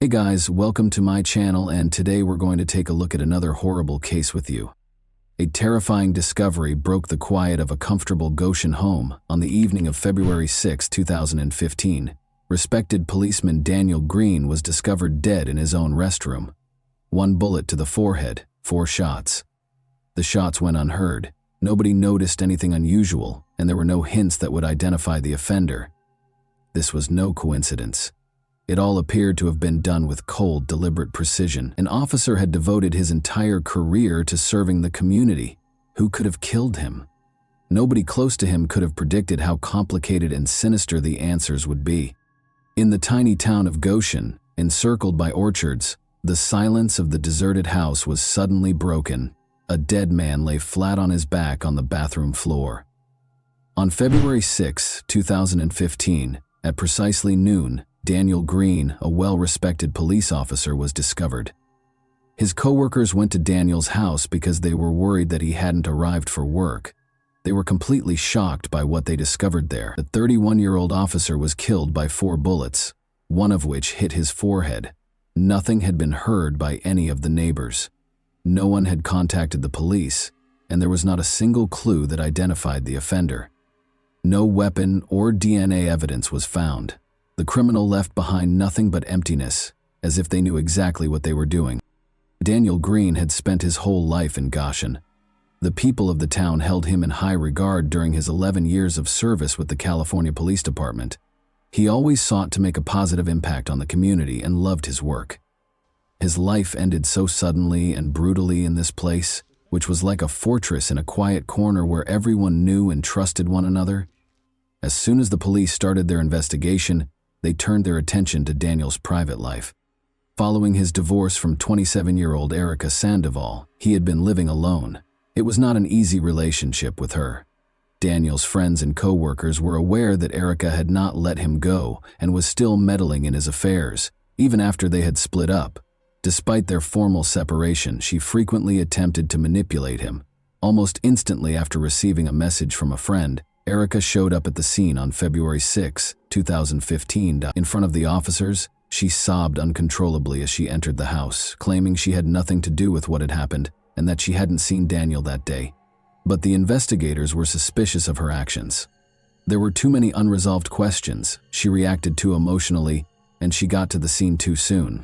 Hey guys, welcome to my channel, and today we're going to take a look at another horrible case with you. A terrifying discovery broke the quiet of a comfortable Goshen home on the evening of February 6, 2015. Respected policeman Daniel Green was discovered dead in his own restroom. One bullet to the forehead, 4 shots. The shots went unheard. Nobody noticed anything unusual, and there were no hints that would identify the offender. This was no coincidence. It all appeared to have been done with cold, deliberate precision. An officer had devoted his entire career to serving the community. Who could have killed him? Nobody close to him could have predicted how complicated and sinister the answers would be. In the tiny town of Goshen, encircled by orchards, the silence of the deserted house was suddenly broken. A dead man lay flat on his back on the bathroom floor. On February 6, 2015, at precisely noon, Daniel Green, a well-respected police officer, was discovered. His co-workers went to Daniel's house because they were worried that he hadn't arrived for work. They were completely shocked by what they discovered there. The 31-year-old officer was killed by 4 bullets, one of which hit his forehead. Nothing had been heard by any of the neighbors. No one had contacted the police, and there was not a single clue that identified the offender. No weapon or DNA evidence was found. The criminal left behind nothing but emptiness, as if they knew exactly what they were doing. Daniel Green had spent his whole life in Goshen. The people of the town held him in high regard during his 11 years of service with the California Police Department. He always sought to make a positive impact on the community and loved his work. His life ended so suddenly and brutally in this place, which was like a fortress in a quiet corner where everyone knew and trusted one another. As soon as the police started their investigation, they turned their attention to Daniel's private life. Following his divorce from 27-year-old Erica Sandoval, he had been living alone. It was not an easy relationship with her. Daniel's friends and co-workers were aware that Erica had not let him go and was still meddling in his affairs, even after they had split up. Despite their formal separation, she frequently attempted to manipulate him. Almost instantly after receiving a message from a friend, Erica showed up at the scene on February 6, 2015. In front of the officers, she sobbed uncontrollably as she entered the house, claiming she had nothing to do with what had happened and that she hadn't seen Daniel that day. But the investigators were suspicious of her actions. There were too many unresolved questions, she reacted too emotionally, and she got to the scene too soon.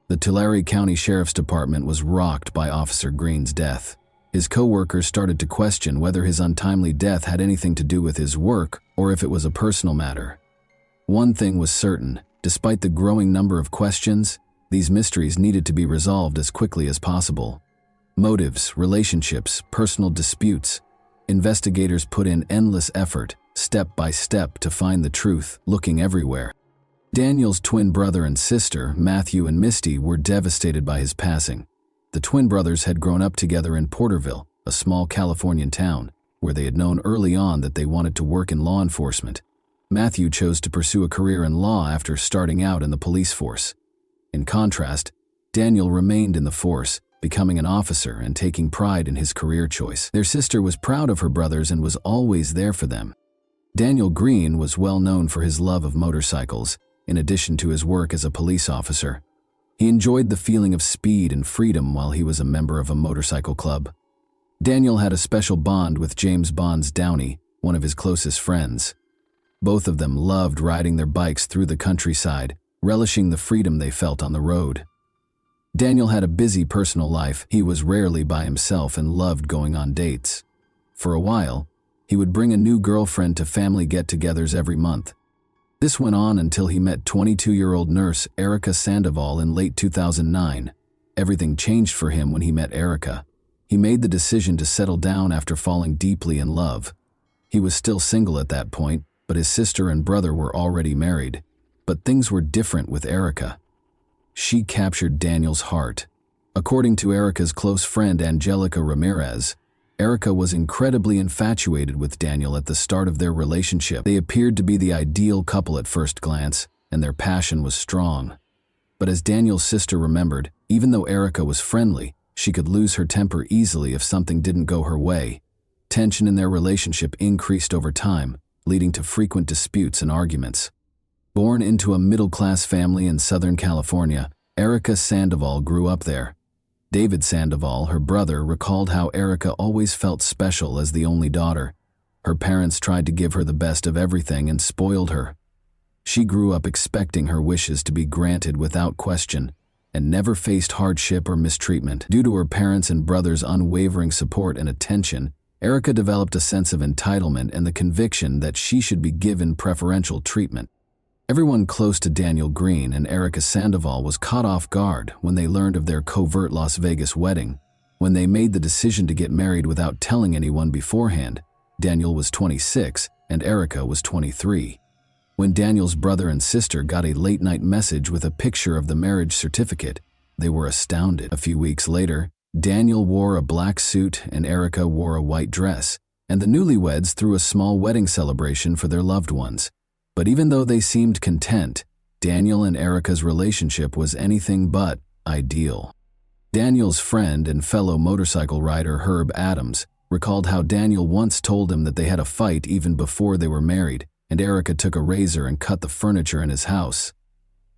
The Tulare County Sheriff's Department was rocked by Officer Green's death. His co-workers started to question whether his untimely death had anything to do with his work or if it was a personal matter. One thing was certain: despite the growing number of questions, these mysteries needed to be resolved as quickly as possible. Motives, relationships, personal disputes. Investigators put in endless effort, step by step, to find the truth, looking everywhere. Daniel's twin brother and sister, Matthew and Misty, were devastated by his passing. The twin brothers had grown up together in Porterville, a small Californian town, where they had known early on that they wanted to work in law enforcement. Matthew chose to pursue a career in law after starting out in the police force. In contrast, Daniel remained in the force, becoming an officer and taking pride in his career choice. Their sister was proud of her brothers and was always there for them. Daniel Green was well known for his love of motorcycles, in addition to his work as a police officer. He enjoyed the feeling of speed and freedom while he was a member of a motorcycle club. Daniel had a special bond with James Bond's Downey, one of his closest friends. Both of them loved riding their bikes through the countryside, relishing the freedom they felt on the road. Daniel had a busy personal life. He was rarely by himself and loved going on dates. For a while, he would bring a new girlfriend to family get-togethers every month. This went on until he met 22-year-old nurse Erica Sandoval in late 2009. Everything changed for him when he met Erica. He made the decision to settle down after falling deeply in love. He was still single at that point, but his sister and brother were already married. But things were different with Erica. She captured Daniel's heart. According to Erica's close friend Angelica Ramirez, Erica was incredibly infatuated with Daniel at the start of their relationship. They appeared to be the ideal couple at first glance, and their passion was strong. But as Daniel's sister remembered, even though Erica was friendly, she could lose her temper easily if something didn't go her way. Tension in their relationship increased over time, leading to frequent disputes and arguments. Born into a middle-class family in Southern California, Erica Sandoval grew up there. David Sandoval, her brother, recalled how Erica always felt special as the only daughter. Her parents tried to give her the best of everything and spoiled her. She grew up expecting her wishes to be granted without question and never faced hardship or mistreatment. Due to her parents' and brother's unwavering support and attention, Erica developed a sense of entitlement and the conviction that she should be given preferential treatment. Everyone close to Daniel Green and Erica Sandoval was caught off guard when they learned of their covert Las Vegas wedding. When they made the decision to get married without telling anyone beforehand, Daniel was 26 and Erica was 23. When Daniel's brother and sister got a late-night message with a picture of the marriage certificate, they were astounded. A few weeks later, Daniel wore a black suit and Erica wore a white dress, and the newlyweds threw a small wedding celebration for their loved ones. But even though they seemed content, Daniel and Erica's relationship was anything but ideal. Daniel's friend and fellow motorcycle rider Herb Adams recalled how Daniel once told him that they had a fight even before they were married, and Erica took a razor and cut the furniture in his house.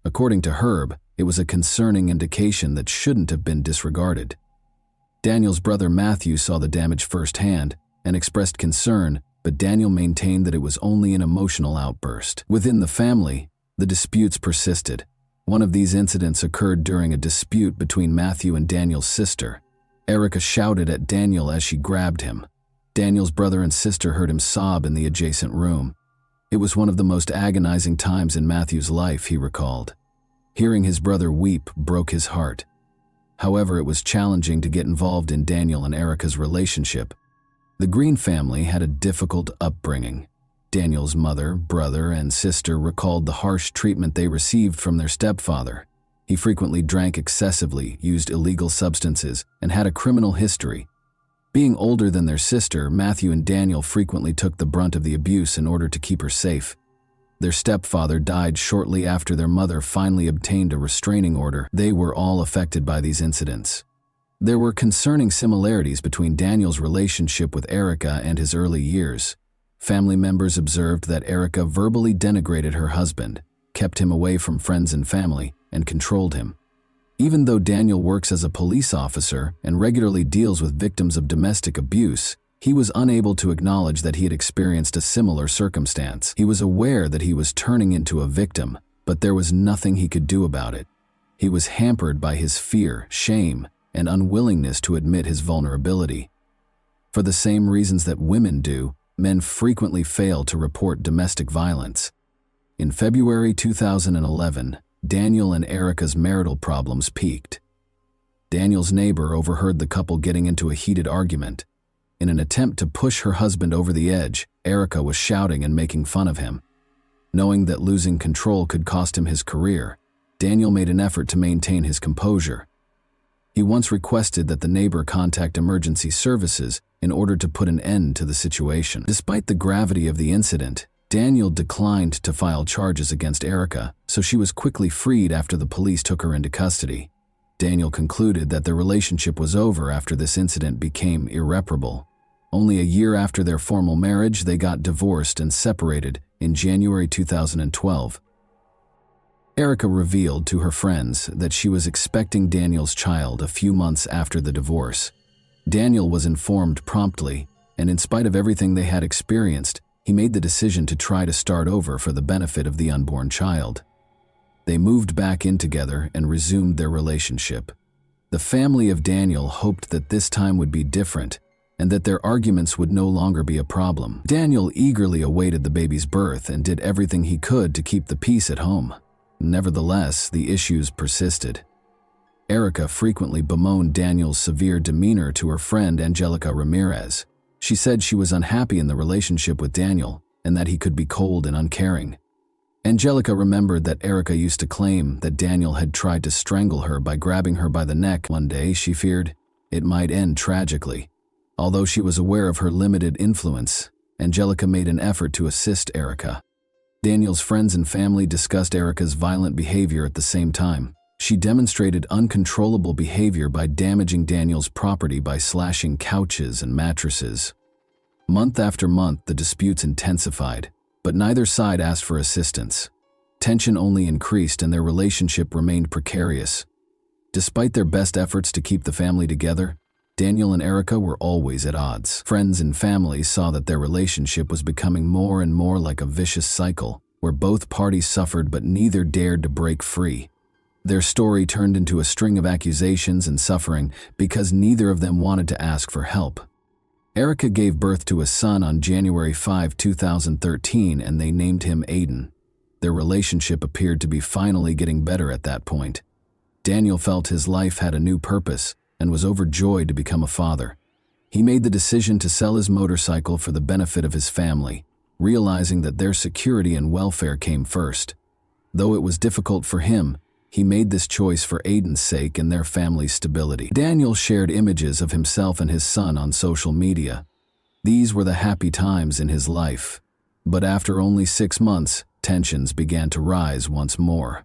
According to Herb, it was a concerning indication that shouldn't have been disregarded. Daniel's brother Matthew saw the damage firsthand and expressed concern, but Daniel maintained that it was only an emotional outburst. Within the family, the disputes persisted. One of these incidents occurred during a dispute between Matthew and Daniel's sister. Erica shouted at Daniel as she grabbed him. Daniel's brother and sister heard him sob in the adjacent room. It was one of the most agonizing times in Matthew's life, he recalled. Hearing his brother weep broke his heart. However, it was challenging to get involved in Daniel and Erica's relationship. The Green family had a difficult upbringing. Daniel's mother, brother, and sister recalled the harsh treatment they received from their stepfather. He frequently drank excessively, used illegal substances, and had a criminal history. Being older than their sister, Matthew and Daniel frequently took the brunt of the abuse in order to keep her safe. Their stepfather died shortly after their mother finally obtained a restraining order. They were all affected by these incidents. There were concerning similarities between Daniel's relationship with Erica and his early years. Family members observed that Erica verbally denigrated her husband, kept him away from friends and family, and controlled him. Even though Daniel works as a police officer and regularly deals with victims of domestic abuse, he was unable to acknowledge that he had experienced a similar circumstance. He was aware that he was turning into a victim, but there was nothing he could do about it. He was hampered by his fear, shame, and unwillingness to admit his vulnerability. For the same reasons that women do, men frequently fail to report domestic violence. In February 2011, Daniel and Erica's marital problems peaked. Daniel's neighbor overheard the couple getting into a heated argument. In an attempt to push her husband over the edge, Erica was shouting and making fun of him. Knowing that losing control could cost him his career, Daniel made an effort to maintain his composure. He once requested that the neighbor contact emergency services in order to put an end to the situation. Despite the gravity of the incident, Daniel declined to file charges against Erica, so she was quickly freed after the police took her into custody. Daniel concluded that their relationship was over after this incident became irreparable. Only a year after their formal marriage, they got divorced and separated in January 2012. Erica revealed to her friends that she was expecting Daniel's child a few months after the divorce. Daniel was informed promptly, and in spite of everything they had experienced, he made the decision to try to start over for the benefit of the unborn child. They moved back in together and resumed their relationship. The family of Daniel hoped that this time would be different and that their arguments would no longer be a problem. Daniel eagerly awaited the baby's birth and did everything he could to keep the peace at home. Nevertheless, the issues persisted. Erica frequently bemoaned Daniel's severe demeanor to her friend Angelica Ramirez. She said she was unhappy in the relationship with Daniel and that he could be cold and uncaring. Angelica remembered that Erica used to claim that Daniel had tried to strangle her by grabbing her by the neck. One day, she feared it might end tragically. Although she was aware of her limited influence, Angelica made an effort to assist Erica. Daniel's friends and family discussed Erica's violent behavior at the same time. She demonstrated uncontrollable behavior by damaging Daniel's property by slashing couches and mattresses. Month after month, the disputes intensified, but neither side asked for assistance. Tension only increased and their relationship remained precarious. Despite their best efforts to keep the family together, Daniel and Erica were always at odds. Friends and family saw that their relationship was becoming more and more like a vicious cycle, where both parties suffered but neither dared to break free. Their story turned into a string of accusations and suffering because neither of them wanted to ask for help. Erica gave birth to a son on January 5, 2013, and they named him Aiden. Their relationship appeared to be finally getting better at that point. Daniel felt his life had a new purpose and was overjoyed to become a father. He made the decision to sell his motorcycle for the benefit of his family, realizing that their security and welfare came first. Though it was difficult for him, he made this choice for Aiden's sake and their family's stability. Daniel shared images of himself and his son on social media. These were the happy times in his life. But after only 6 months, tensions began to rise once more.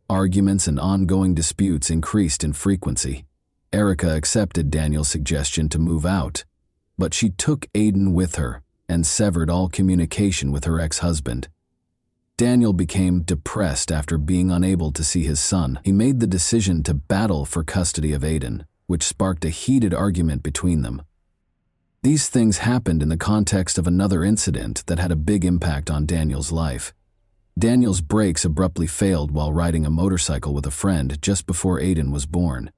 Arguments and ongoing disputes increased in frequency. Erica accepted Daniel's suggestion to move out, but she took Aiden with her and severed all communication with her ex-husband. Daniel became depressed after being unable to see his son. He made the decision to battle for custody of Aiden, which sparked a heated argument between them. These things happened in the context of another incident that had a big impact on Daniel's life. Daniel's brakes abruptly failed while riding a motorcycle with a friend just before Aiden was born.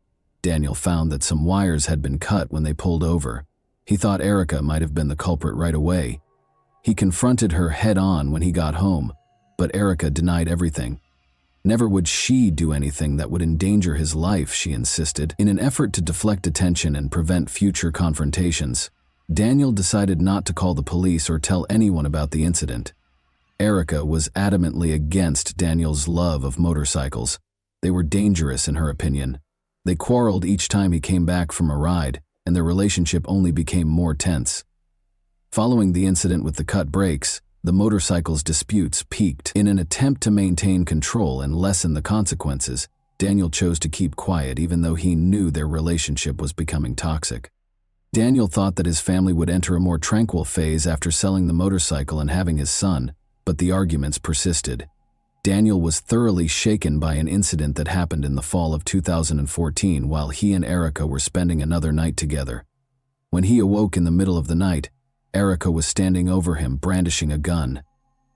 Daniel found that some wires had been cut when they pulled over. He thought Erica might have been the culprit right away. He confronted her head-on when he got home, but Erica denied everything. Never would she do anything that would endanger his life, she insisted. In an effort to deflect attention and prevent future confrontations, Daniel decided not to call the police or tell anyone about the incident. Erica was adamantly against Daniel's love of motorcycles. They were dangerous in her opinion. They quarreled each time he came back from a ride, and their relationship only became more tense. Following the incident with the cut brakes, the motorcycle's disputes peaked. In an attempt to maintain control and lessen the consequences, Daniel chose to keep quiet even though he knew their relationship was becoming toxic. Daniel thought that his family would enter a more tranquil phase after selling the motorcycle and having his son, but the arguments persisted. Daniel was thoroughly shaken by an incident that happened in the fall of 2014 while he and Erica were spending another night together. When he awoke in the middle of the night, Erica was standing over him brandishing a gun.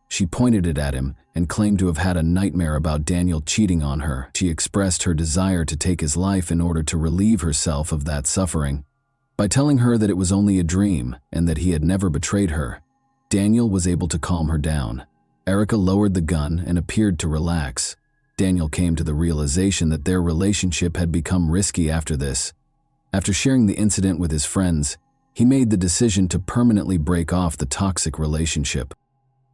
She pointed it at him and claimed to have had a nightmare about Daniel cheating on her. She expressed her desire to take his life in order to relieve herself of that suffering. By telling her that it was only a dream and that he had never betrayed her, Daniel was able to calm her down. Erica lowered the gun and appeared to relax. Daniel came to the realization that their relationship had become risky after this. After sharing the incident with his friends, he made the decision to permanently break off the toxic relationship.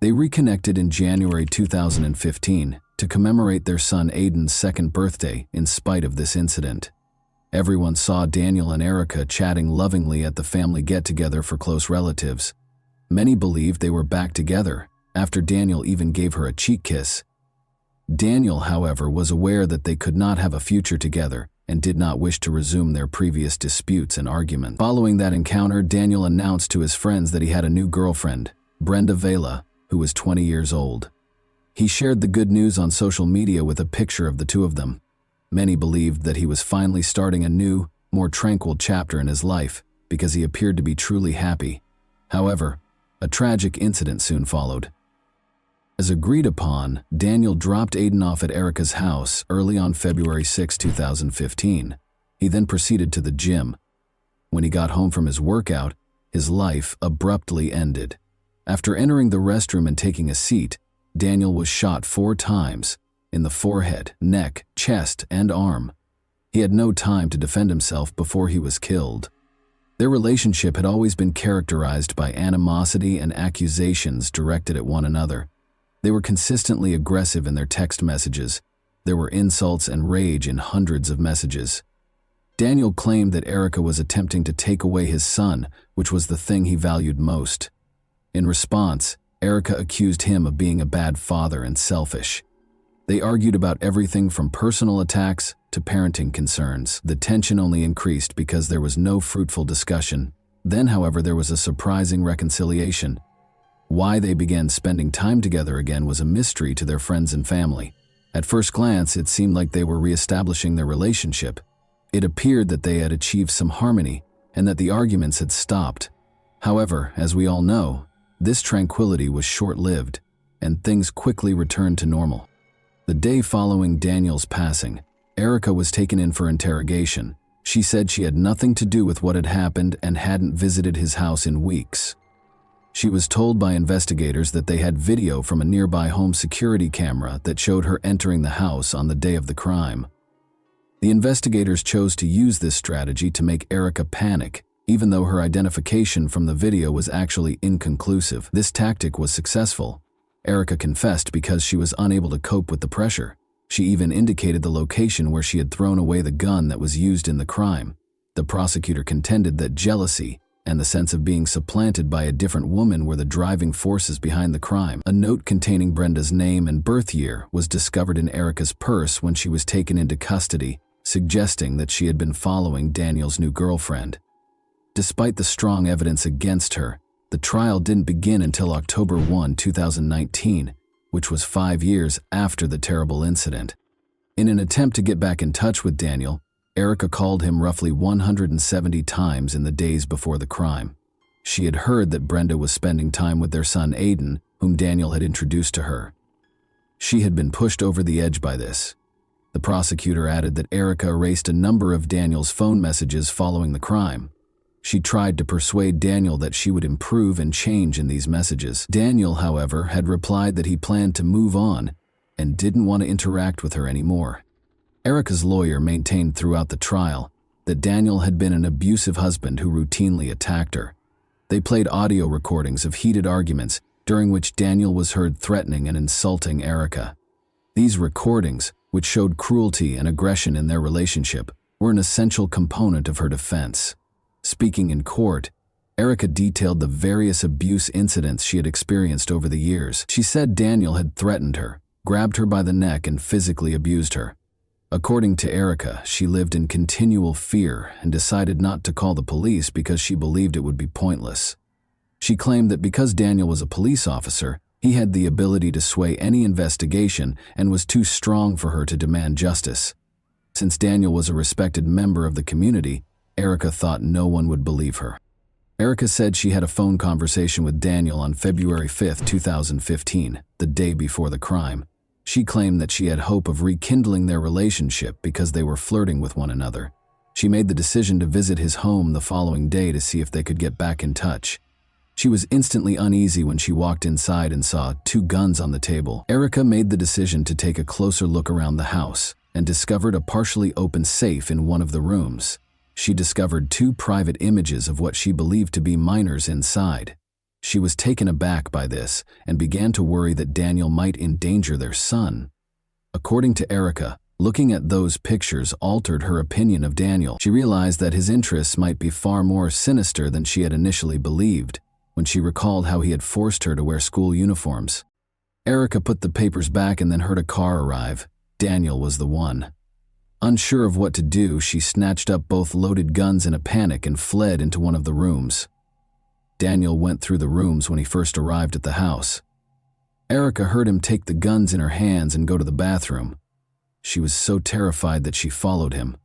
They reconnected in January 2015 to commemorate their son Aiden's 2nd birthday in spite of this incident. Everyone saw Daniel and Erica chatting lovingly at the family get-together for close relatives. Many believed they were back together, after Daniel even gave her a cheek kiss. Daniel, however, was aware that they could not have a future together and did not wish to resume their previous disputes and arguments. Following that encounter, Daniel announced to his friends that he had a new girlfriend, Brenda Vela, who was 20 years old. He shared the good news on social media with a picture of the two of them. Many believed that he was finally starting a new, more tranquil chapter in his life because he appeared to be truly happy. However, a tragic incident soon followed. As agreed upon, Daniel dropped Aiden off at Erica's house early on February 6, 2015. He then proceeded to the gym. When he got home from his workout, his life abruptly ended. After entering the restroom and taking a seat, Daniel was shot 4 times, in the forehead, neck, chest, and arm. He had no time to defend himself before he was killed. Their relationship had always been characterized by animosity and accusations directed at one another. They were consistently aggressive in their text messages. There were insults and rage in hundreds of messages. Daniel claimed that Erica was attempting to take away his son, which was the thing he valued most. In response, Erica accused him of being a bad father and selfish. They argued about everything from personal attacks to parenting concerns. The tension only increased because there was no fruitful discussion. Then, however, there was a surprising reconciliation. Why they began spending time together again was a mystery to their friends and family. At first glance, it seemed like they were reestablishing their relationship. It appeared that they had achieved some harmony and that the arguments had stopped. However, as we all know, this tranquility was short-lived, and things quickly returned to normal. The day following Daniel's passing, Erica was taken in for interrogation. She said she had nothing to do with what had happened and hadn't visited his house in weeks. She was told by investigators that they had video from a nearby home security camera that showed her entering the house on the day of the crime. The investigators chose to use this strategy to make Erica panic, even though her identification from the video was actually inconclusive. This tactic was successful. Erica confessed because she was unable to cope with the pressure. She even indicated the location where she had thrown away the gun that was used in the crime. The prosecutor contended that jealousy and the sense of being supplanted by a different woman were the driving forces behind the crime. A note containing Brenda's name and birth year was discovered in Erica's purse when she was taken into custody, suggesting that she had been following Daniel's new girlfriend. Despite the strong evidence against her, the trial didn't begin until October 1, 2019, which was 5 years after the terrible incident. In an attempt to get back in touch with Daniel, Erica called him roughly 170 times in the days before the crime. She had heard that Brenda was spending time with their son Aiden, whom Daniel had introduced to her. She had been pushed over the edge by this. The prosecutor added that Erica erased a number of Daniel's phone messages following the crime. She tried to persuade Daniel that she would improve and change in these messages. Daniel, however, had replied that he planned to move on and didn't want to interact with her anymore. Erica's lawyer maintained throughout the trial that Daniel had been an abusive husband who routinely attacked her. They played audio recordings of heated arguments during which Daniel was heard threatening and insulting Erica. These recordings, which showed cruelty and aggression in their relationship, were an essential component of her defense. Speaking in court, Erica detailed the various abuse incidents she had experienced over the years. She said Daniel had threatened her, grabbed her by the neck, and physically abused her. According to Erica, she lived in continual fear and decided not to call the police because she believed it would be pointless. She claimed that because Daniel was a police officer, he had the ability to sway any investigation and was too strong for her to demand justice. Since Daniel was a respected member of the community, Erica thought no one would believe her. Erica said she had a phone conversation with Daniel on February 5, 2015, the day before the crime. She claimed that she had hope of rekindling their relationship because they were flirting with one another. She made the decision to visit his home the following day to see if they could get back in touch. She was instantly uneasy when she walked inside and saw 2 guns on the table. Erica made the decision to take a closer look around the house and discovered a partially open safe in one of the rooms. She discovered 2 private images of what she believed to be minors inside. She was taken aback by this and began to worry that Daniel might endanger their son. According to Erica, looking at those pictures altered her opinion of Daniel. She realized that his interests might be far more sinister than she had initially believed when she recalled how he had forced her to wear school uniforms. Erica put the papers back and then heard a car arrive. Daniel was the one. Unsure of what to do, she snatched up both loaded guns in a panic and fled into one of the rooms. Daniel went through the rooms when he first arrived at the house. Erica heard him take the guns in her hands and go to the bathroom. She was so terrified that she followed him.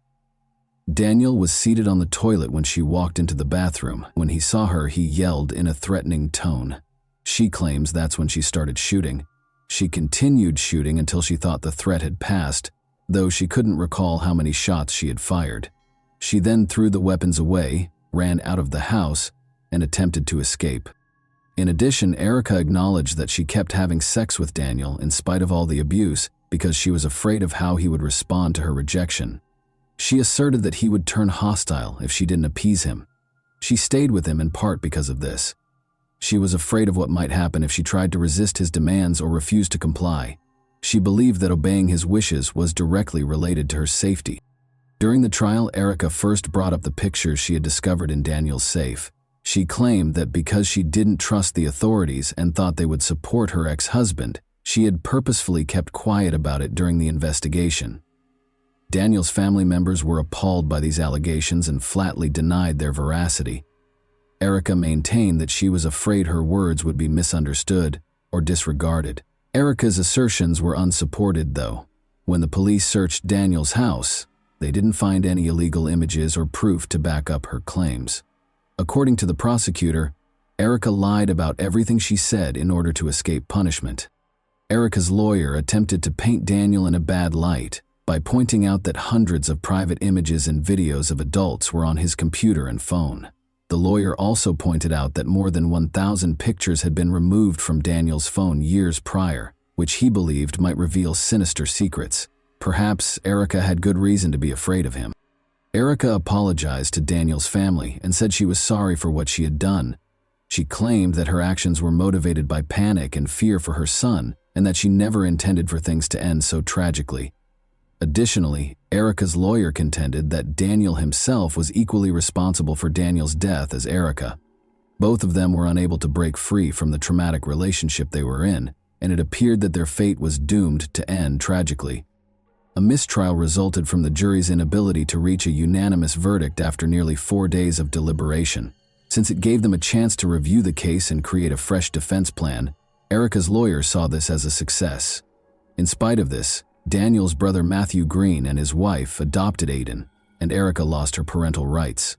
Daniel was seated on the toilet when she walked into the bathroom. When he saw her, he yelled in a threatening tone. She claims that's when she started shooting. She continued shooting until she thought the threat had passed, though she couldn't recall how many shots she had fired. She then threw the weapons away, ran out of the house, and attempted to escape. In addition, Erica acknowledged that she kept having sex with Daniel in spite of all the abuse because she was afraid of how he would respond to her rejection. She asserted that he would turn hostile if she didn't appease him. She stayed with him in part because of this. She was afraid of what might happen if she tried to resist his demands or refused to comply. She believed that obeying his wishes was directly related to her safety. During the trial, Erica first brought up the pictures she had discovered in Daniel's safe. She claimed that because she didn't trust the authorities and thought they would support her ex-husband, she had purposefully kept quiet about it during the investigation. Daniel's family members were appalled by these allegations and flatly denied their veracity. Erica maintained that she was afraid her words would be misunderstood or disregarded. Erica's assertions were unsupported, though. When the police searched Daniel's house, they didn't find any illegal images or proof to back up her claims. According to the prosecutor, Erica lied about everything she said in order to escape punishment. Erica's lawyer attempted to paint Daniel in a bad light by pointing out that hundreds of private images and videos of adults were on his computer and phone. The lawyer also pointed out that more than 1,000 pictures had been removed from Daniel's phone years prior, which he believed might reveal sinister secrets. Perhaps Erica had good reason to be afraid of him. Erica apologized to Daniel's family and said she was sorry for what she had done. She claimed that her actions were motivated by panic and fear for her son, and that she never intended for things to end so tragically. Additionally, Erica's lawyer contended that Daniel himself was equally responsible for Daniel's death as Erica. Both of them were unable to break free from the traumatic relationship they were in, and it appeared that their fate was doomed to end tragically. A mistrial resulted from the jury's inability to reach a unanimous verdict after nearly 4 days of deliberation. Since it gave them a chance to review the case and create a fresh defense plan, Erica's lawyer saw this as a success. In spite of this, Daniel's brother Matthew Green and his wife adopted Aiden, and Erica lost her parental rights.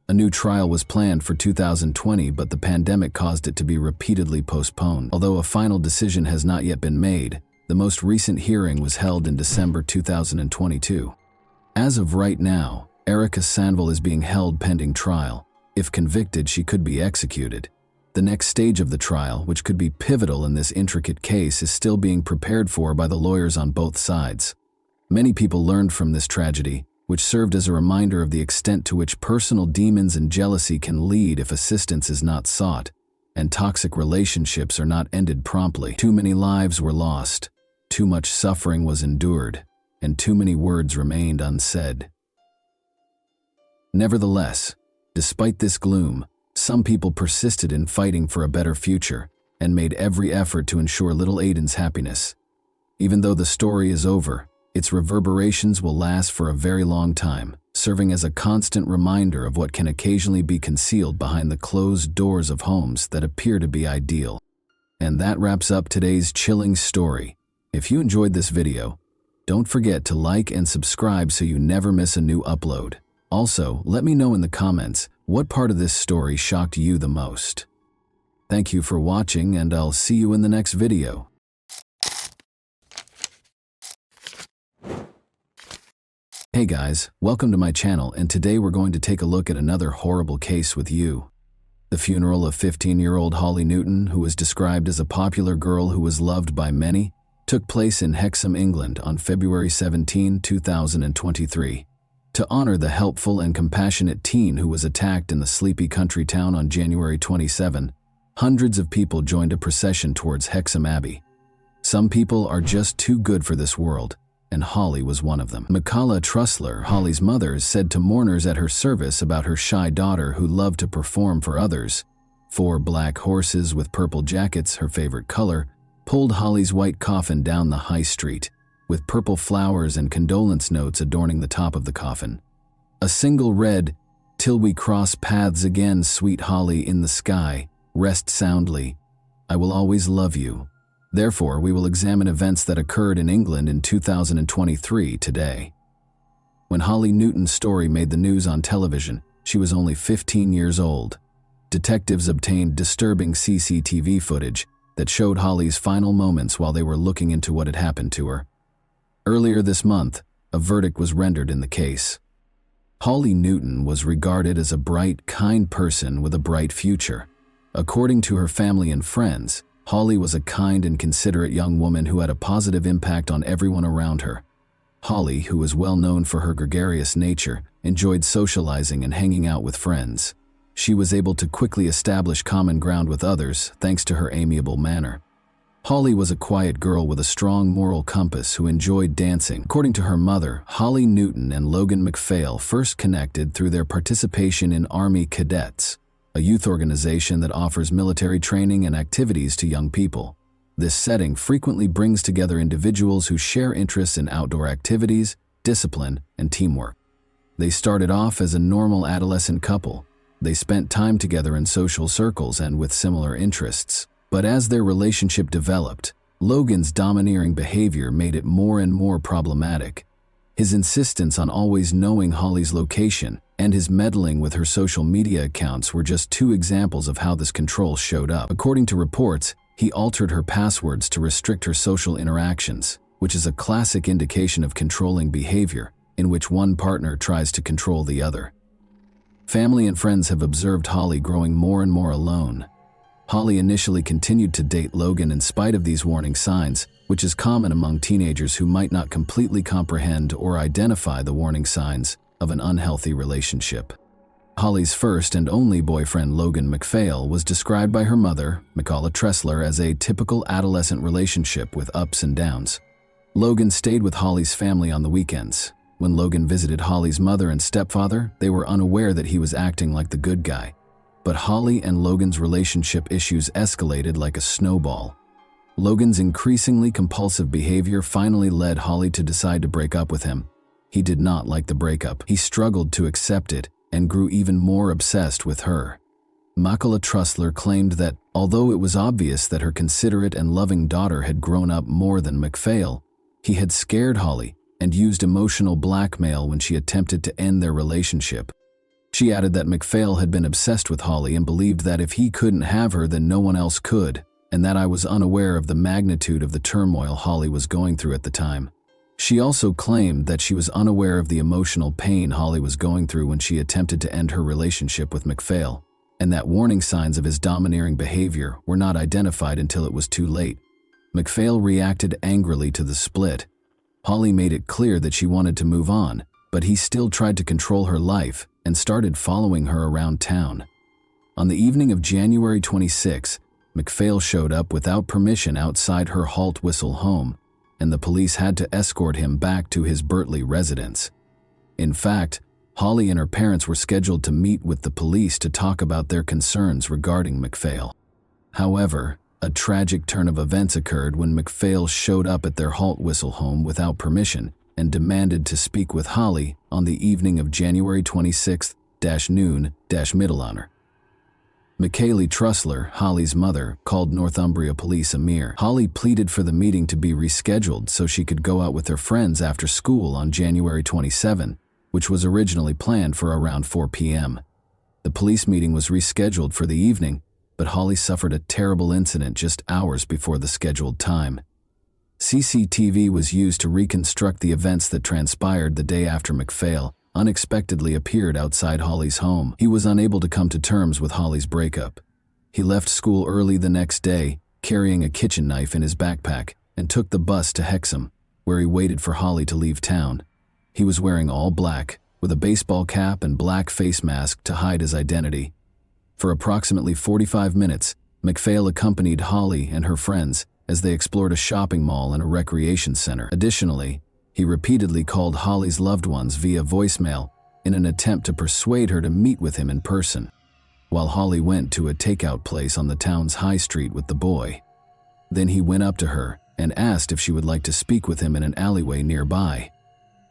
A new trial was planned for 2020, but the pandemic caused it to be repeatedly postponed. Although a final decision has not yet been made, the most recent hearing was held in December 2022. As of right now, Erica Sanville is being held pending trial. If convicted, she could be executed. The next stage of the trial, which could be pivotal in this intricate case, is still being prepared for by the lawyers on both sides. Many people learned from this tragedy, which served as a reminder of the extent to which personal demons and jealousy can lead if assistance is not sought, and toxic relationships are not ended promptly. Too many lives were lost, too much suffering was endured, and too many words remained unsaid. Nevertheless, despite this gloom, some people persisted in fighting for a better future and made every effort to ensure little Aiden's happiness. Even though the story is over, its reverberations will last for a very long time, serving as a constant reminder of what can occasionally be concealed behind the closed doors of homes that appear to be ideal. And that wraps up today's chilling story. If you enjoyed this video, don't forget to like and subscribe so you never miss a new upload. Also, let me know in the comments what part of this story shocked you the most. Thank you for watching, and I'll see you in the next video. Hey guys, welcome to my channel, and today we're going to take a look at another horrible case with you. The funeral of 15-year-old Holly Newton, who was described as a popular girl who was loved by many, took place in Hexham, England on February 17, 2023. To honor the helpful and compassionate teen who was attacked in the sleepy country town on January 27, hundreds of people joined a procession towards Hexham Abbey. Some people are just too good for this world, and Holly was one of them. Michaela Trussler, Holly's mother, said to mourners at her service about her shy daughter who loved to perform for others. 4 black horses with purple jackets, her favorite color, pulled Holly's white coffin down the high street, with purple flowers and condolence notes adorning the top of the coffin. A single read, "Till we cross paths again, sweet Holly, in the sky, rest soundly. I will always love you." Therefore, we will examine events that occurred in England in 2023 today. When Holly Newton's story made the news on television, she was only 15 years old. Detectives obtained disturbing CCTV footage that showed Holly's final moments while they were looking into what had happened to her. Earlier this month, a verdict was rendered in the case. Holly Newton was regarded as a bright, kind person with a bright future. According to her family and friends, Holly was a kind and considerate young woman who had a positive impact on everyone around her. Holly, who was well known for her gregarious nature, enjoyed socializing and hanging out with friends. She was able to quickly establish common ground with others thanks to her amiable manner. Holly was a quiet girl with a strong moral compass who enjoyed dancing. According to her mother, Holly Newton and Logan MacPhail first connected through their participation in Army Cadets, a youth organization that offers military training and activities to young people. This setting frequently brings together individuals who share interests in outdoor activities, discipline, and teamwork. They started off as a normal adolescent couple. They spent time together in social circles and with similar interests. But as their relationship developed, Logan's domineering behavior made it more and more problematic. His insistence on always knowing Holly's location and his meddling with her social media accounts were just two examples of how this control showed up. According to reports, he altered her passwords to restrict her social interactions, which is a classic indication of controlling behavior, in which one partner tries to control the other. Family and friends have observed Holly growing more and more alone. Holly initially continued to date Logan in spite of these warning signs, which is common among teenagers who might not completely comprehend or identify the warning signs of an unhealthy relationship. Holly's first and only boyfriend, Logan MacPhail, was described by her mother, Michaela Tressler, as a typical adolescent relationship with ups and downs. Logan stayed with Holly's family on the weekends. When Logan visited Holly's mother and stepfather, they were unaware that he was acting like the good guy. But Holly and Logan's relationship issues escalated like a snowball. Logan's increasingly compulsive behavior finally led Holly to decide to break up with him. He did not like the breakup. He struggled to accept it and grew even more obsessed with her. Michaela Tressler claimed that, although it was obvious that her considerate and loving daughter had grown up more than MacPhail, he had scared Holly and used emotional blackmail when she attempted to end their relationship. She added that MacPhail had been obsessed with Holly and believed that if he couldn't have her, then no one else could, and that I was unaware of the magnitude of the turmoil Holly was going through at the time. She also claimed that she was unaware of the emotional pain Holly was going through when she attempted to end her relationship with MacPhail, and that warning signs of his domineering behavior were not identified until it was too late. MacPhail reacted angrily to the split. Holly made it clear that she wanted to move on, but he still tried to control her life and started following her around town. On the evening of January 26, MacPhail showed up without permission outside her Halt Whistle home, and the police had to escort him back to his Bertley residence. In fact, Holly and her parents were scheduled to meet with the police to talk about their concerns regarding MacPhail. However, a tragic turn of events occurred when MacPhail showed up at their Halt Whistle home without permission and demanded to speak with Holly on the evening of January 26th-noon-middle hour. Michaela Tressler, Holly's mother, called Northumbria Police a mere. Holly pleaded for the meeting to be rescheduled so she could go out with her friends after school on January 27, which was originally planned for around 4 p.m. The police meeting was rescheduled for the evening, but Holly suffered a terrible incident just hours before the scheduled time. CCTV was used to reconstruct the events that transpired the day after MacPhail unexpectedly appeared outside Holly's home. He was unable to come to terms with Holly's breakup. He left school early the next day, carrying a kitchen knife in his backpack, and took the bus to Hexham, where he waited for Holly to leave town. He was wearing all black, with a baseball cap and black face mask to hide his identity. For approximately 45 minutes, MacPhail accompanied Holly and her friends as they explored a shopping mall and a recreation center. Additionally, he repeatedly called Holly's loved ones via voicemail in an attempt to persuade her to meet with him in person, while Holly went to a takeout place on the town's high street with the boy. Then he went up to her and asked if she would like to speak with him in an alleyway nearby.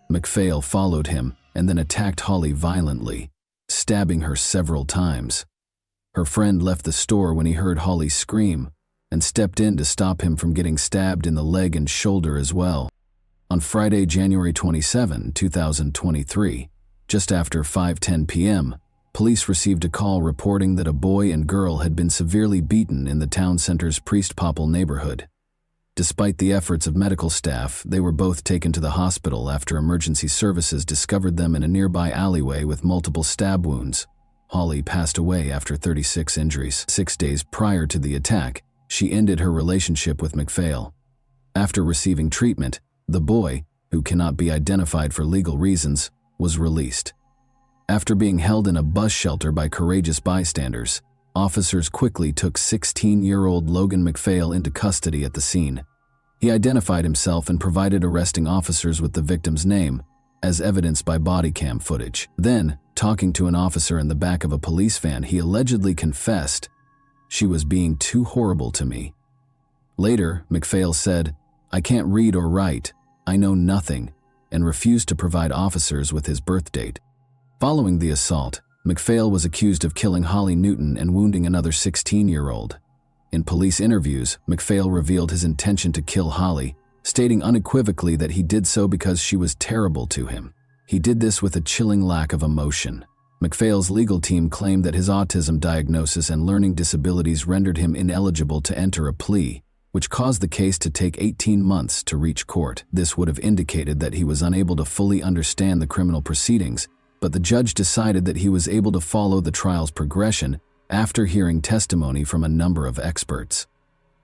MacPhail followed him and then attacked Holly violently, stabbing her several times. Her friend left the store when he heard Holly scream and stepped in to stop him from getting stabbed in the leg and shoulder as well. On Friday, January 27, 2023, just after 5:10 p.m., police received a call reporting that a boy and girl had been severely beaten in the town center's Priest Popple neighborhood. Despite the efforts of medical staff, they were both taken to the hospital after emergency services discovered them in a nearby alleyway with multiple stab wounds. Holly passed away after 36 injuries. 6 days prior to the attack, she ended her relationship with MacPhail. After receiving treatment, the boy, who cannot be identified for legal reasons, was released. After being held in a bus shelter by courageous bystanders, officers quickly took 16-year-old Logan MacPhail into custody at the scene. He identified himself and provided arresting officers with the victim's name, as evidenced by body cam footage. Then, talking to an officer in the back of a police van, he allegedly confessed, "She was being too horrible to me." Later, MacPhail said, "I can't read or write, I know nothing," and refused to provide officers with his birth date. Following the assault, MacPhail was accused of killing Holly Newton and wounding another 16-year-old. In police interviews, MacPhail revealed his intention to kill Holly, stating unequivocally that he did so because she was terrible to him. He did this with a chilling lack of emotion. MacPhail's legal team claimed that his autism diagnosis and learning disabilities rendered him ineligible to enter a plea, which caused the case to take 18 months to reach court. This would have indicated that he was unable to fully understand the criminal proceedings, but the judge decided that he was able to follow the trial's progression after hearing testimony from a number of experts.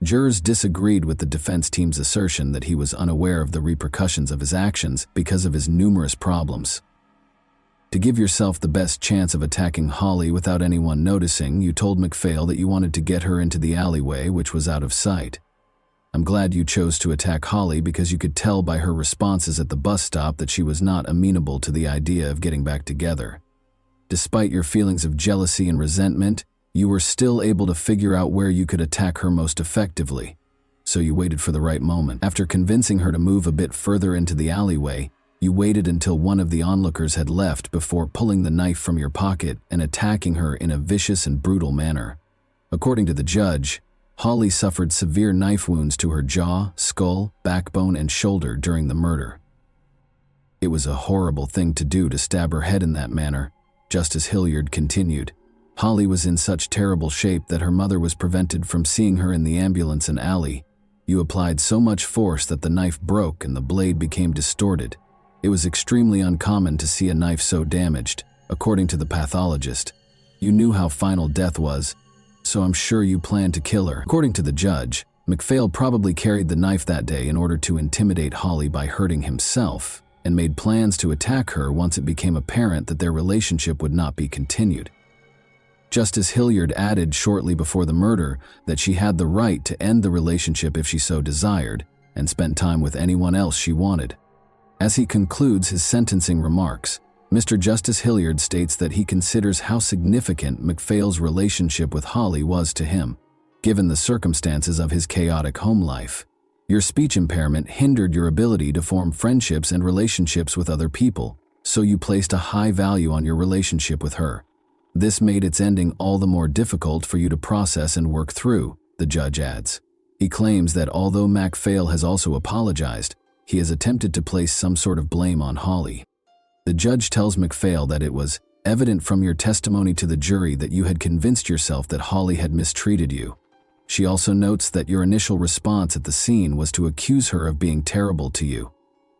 Jurors disagreed with the defense team's assertion that he was unaware of the repercussions of his actions because of his numerous problems. To give yourself the best chance of attacking Holly without anyone noticing, you told MacPhail that you wanted to get her into the alleyway, which was out of sight. I'm glad you chose to attack Holly because you could tell by her responses at the bus stop that she was not amenable to the idea of getting back together. Despite your feelings of jealousy and resentment, you were still able to figure out where you could attack her most effectively. So you waited for the right moment. After convincing her to move a bit further into the alleyway, you waited until one of the onlookers had left before pulling the knife from your pocket and attacking her in a vicious and brutal manner. According to the judge, Holly suffered severe knife wounds to her jaw, skull, backbone, and shoulder during the murder. It was a horrible thing to do to stab her head in that manner, Justice Hilliard continued. Holly was in such terrible shape that her mother was prevented from seeing her in the ambulance and alley. You applied so much force that the knife broke and the blade became distorted. It was extremely uncommon to see a knife so damaged, according to the pathologist. You knew how final death was, so I'm sure you planned to kill her. According to the judge, MacPhail probably carried the knife that day in order to intimidate Holly by hurting himself, and made plans to attack her once it became apparent that their relationship would not be continued. Justice Hilliard added shortly before the murder that she had the right to end the relationship if she so desired, and spend time with anyone else she wanted. As he concludes his sentencing remarks, Mr. Justice Hilliard states that he considers how significant MacPhail's relationship with Holly was to him, given the circumstances of his chaotic home life. Your speech impairment hindered your ability to form friendships and relationships with other people, so you placed a high value on your relationship with her. This made its ending all the more difficult for you to process and work through, the judge adds. He claims that although MacPhail has also apologized, he has attempted to place some sort of blame on Holly. The judge tells MacPhail that it was evident from your testimony to the jury that you had convinced yourself that Holly had mistreated you. She also notes that your initial response at the scene was to accuse her of being terrible to you.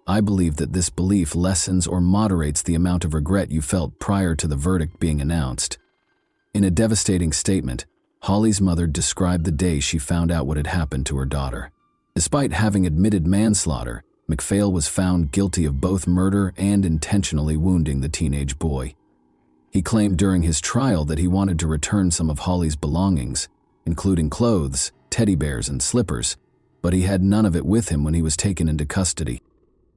I believe that this belief lessens or moderates the amount of regret you felt prior to the verdict being announced. In a devastating statement, Holly's mother described the day she found out what had happened to her daughter. Despite having admitted manslaughter, MacPhail was found guilty of both murder and intentionally wounding the teenage boy. He claimed during his trial that he wanted to return some of Holly's belongings, including clothes, teddy bears, and slippers, but he had none of it with him when he was taken into custody.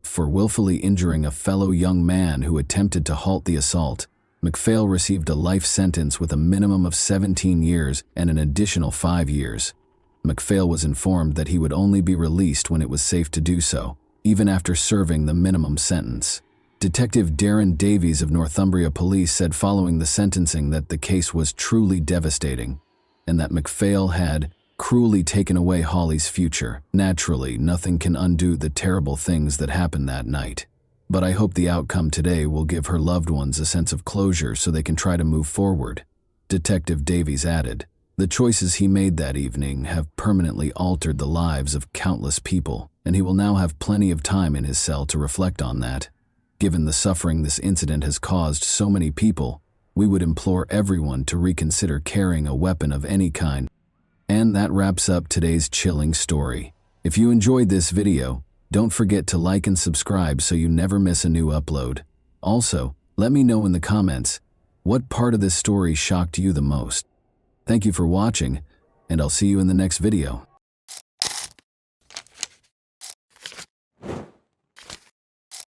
For willfully injuring a fellow young man who attempted to halt the assault, MacPhail received a life sentence with a minimum of 17 years and an additional 5 years. MacPhail was informed that he would only be released when it was safe to do so, even after serving the minimum sentence. Detective Darren Davies of Northumbria Police said following the sentencing that the case was truly devastating, and that MacPhail had cruelly taken away Holly's future. Naturally, nothing can undo the terrible things that happened that night. But I hope the outcome today will give her loved ones a sense of closure so they can try to move forward. Detective Davies added, the choices he made that evening have permanently altered the lives of countless people, and he will now have plenty of time in his cell to reflect on that. Given the suffering this incident has caused so many people, we would implore everyone to reconsider carrying a weapon of any kind. And that wraps up today's chilling story. If you enjoyed this video, don't forget to like and subscribe so you never miss a new upload. Also, let me know in the comments, what part of this story shocked you the most? Thank you for watching, and I'll see you in the next video.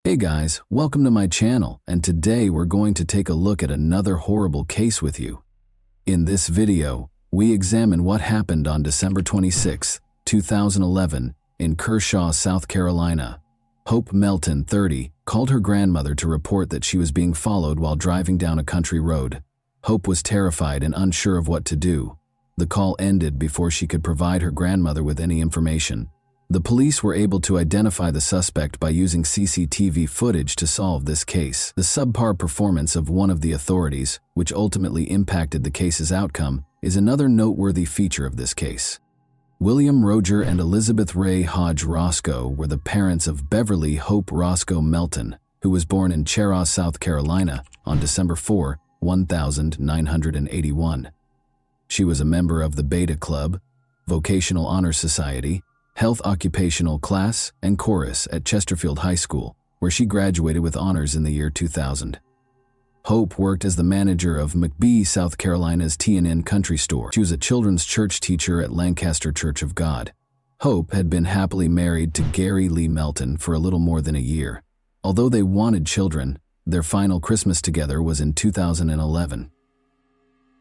Hey guys, welcome to my channel, and today we're going to take a look at another horrible case with you. In this video, we examine what happened on December 26, 2011, in Kershaw, South Carolina. Hope Melton, 30, called her grandmother to report that she was being followed while driving down a country road. Hope was terrified and unsure of what to do. The call ended before she could provide her grandmother with any information. The police were able to identify the suspect by using CCTV footage to solve this case. The subpar performance of one of the authorities, which ultimately impacted the case's outcome, is another noteworthy feature of this case. William Roger and Elizabeth Ray Hodge Roscoe were the parents of Beverly Hope Roscoe Melton, who was born in Chehaw, South Carolina, on December 4, 1981. She was a member of the Beta Club, Vocational Honor Society, Health Occupational Class, and Chorus at Chesterfield High School, where she graduated with honors in the year 2000. Hope worked as the manager of McBee, South Carolina's T&N Country Store. She was a children's church teacher at Lancaster Church of God. Hope had been happily married to Gary Lee Melton for a little more than a year. Although they wanted children, their final Christmas together was in 2011.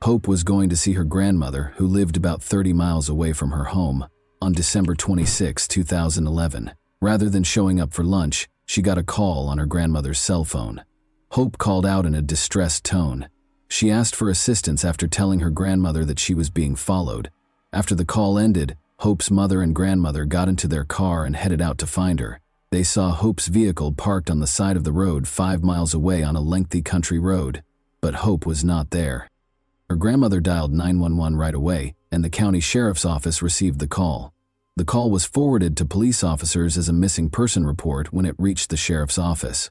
Hope was going to see her grandmother, who lived about 30 miles away from her home, on December 26, 2011. Rather than showing up for lunch, she got a call on her grandmother's cell phone. Hope called out in a distressed tone. She asked for assistance after telling her grandmother that she was being followed. After the call ended, Hope's mother and grandmother got into their car and headed out to find her. They saw Hope's vehicle parked on the side of the road 5 miles away on a lengthy country road, but Hope was not there. Her grandmother dialed 911 right away, and the county sheriff's office received the call. The call was forwarded to police officers as a missing person report when it reached the sheriff's office.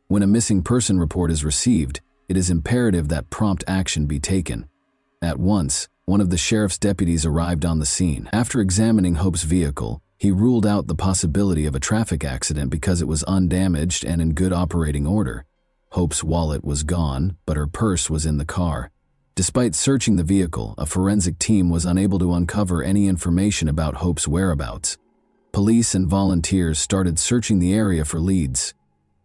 When a missing person report is received, it is imperative that prompt action be taken. At once, one of the sheriff's deputies arrived on the scene. After examining Hope's vehicle, he ruled out the possibility of a traffic accident because it was undamaged and in good operating order. Hope's wallet was gone, but her purse was in the car. Despite searching the vehicle, a forensic team was unable to uncover any information about Hope's whereabouts. Police and volunteers started searching the area for leads.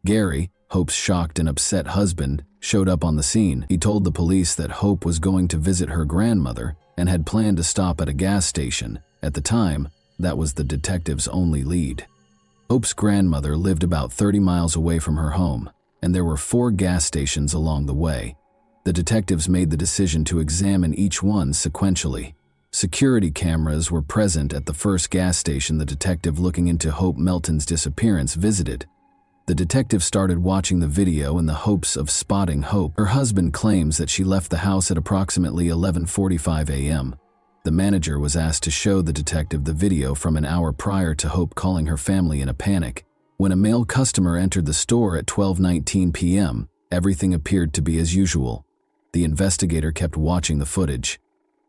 Gary, Hope's shocked and upset husband, showed up on the scene. He told the police that Hope was going to visit her grandmother and had planned to stop at a gas station. At the time, that was the detective's only lead. Hope's grandmother lived about 30 miles away from her home, and there were 4 gas stations along the way. The detectives made the decision to examine each one sequentially. Security cameras were present at the first gas station the detective looking into Hope Melton's disappearance visited. The detective started watching the video in the hopes of spotting Hope. Her husband claims that she left the house at approximately 11:45 a.m. The manager was asked to show the detective the video from an hour prior to Hope calling her family in a panic. When a male customer entered the store at 12:19 p.m., everything appeared to be as usual. The investigator kept watching the footage.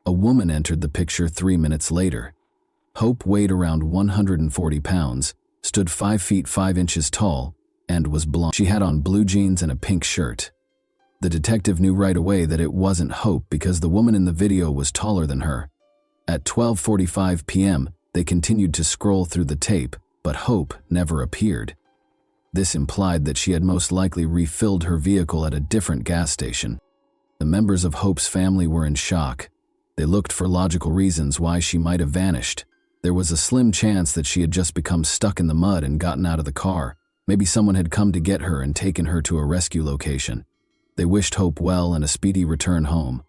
A woman entered the picture 3 minutes later. Hope weighed around 140 pounds, stood 5 feet 5 inches tall, and was blonde. She had on blue jeans and a pink shirt. The detective knew right away that it wasn't Hope because the woman in the video was taller than her. At 12:45 p.m., they continued to scroll through the tape, but Hope never appeared. This implied that she had most likely refilled her vehicle at a different gas station. The members of Hope's family were in shock. They looked for logical reasons why she might have vanished. There was a slim chance that she had just become stuck in the mud and gotten out of the car. Maybe someone had come to get her and taken her to a rescue location. They wished Hope well and a speedy return home.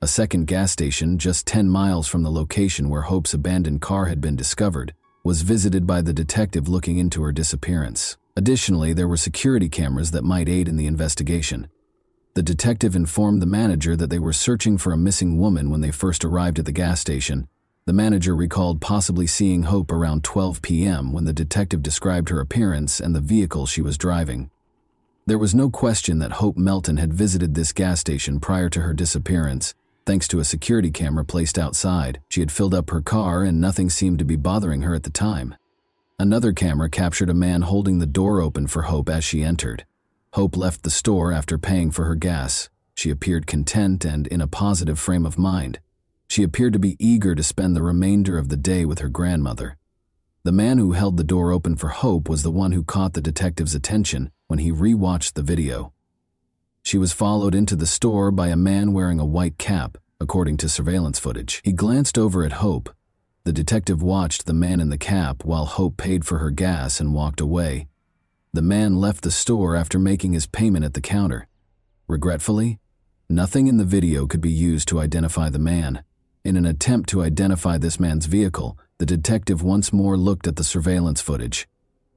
A second gas station, just 10 miles from the location where Hope's abandoned car had been discovered, was visited by the detective looking into her disappearance. Additionally, there were security cameras that might aid in the investigation. The detective informed the manager that they were searching for a missing woman when they first arrived at the gas station. The manager recalled possibly seeing Hope around 12 p.m. when the detective described her appearance and the vehicle she was driving. There was no question that Hope Melton had visited this gas station prior to her disappearance. Thanks to a security camera placed outside, she had filled up her car and nothing seemed to be bothering her at the time. Another camera captured a man holding the door open for Hope as she entered. Hope left the store after paying for her gas. She appeared content and in a positive frame of mind. She appeared to be eager to spend the remainder of the day with her grandmother. The man who held the door open for Hope was the one who caught the detective's attention when he re-watched the video. She was followed into the store by a man wearing a white cap, according to surveillance footage. He glanced over at Hope. The detective watched the man in the cap while Hope paid for her gas and walked away. The man left the store after making his payment at the counter. Regretfully, nothing in the video could be used to identify the man. In an attempt to identify this man's vehicle, the detective once more looked at the surveillance footage.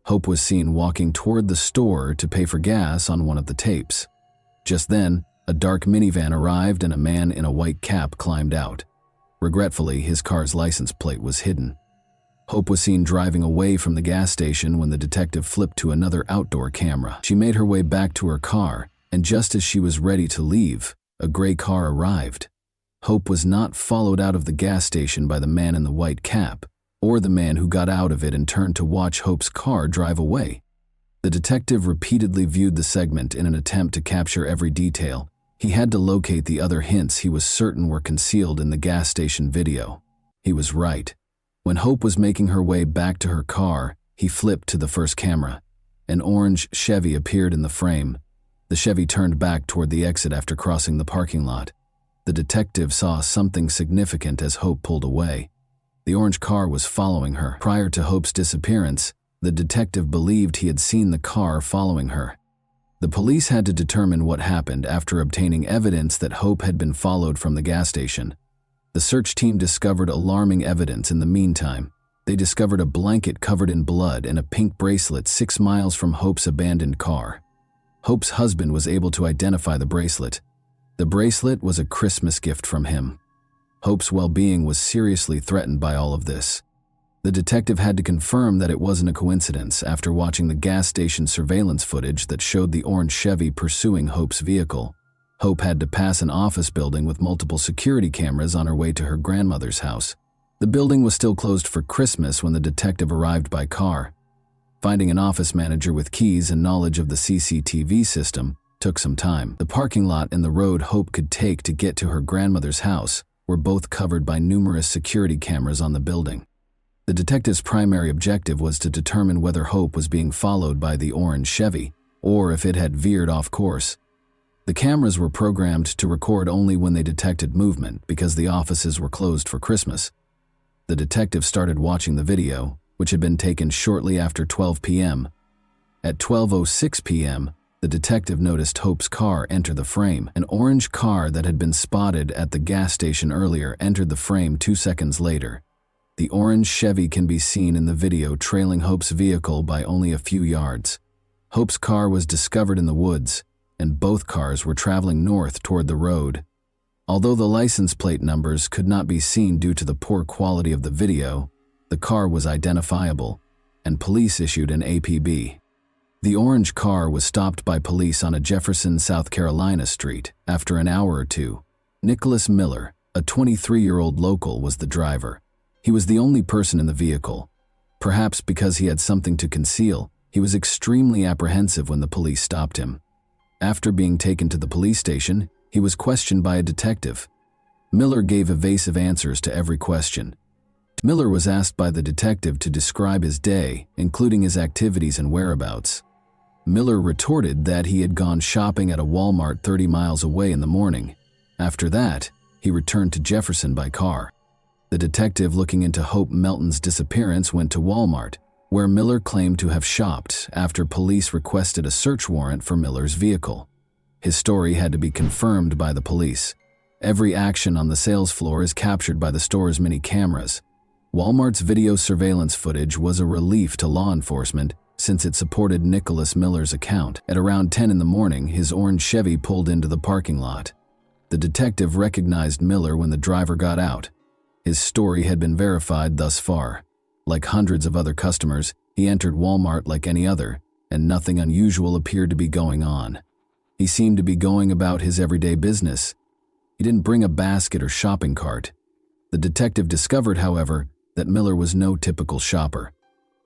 Hope was seen walking toward the store to pay for gas on one of the tapes. Just then, a dark minivan arrived and a man in a white cap climbed out. Regretfully, his car's license plate was hidden. Hope was seen driving away from the gas station when the detective flipped to another outdoor camera. She made her way back to her car, and just as she was ready to leave, a gray car arrived. Hope was not followed out of the gas station by the man in the white cap, or the man who got out of it and turned to watch Hope's car drive away. The detective repeatedly viewed the segment in an attempt to capture every detail. He had to locate the other hints he was certain were concealed in the gas station video. He was right. When Hope was making her way back to her car, he flipped to the first camera. An orange Chevy appeared in the frame. The Chevy turned back toward the exit after crossing the parking lot. The detective saw something significant as Hope pulled away. The orange car was following her. Prior to Hope's disappearance, the detective believed he had seen the car following her. The police had to determine what happened after obtaining evidence that Hope had been followed from the gas station. The search team discovered alarming evidence in the meantime. They discovered a blanket covered in blood and a pink bracelet 6 miles from Hope's abandoned car. Hope's husband was able to identify the bracelet. The bracelet was a Christmas gift from him. Hope's well-being was seriously threatened by all of this. The detective had to confirm that it wasn't a coincidence after watching the gas station surveillance footage that showed the orange Chevy pursuing Hope's vehicle. Hope had to pass an office building with multiple security cameras on her way to her grandmother's house. The building was still closed for Christmas when the detective arrived by car. Finding an office manager with keys and knowledge of the CCTV system took some time. The parking lot and the road Hope could take to get to her grandmother's house were both covered by numerous security cameras on the building. The detective's primary objective was to determine whether Hope was being followed by the orange Chevy, or if it had veered off course. The cameras were programmed to record only when they detected movement because the offices were closed for Christmas. The detective started watching the video, which had been taken shortly after 12 p.m. At 12:06 p.m., the detective noticed Hope's car enter the frame. An orange car that had been spotted at the gas station earlier entered the frame 2 seconds later. The orange Chevy can be seen in the video trailing Hope's vehicle by only a few yards. Hope's car was discovered in the woods, and both cars were traveling north toward the road. Although the license plate numbers could not be seen due to the poor quality of the video, the car was identifiable, and police issued an APB. The orange car was stopped by police on a Jefferson, South Carolina street. After an hour or two, Nicholas Miller, a 23-year-old local, was the driver. He was the only person in the vehicle. Perhaps because he had something to conceal, he was extremely apprehensive when the police stopped him. After being taken to the police station, he was questioned by a detective. Miller gave evasive answers to every question. Miller was asked by the detective to describe his day, including his activities and whereabouts. Miller retorted that he had gone shopping at a Walmart 30 miles away in the morning. After that, he returned to Jefferson by car. The detective looking into Hope Melton's disappearance went to Walmart, where Miller claimed to have shopped after police requested a search warrant for Miller's vehicle. His story had to be confirmed by the police. Every action on the sales floor is captured by the store's many cameras. Walmart's video surveillance footage was a relief to law enforcement since it supported Nicholas Miller's account. At around 10 in the morning, his orange Chevy pulled into the parking lot. The detective recognized Miller when the driver got out. His story had been verified thus far. Like hundreds of other customers, he entered Walmart like any other, and nothing unusual appeared to be going on. He seemed to be going about his everyday business. He didn't bring a basket or shopping cart. The detective discovered, however, that Miller was no typical shopper.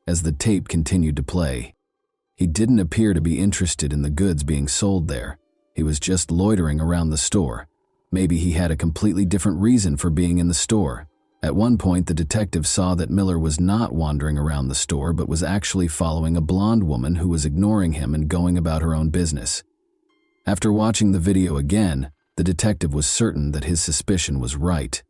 As the tape continued to play, he didn't appear to be interested in the goods being sold there. He was just loitering around the store. Maybe he had a completely different reason for being in the store. At one point, the detective saw that Miller was not wandering around the store but was actually following a blonde woman who was ignoring him and going about her own business. After watching the video again, the detective was certain that his suspicion was right.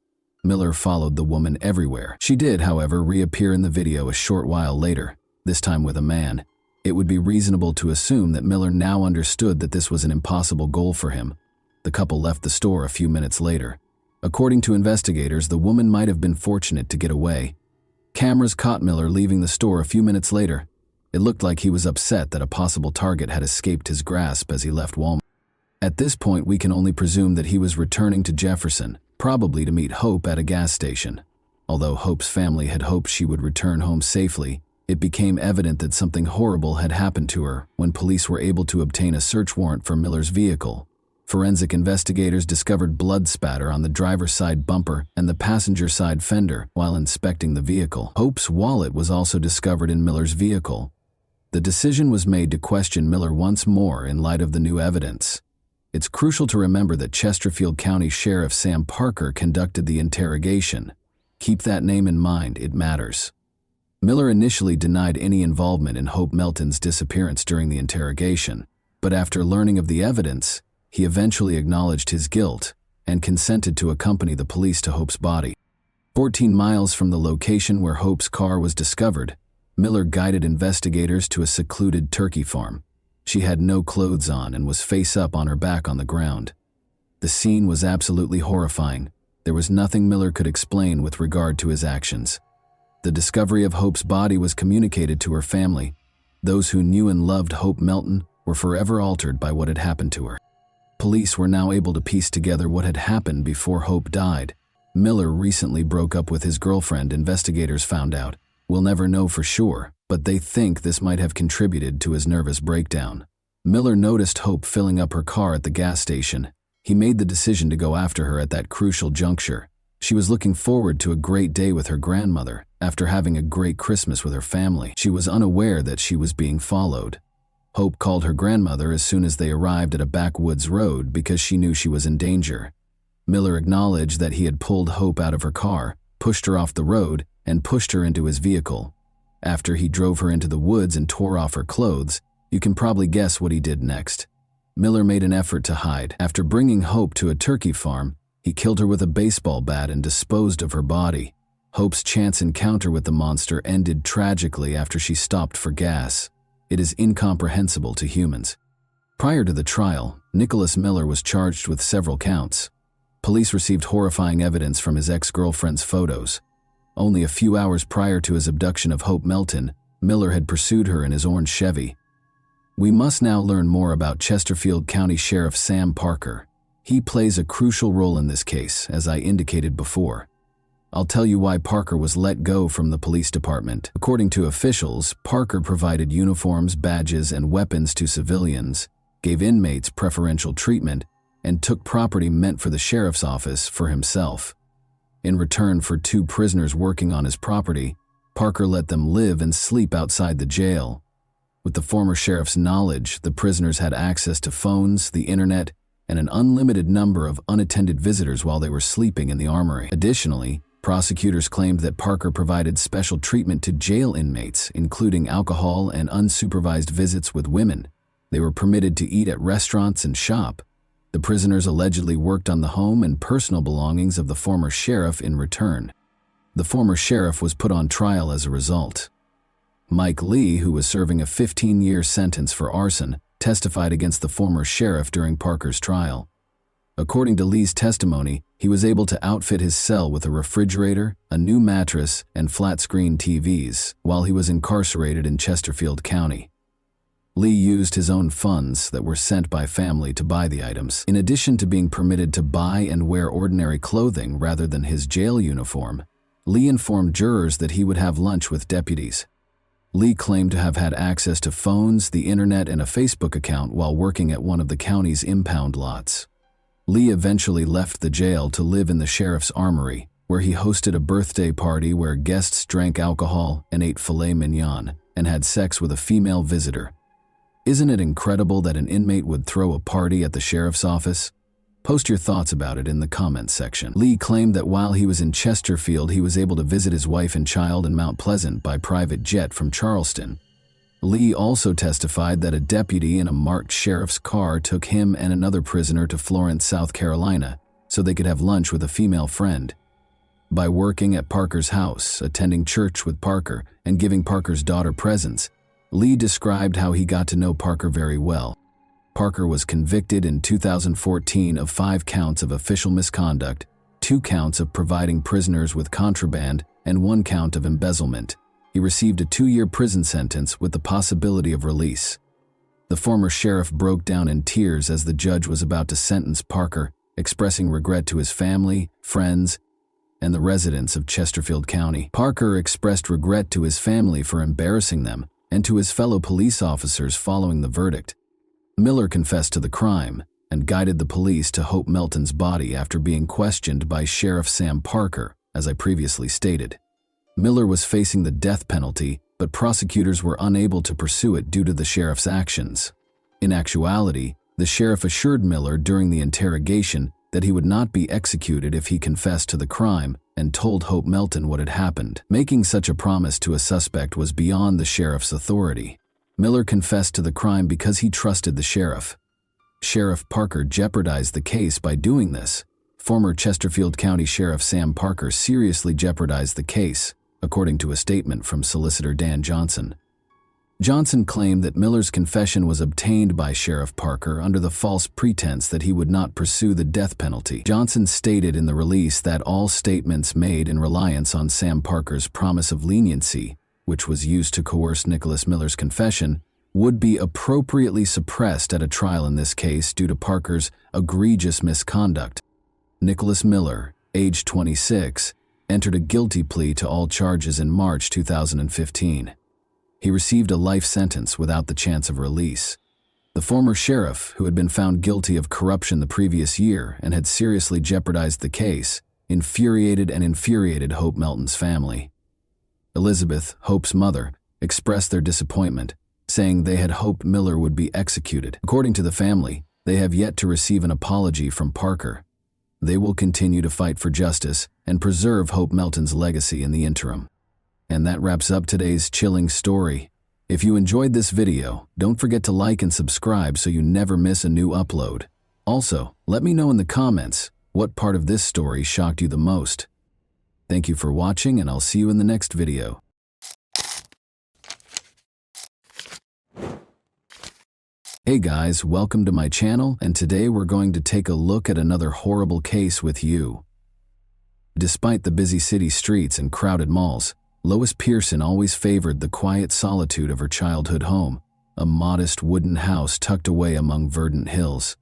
Miller followed the woman everywhere. She did, however, reappear in the video a short while later, this time with a man. It would be reasonable to assume that Miller now understood that this was an impossible goal for him. The couple left the store a few minutes later. According to investigators, the woman might have been fortunate to get away. Cameras caught Miller leaving the store a few minutes later. It looked like he was upset that a possible target had escaped his grasp as he left Walmart. At this point, we can only presume that he was returning to Jefferson, probably to meet Hope at a gas station. Although Hope's family had hoped she would return home safely, it became evident that something horrible had happened to her when police were able to obtain a search warrant for Miller's vehicle. Forensic investigators discovered blood spatter on the driver's side bumper and the passenger side fender while inspecting the vehicle. Hope's wallet was also discovered in Miller's vehicle. The decision was made to question Miller once more in light of the new evidence. It's crucial to remember that Chesterfield County Sheriff Sam Parker conducted the interrogation. Keep that name in mind, it matters. Miller initially denied any involvement in Hope Melton's disappearance during the interrogation, but after learning of the evidence, he eventually acknowledged his guilt and consented to accompany the police to Hope's body. 14 miles from the location where Hope's car was discovered, Miller guided investigators to a secluded turkey farm. She had no clothes on and was face up on her back on the ground. The scene was absolutely horrifying. There was nothing Miller could explain with regard to his actions. The discovery of Hope's body was communicated to her family. Those who knew and loved Hope Melton were forever altered by what had happened to her. Police were now able to piece together what had happened before Hope died. Miller recently broke up with his girlfriend, investigators found out. We'll never know for sure, but they think this might have contributed to his nervous breakdown. Miller noticed Hope filling up her car at the gas station. He made the decision to go after her at that crucial juncture. She was looking forward to a great day with her grandmother after having a great Christmas with her family. She was unaware that she was being followed. Hope called her grandmother as soon as they arrived at a backwoods road because she knew she was in danger. Miller acknowledged that he had pulled Hope out of her car, pushed her off the road, and pushed her into his vehicle. After he drove her into the woods and tore off her clothes, you can probably guess what he did next. Miller made an effort to hide. After bringing Hope to a turkey farm, he killed her with a baseball bat and disposed of her body. Hope's chance encounter with the monster ended tragically after she stopped for gas. It is incomprehensible to humans. Prior to the trial, Nicholas Miller was charged with several counts. Police received horrifying evidence from his ex-girlfriend's photos. Only a few hours prior to his abduction of Hope Melton, Miller had pursued her in his orange Chevy. We must now learn more about Chesterfield County Sheriff Sam Parker. He plays a crucial role in this case, as I indicated before. I'll tell you why Parker was let go from the police department. According to officials, Parker provided uniforms, badges, and weapons to civilians, gave inmates preferential treatment, and took property meant for the sheriff's office for himself. In return for 2 prisoners working on his property, Parker let them live and sleep outside the jail. With the former sheriff's knowledge, the prisoners had access to phones, the internet, and an unlimited number of unattended visitors while they were sleeping in the armory. Additionally, prosecutors claimed that Parker provided special treatment to jail inmates, including alcohol and unsupervised visits with women. They were permitted to eat at restaurants and shop. The prisoners allegedly worked on the home and personal belongings of the former sheriff in return. The former sheriff was put on trial as a result. Mike Lee, who was serving a 15-year sentence for arson, testified against the former sheriff during Parker's trial. According to Lee's testimony, he was able to outfit his cell with a refrigerator, a new mattress, and flat-screen TVs while he was incarcerated in Chesterfield County. Lee used his own funds that were sent by family to buy the items. In addition to being permitted to buy and wear ordinary clothing rather than his jail uniform, Lee informed jurors that he would have lunch with deputies. Lee claimed to have had access to phones, the internet, and a Facebook account while working at one of the county's impound lots. Lee eventually left the jail to live in the sheriff's armory, where he hosted a birthday party where guests drank alcohol and ate filet mignon and had sex with a female visitor. Isn't it incredible that an inmate would throw a party at the sheriff's office? Post your thoughts about it in the comments section. Lee claimed that while he was in Chesterfield, he was able to visit his wife and child in Mount Pleasant by private jet from Charleston. Lee also testified that a deputy in a marked sheriff's car took him and another prisoner to Florence, South Carolina, so they could have lunch with a female friend. By working at Parker's house, attending church with Parker, and giving Parker's daughter presents, Lee described how he got to know Parker very well. Parker was convicted in 2014 of 5 counts of official misconduct, 2 counts of providing prisoners with contraband, and 1 count of embezzlement. He received a 2-year prison sentence with the possibility of release. The former sheriff broke down in tears as the judge was about to sentence Parker, expressing regret to his family, friends, and the residents of Chesterfield County. Parker expressed regret to his family for embarrassing them and to his fellow police officers following the verdict. Miller confessed to the crime and guided the police to Hope Melton's body after being questioned by Sheriff Sam Parker, as I previously stated. Miller was facing the death penalty, but prosecutors were unable to pursue it due to the sheriff's actions. In actuality, the sheriff assured Miller during the interrogation that he would not be executed if he confessed to the crime and told Hope Melton what had happened. Making such a promise to a suspect was beyond the sheriff's authority. Miller confessed to the crime because he trusted the sheriff. Sheriff Parker jeopardized the case by doing this. Former Chesterfield County Sheriff Sam Parker seriously jeopardized the case, according to a statement from Solicitor Dan Johnson. Johnson claimed that Miller's confession was obtained by Sheriff Parker under the false pretense that he would not pursue the death penalty. Johnson stated in the release that all statements made in reliance on Sam Parker's promise of leniency, which was used to coerce Nicholas Miller's confession, would be appropriately suppressed at a trial in this case due to Parker's egregious misconduct. Nicholas Miller, age 26, entered a guilty plea to all charges in March 2015. He received a life sentence without the chance of release. The former sheriff, who had been found guilty of corruption the previous year and had seriously jeopardized the case, infuriated Hope Melton's family. Elizabeth, Hope's mother, expressed their disappointment, saying they had hoped Miller would be executed. According to the family, they have yet to receive an apology from Parker. They will continue to fight for justice and preserve Hope Melton's legacy in the interim. And that wraps up today's chilling story. If you enjoyed this video, don't forget to like and subscribe so you never miss a new upload. Also, let me know in the comments what part of this story shocked you the most. Thank you for watching, and I'll see you in the next video. Hey guys, welcome to my channel, and today we're going to take a look at another horrible case with you. Despite the busy city streets and crowded malls, Lois Pearson always favored the quiet solitude of her childhood home, a modest wooden house tucked away among verdant hills.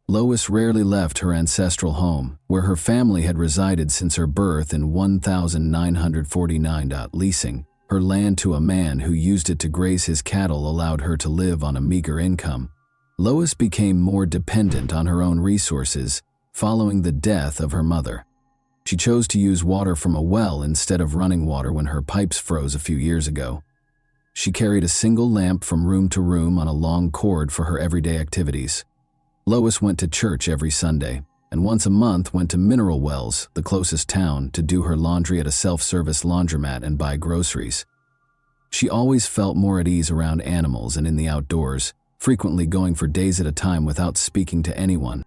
Lois rarely left her ancestral home, where her family had resided since her birth in 1949. Leasing her land to a man who used it to graze his cattle allowed her to live on a meager income. Lois became more dependent on her own resources following the death of her mother. She chose to use water from a well instead of running water when her pipes froze a few years ago. She carried a single lamp from room to room on a long cord for her everyday activities. Lois went to church every Sunday, and once a month went to Mineral Wells, the closest town, to do her laundry at a self-service laundromat and buy groceries. She always felt more at ease around animals and in the outdoors, frequently going for days at a time without speaking to anyone.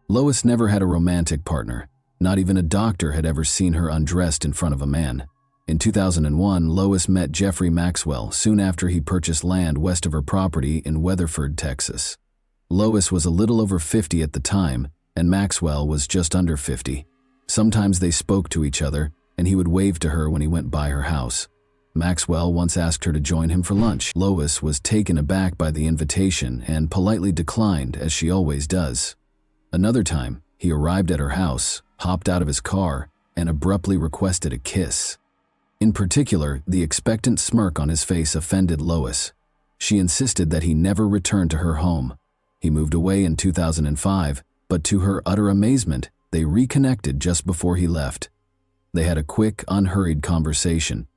Lois never had a romantic partner. Not even a doctor had ever seen her undressed in front of a man. In 2001, Lois met Jeffrey Maxwell soon after he purchased land west of her property in Weatherford, Texas. Lois was a little over 50 at the time, and Maxwell was just under 50. Sometimes they spoke to each other, and he would wave to her when he went by her house. Maxwell once asked her to join him for lunch. Lois was taken aback by the invitation and politely declined, as she always does. Another time, he arrived at her house, hopped out of his car, and abruptly requested a kiss. In particular, the expectant smirk on his face offended Lois. She insisted that he never return to her home. He moved away in 2005, but to her utter amazement, they reconnected just before he left. They had a quick, unhurried conversation.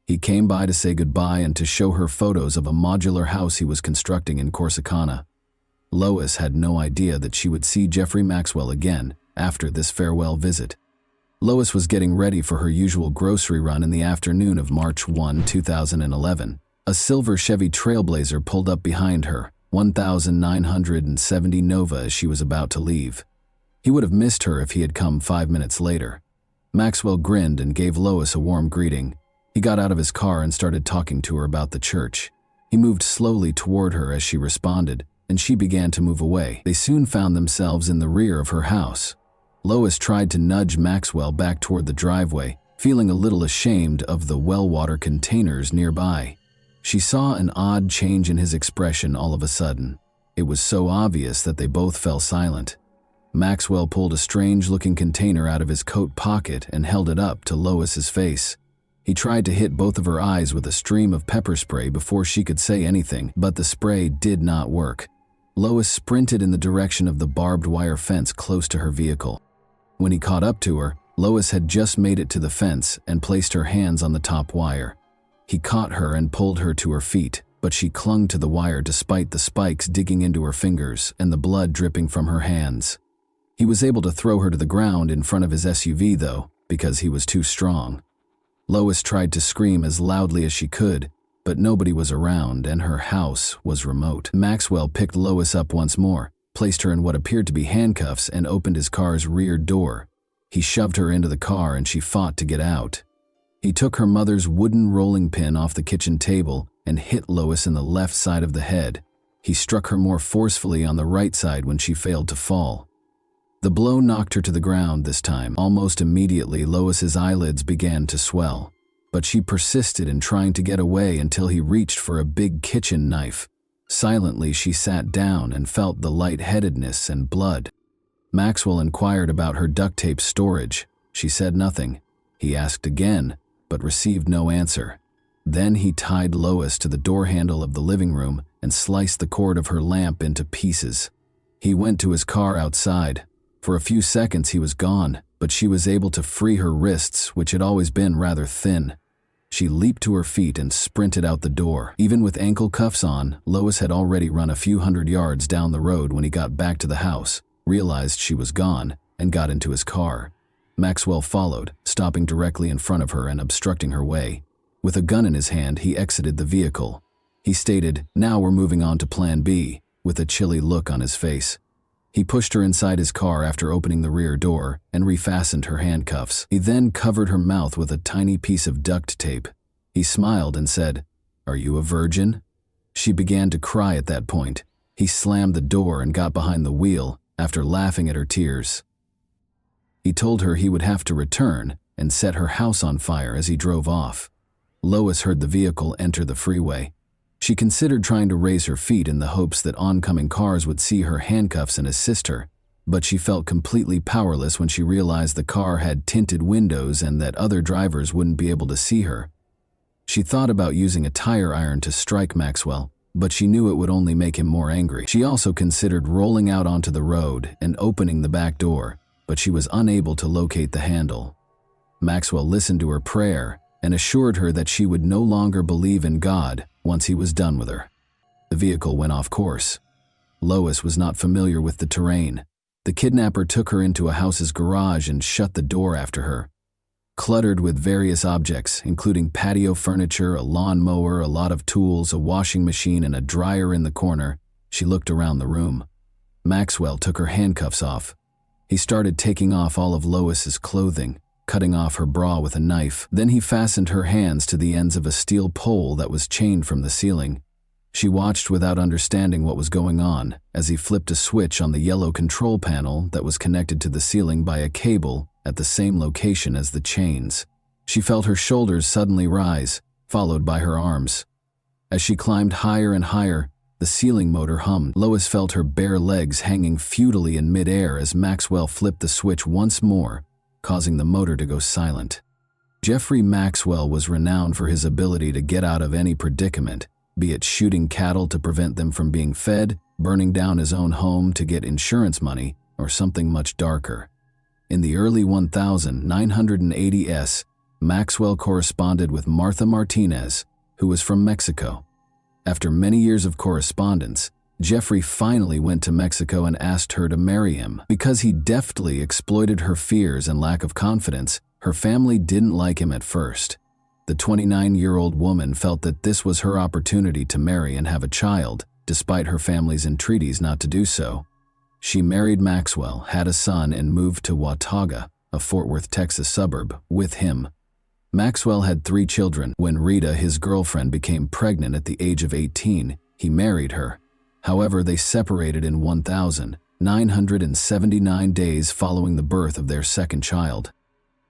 He came by to say goodbye and to show her photos of a modular house he was constructing in Corsicana. Lois had no idea that she would see Jeffrey Maxwell again after this farewell visit. Lois was getting ready for her usual grocery run in the afternoon of March 1, 2011. A silver Chevy Trailblazer pulled up behind her, 1970 Nova, as she was about to leave. He would have missed her if he had come 5 minutes later. Maxwell grinned and gave Lois a warm greeting. He got out of his car and started talking to her about the church. He moved slowly toward her as she responded, and she began to move away. They soon found themselves in the rear of her house. Lois tried to nudge Maxwell back toward the driveway, feeling a little ashamed of the well water containers nearby. She saw an odd change in his expression all of a sudden. It was so obvious that they both fell silent. Maxwell pulled a strange-looking container out of his coat pocket and held it up to Lois's face. He tried to hit both of her eyes with a stream of pepper spray before she could say anything, but the spray did not work. Lois sprinted in the direction of the barbed wire fence close to her vehicle. When he caught up to her, Lois had just made it to the fence and placed her hands on the top wire. He caught her and pulled her to her feet, but she clung to the wire despite the spikes digging into her fingers and the blood dripping from her hands. He was able to throw her to the ground in front of his SUV, though, because he was too strong. Lois tried to scream as loudly as she could, but nobody was around and her house was remote. Maxwell picked Lois up once more, placed her in what appeared to be handcuffs, and opened his car's rear door. He shoved her into the car and she fought to get out. He took her mother's wooden rolling pin off the kitchen table and hit Lois in the left side of the head. He struck her more forcefully on the right side when she failed to fall. The blow knocked her to the ground this time. Almost immediately, Lois's eyelids began to swell, but she persisted in trying to get away until he reached for a big kitchen knife. Silently, she sat down and felt the lightheadedness and blood. Maxwell inquired about her duct tape storage. She said nothing. He asked again, but received no answer. Then he tied Lois to the door handle of the living room and sliced the cord of her lamp into pieces. He went to his car outside. For a few seconds he was gone, but she was able to free her wrists, which had always been rather thin. She leaped to her feet and sprinted out the door. Even with ankle cuffs on, Lois had already run a few hundred yards down the road when he got back to the house, realized she was gone, and got into his car. Maxwell followed, stopping directly in front of her and obstructing her way. With a gun in his hand, he exited the vehicle. He stated, "Now we're moving on to Plan B," with a chilly look on his face. He pushed her inside his car after opening the rear door and refastened her handcuffs. He then covered her mouth with a tiny piece of duct tape. He smiled and said, "Are you a virgin?" She began to cry at that point. He slammed the door and got behind the wheel after laughing at her tears. He told her he would have to return and set her house on fire as he drove off. Lois heard the vehicle enter the freeway. She considered trying to raise her feet in the hopes that oncoming cars would see her handcuffs and assist her, but she felt completely powerless when she realized the car had tinted windows and that other drivers wouldn't be able to see her. She thought about using a tire iron to strike Maxwell, but she knew it would only make him more angry. She also considered rolling out onto the road and opening the back door, but she was unable to locate the handle. Maxwell listened to her prayer and assured her that she would no longer believe in God once he was done with her. The vehicle went off course. Lois was not familiar with the terrain. The kidnapper took her into a house's garage and shut the door after her. Cluttered with various objects, including patio furniture, a lawnmower, a lot of tools, a washing machine, and a dryer in the corner, she looked around the room. Maxwell took her handcuffs off. He started taking off all of Lois's clothing, cutting off her bra with a knife. Then he fastened her hands to the ends of a steel pole that was chained from the ceiling. She watched without understanding what was going on as he flipped a switch on the yellow control panel that was connected to the ceiling by a cable at the same location as the chains. She felt her shoulders suddenly rise, followed by her arms. As she climbed higher and higher, the ceiling motor hummed. Lois felt her bare legs hanging futilely in midair as Maxwell flipped the switch once more, causing the motor to go silent. Jeffrey Maxwell was renowned for his ability to get out of any predicament, be it shooting cattle to prevent them from being fed, burning down his own home to get insurance money, or something much darker. In the early 1980s, Maxwell corresponded with Martha Martinez, who was from Mexico. After many years of correspondence, Jeffrey finally went to Mexico and asked her to marry him. Because he deftly exploited her fears and lack of confidence, her family didn't like him at first. The 29-year-old woman felt that this was her opportunity to marry and have a child, despite her family's entreaties not to do so. She married Maxwell, had a son, and moved to Watauga, a Fort Worth, Texas suburb, with him. Maxwell had 3 children. When Rita, his girlfriend, became pregnant at the age of 18, he married her. However, they separated in 1000, 979 days following the birth of their second child.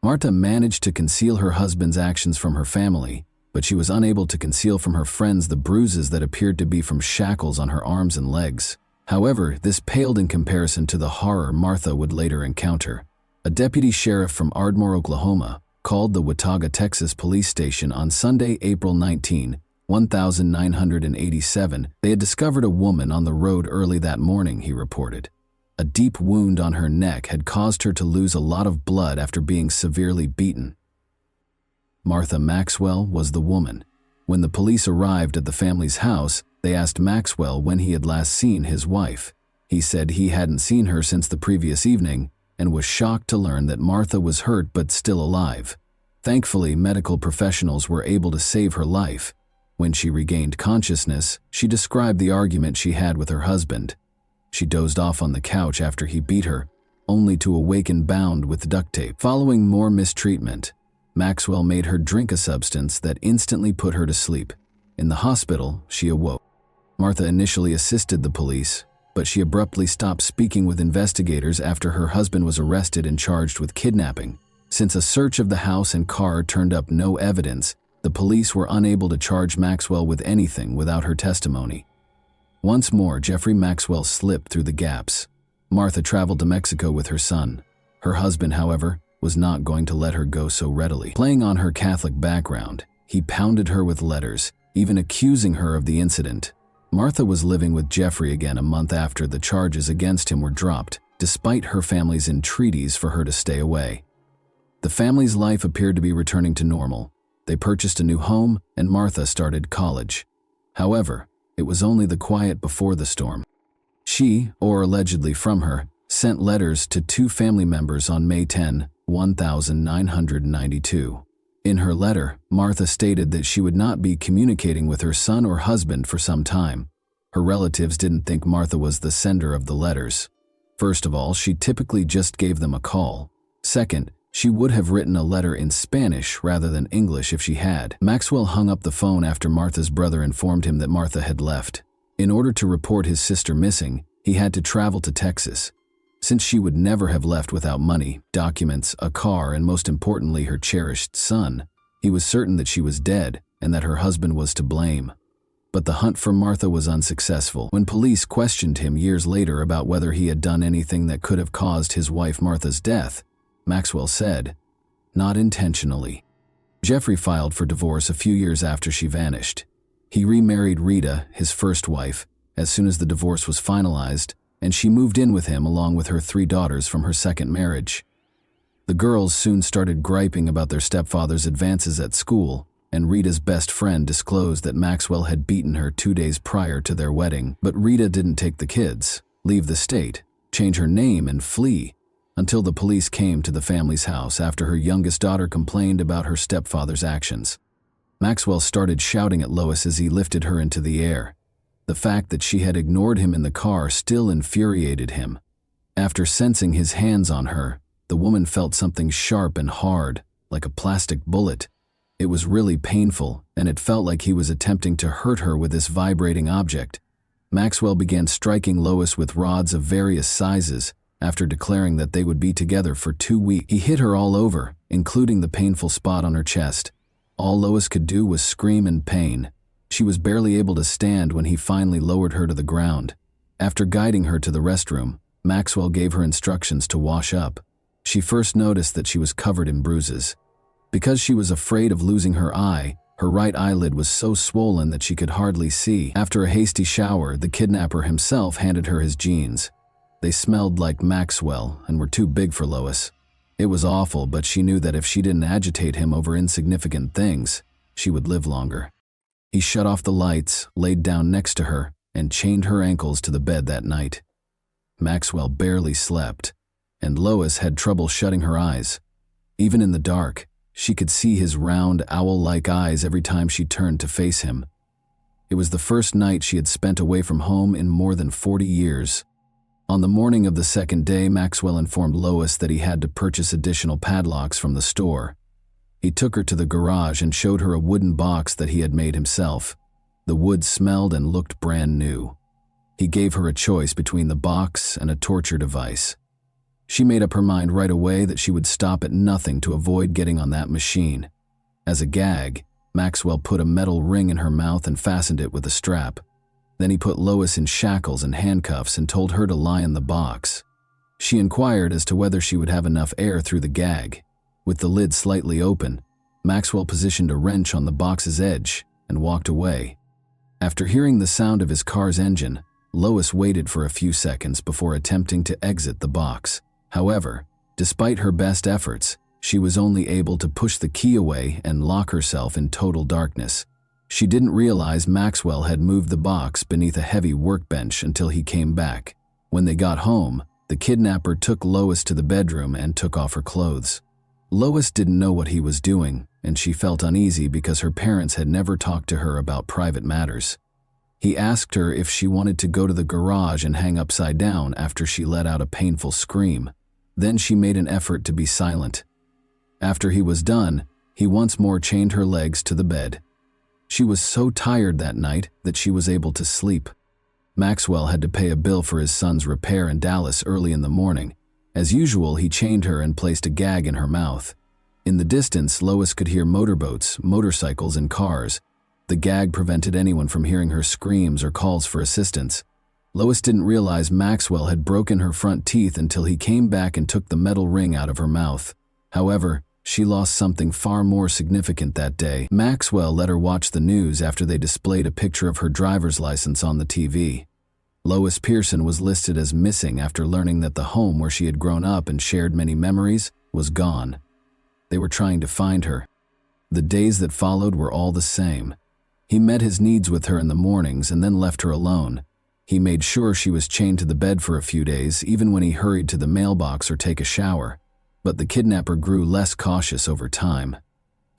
Martha managed to conceal her husband's actions from her family, but she was unable to conceal from her friends the bruises that appeared to be from shackles on her arms and legs. However, this paled in comparison to the horror Martha would later encounter. A deputy sheriff from Ardmore, Oklahoma, called the Watauga, Texas police station on Sunday, April 19, 1987. They had discovered a woman on the road early that morning, he reported. A deep wound on her neck had caused her to lose a lot of blood after being severely beaten. Martha Maxwell was the woman. When the police arrived at the family's house, they asked Maxwell when he had last seen his wife. He said he hadn't seen her since the previous evening and was shocked to learn that Martha was hurt but still alive. Thankfully, medical professionals were able to save her life. When she regained consciousness, she described the argument she had with her husband. She dozed off on the couch after he beat her, only to awaken bound with duct tape. Following more mistreatment, Maxwell made her drink a substance that instantly put her to sleep. In the hospital, she awoke. Martha initially assisted the police, but she abruptly stopped speaking with investigators after her husband was arrested and charged with kidnapping. Since a search of the house and car turned up no evidence, the police were unable to charge Maxwell with anything without her testimony. Once more, Jeffrey Maxwell slipped through the gaps. Martha traveled to Mexico with her son. Her husband, however, was not going to let her go so readily. Playing on her Catholic background, he pounded her with letters, even accusing her of the incident. Martha was living with Jeffrey again a month after the charges against him were dropped, despite her family's entreaties for her to stay away. The family's life appeared to be returning to normal. They purchased a new home, and Martha started college. However, it was only the quiet before the storm. She, or allegedly from her, sent letters to two family members on May 10, 1992. In her letter, Martha stated that she would not be communicating with her son or husband for some time. Her relatives didn't think Martha was the sender of the letters. First of all, she typically just gave them a call. Second, she would have written a letter in Spanish rather than English if she had. Maxwell hung up the phone after Martha's brother informed him that Martha had left. In order to report his sister missing, he had to travel to Texas. Since she would never have left without money, documents, a car, and most importantly her cherished son, he was certain that she was dead and that her husband was to blame. But the hunt for Martha was unsuccessful. When police questioned him years later about whether he had done anything that could have caused his wife Martha's death, Maxwell said, "Not intentionally." Jeffrey filed for divorce a few years after she vanished. He remarried Rita, his first wife, as soon as the divorce was finalized, and she moved in with him along with her 3 daughters from her second marriage. The girls soon started griping about their stepfather's advances at school, and Rita's best friend disclosed that Maxwell had beaten her 2 days prior to their wedding. But Rita didn't take the kids, leave the state, change her name, and flee, until the police came to the family's house after her youngest daughter complained about her stepfather's actions. Maxwell started shouting at Lois as he lifted her into the air. The fact that she had ignored him in the car still infuriated him. After sensing his hands on her, the woman felt something sharp and hard, like a plastic bullet. It was really painful, and it felt like he was attempting to hurt her with this vibrating object. Maxwell began striking Lois with rods of various sizes, after declaring that they would be together for 2 weeks. He hit her all over, including the painful spot on her chest. All Lois could do was scream in pain. She was barely able to stand when he finally lowered her to the ground. After guiding her to the restroom, Maxwell gave her instructions to wash up. She first noticed that she was covered in bruises. Because she was afraid of losing her eye, her right eyelid was so swollen that she could hardly see. After a hasty shower, the kidnapper himself handed her his jeans. They smelled like Maxwell and were too big for Lois. It was awful, but she knew that if she didn't agitate him over insignificant things, she would live longer. He shut off the lights, laid down next to her, and chained her ankles to the bed that night. Maxwell barely slept, and Lois had trouble shutting her eyes. Even in the dark, she could see his round, owl-like eyes every time she turned to face him. It was the first night she had spent away from home in more than 40 years. On the morning of the second day, Maxwell informed Lois that he had to purchase additional padlocks from the store. He took her to the garage and showed her a wooden box that he had made himself. The wood smelled and looked brand new. He gave her a choice between the box and a torture device. She made up her mind right away that she would stop at nothing to avoid getting on that machine. As a gag, Maxwell put a metal ring in her mouth and fastened it with a strap. Then he put Lois in shackles and handcuffs and told her to lie in the box. She inquired as to whether she would have enough air through the gag. With the lid slightly open, Maxwell positioned a wrench on the box's edge and walked away. After hearing the sound of his car's engine, Lois waited for a few seconds before attempting to exit the box. However, despite her best efforts, she was only able to push the key away and lock herself in total darkness. She didn't realize Maxwell had moved the box beneath a heavy workbench until he came back. When they got home, the kidnapper took Lois to the bedroom and took off her clothes. Lois didn't know what he was doing, and she felt uneasy because her parents had never talked to her about private matters. He asked her if she wanted to go to the garage and hang upside down after she let out a painful scream. Then she made an effort to be silent. After he was done, he once more chained her legs to the bed. She was so tired that night that she was able to sleep. Maxwell had to pay a bill for his son's repair in Dallas early in the morning. As usual, he chained her and placed a gag in her mouth. In the distance, Lois could hear motorboats, motorcycles, and cars. The gag prevented anyone from hearing her screams or calls for assistance. Lois didn't realize Maxwell had broken her front teeth until he came back and took the metal ring out of her mouth. However, she lost something far more significant that day. Maxwell let her watch the news after they displayed a picture of her driver's license on the TV. Lois Pearson was listed as missing after learning that the home where she had grown up and shared many memories was gone. They were trying to find her. The days that followed were all the same. He met his needs with her in the mornings and then left her alone. He made sure she was chained to the bed for a few days, even when he hurried to the mailbox or take a shower. But the kidnapper grew less cautious over time.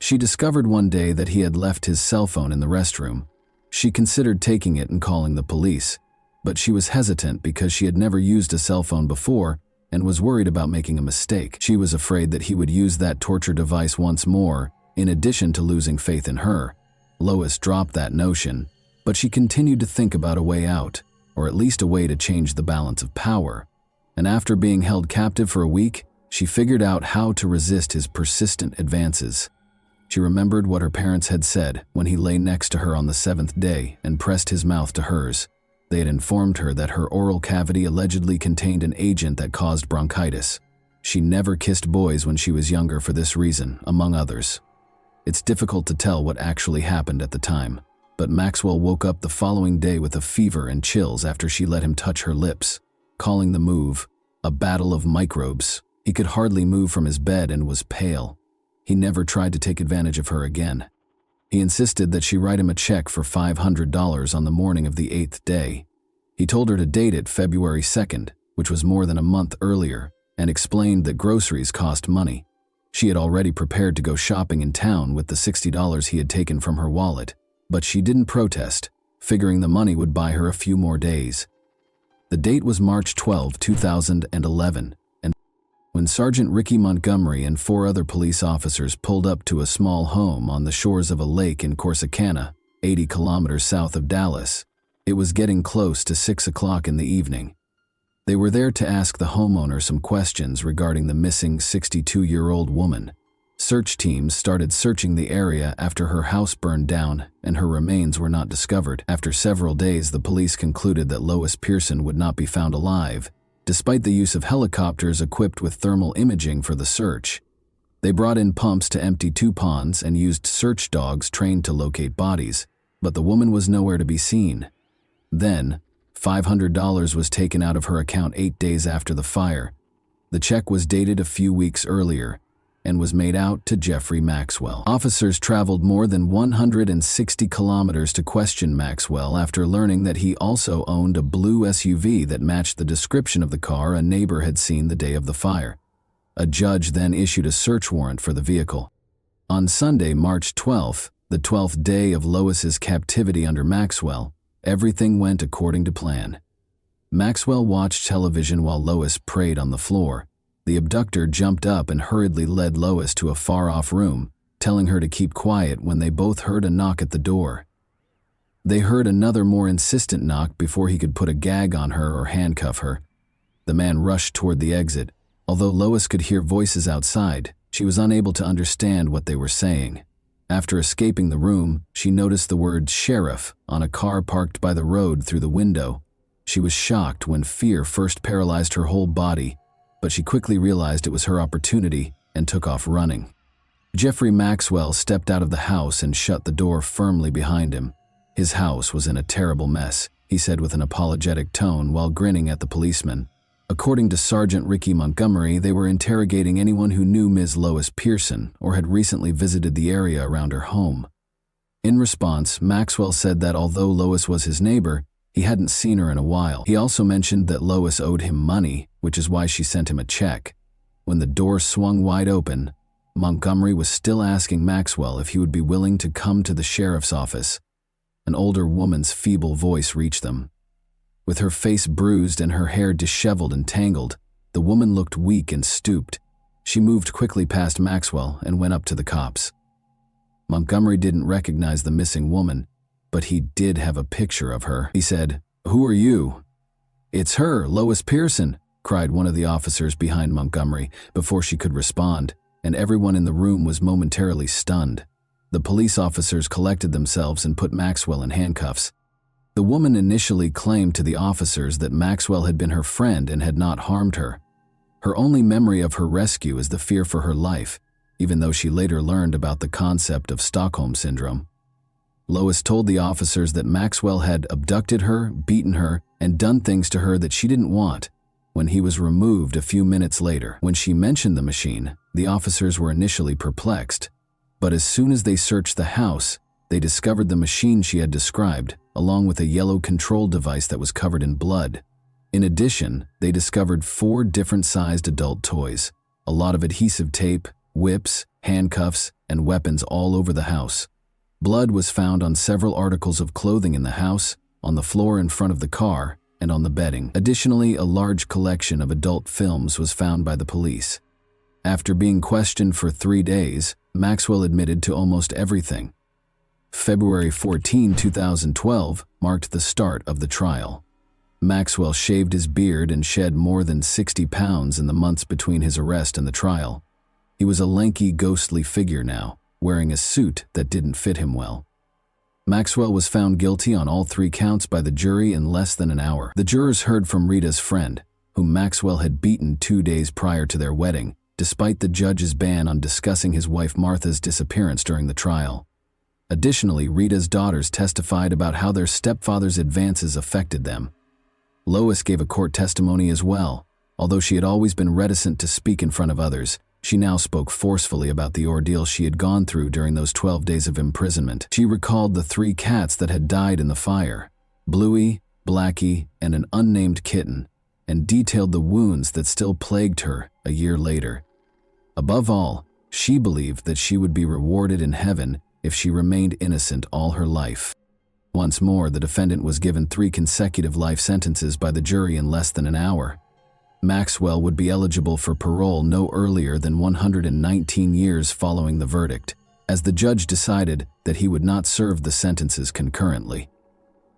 She discovered one day that he had left his cell phone in the restroom. She considered taking it and calling the police, but she was hesitant because she had never used a cell phone before and was worried about making a mistake. She was afraid that he would use that torture device once more, in addition to losing faith in her. Lois dropped that notion, but she continued to think about a way out, or at least a way to change the balance of power. And after being held captive for a week, she figured out how to resist his persistent advances. She remembered what her parents had said when he lay next to her on the 7th day and pressed his mouth to hers. They had informed her that her oral cavity allegedly contained an agent that caused bronchitis. She never kissed boys when she was younger for this reason, among others. It's difficult to tell what actually happened at the time, but Maxwell woke up the following day with a fever and chills after she let him touch her lips, calling the move a battle of microbes. He could hardly move from his bed and was pale. He never tried to take advantage of her again. He insisted that she write him a check for $500 on the morning of the 8th day. He told her to date it February 2nd, which was more than a month earlier, and explained that groceries cost money. She had already prepared to go shopping in town with the $60 he had taken from her wallet, but she didn't protest, figuring the money would buy her a few more days. The date was March 12, 2011, and when Sergeant Ricky Montgomery and 4 other police officers pulled up to a small home on the shores of a lake in Corsicana, 80 kilometers south of Dallas, it was getting close to 6 o'clock in the evening. They were there to ask the homeowner some questions regarding the missing 62-year-old woman. Search teams started searching the area after her house burned down and her remains were not discovered. After several days, the police concluded that Lois Pearson would not be found alive, despite the use of helicopters equipped with thermal imaging for the search. They brought in pumps to empty 2 ponds and used search dogs trained to locate bodies, but the woman was nowhere to be seen. Then, $500 was taken out of her account 8 days after the fire. The check was dated a few weeks earlier and was made out to Jeffrey Maxwell. Officers traveled more than 160 kilometers to question Maxwell after learning that he also owned a blue SUV that matched the description of the car a neighbor had seen the day of the fire. A judge then issued a search warrant for the vehicle. On Sunday, March 12th, the 12th day of Lois's captivity under Maxwell, everything went according to plan. Maxwell watched television while Lois prayed on the floor. The abductor jumped up and hurriedly led Lois to a far-off room, telling her to keep quiet when they both heard a knock at the door. They heard another more insistent knock before he could put a gag on her or handcuff her. The man rushed toward the exit. Although Lois could hear voices outside, she was unable to understand what they were saying. After escaping the room, she noticed the word sheriff on a car parked by the road through the window. She was shocked when fear first paralyzed her whole body, but she quickly realized it was her opportunity and took off running. Jeffrey Maxwell stepped out of the house and shut the door firmly behind him. His house was in a terrible mess, he said with an apologetic tone while grinning at the policeman. According to Sergeant Ricky Montgomery, they were interrogating anyone who knew Ms. Lois Pearson or had recently visited the area around her home. In response, Maxwell said that although Lois was his neighbor, he hadn't seen her in a while. He also mentioned that Lois owed him money, which is why she sent him a check. When the door swung wide open, Montgomery was still asking Maxwell if he would be willing to come to the sheriff's office. An older woman's feeble voice reached them. With her face bruised and her hair disheveled and tangled, the woman looked weak and stooped. She moved quickly past Maxwell and went up to the cops. Montgomery didn't recognize the missing woman, but he did have a picture of her. He said, "Who are you?" "It's her, Lois Pearson," cried one of the officers behind Montgomery before she could respond, and everyone in the room was momentarily stunned. The police officers collected themselves and put Maxwell in handcuffs. The woman initially claimed to the officers that Maxwell had been her friend and had not harmed her. Her only memory of her rescue is the fear for her life, even though she later learned about the concept of Stockholm Syndrome. Lois told the officers that Maxwell had abducted her, beaten her, and done things to her that she didn't want. When he was removed a few minutes later, when she mentioned the machine, the officers were initially perplexed. But as soon as they searched the house, they discovered the machine she had described, along with a yellow control device that was covered in blood. In addition, they discovered 4 different-sized adult toys, a lot of adhesive tape, whips, handcuffs, and weapons all over the house. Blood was found on several articles of clothing in the house, on the floor in front of the car, and on the bedding. Additionally, a large collection of adult films was found by the police. After being questioned for 3 days, Maxwell admitted to almost everything. February 14, 2012 marked the start of the trial. Maxwell shaved his beard and shed more than 60 pounds in the months between his arrest and the trial. He was a lanky, ghostly figure now, wearing a suit that didn't fit him well. Maxwell was found guilty on all 3 counts by the jury in less than an hour. The jurors heard from Rita's friend, whom Maxwell had beaten 2 days prior to their wedding, despite the judge's ban on discussing his wife Martha's disappearance during the trial. Additionally, Rita's daughters testified about how their stepfather's advances affected them. Lois gave a court testimony as well. Although she had always been reticent to speak in front of others, she now spoke forcefully about the ordeal she had gone through during those 12 days of imprisonment. She recalled the 3 cats that had died in the fire, Bluey, Blackie, and an unnamed kitten, and detailed the wounds that still plagued her a year later. Above all, she believed that she would be rewarded in heaven if she remained innocent all her life. Once more, the defendant was given 3 consecutive life sentences by the jury in less than an hour. Maxwell would be eligible for parole no earlier than 119 years following the verdict, as the judge decided that he would not serve the sentences concurrently.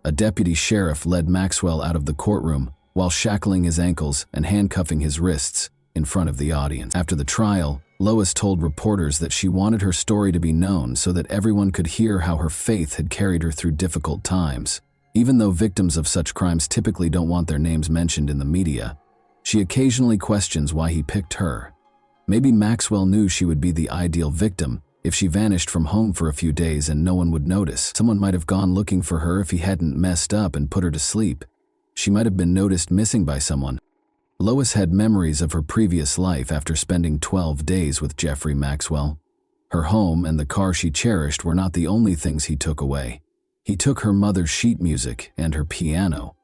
A deputy sheriff led Maxwell out of the courtroom while shackling his ankles and handcuffing his wrists in front of the audience. After the trial, Lois told reporters that she wanted her story to be known so that everyone could hear how her faith had carried her through difficult times. Even though victims of such crimes typically don't want their names mentioned in the media, she occasionally questions why he picked her. Maybe Maxwell knew she would be the ideal victim if she vanished from home for a few days and no one would notice. Someone might have gone looking for her if he hadn't messed up and put her to sleep. She might have been noticed missing by someone. Lois had memories of her previous life after spending 12 days with Jeffrey Maxwell. Her home and the car she cherished were not the only things he took away. He took her mother's sheet music and her piano.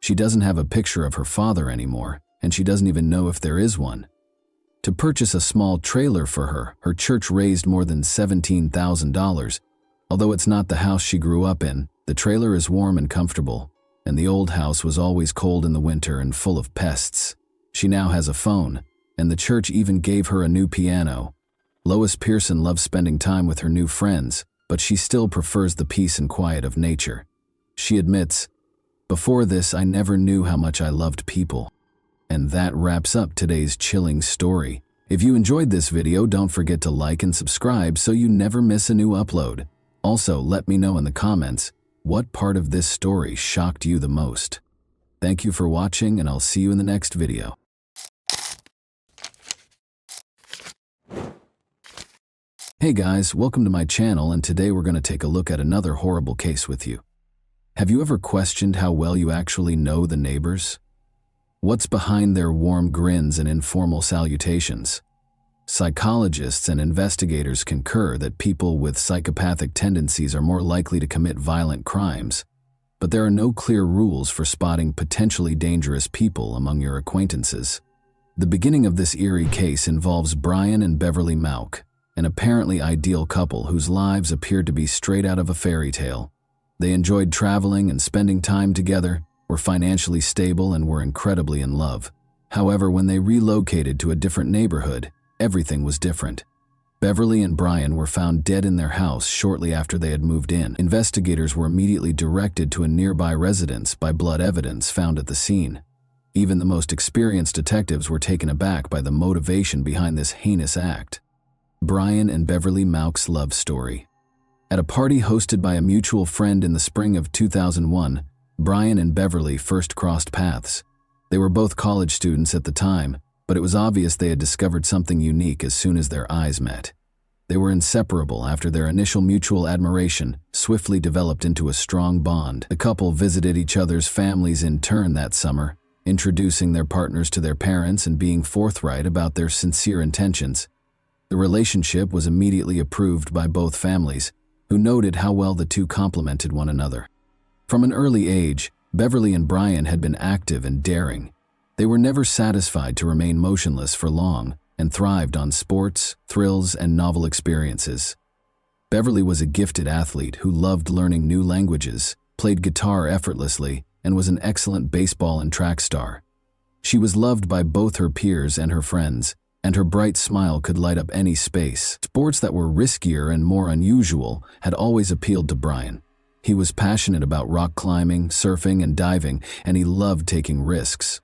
She doesn't have a picture of her father anymore, and she doesn't even know if there is one. To purchase a small trailer for her, her church raised more than $17,000. Although it's not the house she grew up in, the trailer is warm and comfortable, and the old house was always cold in the winter and full of pests. She now has a phone, and the church even gave her a new piano. Lois Pearson loves spending time with her new friends, but she still prefers the peace and quiet of nature. She admits, "Before this, I never knew how much I loved people." And that wraps up today's chilling story. If you enjoyed this video, don't forget to like and subscribe so you never miss a new upload. Also, let me know in the comments what part of this story shocked you the most. Thank you for watching, and I'll see you in the next video. Hey guys, welcome to my channel, and today we're going to take a look at another horrible case with you. Have you ever questioned how well you actually know the neighbors? What's behind their warm grins and informal salutations? Psychologists and investigators concur that people with psychopathic tendencies are more likely to commit violent crimes, but there are no clear rules for spotting potentially dangerous people among your acquaintances. The beginning of this eerie case involves Brian and Beverly Mauck, an apparently ideal couple whose lives appeared to be straight out of a fairy tale. They enjoyed traveling and spending time together, were financially stable, and were incredibly in love. However, when they relocated to a different neighborhood, everything was different. Beverly and Brian were found dead in their house shortly after they had moved in. Investigators were immediately directed to a nearby residence by blood evidence found at the scene. Even the most experienced detectives were taken aback by the motivation behind this heinous act. Brian and Beverly Mauck's love story. At a party hosted by a mutual friend in the spring of 2001, Brian and Beverly first crossed paths. They were both college students at the time, but it was obvious they had discovered something unique as soon as their eyes met. They were inseparable after their initial mutual admiration swiftly developed into a strong bond. The couple visited each other's families in turn that summer, introducing their partners to their parents and being forthright about their sincere intentions. The relationship was immediately approved by both families, who noted how well the two complemented one another. From an early age, Beverly and Brian had been active and daring. They were never satisfied to remain motionless for long and thrived on sports, thrills, and novel experiences. Beverly was a gifted athlete who loved learning new languages, played guitar effortlessly, and was an excellent baseball and track star. She was loved by both her peers and her friends, and her bright smile could light up any space. Sports that were riskier and more unusual had always appealed to Brian. He was passionate about rock climbing, surfing, and diving, and he loved taking risks.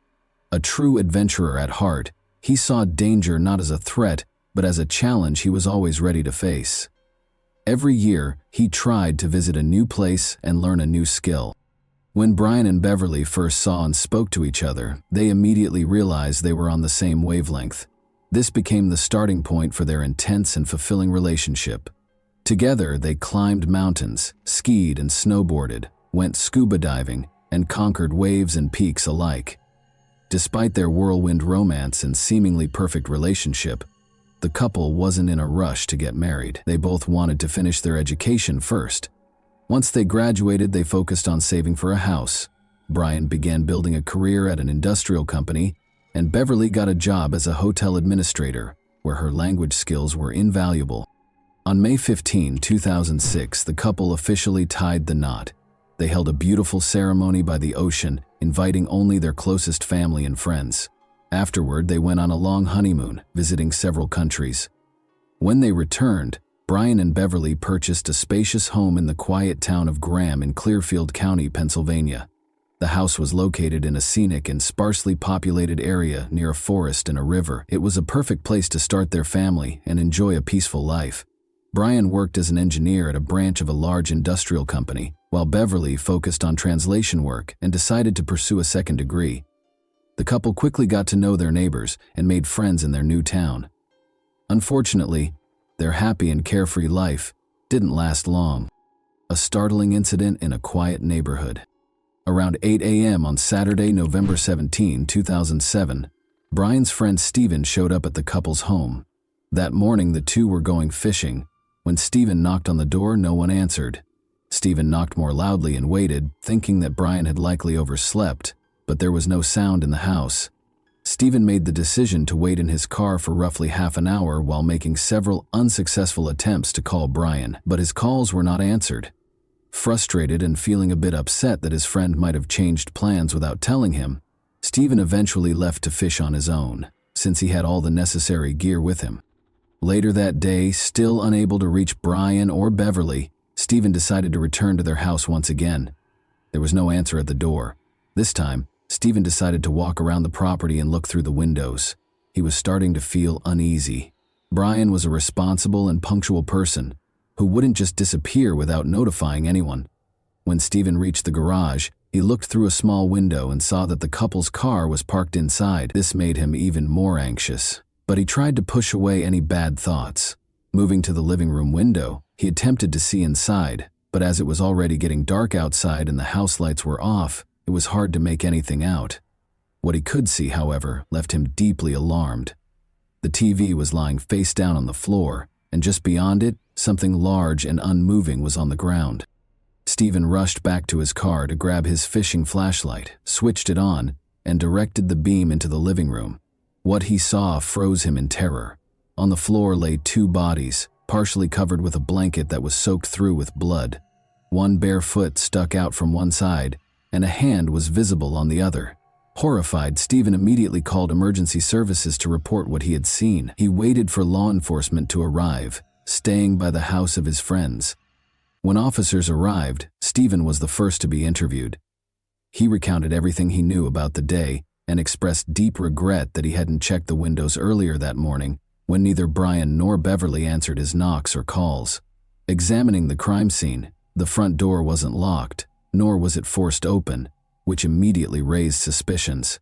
A true adventurer at heart, he saw danger not as a threat, but as a challenge he was always ready to face. Every year, he tried to visit a new place and learn a new skill. When Brian and Beverly first saw and spoke to each other, they immediately realized they were on the same wavelength. This became the starting point for their intense and fulfilling relationship. Together, they climbed mountains, skied and snowboarded, went scuba diving, and conquered waves and peaks alike. Despite their whirlwind romance and seemingly perfect relationship, the couple wasn't in a rush to get married. They both wanted to finish their education first. Once they graduated, they focused on saving for a house. Brian began building a career at an industrial company, and Beverly got a job as a hotel administrator, where her language skills were invaluable. On May 15, 2006, the couple officially tied the knot. They held a beautiful ceremony by the ocean, inviting only their closest family and friends. Afterward, they went on a long honeymoon, visiting several countries. When they returned, Brian and Beverly purchased a spacious home in the quiet town of Graham in Clearfield County, Pennsylvania. The house was located in a scenic and sparsely populated area near a forest and a river. It was a perfect place to start their family and enjoy a peaceful life. Brian worked as an engineer at a branch of a large industrial company, while Beverly focused on translation work and decided to pursue a second degree. The couple quickly got to know their neighbors and made friends in their new town. Unfortunately, their happy and carefree life didn't last long. A startling incident in a quiet neighborhood. Around 8 a.m. on Saturday, November 17, 2007, Brian's friend Steven showed up at the couple's home. That morning, the two were going fishing. When Steven knocked on the door, no one answered. Steven knocked more loudly and waited, thinking that Brian had likely overslept, but there was no sound in the house. Steven made the decision to wait in his car for roughly half an hour while making several unsuccessful attempts to call Brian, but his calls were not answered. Frustrated and feeling a bit upset that his friend might have changed plans without telling him, Steven eventually left to fish on his own, since he had all the necessary gear with him. Later that day, still unable to reach Brian or Beverly, Steven decided to return to their house once again. There was no answer at the door. This time, Stephen decided to walk around the property and look through the windows. He was starting to feel uneasy. Brian was a responsible and punctual person who wouldn't just disappear without notifying anyone. When Stephen reached the garage, he looked through a small window and saw that the couple's car was parked inside. This made him even more anxious, but he tried to push away any bad thoughts. Moving to the living room window, he attempted to see inside, but as it was already getting dark outside and the house lights were off, it was hard to make anything out. What he could see, however, left him deeply alarmed. The TV was lying face down on the floor, and just beyond it, something large and unmoving was on the ground. Stephen rushed back to his car to grab his fishing flashlight, switched it on, and directed the beam into the living room. What he saw froze him in terror. On the floor lay two bodies, partially covered with a blanket that was soaked through with blood. One bare foot stuck out from one side, and a hand was visible on the other. Horrified, Stephen immediately called emergency services to report what he had seen. He waited for law enforcement to arrive, staying by the house of his friends. When officers arrived, Stephen was the first to be interviewed. He recounted everything he knew about the day and expressed deep regret that he hadn't checked the windows earlier that morning when neither Brian nor Beverly answered his knocks or calls. Examining the crime scene, the front door wasn't locked, nor was it forced open, which immediately raised suspicions.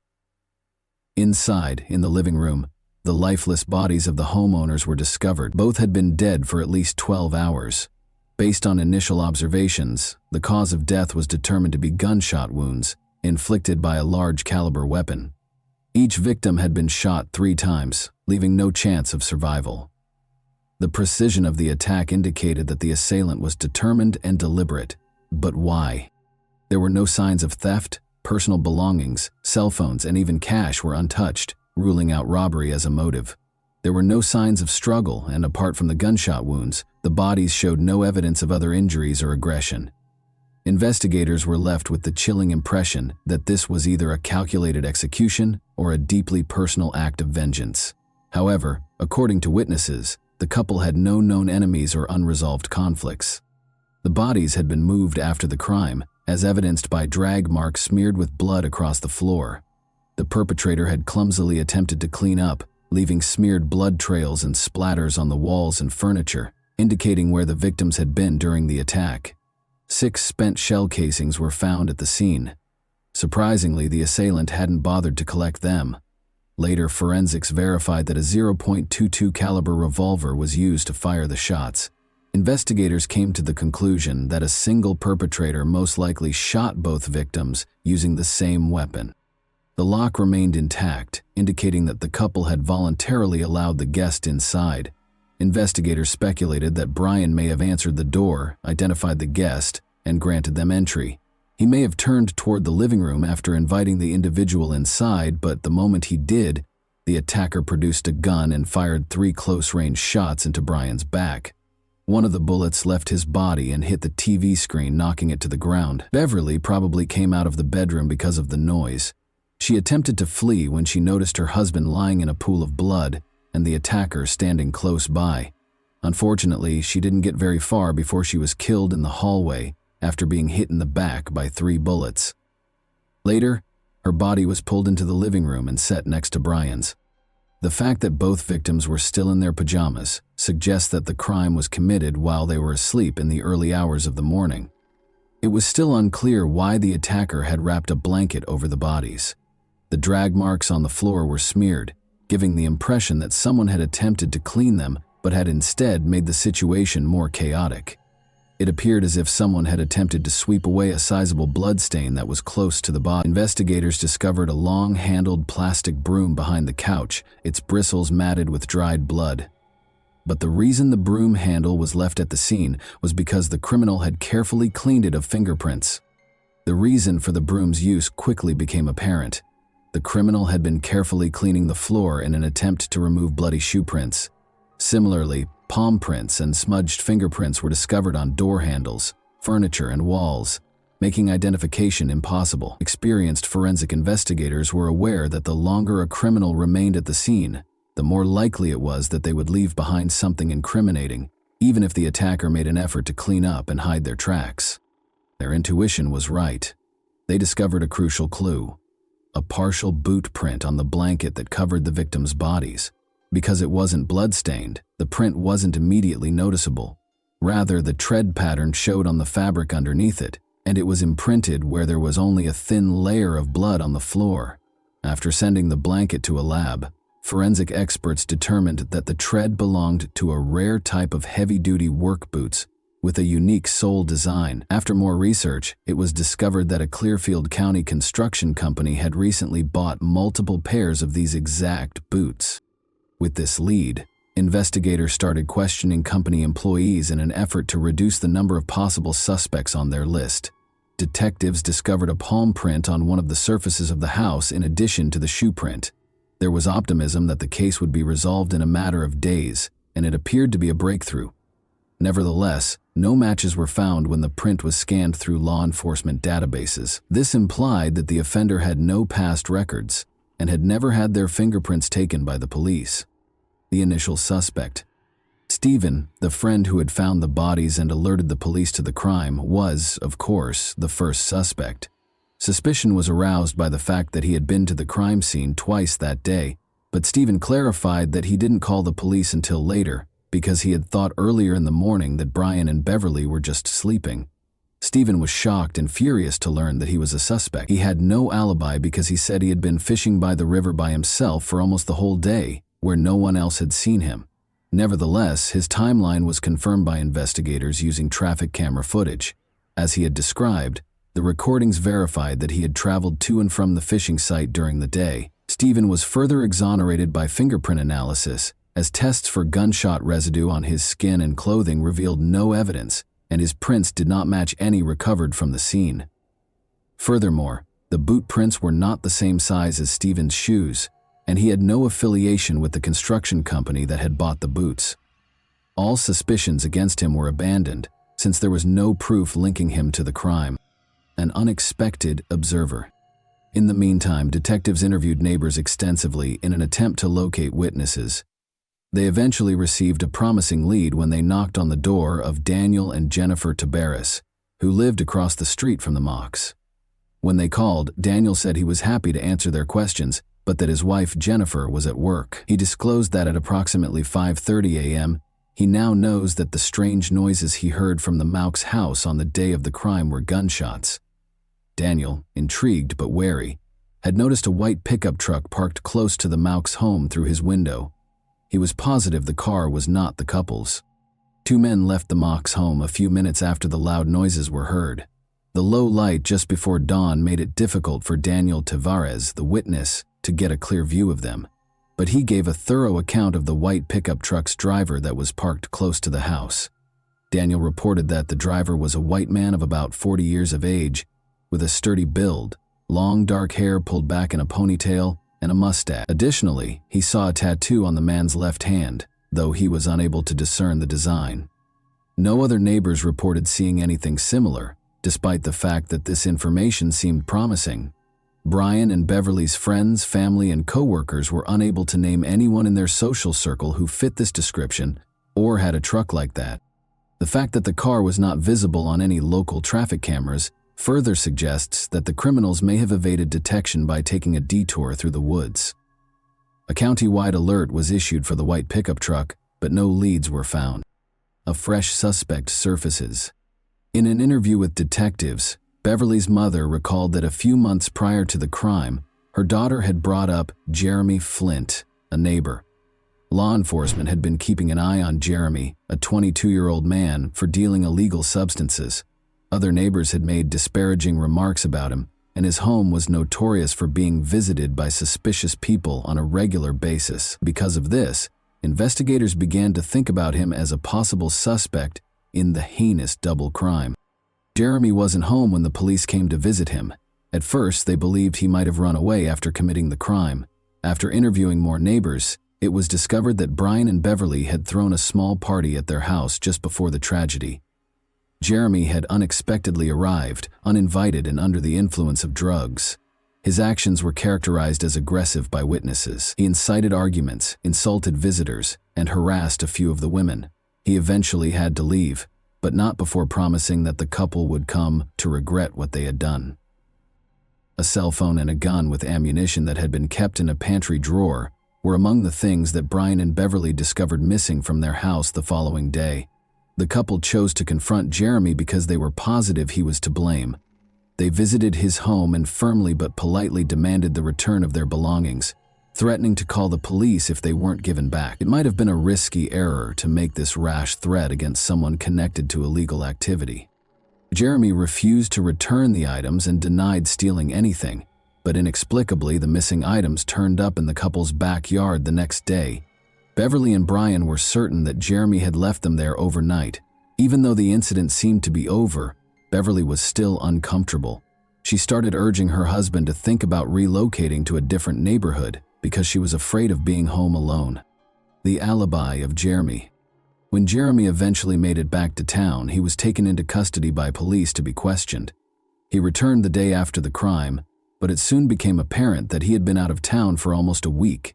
Inside, in the living room, the lifeless bodies of the homeowners were discovered. Both had been dead for at least 12 hours. Based on initial observations, the cause of death was determined to be gunshot wounds inflicted by a large caliber weapon. Each victim had been shot 3 times, leaving no chance of survival. The precision of the attack indicated that the assailant was determined and deliberate. But why? There were no signs of theft, personal belongings, cell phones, and even cash were untouched, ruling out robbery as a motive. There were no signs of struggle, and apart from the gunshot wounds, the bodies showed no evidence of other injuries or aggression. Investigators were left with the chilling impression that this was either a calculated execution or a deeply personal act of vengeance. However, according to witnesses, the couple had no known enemies or unresolved conflicts. The bodies had been moved after the crime, as evidenced by drag marks smeared with blood across the floor. The perpetrator had clumsily attempted to clean up, leaving smeared blood trails and splatters on the walls and furniture, indicating where the victims had been during the attack. 6 spent shell casings were found at the scene. Surprisingly, the assailant hadn't bothered to collect them. Later, forensics verified that a .22 caliber revolver was used to fire the shots. Investigators came to the conclusion that a single perpetrator most likely shot both victims using the same weapon. The lock remained intact, indicating that the couple had voluntarily allowed the guest inside. Investigators speculated that Brian may have answered the door, identified the guest, and granted them entry. He may have turned toward the living room after inviting the individual inside, but the moment he did, the attacker produced a gun and fired 3 close-range shots into Brian's back. One of the bullets left his body and hit the TV screen, knocking it to the ground. Beverly probably came out of the bedroom because of the noise. She attempted to flee when she noticed her husband lying in a pool of blood and the attacker standing close by. Unfortunately, she didn't get very far before she was killed in the hallway after being hit in the back by 3 bullets. Later, her body was pulled into the living room and set next to Brian's. The fact that both victims were still in their pajamas suggests that the crime was committed while they were asleep in the early hours of the morning. It was still unclear why the attacker had wrapped a blanket over the bodies. The drag marks on the floor were smeared, giving the impression that someone had attempted to clean them but had instead made the situation more chaotic. It appeared as if someone had attempted to sweep away a sizable bloodstain that was close to the body. Investigators discovered a long-handled plastic broom behind the couch, its bristles matted with dried blood. But the reason the broom handle was left at the scene was because the criminal had carefully cleaned it of fingerprints. The reason for the broom's use quickly became apparent. The criminal had been carefully cleaning the floor in an attempt to remove bloody shoe prints. Similarly, palm prints and smudged fingerprints were discovered on door handles, furniture, and walls, making identification impossible. Experienced forensic investigators were aware that the longer a criminal remained at the scene, the more likely it was that they would leave behind something incriminating, even if the attacker made an effort to clean up and hide their tracks. Their intuition was right. they discovered a crucial clue: a partial boot print on the blanket that covered the victims' bodies. Because it wasn't blood-stained, the print wasn't immediately noticeable. Rather, the tread pattern showed on the fabric underneath it, and it was imprinted where there was only a thin layer of blood on the floor. After sending the blanket to a lab, forensic experts determined that the tread belonged to a rare type of heavy-duty work boots with a unique sole design. After more research, it was discovered that a Clearfield County construction company had recently bought multiple pairs of these exact boots. With this lead, investigators started questioning company employees in an effort to reduce the number of possible suspects on their list. Detectives discovered a palm print on one of the surfaces of the house in addition to the shoe print. There was optimism that the case would be resolved in a matter of days, and it appeared to be a breakthrough. Nevertheless, no matches were found when the print was scanned through law enforcement databases. This implied that the offender had no past records and had never had their fingerprints taken by the police. The initial suspect, Stephen, the friend who had found the bodies and alerted the police to the crime, was, of course, the first suspect. Suspicion was aroused by the fact that he had been to the crime scene twice that day, but Stephen clarified that he didn't call the police until later because he had thought earlier in the morning that Brian and Beverly were just sleeping. Stephen was shocked and furious to learn that he was a suspect. He had no alibi because he said he had been fishing by the river by himself for almost the whole day, where no one else had seen him. Nevertheless, his timeline was confirmed by investigators using traffic camera footage. As he had described, the recordings verified that he had traveled to and from the fishing site during the day. Stephen was further exonerated by fingerprint analysis, as tests for gunshot residue on his skin and clothing revealed no evidence, and his prints did not match any recovered from the scene. Furthermore, the boot prints were not the same size as Stephen's shoes, and he had no affiliation with the construction company that had bought the boots. All suspicions against him were abandoned, since there was no proof linking him to the crime. An unexpected observer. In the meantime, detectives interviewed neighbors extensively in an attempt to locate witnesses. They eventually received a promising lead when they knocked on the door of Daniel and Jennifer Tabaris, who lived across the street from the Mocks. When they called, Daniel said he was happy to answer their questions, but that his wife Jennifer was at work. He disclosed that at approximately 5:30 a.m., he now knows that the strange noises he heard from the Mauck's house on the day of the crime were gunshots. Daniel, intrigued but wary, had noticed a white pickup truck parked close to the Mauck's home through his window. He was positive the car was not the couple's. Two men left the Mauck's home a few minutes after the loud noises were heard. The low light just before dawn made it difficult for Daniel Tavares, the witness, to get a clear view of them, but he gave a thorough account of the white pickup truck's driver that was parked close to the house. Daniel reported that the driver was a white man of about 40 years of age, with a sturdy build, long dark hair pulled back in a ponytail, and a mustache. Additionally, he saw a tattoo on the man's left hand, though he was unable to discern the design. No other neighbors reported seeing anything similar, despite the fact that this information seemed promising. Brian and Beverly's friends, family, and co-workers were unable to name anyone in their social circle who fit this description or had a truck like that. The fact that the car was not visible on any local traffic cameras further suggests that the criminals may have evaded detection by taking a detour through the woods. A county-wide alert was issued for the white pickup truck, but no leads were found. A fresh suspect surfaces. In an interview with detectives, Beverly's mother recalled that a few months prior to the crime, her daughter had brought up Jeremy Flint, a neighbor. Law enforcement had been keeping an eye on Jeremy, a 22-year-old man, for dealing illegal substances. Other neighbors had made disparaging remarks about him, and his home was notorious for being visited by suspicious people on a regular basis. Because of this, investigators began to think about him as a possible suspect in the heinous double crime. Jeremy wasn't home when the police came to visit him. At first, they believed he might have run away after committing the crime. After interviewing more neighbors, it was discovered that Brian and Beverly had thrown a small party at their house just before the tragedy. Jeremy had unexpectedly arrived, uninvited and under the influence of drugs. His actions were characterized as aggressive by witnesses. He incited arguments, insulted visitors, and harassed a few of the women. He eventually had to leave, but not before promising that the couple would come to regret what they had done. A cell phone and a gun with ammunition that had been kept in a pantry drawer were among the things that Brian and Beverly discovered missing from their house the following day. The couple chose to confront Jeremy because they were positive he was to blame. They visited his home and firmly but politely demanded the return of their belongings, threatening to call the police if they weren't given back. It might have been a risky error to make this rash threat against someone connected to illegal activity. Jeremy refused to return the items and denied stealing anything, but inexplicably the missing items turned up in the couple's backyard the next day. Beverly and Brian were certain that Jeremy had left them there overnight. Even though the incident seemed to be over, Beverly was still uncomfortable. She started urging her husband to think about relocating to a different neighborhood because she was afraid of being home alone. The alibi of Jeremy. When Jeremy eventually made it back to town, he was taken into custody by police to be questioned. He returned the day after the crime, but it soon became apparent that he had been out of town for almost a week.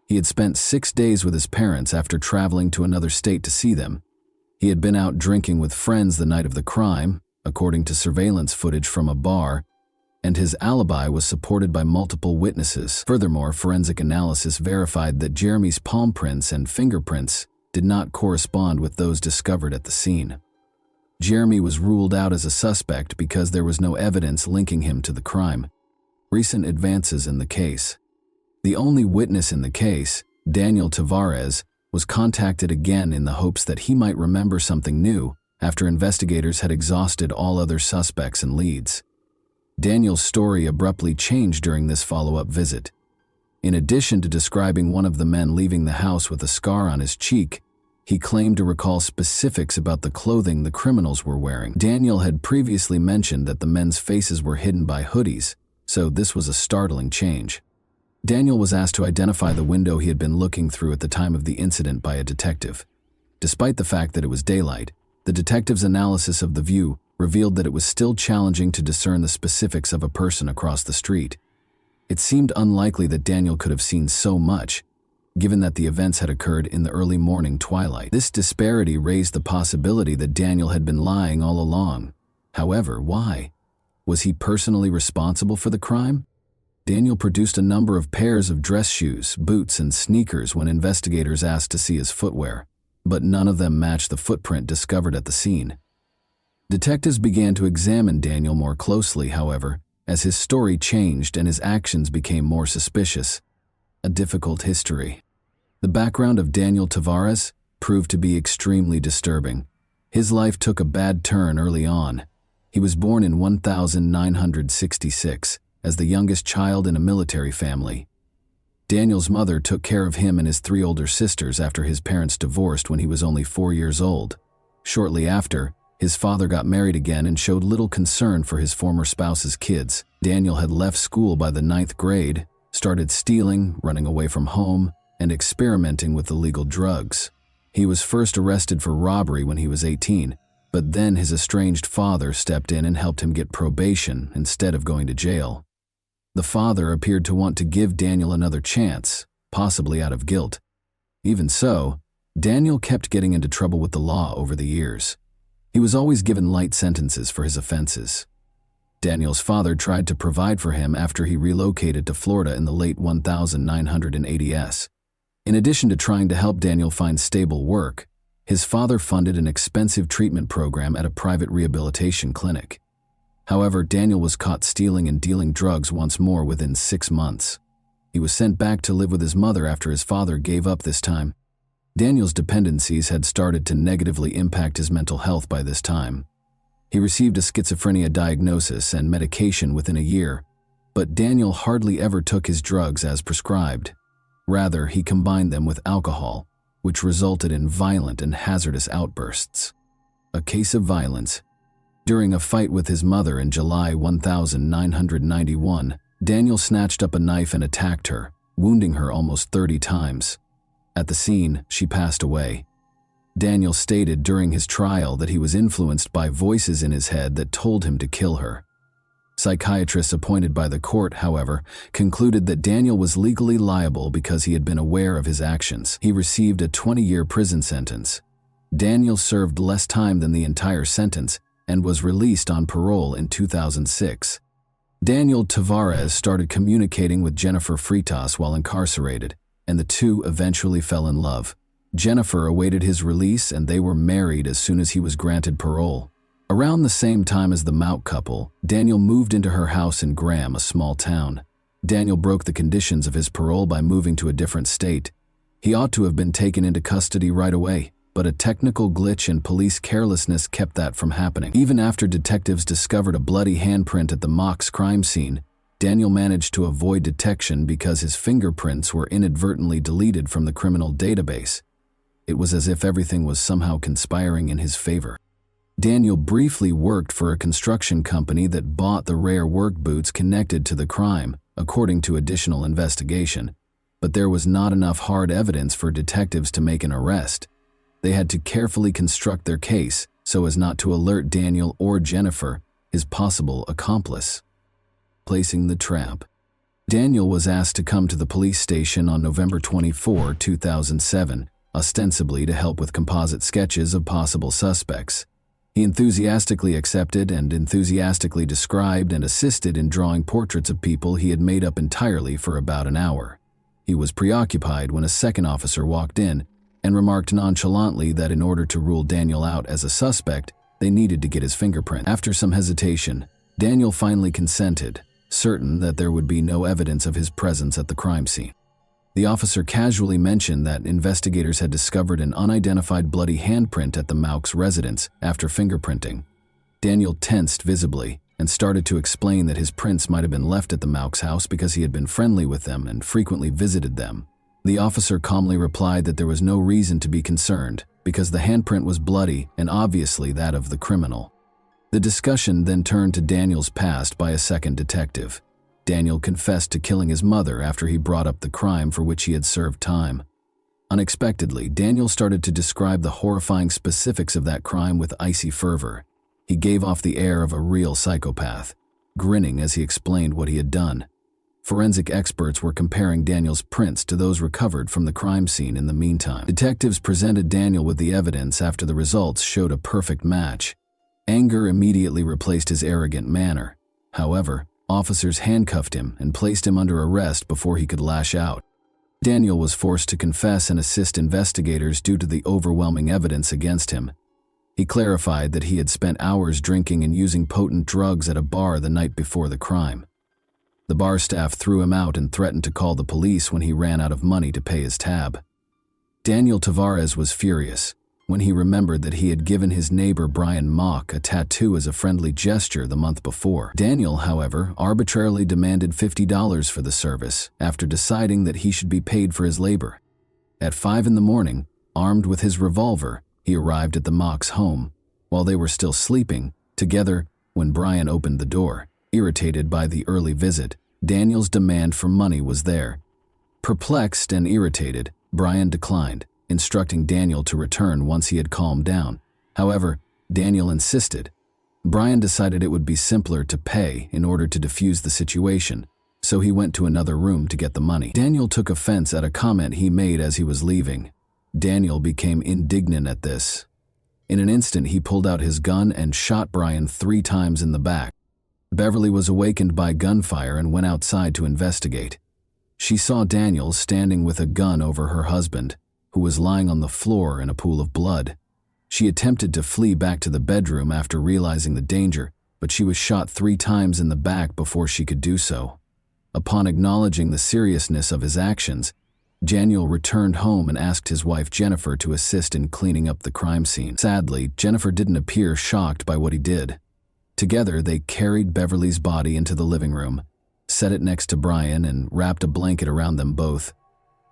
He had spent 6 days with his parents after traveling to another state to see them. He had been out drinking with friends the night of the crime, according to surveillance footage from a bar, and his alibi was supported by multiple witnesses. Furthermore, forensic analysis verified that Jeremy's palm prints and fingerprints did not correspond with those discovered at the scene. Jeremy was ruled out as a suspect because there was no evidence linking him to the crime. Recent advances in the case. The only witness in the case, Daniel Tavares, was contacted again in the hopes that he might remember something new after investigators had exhausted all other suspects and leads. Daniel's story abruptly changed during this follow-up visit. In addition to describing one of the men leaving the house with a scar on his cheek, he claimed to recall specifics about the clothing the criminals were wearing. Daniel had previously mentioned that the men's faces were hidden by hoodies, so this was a startling change. Daniel was asked to identify the window he had been looking through at the time of the incident by a detective. Despite the fact that it was daylight, the detective's analysis of the view revealed that it was still challenging to discern the specifics of a person across the street. It seemed unlikely that Daniel could have seen so much, given that the events had occurred in the early morning twilight. This disparity raised the possibility that Daniel had been lying all along. However, why? Was he personally responsible for the crime? Daniel produced a number of pairs of dress shoes, boots, and sneakers when investigators asked to see his footwear, but none of them matched the footprint discovered at the scene. Detectives began to examine Daniel more closely, however, as his story changed and his actions became more suspicious. A difficult history. The background of Daniel Tavares proved to be extremely disturbing. His life took a bad turn early on. He was born in 1966 as the youngest child in a military family. Daniel's mother took care of him and his 3 older sisters after his parents divorced when he was only 4 years old. Shortly after, his father got married again and showed little concern for his former spouse's kids. Daniel had left school by the 9th grade, started stealing, running away from home, and experimenting with illegal drugs. He was first arrested for robbery when he was 18, but then his estranged father stepped in and helped him get probation instead of going to jail. The father appeared to want to give Daniel another chance, possibly out of guilt. Even so, Daniel kept getting into trouble with the law over the years. He was always given light sentences for his offenses. Daniel's father tried to provide for him after he relocated to Florida in the late 1980s. In addition to trying to help Daniel find stable work, his father funded an expensive treatment program at a private rehabilitation clinic. However, Daniel was caught stealing and dealing drugs once more within 6 months. He was sent back to live with his mother after his father gave up this time. Daniel's dependencies had started to negatively impact his mental health by this time. He received a schizophrenia diagnosis and medication within a year, but Daniel hardly ever took his drugs as prescribed. Rather, he combined them with alcohol, which resulted in violent and hazardous outbursts. A case of violence. During a fight with his mother in July 1991, Daniel snatched up a knife and attacked her, wounding her almost 30 times. At the scene, she passed away. Daniel stated during his trial that he was influenced by voices in his head that told him to kill her. Psychiatrists appointed by the court, however, concluded that Daniel was legally liable because he had been aware of his actions. He received a 20-year prison sentence. Daniel served less time than the entire sentence and was released on parole in 2006. Daniel Tavares started communicating with Jennifer Freitas while incarcerated, and the two eventually fell in love. Jennifer awaited his release, and they were married as soon as he was granted parole. Around the same time as the Mauk couple, Daniel moved into her house in Graham, a small town. Daniel broke the conditions of his parole by moving to a different state. He ought to have been taken into custody right away, but a technical glitch and police carelessness kept that from happening. Even after detectives discovered a bloody handprint at the Mauk's crime scene, Daniel managed to avoid detection because his fingerprints were inadvertently deleted from the criminal database. It was as if everything was somehow conspiring in his favor. Daniel briefly worked for a construction company that bought the rare work boots connected to the crime, according to additional investigation, but there was not enough hard evidence for detectives to make an arrest. They had to carefully construct their case so as not to alert Daniel or Jennifer, his possible accomplice. Placing the trap. Daniel was asked to come to the police station on November 24, 2007, ostensibly to help with composite sketches of possible suspects. He enthusiastically accepted and enthusiastically described and assisted in drawing portraits of people he had made up entirely for about an hour. He was preoccupied when a second officer walked in and remarked nonchalantly that in order to rule Daniel out as a suspect, they needed to get his fingerprint. After some hesitation, Daniel finally consented, certain that there would be no evidence of his presence at the crime scene. The officer casually mentioned that investigators had discovered an unidentified bloody handprint at the Mauk's residence after fingerprinting. Daniel tensed visibly and started to explain that his prints might have been left at the Mauk's house because he had been friendly with them and frequently visited them. The officer calmly replied that there was no reason to be concerned because the handprint was bloody and obviously that of the criminal. The discussion then turned to Daniel's past by a second detective. Daniel confessed to killing his mother after he brought up the crime for which he had served time. Unexpectedly, Daniel started to describe the horrifying specifics of that crime with icy fervor. He gave off the air of a real psychopath, grinning as he explained what he had done. Forensic experts were comparing Daniel's prints to those recovered from the crime scene in the meantime. Detectives presented Daniel with the evidence after the results showed a perfect match. Anger immediately replaced his arrogant manner. However, officers handcuffed him and placed him under arrest before he could lash out. Daniel was forced to confess and assist investigators due to the overwhelming evidence against him. He clarified that he had spent hours drinking and using potent drugs at a bar the night before the crime. The bar staff threw him out and threatened to call the police when he ran out of money to pay his tab. Daniel Tavares was furious when he remembered that he had given his neighbor Brian Mauk a tattoo as a friendly gesture the month before. Daniel, however, arbitrarily demanded $50 for the service after deciding that he should be paid for his labor. At 5 in the morning, armed with his revolver, he arrived at the Mauk's home while they were still sleeping together when Brian opened the door. Irritated by the early visit, Daniel's demand for money was there. Perplexed and irritated, Brian declined, instructing Daniel to return once he had calmed down. However, Daniel insisted. Brian decided it would be simpler to pay in order to defuse the situation, so he went to another room to get the money. Daniel took offense at a comment he made as he was leaving. Daniel became indignant at this. In an instant, he pulled out his gun and shot Brian 3 times in the back. Beverly was awakened by gunfire and went outside to investigate. She saw Daniel standing with a gun over her husband, who was lying on the floor in a pool of blood. She attempted to flee back to the bedroom after realizing the danger, but she was shot 3 times in the back before she could do so. Upon acknowledging the seriousness of his actions, Daniel returned home and asked his wife Jennifer to assist in cleaning up the crime scene. Sadly, Jennifer didn't appear shocked by what he did. Together, they carried Beverly's body into the living room, set it next to Brian, and wrapped a blanket around them both.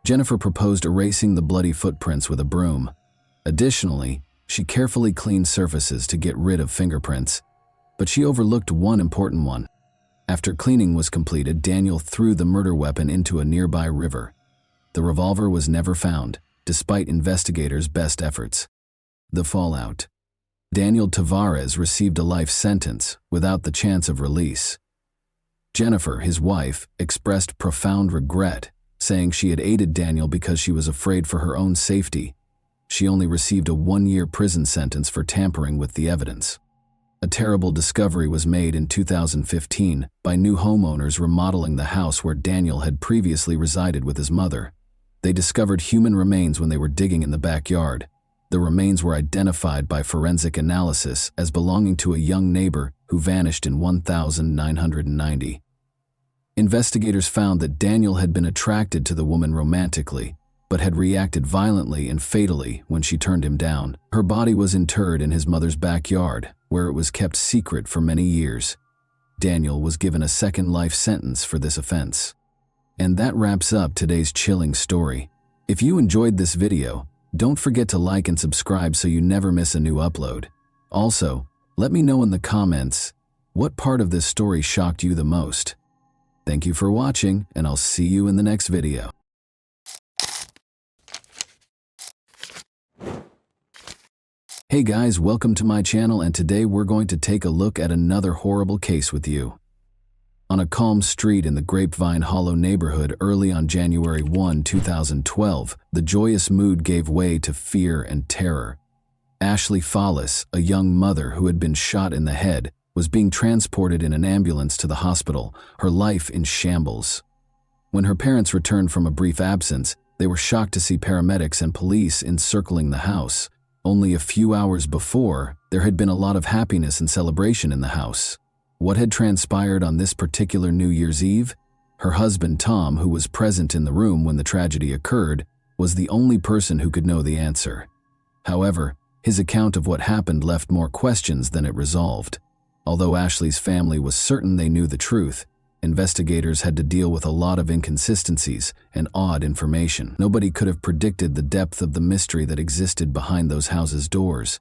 Jennifer proposed erasing the bloody footprints with a broom. Additionally, she carefully cleaned surfaces to get rid of fingerprints, but she overlooked one important one. After cleaning was completed, Daniel threw the murder weapon into a nearby river. The revolver was never found, despite investigators' best efforts. The fallout. Daniel Tavares received a life sentence without the chance of release. Jennifer, his wife, expressed profound regret, saying she had aided Daniel because she was afraid for her own safety. She only received a 1-year prison sentence for tampering with the evidence. A terrible discovery was made in 2015 by new homeowners remodeling the house where Daniel had previously resided with his mother. They discovered human remains when they were digging in the backyard. The remains were identified by forensic analysis as belonging to a young neighbor who vanished in 1990. Investigators found that Daniel had been attracted to the woman romantically, but had reacted violently and fatally when she turned him down. Her body was interred in his mother's backyard, where it was kept secret for many years. Daniel was given a second life sentence for this offense. And that wraps up today's chilling story. If you enjoyed this video, don't forget to like and subscribe so you never miss a new upload. Also, let me know in the comments what part of this story shocked you the most. Thank you for watching, and I'll see you in the next video. Hey guys, welcome to my channel, and today we're going to take a look at another horrible case with you. On a calm street in the Grapevine Hollow neighborhood early on January 1, 2012, the joyous mood gave way to fear and terror. Ashley Fallis, a young mother who had been shot in the head, was being transported in an ambulance to the hospital, her life in shambles. When her parents returned from a brief absence, they were shocked to see paramedics and police encircling the house. Only a few hours before, there had been a lot of happiness and celebration in the house. What had transpired on this particular New Year's Eve? Her husband Tom, who was present in the room when the tragedy occurred, was the only person who could know the answer. However, his account of what happened left more questions than it resolved. Although Ashley's family was certain they knew the truth, investigators had to deal with a lot of inconsistencies and odd information. Nobody could have predicted the depth of the mystery that existed behind those houses' doors.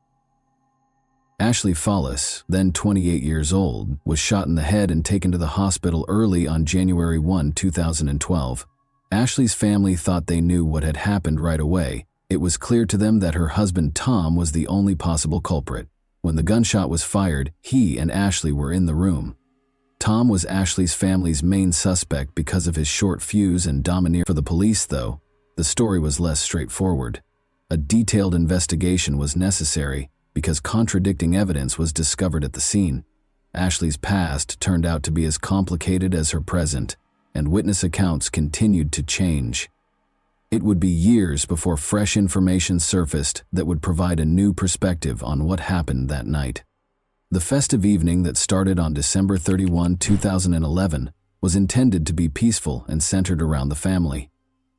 Ashley Fallis, then 28 years old, was shot in the head and taken to the hospital early on January 1, 2012. Ashley's family thought they knew what had happened right away. It was clear to them that her husband Tom was the only possible culprit. When the gunshot was fired, he and Ashley were in the room. Tom was Ashley's family's main suspect because of his short fuse and domineer. For the police, though, the story was less straightforward. A detailed investigation was necessary because contradicting evidence was discovered at the scene. Ashley's past turned out to be as complicated as her present, and witness accounts continued to change. It would be years before fresh information surfaced that would provide a new perspective on what happened that night. The festive evening that started on December 31, 2011, was intended to be peaceful and centered around the family.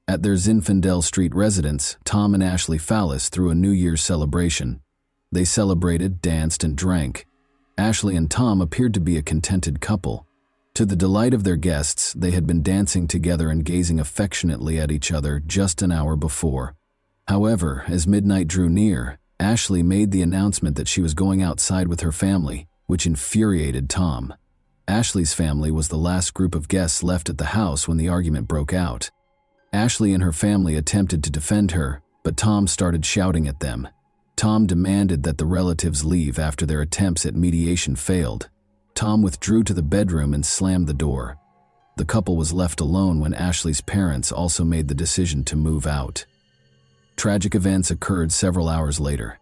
At their Zinfandel Street residence, Tom and Ashley Fallis threw a New Year's celebration. They celebrated, danced, and drank. Ashley and Tom appeared to be a contented couple. To the delight of their guests, they had been dancing together and gazing affectionately at each other just an hour before. However, as midnight drew near, Ashley made the announcement that she was going outside with her family, which infuriated Tom. Ashley's family was the last group of guests left at the house when the argument broke out. Ashley and her family attempted to defend her, but Tom started shouting at them. Tom demanded that the relatives leave after their attempts at mediation failed. Tom withdrew to the bedroom and slammed the door. The couple was left alone when Ashley's parents also made the decision to move out. Tragic events occurred several hours later.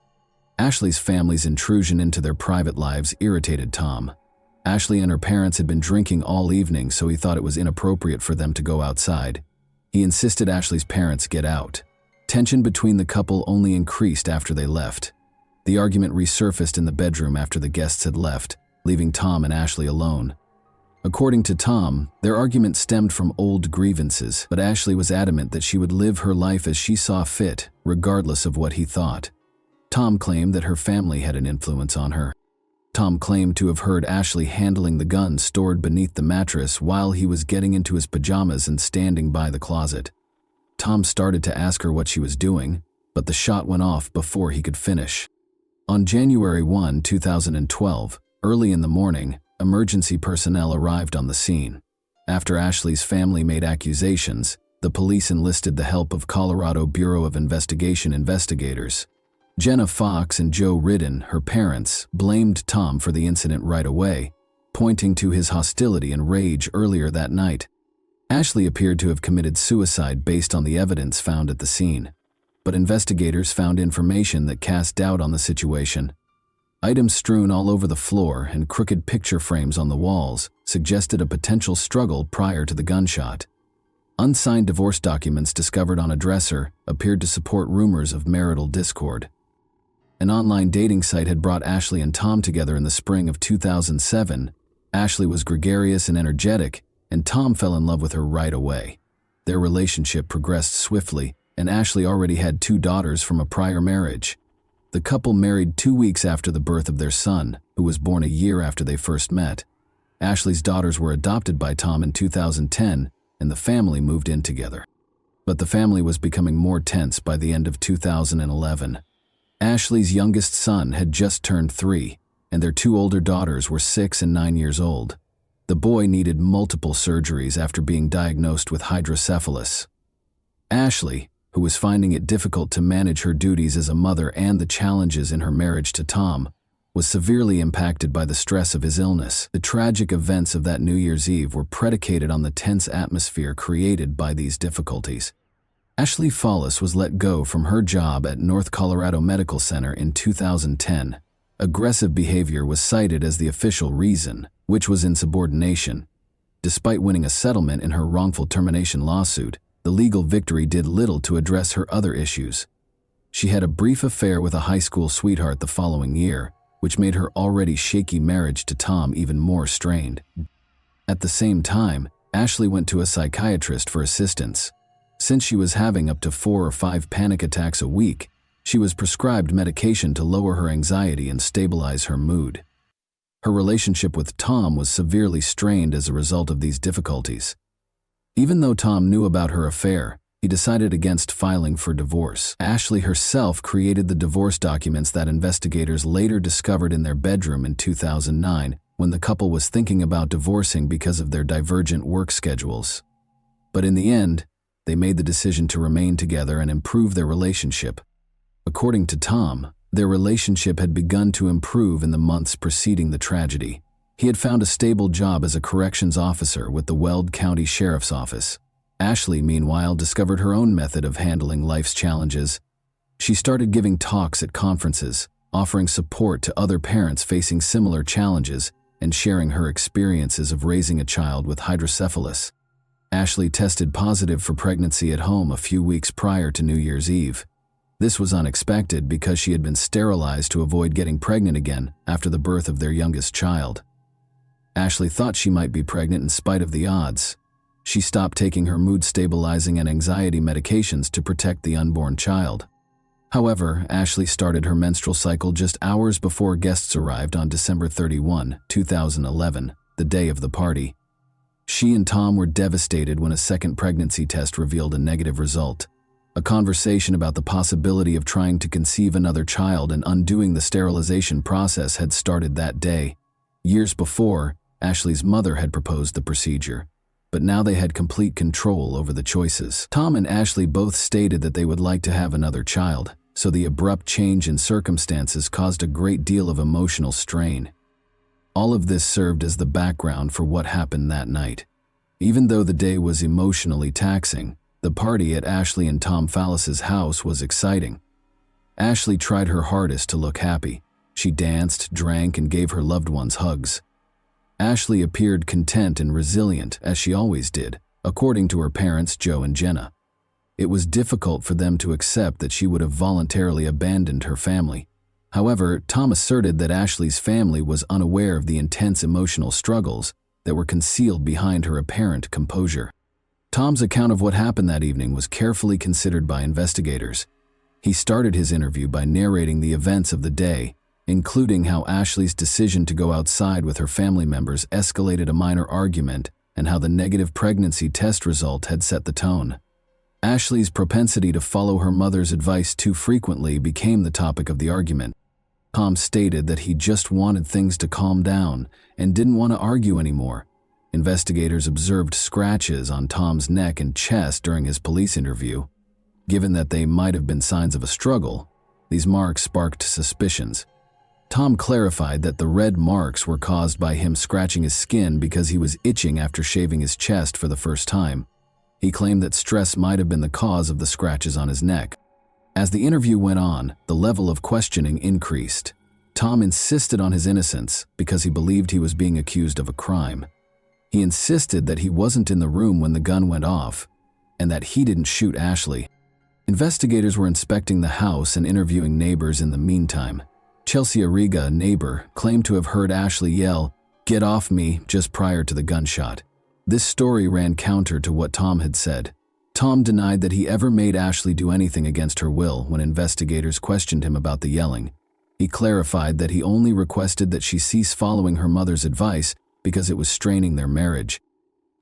Ashley's family's intrusion into their private lives irritated Tom. Ashley and her parents had been drinking all evening, so he thought it was inappropriate for them to go outside. He insisted Ashley's parents get out. Tension between the couple only increased after they left. The argument resurfaced in the bedroom after the guests had left, leaving Tom and Ashley alone. According to Tom, their argument stemmed from old grievances, but Ashley was adamant that she would live her life as she saw fit, regardless of what he thought. Tom claimed that her family had an influence on her. Tom claimed to have heard Ashley handling the gun stored beneath the mattress while he was getting into his pajamas and standing by the closet. Tom started to ask her what she was doing, but the shot went off before he could finish. On January 1, 2012, early in the morning, emergency personnel arrived on the scene. After Ashley's family made accusations, the police enlisted the help of Colorado Bureau of Investigation investigators. Jenna Fox and Joe Ridden, her parents, blamed Tom for the incident right away, pointing to his hostility and rage earlier that night. Ashley appeared to have committed suicide based on the evidence found at the scene, but investigators found information that cast doubt on the situation. Items strewn all over the floor and crooked picture frames on the walls suggested a potential struggle prior to the gunshot. Unsigned divorce documents discovered on a dresser appeared to support rumors of marital discord. An online dating site had brought Ashley and Tom together in the spring of 2007. Ashley was gregarious and energetic, and Tom fell in love with her right away. Their relationship progressed swiftly, and Ashley already had 2 daughters from a prior marriage. The couple married 2 weeks after the birth of their son, who was born a year after they first met. Ashley's daughters were adopted by Tom in 2010, and the family moved in together. But the family was becoming more tense by the end of 2011. Ashley's youngest son had just turned 3, and their 2 older daughters were 6 and 9 years old. The boy needed multiple surgeries after being diagnosed with hydrocephalus. Ashley, who was finding it difficult to manage her duties as a mother and the challenges in her marriage to Tom, was severely impacted by the stress of his illness. The tragic events of that New Year's Eve were predicated on the tense atmosphere created by these difficulties. Ashley Follis was let go from her job at North Colorado Medical Center in 2010. Aggressive behavior was cited as the official reason, which was insubordination. Despite winning a settlement in her wrongful termination lawsuit, the legal victory did little to address her other issues. She had a brief affair with a high school sweetheart the following year, which made her already shaky marriage to Tom even more strained. At the same time, Ashley went to a psychiatrist for assistance. Since she was having up to 4 or 5 panic attacks a week, she was prescribed medication to lower her anxiety and stabilize her mood. Her relationship with Tom was severely strained as a result of these difficulties. Even though Tom knew about her affair, he decided against filing for divorce. Ashley herself created the divorce documents that investigators later discovered in their bedroom in 2009 when the couple was thinking about divorcing because of their divergent work schedules. But in the end, they made the decision to remain together and improve their relationship. According to Tom, their relationship had begun to improve in the months preceding the tragedy. He had found a stable job as a corrections officer with the Weld County Sheriff's Office. Ashley, meanwhile, discovered her own method of handling life's challenges. She started giving talks at conferences, offering support to other parents facing similar challenges, and sharing her experiences of raising a child with hydrocephalus. Ashley tested positive for pregnancy at home a few weeks prior to New Year's Eve. This was unexpected because she had been sterilized to avoid getting pregnant again after the birth of their youngest child. Ashley thought she might be pregnant in spite of the odds. She stopped taking her mood-stabilizing and anxiety medications to protect the unborn child. However, Ashley started her menstrual cycle just hours before guests arrived on December 31, 2011, the day of the party. She and Tom were devastated when a second pregnancy test revealed a negative result. A conversation about the possibility of trying to conceive another child and undoing the sterilization process had started that day. Years before, Ashley's mother had proposed the procedure, but now they had complete control over the choices. Tom and Ashley both stated that they would like to have another child, so the abrupt change in circumstances caused a great deal of emotional strain. All of this served as the background for what happened that night. Even though the day was emotionally taxing, the party at Ashley and Tom Fallis's house was exciting. Ashley tried her hardest to look happy. She danced, drank, and gave her loved ones hugs. Ashley appeared content and resilient, as she always did, according to her parents Joe and Jenna. It was difficult for them to accept that she would have voluntarily abandoned her family. However, Tom asserted that Ashley's family was unaware of the intense emotional struggles that were concealed behind her apparent composure. Tom's account of what happened that evening was carefully considered by investigators. He started his interview by narrating the events of the day, including how Ashley's decision to go outside with her family members escalated a minor argument and how the negative pregnancy test result had set the tone. Ashley's propensity to follow her mother's advice too frequently became the topic of the argument. Tom stated that he just wanted things to calm down and didn't want to argue anymore. Investigators observed scratches on Tom's neck and chest during his police interview. Given that they might have been signs of a struggle, these marks sparked suspicions. Tom clarified that the red marks were caused by him scratching his skin because he was itching after shaving his chest for the first time. He claimed that stress might have been the cause of the scratches on his neck. As the interview went on, the level of questioning increased. Tom insisted on his innocence because he believed he was being accused of a crime. He insisted that he wasn't in the room when the gun went off and that he didn't shoot Ashley. Investigators were inspecting the house and interviewing neighbors in the meantime. Chelsea Arriga, a neighbor, claimed to have heard Ashley yell, "Get off me," just prior to the gunshot. This story ran counter to what Tom had said. Tom denied that he ever made Ashley do anything against her will when investigators questioned him about the yelling. He clarified that he only requested that she cease following her mother's advice because it was straining their marriage.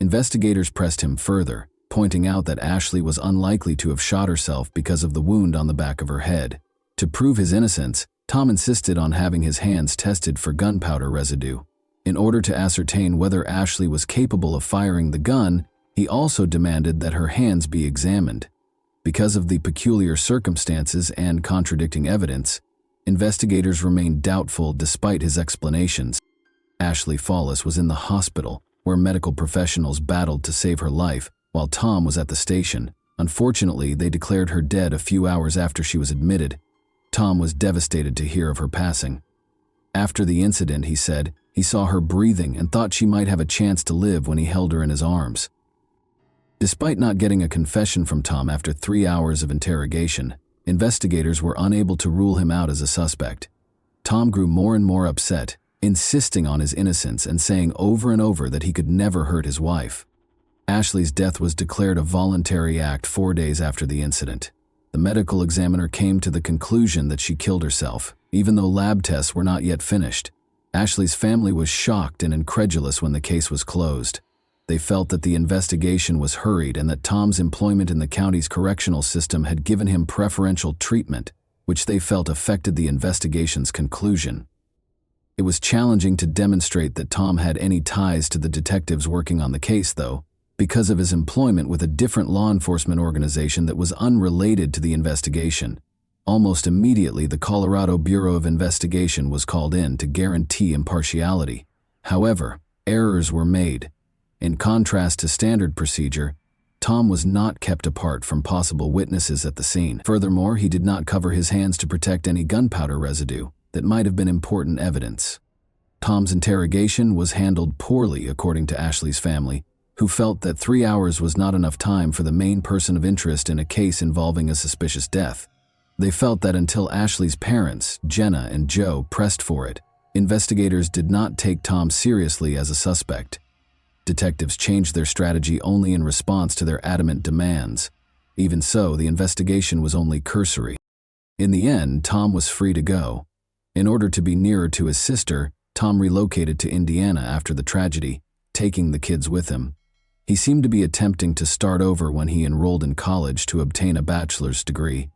Investigators pressed him further, pointing out that Ashley was unlikely to have shot herself because of the wound on the back of her head. To prove his innocence, Tom insisted on having his hands tested for gunpowder residue. In order to ascertain whether Ashley was capable of firing the gun, he also demanded that her hands be examined. Because of the peculiar circumstances and contradicting evidence, investigators remained doubtful despite his explanations. Ashley Fawless was in the hospital, where medical professionals battled to save her life, while Tom was at the station. Unfortunately, they declared her dead a few hours after she was admitted. Tom was devastated to hear of her passing. After the incident, he said, he saw her breathing and thought she might have a chance to live when he held her in his arms. Despite not getting a confession from Tom after 3 hours of interrogation, investigators were unable to rule him out as a suspect. Tom grew more and more upset, insisting on his innocence and saying over and over that he could never hurt his wife. Ashley's death was declared a voluntary act 4 days after the incident. The medical examiner came to the conclusion that she killed herself, even though lab tests were not yet finished. Ashley's family was shocked and incredulous when the case was closed. They felt that the investigation was hurried and that Tom's employment in the county's correctional system had given him preferential treatment, which they felt affected the investigation's conclusion. It was challenging to demonstrate that Tom had any ties to the detectives working on the case, though, because of his employment with a different law enforcement organization that was unrelated to the investigation. Almost immediately, the Colorado Bureau of Investigation was called in to guarantee impartiality. However, errors were made. In contrast to standard procedure, Tom was not kept apart from possible witnesses at the scene. Furthermore, he did not cover his hands to protect any gunpowder residue that might have been important evidence. Tom's interrogation was handled poorly, according to Ashley's family, who felt that 3 hours was not enough time for the main person of interest in a case involving a suspicious death. They felt that until Ashley's parents, Jenna and Joe, pressed for it, investigators did not take Tom seriously as a suspect. Detectives changed their strategy only in response to their adamant demands. Even so, the investigation was only cursory. In the end, Tom was free to go. In order to be nearer to his sister, Tom relocated to Indiana after the tragedy, taking the kids with him. He seemed to be attempting to start over when he enrolled in college to obtain a bachelor's degree.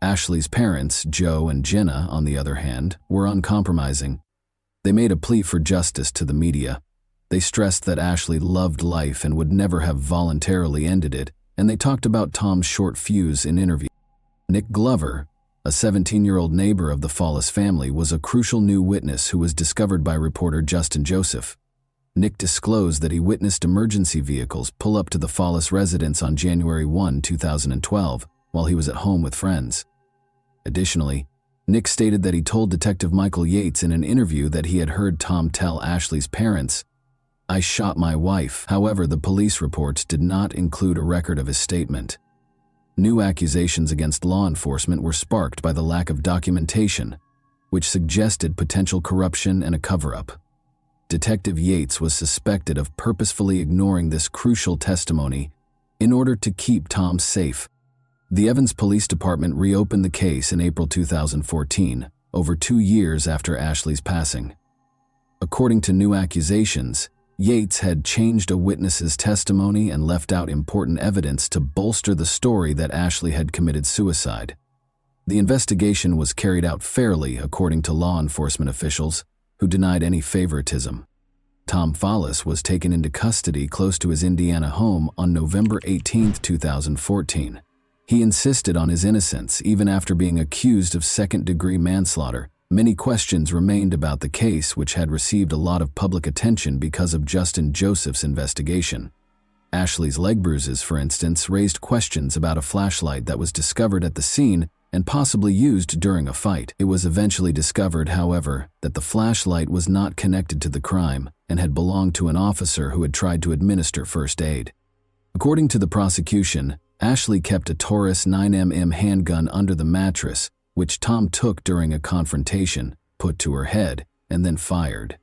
Ashley's parents, Joe and Jenna, on the other hand, were uncompromising. They made a plea for justice to the media. They stressed that Ashley loved life and would never have voluntarily ended it, and they talked about Tom's short fuse in interviews. Nick Glover, a 17-year-old neighbor of the Fawless family, was a crucial new witness who was discovered by reporter Justin Joseph. Nick disclosed that he witnessed emergency vehicles pull up to the Fawless residence on January 1, 2012, while he was at home with friends. Additionally, Nick stated that he told Detective Michael Yates in an interview that he had heard Tom tell Ashley's parents, "I shot my wife." However, the police reports did not include a record of his statement. New accusations against law enforcement were sparked by the lack of documentation, which suggested potential corruption and a cover-up. Detective Yates was suspected of purposefully ignoring this crucial testimony in order to keep Tom safe. The Evans Police Department reopened the case in April 2014, over 2 years after Ashley's passing. According to new accusations, Yates had changed a witness's testimony and left out important evidence to bolster the story that Ashley had committed suicide. The investigation was carried out fairly, according to law enforcement officials, who denied any favoritism. Tom Fawless was taken into custody close to his Indiana home on November 18, 2014. He insisted on his innocence even after being accused of second-degree manslaughter. Many questions remained about the case, which had received a lot of public attention because of Justin Joseph's investigation. Ashley's leg bruises, for instance, raised questions about a flashlight that was discovered at the scene and possibly used during a fight. It was eventually discovered, however, that the flashlight was not connected to the crime and had belonged to an officer who had tried to administer first aid. According to the prosecution, Ashley kept a Taurus 9mm handgun under the mattress, which Tom took during a confrontation, put to her head, and then fired.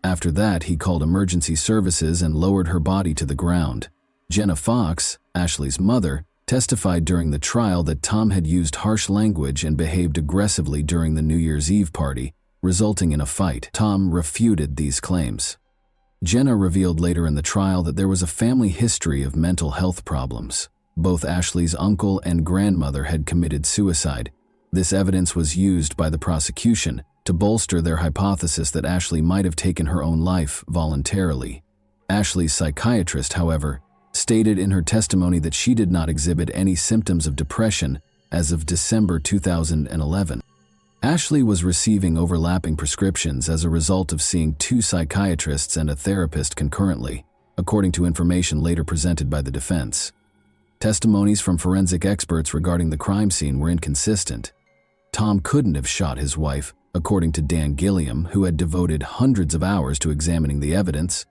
After that, he called emergency services and lowered her body to the ground. Jenna Fox, Ashley's mother, testified during the trial that Tom had used harsh language and behaved aggressively during the New Year's Eve party, resulting in a fight. Tom refuted these claims. Jenna revealed later in the trial that there was a family history of mental health problems. Both Ashley's uncle and grandmother had committed suicide. This evidence was used by the prosecution to bolster their hypothesis that Ashley might have taken her own life voluntarily. Ashley's psychiatrist, however, stated in her testimony that she did not exhibit any symptoms of depression as of December 2011. Ashley was receiving overlapping prescriptions as a result of seeing 2 psychiatrists and a therapist concurrently, according to information later presented by the defense. Testimonies from forensic experts regarding the crime scene were inconsistent. Tom couldn't have shot his wife, according to Dan Gilliam, who had devoted hundreds of hours to examining the evidence.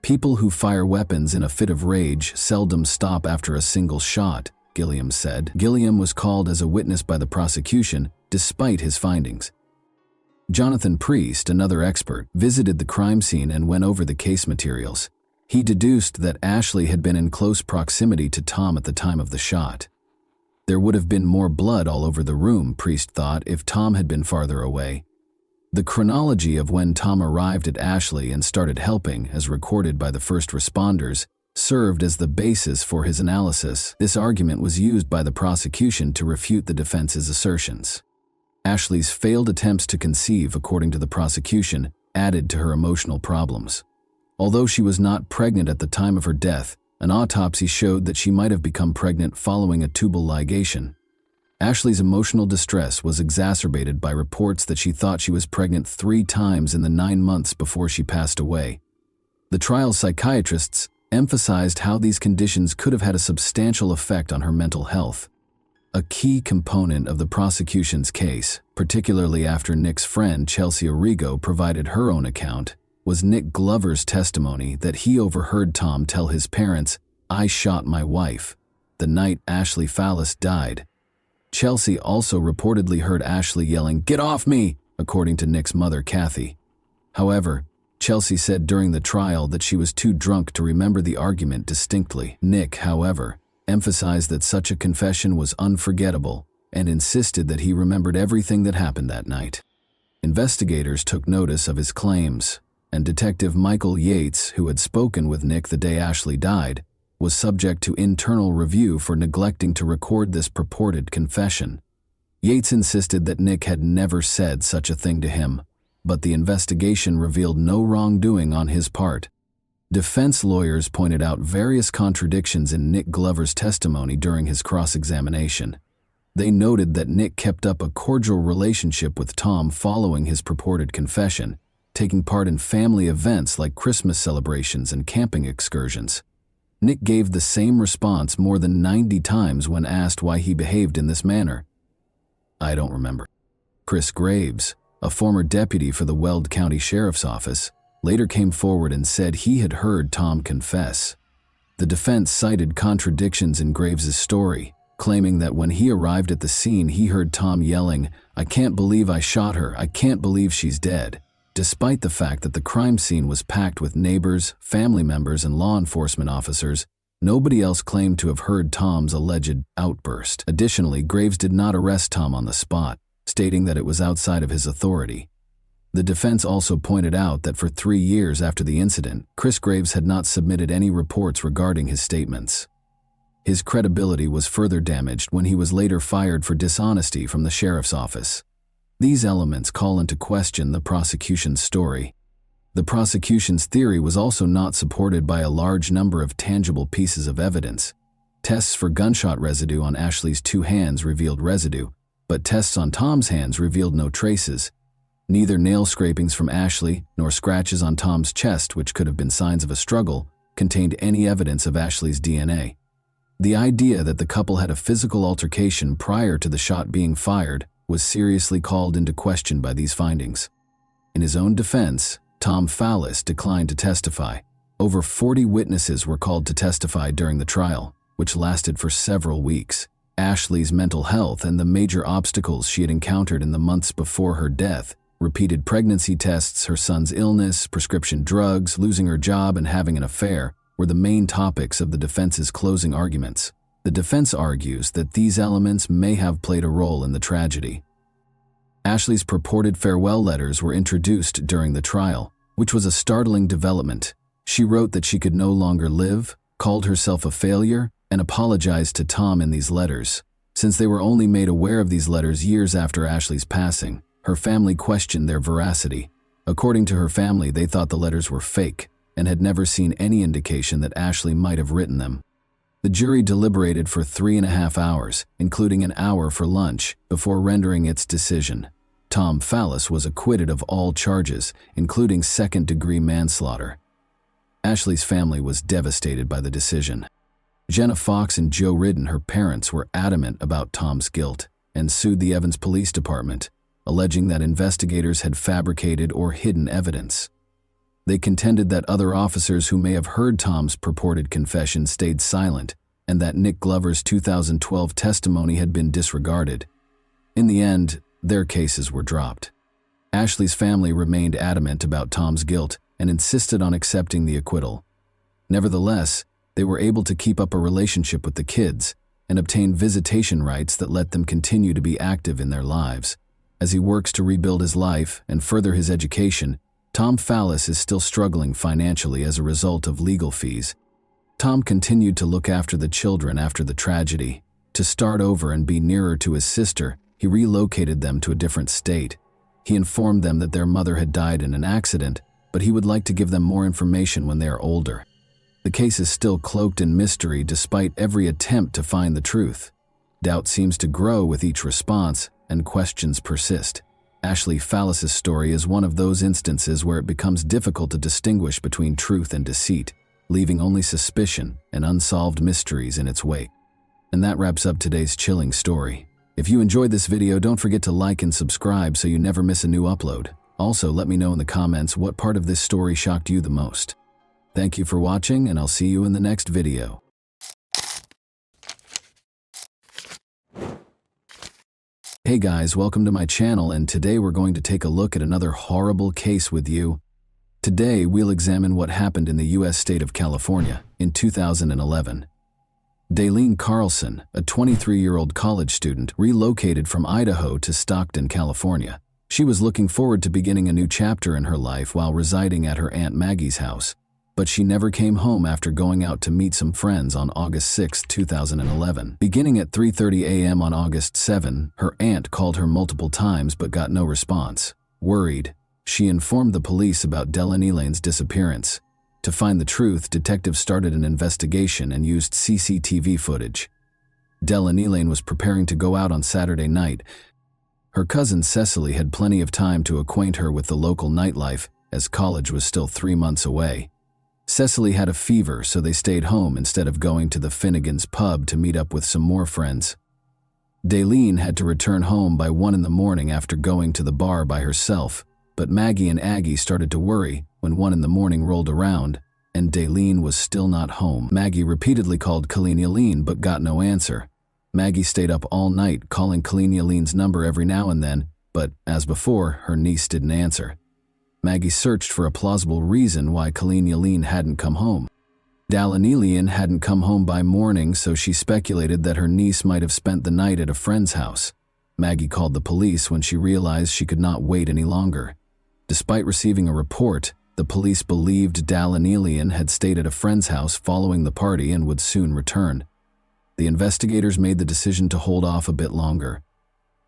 People who fire weapons in a fit of rage seldom stop after a single shot, Gilliam said. Gilliam was called as a witness by the prosecution, despite his findings. Jonathan Priest, another expert, visited the crime scene and went over the case materials. He deduced that Ashley had been in close proximity to Tom at the time of the shot. There would have been more blood all over the room, Priest thought, if Tom had been farther away. The chronology of when Tom arrived at Ashley and started helping, as recorded by the first responders, served as the basis for his analysis. This argument was used by the prosecution to refute the defense's assertions. Ashley's failed attempts to conceive, according to the prosecution, added to her emotional problems. Although she was not pregnant at the time of her death, an autopsy showed that she might have become pregnant following a tubal ligation. Ashley's emotional distress was exacerbated by reports that she thought she was pregnant 3 times in the 9 months before she passed away. The trial psychiatrists emphasized how these conditions could have had a substantial effect on her mental health. A key component of the prosecution's case, particularly after Nick's friend Chelsea Origo provided her own account, was Nick Glover's testimony that he overheard Tom tell his parents, "I shot my wife," the night Ashley Fallis died. Chelsea also reportedly heard Ashley yelling, "Get off me!" according to Nick's mother, Kathy. However, Chelsea said during the trial that she was too drunk to remember the argument distinctly. Nick, however, emphasized that such a confession was unforgettable and insisted that he remembered everything that happened that night. Investigators took notice of his claims, and Detective Michael Yates, who had spoken with Nick the day Ashley died, was subject to internal review for neglecting to record this purported confession. Yates insisted that Nick had never said such a thing to him, but the investigation revealed no wrongdoing on his part. Defense lawyers pointed out various contradictions in Nick Glover's testimony during his cross-examination. They noted that Nick kept up a cordial relationship with Tom following his purported confession, taking part in family events like Christmas celebrations and camping excursions. Nick gave the same response more than 90 times when asked why he behaved in this manner. "I don't remember." Chris Graves, a former deputy for the Weld County Sheriff's Office, later came forward and said he had heard Tom confess. The defense cited contradictions in Graves' story, claiming that when he arrived at the scene he heard Tom yelling, "I can't believe I shot her, I can't believe she's dead," despite the fact that the crime scene was packed with neighbors, family members, and law enforcement officers. Nobody else claimed to have heard Tom's alleged outburst. Additionally, Graves did not arrest Tom on the spot, stating that it was outside of his authority. The defense also pointed out that for 3 years after the incident, Chris Graves had not submitted any reports regarding his statements. His credibility was further damaged when he was later fired for dishonesty from the sheriff's office. These elements call into question the prosecution's story. The prosecution's theory was also not supported by a large number of tangible pieces of evidence. Tests for gunshot residue on Ashley's 2 hands revealed residue, but tests on Tom's hands revealed no traces. Neither nail scrapings from Ashley nor scratches on Tom's chest, which could have been signs of a struggle, contained any evidence of Ashley's DNA. The idea that the couple had a physical altercation prior to the shot being fired was seriously called into question by these findings. In his own defense, Tom Fallis declined to testify. Over 40 witnesses were called to testify during the trial, which lasted for several weeks. Ashley's mental health and the major obstacles she had encountered in the months before her death, repeated pregnancy tests, her son's illness, prescription drugs, losing her job, and having an affair, were the main topics of the defense's closing arguments. The defense argues that these elements may have played a role in the tragedy. Ashley's purported farewell letters were introduced during the trial, which was a startling development. She wrote that she could no longer live, called herself a failure, and apologized to Tom in these letters. Since they were only made aware of these letters years after Ashley's passing, her family questioned their veracity. According to her family, they thought the letters were fake and had never seen any indication that Ashley might have written them. The jury deliberated for 3.5 hours, including an hour for lunch, before rendering its decision. Tom Fallis was acquitted of all charges, including second-degree manslaughter. Ashley's family was devastated by the decision. Jenna Fox and Joe Ridden, her parents, were adamant about Tom's guilt and sued the Evans Police Department, alleging that investigators had fabricated or hidden evidence. They contended that other officers who may have heard Tom's purported confession stayed silent and that Nick Glover's 2012 testimony had been disregarded. In the end, their cases were dropped. Ashley's family remained adamant about Tom's guilt and insisted on accepting the acquittal. Nevertheless, they were able to keep up a relationship with the kids and obtain visitation rights that let them continue to be active in their lives. As he works to rebuild his life and further his education, Tom Fallis is still struggling financially as a result of legal fees. Tom continued to look after the children after the tragedy. To start over and be nearer to his sister, he relocated them to a different state. He informed them that their mother had died in an accident, but he would like to give them more information when they are older. The case is still cloaked in mystery despite every attempt to find the truth. Doubt seems to grow with each response, and questions persist. Ashley Fallis's story is one of those instances where it becomes difficult to distinguish between truth and deceit, leaving only suspicion and unsolved mysteries in its wake. And that wraps up today's chilling story. If you enjoyed this video, don't forget to like and subscribe so you never miss a new upload. Also, let me know in the comments what part of this story shocked you the most. Thank you for watching, and I'll see you in the next video. Hey guys, welcome to my channel, and today we're going to take a look at another horrible case with you. Today we'll examine what happened in the U.S. state of California in 2011. Daylene Carlson, a 23-year-old college student, relocated from Idaho to Stockton, California. She was looking forward to beginning a new chapter in her life while residing at her Aunt Maggie's house. But she never came home after going out to meet some friends on August 6, 2011. Beginning at 3:30 a.m. on August 7, her aunt called her multiple times but got no response. Worried, she informed the police about Daylene Elaine's disappearance. To find the truth, detectives started an investigation and used CCTV footage. Daylene Elaine was preparing to go out on Saturday night. Her cousin Cecily had plenty of time to acquaint her with the local nightlife, as college was still 3 months away. Cecily had a fever, so they stayed home instead of going to the Finnegan's pub to meet up with some more friends. Daylene had to return home by 1 in the morning after going to the bar by herself, but Maggie and Aggie started to worry when 1 in the morning rolled around and Daylene was still not home. Maggie repeatedly called Colleen Eileen but got no answer. Maggie stayed up all night calling Colleen Eileen's number every now and then, but as before, her niece didn't answer. Maggie searched for a plausible reason why Colleen Eileen hadn't come home. Daylene Elaine hadn't come home by morning, so she speculated that her niece might have spent the night at a friend's house. Maggie called the police when she realized she could not wait any longer. Despite receiving a report, the police believed Daylene Elaine had stayed at a friend's house following the party and would soon return. The investigators made the decision to hold off a bit longer.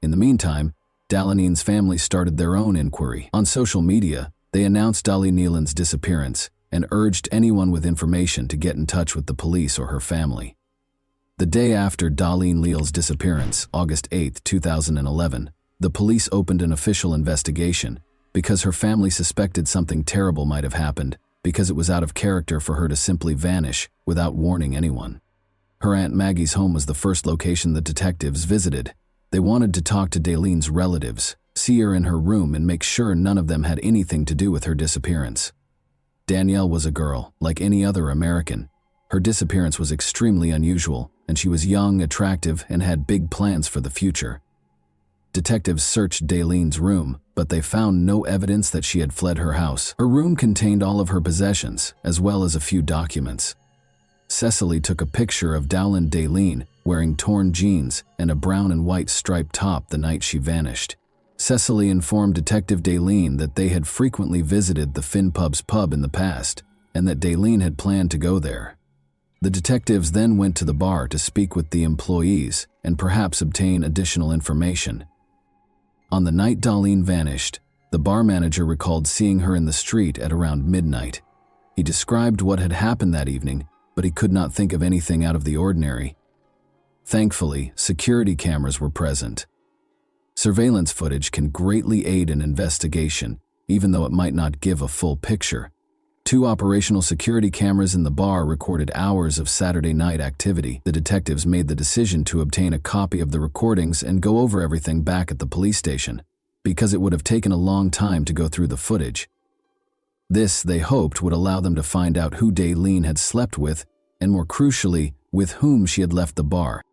In the meantime, Daylene's family started their own inquiry. On social media, they announced Daylene Elaine's disappearance and urged anyone with information to get in touch with the police or her family. The day after Daylene Elaine's disappearance, August 8, 2011, the police opened an official investigation because her family suspected something terrible might have happened because it was out of character for her to simply vanish without warning anyone. Her Aunt Maggie's home was the first location the detectives visited. They wanted to talk to Dalene's relatives, see her in her room, and make sure none of them had anything to do with her disappearance. Danielle was a girl, like any other American. Her disappearance was extremely unusual, and she was young, attractive, and had big plans for the future. Detectives searched Dalene's room, but they found no evidence that she had fled her house. Her room contained all of her possessions, as well as a few documents. Cecily took a picture of Dowland Dalene wearing torn jeans and a brown and white striped top the night she vanished. Cecily informed Detective Dalene that they had frequently visited the Finn Pub's pub in the past, and that Dalene had planned to go there. The detectives then went to the bar to speak with the employees and perhaps obtain additional information. On the night Dalene vanished, the bar manager recalled seeing her in the street at around midnight. He described what had happened that evening, but he could not think of anything out of the ordinary. Thankfully, security cameras were present. Surveillance footage can greatly aid an investigation, even though it might not give a full picture. 2 operational security cameras in the bar recorded hours of Saturday night activity. The detectives made the decision to obtain a copy of the recordings and go over everything back at the police station, because it would have taken a long time to go through the footage. This, they hoped, would allow them to find out who Dalene had slept with, and more crucially, with whom she had left the bar.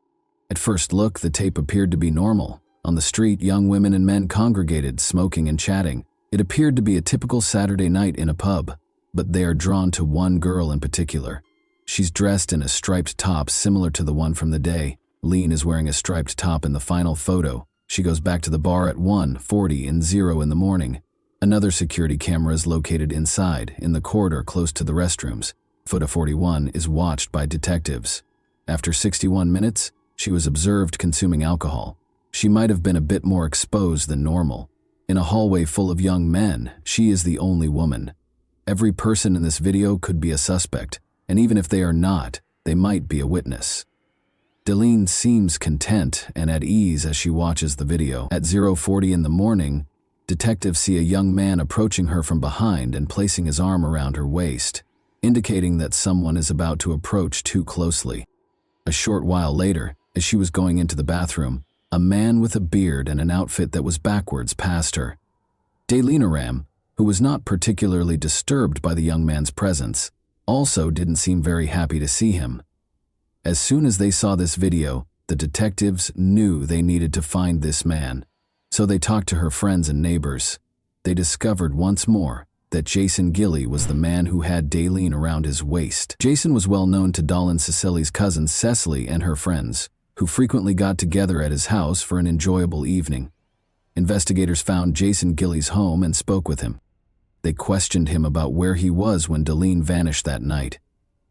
At first look, the tape appeared to be normal. On the street, young women and men congregated, smoking and chatting. It appeared to be a typical Saturday night in a pub, but they are drawn to one girl in particular. She's dressed in a striped top similar to the one from the day. Dalene is wearing a striped top in the final photo. She goes back to the bar at 1:40 and 0 in the morning. Another security camera is located inside, in the corridor close to the restrooms. Photo 41 is watched by detectives. After 61 minutes, she was observed consuming alcohol. She might have been a bit more exposed than normal. In a hallway full of young men, she is the only woman. Every person in this video could be a suspect, and even if they are not, they might be a witness. Dalene seems content and at ease as she watches the video. At 0:40 in the morning, detectives see a young man approaching her from behind and placing his arm around her waist, indicating that someone is about to approach too closely. A short while later, as she was going into the bathroom, a man with a beard and an outfit that was backwards passed her. Dalene, who was not particularly disturbed by the young man's presence, also didn't seem very happy to see him. As soon as they saw this video, the detectives knew they needed to find this man, so they talked to her friends and neighbors. They discovered once more that Jason Gilley was the man who had Dalene around his waist. Jason was well known to Doll and Cecily's cousin Cecily and her friends, who frequently got together at his house for an enjoyable evening. Investigators found Jason Gilley's home and spoke with him. They questioned him about where he was when Dalene vanished that night.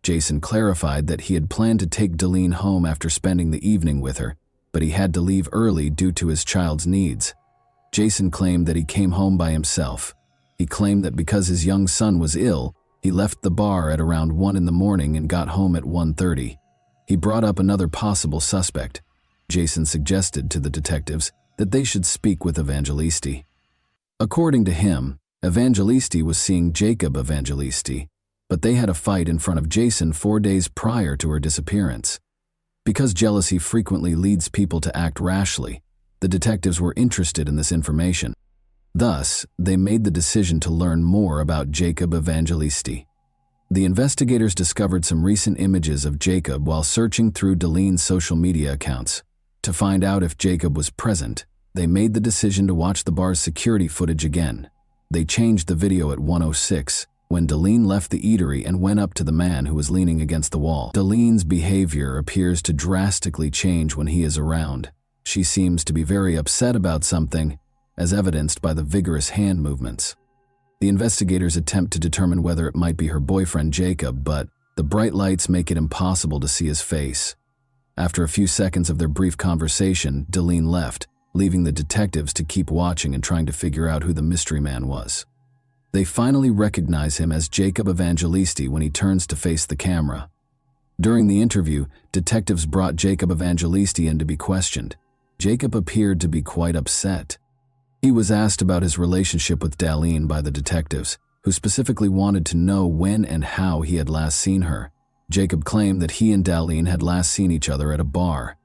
Jason clarified that he had planned to take Dalene home after spending the evening with her, but he had to leave early due to his child's needs. Jason claimed that he came home by himself. He claimed that because his young son was ill, he left the bar at around 1 in the morning and got home at 1:30. He brought up another possible suspect. Jason suggested to the detectives that they should speak with Evangelisti. According to him, Evangelisti was seeing Jacob Evangelisti, but they had a fight in front of Jason 4 days prior to her disappearance. Because jealousy frequently leads people to act rashly, the detectives were interested in this information. Thus, they made the decision to learn more about Jacob Evangelisti. The investigators discovered some recent images of Jacob while searching through Dalene's social media accounts. To find out if Jacob was present, they made the decision to watch the bar's security footage again. They changed the video at 1:06, when Dalene left the eatery and went up to the man who was leaning against the wall. Dalene's behavior appears to drastically change when he is around. She seems to be very upset about something, as evidenced by the vigorous hand movements. The investigators attempt to determine whether it might be her boyfriend Jacob, but the bright lights make it impossible to see his face. After a few seconds of their brief conversation, Dalene left, leaving the detectives to keep watching and trying to figure out who the mystery man was. They finally recognize him as Jacob Evangelisti when he turns to face the camera. During the interview, detectives brought Jacob Evangelisti in to be questioned. Jacob appeared to be quite upset. He was asked about his relationship with Dalene by the detectives, who specifically wanted to know when and how he had last seen her. Jacob claimed that he and Darlene had last seen each other at a bar.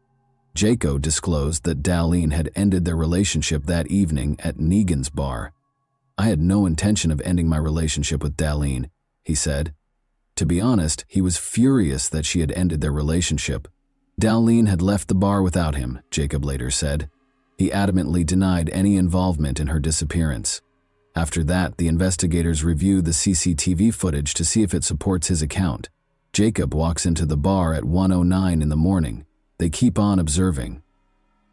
Jacob disclosed that Darlene had ended their relationship that evening at Negan's bar. "I had no intention of ending my relationship with Darlene," he said. To be honest, he was furious that she had ended their relationship. Darlene had left the bar without him, Jacob later said. He adamantly denied any involvement in her disappearance. After that, the investigators reviewed the CCTV footage to see if it supports his account. Jacob walks into the bar at 1:09 in the morning. They keep on observing.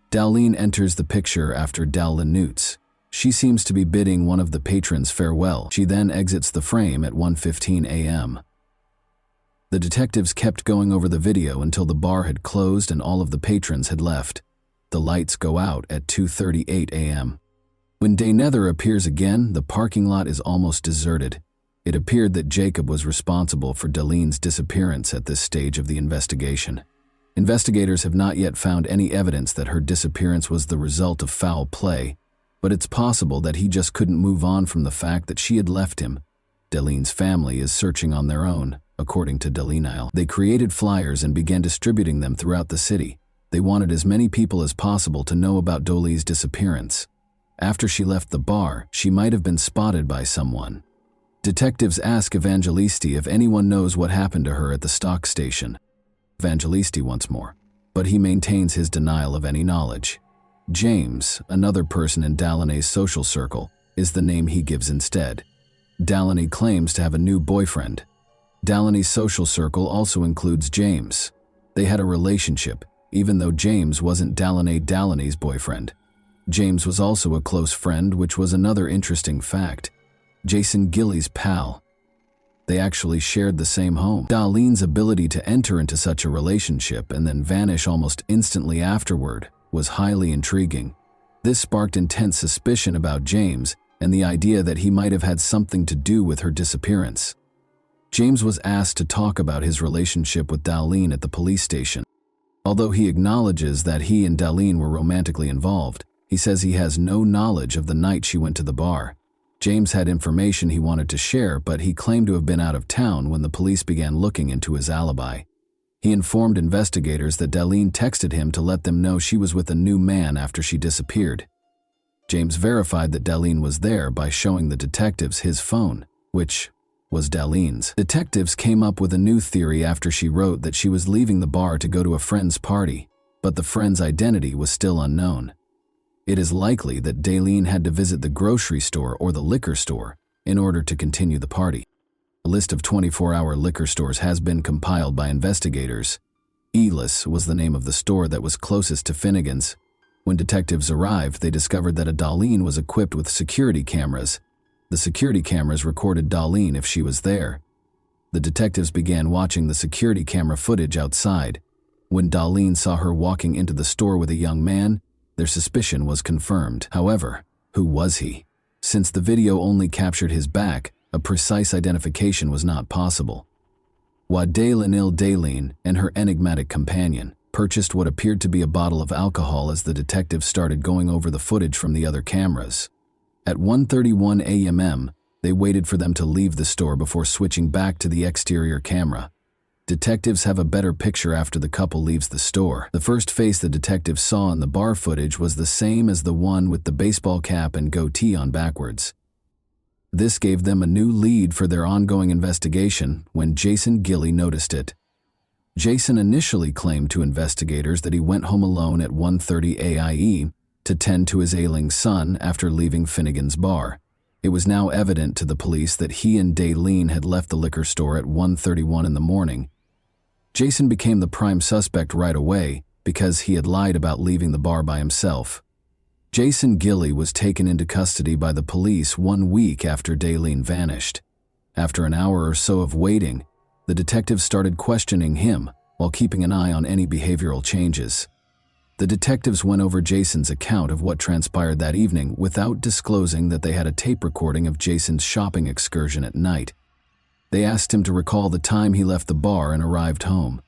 Darlene enters the picture after Dallenutz. She seems to be bidding one of the patrons farewell. She then exits the frame at 1:15 a.m. The detectives kept going over the video until the bar had closed and all of the patrons had left. The lights go out at 2:38 a.m. When Day Nether appears again, the parking lot is almost deserted. It appeared that Jacob was responsible for Darlene's disappearance at this stage of the investigation. Investigators have not yet found any evidence that her disappearance was the result of foul play, but it's possible that he just couldn't move on from the fact that she had left him. Darlene's family is searching on their own, according to Darlene. They created flyers and began distributing them throughout the city. They wanted as many people as possible to know about Darlene's disappearance. After she left the bar, she might have been spotted by someone. Detectives ask Evangelisti if anyone knows what happened to her at the stock station. Evangelisti wants more, but he maintains his denial of any knowledge. James, another person in Darlene's social circle, is the name he gives instead. Darlene claims to have a new boyfriend. Darlene's social circle also includes James. They had a relationship, even though James wasn't Darlene's boyfriend. James was also a close friend, which was another interesting fact. Jason Gilly's pal. They actually shared the same home. Darlene's ability to enter into such a relationship and then vanish almost instantly afterward was highly intriguing. This sparked intense suspicion about James and the idea that he might have had something to do with her disappearance. James was asked to talk about his relationship with Darlene at the police station. Although he acknowledges that he and Darlene were romantically involved, he says he has no knowledge of the night she went to the bar. James had information he wanted to share, but he claimed to have been out of town when the police began looking into his alibi. He informed investigators that Darlene texted him to let them know she was with a new man after she disappeared. James verified that Darlene was there by showing the detectives his phone, which was Darlene's. Detectives came up with a new theory after she wrote that she was leaving the bar to go to a friend's party, but the friend's identity was still unknown. It is likely that Darlene had to visit the grocery store or the liquor store in order to continue the party. A list of 24-hour liquor stores has been compiled by investigators. Elis was the name of the store that was closest to Finnegan's. When detectives arrived, they discovered that a Darlene was equipped with security cameras. The security cameras recorded Darlene if she was there. The detectives began watching the security camera footage outside. When Darlene saw her walking into the store with a young man, their suspicion was confirmed. However, who was he? Since the video only captured his back, a precise identification was not possible. Darlene and her enigmatic companion purchased what appeared to be a bottle of alcohol as the detectives started going over the footage from the other cameras. At 1:31 a.m., they waited for them to leave the store before switching back to the exterior camera. Detectives have a better picture after the couple leaves the store. The first face the detectives saw in the bar footage was the same as the one with the baseball cap and goatee on backwards. This gave them a new lead for their ongoing investigation when Jason Gilly noticed it. Jason initially claimed to investigators that he went home alone at 1:30 AIE to tend to his ailing son after leaving Finnegan's bar. It was now evident to the police that he and Darlene had left the liquor store at 1:31 in the morning. Jason became the prime suspect right away because he had lied about leaving the bar by himself. Jason Gilly was taken into custody by the police 1 week after Darlene vanished. After an hour or so of waiting, the detectives started questioning him while keeping an eye on any behavioral changes. The detectives went over Jason's account of what transpired that evening without disclosing that they had a tape recording of Jason's shopping excursion at night. They asked him to recall the time he left the bar and arrived home.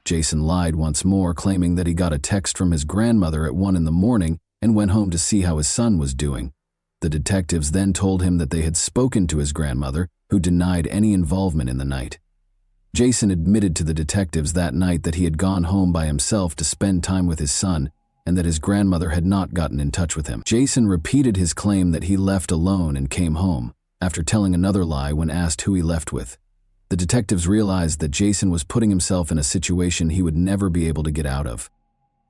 Jason lied once more, claiming that he got a text from his grandmother at 1 in the morning and went home to see how his son was doing. The detectives then told him that they had spoken to his grandmother, who denied any involvement in the night. Jason admitted to the detectives that night that he had gone home by himself to spend time with his son and that his grandmother had not gotten in touch with him. Jason repeated his claim that he left alone and came home, after telling another lie when asked who he left with. The detectives realized that Jason was putting himself in a situation he would never be able to get out of.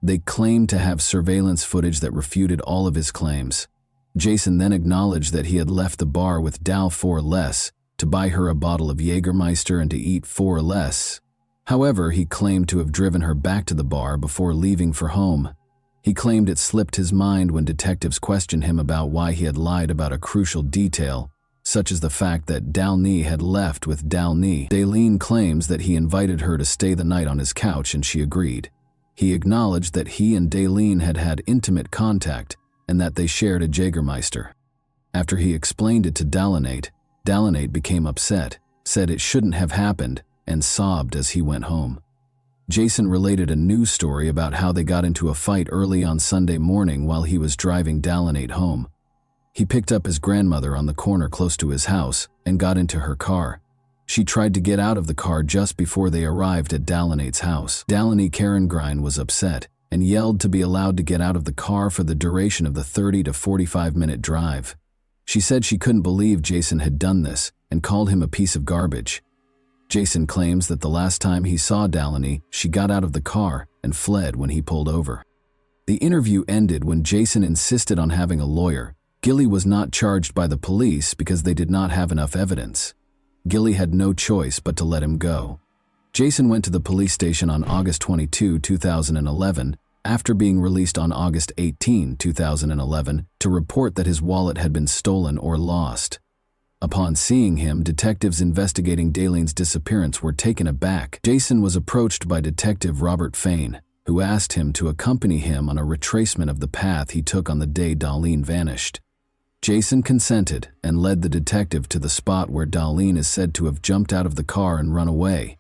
They claimed to have surveillance footage that refuted all of his claims. Jason then acknowledged that he had left the bar with Dal for less, to buy her a bottle of Jägermeister and to eat for less. However, he claimed to have driven her back to the bar before leaving for home. He claimed it slipped his mind when detectives questioned him about why he had lied about a crucial detail, such as the fact that Dalny had left with Dalny. Daleen claims that he invited her to stay the night on his couch and she agreed. He acknowledged that he and Daleen had had intimate contact and that they shared a Jägermeister. After he explained it to Dalinate became upset, said it shouldn't have happened, and sobbed as he went home. Jason related a news story about how they got into a fight early on Sunday morning while he was driving Dalinate home. He picked up his grandmother on the corner close to his house and got into her car. She tried to get out of the car just before they arrived at Dalinate's house. Daliny Karengrein was upset and yelled to be allowed to get out of the car for the duration of the 30 to 45-minute drive. She said she couldn't believe Jason had done this and called him a piece of garbage. Jason claims that the last time he saw Daliny, she got out of the car and fled when he pulled over. The interview ended when Jason insisted on having a lawyer. Gilly was not charged by the police because they did not have enough evidence. Gilly had no choice but to let him go. Jason went to the police station on August 22, 2011, after being released on August 18, 2011, to report that his wallet had been stolen or lost. Upon seeing him, detectives investigating Daleen's disappearance were taken aback. Jason was approached by Detective Robert Fain, who asked him to accompany him on a retracement of the path he took on the day Daleen vanished. Jason consented and led the detective to the spot where Daleen is said to have jumped out of the car and run away.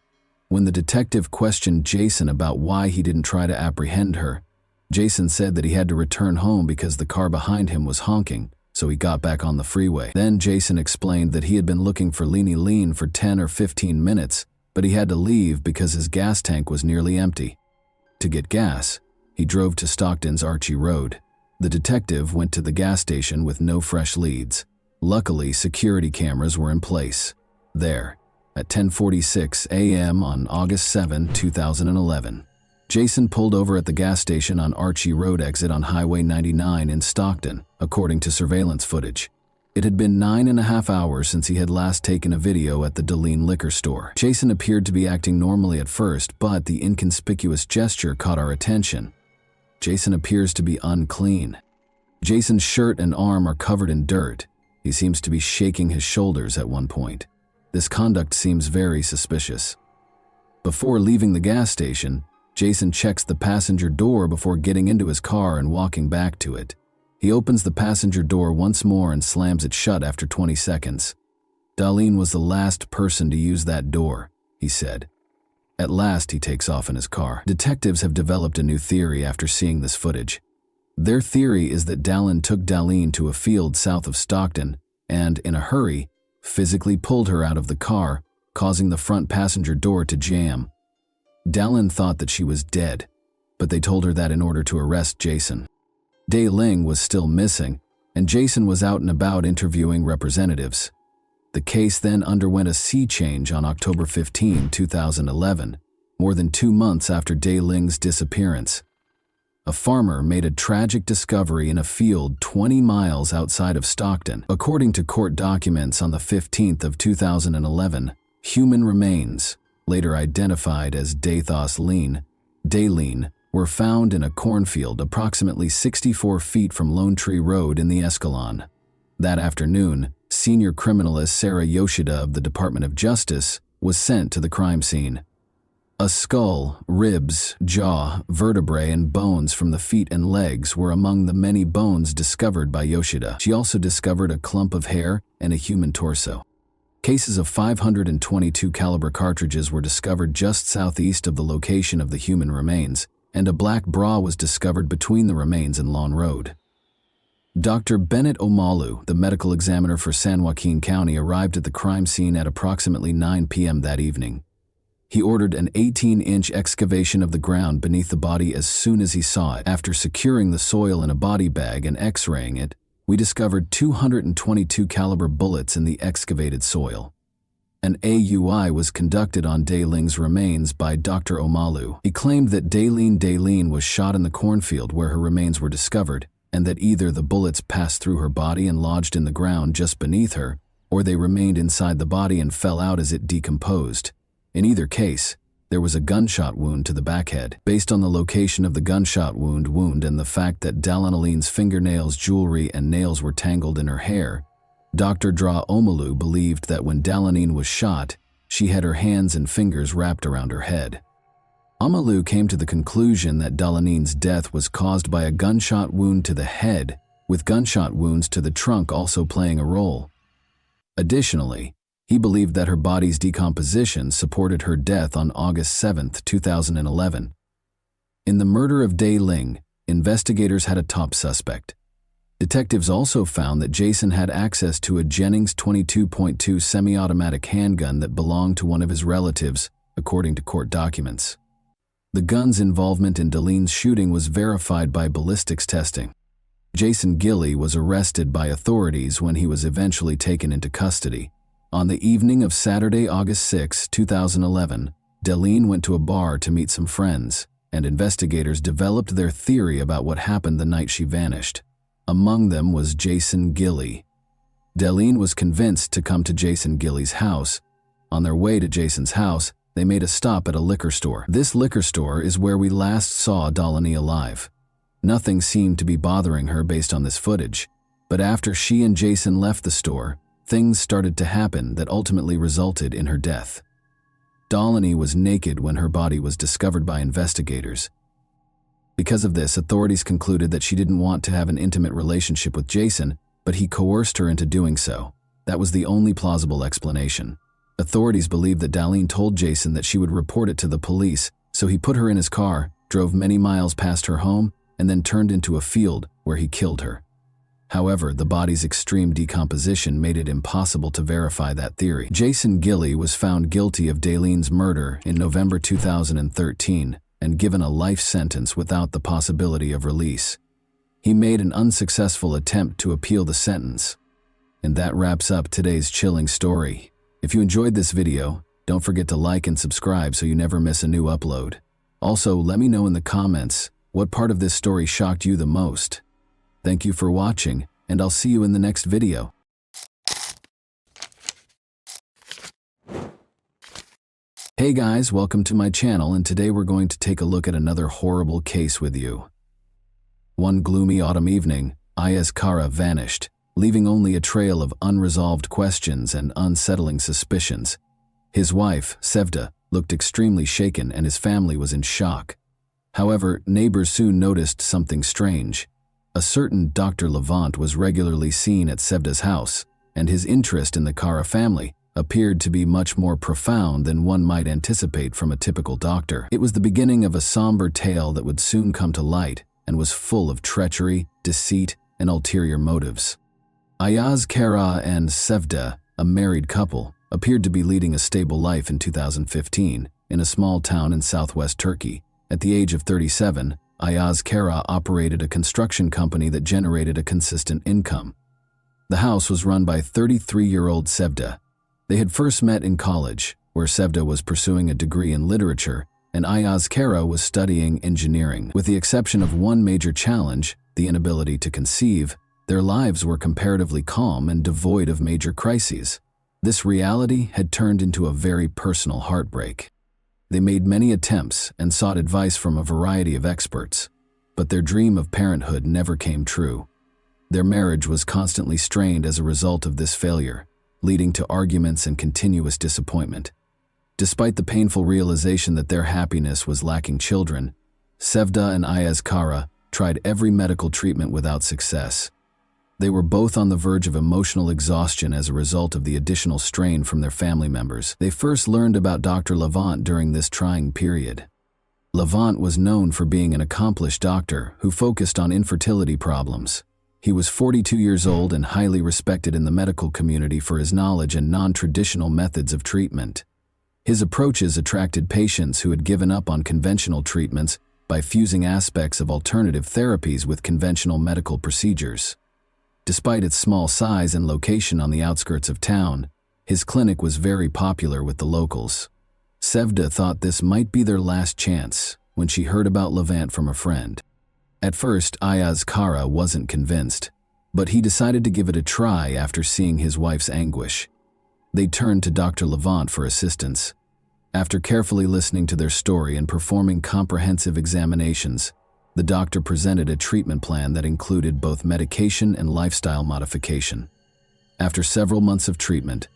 When the detective questioned Jason about why he didn't try to apprehend her, Jason said that he had to return home because the car behind him was honking, so he got back on the freeway. Then Jason explained that he had been looking for Leanie Lean for 10 or 15 minutes, but he had to leave because his gas tank was nearly empty. To get gas, he drove to Stockton's Archie Road. The detective went to the gas station with no fresh leads. Luckily, security cameras were in place. There, at 10:46 a.m. on August 7, 2011, Jason pulled over at the gas station on Archie Road exit on Highway 99 in Stockton, according to surveillance footage. It had been 9.5 hours since he had last taken a video at the Daleen liquor store. Jason appeared to be acting normally at first, but the inconspicuous gesture caught our attention. Jason appears to be unclean. Jason's shirt and arm are covered in dirt. He seems to be shaking his shoulders at one point. This conduct seems very suspicious. Before leaving the gas station, Jason checks the passenger door before getting into his car and walking back to it. He opens the passenger door once more and slams it shut after 20 seconds. Daleen was the last person to use that door, he said. At last, he takes off in his car. Detectives have developed a new theory after seeing this footage. Their theory is that Dallin took Daleen to a field south of Stockton and, in a hurry, physically pulled her out of the car, causing the front passenger door to jam. Dallin thought that she was dead, but they told her that in order to arrest Jason. Dai Ling was still missing, and Jason was out and about interviewing representatives. The case then underwent a sea change on October 15, 2011, more than 2 months after Dai Ling's disappearance. A farmer made a tragic discovery in a field 20 miles outside of Stockton. According to court documents on the 15th of 2011, human remains, later identified as Daleen, were found in a cornfield approximately 64 feet from Lone Tree Road in the Escalon. That afternoon, senior criminalist Sarah Yoshida of the Department of Justice was sent to the crime scene. A skull, ribs, jaw, vertebrae, and bones from the feet and legs were among the many bones discovered by Yoshida. She also discovered a clump of hair and a human torso. Cases of .522 caliber cartridges were discovered just southeast of the location of the human remains, and a black bra was discovered between the remains and Lawn Road. Dr. Bennett Omalu, the medical examiner for San Joaquin County, arrived at the crime scene at approximately 9 p.m. that evening. He ordered an 18-inch excavation of the ground beneath the body as soon as he saw it. After securing the soil in a body bag and x-raying it, we discovered 222 caliber bullets in the excavated soil. An AUI was conducted on Dayling's remains by Dr. Omalu. He claimed that Daylin was shot in the cornfield where her remains were discovered, and that either the bullets passed through her body and lodged in the ground just beneath her, or they remained inside the body and fell out as it decomposed. In either case, there was a gunshot wound to the backhead. Based on the location of the gunshot wound and the fact that Daylina's fingernails, jewelry, and nails were tangled in her hair, Dr. Omalu believed that when Daylina was shot, she had her hands and fingers wrapped around her head. Omalu came to the conclusion that Daylina's death was caused by a gunshot wound to the head, with gunshot wounds to the trunk also playing a role. Additionally, he believed that her body's decomposition supported her death on August 7, 2011. In the murder of Dayling, investigators had a top suspect. Detectives also found that Jason had access to a Jennings 22.2 semi-automatic handgun that belonged to one of his relatives, according to court documents. The gun's involvement in Daylina's shooting was verified by ballistics testing. Jason Gilley was arrested by authorities when he was eventually taken into custody. On the evening of Saturday, August 6, 2011, Daylina went to a bar to meet some friends, and investigators developed their theory about what happened the night she vanished. Among them was Jason Gilley. Daylina was convinced to come to Jason Gilley's house. On their way to Jason's house, they made a stop at a liquor store. This liquor store is where we last saw Daylina alive. Nothing seemed to be bothering her based on this footage, but after she and Jason left the store, things started to happen that ultimately resulted in her death. Daylina was naked when her body was discovered by investigators. Because of this, authorities concluded that she didn't want to have an intimate relationship with Jason, but he coerced her into doing so. That was the only plausible explanation. Authorities believe that Daylina told Jason that she would report it to the police, so he put her in his car, drove many miles past her home, and then turned into a field where he killed her. However, the body's extreme decomposition made it impossible to verify that theory. Jason Gilley was found guilty of Daylina's murder in November 2013 and given a life sentence without the possibility of release. He made an unsuccessful attempt to appeal the sentence. And that wraps up today's chilling story. If you enjoyed this video, don't forget to like and subscribe so you never miss a new upload. Also, let me know in the comments what part of this story shocked you the most. Thank you for watching, and I'll see you in the next video. Hey guys, welcome to my channel, and today we're going to take a look at another horrible case with you. One gloomy autumn evening, Ayaz Kara vanished, leaving only a trail of unresolved questions and unsettling suspicions. His wife, Sevda, looked extremely shaken and his family was in shock. However, neighbors soon noticed something strange. A certain Dr. Levant was regularly seen at Sevda's house, and his interest in the Kara family appeared to be much more profound than one might anticipate from a typical doctor. It was the beginning of a somber tale that would soon come to light and was full of treachery, deceit, and ulterior motives. Ayaz Kara and Sevda, a married couple, appeared to be leading a stable life in 2015 in a small town in southwest Turkey. At the age of 37, Ayaz Kara operated a construction company that generated a consistent income. The house was run by 33-year-old Sevda. They had first met in college, where Sevda was pursuing a degree in literature and Ayaz Kara was studying engineering. With the exception of one major challenge, the inability to conceive, their lives were comparatively calm and devoid of major crises. This reality had turned into a very personal heartbreak. They made many attempts and sought advice from a variety of experts, but their dream of parenthood never came true. Their marriage was constantly strained as a result of this failure, leading to arguments and continuous disappointment. Despite the painful realization that their happiness was lacking children, Sevda and Ayaz Kara tried every medical treatment without success. They were both on the verge of emotional exhaustion as a result of the additional strain from their family members. They first learned about Dr. Levant during this trying period. Levant was known for being an accomplished doctor who focused on infertility problems. He was 42 years old and highly respected in the medical community for his knowledge and non-traditional methods of treatment. His approaches attracted patients who had given up on conventional treatments by fusing aspects of alternative therapies with conventional medical procedures. Despite its small size and location on the outskirts of town, his clinic was very popular with the locals. Sevda thought this might be their last chance when she heard about Levant from a friend. At first, Ayaz Kara wasn't convinced, but he decided to give it a try after seeing his wife's anguish. They turned to Dr. Levant for assistance. After carefully listening to their story and performing comprehensive examinations, the doctor presented a treatment plan that included both medication and lifestyle modification. After several months of treatment,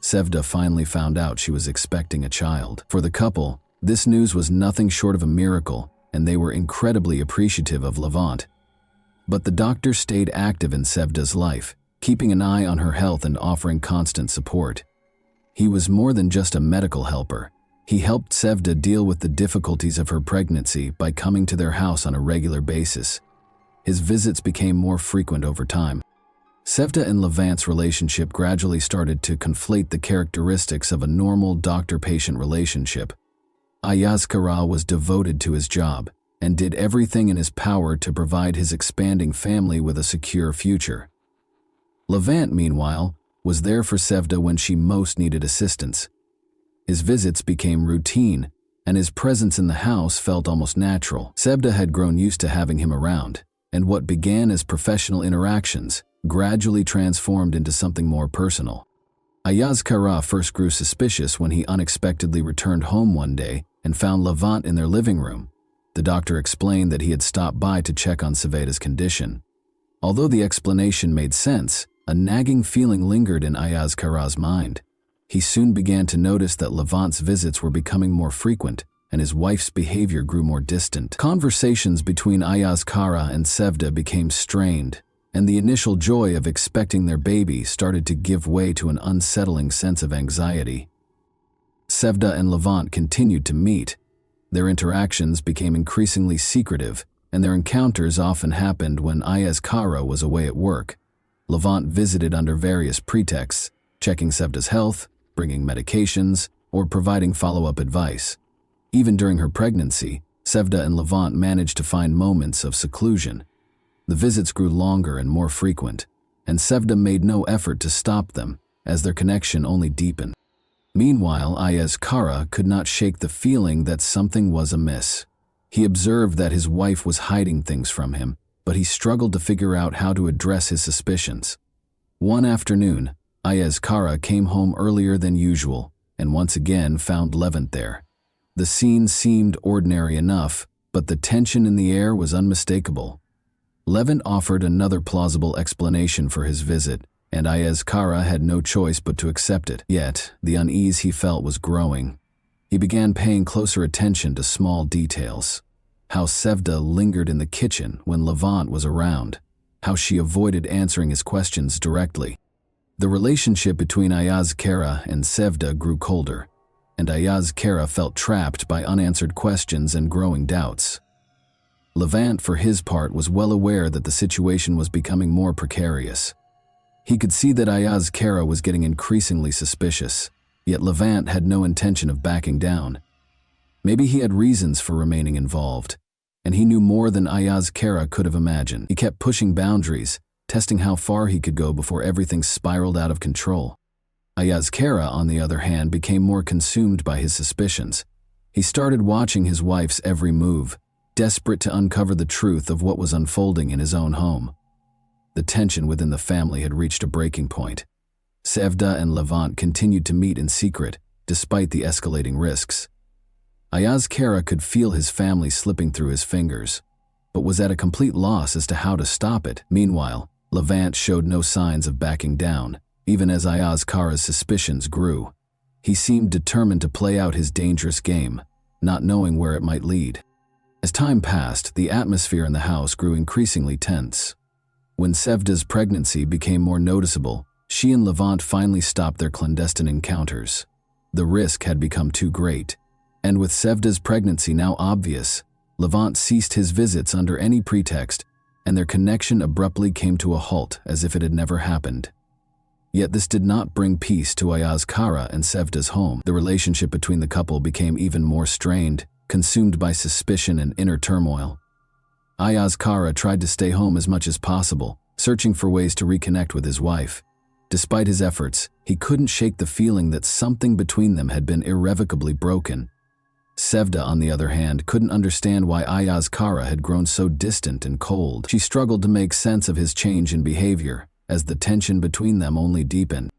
Sevda finally found out she was expecting a child. For the couple, this news was nothing short of a miracle, and they were incredibly appreciative of Levant. But the doctor stayed active in Sevda's life, keeping an eye on her health and offering constant support. He was more than just a medical helper. He helped Sevda deal with the difficulties of her pregnancy by coming to their house on a regular basis. His visits became more frequent over time. Sevda and Levant's relationship gradually started to conflate the characteristics of a normal doctor-patient relationship. Ayaz Kara was devoted to his job and did everything in his power to provide his expanding family with a secure future. Levant, meanwhile, was there for Sevda when she most needed assistance. His visits became routine, and his presence in the house felt almost natural. Sevda had grown used to having him around, and what began as professional interactions gradually transformed into something more personal. Ayaz Kara first grew suspicious when he unexpectedly returned home one day and found Levant in their living room. The doctor explained that he had stopped by to check on Sevda's condition. Although the explanation made sense, a nagging feeling lingered in Ayaz Kara's mind. He soon began to notice that Levant's visits were becoming more frequent, and his wife's behavior grew more distant. Conversations between Ayaz Kara and Sevda became strained, and the initial joy of expecting their baby started to give way to an unsettling sense of anxiety. Sevda and Levant continued to meet. Their interactions became increasingly secretive, and their encounters often happened when Ayaz Kara was away at work. Levant visited under various pretexts, checking Sevda's health, bringing medications, or providing follow-up advice. Even during her pregnancy, Sevda and Levant managed to find moments of seclusion. The visits grew longer and more frequent, and Sevda made no effort to stop them, as their connection only deepened. Meanwhile, Ayaz Kara could not shake the feeling that something was amiss. He observed that his wife was hiding things from him, but he struggled to figure out how to address his suspicions. One afternoon, Ayaz Kara came home earlier than usual and once again found Levant there. The scene seemed ordinary enough, but the tension in the air was unmistakable. Levant offered another plausible explanation for his visit, and Ayaz Kara had no choice but to accept it. Yet, the unease he felt was growing. He began paying closer attention to small details. How Sevda lingered in the kitchen when Levant was around. How she avoided answering his questions directly. The relationship between Ayaz Kara and Sevda grew colder, and Ayaz Kara felt trapped by unanswered questions and growing doubts. Levant, for his part, was well aware that the situation was becoming more precarious. He could see that Ayaz Kara was getting increasingly suspicious, yet Levant had no intention of backing down. Maybe he had reasons for remaining involved, and he knew more than Ayaz Kara could have imagined. He kept pushing boundaries, testing how far he could go before everything spiraled out of control. Ayaz Kara, on the other hand, became more consumed by his suspicions. He started watching his wife's every move, desperate to uncover the truth of what was unfolding in his own home. The tension within the family had reached a breaking point. Sevda and Levant continued to meet in secret, despite the escalating risks. Ayaz Kara could feel his family slipping through his fingers, but was at a complete loss as to how to stop it. Meanwhile, Levant showed no signs of backing down, even as Ayaz Kara's suspicions grew. He seemed determined to play out his dangerous game, not knowing where it might lead. As time passed, the atmosphere in the house grew increasingly tense. When Sevda's pregnancy became more noticeable, she and Levant finally stopped their clandestine encounters. The risk had become too great, and with Sevda's pregnancy now obvious, Levant ceased his visits under any pretext, and their connection abruptly came to a halt as if it had never happened. Yet this did not bring peace to Ayaz Kara and Sevda's home. The relationship between the couple became even more strained, consumed by suspicion and inner turmoil. Ayaz Kara tried to stay home as much as possible, searching for ways to reconnect with his wife. Despite his efforts, he couldn't shake the feeling that something between them had been irrevocably broken. Sevda, on the other hand, couldn't understand why Ayaz Kara had grown so distant and cold. She struggled to make sense of his change in behavior, as the tension between them only deepened.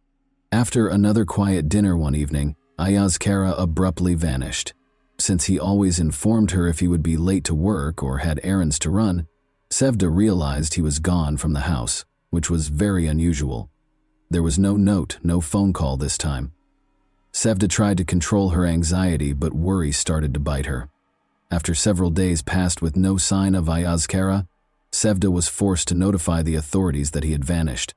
After another quiet dinner one evening, Ayaz Kara abruptly vanished. Since he always informed her if he would be late to work or had errands to run, Sevda realized he was gone from the house, which was very unusual. There was no note, no phone call this time. Sevda tried to control her anxiety, but worry started to bite her. After several days passed with no sign of Ayaz Kara, Sevda was forced to notify the authorities that he had vanished.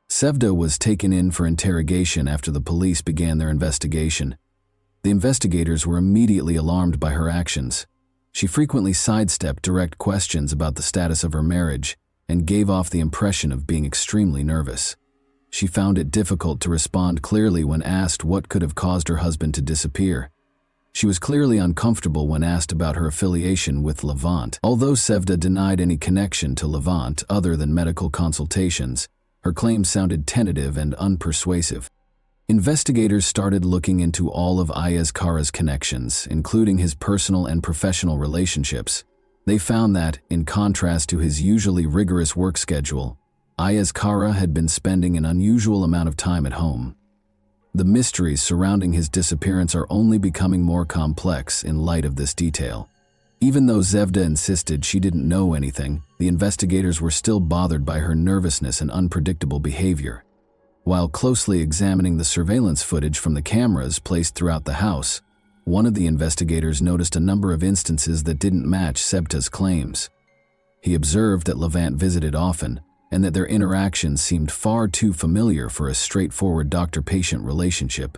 Sevda was taken in for interrogation after the police began their investigation. The investigators were immediately alarmed by her actions. She frequently sidestepped direct questions about the status of her marriage and gave off the impression of being extremely nervous. She found it difficult to respond clearly when asked what could have caused her husband to disappear. She was clearly uncomfortable when asked about her affiliation with Levant. Although Sevda denied any connection to Levant other than medical consultations, her claims sounded tentative and unpersuasive. Investigators started looking into all of Ayaz Kara's connections, including his personal and professional relationships. They found that, in contrast to his usually rigorous work schedule, Ayaz Kara had been spending an unusual amount of time at home. The mysteries surrounding his disappearance are only becoming more complex in light of this detail. Even though Sevda insisted she didn't know anything, the investigators were still bothered by her nervousness and unpredictable behavior. While closely examining the surveillance footage from the cameras placed throughout the house, one of the investigators noticed a number of instances that didn't match Sevda's claims. He observed that Levant visited often, and that their interactions seemed far too familiar for a straightforward doctor-patient relationship.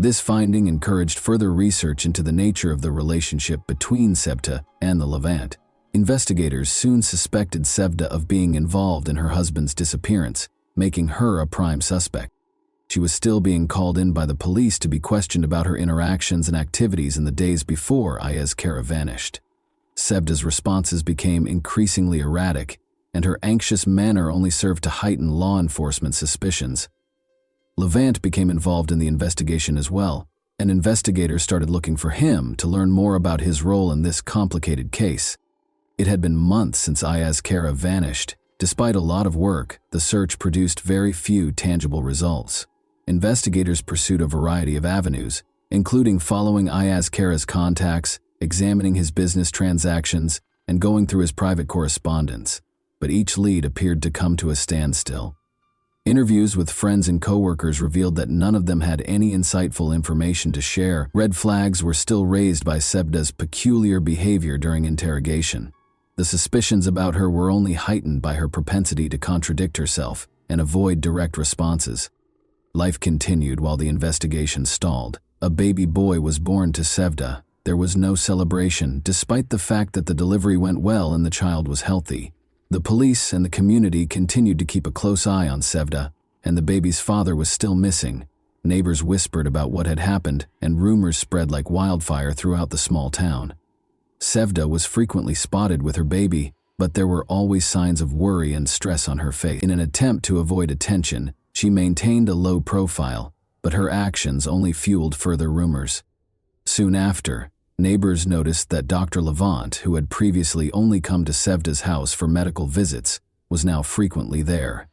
This finding encouraged further research into the nature of the relationship between Sevda and the Levant. Investigators soon suspected Sevda of being involved in her husband's disappearance, making her a prime suspect. She was still being called in by the police to be questioned about her interactions and activities in the days before Ayaz Kara vanished. Sevda's responses became increasingly erratic, and her anxious manner only served to heighten law enforcement suspicions. Levant became involved in the investigation as well, and investigators started looking for him to learn more about his role in this complicated case. It had been months since Ayaz Kara vanished. Despite a lot of work, the search produced very few tangible results. Investigators pursued a variety of avenues, including following Ayaz Kara's contacts, examining his business transactions, and going through his private correspondence. But each lead appeared to come to a standstill. Interviews with friends and coworkers revealed that none of them had any insightful information to share. Red flags were still raised by Sevda's peculiar behavior during interrogation. The suspicions about her were only heightened by her propensity to contradict herself and avoid direct responses. Life continued while the investigation stalled. A baby boy was born to Sevda. There was no celebration, despite the fact that the delivery went well and the child was healthy. The police and the community continued to keep a close eye on Sevda, and the baby's father was still missing. Neighbors whispered about what had happened, and rumors spread like wildfire throughout the small town. Sevda was frequently spotted with her baby, but there were always signs of worry and stress on her face. In an attempt to avoid attention, she maintained a low profile, but her actions only fueled further rumors. Soon after, neighbors noticed that Dr. Levant, who had previously only come to Sevda's house for medical visits, was now frequently there.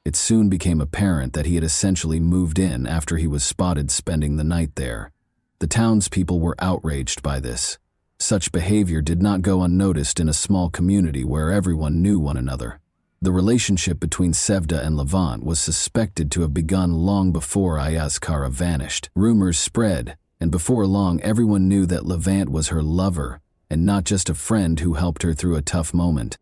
It soon became apparent that he had essentially moved in after he was spotted spending the night there. The townspeople were outraged by this. Such behavior did not go unnoticed in a small community where everyone knew one another. The relationship between Sevda and Levant was suspected to have begun long before Ayaz Kara vanished. Rumors spread, and before long everyone knew that Levant was her lover and not just a friend who helped her through a tough moment.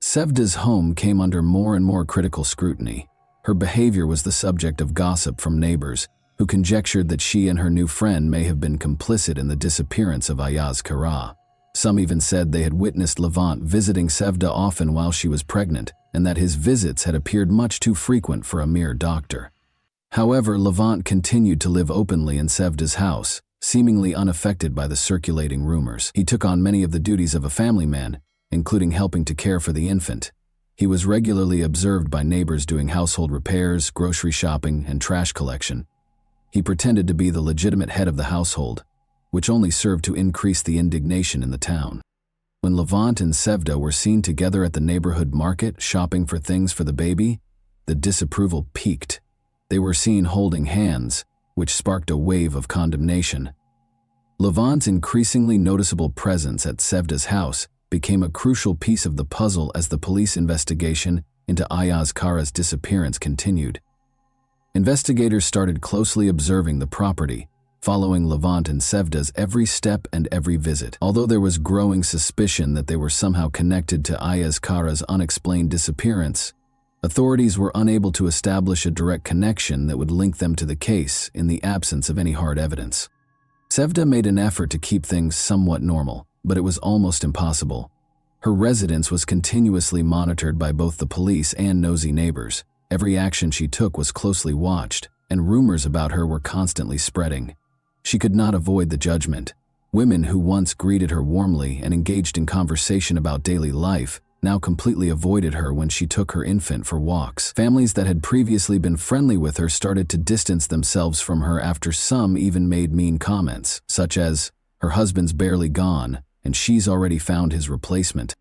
Sevda's home came under more and more critical scrutiny. Her behavior was the subject of gossip from neighbors, who conjectured that she and her new friend may have been complicit in the disappearance of Ayaz Kara. Some even said they had witnessed Levant visiting Sevda often while she was pregnant, and that his visits had appeared much too frequent for a mere doctor. However, Levant continued to live openly in Sevda's house, seemingly unaffected by the circulating rumors. He took on many of the duties of a family man, including helping to care for the infant. He was regularly observed by neighbors doing household repairs, grocery shopping, and trash collection. He pretended to be the legitimate head of the household, which only served to increase the indignation in the town. When Levant and Sevda were seen together at the neighborhood market shopping for things for the baby, the disapproval peaked. They were seen holding hands, which sparked a wave of condemnation. Levant's increasingly noticeable presence at Sevda's house became a crucial piece of the puzzle as the police investigation into Ayaz Kara's disappearance continued. Investigators started closely observing the property, following Levant and Sevda's every step and every visit. Although there was growing suspicion that they were somehow connected to Ayaz Kara's unexplained disappearance, authorities were unable to establish a direct connection that would link them to the case in the absence of any hard evidence. Sevda made an effort to keep things somewhat normal, but it was almost impossible. Her residence was continuously monitored by both the police and nosy neighbors. Every action she took was closely watched, and rumors about her were constantly spreading. She could not avoid the judgment. Women who once greeted her warmly and engaged in conversation about daily life now completely avoided her when she took her infant for walks. Families that had previously been friendly with her started to distance themselves from her after some even made mean comments, such as, "Her husband's barely gone, and she's already found his replacement."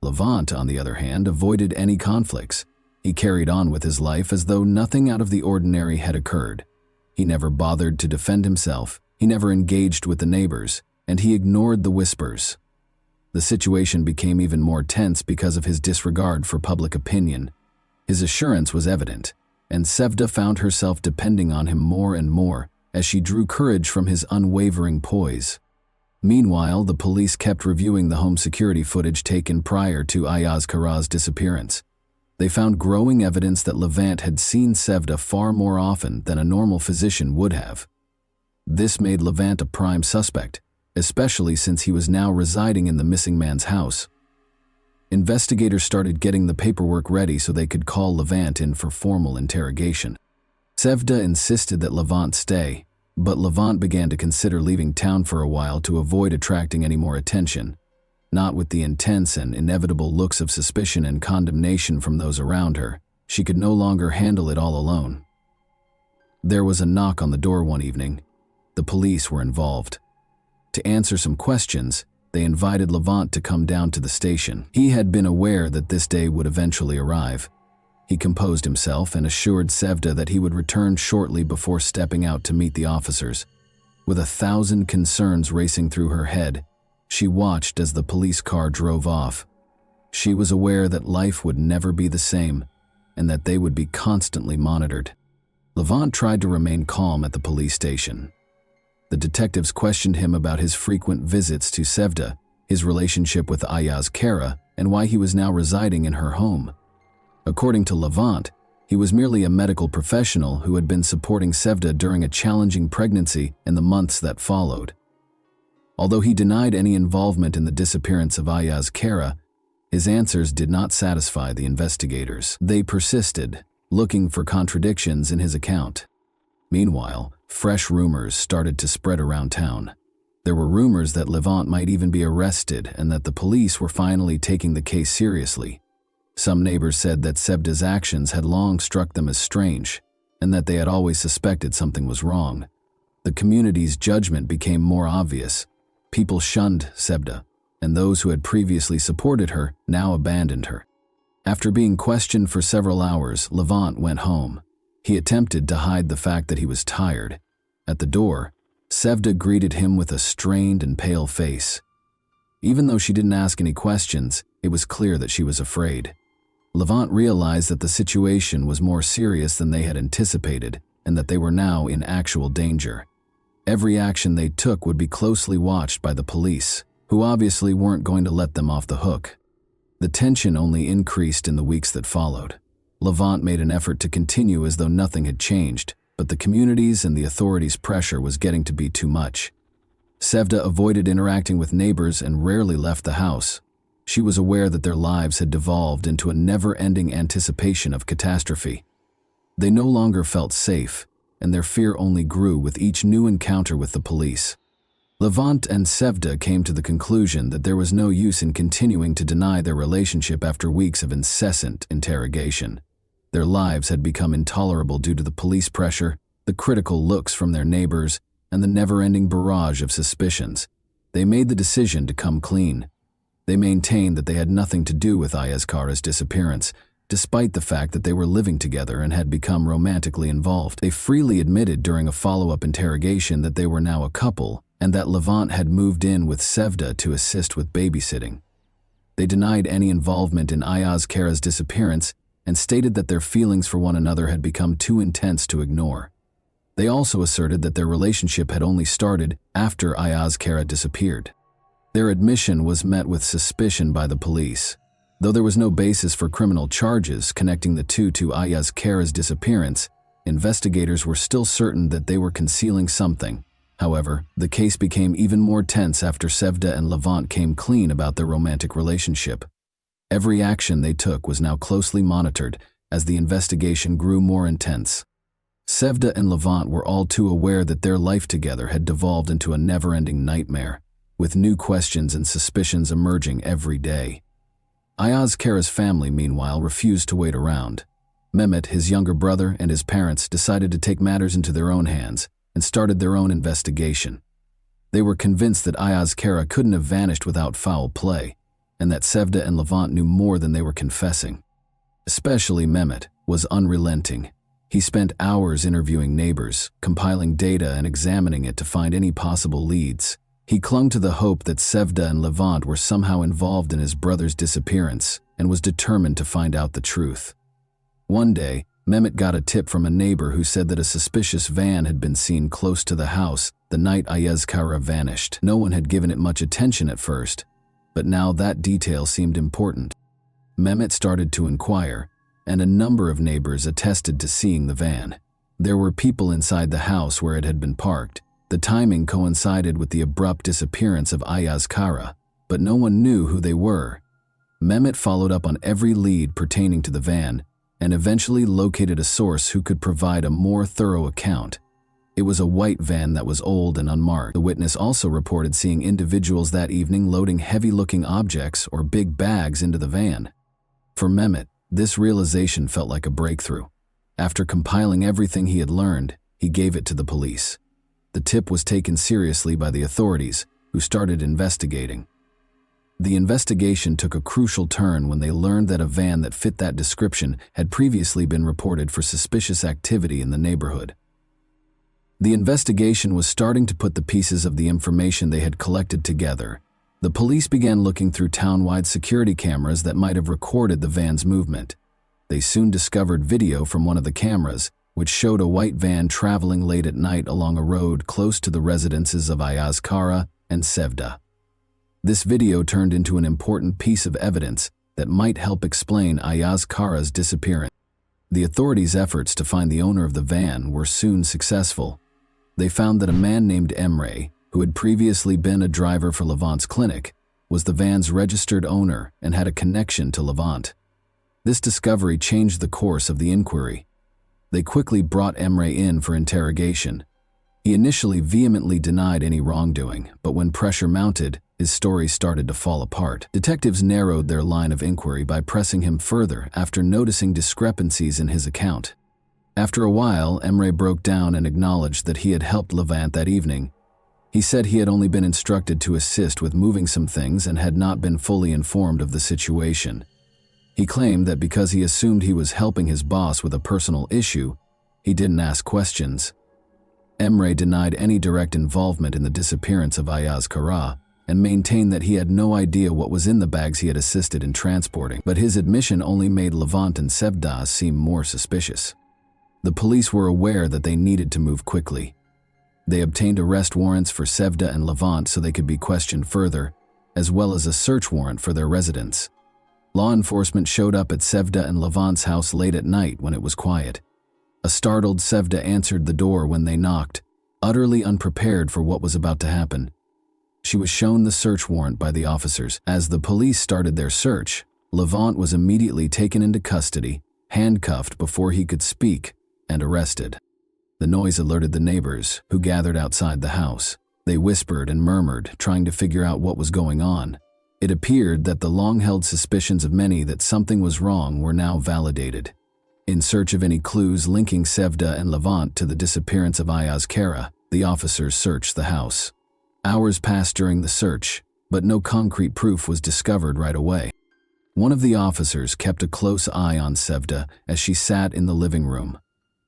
Levant, on the other hand, avoided any conflicts. He carried on with his life as though nothing out of the ordinary had occurred. He never bothered to defend himself, he never engaged with the neighbors, and he ignored the whispers. The situation became even more tense because of his disregard for public opinion. His assurance was evident, and Sevda found herself depending on him more and more as she drew courage from his unwavering poise. Meanwhile, the police kept reviewing the home security footage taken prior to Ayaz Kara's disappearance. They found growing evidence that Levant had seen Sevda far more often than a normal physician would have. This made Levant a prime suspect, especially since he was now residing in the missing man's house. Investigators started getting the paperwork ready so they could call Levant in for formal interrogation. Sevda insisted that Levant stay, but Levant began to consider leaving town for a while to avoid attracting any more attention. Not with the intense and inevitable looks of suspicion and condemnation from those around her. She could no longer handle it all alone. There was a knock on the door one evening. The police were involved. To answer some questions, they invited Levant to come down to the station. He had been aware that this day would eventually arrive. He composed himself and assured Sevda that he would return shortly before stepping out to meet the officers. With 1,000 concerns racing through her head, she watched as the police car drove off. She was aware that life would never be the same, and that they would be constantly monitored. Levant tried to remain calm at the police station. The detectives questioned him about his frequent visits to Sevda, his relationship with Ayaz Kara, and why he was now residing in her home. According to Levant, he was merely a medical professional who had been supporting Sevda during a challenging pregnancy and the months that followed. Although he denied any involvement in the disappearance of Ayaz Kara, his answers did not satisfy the investigators. They persisted, looking for contradictions in his account. Meanwhile, fresh rumors started to spread around town. There were rumors that Levant might even be arrested and that the police were finally taking the case seriously. Some neighbors said that Sevda's actions had long struck them as strange, and that they had always suspected something was wrong. The community's judgment became more obvious. People shunned Sevda, and those who had previously supported her now abandoned her. After being questioned for several hours, Levant went home. He attempted to hide the fact that he was tired. At the door, Sevda greeted him with a strained and pale face. Even though she didn't ask any questions, it was clear that she was afraid. Levant realized that the situation was more serious than they had anticipated, and that they were now in actual danger. Every action they took would be closely watched by the police, who obviously weren't going to let them off the hook. The tension only increased in the weeks that followed. Levant made an effort to continue as though nothing had changed, but the community's and the authorities' pressure was getting to be too much. Sevda avoided interacting with neighbors and rarely left the house. She was aware that their lives had devolved into a never-ending anticipation of catastrophe. They no longer felt safe, and their fear only grew with each new encounter with the police. Levant and Sevda came to the conclusion that there was no use in continuing to deny their relationship after weeks of incessant interrogation. Their lives had become intolerable due to the police pressure, the critical looks from their neighbors, and the never-ending barrage of suspicions. They made the decision to come clean. They maintained that they had nothing to do with Ayazkara's disappearance, despite the fact that they were living together and had become romantically involved. They freely admitted during a follow-up interrogation that they were now a couple, and that Levant had moved in with Sevda to assist with babysitting. They denied any involvement in Ayazkara's disappearance and stated that their feelings for one another had become too intense to ignore. They also asserted that their relationship had only started after Ayazkara disappeared. Their admission was met with suspicion by the police. Though there was no basis for criminal charges connecting the two to Ayazkara's disappearance, investigators were still certain that they were concealing something. However, the case became even more tense after Sevda and Levant came clean about their romantic relationship. Every action they took was now closely monitored as the investigation grew more intense. Sevda and Levant were all too aware that their life together had devolved into a never-ending nightmare, with new questions and suspicions emerging every day. Ayazkara's family, meanwhile, refused to wait around. Mehmet, his younger brother, and his parents decided to take matters into their own hands and started their own investigation. They were convinced that Ayazkara couldn't have vanished without foul play, and that Sevda and Levant knew more than they were confessing. Especially Mehmet was unrelenting. He spent hours interviewing neighbors, compiling data and examining it to find any possible leads. He clung to the hope that Sevda and Levant were somehow involved in his brother's disappearance and was determined to find out the truth. One day, Mehmet got a tip from a neighbor who said that a suspicious van had been seen close to the house the night Ayazkara vanished. No one had given it much attention at first, but now that detail seemed important. Mehmet started to inquire, and a number of neighbors attested to seeing the van. There were people inside the house where it had been parked. The timing coincided with the abrupt disappearance of Ayazkara, but no one knew who they were. Mehmet followed up on every lead pertaining to the van and eventually located a source who could provide a more thorough account. It was a white van that was old and unmarked. The witness also reported seeing individuals that evening loading heavy-looking objects or big bags into the van. For Mehmet, this realization felt like a breakthrough. After compiling everything he had learned, he gave it to the police. The tip was taken seriously by the authorities, who started investigating. The investigation took a crucial turn when they learned that a van that fit that description had previously been reported for suspicious activity in the neighborhood. The investigation was starting to put the pieces of the information they had collected together. The police began looking through town-wide security cameras that might have recorded the van's movement. They soon discovered video from one of the cameras, which showed a white van traveling late at night along a road close to the residences of Ayazkara and Sevda. This video turned into an important piece of evidence that might help explain Ayazkara's disappearance. The authorities' efforts to find the owner of the van were soon successful. They found that a man named Emre, who had previously been a driver for Levant's clinic, was the van's registered owner and had a connection to Levant. This discovery changed the course of the inquiry. They quickly brought Emre in for interrogation. He initially vehemently denied any wrongdoing, but when pressure mounted, his story started to fall apart. Detectives narrowed their line of inquiry by pressing him further after noticing discrepancies in his account. After a while, Emre broke down and acknowledged that he had helped Levant that evening. He said he had only been instructed to assist with moving some things and had not been fully informed of the situation. He claimed that because he assumed he was helping his boss with a personal issue, he didn't ask questions. Emre denied any direct involvement in the disappearance of Ayazkara and maintained that he had no idea what was in the bags he had assisted in transporting, but his admission only made Levant and Sevda seem more suspicious. The police were aware that they needed to move quickly. They obtained arrest warrants for Sevda and Levant so they could be questioned further, as well as a search warrant for their residence. Law enforcement showed up at Sevda and Levant's house late at night when it was quiet. A startled Sevda answered the door when they knocked, utterly unprepared for what was about to happen. She was shown the search warrant by the officers. As the police started their search, Levant was immediately taken into custody, handcuffed before he could speak, and arrested. The noise alerted the neighbors, who gathered outside the house. They whispered and murmured, trying to figure out what was going on. It appeared that the long-held suspicions of many that something was wrong were now validated. In search of any clues linking Sevda and Levant to the disappearance of Ayaz Kara, the officers searched the house. Hours passed during the search, but no concrete proof was discovered right away. One of the officers kept a close eye on Sevda as she sat in the living room.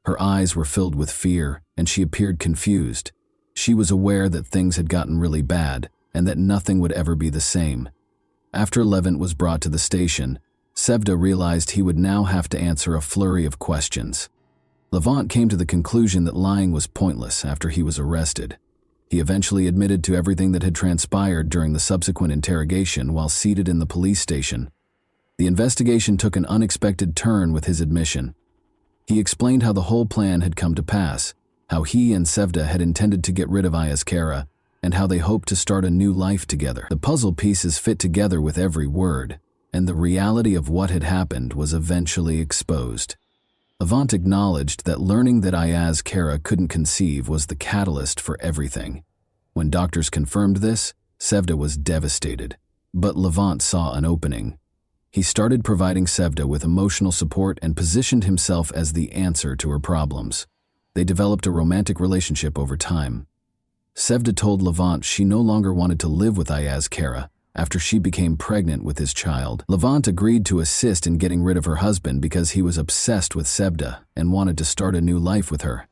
Her eyes were filled with fear, and she appeared confused. She was aware that things had gotten really bad, and that nothing would ever be the same. After Levant was brought to the station, Sevda realized he would now have to answer a flurry of questions. Levant came to the conclusion that lying was pointless after he was arrested. He eventually admitted to everything that had transpired during the subsequent interrogation while seated in the police station. The investigation took an unexpected turn with his admission. He explained how the whole plan had come to pass, how he and Sevda had intended to get rid of Ayaz Kara, and how they hoped to start a new life together. The puzzle pieces fit together with every word, and the reality of what had happened was eventually exposed. Levant acknowledged that learning that Ayaz Kara couldn't conceive was the catalyst for everything. When doctors confirmed this, Sevda was devastated, but Levant saw an opening. He started providing Sevda with emotional support and positioned himself as the answer to her problems. They developed a romantic relationship over time. Sevda told Levant she no longer wanted to live with Ayaz Kara after she became pregnant with his child. Levant agreed to assist in getting rid of her husband because he was obsessed with Sevda and wanted to start a new life with her.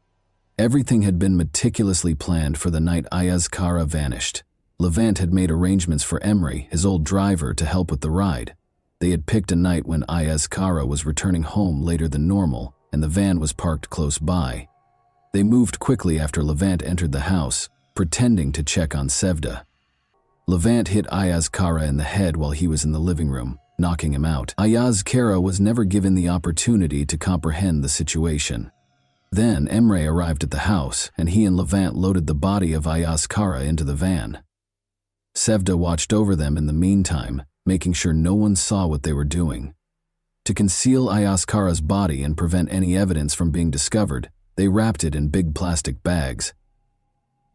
Everything had been meticulously planned for the night Ayaz Kara vanished. Levant had made arrangements for Emre, his old driver, to help with the ride. They had picked a night when Ayaz Kara was returning home later than normal, and the van was parked close by. They moved quickly after Levant entered the house, pretending to check on Sevda. Levant hit Ayaz Kara in the head while he was in the living room, knocking him out. Ayaz Kara was never given the opportunity to comprehend the situation. Then Emre arrived at the house, and he and Levant loaded the body of Ayaz Kara into the van. Sevda watched over them in the meantime, making sure no one saw what they were doing. To conceal Ayaz Kara's body and prevent any evidence from being discovered, they wrapped it in big plastic bags.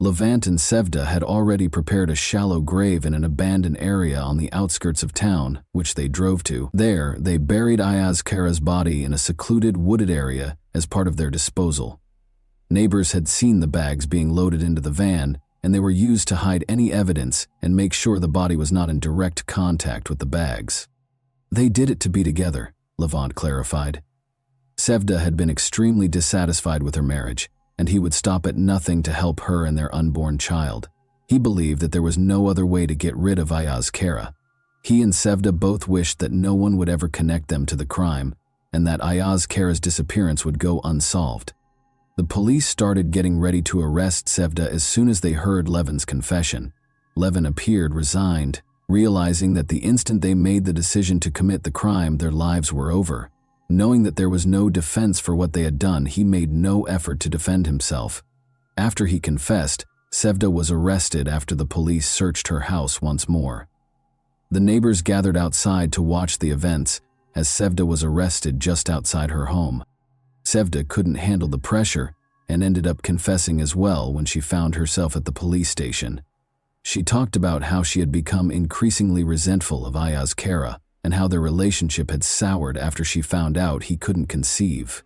Levant and Sevda had already prepared a shallow grave in an abandoned area on the outskirts of town, which they drove to. There, they buried Ayaz Kara's body in a secluded wooded area as part of their disposal. Neighbors had seen the bags being loaded into the van, and they were used to hide any evidence and make sure the body was not in direct contact with the bags. They did it to be together, Levant clarified. Sevda had been extremely dissatisfied with her marriage, and he would stop at nothing to help her and their unborn child. He believed that there was no other way to get rid of Ayaz Kara. He and Sevda both wished that no one would ever connect them to the crime, and that Ayaz Kara's disappearance would go unsolved. The police started getting ready to arrest Sevda as soon as they heard Levin's confession. Levin appeared resigned, realizing that the instant they made the decision to commit the crime, their lives were over. Knowing that there was no defense for what they had done, he made no effort to defend himself. After he confessed, Sevda was arrested after the police searched her house once more. The neighbors gathered outside to watch the events as Sevda was arrested just outside her home. Sevda couldn't handle the pressure and ended up confessing as well when she found herself at the police station. She talked about how she had become increasingly resentful of Ayaz Kara and how their relationship had soured after she found out he couldn't conceive.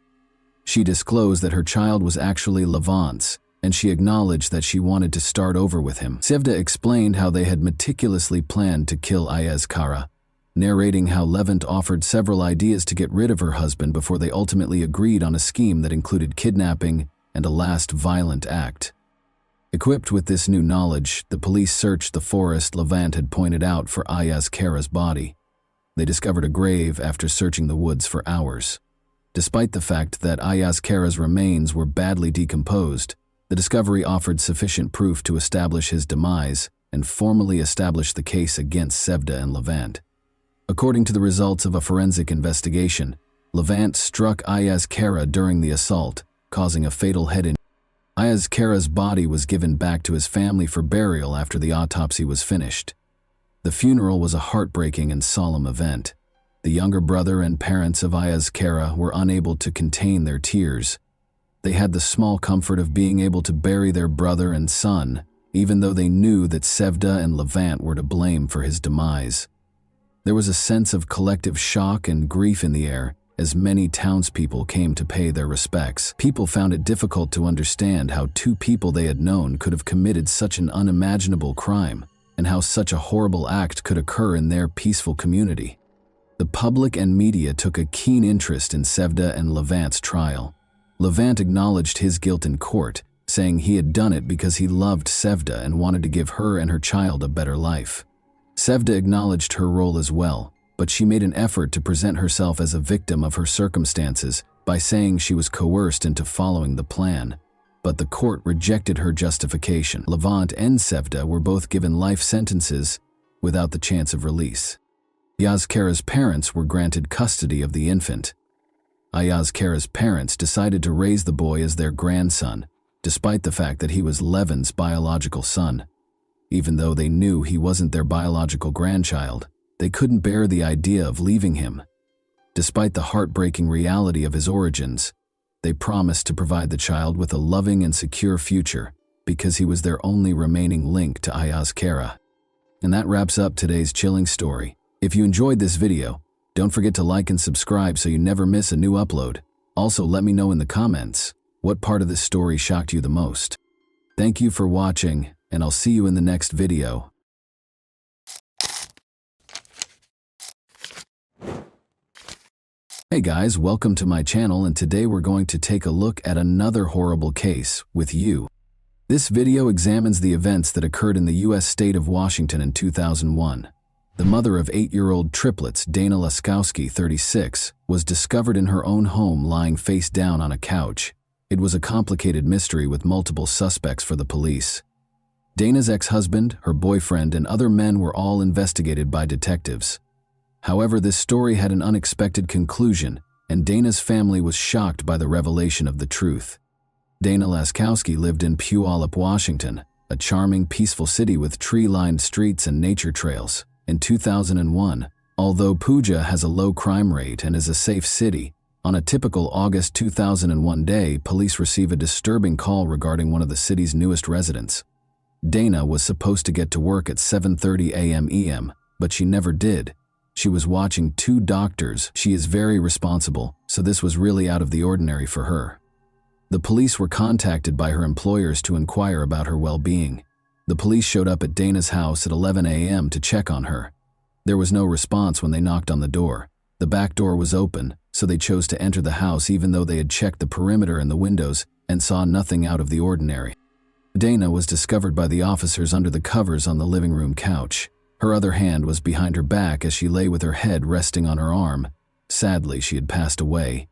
She disclosed that her child was actually Levant's, and she acknowledged that she wanted to start over with him. Sevda explained how they had meticulously planned to kill Ayaz Kara, narrating how Levant offered several ideas to get rid of her husband before they ultimately agreed on a scheme that included kidnapping and a last violent act. Equipped with this new knowledge, the police searched the forest Levant had pointed out for Ayaz Kara's body. They discovered a grave after searching the woods for hours. Despite the fact that Ayaz Kara's remains were badly decomposed, the discovery offered sufficient proof to establish his demise and formally establish the case against Sevda and Levant. According to the results of a forensic investigation, Levant struck Ayaz Kara during the assault, causing a fatal head injury. Ayaz Kara's body was given back to his family for burial after the autopsy was finished. The funeral was a heartbreaking and solemn event. The younger brother and parents of Ayaz Kara were unable to contain their tears. They had the small comfort of being able to bury their brother and son, even though they knew that Sevda and Levant were to blame for his demise. There was a sense of collective shock and grief in the air as many townspeople came to pay their respects. People found it difficult to understand how two people they had known could have committed such an unimaginable crime, and how such a horrible act could occur in their peaceful community. The public and media took a keen interest in Sevda and Levant's trial. Levant acknowledged his guilt in court, saying he had done it because he loved Sevda and wanted to give her and her child a better life. Sevda acknowledged her role as well, but she made an effort to present herself as a victim of her circumstances by saying she was coerced into following the plan. But the court rejected her justification. Levant and Sevda were both given life sentences without the chance of release. Yazkara's parents were granted custody of the infant. Yazkara's parents decided to raise the boy as their grandson, despite the fact that he was Levin's biological son. Even though they knew he wasn't their biological grandchild, they couldn't bear the idea of leaving him. Despite the heartbreaking reality of his origins, they promised to provide the child with a loving and secure future because he was their only remaining link to Yazkara. And that wraps up today's chilling story. If you enjoyed this video, don't forget to like and subscribe so you never miss a new upload. Also, let me know in the comments what part of this story shocked you the most. Thank you for watching, and I'll see you in the next video. Hey guys, welcome to my channel, and today we're going to take a look at another horrible case with you. This video examines the events that occurred in the U.S. state of Washington in 2001. The mother of 8-year-old triplets, Dana Laskowski, 36, was discovered in her own home lying face down on a couch. It was a complicated mystery with multiple suspects for the police. Dana's ex-husband, her boyfriend, and other men were all investigated by detectives. However, this story had an unexpected conclusion, and Dana's family was shocked by the revelation of the truth. Dana Laskowski lived in Puyallup, Washington, a charming, peaceful city with tree-lined streets and nature trails. In 2001, although Puja has a low crime rate and is a safe city, on a typical August 2001 day, police receive a disturbing call regarding one of the city's newest residents. Dana was supposed to get to work at 7:30 a.m., but she never did. She was watching 2 doctors. She is very responsible, so this was really out of the ordinary for her. The police were contacted by her employers to inquire about her well-being. The police showed up at Dana's house at 11 a.m. to check on her. There was no response when they knocked on the door. The back door was open, so they chose to enter the house even though they had checked the perimeter and the windows and saw nothing out of the ordinary. Dana was discovered by the officers under the covers on the living room couch. Her other hand was behind her back as she lay with her head resting on her arm. Sadly, she had passed away.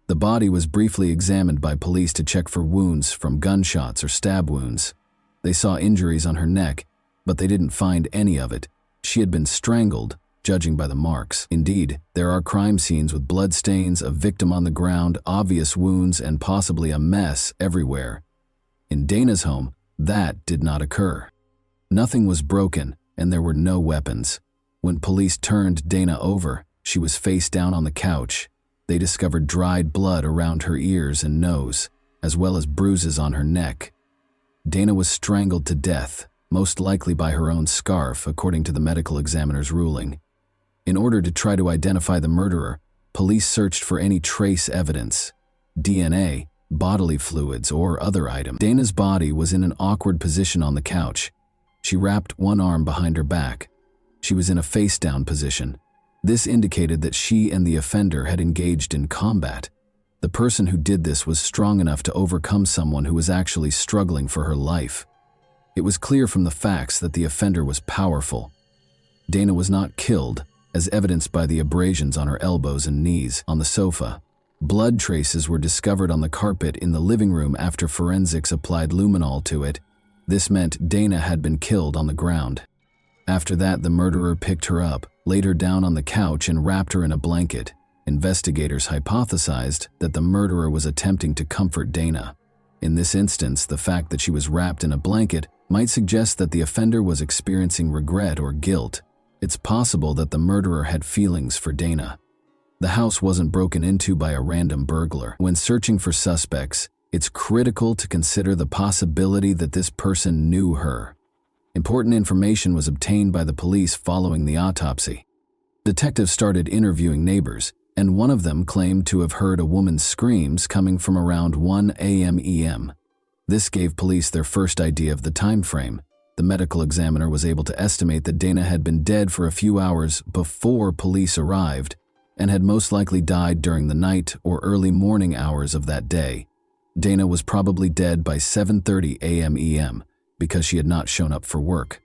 The body was briefly examined by police to check for wounds from gunshots or stab wounds. They saw injuries on her neck, but they didn't find any of it. She had been strangled, judging by the marks. Indeed, there are crime scenes with bloodstains, a victim on the ground, obvious wounds, and possibly a mess everywhere. In Dana's home, that did not occur. Nothing was broken, and there were no weapons. When police turned Dana over, she was face down on the couch. They discovered dried blood around her ears and nose, as well as bruises on her neck. Dana was strangled to death, most likely by her own scarf, according to the medical examiner's ruling. In order to try to identify the murderer, police searched for any trace evidence, DNA, bodily fluids, or other items. Dana's body was in an awkward position on the couch. She wrapped one arm behind her back. She was in a face-down position. This indicated that she and the offender had engaged in combat. The person who did this was strong enough to overcome someone who was actually struggling for her life. It was clear from the facts that the offender was powerful. Dana was not killed, as evidenced by the abrasions on her elbows and knees on the sofa. Blood traces were discovered on the carpet in the living room after forensics applied luminol to it. This meant Dana had been killed on the ground. After that, the murderer picked her up, laid her down on the couch, and wrapped her in a blanket. Investigators hypothesized that the murderer was attempting to comfort Dana. In this instance, the fact that she was wrapped in a blanket might suggest that the offender was experiencing regret or guilt. It's possible that the murderer had feelings for Dana. The house wasn't broken into by a random burglar. When searching for suspects, It's critical to consider the possibility that this person knew her. Important information was obtained by the police following the autopsy. Detectives started interviewing neighbors, and one of them claimed to have heard a woman's screams coming from around 1 a.m. EM. This gave police their first idea of the time frame. The medical examiner was able to estimate that Dana had been dead for a few hours before police arrived and had most likely died during the night or early morning hours of that day. Dana was probably dead by 7:30 a.m. EM because she had not shown up for work.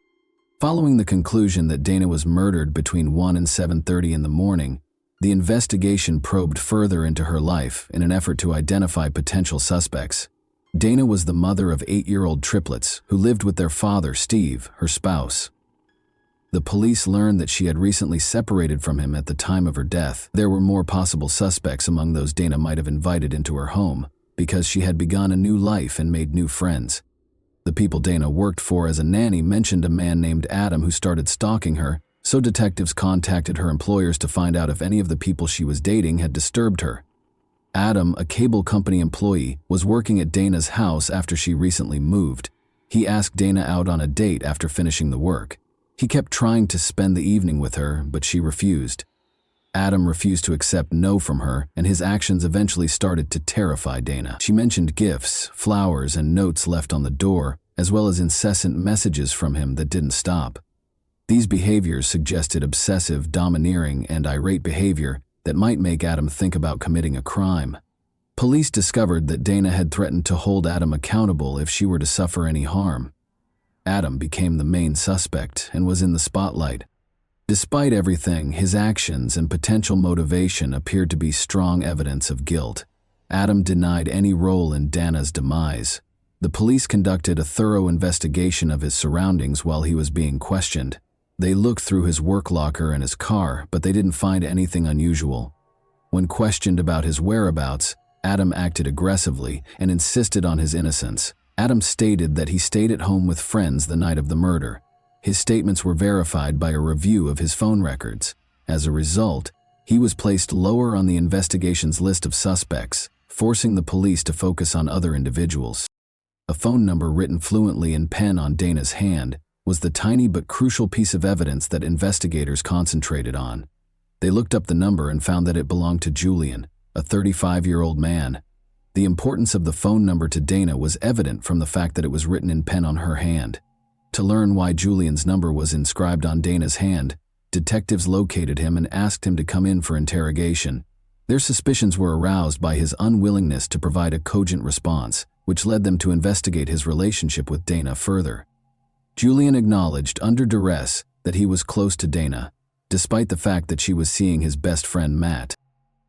Following the conclusion that Dana was murdered between 1 and 7:30 in the morning, the investigation probed further into her life in an effort to identify potential suspects. Dana was the mother of 8-year-old triplets who lived with their father, Steve, her spouse. The police learned that she had recently separated from him at the time of her death. There were more possible suspects among those Dana might have invited into her home because she had begun a new life and made new friends. The people Dana worked for as a nanny mentioned a man named Adam who started stalking her, so detectives contacted her employers to find out if any of the people she was dating had disturbed her. Adam, a cable company employee, was working at Dana's house after she recently moved. He asked Dana out on a date after finishing the work. He kept trying to spend the evening with her, but she refused. Adam refused to accept no from her, and his actions eventually started to terrify Dana. She mentioned gifts, flowers, and notes left on the door, as well as incessant messages from him that didn't stop. These behaviors suggested obsessive, domineering, and irate behavior that might make Adam think about committing a crime. Police discovered that Dana had threatened to hold Adam accountable if she were to suffer any harm. Adam became the main suspect and was in the spotlight. Despite everything, his actions and potential motivation appeared to be strong evidence of guilt. Adam denied any role in Dana's demise. The police conducted a thorough investigation of his surroundings while he was being questioned. They looked through his work locker and his car, but they didn't find anything unusual. When questioned about his whereabouts, Adam acted aggressively and insisted on his innocence. Adam stated that he stayed at home with friends the night of the murder. His statements were verified by a review of his phone records. As a result, he was placed lower on the investigation's list of suspects, forcing the police to focus on other individuals. A phone number written fluently in pen on Dana's hand was the tiny but crucial piece of evidence that investigators concentrated on. They looked up the number and found that it belonged to Julian, a 35-year-old man. The importance of the phone number to Dana was evident from the fact that it was written in pen on her hand. To learn why Julian's number was inscribed on Dana's hand, detectives located him and asked him to come in for interrogation. Their suspicions were aroused by his unwillingness to provide a cogent response, which led them to investigate his relationship with Dana further. Julian acknowledged under duress that he was close to Dana, despite the fact that she was seeing his best friend Matt.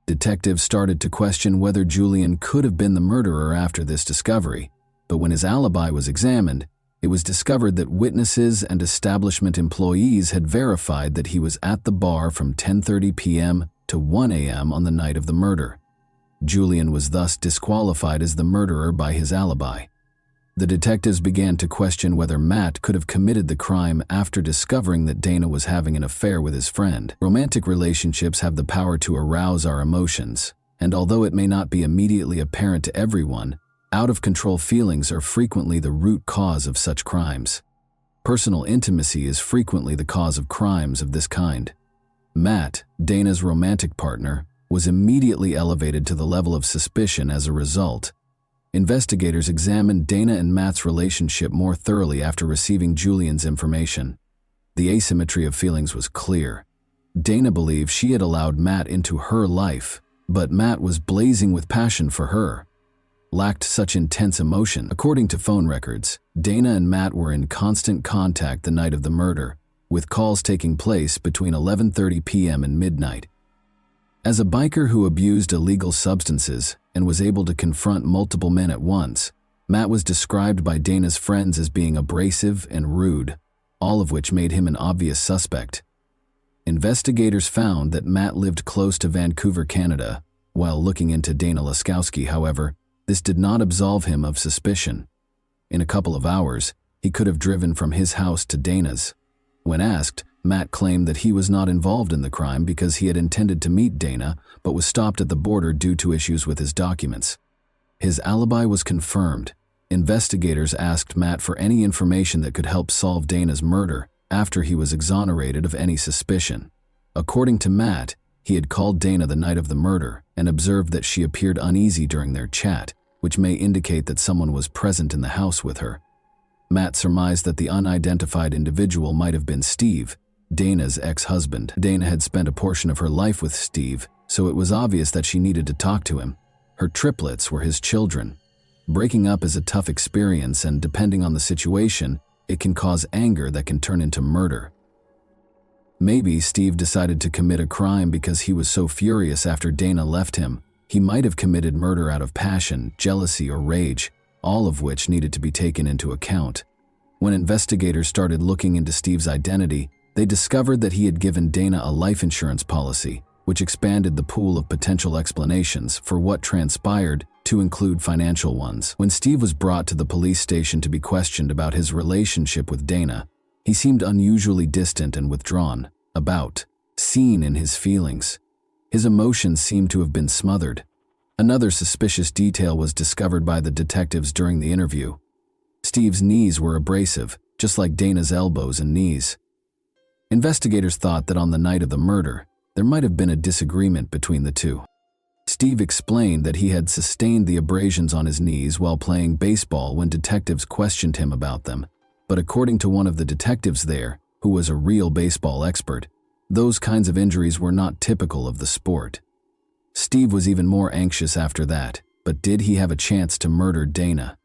Detectives started to question whether Julian could have been the murderer after this discovery, but when his alibi was examined, it was discovered that witnesses and establishment employees had verified that he was at the bar from 10:30 p.m. to 1 a.m. on the night of the murder. Julian was thus disqualified as the murderer by his alibi. The detectives began to question whether Matt could have committed the crime after discovering that Dana was having an affair with his friend. Romantic relationships have the power to arouse our emotions, and although it may not be immediately apparent to everyone, out-of-control feelings are frequently the root cause of such crimes. Personal intimacy is frequently the cause of crimes of this kind. Matt, Dana's romantic partner, was immediately elevated to the level of suspicion as a result. Investigators examined Dana and Matt's relationship more thoroughly after receiving Julian's information. The asymmetry of feelings was clear. Dana believed she had allowed Matt into her life, but Matt was blazing with passion for her. Lacked such intense emotion. According to phone records, Dana and Matt were in constant contact the night of the murder, with calls taking place between 11:30 p.m. and midnight. As a biker who abused illegal substances and was able to confront multiple men at once, Matt was described by Dana's friends as being abrasive and rude, all of which made him an obvious suspect. Investigators found that Matt lived close to Vancouver, Canada. While looking into Dana Laskowski, however, this did not absolve him of suspicion. In a couple of hours, he could have driven from his house to Dana's. When asked, Matt claimed that he was not involved in the crime because he had intended to meet Dana but was stopped at the border due to issues with his documents. His alibi was confirmed. Investigators asked Matt for any information that could help solve Dana's murder after he was exonerated of any suspicion. According to Matt, he had called Dana the night of the murder and observed that she appeared uneasy during their chat, which may indicate that someone was present in the house with her. Matt surmised that the unidentified individual might have been Steve, Dana's ex-husband. Dana had spent a portion of her life with Steve, so it was obvious that she needed to talk to him. Her triplets were his children. Breaking up is a tough experience, and depending on the situation, it can cause anger that can turn into murder. Maybe Steve decided to commit a crime because he was so furious after Dana left him. He might have committed murder out of passion, jealousy, or rage, all of which needed to be taken into account. When investigators started looking into Steve's identity, they discovered that he had given Dana a life insurance policy, which expanded the pool of potential explanations for what transpired to include financial ones. When Steve was brought to the police station to be questioned about his relationship with Dana, he seemed unusually distant and withdrawn, seen in his feelings. His emotions seemed to have been smothered. Another suspicious detail was discovered by the detectives during the interview. Steve's knees were abrasive, just like Dana's elbows and knees. Investigators thought that on the night of the murder, there might have been a disagreement between the two. Steve explained that he had sustained the abrasions on his knees while playing baseball when detectives questioned him about them, but according to one of the detectives there, who was a real baseball expert, those kinds of injuries were not typical of the sport. Steve was even more anxious after that, but did he have a chance to murder Dana?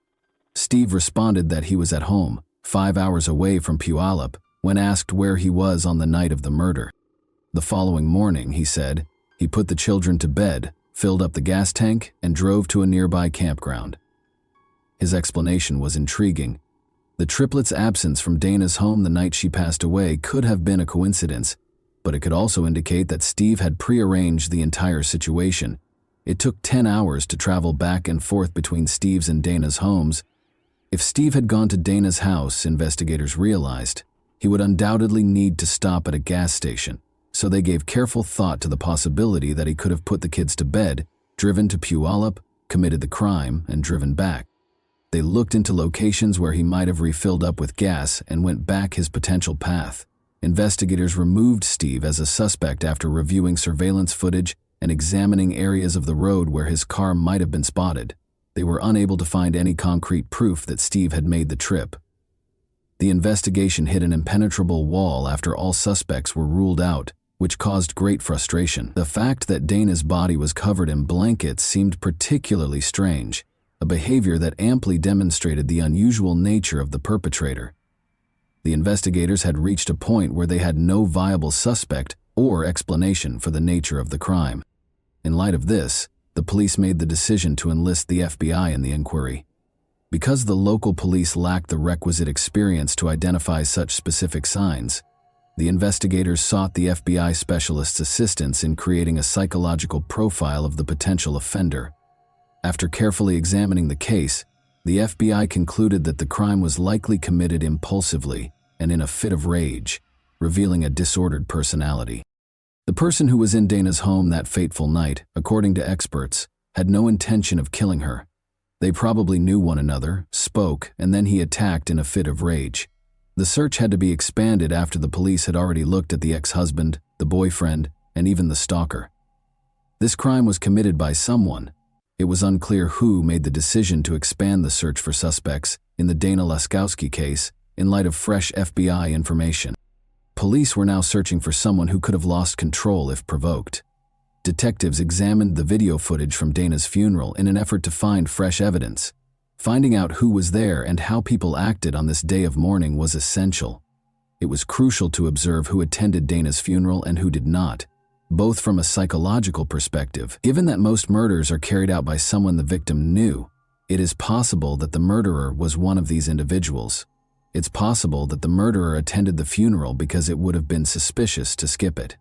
Steve responded that he was at home, 5 hours away from Puyallup, when asked where he was on the night of the murder. The following morning, he said, he put the children to bed, filled up the gas tank, and drove to a nearby campground. His explanation was intriguing. The triplets' absence from Dana's home the night she passed away could have been a coincidence, but it could also indicate that Steve had prearranged the entire situation. It took 10 hours to travel back and forth between Steve's and Dana's homes. If Steve had gone to Dana's house, investigators realized, he would undoubtedly need to stop at a gas station, so they gave careful thought to the possibility that he could have put the kids to bed, driven to Puyallup, committed the crime, and driven back. They looked into locations where he might have refilled up with gas and went back his potential path. Investigators removed Steve as a suspect after reviewing surveillance footage and examining areas of the road where his car might have been spotted. They were unable to find any concrete proof that Steve had made the trip. The investigation hit an impenetrable wall after all suspects were ruled out, which caused great frustration. The fact that Dana's body was covered in blankets seemed particularly strange, a behavior that amply demonstrated the unusual nature of the perpetrator. The investigators had reached a point where they had no viable suspect or explanation for the nature of the crime. In light of this, the police made the decision to enlist the FBI in the inquiry. Because the local police lacked the requisite experience to identify such specific signs, the investigators sought the FBI specialist's assistance in creating a psychological profile of the potential offender. After carefully examining the case, the FBI concluded that the crime was likely committed impulsively and in a fit of rage, revealing a disordered personality. The person who was in Dana's home that fateful night, according to experts, had no intention of killing her. They probably knew one another, spoke, and then he attacked in a fit of rage. The search had to be expanded after the police had already looked at the ex-husband, the boyfriend, and even the stalker. This crime was committed by someone. It was unclear who made the decision to expand the search for suspects in the Dana Laskowski case in light of fresh FBI information. Police were now searching for someone who could have lost control if provoked. Detectives examined the video footage from Dana's funeral in an effort to find fresh evidence. Finding out who was there and how people acted on this day of mourning was essential. It was crucial to observe who attended Dana's funeral and who did not, both from a psychological perspective. Given that most murders are carried out by someone the victim knew, it is possible that the murderer was one of these individuals. It's possible that the murderer attended the funeral because it would have been suspicious to skip it.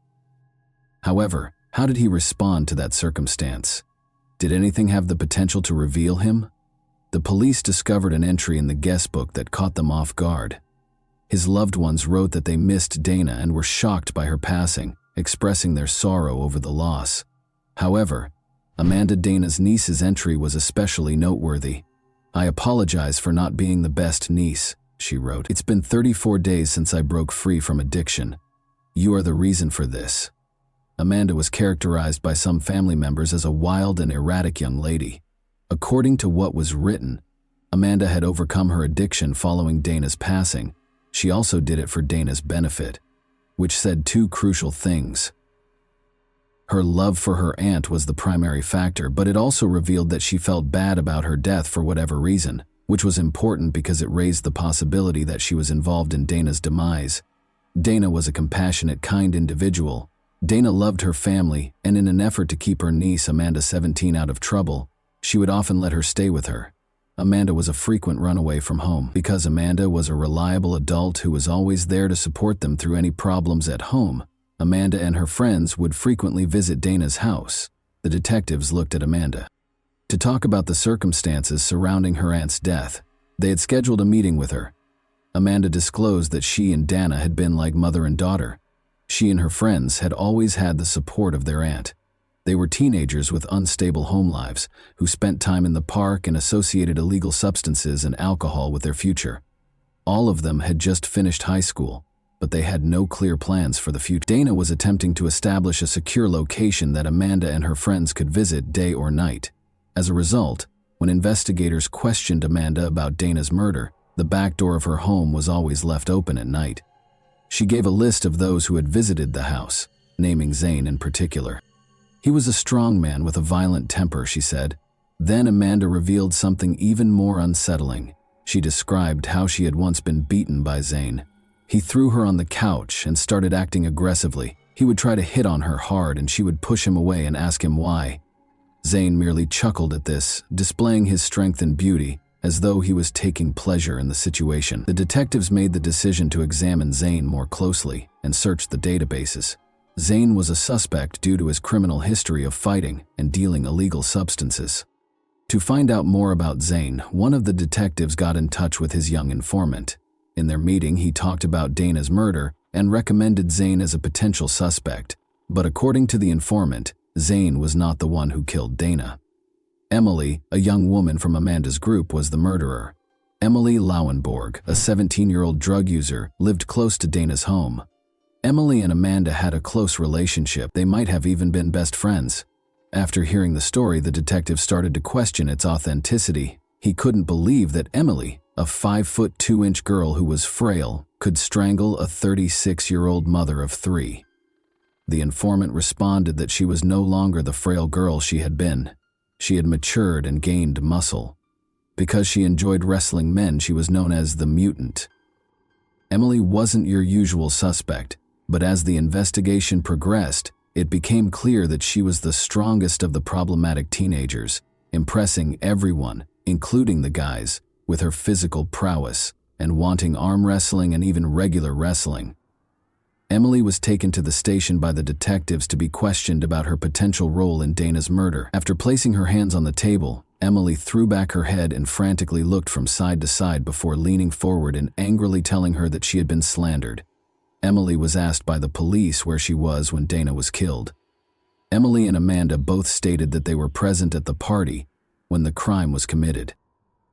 However, how did he respond to that circumstance? Did anything have the potential to reveal him? The police discovered an entry in the guest book that caught them off guard. His loved ones wrote that they missed Dana and were shocked by her passing, expressing their sorrow over the loss. However, Amanda, Dana's niece's entry was especially noteworthy. "I apologize for not being the best niece," she wrote. "It's been 34 days since I broke free from addiction. You are the reason for this." Amanda was characterized by some family members as a wild and erratic young lady. According to what was written, Amanda had overcome her addiction following Dana's passing. She also did it for Dana's benefit, which said two crucial things. Her love for her aunt was the primary factor, but it also revealed that she felt bad about her death for whatever reason, which was important because it raised the possibility that she was involved in Dana's demise. Dana was a compassionate, kind individual. Dana loved her family, and in an effort to keep her niece, Amanda 17, out of trouble, she would often let her stay with her. Amanda was a frequent runaway from home. Because Amanda was a reliable adult who was always there to support them through any problems at home, Amanda and her friends would frequently visit Dana's house. The detectives looked at Amanda to talk about the circumstances surrounding her aunt's death. They had scheduled a meeting with her. Amanda disclosed that she and Dana had been like mother and daughter. She and her friends had always had the support of their aunt. They were teenagers with unstable home lives who spent time in the park and associated illegal substances and alcohol with their future. All of them had just finished high school, but they had no clear plans for the future. Dana was attempting to establish a secure location that Amanda and her friends could visit day or night. As a result, when investigators questioned Amanda about Dana's murder, the back door of her home was always left open at night. She gave a list of those who had visited the house, naming Zane in particular. "He was a strong man with a violent temper," she said. Then Amanda revealed something even more unsettling. She described how she had once been beaten by Zane. He threw her on the couch and started acting aggressively. He would try to hit on her hard and she would push him away and ask him why. Zane merely chuckled at this, displaying his strength and beauty, as though he was taking pleasure in the situation. The detectives made the decision to examine Zane more closely and search the databases. Zane was a suspect due to his criminal history of fighting and dealing illegal substances. To find out more about Zane, one of the detectives got in touch with his young informant. In their meeting, he talked about Dana's murder and recommended Zane as a potential suspect. But according to the informant, Zane was not the one who killed Dana. Emily, a young woman from Amanda's group, was the murderer. Emily Lauenborg, a 17-year-old drug user, lived close to Dana's home. Emily and Amanda had a close relationship. They might have even been best friends. After hearing the story, the detective started to question its authenticity. He couldn't believe that Emily, a 5'2" girl who was frail, could strangle a 36-year-old mother of 3. The informant responded that she was no longer the frail girl she had been. She had matured and gained muscle. Because she enjoyed wrestling men, she was known as the mutant. Emily wasn't your usual suspect, but as the investigation progressed, it became clear that she was the strongest of the problematic teenagers, impressing everyone, including the guys, with her physical prowess and wanting arm wrestling and even regular wrestling. Emily was taken to the station by the detectives to be questioned about her potential role in Dana's murder. After placing her hands on the table, Emily threw back her head and frantically looked from side to side before leaning forward and angrily telling her that she had been slandered. Emily was asked by the police where she was when Dana was killed. Emily and Amanda both stated that they were present at the party when the crime was committed.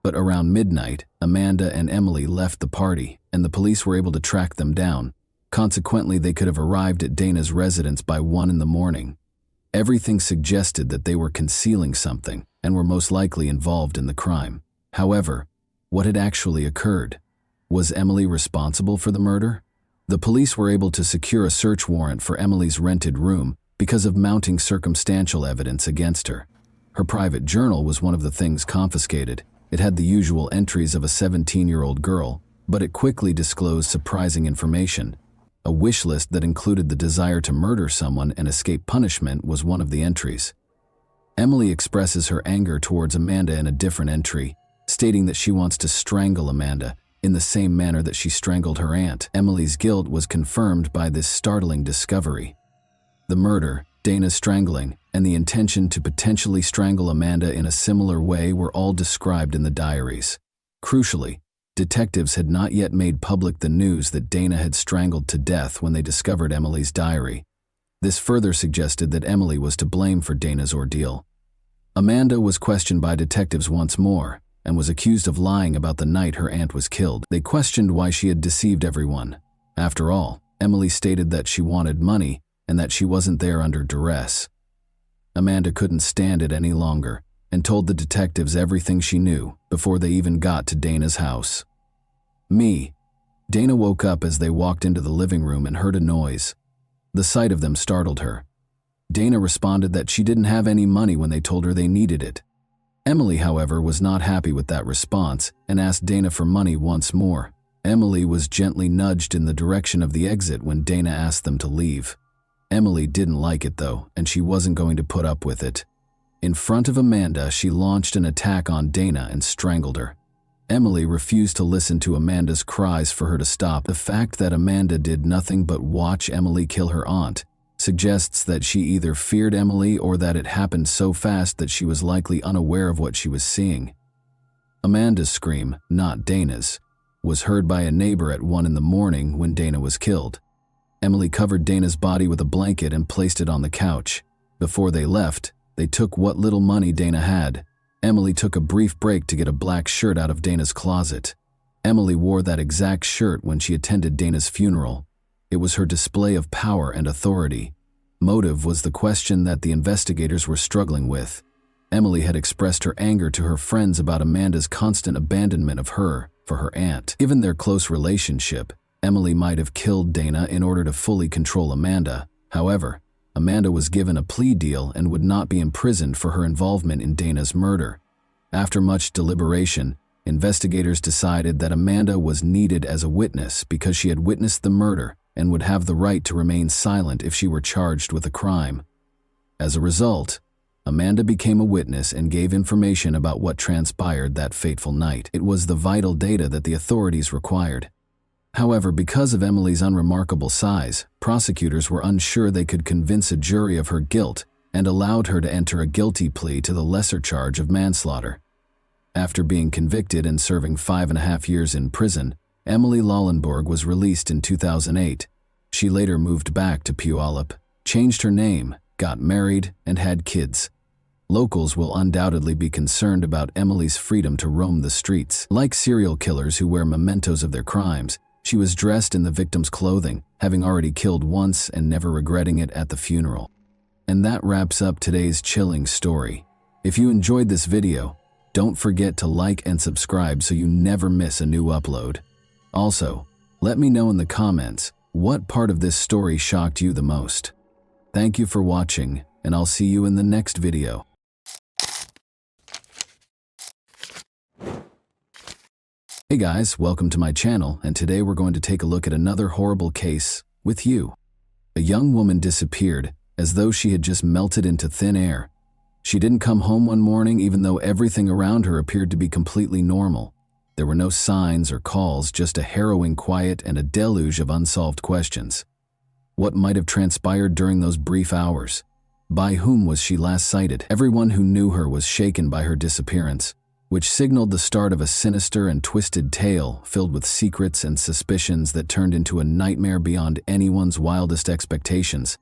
But around midnight, Amanda and Emily left the party, and the police were able to track them down. Consequently, they could have arrived at Dana's residence by 1 in the morning. Everything suggested that they were concealing something and were most likely involved in the crime. However, what had actually occurred? Was Emily responsible for the murder? The police were able to secure a search warrant for Emily's rented room because of mounting circumstantial evidence against her. Her private journal was one of the things confiscated. It had the usual entries of a 17-year-old girl, but it quickly disclosed surprising information. A wish list that included the desire to murder someone and escape punishment was one of the entries. Emily expresses her anger towards Amanda in a different entry, stating that she wants to strangle Amanda in the same manner that she strangled her aunt. Emily's guilt was confirmed by this startling discovery. The murder, Dana's strangling, and the intention to potentially strangle Amanda in a similar way were all described in the diaries. Crucially, detectives had not yet made public the news that Dana had strangled to death when they discovered Emily's diary. This further suggested that Emily was to blame for Dana's ordeal. Amanda was questioned by detectives once more and was accused of lying about the night her aunt was killed. They questioned why she had deceived everyone. After all, Emily stated that she wanted money and that she wasn't there under duress. Amanda couldn't stand it any longer and told the detectives everything she knew before they even got to Dana's house. Dana woke up as they walked into the living room and heard a noise. The sight of them startled her. Dana responded that she didn't have any money when they told her they needed it. Emily, however, was not happy with that response and asked Dana for money once more. Emily was gently nudged in the direction of the exit when Dana asked them to leave. Emily didn't like it though, and she wasn't going to put up with it. In front of Amanda, she launched an attack on Dana and strangled her. Emily refused to listen to Amanda's cries for her to stop. The fact that Amanda did nothing but watch Emily kill her aunt suggests that she either feared Emily or that it happened so fast that she was likely unaware of what she was seeing. Amanda's scream, not Dana's, was heard by a neighbor at 1 a.m. when Dana was killed. Emily covered Dana's body with a blanket and placed it on the couch. Before they left, they took what little money Dana had. Emily took a brief break to get a black shirt out of Dana's closet. Emily wore that exact shirt when she attended Dana's funeral. It was her display of power and authority. Motive was the question that the investigators were struggling with. Emily had expressed her anger to her friends about Amanda's constant abandonment of her for her aunt. Given their close relationship, Emily might have killed Dana in order to fully control Amanda. However, Amanda was given a plea deal and would not be imprisoned for her involvement in Dana's murder. After much deliberation, investigators decided that Amanda was needed as a witness because she had witnessed the murder and would have the right to remain silent if she were charged with a crime. As a result, Amanda became a witness and gave information about what transpired that fateful night. It was the vital data that the authorities required. However, because of Emily's unremarkable size, prosecutors were unsure they could convince a jury of her guilt and allowed her to enter a guilty plea to the lesser charge of manslaughter. After being convicted and serving 5.5 years in prison, Emily Lollenborg was released in 2008. She later moved back to Puyallup, changed her name, got married, and had kids. Locals will undoubtedly be concerned about Emily's freedom to roam the streets. Like serial killers who wear mementos of their crimes, she was dressed in the victim's clothing, having already killed once and never regretting it at the funeral. And that wraps up today's chilling story. If you enjoyed this video, don't forget to like and subscribe so you never miss a new upload. Also, let me know in the comments what part of this story shocked you the most. Thank you for watching, and I'll see you in the next video. Hey guys, welcome to my channel, and today we're going to take a look at another horrible case with you. A young woman disappeared as though she had just melted into thin air. She didn't come home one morning even though everything around her appeared to be completely normal. There were no signs or calls, just a harrowing quiet and a deluge of unsolved questions. What might have transpired during those brief hours? By whom was she last sighted? Everyone who knew her was shaken by her disappearance, which signaled the start of a sinister and twisted tale filled with secrets and suspicions that turned into a nightmare beyond anyone's wildest expectations.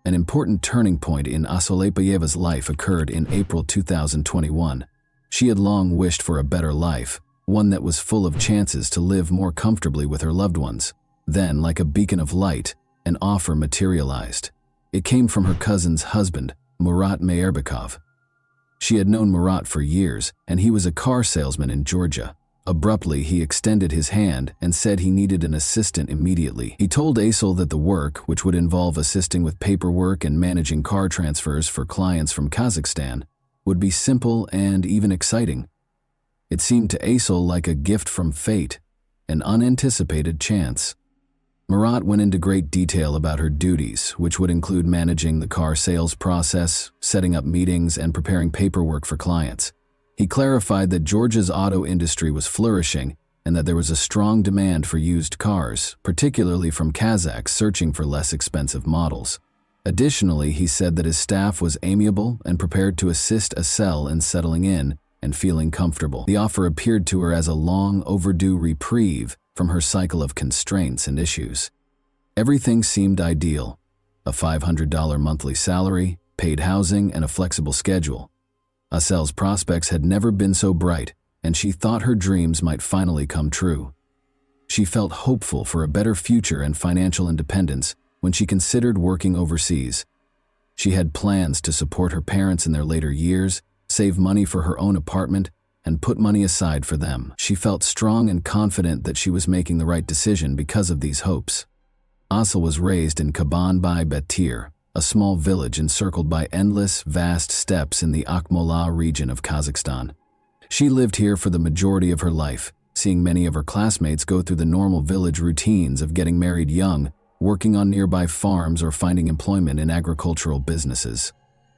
An important turning point in Asolepayeva's life occurred in April 2021. She had long wished for a better life, one that was full of chances to live more comfortably with her loved ones. Then, like a beacon of light, an offer materialized. It came from her cousin's husband, Murat Mayerbekov. She had known Murat for years, and he was a car salesman in Georgia. Abruptly, he extended his hand and said he needed an assistant immediately. He told Aysel that the work, which would involve assisting with paperwork and managing car transfers for clients from Kazakhstan, would be simple and even exciting. It seemed to Aysel like a gift from fate, an unanticipated chance. Murat went into great detail about her duties, which would include managing the car sales process, setting up meetings, and preparing paperwork for clients. He clarified that Georgia's auto industry was flourishing and that there was a strong demand for used cars, particularly from Kazakhs searching for less expensive models. Additionally, he said that his staff was amiable and prepared to assist Aysel in settling in and feeling comfortable. The offer appeared to her as a long overdue reprieve from her cycle of constraints and issues. Everything seemed ideal: a $500 monthly salary, paid housing, and a flexible schedule. Asel's prospects had never been so bright, and she thought her dreams might finally come true. She felt hopeful for a better future and financial independence when she considered working overseas. She had plans to support her parents in their later years, save money for her own apartment, and put money aside for them. She felt strong and confident that she was making the right decision because of these hopes. Asel was raised in Kaban-by-Betir, a small village encircled by endless, vast steppes in the Akmola region of Kazakhstan. She lived here for the majority of her life, seeing many of her classmates go through the normal village routines of getting married young, working on nearby farms, or finding employment in agricultural businesses.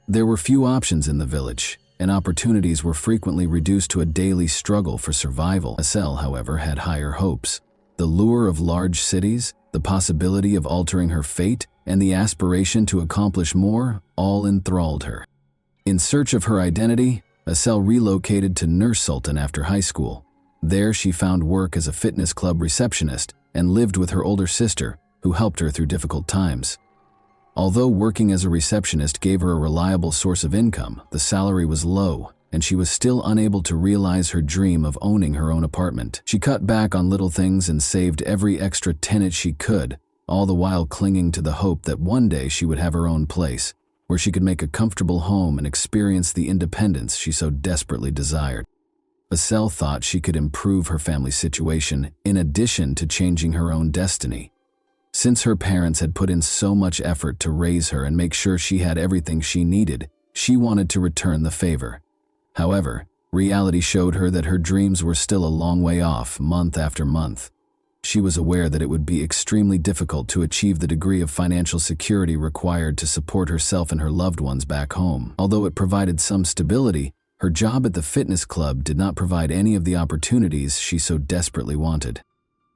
There were few options in the village, and opportunities were frequently reduced to a daily struggle for survival. Asel, however, had higher hopes. The lure of large cities, the possibility of altering her fate, and the aspiration to accomplish more all enthralled her. In search of her identity, Asel relocated to Nur Sultan after high school. There she found work as a fitness club receptionist and lived with her older sister, who helped her through difficult times. Although working as a receptionist gave her a reliable source of income, the salary was low, and she was still unable to realize her dream of owning her own apartment. She cut back on little things and saved every extra tennet she could, all the while clinging to the hope that one day she would have her own place, where she could make a comfortable home and experience the independence she so desperately desired. Asel thought she could improve her family's situation in addition to changing her own destiny. Since her parents had put in so much effort to raise her and make sure she had everything she needed, she wanted to return the favor. However, reality showed her that her dreams were still a long way off, month after month. She was aware that it would be extremely difficult to achieve the degree of financial security required to support herself and her loved ones back home. Although it provided some stability, her job at the fitness club did not provide any of the opportunities she so desperately wanted.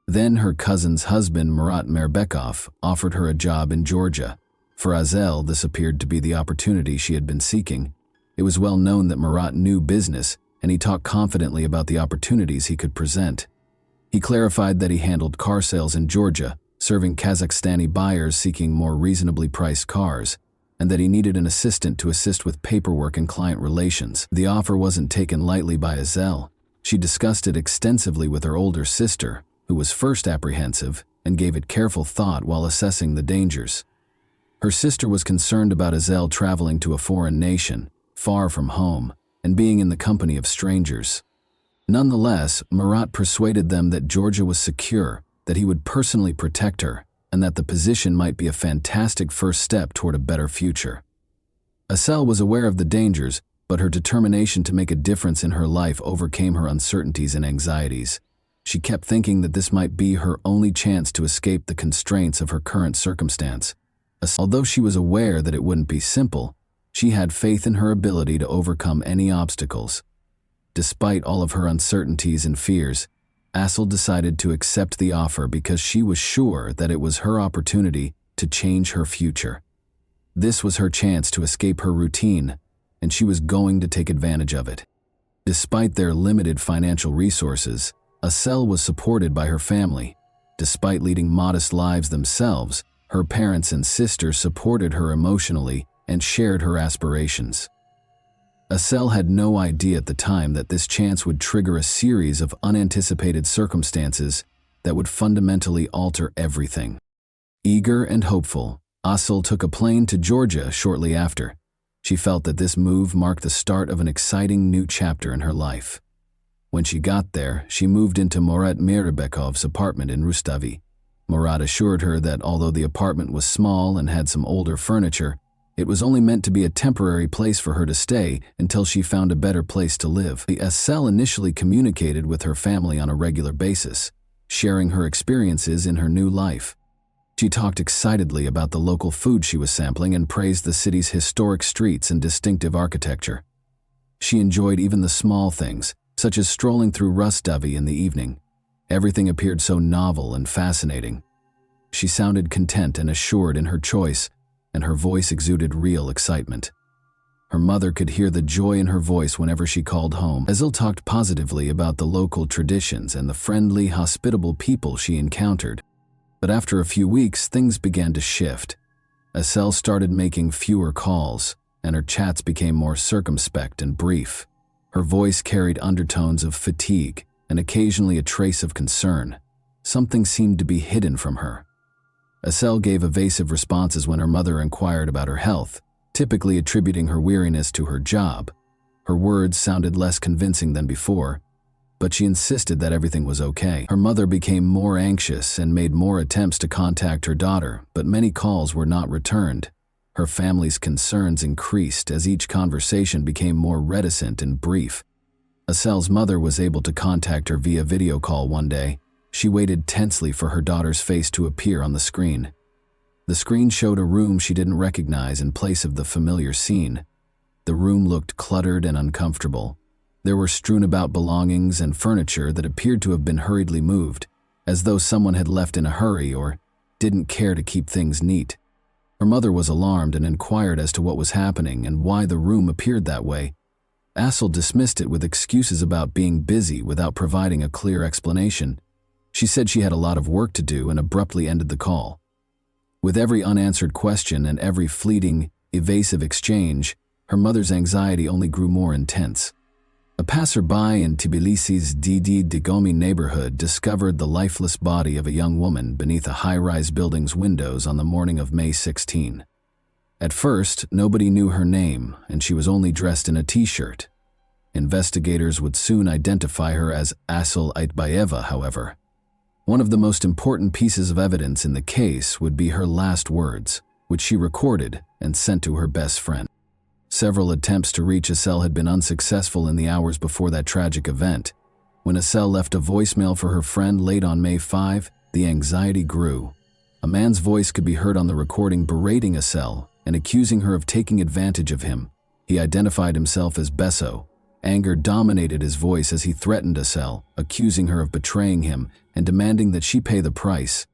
Then her cousin's husband, Murat Merbekov, offered her a job in Georgia. For Asel, this appeared to be the opportunity she had been seeking. It was well known that Murat knew business, and he talked confidently about the opportunities he could present. He clarified that he handled car sales in Georgia, serving Kazakhstani buyers seeking more reasonably priced cars, and that he needed an assistant to assist with paperwork and client relations. The offer wasn't taken lightly by Asel. She discussed it extensively with her older sister, who was first apprehensive and gave it careful thought while assessing the dangers. Her sister was concerned about Asel traveling to a foreign nation, far from home, and being in the company of strangers. Nonetheless, Murat persuaded them that Georgia was secure, that he would personally protect her, and that the position might be a fantastic first step toward a better future. Asel was aware of the dangers, but her determination to make a difference in her life overcame her uncertainties and anxieties. She kept thinking that this might be her only chance to escape the constraints of her current circumstance. Although she was aware that it wouldn't be simple, she had faith in her ability to overcome any obstacles. Despite all of her uncertainties and fears, Asel decided to accept the offer because she was sure that it was her opportunity to change her future. This was her chance to escape her routine, and she was going to take advantage of it. Despite their limited financial resources, Asel was supported by her family. Despite leading modest lives themselves, her parents and sister supported her emotionally and shared her aspirations. Asel had no idea at the time that this chance would trigger a series of unanticipated circumstances that would fundamentally alter everything. Eager and hopeful, Asel took a plane to Georgia shortly after. She felt that this move marked the start of an exciting new chapter in her life. When she got there, she moved into Murat Mirbekov's apartment in Rustavi. Murat assured her that although the apartment was small and had some older furniture, it was only meant to be a temporary place for her to stay until she found a better place to live. Asel initially communicated with her family on a regular basis, sharing her experiences in her new life. She talked excitedly about the local food she was sampling and praised the city's historic streets and distinctive architecture. She enjoyed even the small things, such as strolling through Rustavi in the evening. Everything appeared so novel and fascinating. She sounded content and assured in her choice, and her voice exuded real excitement. Her mother could hear the joy in her voice whenever she called home. Asel talked positively about the local traditions and the friendly, hospitable people she encountered. But after a few weeks, things began to shift. Asel started making fewer calls, and her chats became more circumspect and brief. Her voice carried undertones of fatigue and occasionally a trace of concern. Something seemed to be hidden from her. Asel gave evasive responses when her mother inquired about her health, typically attributing her weariness to her job. Her words sounded less convincing than before, but she insisted that everything was okay. Her mother became more anxious and made more attempts to contact her daughter, but many calls were not returned. Her family's concerns increased as each conversation became more reticent and brief. Asel's mother was able to contact her via video call one day. She waited tensely for her daughter's face to appear on the screen. The screen showed a room she didn't recognize in place of the familiar scene. The room looked cluttered and uncomfortable. There were strewn about belongings and furniture that appeared to have been hurriedly moved, as though someone had left in a hurry or didn't care to keep things neat. Her mother was alarmed and inquired as to what was happening and why the room appeared that way. Asel dismissed it with excuses about being busy without providing a clear explanation. She said she had a lot of work to do and abruptly ended the call. With every unanswered question and every fleeting, evasive exchange, her mother's anxiety only grew more intense. A passerby in Tbilisi's Didi Digomi neighborhood discovered the lifeless body of a young woman beneath a high-rise building's windows on the morning of May 16. At first, nobody knew her name, and she was only dressed in a t-shirt. Investigators would soon identify her as Asel Aitbayeva, however. One of the most important pieces of evidence in the case would be her last words, which she recorded and sent to her best friend. Several attempts to reach Asel had been unsuccessful in the hours before that tragic event. When Asel left a voicemail for her friend late on May 5, the anxiety grew. A man's voice could be heard on the recording berating Asel and accusing her of taking advantage of him. He identified himself as Besso. Anger dominated his voice as he threatened Asel, accusing her of betraying him and demanding that she pay the price.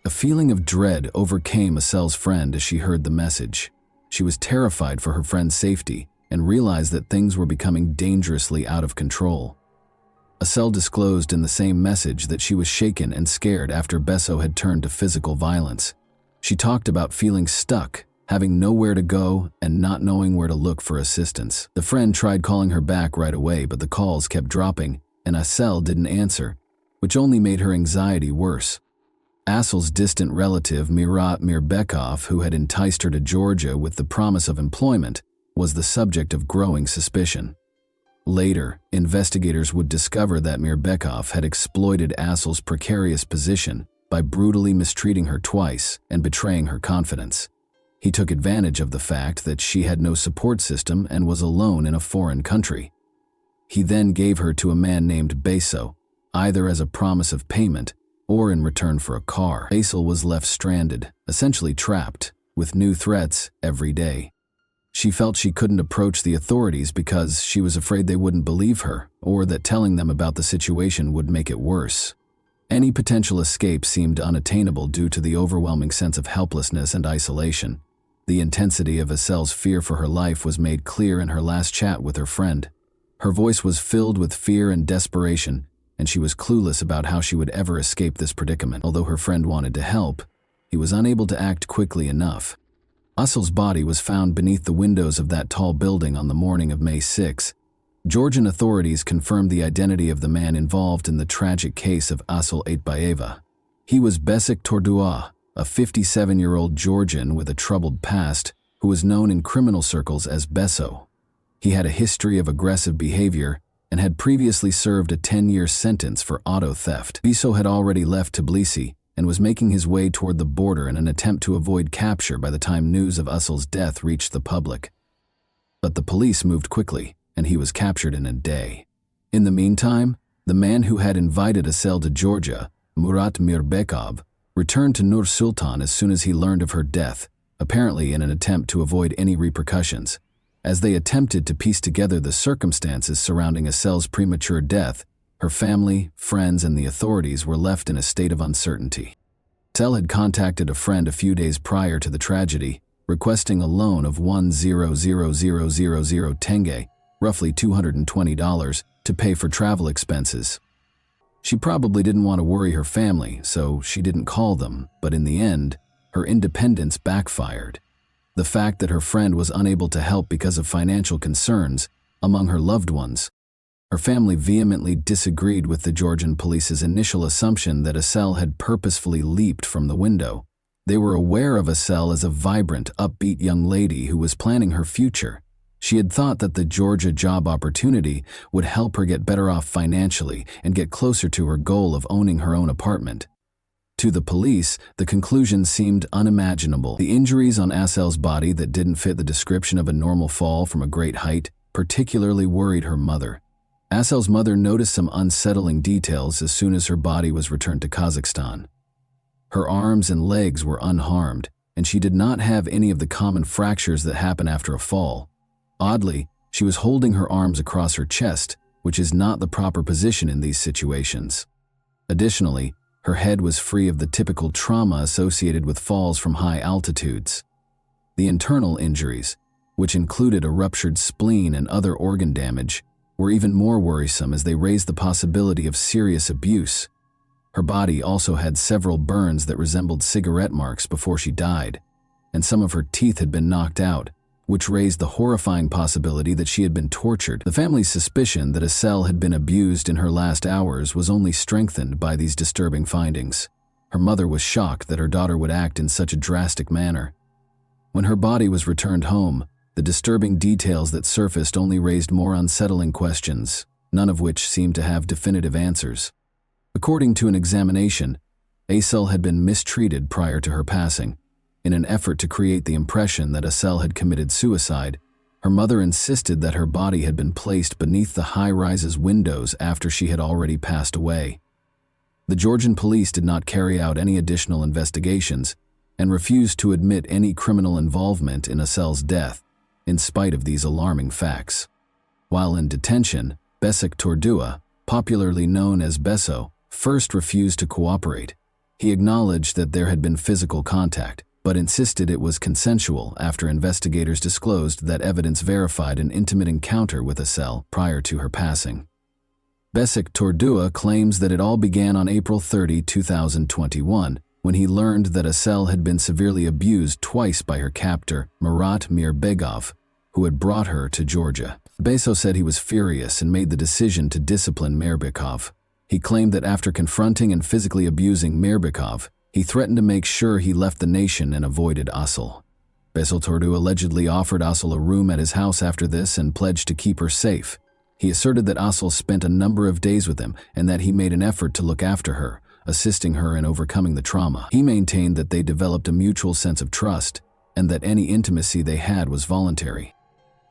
A feeling of dread overcame Asel's friend as she heard the message. She was terrified for her friend's safety and realized that things were becoming dangerously out of control. Asel disclosed in the same message that she was shaken and scared after Besso had turned to physical violence. She talked about feeling stuck, having nowhere to go, and not knowing where to look for assistance. The friend tried calling her back right away, but the calls kept dropping, and Asel didn't answer, which only made her anxiety worse. Asel's distant relative Murat Mirbekov, who had enticed her to Georgia with the promise of employment, was the subject of growing suspicion. Later, investigators would discover that Mirbekov had exploited Asel's precarious position by brutally mistreating her twice and betraying her confidence. He took advantage of the fact that she had no support system and was alone in a foreign country. He then gave her to a man named Besso, either as a promise of payment or in return for a car. Asel was left stranded, essentially trapped, with new threats every day. She felt she couldn't approach the authorities because she was afraid they wouldn't believe her, or that telling them about the situation would make it worse. Any potential escape seemed unattainable due to the overwhelming sense of helplessness and isolation. The intensity of Asel's fear for her life was made clear in her last chat with her friend. Her voice was filled with fear and desperation, and she was clueless about how she would ever escape this predicament. Although her friend wanted to help, he was unable to act quickly enough. Asel's body was found beneath the windows of that tall building on the morning of May 6. Georgian authorities confirmed the identity of the man involved in the tragic case of Asel Aitbayeva. He was Besik Tordua, a 57-year-old Georgian with a troubled past who was known in criminal circles as Besso. He had a history of aggressive behavior and had previously served a 10-year sentence for auto theft. Besso had already left Tbilisi and was making his way toward the border in an attempt to avoid capture by the time news of Asel's death reached the public. But the police moved quickly, and he was captured in a day. In the meantime, the man who had invited Asel to Georgia, Murat Mirbekov, returned to Nur Sultan as soon as he learned of her death, apparently in an attempt to avoid any repercussions. As they attempted to piece together the circumstances surrounding Asel's premature death, her family, friends, and the authorities were left in a state of uncertainty. Asel had contacted a friend a few days prior to the tragedy, requesting a loan of 1,000,000 tenge, roughly $220, to pay for travel expenses. She probably didn't want to worry her family, so she didn't call them, but in the end, her independence backfired. The fact that her friend was unable to help because of financial concerns among her loved ones. Her family vehemently disagreed with the Georgian police's initial assumption that Asel had purposefully leaped from the window. They were aware of Asel as a vibrant, upbeat young lady who was planning her future. She had thought that the Georgia job opportunity would help her get better off financially and get closer to her goal of owning her own apartment. To the police, the conclusion seemed unimaginable. The injuries on Asel's body that didn't fit the description of a normal fall from a great height particularly worried her mother. Asel's mother noticed some unsettling details as soon as her body was returned to Kazakhstan. Her arms and legs were unharmed, and she did not have any of the common fractures that happen after a fall. Oddly, she was holding her arms across her chest, which is not the proper position in these situations. Additionally, her head was free of the typical trauma associated with falls from high altitudes. The internal injuries, which included a ruptured spleen and other organ damage, were even more worrisome as they raised the possibility of serious abuse. Her body also had several burns that resembled cigarette marks before she died, and some of her teeth had been knocked out, which raised the horrifying possibility that she had been tortured. The family's suspicion that Asel had been abused in her last hours was only strengthened by these disturbing findings. Her mother was shocked that her daughter would act in such a drastic manner. When her body was returned home, the disturbing details that surfaced only raised more unsettling questions, none of which seemed to have definitive answers. According to an examination, Asel had been mistreated prior to her passing. In an effort to create the impression that Asel had committed suicide, her mother insisted that her body had been placed beneath the high-rise's windows after she had already passed away. The Georgian police did not carry out any additional investigations and refused to admit any criminal involvement in Asel's death, in spite of these alarming facts. While in detention, Besik Tordua, popularly known as Beso, first refused to cooperate. He acknowledged that there had been physical contact, but insisted it was consensual after investigators disclosed that evidence verified an intimate encounter with Asel prior to her passing. Besik Tordua claims that it all began on April 30, 2021, when he learned that Asel had been severely abused twice by her captor, Murat Mirbegov, who had brought her to Georgia. Beso said he was furious and made the decision to discipline Mirbekov. He claimed that after confronting and physically abusing Mirbekov, he threatened to make sure he left the nation and avoided Asel. Beso Tordua allegedly offered Asel a room at his house after this and pledged to keep her safe. He asserted that Asel spent a number of days with him and that he made an effort to look after her, assisting her in overcoming the trauma. He maintained that they developed a mutual sense of trust and that any intimacy they had was voluntary.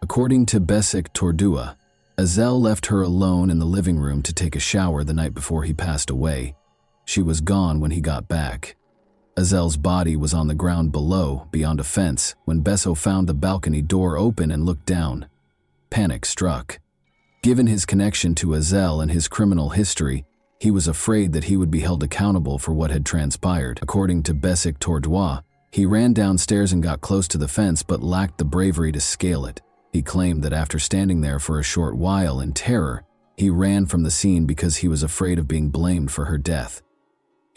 According to Besik Tordua, Asel left her alone in the living room to take a shower the night before he passed away. She was gone when he got back. Azel's body was on the ground below, beyond a fence, when Beso found the balcony door open and looked down. Panic struck. Given his connection to Asel and his criminal history, he was afraid that he would be held accountable for what had transpired. According to Besik Tordua, he ran downstairs and got close to the fence but lacked the bravery to scale it. He claimed that after standing there for a short while in terror, he ran from the scene because he was afraid of being blamed for her death.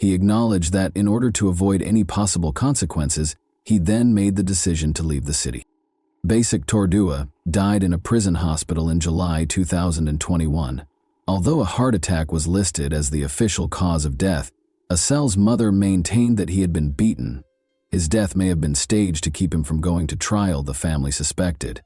He acknowledged that in order to avoid any possible consequences, he then made the decision to leave the city. Besik Tordua died in a prison hospital in July 2021. Although a heart attack was listed as the official cause of death, Asel's mother maintained that he had been beaten. His death may have been staged to keep him from going to trial, the family suspected.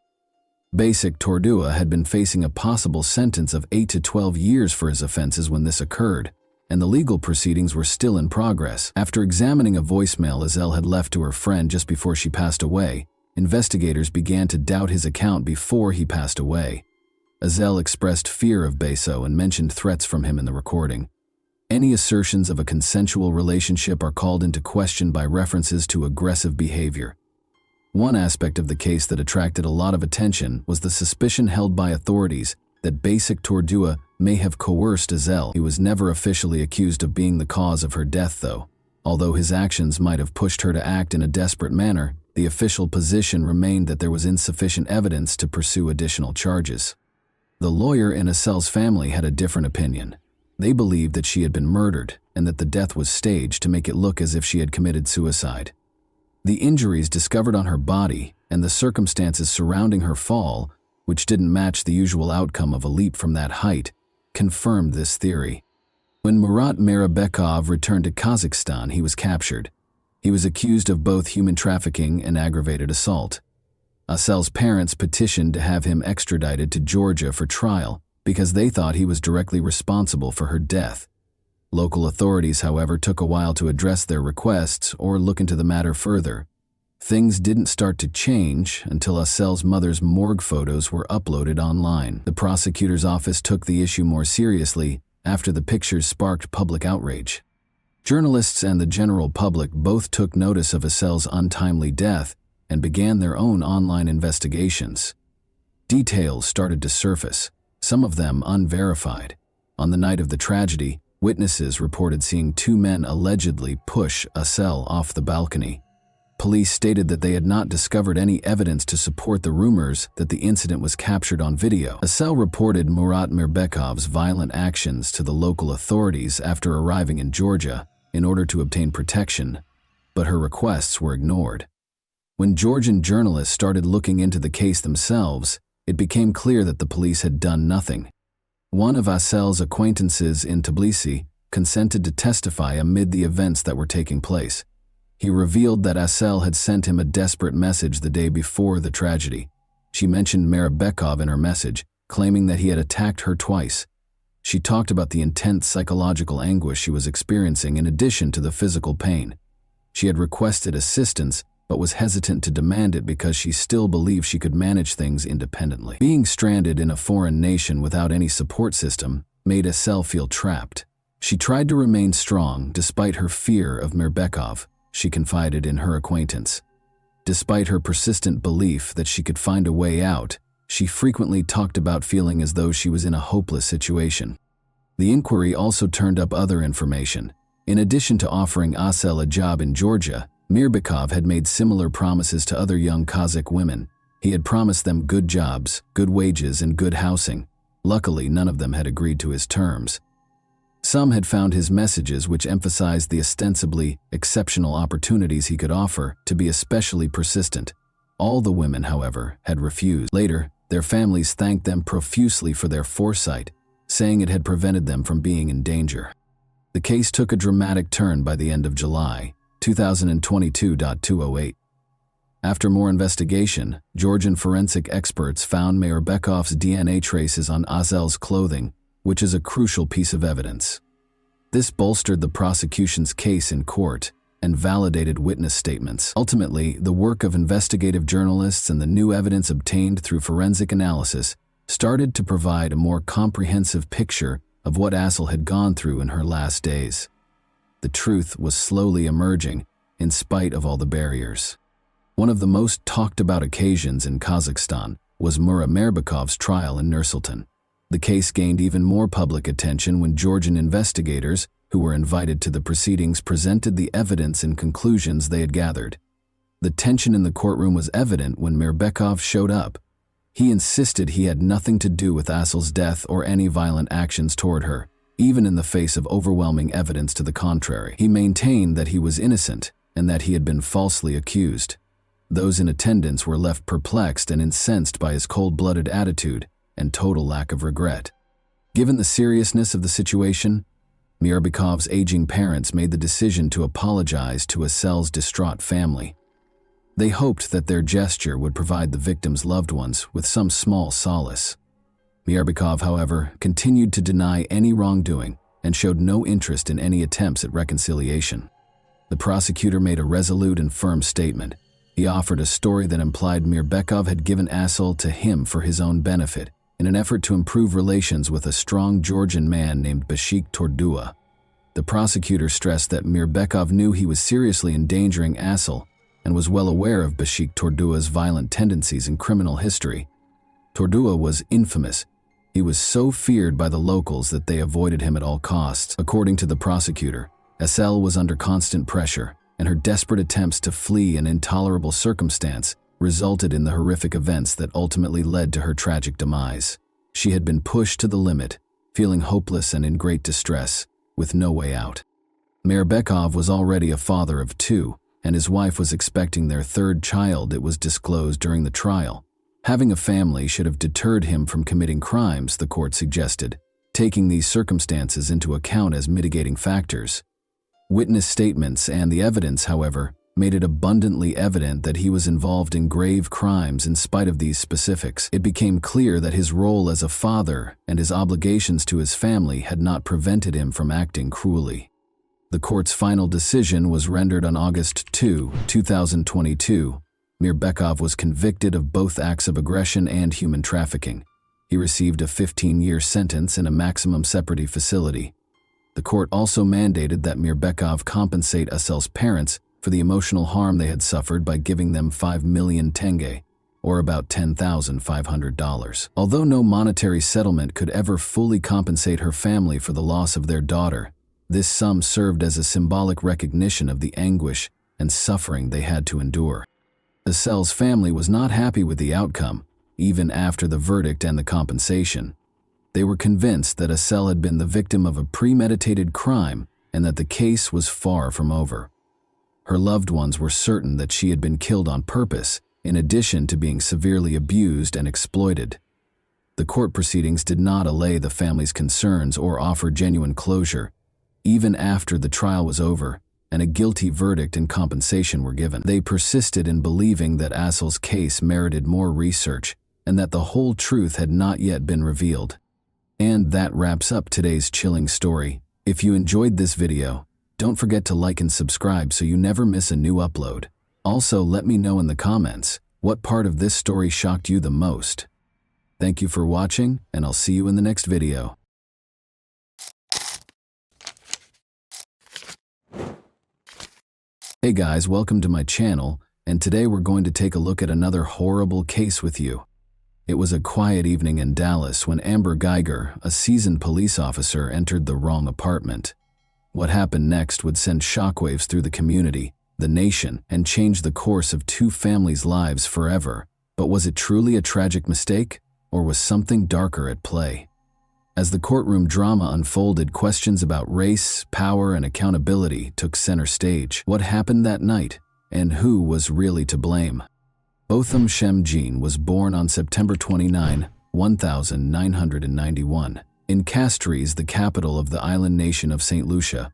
Besik Tordua had been facing a possible sentence of 8 to 12 years for his offenses when this occurred, and the legal proceedings were still in progress. After examining a voicemail Asel had left to her friend just before she passed away, investigators began to doubt his account before he passed away. Asel expressed fear of Beso and mentioned threats from him in the recording. Any assertions of a consensual relationship are called into question by references to aggressive behavior. One aspect of the case that attracted a lot of attention was the suspicion held by authorities that Besik Tordua may have coerced Asel. He was never officially accused of being the cause of her death, though. Although his actions might have pushed her to act in a desperate manner, the official position remained that there was insufficient evidence to pursue additional charges. The lawyer in Asel's family had a different opinion. They believed that she had been murdered and that the death was staged to make it look as if she had committed suicide. The injuries discovered on her body and the circumstances surrounding her fall, which didn't match the usual outcome of a leap from that height, confirmed this theory. When Murat Mirbekov returned to Kazakhstan, he was captured. He was accused of both human trafficking and aggravated assault. Asel's parents petitioned to have him extradited to Georgia for trial because they thought he was directly responsible for her death. Local authorities, however, took a while to address their requests or look into the matter further. Things didn't start to change until Asel's mother's morgue photos were uploaded online. The prosecutor's office took the issue more seriously after the pictures sparked public outrage. Journalists and the general public both took notice of Asel's untimely death and began their own online investigations. Details started to surface, some of them unverified. On the night of the tragedy, witnesses reported seeing two men allegedly push Asel off the balcony. Police stated that they had not discovered any evidence to support the rumors that the incident was captured on video. Asel reported Murat Mirbekov's violent actions to the local authorities after arriving in Georgia in order to obtain protection, but her requests were ignored. When Georgian journalists started looking into the case themselves, it became clear that the police had done nothing. One of Asel's acquaintances in Tbilisi consented to testify amid the events that were taking place. He revealed that Asel had sent him a desperate message the day before the tragedy. She mentioned Mirbekov in her message, claiming that he had attacked her twice. She talked about the intense psychological anguish she was experiencing in addition to the physical pain. She had requested assistance, but was hesitant to demand it because she still believed she could manage things independently. Being stranded in a foreign nation without any support system made Asel feel trapped. She tried to remain strong despite her fear of Mirbekov, she confided in her acquaintance. Despite her persistent belief that she could find a way out, she frequently talked about feeling as though she was in a hopeless situation. The inquiry also turned up other information. In addition to offering Asel a job in Georgia, Mirbekov had made similar promises to other young Kazakh women. He had promised them good jobs, good wages, and good housing. Luckily, none of them had agreed to his terms. Some had found his messages, which emphasized the ostensibly exceptional opportunities he could offer, to be especially persistent. All the women, however, had refused. Later, their families thanked them profusely for their foresight, saying it had prevented them from being in danger. The case took a dramatic turn by the end of July 2022-208. After more investigation, Georgian forensic experts found Mirbekov's DNA traces on Asel's clothing, which is a crucial piece of evidence. This bolstered the prosecution's case in court and validated witness statements. Ultimately, the work of investigative journalists and the new evidence obtained through forensic analysis started to provide a more comprehensive picture of what Asel had gone through in her last days. The truth was slowly emerging, in spite of all the barriers. One of the most talked about occasions in Kazakhstan was Murat Mirbekov's trial in Nur-Sultan. The case gained even more public attention when Georgian investigators, who were invited to the proceedings, presented the evidence and conclusions they had gathered. The tension in the courtroom was evident when Mirbekov showed up. He insisted he had nothing to do with Asel's death or any violent actions toward her, even in the face of overwhelming evidence to the contrary. He maintained that he was innocent and that he had been falsely accused. Those in attendance were left perplexed and incensed by his cold-blooded attitude and total lack of regret. Given the seriousness of the situation, Mirbekov's aging parents made the decision to apologize to Asel's distraught family. They hoped that their gesture would provide the victim's loved ones with some small solace. Mirbekov, however, continued to deny any wrongdoing and showed no interest in any attempts at reconciliation. The prosecutor made a resolute and firm statement. He offered a story that implied Mirbekov had given Asel to him for his own benefit, in an effort to improve relations with a strong Georgian man named Bashik Tordua. The prosecutor stressed that Mirbekov knew he was seriously endangering Asel and was well aware of Bashik Tordua's violent tendencies and criminal history. Tordua was infamous. He was so feared by the locals that they avoided him at all costs. According to the prosecutor, Asel was under constant pressure, and her desperate attempts to flee an intolerable circumstance resulted in the horrific events that ultimately led to her tragic demise. She had been pushed to the limit, feeling hopeless and in great distress, with no way out. Mirbekov was already a father of two, and his wife was expecting their third child. It was disclosed during the trial. Having a family should have deterred him from committing crimes, the court suggested, taking these circumstances into account as mitigating factors. Witness statements and the evidence, however, made it abundantly evident that he was involved in grave crimes. In spite of these specifics, it became clear that his role as a father and his obligations to his family had not prevented him from acting cruelly. The court's final decision was rendered on August 2, 2022. Mirbekov was convicted of both acts of aggression and human trafficking. He received a 15-year sentence in a maximum security facility. The court also mandated that Mirbekov compensate Asel's parents for the emotional harm they had suffered by giving them 5 million tenge, or about $10,500. Although no monetary settlement could ever fully compensate her family for the loss of their daughter, this sum served as a symbolic recognition of the anguish and suffering they had to endure. Asel's family was not happy with the outcome, even after the verdict and the compensation. They were convinced that Asel had been the victim of a premeditated crime and that the case was far from over. Her loved ones were certain that she had been killed on purpose, in addition to being severely abused and exploited. The court proceedings did not allay the family's concerns or offer genuine closure. Even after the trial was over and a guilty verdict and compensation were given, they persisted in believing that Asel's case merited more research and that the whole truth had not yet been revealed. And that wraps up today's chilling story. If you enjoyed this video, don't forget to like and subscribe so you never miss a new upload. Also, let me know in the comments what part of this story shocked you the most. Thank you for watching, and I'll see you in the next video. Hey guys, welcome to my channel, and today we're going to take a look at another horrible case with you. It was a quiet evening in Dallas when Amber Geiger, a seasoned police officer, entered the wrong apartment. What happened next would send shockwaves through the community, the nation, and change the course of two families' lives forever. But was it truly a tragic mistake, or was something darker at play? As the courtroom drama unfolded, questions about race, power, and accountability took center stage. What happened that night, and who was really to blame? Botham Shem-Jean was born on September 29, 1991, in Castries, the capital of the island nation of St. Lucia.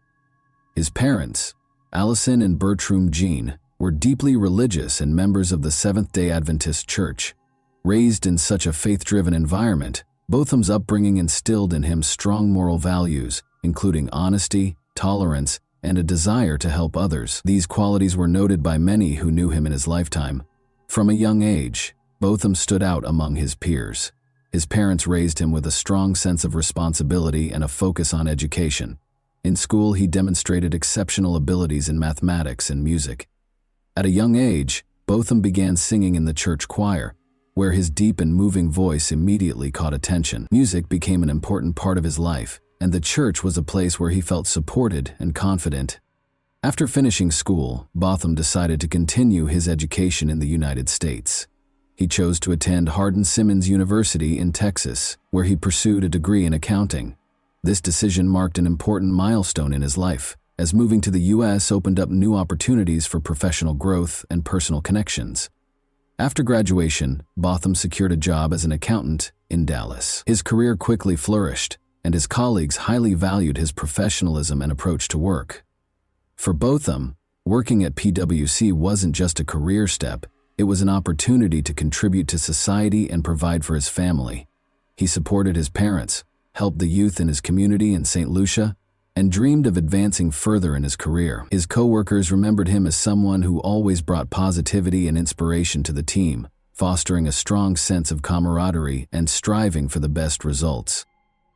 His parents, Allison and Bertram Jean, were deeply religious and members of the Seventh-day Adventist Church. Raised in such a faith-driven environment, Botham's upbringing instilled in him strong moral values, including honesty, tolerance, and a desire to help others. These qualities were noted by many who knew him in his lifetime. From a young age, Botham stood out among his peers. His parents raised him with a strong sense of responsibility and a focus on education. In school, he demonstrated exceptional abilities in mathematics and music. At a young age, Botham began singing in the church choir, where his deep and moving voice immediately caught attention. Music became an important part of his life, and the church was a place where he felt supported and confident. After finishing school, Botham decided to continue his education in the United States. He chose to attend Hardin-Simmons University in Texas, where he pursued a degree in accounting. This decision marked an important milestone in his life, as moving to the U.S. opened up new opportunities for professional growth and personal connections. After graduation, Botham secured a job as an accountant in Dallas. His career quickly flourished, and his colleagues highly valued his professionalism and approach to work. For Botham, working at PwC wasn't just a career step, it was an opportunity to contribute to society and provide for his family. He supported his parents, helped the youth in his community in St. Lucia, and dreamed of advancing further in his career. His co-workers remembered him as someone who always brought positivity and inspiration to the team, fostering a strong sense of camaraderie and striving for the best results.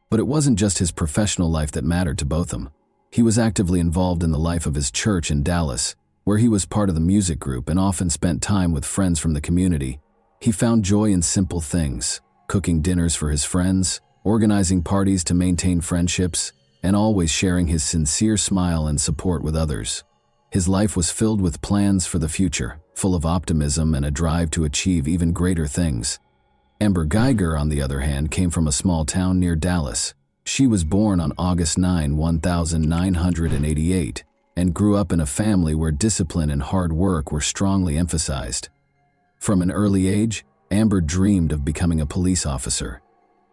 But it wasn't just his professional life that mattered to Botham. He was actively involved in the life of his church in Dallas, where he was part of the music group and often spent time with friends from the community. He found joy in simple things, cooking dinners for his friends, organizing parties to maintain friendships, and always sharing his sincere smile and support with others. His life was filled with plans for the future, full of optimism and a drive to achieve even greater things. Amber Geiger, on the other hand, came from a small town near Dallas. She was born on August 9, 1988, and grew up in a family where discipline and hard work were strongly emphasized. From an early age, Amber dreamed of becoming a police officer.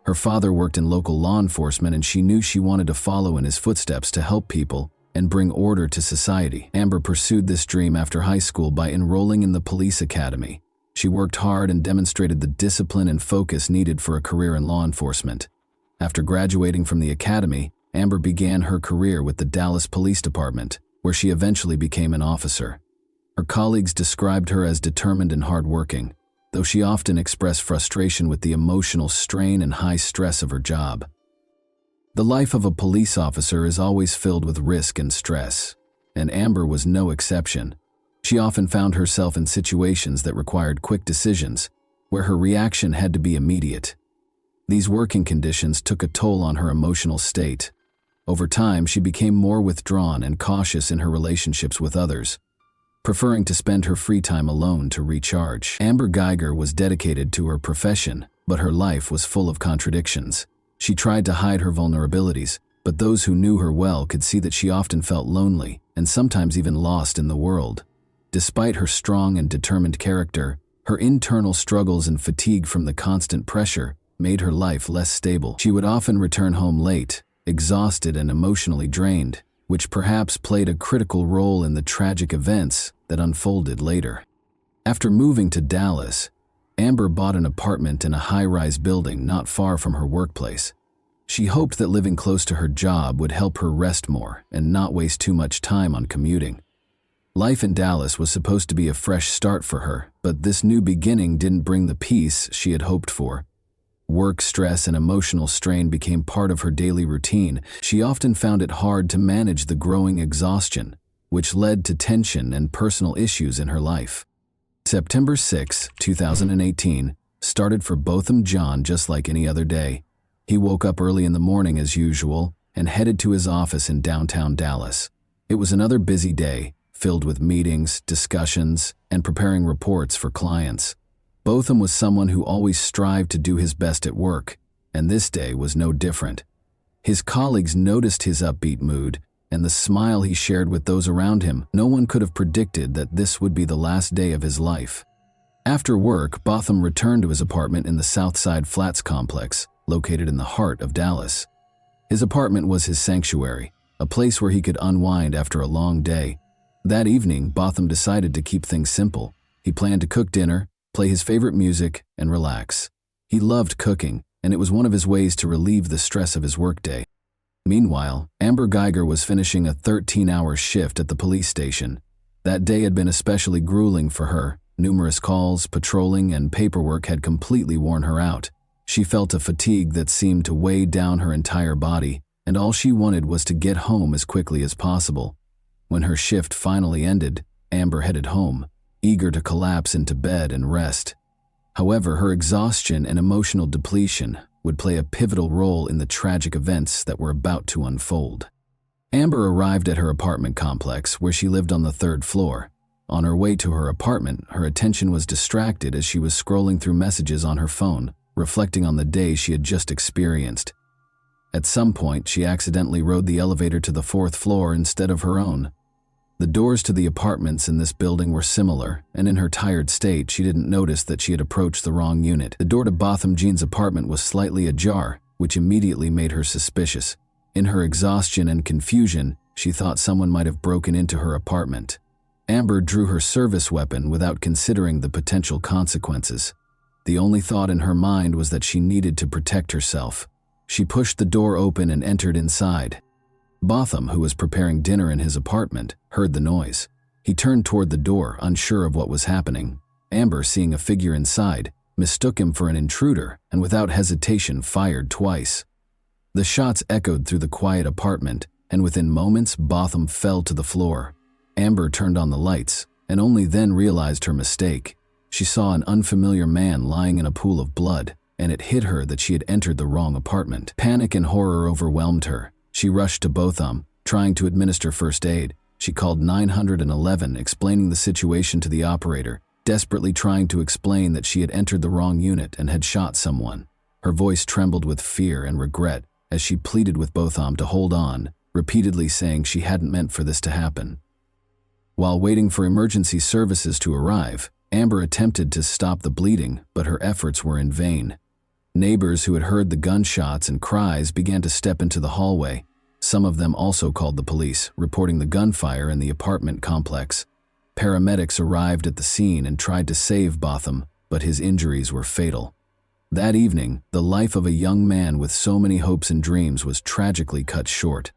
Her father worked in local law enforcement, and she knew she wanted to follow in his footsteps to help people and bring order to society. Amber pursued this dream after high school by enrolling in the police academy. She worked hard and demonstrated the discipline and focus needed for a career in law enforcement. After graduating from the academy, Amber began her career with the Dallas Police Department, where she eventually became an officer. Her colleagues described her as determined and hardworking, though she often expressed frustration with the emotional strain and high stress of her job. The life of a police officer is always filled with risk and stress, and Amber was no exception. She often found herself in situations that required quick decisions, where her reaction had to be immediate. These working conditions took a toll on her emotional state. Over time, she became more withdrawn and cautious in her relationships with others, preferring to spend her free time alone to recharge. Amber Geiger was dedicated to her profession, but her life was full of contradictions. She tried to hide her vulnerabilities, but those who knew her well could see that she often felt lonely and sometimes even lost in the world. Despite her strong and determined character, her internal struggles and fatigue from the constant pressure made her life less stable. She would often return home late, exhausted and emotionally drained, which perhaps played a critical role in the tragic events that unfolded later. After moving to Dallas, Amber bought an apartment in a high-rise building not far from her workplace. She hoped that living close to her job would help her rest more and not waste too much time on commuting. Life in Dallas was supposed to be a fresh start for her, but this new beginning didn't bring the peace she had hoped for. Work stress and emotional strain became part of her daily routine. She often found it hard to manage the growing exhaustion, which led to tension and personal issues in her life. September 6, 2018, started for Botham John just like any other day. He woke up early in the morning as usual and headed to his office in downtown Dallas. It was another busy day, filled with meetings, discussions, and preparing reports for clients. Botham was someone who always strived to do his best at work, and this day was no different. His colleagues noticed his upbeat mood and the smile he shared with those around him. No one could have predicted that this would be the last day of his life. After work, Botham returned to his apartment in the Southside Flats complex, located in the heart of Dallas. His apartment was his sanctuary, a place where he could unwind after a long day. That evening, Botham decided to keep things simple. He planned to cook dinner, play his favorite music, and relax. He loved cooking, and it was one of his ways to relieve the stress of his workday. Meanwhile, Amber Geiger was finishing a 13-hour shift at the police station. That day had been especially grueling for her. Numerous calls, patrolling, and paperwork had completely worn her out. She felt a fatigue that seemed to weigh down her entire body, and all she wanted was to get home as quickly as possible. When her shift finally ended, Amber headed home, eager to collapse into bed and rest. However, her exhaustion and emotional depletion would play a pivotal role in the tragic events that were about to unfold. Amber arrived at her apartment complex, where she lived on the 3rd floor. On her way to her apartment, her attention was distracted as she was scrolling through messages on her phone, reflecting on the day she had just experienced. At some point, she accidentally rode the elevator to the 4th floor instead of her own. The doors to the apartments in this building were similar, and in her tired state, she didn't notice that she had approached the wrong unit. The door to Botham Jean's apartment was slightly ajar, which immediately made her suspicious. In her exhaustion and confusion, she thought someone might have broken into her apartment. Amber drew her service weapon without considering the potential consequences. The only thought in her mind was that she needed to protect herself. She pushed the door open and entered inside. Botham, who was preparing dinner in his apartment, heard the noise. He turned toward the door, unsure of what was happening. Amber, seeing a figure inside, mistook him for an intruder and without hesitation fired twice. The shots echoed through the quiet apartment, and within moments, Botham fell to the floor. Amber turned on the lights, and only then realized her mistake. She saw an unfamiliar man lying in a pool of blood, and it hit her that she had entered the wrong apartment. Panic and horror overwhelmed her. She rushed to Botham, trying to administer first aid. She called 911, explaining the situation to the operator, desperately trying to explain that she had entered the wrong unit and had shot someone. Her voice trembled with fear and regret as she pleaded with Botham to hold on, repeatedly saying she hadn't meant for this to happen. While waiting for emergency services to arrive, Amber attempted to stop the bleeding, but her efforts were in vain. Neighbors who had heard the gunshots and cries began to step into the hallway. Some of them also called the police, reporting the gunfire in the apartment complex. Paramedics arrived at the scene and tried to save Botham, but his injuries were fatal. That evening, the life of a young man with so many hopes and dreams was tragically cut short.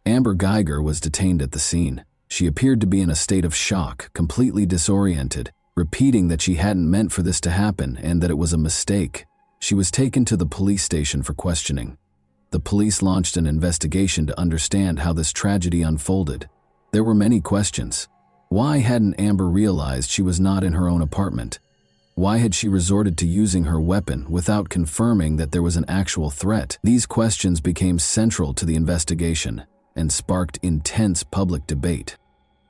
Amber Geiger was detained at the scene. She appeared to be in a state of shock, completely disoriented, repeating that she hadn't meant for this to happen and that it was a mistake. She was taken to the police station for questioning. The police launched an investigation to understand how this tragedy unfolded. There were many questions. Why hadn't Amber realized she was not in her own apartment? Why had she resorted to using her weapon without confirming that there was an actual threat? These questions became central to the investigation and sparked intense public debate.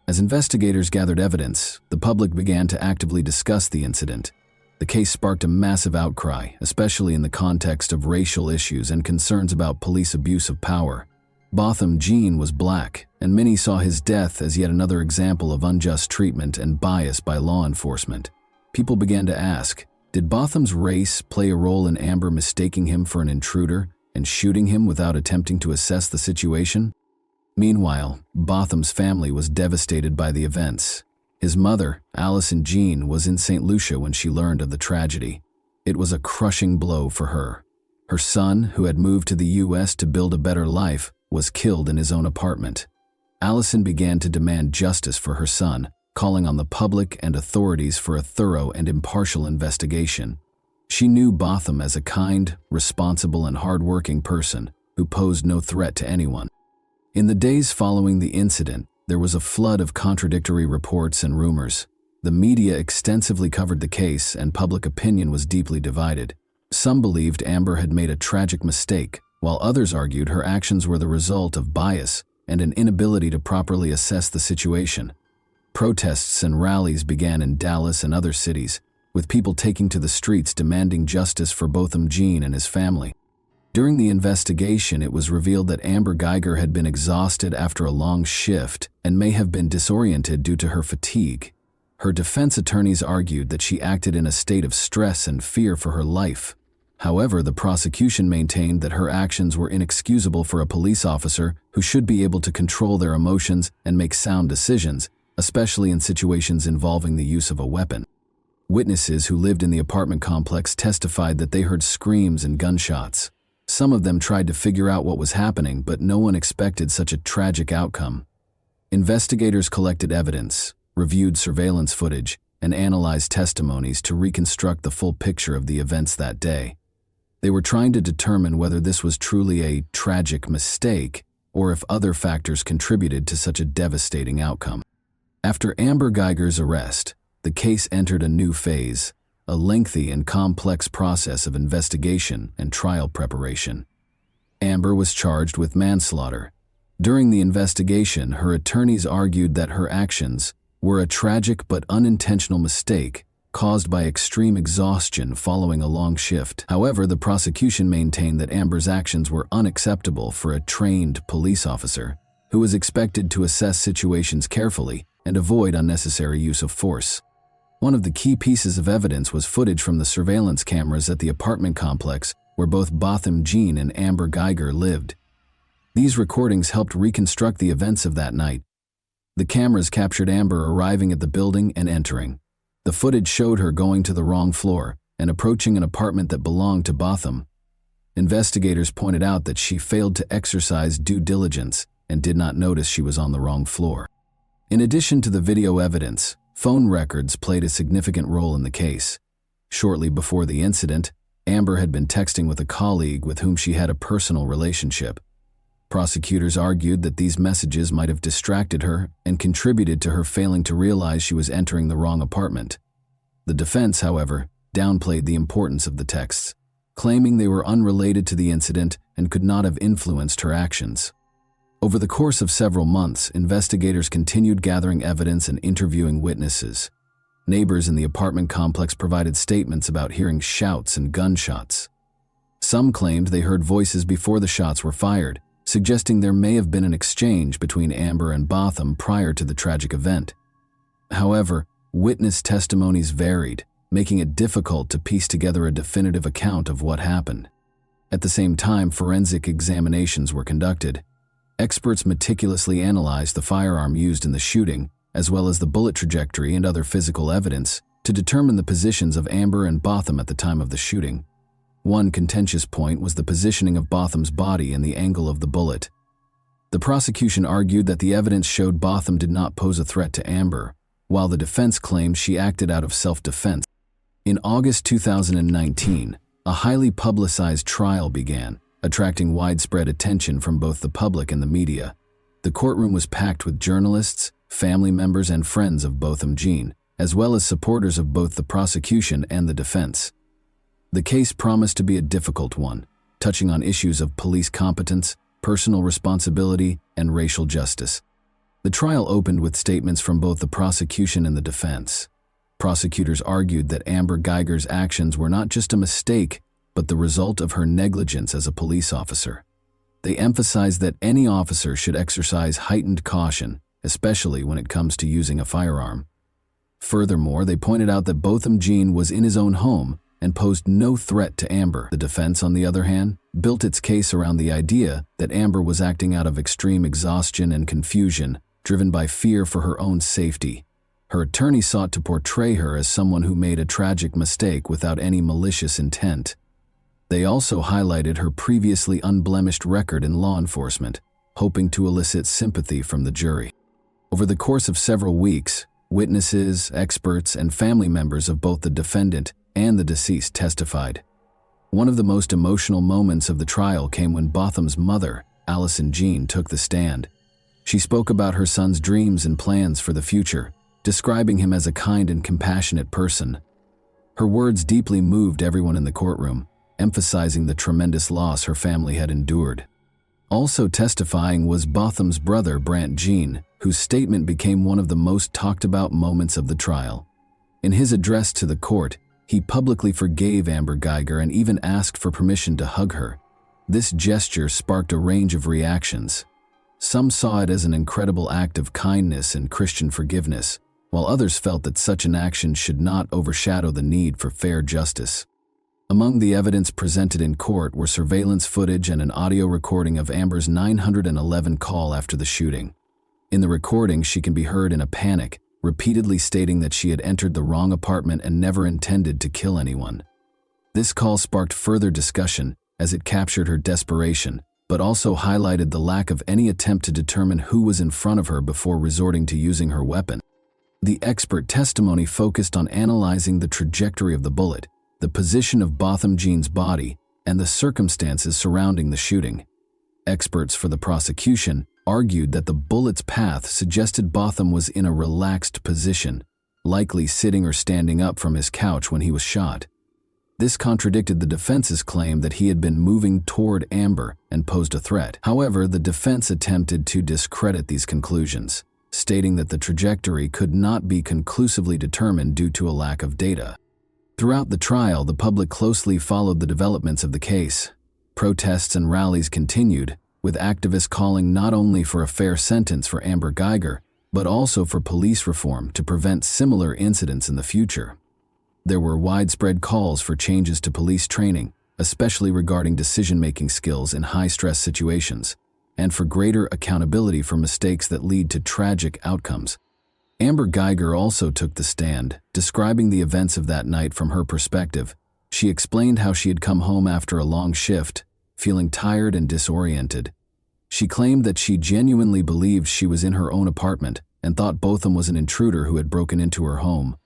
As investigators gathered evidence, the public began to actively discuss the incident. The case sparked a massive outcry, especially in the context of racial issues and concerns about police abuse of power. Botham Jean was black, and many saw his death as yet another example of unjust treatment and bias by law enforcement. People began to ask, did Botham's race play a role in Amber mistaking him for an intruder and shooting him without attempting to assess the situation? Meanwhile, Botham's family was devastated by the events. His mother, Allison Jean, was in St. Lucia when she learned of the tragedy. It was a crushing blow for her. Her son, who had moved to the U.S. to build a better life, was killed in his own apartment. Allison began to demand justice for her son, calling on the public and authorities for a thorough and impartial investigation. She knew Botham as a kind, responsible, and hardworking person who posed no threat to anyone. In the days following the incident, there was a flood of contradictory reports and rumors. The media extensively covered the case, and public opinion was deeply divided. Some believed Amber had made a tragic mistake, while others argued her actions were the result of bias and an inability to properly assess the situation. Protests and rallies began in Dallas and other cities, with people taking to the streets demanding justice for Botham Jean and his family. During the investigation, it was revealed that Amber Geiger had been exhausted after a long shift and may have been disoriented due to her fatigue. Her defense attorneys argued that she acted in a state of stress and fear for her life. However, the prosecution maintained that her actions were inexcusable for a police officer who should be able to control their emotions and make sound decisions, especially in situations involving the use of a weapon. Witnesses who lived in the apartment complex testified that they heard screams and gunshots. Some of them tried to figure out what was happening, but no one expected such a tragic outcome. Investigators collected evidence, reviewed surveillance footage, and analyzed testimonies to reconstruct the full picture of the events that day. They were trying to determine whether this was truly a tragic mistake or if other factors contributed to such a devastating outcome. After Amber Geiger's arrest, the case entered a new phase, a lengthy and complex process of investigation and trial preparation. Amber was charged with manslaughter. During the investigation, her attorneys argued that her actions were a tragic but unintentional mistake caused by extreme exhaustion following a long shift. However, the prosecution maintained that Amber's actions were unacceptable for a trained police officer who was expected to assess situations carefully and avoid unnecessary use of force. One of the key pieces of evidence was footage from the surveillance cameras at the apartment complex where both Botham Jean and Amber Geiger lived. These recordings helped reconstruct the events of that night. The cameras captured Amber arriving at the building and entering. The footage showed her going to the wrong floor and approaching an apartment that belonged to Botham. Investigators pointed out that she failed to exercise due diligence and did not notice she was on the wrong floor. In addition to the video evidence, phone records played a significant role in the case. Shortly before the incident, Amber had been texting with a colleague with whom she had a personal relationship. Prosecutors argued that these messages might have distracted her and contributed to her failing to realize she was entering the wrong apartment. The defense, however, downplayed the importance of the texts, claiming they were unrelated to the incident and could not have influenced her actions. Over the course of several months, investigators continued gathering evidence and interviewing witnesses. Neighbors in the apartment complex provided statements about hearing shouts and gunshots. Some claimed they heard voices before the shots were fired, suggesting there may have been an exchange between Amber and Botham prior to the tragic event. However, witness testimonies varied, making it difficult to piece together a definitive account of what happened. At the same time, forensic examinations were conducted. Experts meticulously analyzed the firearm used in the shooting, as well as the bullet trajectory and other physical evidence, to determine the positions of Amber and Botham at the time of the shooting. One contentious point was the positioning of Botham's body and the angle of the bullet. The prosecution argued that the evidence showed Botham did not pose a threat to Amber, while the defense claimed she acted out of self-defense. In August 2019, a highly publicized trial began, attracting widespread attention from both the public and the media. The courtroom was packed with journalists, family members, and friends of Botham Jean, as well as supporters of both the prosecution and the defense. The case promised to be a difficult one, touching on issues of police competence, personal responsibility, and racial justice. The trial opened with statements from both the prosecution and the defense. Prosecutors argued that Amber Geiger's actions were not just a mistake, but the result of her negligence as a police officer. They emphasized that any officer should exercise heightened caution, especially when it comes to using a firearm. Furthermore, they pointed out that Botham Jean was in his own home and posed no threat to Amber. The defense, on the other hand, built its case around the idea that Amber was acting out of extreme exhaustion and confusion, driven by fear for her own safety. Her attorney sought to portray her as someone who made a tragic mistake without any malicious intent. They also highlighted her previously unblemished record in law enforcement, hoping to elicit sympathy from the jury. Over the course of several weeks, witnesses, experts, and family members of both the defendant and the deceased testified. One of the most emotional moments of the trial came when Botham's mother, Allison Jean, took the stand. She spoke about her son's dreams and plans for the future, describing him as a kind and compassionate person. Her words deeply moved everyone in the courtroom, emphasizing the tremendous loss her family had endured. Also testifying was Botham's brother, Brant Jean, whose statement became one of the most talked about moments of the trial. In his address to the court, he publicly forgave Amber Geiger and even asked for permission to hug her. This gesture sparked a range of reactions. Some saw it as an incredible act of kindness and Christian forgiveness, while others felt that such an action should not overshadow the need for fair justice. Among the evidence presented in court were surveillance footage and an audio recording of Amber's 911 call after the shooting. In the recording, she can be heard in a panic, repeatedly stating that she had entered the wrong apartment and never intended to kill anyone. This call sparked further discussion as it captured her desperation, but also highlighted the lack of any attempt to determine who was in front of her before resorting to using her weapon. The expert testimony focused on analyzing the trajectory of the bullet, the position of Botham Jean's body, and the circumstances surrounding the shooting. Experts for the prosecution argued that the bullet's path suggested Botham was in a relaxed position, likely sitting or standing up from his couch when he was shot. This contradicted the defense's claim that he had been moving toward Amber and posed a threat. However, the defense attempted to discredit these conclusions, stating that the trajectory could not be conclusively determined due to a lack of data. Throughout the trial, the public closely followed the developments of the case. Protests and rallies continued, with activists calling not only for a fair sentence for Amber Geiger, but also for police reform to prevent similar incidents in the future. There were widespread calls for changes to police training, especially regarding decision-making skills in high-stress situations, and for greater accountability for mistakes that lead to tragic outcomes. Amber Geiger also took the stand, describing the events of that night from her perspective. She explained how she had come home after a long shift, feeling tired and disoriented. She claimed that she genuinely believed she was in her own apartment and thought Botham was an intruder who had broken into her home.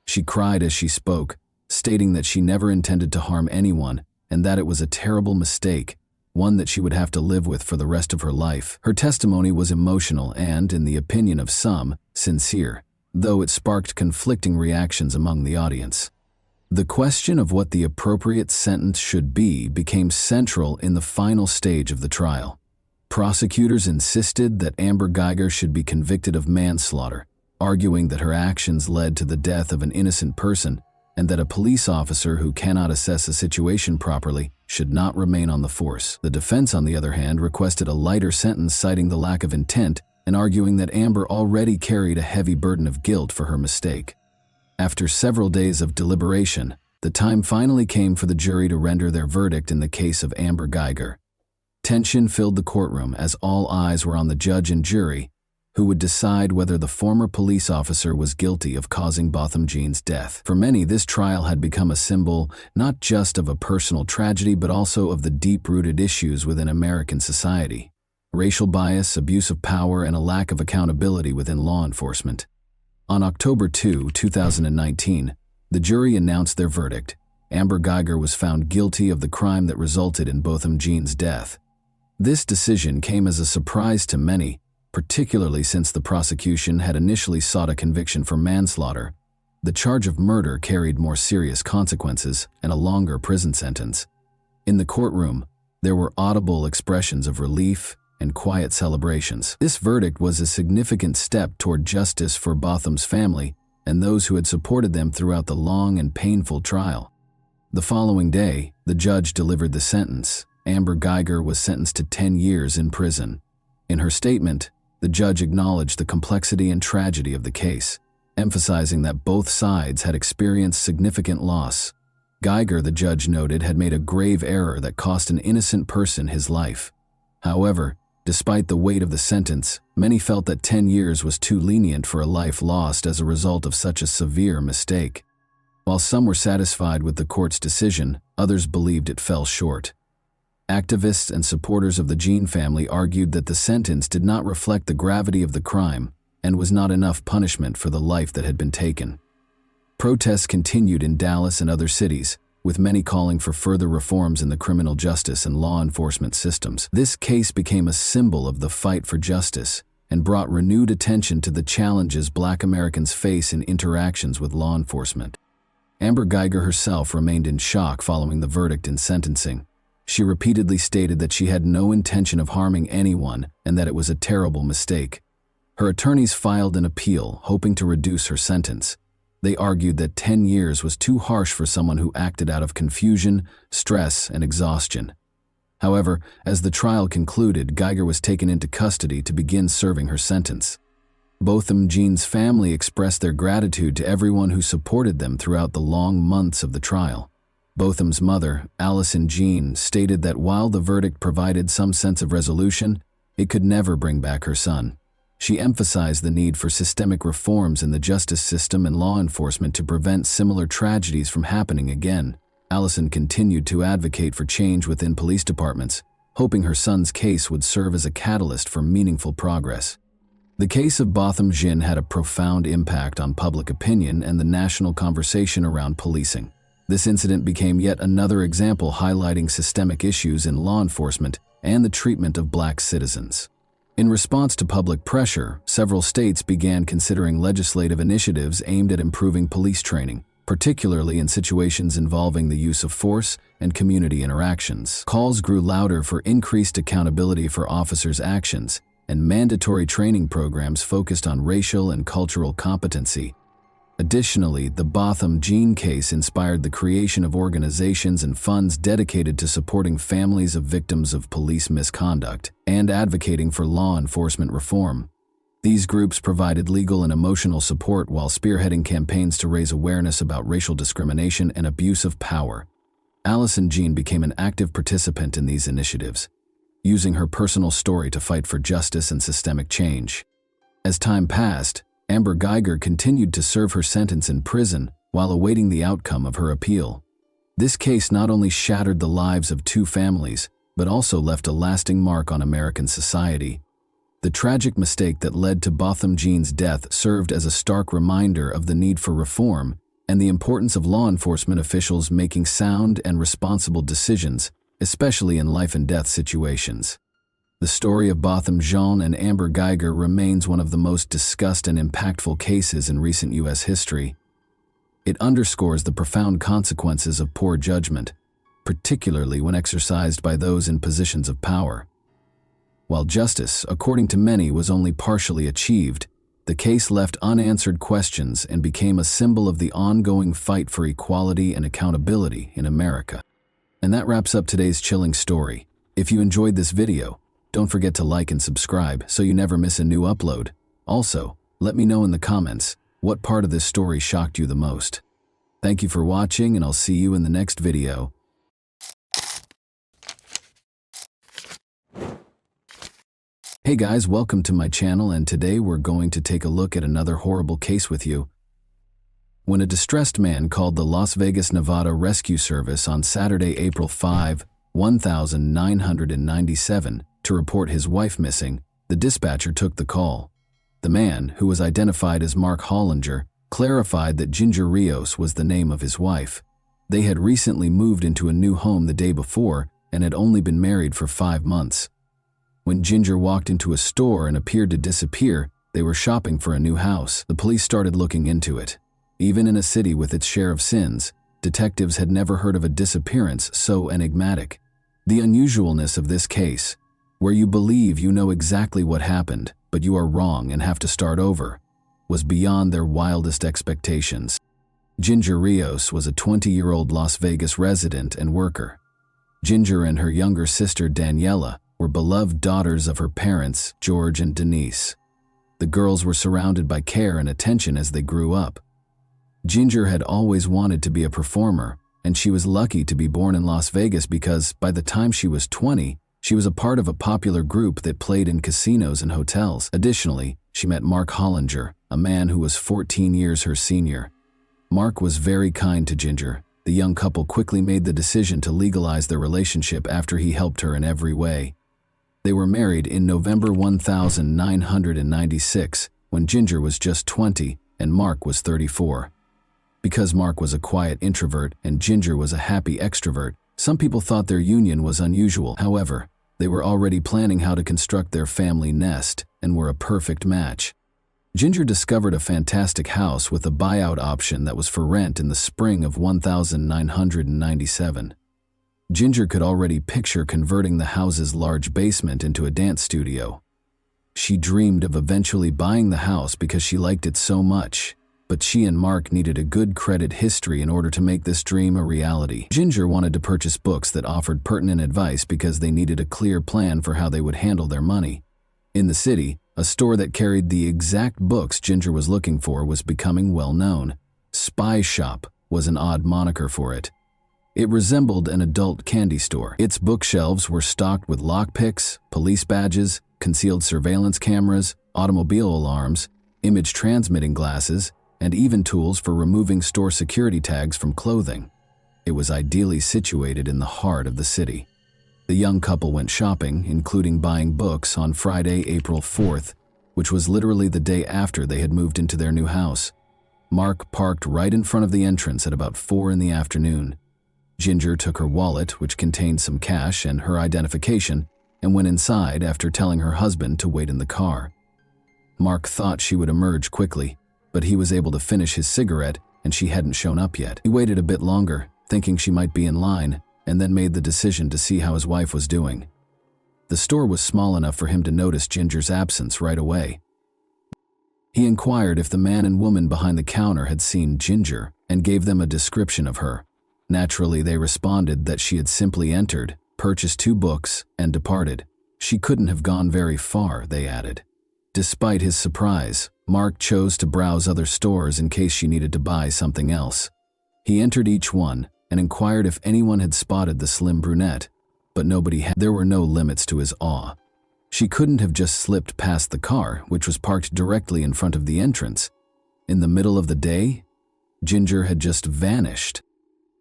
She cried as she spoke, stating that she never intended to harm anyone and that it was a terrible mistake, one that she would have to live with for the rest of her life. Her testimony was emotional and, in the opinion of some, sincere, though it sparked conflicting reactions among the audience. The question of what the appropriate sentence should be became central in the final stage of the trial. Prosecutors insisted that Amber Geiger should be convicted of manslaughter, arguing that her actions led to the death of an innocent person, and that a police officer who cannot assess a situation properly should not remain on the force. The defense, on the other hand, requested a lighter sentence, citing the lack of intent and arguing that Amber already carried a heavy burden of guilt for her mistake. After several days of deliberation, the time finally came for the jury to render their verdict in the case of Amber Geiger. Tension filled the courtroom as all eyes were on the judge and jury, who would decide whether the former police officer was guilty of causing Botham Jean's death. For many, this trial had become a symbol not just of a personal tragedy but also of the deep-rooted issues within American society: racial bias, abuse of power, and a lack of accountability within law enforcement. On October 2, 2019, the jury announced their verdict. Amber Geiger was found guilty of the crime that resulted in Botham Jean's death. This decision came as a surprise to many, particularly since the prosecution had initially sought a conviction for manslaughter. The charge of murder carried more serious consequences and a longer prison sentence. In the courtroom, there were audible expressions of relief and quiet celebrations. This verdict was a significant step toward justice for Botham's family and those who had supported them throughout the long and painful trial. The following day, the judge delivered the sentence. Amber Geiger was sentenced to 10 years in prison. In her statement, the judge acknowledged the complexity and tragedy of the case, emphasizing that both sides had experienced significant loss. Geiger, the judge noted, had made a grave error that cost an innocent person his life. However, despite the weight of the sentence, many felt that 10 years was too lenient for a life lost as a result of such a severe mistake. While some were satisfied with the court's decision, others believed it fell short. Activists and supporters of the Jean family argued that the sentence did not reflect the gravity of the crime and was not enough punishment for the life that had been taken. Protests continued in Dallas and other cities, with many calling for further reforms in the criminal justice and law enforcement systems. This case became a symbol of the fight for justice and brought renewed attention to the challenges Black Americans face in interactions with law enforcement. Amber Geiger herself remained in shock following the verdict and sentencing. She repeatedly stated that she had no intention of harming anyone and that it was a terrible mistake. Her attorneys filed an appeal, hoping to reduce her sentence. They argued that 10 years was too harsh for someone who acted out of confusion, stress, and exhaustion. However, as the trial concluded, Geiger was taken into custody to begin serving her sentence. Botham Jean's family expressed their gratitude to everyone who supported them throughout the long months of the trial. Botham's mother, Allison Jean, stated that while the verdict provided some sense of resolution, it could never bring back her son. She emphasized the need for systemic reforms in the justice system and law enforcement to prevent similar tragedies from happening again. Allison continued to advocate for change within police departments, hoping her son's case would serve as a catalyst for meaningful progress. The case of Botham Jean had a profound impact on public opinion and the national conversation around policing. This incident became yet another example highlighting systemic issues in law enforcement and the treatment of Black citizens. In response to public pressure, several states began considering legislative initiatives aimed at improving police training, particularly in situations involving the use of force and community interactions. Calls grew louder for increased accountability for officers' actions, and mandatory training programs focused on racial and cultural competency. Additionally, the Botham Jean case inspired the creation of organizations and funds dedicated to supporting families of victims of police misconduct and advocating for law enforcement reform. These groups provided legal and emotional support while spearheading campaigns to raise awareness about racial discrimination and abuse of power. Allison Jean became an active participant in these initiatives, using her personal story to fight for justice and systemic change. As time passed, Amber Geiger continued to serve her sentence in prison while awaiting the outcome of her appeal. This case not only shattered the lives of two families, but also left a lasting mark on American society. The tragic mistake that led to Botham Jean's death served as a stark reminder of the need for reform and the importance of law enforcement officials making sound and responsible decisions, especially in life-and-death situations. The story of Botham Jean and Amber Geiger remains one of the most discussed and impactful cases in recent U.S. history. It underscores the profound consequences of poor judgment, particularly when exercised by those in positions of power. While justice, according to many, was only partially achieved, The case left unanswered questions and became a symbol of the ongoing fight for equality and accountability in America. And that wraps up today's chilling story. If you enjoyed this video, don't forget to like and subscribe so you never miss a new upload. Also, let me know in the comments what part of this story shocked you the most. Thank you for watching, and I'll see you in the next video. Hey guys, welcome to my channel, and today we're going to take a look at another horrible case with you. When a distressed man called the Las Vegas, Nevada Rescue Service on Saturday, April 5, 1997, to report his wife missing, the dispatcher took the call. The man, who was identified as Mark Hollinger, clarified that Ginger Rios was the name of his wife. They had recently moved into a new home the day before and had only been married for 5 months. When Ginger walked into a store and appeared to disappear, they were shopping for a new house. The police started looking into it. Even in a city with its share of sins, detectives had never heard of a disappearance so enigmatic. The unusualness of this case, where you believe you know exactly what happened, but you are wrong and have to start over, was beyond their wildest expectations. Ginger Rios was a 20-year-old Las Vegas resident and worker. Ginger and her younger sister Daniela were beloved daughters of her parents, George and Denise. The girls were surrounded by care and attention as they grew up. Ginger had always wanted to be a performer, and she was lucky to be born in Las Vegas because, by the time she was 20, she was a part of a popular group that played in casinos and hotels. Additionally, she met Mark Hollinger, a man who was 14 years her senior. Mark was very kind to Ginger. The young couple quickly made the decision to legalize their relationship after he helped her in every way. They were married in November 1996, when Ginger was just 20 and Mark was 34. Because Mark was a quiet introvert and Ginger was a happy extrovert, some people thought their union was unusual. However, they were already planning how to construct their family nest and were a perfect match. Ginger discovered a fantastic house with a buyout option that was for rent in the spring of 1997. Ginger could already picture converting the house's large basement into a dance studio. She dreamed of eventually buying the house because she liked it so much, but she and Mark needed a good credit history in order to make this dream a reality. Ginger wanted to purchase books that offered pertinent advice because they needed a clear plan for how they would handle their money. In the city, a store that carried the exact books Ginger was looking for was becoming well known. Spy Shop was an odd moniker for it. It resembled an adult candy store. Its bookshelves were stocked with lockpicks, police badges, concealed surveillance cameras, automobile alarms, image transmitting glasses, and even tools for removing store security tags from clothing. It was ideally situated in the heart of the city. The young couple went shopping, including buying books, on Friday, April 4th, which was literally the day after they had moved into their new house. Mark parked right in front of the entrance at about 4 in the afternoon. Ginger took her wallet, which contained some cash and her identification, and went inside after telling her husband to wait in the car. Mark thought she would emerge quickly, but he was able to finish his cigarette and she hadn't shown up yet. He waited a bit longer, thinking she might be in line, and then made the decision to see how his wife was doing. The store was small enough for him to notice Ginger's absence right away. He inquired if the man and woman behind the counter had seen Ginger and gave them a description of her. Naturally, they responded that she had simply entered, purchased 2 books, and departed. She couldn't have gone very far, they added. Despite his surprise, Mark chose to browse other stores in case she needed to buy something else. He entered each one and inquired if anyone had spotted the slim brunette, but nobody had. There were no limits to his awe. She couldn't have just slipped past the car, which was parked directly in front of the entrance. In the middle of the day, Ginger had just vanished.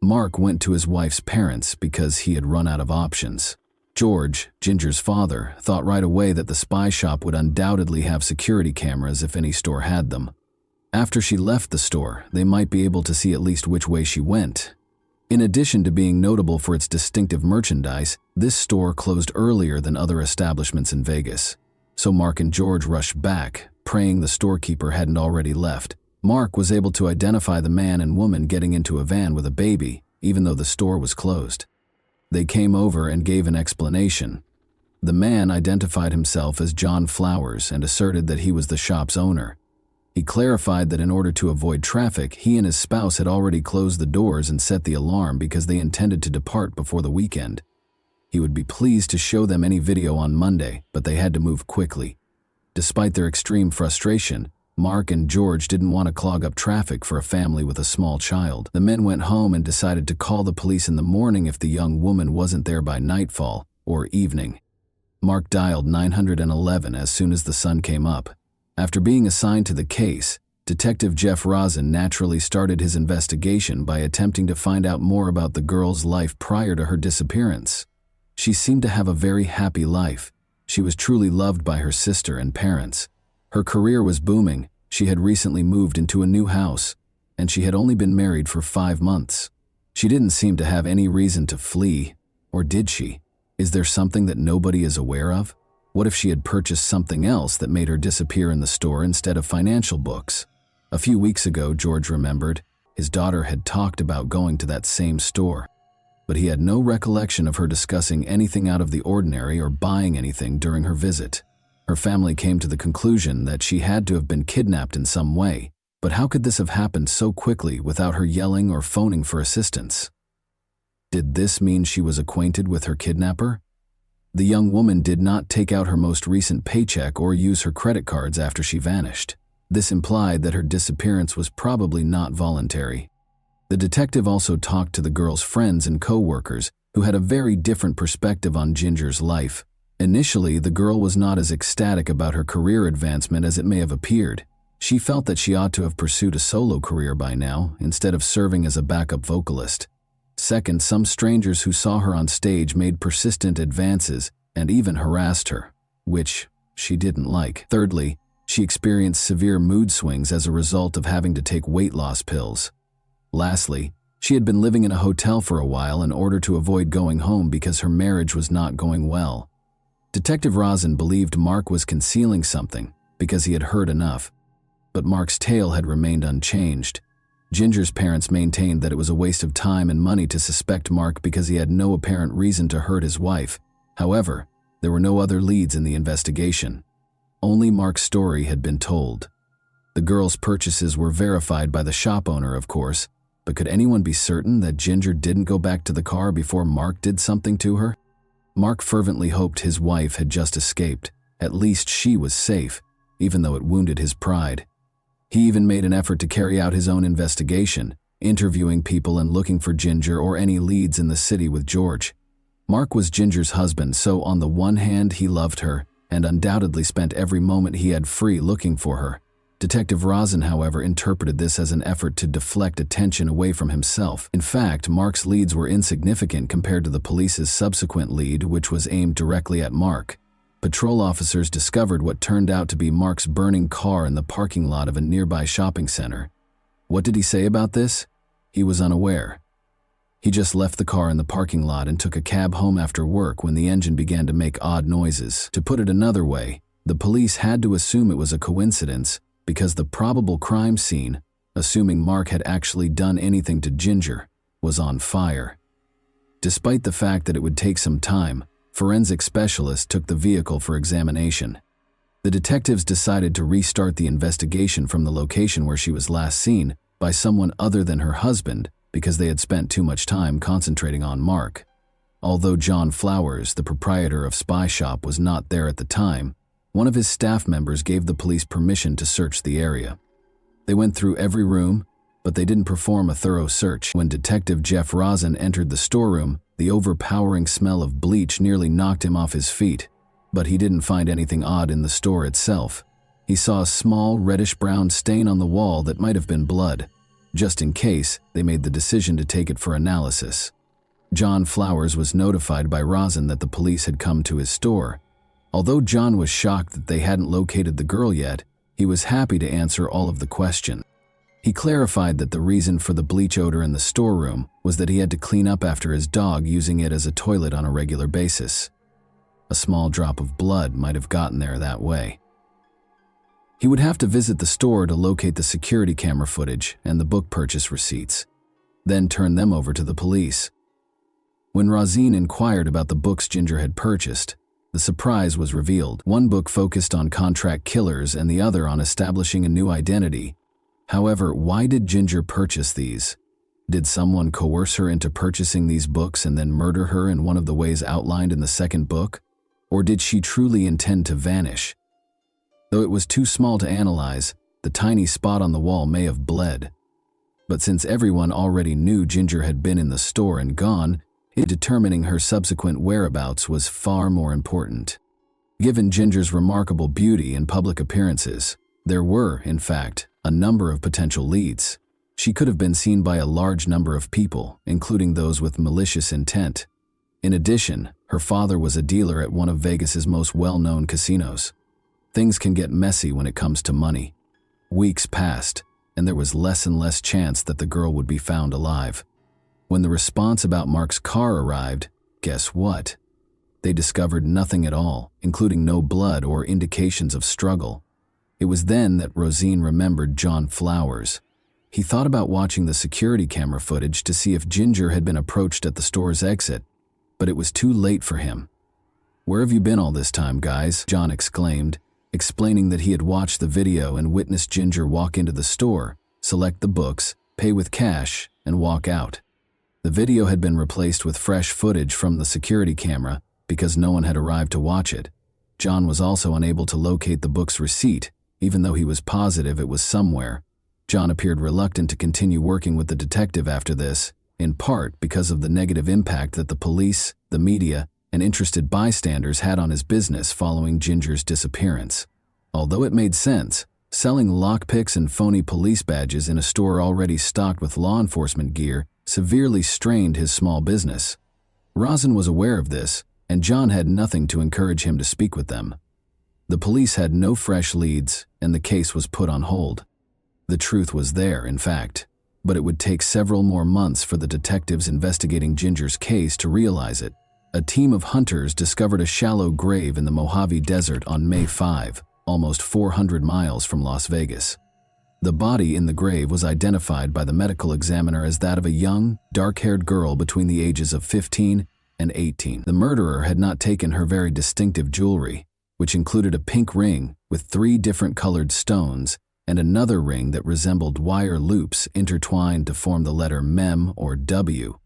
Mark went to his wife's parents because he had run out of options. George, Ginger's father, thought right away that the spy shop would undoubtedly have security cameras if any store had them. After she left the store, they might be able to see at least which way she went. In addition to being notable for its distinctive merchandise, this store closed earlier than other establishments in Vegas. So Mark and George rushed back, praying the storekeeper hadn't already left. Mark was able to identify the man and woman getting into a van with a baby, even though the store was closed. They came over and gave an explanation. The man identified himself as John Flowers and asserted that he was the shop's owner. He clarified that in order to avoid traffic, he and his spouse had already closed the doors and set the alarm because they intended to depart before the weekend. He would be pleased to show them any video on Monday, but they had to move quickly. Despite their extreme frustration, Mark and George didn't want to clog up traffic for a family with a small child. The men went home and decided to call the police in the morning if the young woman wasn't there by nightfall or evening. Mark dialed 911 as soon as the sun came up. After being assigned to the case, Detective Jeff Rosen naturally started his investigation by attempting to find out more about the girl's life prior to her disappearance. She seemed to have a very happy life. She was truly loved by her sister and parents. Her career was booming. She had recently moved into a new house, and she had only been married for 5 months. She didn't seem to have any reason to flee, or did she? Is there something that nobody is aware of? What if she had purchased something else that made her disappear in the store instead of financial books? A few weeks ago, George remembered, his daughter had talked about going to that same store, but he had no recollection of her discussing anything out of the ordinary or buying anything during her visit. Her family came to the conclusion that she had to have been kidnapped in some way, but how could this have happened so quickly without her yelling or phoning for assistance? Did this mean she was acquainted with her kidnapper? The young woman did not take out her most recent paycheck or use her credit cards after she vanished. This implied that her disappearance was probably not voluntary. The detective also talked to the girl's friends and co-workers who had a very different perspective on Ginger's life. Initially, the girl was not as ecstatic about her career advancement as it may have appeared. She felt that she ought to have pursued a solo career by now, instead of serving as a backup vocalist. Second, some strangers who saw her on stage made persistent advances and even harassed her, which she didn't like. Thirdly, she experienced severe mood swings as a result of having to take weight loss pills. Lastly, she had been living in a hotel for a while in order to avoid going home because her marriage was not going well. Detective Rosen believed Mark was concealing something because he had heard enough, but Mark's tale had remained unchanged. Ginger's parents maintained that it was a waste of time and money to suspect Mark because he had no apparent reason to hurt his wife. However, there were no other leads in the investigation. Only Mark's story had been told. The girl's purchases were verified by the shop owner, of course, but could anyone be certain that Ginger didn't go back to the car before Mark did something to her? Mark fervently hoped his wife had just escaped. At least she was safe, even though it wounded his pride. He even made an effort to carry out his own investigation, interviewing people and looking for Ginger or any leads in the city with George. Mark was Ginger's husband, so on the one hand he loved her and undoubtedly spent every moment he had free looking for her. Detective Rosen, however, interpreted this as an effort to deflect attention away from himself. In fact, Mark's leads were insignificant compared to the police's subsequent lead, which was aimed directly at Mark. Patrol officers discovered what turned out to be Mark's burning car in the parking lot of a nearby shopping center. What did he say about this? He was unaware. He just left the car in the parking lot and took a cab home after work when the engine began to make odd noises. To put it another way, the police had to assume it was a coincidence because the probable crime scene, assuming Mark had actually done anything to Ginger, was on fire. Despite the fact that it would take some time, forensic specialists took the vehicle for examination. The detectives decided to restart the investigation from the location where she was last seen by someone other than her husband because they had spent too much time concentrating on Mark. Although John Flowers, the proprietor of Spy Shop, was not there at the time, one of his staff members gave the police permission to search the area. They went through every room, but they didn't perform a thorough search. When Detective Jeff Rosen entered the storeroom, the overpowering smell of bleach nearly knocked him off his feet, but he didn't find anything odd in the store itself. He saw a small reddish-brown stain on the wall that might have been blood. Just in case, they made the decision to take it for analysis. John Flowers was notified by Rosen that the police had come to his store. Although John was shocked that they hadn't located the girl yet, he was happy to answer all of the questions. He clarified that the reason for the bleach odor in the storeroom was that he had to clean up after his dog using it as a toilet on a regular basis. A small drop of blood might have gotten there that way. He would have to visit the store to locate the security camera footage and the book purchase receipts, then turn them over to the police. When Rosen inquired about the books Ginger had purchased, The surprise was revealed. One book focused on contract killers and the other on establishing a new identity. However, why did Ginger purchase these? Did someone coerce her into purchasing these books and then murder her in one of the ways outlined in the second book? Or did she truly intend to vanish? Though it was too small to analyze, the tiny spot on the wall may have bled. But since everyone already knew Ginger had been in the store and gone, determining her subsequent whereabouts was far more important. Given Ginger's remarkable beauty and public appearances, there were, in fact, a number of potential leads. She could have been seen by a large number of people, including those with malicious intent. In addition, her father was a dealer at one of Vegas's most well-known casinos. Things can get messy when it comes to money. Weeks passed, and there was less and less chance that the girl would be found alive. When the response about Mark's car arrived, guess what? They discovered nothing at all, including no blood or indications of struggle. It was then that Rosine remembered John Flowers. He thought about watching the security camera footage to see if Ginger had been approached at the store's exit, but it was too late for him. "Where have you been all this time, guys?" John exclaimed, explaining that he had watched the video and witnessed Ginger walk into the store, select the books, pay with cash, and walk out. The video had been replaced with fresh footage from the security camera because no one had arrived to watch it. John was also unable to locate the book's receipt, even though he was positive it was somewhere. John appeared reluctant to continue working with the detective after this, in part because of the negative impact that the police, the media, and interested bystanders had on his business following Ginger's disappearance. Although it made sense, selling lockpicks and phony police badges in a store already stocked with law enforcement gear severely strained his small business. Rosin was aware of this, and John had nothing to encourage him to speak with them. The police had no fresh leads, and the case was put on hold. The truth was there, in fact, but it would take several more months for the detectives investigating Ginger's case to realize it. A team of hunters discovered a shallow grave in the Mojave Desert on May 5, almost 400 miles from Las Vegas. The body in the grave was identified by the medical examiner as that of a young, dark-haired girl between the ages of 15 and 18. The murderer had not taken her very distinctive jewelry, which included a pink ring with 3 different colored stones and another ring that resembled wire loops intertwined to form the letter Mem or W.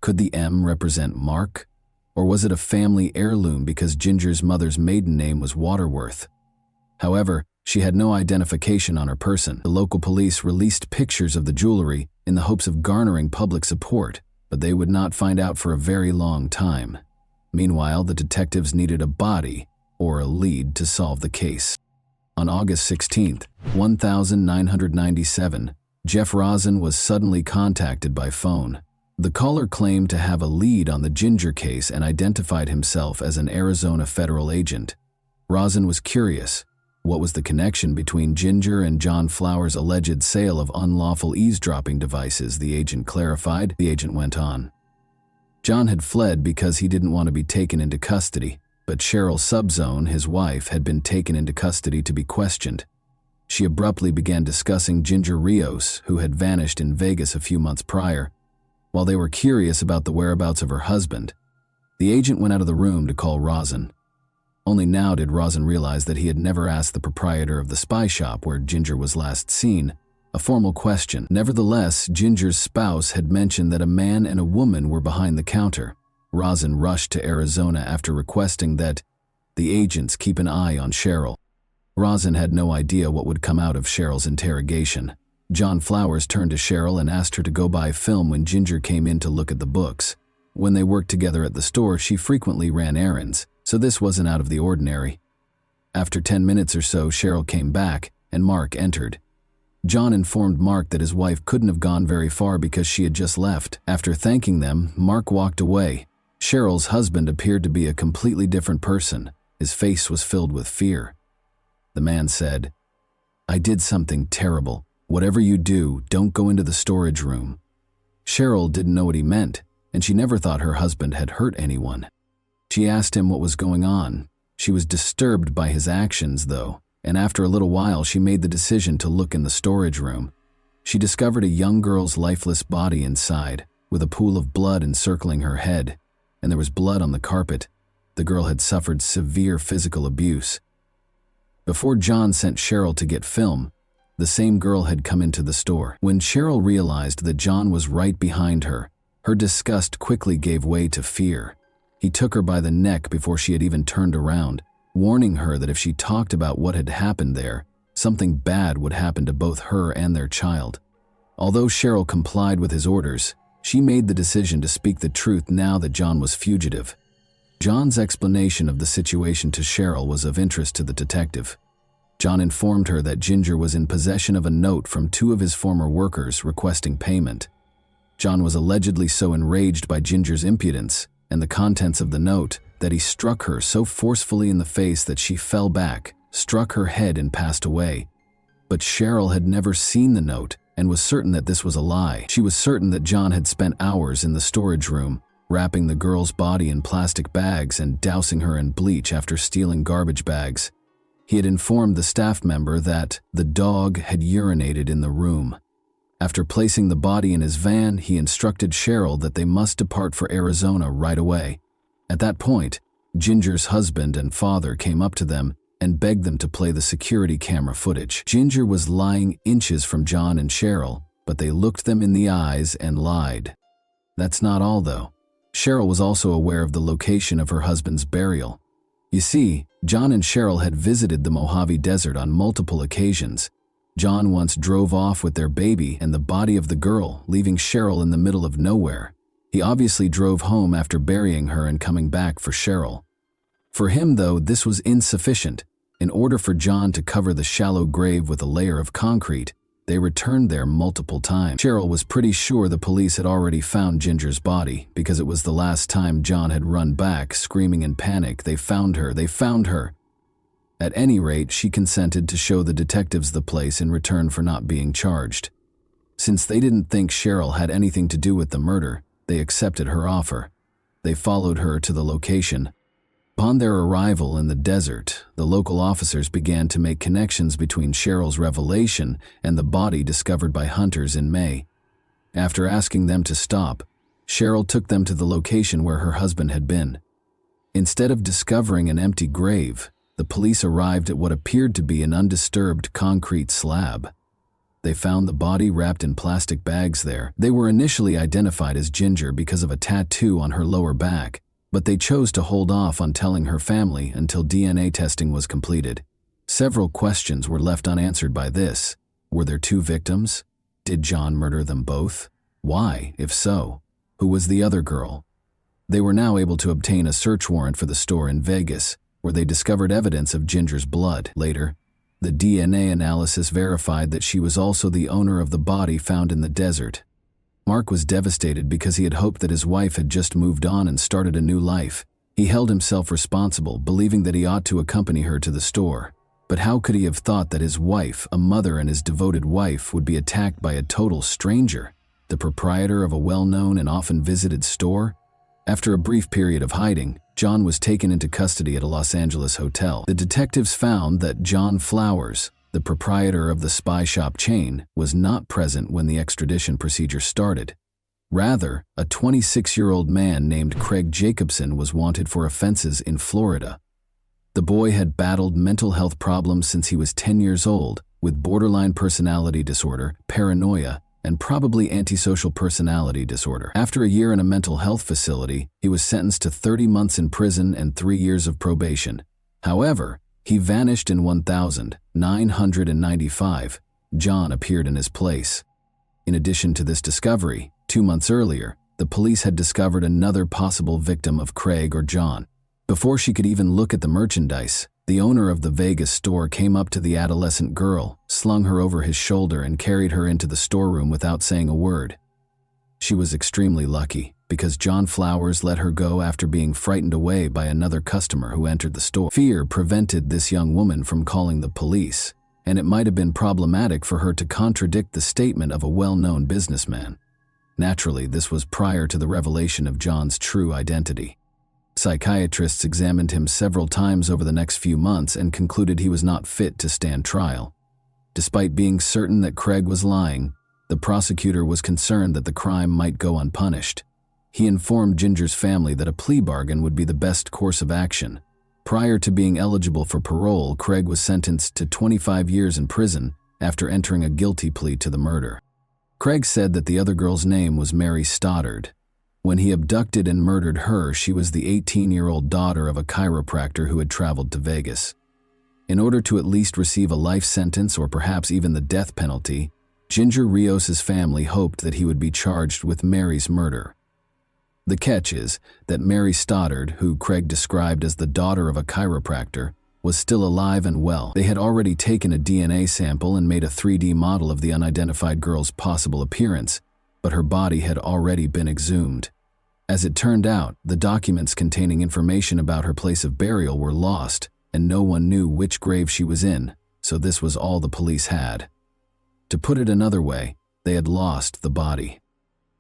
Could the M represent Mark? Or was it a family heirloom because Ginger's mother's maiden name was Waterworth? However, she had no identification on her person. The local police released pictures of the jewelry in the hopes of garnering public support, but they would not find out for a very long time. Meanwhile, the detectives needed a body or a lead to solve the case. On August 16, 1997, Jeff Rosin was suddenly contacted by phone. The caller claimed to have a lead on the Ginger case and identified himself as an Arizona federal agent. Rosin was curious. What was the connection between Ginger and John Flowers' alleged sale of unlawful eavesdropping devices? The agent clarified. The agent went on. John had fled because he didn't want to be taken into custody, but Cheryl Subzone, his wife, had been taken into custody to be questioned. She abruptly began discussing Ginger Rios, who had vanished in Vegas a few months prior. While they were curious about the whereabouts of her husband, the agent went out of the room to call Rosin. Only now did Rosin realize that he had never asked the proprietor of the spy shop where Ginger was last seen a formal question. Nevertheless, Ginger's spouse had mentioned that a man and a woman were behind the counter. Rosin rushed to Arizona after requesting that the agents keep an eye on Cheryl. Rosin had no idea what would come out of Cheryl's interrogation. John Flowers turned to Cheryl and asked her to go buy film when Ginger came in to look at the books. When they worked together at the store, she frequently ran errands, so this wasn't out of the ordinary. After 10 minutes or so, Cheryl came back, and Mark entered. John informed Mark that his wife couldn't have gone very far because she had just left. After thanking them, Mark walked away. Cheryl's husband appeared to be a completely different person. His face was filled with fear. The man said, "I did something terrible. Whatever you do, don't go into the storage room." Cheryl didn't know what he meant, and she never thought her husband had hurt anyone. She asked him what was going on. She was disturbed by his actions, though, and after a little while she made the decision to look in the storage room. She discovered a young girl's lifeless body inside, with a pool of blood encircling her head, and there was blood on the carpet. The girl had suffered severe physical abuse. Before John sent Cheryl to get film, the same girl had come into the store. When Cheryl realized that John was right behind her, her disgust quickly gave way to fear. He took her by the neck before she had even turned around, warning her that if she talked about what had happened there, something bad would happen to both her and their child. Although Cheryl complied with his orders, she made the decision to speak the truth now that John was fugitive. John's explanation of the situation to Cheryl was of interest to the detective. John informed her that Ginger was in possession of a note from 2 of his former workers requesting payment. John was allegedly so enraged by Ginger's impudence and the contents of the note that he struck her so forcefully in the face that she fell back, struck her head, and passed away. But Cheryl had never seen the note and was certain that this was a lie. She was certain that John had spent hours in the storage room, wrapping the girl's body in plastic bags and dousing her in bleach after stealing garbage bags. He had informed the staff member that the dog had urinated in the room. After placing the body in his van, he instructed Cheryl that they must depart for Arizona right away. At that point, Ginger's husband and father came up to them and begged them to play the security camera footage. Ginger was lying inches from John and Cheryl, but they looked them in the eyes and lied. That's not all, though. Cheryl was also aware of the location of her husband's burial. You see, John and Cheryl had visited the Mojave Desert on multiple occasions. John once drove off with their baby and the body of the girl, leaving Cheryl in the middle of nowhere. He obviously drove home after burying her and coming back for Cheryl. For him, though, this was insufficient. In order for John to cover the shallow grave with a layer of concrete, they returned there multiple times. Cheryl was pretty sure the police had already found Ginger's body because it was the last time John had run back, screaming in panic, "They found her! They found her!" At any rate, she consented to show the detectives the place in return for not being charged. Since they didn't think Cheryl had anything to do with the murder, they accepted her offer. They followed her to the location. Upon their arrival in the desert, the local officers began to make connections between Cheryl's revelation and the body discovered by hunters in May. After asking them to stop, Cheryl took them to the location where her husband had been. Instead of discovering an empty grave, the police arrived at what appeared to be an undisturbed concrete slab. They found the body wrapped in plastic bags there. They were initially identified as Ginger because of a tattoo on her lower back, but they chose to hold off on telling her family until DNA testing was completed. Several questions were left unanswered by this. Were there 2 victims? Did John murder them both? Why, if so? Who was the other girl? They were now able to obtain a search warrant for the store in Vegas, where they discovered evidence of Ginger's blood. Later, the DNA analysis verified that she was also the owner of the body found in the desert. Mark was devastated because he had hoped that his wife had just moved on and started a new life. He held himself responsible, believing that he ought to accompany her to the store. But how could he have thought that his wife, a mother and his devoted wife, would be attacked by a total stranger, the proprietor of a well-known and often visited store? After a brief period of hiding, John was taken into custody at a Los Angeles hotel. The detectives found that John Flowers, the proprietor of the spy shop chain, was not present when the extradition procedure started. Rather, a 26-year-old man named Craig Jacobson was wanted for offenses in Florida. The boy had battled mental health problems since he was 10 years old, with borderline personality disorder, paranoia, and probably antisocial personality disorder. After a year in a mental health facility, he was sentenced to 30 months in prison and 3 years of probation. However, he vanished in 1995. John appeared in his place. In addition to this discovery, 2 months earlier, the police had discovered another possible victim of Craig or John. Before she could even look at the merchandise, the owner of the Vegas store came up to the adolescent girl, slung her over his shoulder, and carried her into the storeroom without saying a word. She was extremely lucky, because John Flowers let her go after being frightened away by another customer who entered the store. Fear prevented this young woman from calling the police, and it might have been problematic for her to contradict the statement of a well-known businessman. Naturally, this was prior to the revelation of John's true identity. Psychiatrists examined him several times over the next few months and concluded he was not fit to stand trial. Despite being certain that Craig was lying, the prosecutor was concerned that the crime might go unpunished. he informed Ginger's family that a plea bargain would be the best course of action. Prior to being eligible for parole, Craig was sentenced to 25 years in prison after entering a guilty plea to the murder. Craig said that the other girl's name was Mary Stoddard. When he abducted and murdered her, she was the 18-year-old daughter of a chiropractor who had traveled to Vegas. In order to at least receive a life sentence or perhaps even the death penalty, Ginger Rios's family hoped that he would be charged with Mary's murder. The catch is that Mary Stoddard, who Craig described as the daughter of a chiropractor, was still alive and well. They had already taken a DNA sample and made a 3D model of the unidentified girl's possible appearance, but her body had already been exhumed. As it turned out, the documents containing information about her place of burial were lost, and no one knew which grave she was in, so this was all the police had. To put it another way, they had lost the body.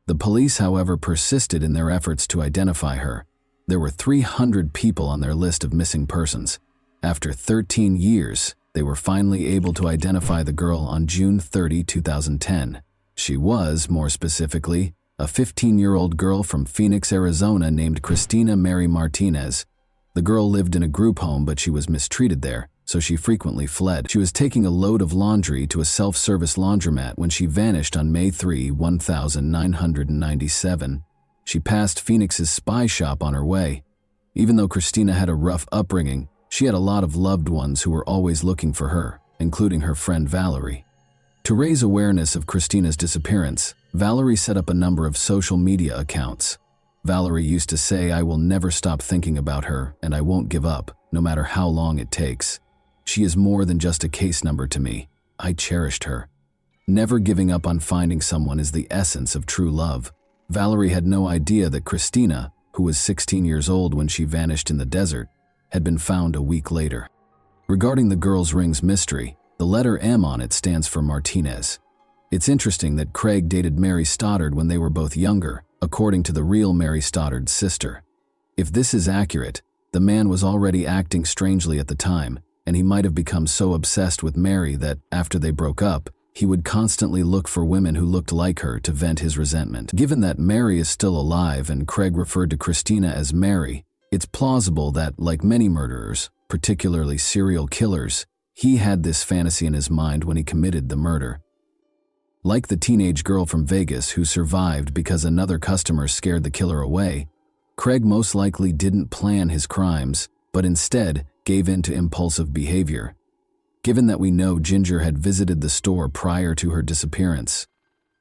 The police, however, persisted in their efforts to identify her. There were 300 people on their list of missing persons. After 13 years, they were finally able to identify the girl on June 30, 2010. She was, more specifically, a 15-year-old girl from Phoenix, Arizona named Christina Mary Martinez. The girl lived in a group home, but she was mistreated there, so she frequently fled. She was taking a load of laundry to a self-service laundromat when she vanished on May 3, 1997. She passed Phoenix's spy shop on her way. Even though Christina had a rough upbringing, she had a lot of loved ones who were always looking for her, including her friend Valerie. To raise awareness of Christina's disappearance, Valerie set up a number of social media accounts. Valerie used to say, "I will never stop thinking about her, and I won't give up, no matter how long it takes. She is more than just a case number to me. I cherished her." Never giving up on finding someone is the essence of true love. Valerie had no idea that Christina, who was 16 years old when she vanished in the desert, had been found a week later. Regarding the girl's ring's mystery, the letter M on it stands for Martinez. It's interesting that Craig dated Mary Stoddard when they were both younger, according to the real Mary Stoddard's sister. If this is accurate, the man was already acting strangely at the time, and he might have become so obsessed with Mary that, after they broke up, he would constantly look for women who looked like her to vent his resentment. Given that Mary is still alive and Craig referred to Christina as Mary, it's plausible that, like many murderers, particularly serial killers, he had this fantasy in his mind when he committed the murder. Like the teenage girl from Vegas who survived because another customer scared the killer away, Craig most likely didn't plan his crimes, but instead gave in to impulsive behavior. Given that we know Ginger had visited the store prior to her disappearance,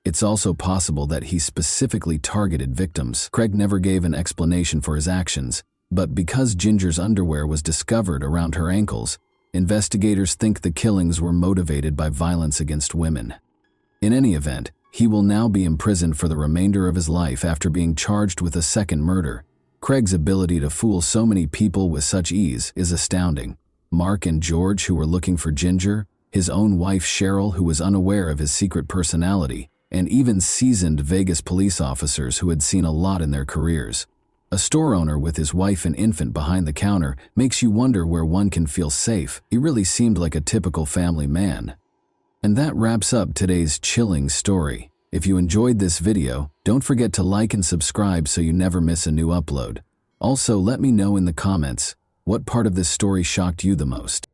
it's also possible that he specifically targeted victims. Craig never gave an explanation for his actions, but because Ginger's underwear was discovered around her ankles, investigators think the killings were motivated by violence against women. In any event, he will now be imprisoned for the remainder of his life after being charged with a second murder. Craig's ability to fool so many people with such ease is astounding. Mark and George, who were looking for Ginger, his own wife Cheryl, who was unaware of his secret personality, and even seasoned Vegas police officers who had seen a lot in their careers. A store owner with his wife and infant behind the counter makes you wonder where one can feel safe. He really seemed like a typical family man. And that wraps up today's chilling story. If you enjoyed this video, don't forget to like and subscribe so you never miss a new upload. Also, let me know in the comments what part of this story shocked you the most.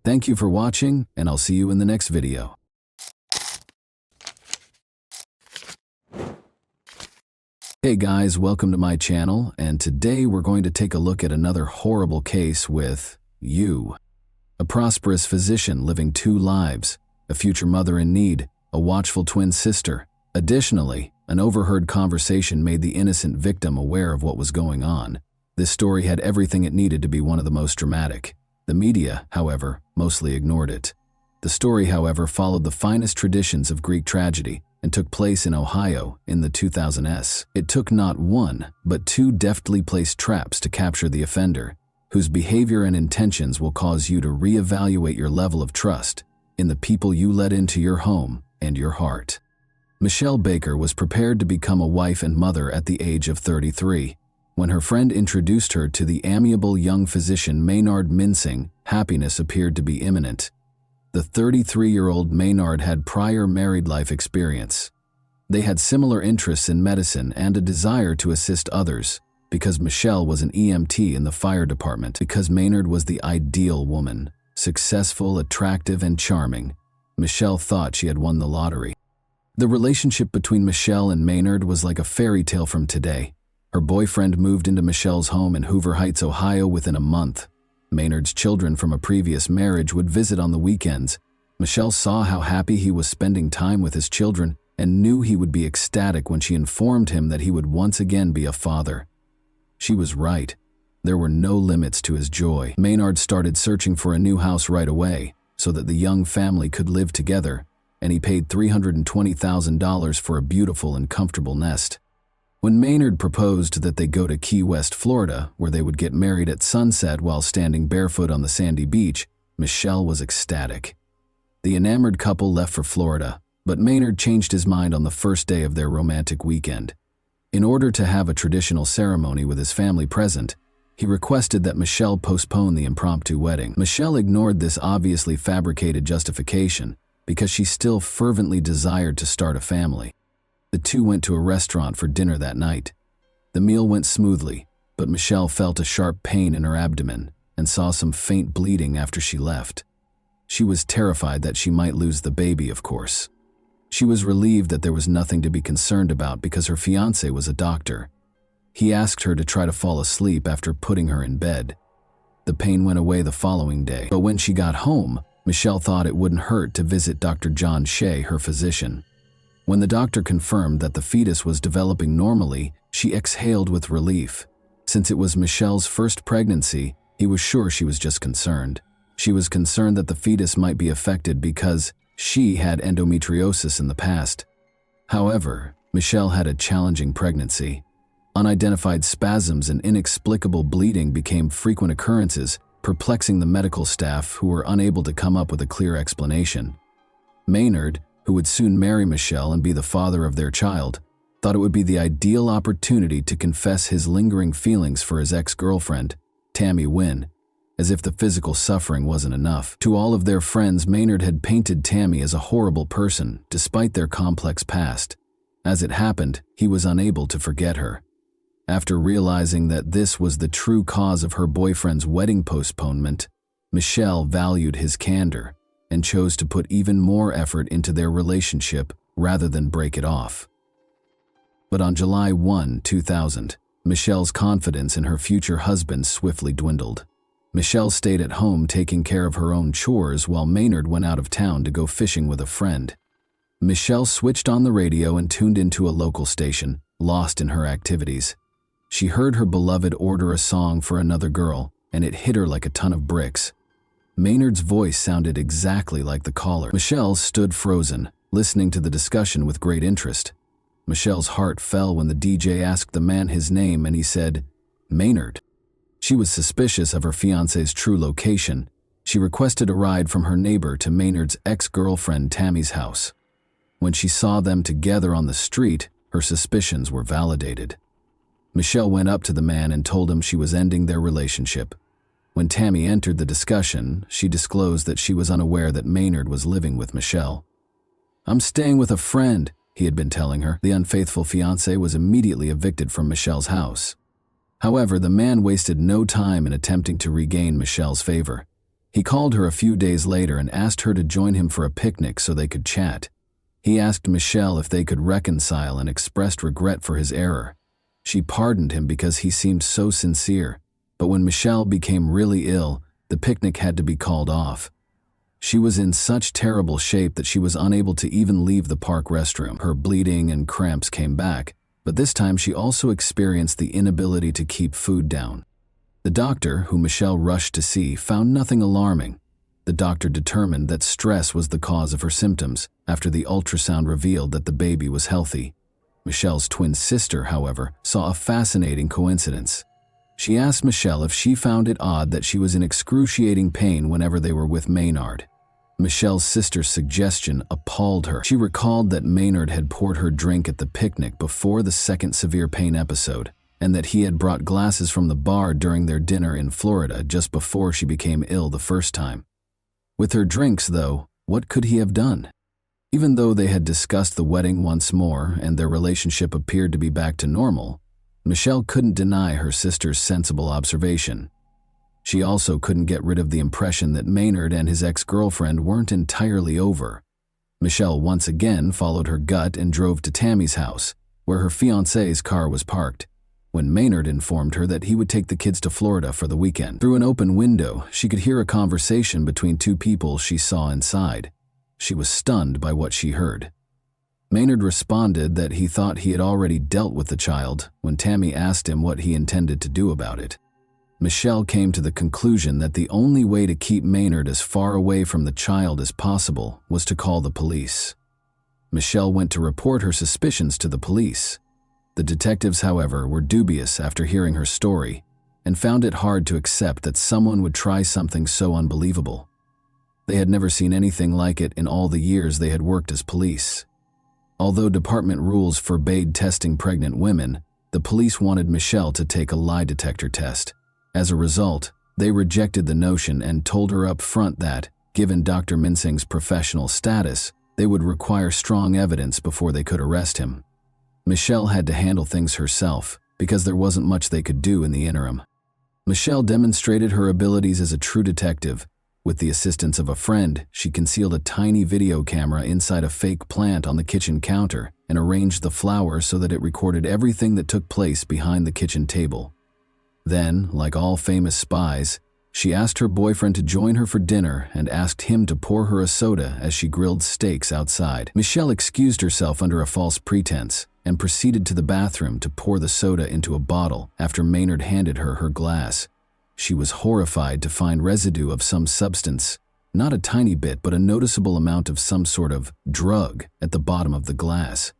Thank you for watching, and I'll see you in the next video. Hey guys, welcome to my channel, and today we're going to take a look at another horrible case with you. A prosperous physician living two lives, a future mother in need, a watchful twin sister. Additionally, an overheard conversation made the innocent victim aware of what was going on. This story had everything it needed to be one of the most dramatic. The media, however, mostly ignored it. The story, however, followed the finest traditions of Greek tragedy and took place in Ohio in the 2000s. It took not one, but two deftly placed traps to capture the offender, whose behavior and intentions will cause you to reevaluate your level of trust in the people you let into your home and your heart. Michelle Baker was prepared to become a wife and mother at the age of 33. When her friend introduced her to the amiable young physician Maynard Mincing, happiness appeared to be imminent. The 33-year-old Maynard had prior married life experience. They had similar interests in medicine and a desire to assist others, because Michelle was an EMT in the fire department, because Maynard was the ideal woman, successful, attractive, and charming. Michelle thought she had won the lottery. The relationship between Michelle and Maynard was like a fairy tale from today. Her boyfriend moved into Michelle's home in Hoover Heights, Ohio within a month. Maynard's children from a previous marriage would visit on the weekends. Michelle saw how happy he was spending time with his children and knew he would be ecstatic when she informed him that he would once again be a father. She was right. There were no limits to his joy. Maynard started searching for a new house right away so that the young family could live together, and he paid $320,000 for a beautiful and comfortable nest. When Maynard proposed that they go to Key West, Florida, where they would get married at sunset while standing barefoot on the sandy beach, Michelle was ecstatic. The enamored couple left for Florida, but Maynard changed his mind on the first day of their romantic weekend. In order to have a traditional ceremony with his family present, he requested that Michelle postpone the impromptu wedding. Michelle ignored this obviously fabricated justification because she still fervently desired to start a family. The two went to a restaurant for dinner that night. The meal went smoothly, but Michelle felt a sharp pain in her abdomen and saw some faint bleeding after she left. She was terrified that she might lose the baby, of course. She was relieved that there was nothing to be concerned about because her fiancé was a doctor. He asked her to try to fall asleep after putting her in bed. The pain went away the following day, but when she got home, Michelle thought it wouldn't hurt to visit Dr. John Shea, her physician. When the doctor confirmed that the fetus was developing normally, she exhaled with relief. Since it was Michelle's first pregnancy, he was sure she was just concerned. She was concerned that the fetus might be affected because she had endometriosis in the past. However, Michelle had a challenging pregnancy. Unidentified spasms and inexplicable bleeding became frequent occurrences, perplexing the medical staff who were unable to come up with a clear explanation. Maynard, who would soon marry Michelle and be the father of their child, thought it would be the ideal opportunity to confess his lingering feelings for his ex-girlfriend, Tammy Wynn, as if the physical suffering wasn't enough. To all of their friends, Maynard had painted Tammy as a horrible person, despite their complex past. As it happened, he was unable to forget her. After realizing that this was the true cause of her boyfriend's wedding postponement, Michelle valued his candor and chose to put even more effort into their relationship rather than break it off. But on July 1, 2000, Michelle's confidence in her future husband swiftly dwindled. Michelle stayed at home taking care of her own chores while Maynard went out of town to go fishing with a friend. Michelle switched on the radio and tuned into a local station, lost in her activities. She heard her beloved order a song for another girl, and it hit her like a ton of bricks. Maynard's voice sounded exactly like the caller. Michelle stood frozen, listening to the discussion with great interest. Michelle's heart fell when the DJ asked the man his name and he said, "Maynard." She was suspicious of her fiancé's true location. She requested a ride from her neighbor to Maynard's ex-girlfriend Tammy's house. When she saw them together on the street, her suspicions were validated. Michelle went up to the man and told him she was ending their relationship. When Tammy entered the discussion, she disclosed that she was unaware that Maynard was living with Michelle. "I'm staying with a friend," he had been telling her. The unfaithful fiancé was immediately evicted from Michelle's house. However, the man wasted no time in attempting to regain Michelle's favor. He called her a few days later and asked her to join him for a picnic so they could chat. He asked Michelle if they could reconcile and expressed regret for his error. She pardoned him because he seemed so sincere, but when Michelle became really ill, the picnic had to be called off. She was in such terrible shape that she was unable to even leave the park restroom. Her bleeding and cramps came back, but this time she also experienced the inability to keep food down. The doctor, who Michelle rushed to see, found nothing alarming. The doctor determined that stress was the cause of her symptoms after the ultrasound revealed that the baby was healthy. Michelle's twin sister, however, saw a fascinating coincidence. She asked Michelle if she found it odd that she was in excruciating pain whenever they were with Maynard. Michelle's sister's suggestion appalled her. She recalled that Maynard had poured her drink at the picnic before the second severe pain episode, and that he had brought glasses from the bar during their dinner in Florida just before she became ill the first time. With her drinks, though, what could he have done? Even though they had discussed the wedding once more and their relationship appeared to be back to normal, Michelle couldn't deny her sister's sensible observation. She also couldn't get rid of the impression that Maynard and his ex-girlfriend weren't entirely over. Michelle once again followed her gut and drove to Tammy's house, where her fiancé's car was parked, when Maynard informed her that he would take the kids to Florida for the weekend. Through an open window, she could hear a conversation between two people she saw inside. She was stunned by what she heard. Maynard responded that he thought he had already dealt with the child when Tammy asked him what he intended to do about it. Michelle came to the conclusion that the only way to keep Maynard as far away from the child as possible was to call the police. Michelle went to report her suspicions to the police. The detectives, however, were dubious after hearing her story and found it hard to accept that someone would try something so unbelievable. They had never seen anything like it in all the years they had worked as police. Although department rules forbade testing pregnant women, the police wanted Michelle to take a lie detector test. As a result, they rejected the notion and told her up front that, given Dr. Minsing's professional status, they would require strong evidence before they could arrest him. Michelle had to handle things herself because there wasn't much they could do in the interim. Michelle demonstrated her abilities as a true detective. With the assistance of a friend, she concealed a tiny video camera inside a fake plant on the kitchen counter and arranged the flowers so that it recorded everything that took place behind the kitchen table. Then, like all famous spies, she asked her boyfriend to join her for dinner and asked him to pour her a soda as she grilled steaks outside. Michelle excused herself under a false pretense and proceeded to the bathroom to pour the soda into a bottle after Maynard handed her her glass. She was horrified to find residue of some substance, not a tiny bit but a noticeable amount of some sort of drug at the bottom of the glass.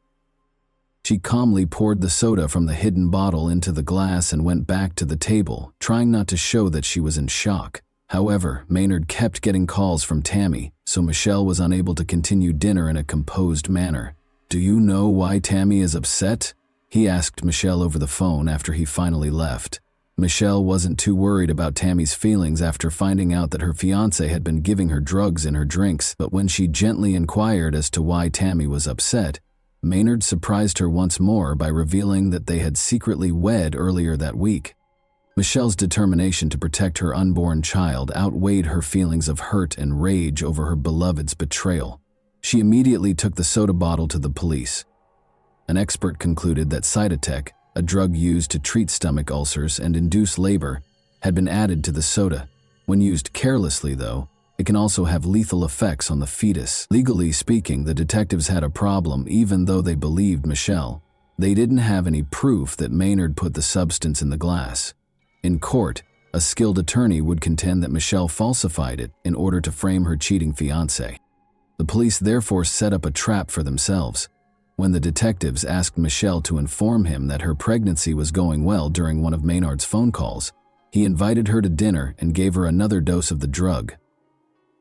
She calmly poured the soda from the hidden bottle into the glass and went back to the table, trying not to show that she was in shock. However, Maynard kept getting calls from Tammy, so Michelle was unable to continue dinner in a composed manner. "Do you know why Tammy is upset?" he asked Michelle over the phone after he finally left. Michelle wasn't too worried about Tammy's feelings after finding out that her fiancé had been giving her drugs in her drinks, but when she gently inquired as to why Tammy was upset, Maynard surprised her once more by revealing that they had secretly wed earlier that week. Michelle's determination to protect her unborn child outweighed her feelings of hurt and rage over her beloved's betrayal. She immediately took the soda bottle to the police. An expert concluded that Cytotec, a drug used to treat stomach ulcers and induce labor, had been added to the soda. When used carelessly, though, it can also have lethal effects on the fetus. Legally speaking, the detectives had a problem even though they believed Michelle. They didn't have any proof that Maynard put the substance in the glass. In court, a skilled attorney would contend that Michelle falsified it in order to frame her cheating fiancé. The police therefore set up a trap for themselves. When the detectives asked Michelle to inform him that her pregnancy was going well during one of Maynard's phone calls, he invited her to dinner and gave her another dose of the drug.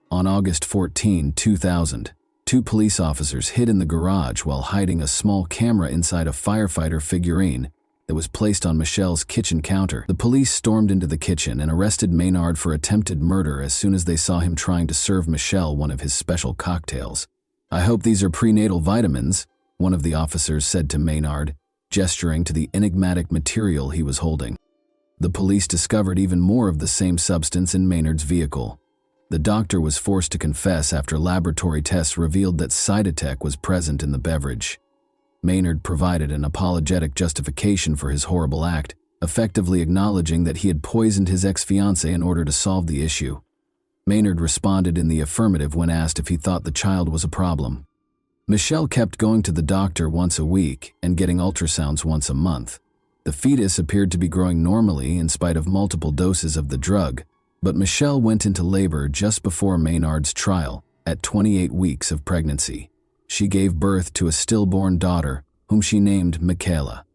On August 14, 2000, two police officers hid in the garage while hiding a small camera inside a firefighter figurine that was placed on Michelle's kitchen counter. The police stormed into the kitchen and arrested Maynard for attempted murder as soon as they saw him trying to serve Michelle one of his special cocktails. "I hope these are prenatal vitamins," one of the officers said to Maynard, gesturing to the enigmatic material he was holding. The police discovered even more of the same substance in Maynard's vehicle. The doctor was forced to confess after laboratory tests revealed that Cytotec was present in the beverage. Maynard provided an apologetic justification for his horrible act, effectively acknowledging that he had poisoned his ex-fiancée in order to solve the issue. Maynard responded in the affirmative when asked if he thought the child was a problem. Michelle kept going to the doctor once a week and getting ultrasounds once a month. The fetus appeared to be growing normally in spite of multiple doses of the drug, but Michelle went into labor just before Maynard's trial at 28 weeks of pregnancy. She gave birth to a stillborn daughter, whom she named Michaela.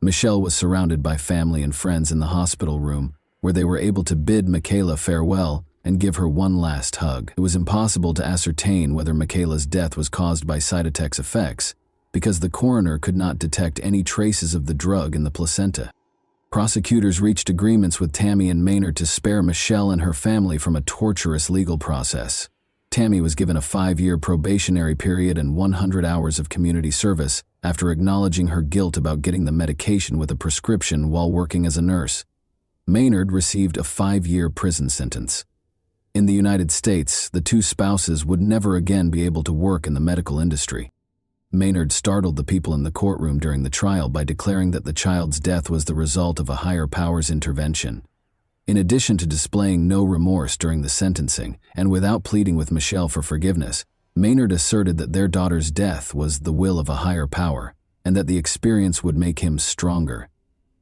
Michelle was surrounded by family and friends in the hospital room, where they were able to bid Michaela farewell and give her one last hug. It was impossible to ascertain whether Michaela's death was caused by Cytotec's effects, because the coroner could not detect any traces of the drug in the placenta. Prosecutors reached agreements with Tammy and Maynard to spare Michelle and her family from a torturous legal process. Tammy was given a 5-year probationary period and 100 hours of community service after acknowledging her guilt about getting the medication with a prescription while working as a nurse. Maynard received a 5-year prison sentence. In the United States, the two spouses would never again be able to work in the medical industry. Maynard startled the people in the courtroom during the trial by declaring that the child's death was the result of a higher power's intervention. In addition to displaying no remorse during the sentencing, and without pleading with Michelle for forgiveness, Maynard asserted that their daughter's death was the will of a higher power, and that the experience would make him stronger.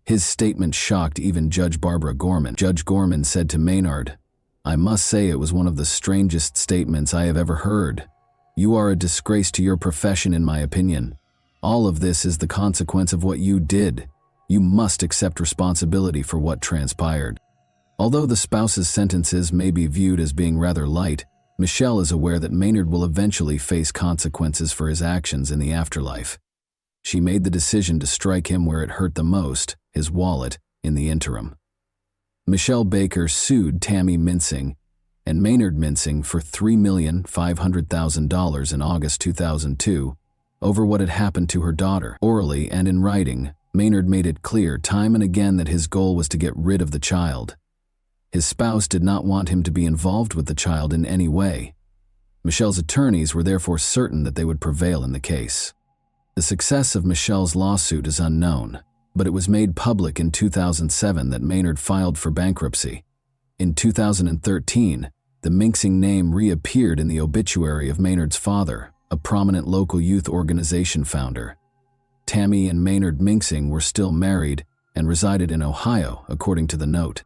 His statement shocked even Judge Barbara Gorman. Judge Gorman said to Maynard, "I must say it was one of the strangest statements I have ever heard. You are a disgrace to your profession, in my opinion. All of this is the consequence of what you did. You must accept responsibility for what transpired." Although the spouses' sentences may be viewed as being rather light, Michelle is aware that Maynard will eventually face consequences for his actions in the afterlife. She made the decision to strike him where it hurt the most, his wallet, in the interim. Michelle Baker sued Tammy Mincing and Maynard Mincing for $3,500,000 in August 2002 over what had happened to her daughter. Orally and in writing, Maynard made it clear time and again that his goal was to get rid of the child. His spouse did not want him to be involved with the child in any way. Michelle's attorneys were therefore certain that they would prevail in the case. The success of Michelle's lawsuit is unknown, but it was made public in 2007 that Maynard filed for bankruptcy. In 2013, the Mincing name reappeared in the obituary of Maynard's father, a prominent local youth organization founder. Tammy and Maynard Mincing were still married and resided in Ohio, according to the note.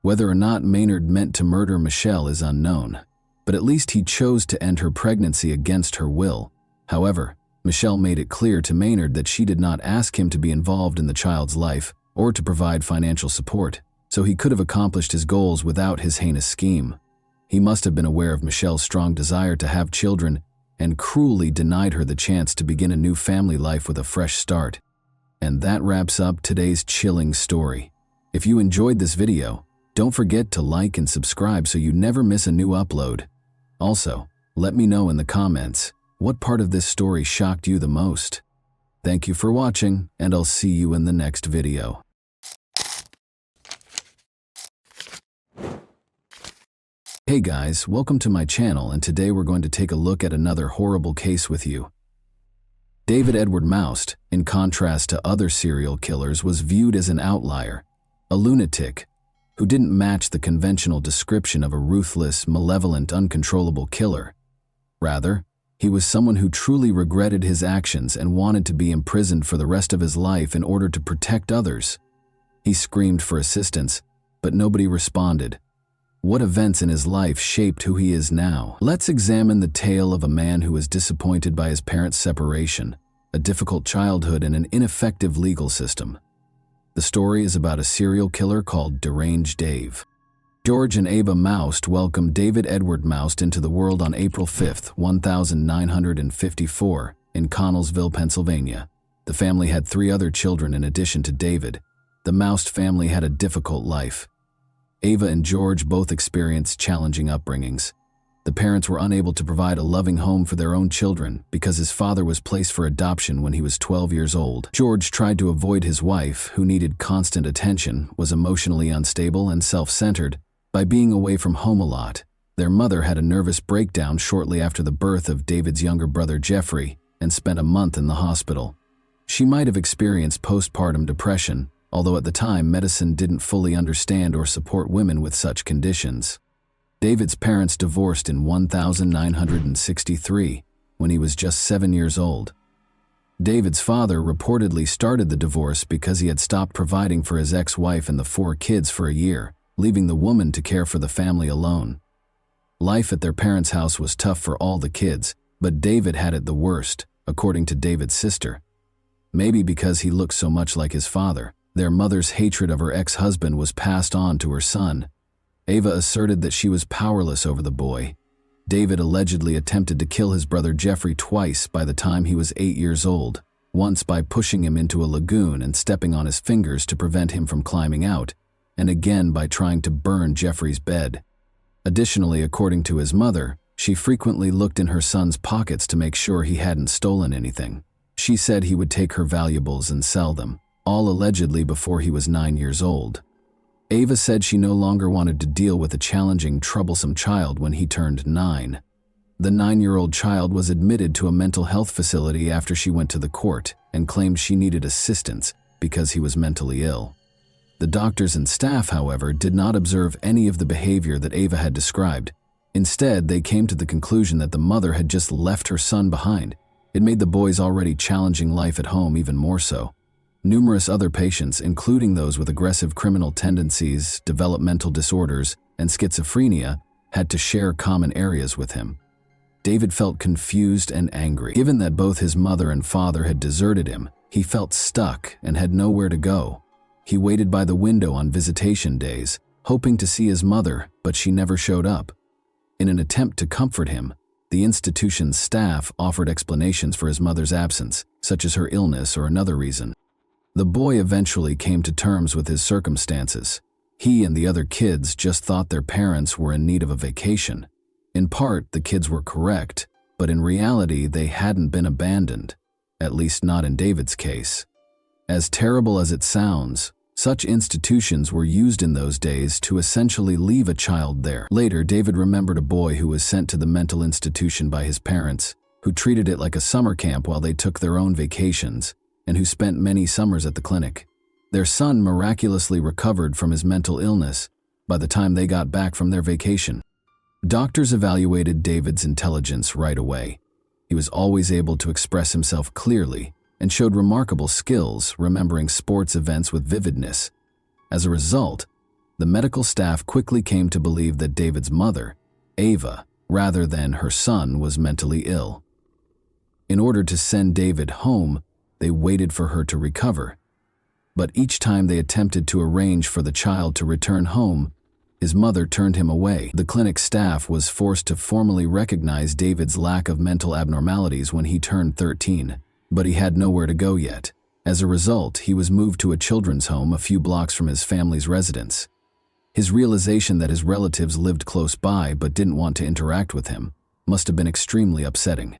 Whether or not Maynard meant to murder Michelle is unknown, but at least he chose to end her pregnancy against her will. However, Michelle made it clear to Maynard that she did not ask him to be involved in the child's life or to provide financial support, so he could have accomplished his goals without his heinous scheme. He must have been aware of Michelle's strong desire to have children and cruelly denied her the chance to begin a new family life with a fresh start. And that wraps up today's chilling story. If you enjoyed this video, don't forget to like and subscribe so you never miss a new upload. Also, let me know in the comments, what part of this story shocked you the most? Thank you for watching, and I'll see you in the next video. Hey guys, welcome to my channel, and today we're going to take a look at another horrible case with you. David Edward Moust, in contrast to other serial killers, was viewed as an outlier, a lunatic, who didn't match the conventional description of a ruthless, malevolent, uncontrollable killer. Rather, he was someone who truly regretted his actions and wanted to be imprisoned for the rest of his life in order to protect others. He screamed for assistance, but nobody responded. What events in his life shaped who he is now? Let's examine the tale of a man who was disappointed by his parents' separation, a difficult childhood, and an ineffective legal system. The story is about a serial killer called Deranged Dave. George and Ava Moust welcomed David Edward Moust into the world on April 5, 1954, in Connellsville, Pennsylvania. The family had 3 other children in addition to David. The Moust family had a difficult life. Ava and George both experienced challenging upbringings. The parents were unable to provide a loving home for their own children because his father was placed for adoption when he was 12 years old. George tried to avoid his wife, who needed constant attention, was emotionally unstable and self-centered, by being away from home a lot. Their mother had a nervous breakdown shortly after the birth of David's younger brother Jeffrey and spent a month in the hospital. She might have experienced postpartum depression, although at the time medicine didn't fully understand or support women with such conditions. David's parents divorced in 1963 when he was just 7 years old. David's father reportedly started the divorce because he had stopped providing for his ex-wife and the 4 kids for a year, leaving the woman to care for the family alone. Life at their parents' house was tough for all the kids, but David had it the worst, according to David's sister. Maybe because he looked so much like his father, their mother's hatred of her ex-husband was passed on to her son. Ava asserted that she was powerless over the boy. David allegedly attempted to kill his brother Jeffrey twice by the time he was 8 years old, once by pushing him into a lagoon and stepping on his fingers to prevent him from climbing out, and again by trying to burn Jeffrey's bed. Additionally, according to his mother, She frequently looked in her son's pockets to make sure he hadn't stolen anything. She said he would take her valuables and sell them, all allegedly before he was 9 years old. Ava said she no longer wanted to deal with a challenging, troublesome child when he turned 9. The 9-year-old child was admitted to a mental health facility after she went to the court and claimed she needed assistance because he was mentally ill. The doctors and staff, however, did not observe any of the behavior that Ava had described. Instead, they came to the conclusion that the mother had just left her son behind. It made the boy's already challenging life at home even more so. Numerous other patients, including those with aggressive criminal tendencies, developmental disorders, and schizophrenia, had to share common areas with him. David felt confused and angry. Given that both his mother and father had deserted him, he felt stuck and had nowhere to go. He waited by the window on visitation days, hoping to see his mother, but she never showed up. In an attempt to comfort him, the institution's staff offered explanations for his mother's absence, such as her illness or another reason. The boy eventually came to terms with his circumstances. He and the other kids just thought their parents were in need of a vacation. In part, the kids were correct, but in reality, they hadn't been abandoned, at least not in David's case. As terrible as it sounds, such institutions were used in those days to essentially leave a child there. Later, David remembered a boy who was sent to the mental institution by his parents, who treated it like a summer camp while they took their own vacations, and who spent many summers at the clinic. Their son miraculously recovered from his mental illness by the time they got back from their vacation. Doctors evaluated David's intelligence right away. He was always able to express himself clearly and showed remarkable skills remembering sports events with vividness. As a result, the medical staff quickly came to believe that David's mother, Ava, rather than her son, was mentally ill. In order to send David home, they waited for her to recover. But each time they attempted to arrange for the child to return home, his mother turned him away. The clinic staff was forced to formally recognize David's lack of mental abnormalities when he turned 13, but he had nowhere to go yet. As a result, he was moved to a children's home a few blocks from his family's residence. His realization that his relatives lived close by but didn't want to interact with him must have been extremely upsetting.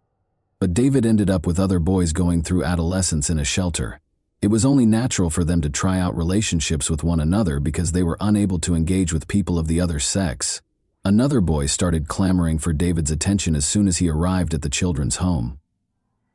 But David ended up with other boys going through adolescence in a shelter. It was only natural for them to try out relationships with one another because they were unable to engage with people of the other sex. Another boy started clamoring for David's attention as soon as he arrived at the children's home.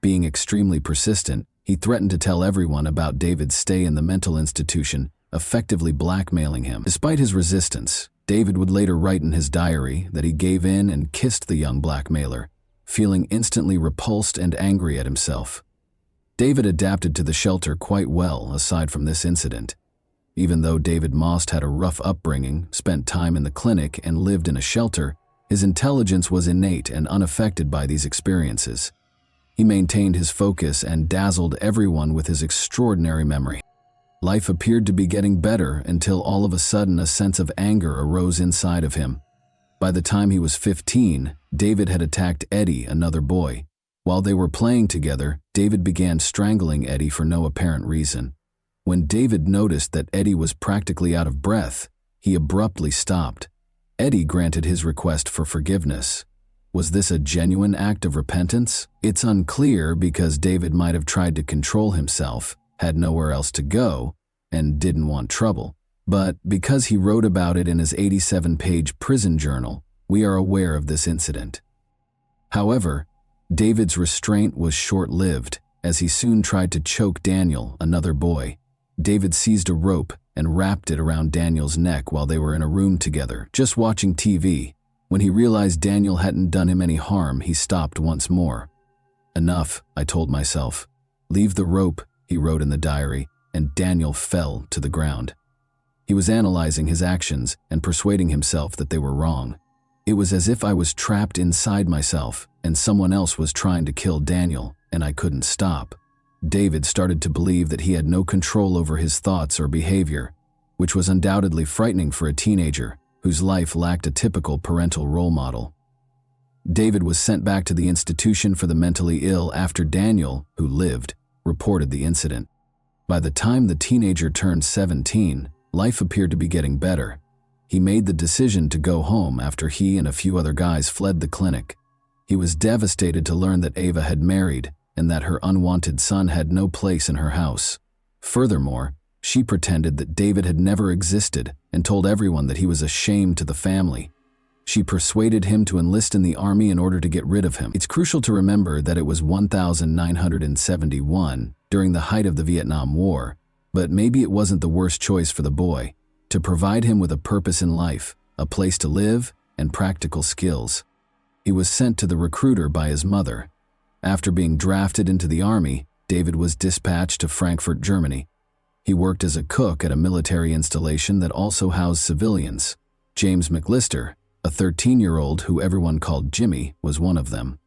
Being extremely persistent, he threatened to tell everyone about David's stay in the mental institution, effectively blackmailing him. Despite his resistance, David would later write in his diary that he gave in and kissed the young blackmailer, feeling instantly repulsed and angry at himself. David adapted to the shelter quite well aside from this incident. Even though David Most had a rough upbringing, spent time in the clinic, and lived in a shelter, his intelligence was innate and unaffected by these experiences. He maintained his focus and dazzled everyone with his extraordinary memory. Life appeared to be getting better until all of a sudden a sense of anger arose inside of him. By the time he was 15, David had attacked Eddie, another boy. While they were playing together, David began strangling Eddie for no apparent reason. When David noticed that Eddie was practically out of breath, he abruptly stopped. Eddie granted his request for forgiveness. Was this a genuine act of repentance? It's unclear because David might have tried to control himself, had nowhere else to go, and didn't want trouble. But because he wrote about it in his 87-page prison journal, we are aware of this incident. However, David's restraint was short-lived, as he soon tried to choke Daniel, another boy. David seized a rope and wrapped it around Daniel's neck while they were in a room together, just watching TV. When he realized Daniel hadn't done him any harm, he stopped once more. "Enough," I told myself. "Leave the rope," he wrote in the diary, and Daniel fell to the ground. He was analyzing his actions and persuading himself that they were wrong. It was as if I was trapped inside myself and someone else was trying to kill Daniel, and I couldn't stop. David started to believe that he had no control over his thoughts or behavior, which was undoubtedly frightening for a teenager whose life lacked a typical parental role model. David was sent back to the institution for the mentally ill after Daniel, who lived, reported the incident. By the time the teenager turned 17, life appeared to be getting better. He made the decision to go home after he and a few other guys fled the clinic. He was devastated to learn that Ava had married and that her unwanted son had no place in her house. Furthermore, she pretended that David had never existed and told everyone that he was a shame to the family. She persuaded him to enlist in the army in order to get rid of him. It's crucial to remember that it was 1971, during the height of the Vietnam War, but maybe it wasn't the worst choice for the boy, to provide him with a purpose in life, a place to live, and practical skills. He was sent to the recruiter by his mother. After being drafted into the army, David was dispatched to Frankfurt, Germany. He worked as a cook at a military installation that also housed civilians. James McLister, a 13-year-old who everyone called Jimmy, was one of them.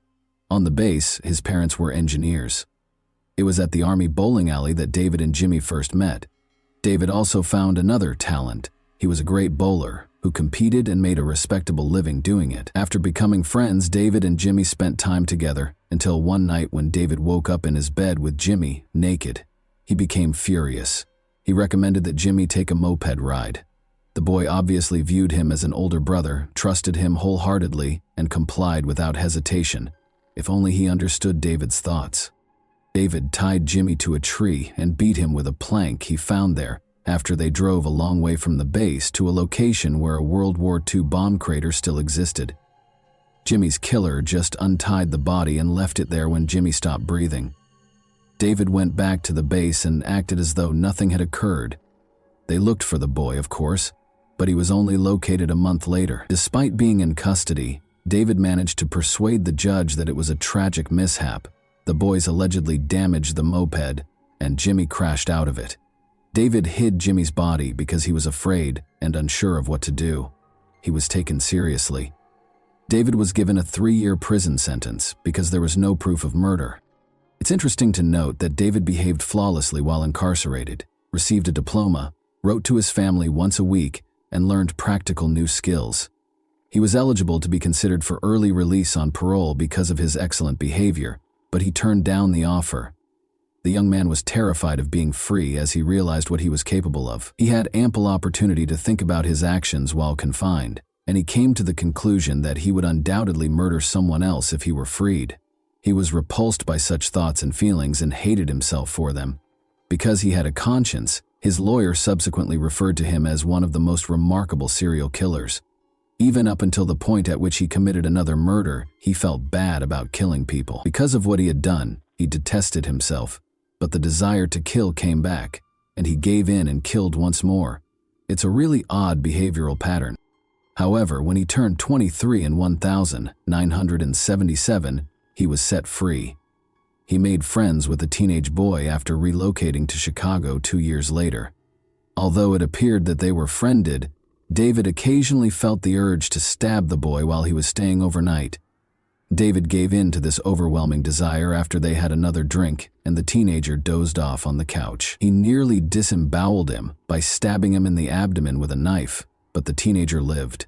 On the base, his parents were engineers. It was at the Army bowling alley that David and Jimmy first met. David also found another talent. He was a great bowler who competed and made a respectable living doing it. After becoming friends, David and Jimmy spent time together until one night when David woke up in his bed with Jimmy, naked. He became furious. He recommended that Jimmy take a moped ride. The boy obviously viewed him as an older brother, trusted him wholeheartedly, and complied without hesitation. If only he understood David's thoughts. David tied Jimmy to a tree and beat him with a plank he found there after they drove a long way from the base to a location where a World War II bomb crater still existed. Jimmy's killer just untied the body and left it there when Jimmy stopped breathing. David went back to the base and acted as though nothing had occurred. They looked for the boy, of course, but he was only located a month later. Despite being in custody, David managed to persuade the judge that it was a tragic mishap. The boys allegedly damaged the moped, and Jimmy crashed out of it. David hid Jimmy's body because he was afraid and unsure of what to do. He was taken seriously. David was given a 3-year prison sentence because there was no proof of murder. It's interesting to note that David behaved flawlessly while incarcerated, received a diploma, wrote to his family once a week, and learned practical new skills. He was eligible to be considered for early release on parole because of his excellent behavior, but he turned down the offer. The young man was terrified of being free as he realized what he was capable of. He had ample opportunity to think about his actions while confined, and he came to the conclusion that he would undoubtedly murder someone else if he were freed. He was repulsed by such thoughts and feelings and hated himself for them. Because he had a conscience, his lawyer subsequently referred to him as one of the most remarkable serial killers. Even up until the point at which he committed another murder, he felt bad about killing people. Because of what he had done, he detested himself, but the desire to kill came back, and he gave in and killed once more. It's a really odd behavioral pattern. However, when he turned 23 in 1977, he was set free. He made friends with a teenage boy after relocating to Chicago 2 years later. Although it appeared that they were friended, David occasionally felt the urge to stab the boy while he was staying overnight. David gave in to this overwhelming desire after they had another drink, and the teenager dozed off on the couch. He nearly disemboweled him by stabbing him in the abdomen with a knife, but the teenager lived.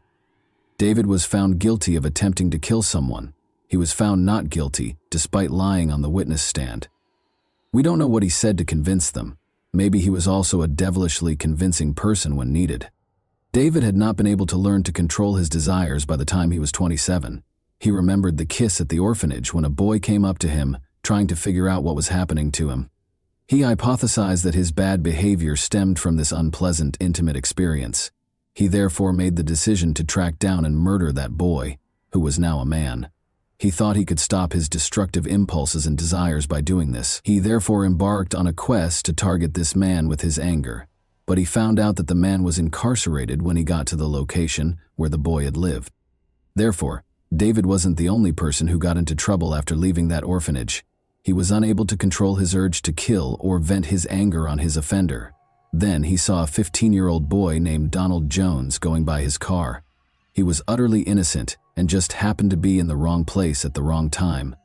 David was found guilty of attempting to kill someone. He was found not guilty, despite lying on the witness stand. We don't know what he said to convince them. Maybe he was also a devilishly convincing person when needed. David had not been able to learn to control his desires by the time he was 27. He remembered the kiss at the orphanage when a boy came up to him, trying to figure out what was happening to him. He hypothesized that his bad behavior stemmed from this unpleasant, intimate experience. He therefore made the decision to track down and murder that boy, who was now a man. He thought he could stop his destructive impulses and desires by doing this. He therefore embarked on a quest to target this man with his anger. But he found out that the man was incarcerated when he got to the location where the boy had lived. Therefore, David wasn't the only person who got into trouble after leaving that orphanage. He was unable to control his urge to kill or vent his anger on his offender. Then he saw a 15-year-old boy named Donald Jones going by his car. He was utterly innocent and just happened to be in the wrong place at the wrong time.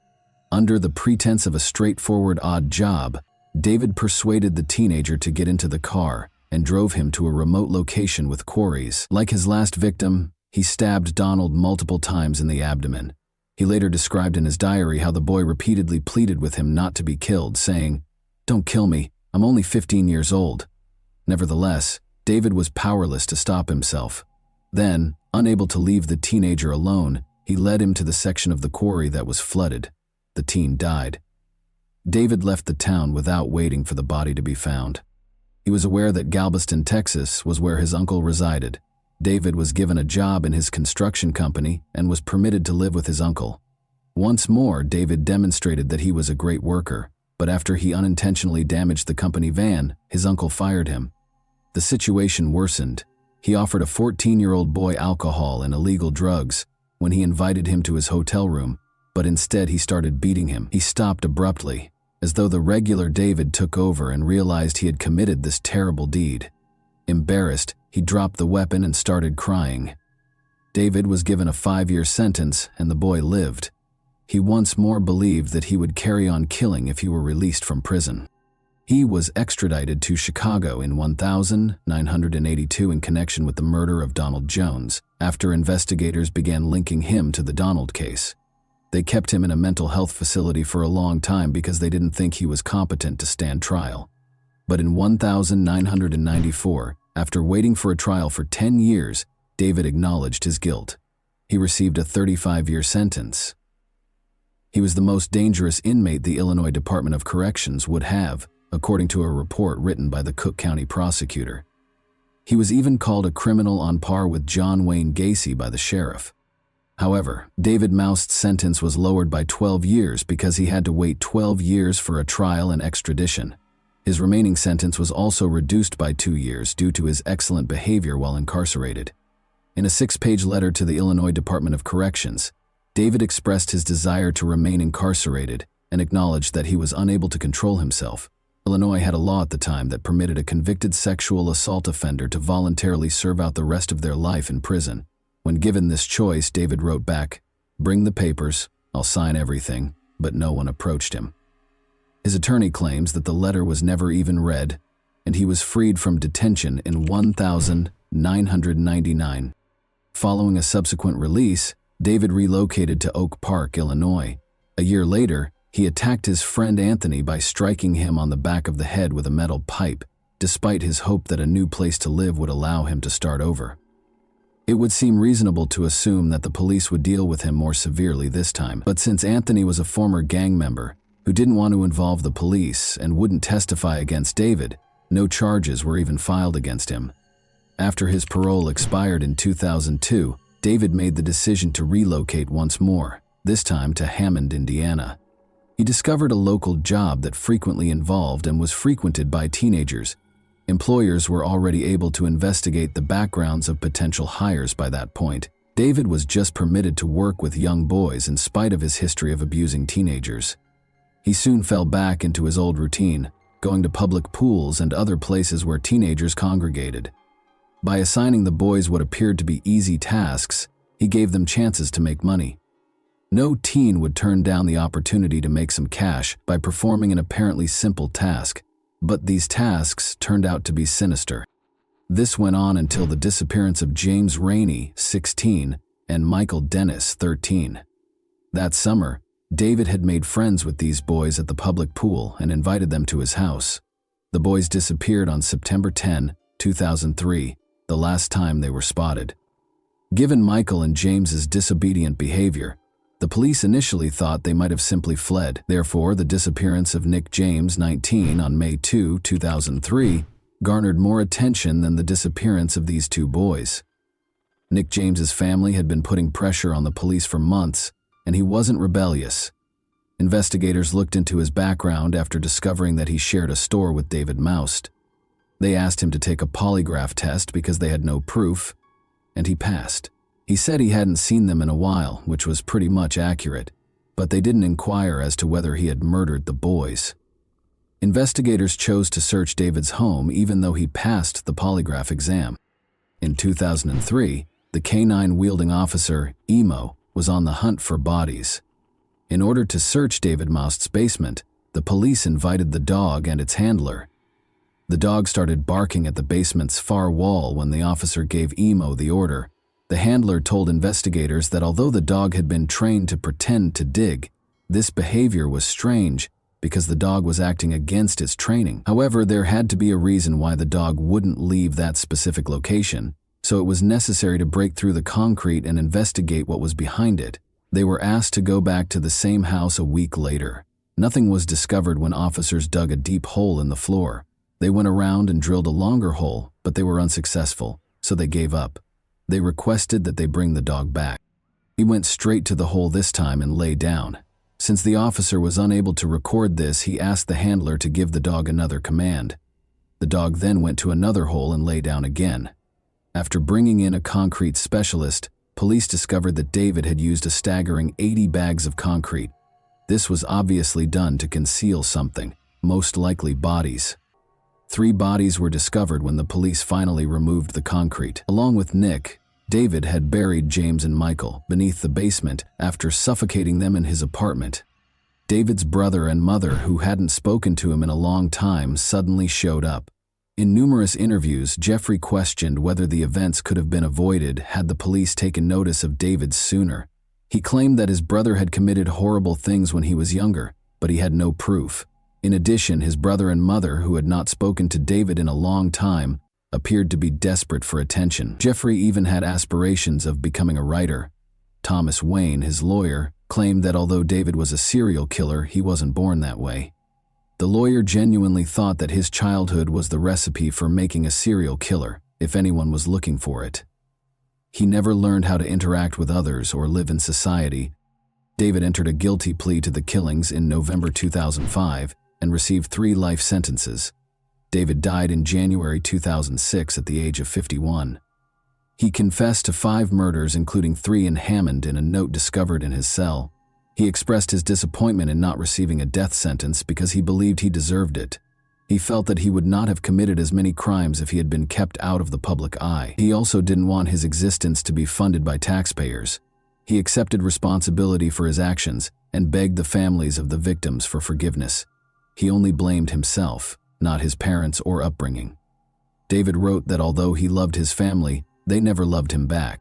Under the pretense of a straightforward odd job, David persuaded the teenager to get into the car and drove him to a remote location with quarries. Like his last victim, he stabbed Donald multiple times in the abdomen. He later described in his diary how the boy repeatedly pleaded with him not to be killed, saying, "Don't kill me, I'm only 15 years old." Nevertheless, David was powerless to stop himself. Then, unable to leave the teenager alone, he led him to the section of the quarry that was flooded. The teen died. David left the town without waiting for the body to be found. He was aware that Galveston, Texas, was where his uncle resided. David was given a job in his construction company and was permitted to live with his uncle. Once more, David demonstrated that he was a great worker, but after he unintentionally damaged the company van, his uncle fired him. The situation worsened. He offered a 14-year-old boy alcohol and illegal drugs when he invited him to his hotel room, but instead he started beating him. He stopped abruptly, as though the regular David took over and realized he had committed this terrible deed. Embarrassed, he dropped the weapon and started crying. David was given a 5-year sentence and the boy lived. He once more believed that he would carry on killing if he were released from prison. He was extradited to Chicago in 1982 in connection with the murder of Donald Jones, after investigators began linking him to the Donald case. They kept him in a mental health facility for a long time because they didn't think he was competent to stand trial. But in 1994, after waiting for a trial for 10 years, David acknowledged his guilt. He received a 35-year sentence. He was the most dangerous inmate the Illinois Department of Corrections would have, according to a report written by the Cook County prosecutor. He was even called a criminal on par with John Wayne Gacy by the sheriff. However, David Moust's sentence was lowered by 12 years because he had to wait 12 years for a trial and extradition. His remaining sentence was also reduced by 2 years due to his excellent behavior while incarcerated. In a 6-page letter to the Illinois Department of Corrections, David expressed his desire to remain incarcerated and acknowledged that he was unable to control himself. Illinois had a law at the time that permitted a convicted sexual assault offender to voluntarily serve out the rest of their life in prison. When given this choice, David wrote back, "Bring the papers, I'll sign everything," but no one approached him. His attorney claims that the letter was never even read, and he was freed from detention in 1999. Following a subsequent release, David relocated to Oak Park, Illinois. A year later, he attacked his friend Anthony by striking him on the back of the head with a metal pipe, despite his hope that a new place to live would allow him to start over. It would seem reasonable to assume that the police would deal with him more severely this time, but since Anthony was a former gang member who didn't want to involve the police and wouldn't testify against David, no charges were even filed against him. After his parole expired in 2002, David made the decision to relocate once more, this time to Hammond, Indiana. He discovered a local job that frequently involved and was frequented by teenagers. Employers were already able to investigate the backgrounds of potential hires by that point. David was just permitted to work with young boys in spite of his history of abusing teenagers. He soon fell back into his old routine, going to public pools and other places where teenagers congregated. By assigning the boys what appeared to be easy tasks, he gave them chances to make money. No teen would turn down the opportunity to make some cash by performing an apparently simple task, but these tasks turned out to be sinister. This went on until the disappearance of James Rainey, 16, and Michael Dennis, 13. That summer, David had made friends with these boys at the public pool and invited them to his house. The boys disappeared on September 10, 2003, the last time they were spotted. Given Michael and James's disobedient behavior, the police initially thought they might have simply fled. Therefore, the disappearance of Nick James, 19, on May 2, 2003, garnered more attention than the disappearance of these two boys. Nick James's family had been putting pressure on the police for months, and he wasn't rebellious. Investigators looked into his background after discovering that he shared a store with David Moust. They asked him to take a polygraph test because they had no proof, and he passed. He said he hadn't seen them in a while, which was pretty much accurate, but they didn't inquire as to whether he had murdered the boys. Investigators chose to search David's home even though he passed the polygraph exam. In 2003, the K-9-wielding officer, Emo, was on the hunt for bodies. In order to search David Moust's basement, the police invited the dog and its handler. The dog started barking at the basement's far wall when the officer gave Emo the order. The handler told investigators that although the dog had been trained to pretend to dig, this behavior was strange because the dog was acting against its training. However, there had to be a reason why the dog wouldn't leave that specific location, so it was necessary to break through the concrete and investigate what was behind it. They were asked to go back to the same house a week later. Nothing was discovered when officers dug a deep hole in the floor. They went around and drilled a longer hole, but they were unsuccessful, so they gave up. They requested that they bring the dog back. He went straight to the hole this time and lay down. Since the officer was unable to record this, he asked the handler to give the dog another command. The dog then went to another hole and lay down again. After bringing in a concrete specialist, police discovered that David had used a staggering 80 bags of concrete. This was obviously done to conceal something, most likely bodies. 3 bodies were discovered when the police finally removed the concrete. Along with Nick, David had buried James and Michael beneath the basement after suffocating them in his apartment. David's brother and mother, who hadn't spoken to him in a long time, suddenly showed up. In numerous interviews, Jeffrey questioned whether the events could have been avoided had the police taken notice of David sooner. He claimed that his brother had committed horrible things when he was younger, but he had no proof. In addition, his brother and mother, who had not spoken to David in a long time, appeared to be desperate for attention. Jeffrey even had aspirations of becoming a writer. Thomas Wayne, his lawyer, claimed that although David was a serial killer, he wasn't born that way. The lawyer genuinely thought that his childhood was the recipe for making a serial killer, if anyone was looking for it. He never learned how to interact with others or live in society. David entered a guilty plea to the killings in November 2005 and received 3 life sentences. David died in January 2006 at the age of 51. He confessed to 5 murders, including 3 in Hammond, in a note discovered in his cell. He expressed his disappointment in not receiving a death sentence because he believed he deserved it. He felt that he would not have committed as many crimes if he had been kept out of the public eye. He also didn't want his existence to be funded by taxpayers. He accepted responsibility for his actions and begged the families of the victims for forgiveness. He only blamed himself, not his parents or upbringing. David wrote that although he loved his family, they never loved him back.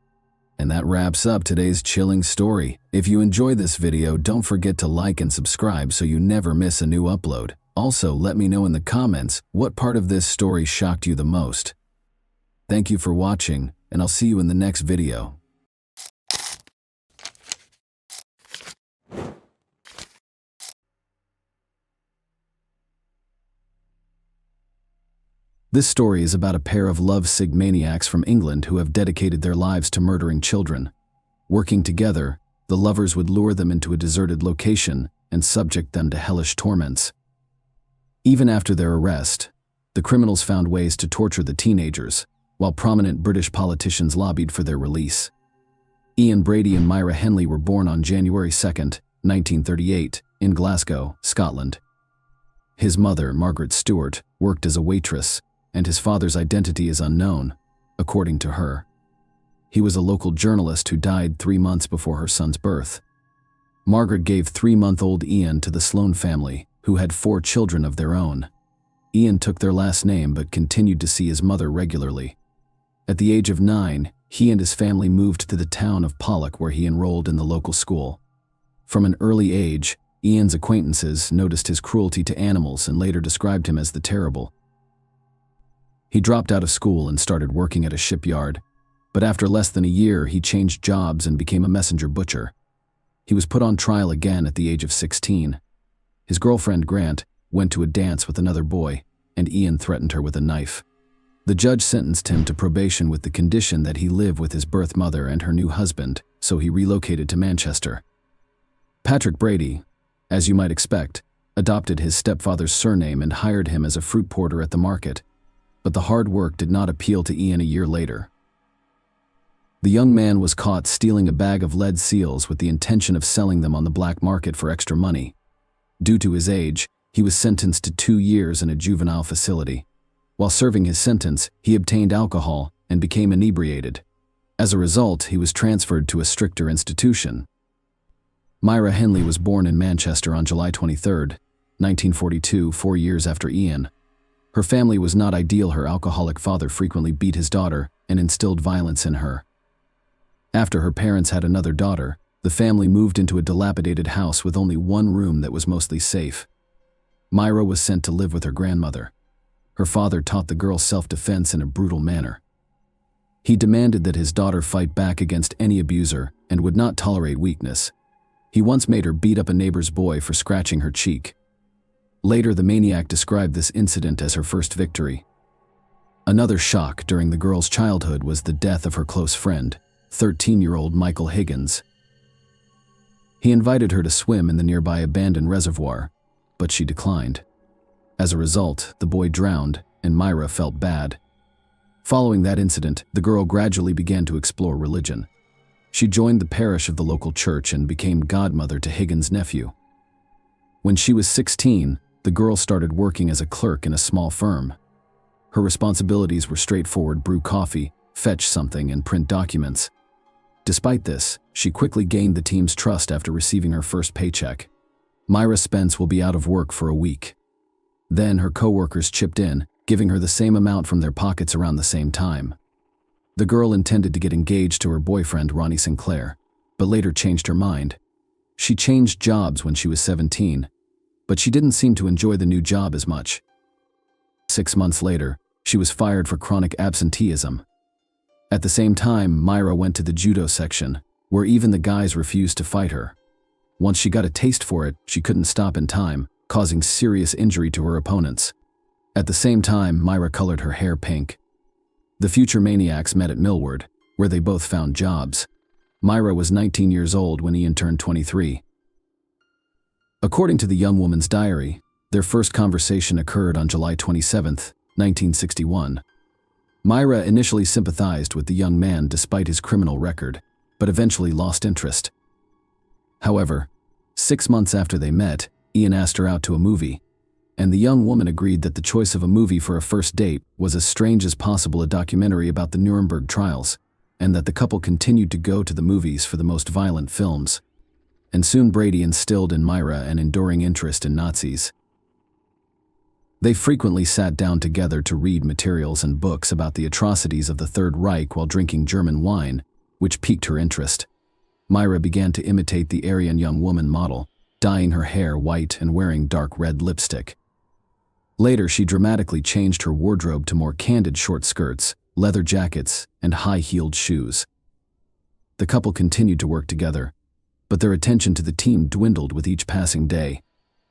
And that wraps up today's chilling story. If you enjoyed this video, don't forget to like and subscribe so you never miss a new upload. Also, let me know in the comments what part of this story shocked you the most. Thank you for watching, and I'll see you in the next video. This story is about a pair of lovesick maniacs from England who have dedicated their lives to murdering children. Working together, the lovers would lure them into a deserted location and subject them to hellish torments. Even after their arrest, the criminals found ways to torture the teenagers, while prominent British politicians lobbied for their release. Ian Brady and Myra Henley were born on January 2, 1938, in Glasgow, Scotland. His mother, Margaret Stewart, worked as a waitress, and his father's identity is unknown, according to her. He was a local journalist who died 3 months before her son's birth. Margaret gave 3-month-old Ian to the Sloane family, who had 4 children of their own. Ian took their last name but continued to see his mother regularly. At the age of 9, he and his family moved to the town of Pollock, where he enrolled in the local school. From an early age, Ian's acquaintances noticed his cruelty to animals and later described him as the Terrible. He dropped out of school and started working at a shipyard, but after less than a year, he changed jobs and became a messenger butcher. He was put on trial again at the age of 16. His girlfriend, Grant, went to a dance with another boy, and Ian threatened her with a knife. The judge sentenced him to probation with the condition that he live with his birth mother and her new husband, so he relocated to Manchester. Patrick Brady, as you might expect, adopted his stepfather's surname and hired him as a fruit porter at the market. But the hard work did not appeal to Ian a year later. The young man was caught stealing a bag of lead seals with the intention of selling them on the black market for extra money. Due to his age, he was sentenced to 2 years in a juvenile facility. While serving his sentence, he obtained alcohol and became inebriated. As a result, he was transferred to a stricter institution. Myra Henley was born in Manchester on July 23, 1942, 4 years after Ian. Her family was not ideal. Her alcoholic father frequently beat his daughter and instilled violence in her. After her parents had another daughter, the family moved into a dilapidated house with only one room that was mostly safe. Myra was sent to live with her grandmother. Her father taught the girl self-defense in a brutal manner. He demanded that his daughter fight back against any abuser and would not tolerate weakness. He once made her beat up a neighbor's boy for scratching her cheek. Later, the maniac described this incident as her first victory. Another shock during the girl's childhood was the death of her close friend, 13-year-old Michael Higgins. He invited her to swim in the nearby abandoned reservoir, but she declined. As a result, the boy drowned, and Myra felt bad. Following that incident, the girl gradually began to explore religion. She joined the parish of the local church and became godmother to Higgins' nephew. When she was 16, the girl started working as a clerk in a small firm. Her responsibilities were straightforward: brew coffee, fetch something, and print documents. Despite this, she quickly gained the team's trust after receiving her first paycheck. Myra Spence will be out of work for a week. Then her co-workers chipped in, giving her the same amount from their pockets around the same time. The girl intended to get engaged to her boyfriend, Ronnie Sinclair, but later changed her mind. She changed jobs when she was 17, but she didn't seem to enjoy the new job as much. 6 months later, she was fired for chronic absenteeism. At the same time, Myra went to the judo section, where even the guys refused to fight her. Once she got a taste for it, she couldn't stop in time, causing serious injury to her opponents. At the same time, Myra colored her hair pink. The future maniacs met at Millward, where they both found jobs. Myra was 19 years old when Ian turned 23. According to the young woman's diary, their first conversation occurred on July 27, 1961. Myra initially sympathized with the young man despite his criminal record, but eventually lost interest. However, 6 months after they met, Ian asked her out to a movie, and the young woman agreed that the choice of a movie for a first date was as strange as possible: a documentary about the Nuremberg trials, and that the couple continued to go to the movies for the most violent films. And soon Brady instilled in Myra an enduring interest in Nazis. They frequently sat down together to read materials and books about the atrocities of the Third Reich while drinking German wine, which piqued her interest. Myra began to imitate the Aryan young woman model, dyeing her hair white and wearing dark red lipstick. Later, she dramatically changed her wardrobe to more candid short skirts, leather jackets, and high-heeled shoes. The couple continued to work together, but their attention to the team dwindled with each passing day.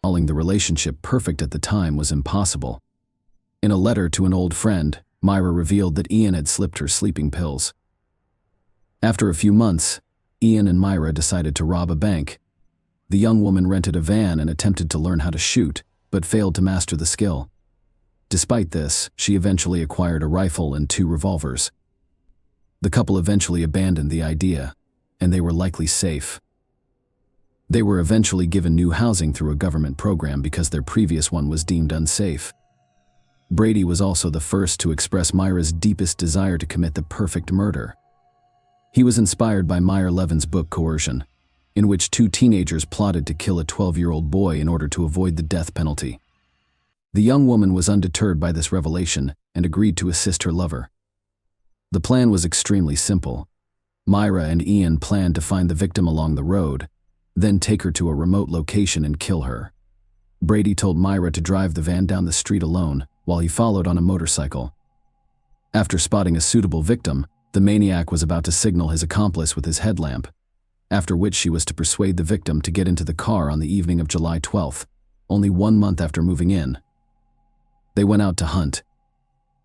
Calling the relationship perfect at the time was impossible. In a letter to an old friend, Myra revealed that Ian had slipped her sleeping pills. After a few months, Ian and Myra decided to rob a bank. The young woman rented a van and attempted to learn how to shoot, but failed to master the skill. Despite this, she eventually acquired a rifle and 2 revolvers. The couple eventually abandoned the idea, and they were likely safe. They were eventually given new housing through a government program because their previous one was deemed unsafe. Brady was also the first to express Myra's deepest desire to commit the perfect murder. He was inspired by Meyer Levin's book Coercion, in which 2 teenagers plotted to kill a 12-year-old boy in order to avoid the death penalty. The young woman was undeterred by this revelation and agreed to assist her lover. The plan was extremely simple. Myra and Ian planned to find the victim along the road, then take her to a remote location and kill her. Brady told Myra to drive the van down the street alone while he followed on a motorcycle. After spotting a suitable victim, the maniac was about to signal his accomplice with his headlamp, after which she was to persuade the victim to get into the car on the evening of July 12th, only 1 month after moving in. They went out to hunt.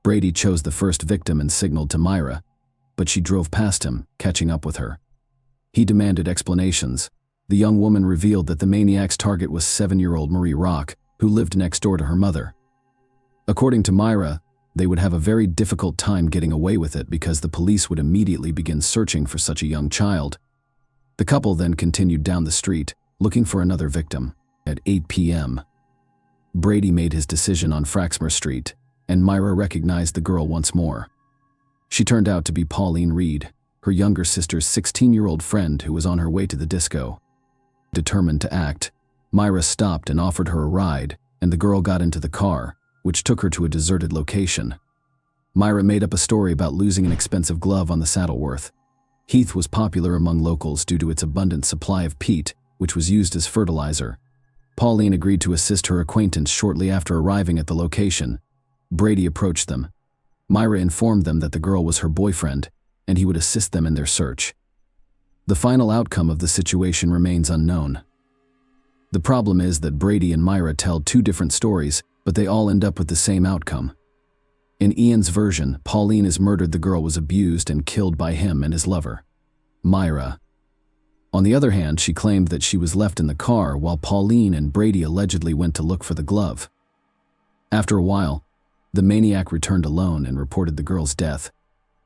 Brady chose the first victim and signaled to Myra, but she drove past him, catching up with her. He demanded explanations. The young woman revealed that the maniac's target was 7-year-old Marie Rock, who lived next door to her mother. According to Myra, they would have a very difficult time getting away with it because the police would immediately begin searching for such a young child. The couple then continued down the street, looking for another victim. At 8 p.m., Brady made his decision on Fraxmer Street, and Myra recognized the girl once more. She turned out to be Pauline Reed, her younger sister's 16-year-old friend who was on her way to the disco. Determined to act, Myra stopped and offered her a ride, and the girl got into the car, which took her to a deserted location. Myra made up a story about losing an expensive glove on the Saddleworth. Heath was popular among locals due to its abundant supply of peat, which was used as fertilizer. Pauline agreed to assist her acquaintance shortly after arriving at the location. Brady approached them. Myra informed them that the girl was her boyfriend and he would assist them in their search. The final outcome of the situation remains unknown. The problem is that Brady and Myra tell two different stories, but they all end up with the same outcome. In Ian's version, Pauline is murdered. The girl was abused and killed by him and his lover, Myra. On the other hand, she claimed that she was left in the car while Pauline and Brady allegedly went to look for the glove. After a while, the maniac returned alone and reported the girl's death.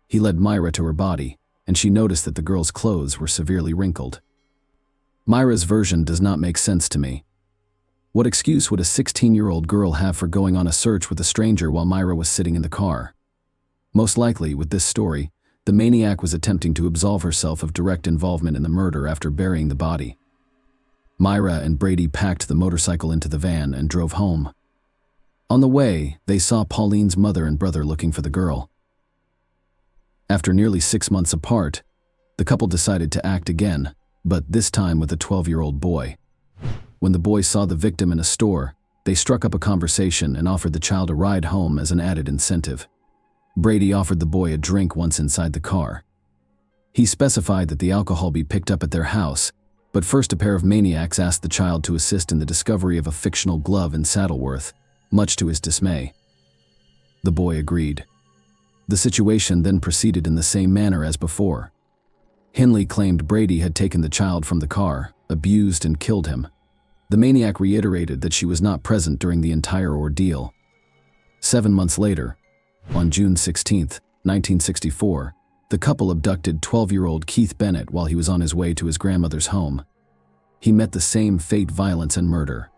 He led Myra to her body, and she noticed that the girl's clothes were severely wrinkled. Myra's version does not make sense to me. What excuse would a 16-year-old girl have for going on a search with a stranger while Myra was sitting in the car? Most likely, with this story, the maniac was attempting to absolve herself of direct involvement in the murder after burying the body. Myra and Brady packed the motorcycle into the van and drove home. On the way, they saw Pauline's mother and brother looking for the girl. After nearly 6 months apart, the couple decided to act again, but this time with a 12-year-old boy. When the boy saw the victim in a store, they struck up a conversation and offered the child a ride home as an added incentive. Brady offered the boy a drink once inside the car. He specified that the alcohol be picked up at their house, but first a pair of maniacs asked the child to assist in the discovery of a fictional glove in Saddleworth, much to his dismay. The boy agreed. The situation then proceeded in the same manner as before. Henley claimed Brady had taken the child from the car, abused and killed him. The maniac reiterated that she was not present during the entire ordeal. 7 months later, on June 16, 1964, the couple abducted 12-year-old Keith Bennett while he was on his way to his grandmother's home. He met the same fate: violence and murder.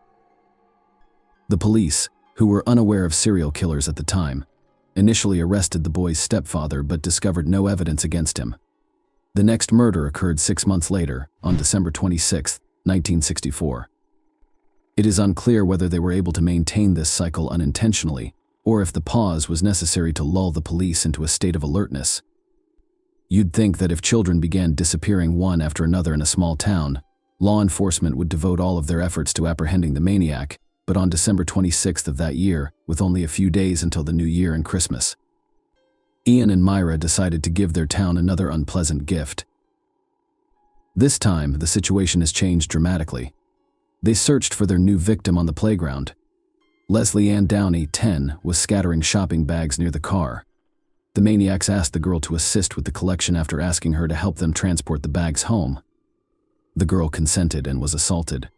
The police, who were unaware of serial killers at the time, initially arrested the boy's stepfather but discovered no evidence against him. The next murder occurred 6 months later, on December 26, 1964. It is unclear whether they were able to maintain this cycle unintentionally, or if the pause was necessary to lull the police into a state of alertness. You'd think that if children began disappearing one after another in a small town, law enforcement would devote all of their efforts to apprehending the maniac, but on December 26th of that year, with only a few days until the New Year and Christmas, Ian and Myra decided to give their town another unpleasant gift. This time, the situation has changed dramatically. They searched for their new victim on the playground. Leslie Ann Downey, 10, was scattering shopping bags near the car. The maniacs asked the girl to assist with the collection after asking her to help them transport the bags home. The girl consented and was assaulted.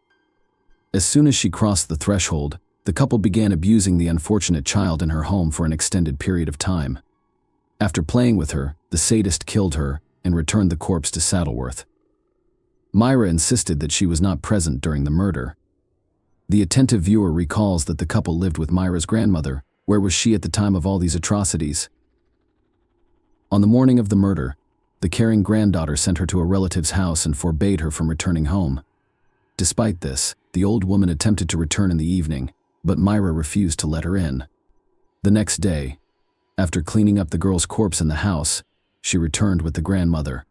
As soon as she crossed the threshold, the couple began abusing the unfortunate child in her home for an extended period of time. After playing with her, the sadist killed her and returned the corpse to Saddleworth. Myra insisted that she was not present during the murder. The attentive viewer recalls that the couple lived with Myra's grandmother. Where was she at the time of all these atrocities? On the morning of the murder, the caring granddaughter sent her to a relative's house and forbade her from returning home. Despite this, the old woman attempted to return in the evening, but Myra refused to let her in. The next day, after cleaning up the girl's corpse in the house, she returned with the grandmother.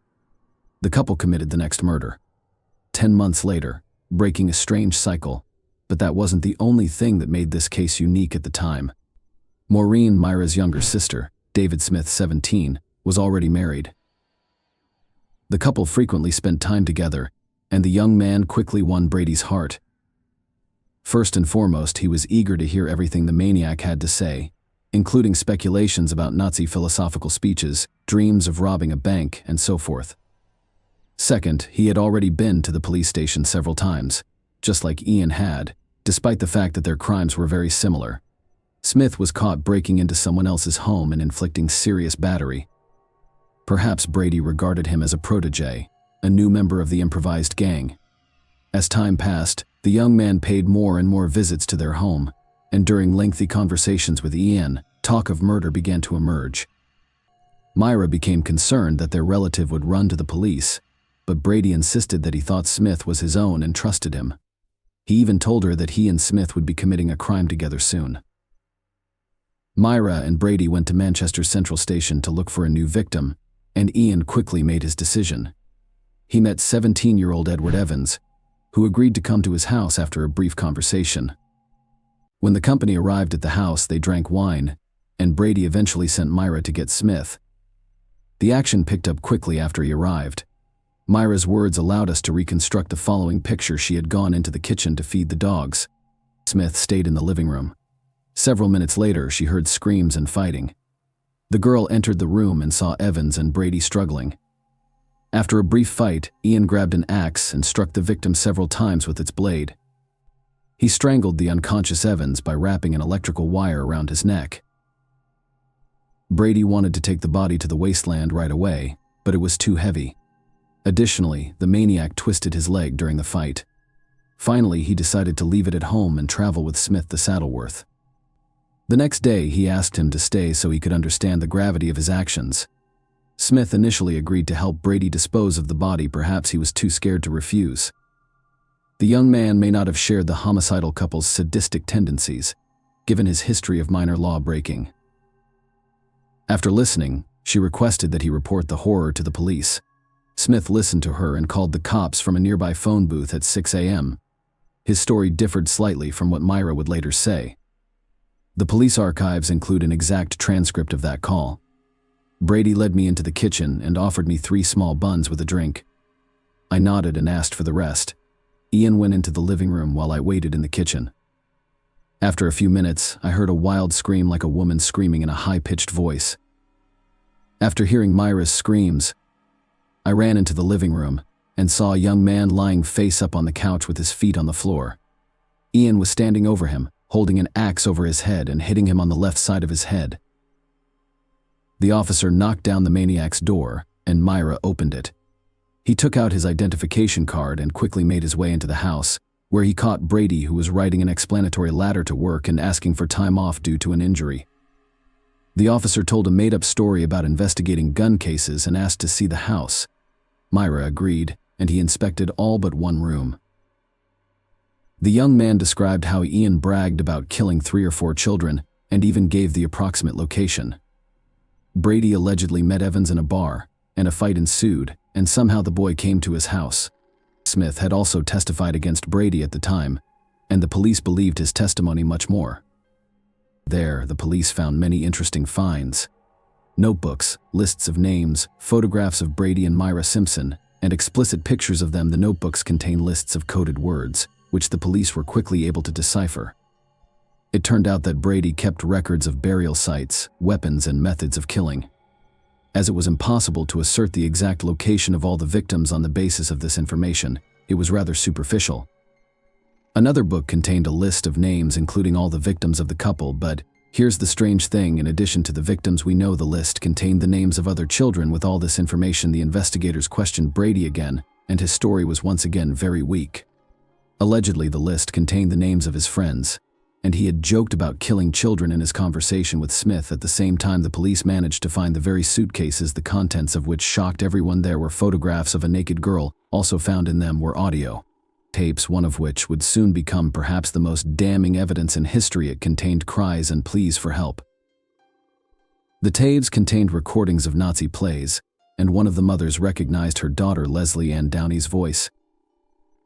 The couple committed the next murder. 10 months later, breaking a strange cycle, but that wasn't the only thing that made this case unique at the time. Maureen, Myra's younger sister, David Smith, 17, was already married. The couple frequently spent time together, and the young man quickly won Brady's heart. First and foremost, he was eager to hear everything the maniac had to say, including speculations about Nazi philosophical speeches, dreams of robbing a bank, and so forth. Second, he had already been to the police station several times, just like Ian had, despite the fact that their crimes were very similar. Smith was caught breaking into someone else's home and inflicting serious battery. Perhaps Brady regarded him as a protege, a new member of the improvised gang. As time passed, the young man paid more and more visits to their home, and during lengthy conversations with Ian, talk of murder began to emerge. Myra became concerned that their relative would run to the police, but Brady insisted that he thought Smith was his own and trusted him. He even told her that he and Smith would be committing a crime together soon. Myra and Brady went to Manchester Central Station to look for a new victim, and Ian quickly made his decision. He met 17-year-old Edward Evans, who agreed to come to his house after a brief conversation. When the company arrived at the house, they drank wine, and Brady eventually sent Myra to get Smith. The action picked up quickly after he arrived. Myra's words allowed us to reconstruct the following picture. She had gone into the kitchen to feed the dogs. Smith stayed in the living room. Several minutes later, she heard screams and fighting. The girl entered the room and saw Evans and Brady struggling. After a brief fight, Ian grabbed an axe and struck the victim several times with its blade. He strangled the unconscious Evans by wrapping an electrical wire around his neck. Brady wanted to take the body to the wasteland right away, but it was too heavy. Additionally, the maniac twisted his leg during the fight. Finally, he decided to leave it at home and travel with Smith to Saddleworth. The next day, he asked him to stay so he could understand the gravity of his actions. Smith initially agreed to help Brady dispose of the body. Perhaps he was too scared to refuse. The young man may not have shared the homicidal couple's sadistic tendencies, given his history of minor law breaking. After listening, she requested that he report the horror to the police. Smith listened to her and called the cops from a nearby phone booth at 6 a.m. His story differed slightly from what Myra would later say. The police archives include an exact transcript of that call. Brady led me into the kitchen and offered me 3 small buns with a drink. I nodded and asked for the rest. Ian went into the living room while I waited in the kitchen. After a few minutes, I heard a wild scream like a woman screaming in a high-pitched voice. After hearing Myra's screams, I ran into the living room and saw a young man lying face up on the couch with his feet on the floor. Ian was standing over him, holding an axe over his head and hitting him on the left side of his head. The officer knocked down the maniac's door, and Myra opened it. He took out his identification card and quickly made his way into the house, where he caught Brady, who was writing an explanatory letter to work and asking for time off due to an injury. The officer told a made-up story about investigating gun cases and asked to see the house. Myra agreed, and he inspected all but one room. The young man described how Ian bragged about killing 3 or 4 children and even gave the approximate location. Brady allegedly met Evans in a bar, and a fight ensued, and somehow the boy came to his house. Smith had also testified against Brady at the time, and the police believed his testimony much more. There, the police found many interesting finds. Notebooks, lists of names, photographs of Brady and Myra Simpson, and explicit pictures of them. The notebooks contain lists of coded words, which the police were quickly able to decipher. It turned out that Brady kept records of burial sites, weapons, and methods of killing. As it was impossible to assert the exact location of all the victims on the basis of this information, it was rather superficial. Another book contained a list of names including all the victims of the couple, but here's the strange thing: in addition to the victims we know, the list contained the names of other children. With all this information, the investigators questioned Brady again, and his story was once again very weak. Allegedly, the list contained the names of his friends, and he had joked about killing children in his conversation with Smith. At the same time, the police managed to find the very suitcases, the contents of which shocked everyone. There were photographs of a naked girl. Also found in them were audio tapes, one of which would soon become perhaps the most damning evidence in history. It contained cries and pleas for help. The tapes contained recordings of Nazi plays, and one of the mothers recognized her daughter Leslie Ann Downey's voice.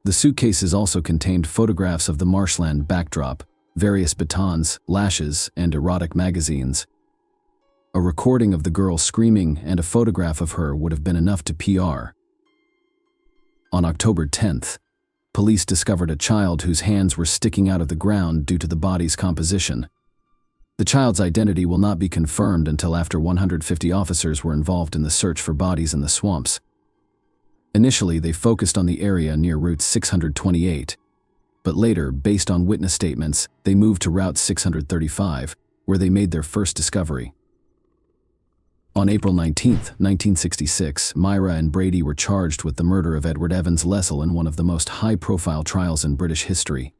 The suitcases also contained photographs of the marshland backdrop, various batons, lashes, and erotic magazines. A recording of the girl screaming and a photograph of her would have been enough to PR. On October 10th, police discovered a child whose hands were sticking out of the ground due to the body's composition. The child's identity will not be confirmed until after 150 officers were involved in the search for bodies in the swamps. Initially, they focused on the area near Route 628, but later, based on witness statements, they moved to Route 635, where they made their first discovery. On April 19, 1966, Myra and Brady were charged with the murder of Edward Evans Lessell in one of the most high-profile trials in British history.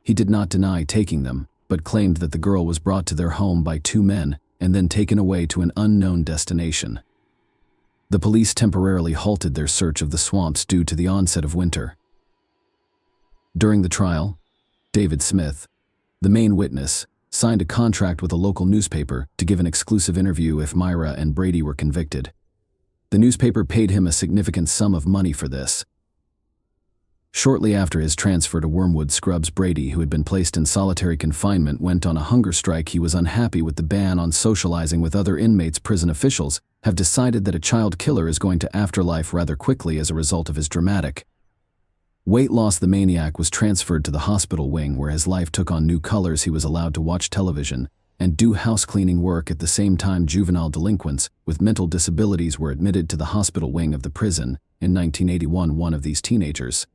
He did not deny taking them, but claimed that the girl was brought to their home by 2 men and then taken away to an unknown destination. The police temporarily halted their search of the swamps due to the onset of winter. During the trial, David Smith, the main witness, signed a contract with a local newspaper to give an exclusive interview if Myra and Brady were convicted. The newspaper paid him a significant sum of money for this. Shortly after his transfer to Wormwood Scrubs, Brady, who had been placed in solitary confinement, went on a hunger strike. He was unhappy with the ban on socializing with other inmates. Prison officials have decided that a child killer is going to afterlife rather quickly as a result of his dramatic weight loss. The maniac was transferred to the hospital wing, where his life took on new colors. He was allowed to watch television and do house cleaning work. At the same time, juvenile delinquents with mental disabilities were admitted to the hospital wing of the prison. In 1981, one of these teenagers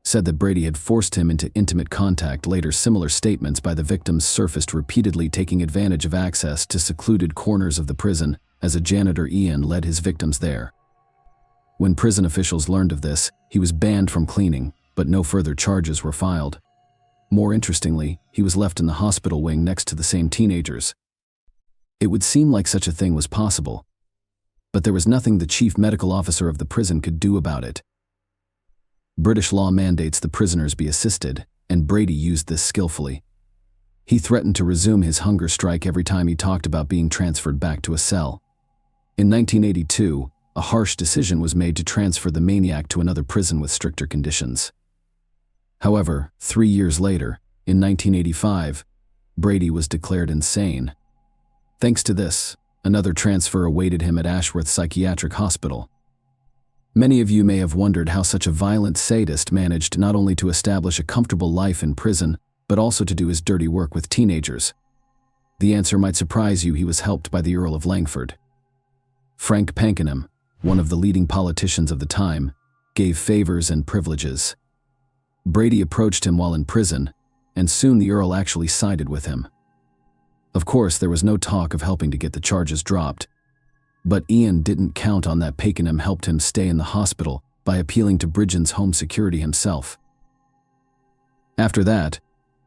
said that Brady had forced him into intimate contact. Later, similar statements by the victims surfaced repeatedly, taking advantage of access to secluded corners of the prison. As a janitor, Ian led his victims there. When prison officials learned of this, he was banned from cleaning, but no further charges were filed. More interestingly, he was left in the hospital wing next to the same teenagers. It would seem like such a thing was possible, but there was nothing the chief medical officer of the prison could do about it. British law mandates the prisoners be assisted, and Brady used this skillfully. He threatened to resume his hunger strike every time he talked about being transferred back to a cell. In 1982, a harsh decision was made to transfer the maniac to another prison with stricter conditions. However, 3 years later, in 1985, Brady was declared insane. Thanks to this, another transfer awaited him at Ashworth Psychiatric Hospital. Many of you may have wondered how such a violent sadist managed not only to establish a comfortable life in prison, but also to do his dirty work with teenagers. The answer might surprise you. He was helped by the Earl of Langford. Frank Pakenham, one of the leading politicians of the time, gave favors and privileges. Brady approached him while in prison, and soon the Earl actually sided with him. Of course, there was no talk of helping to get the charges dropped. But Ian didn't count on that. Pakenham helped him stay in the hospital by appealing to Britain's Home Security himself. After that,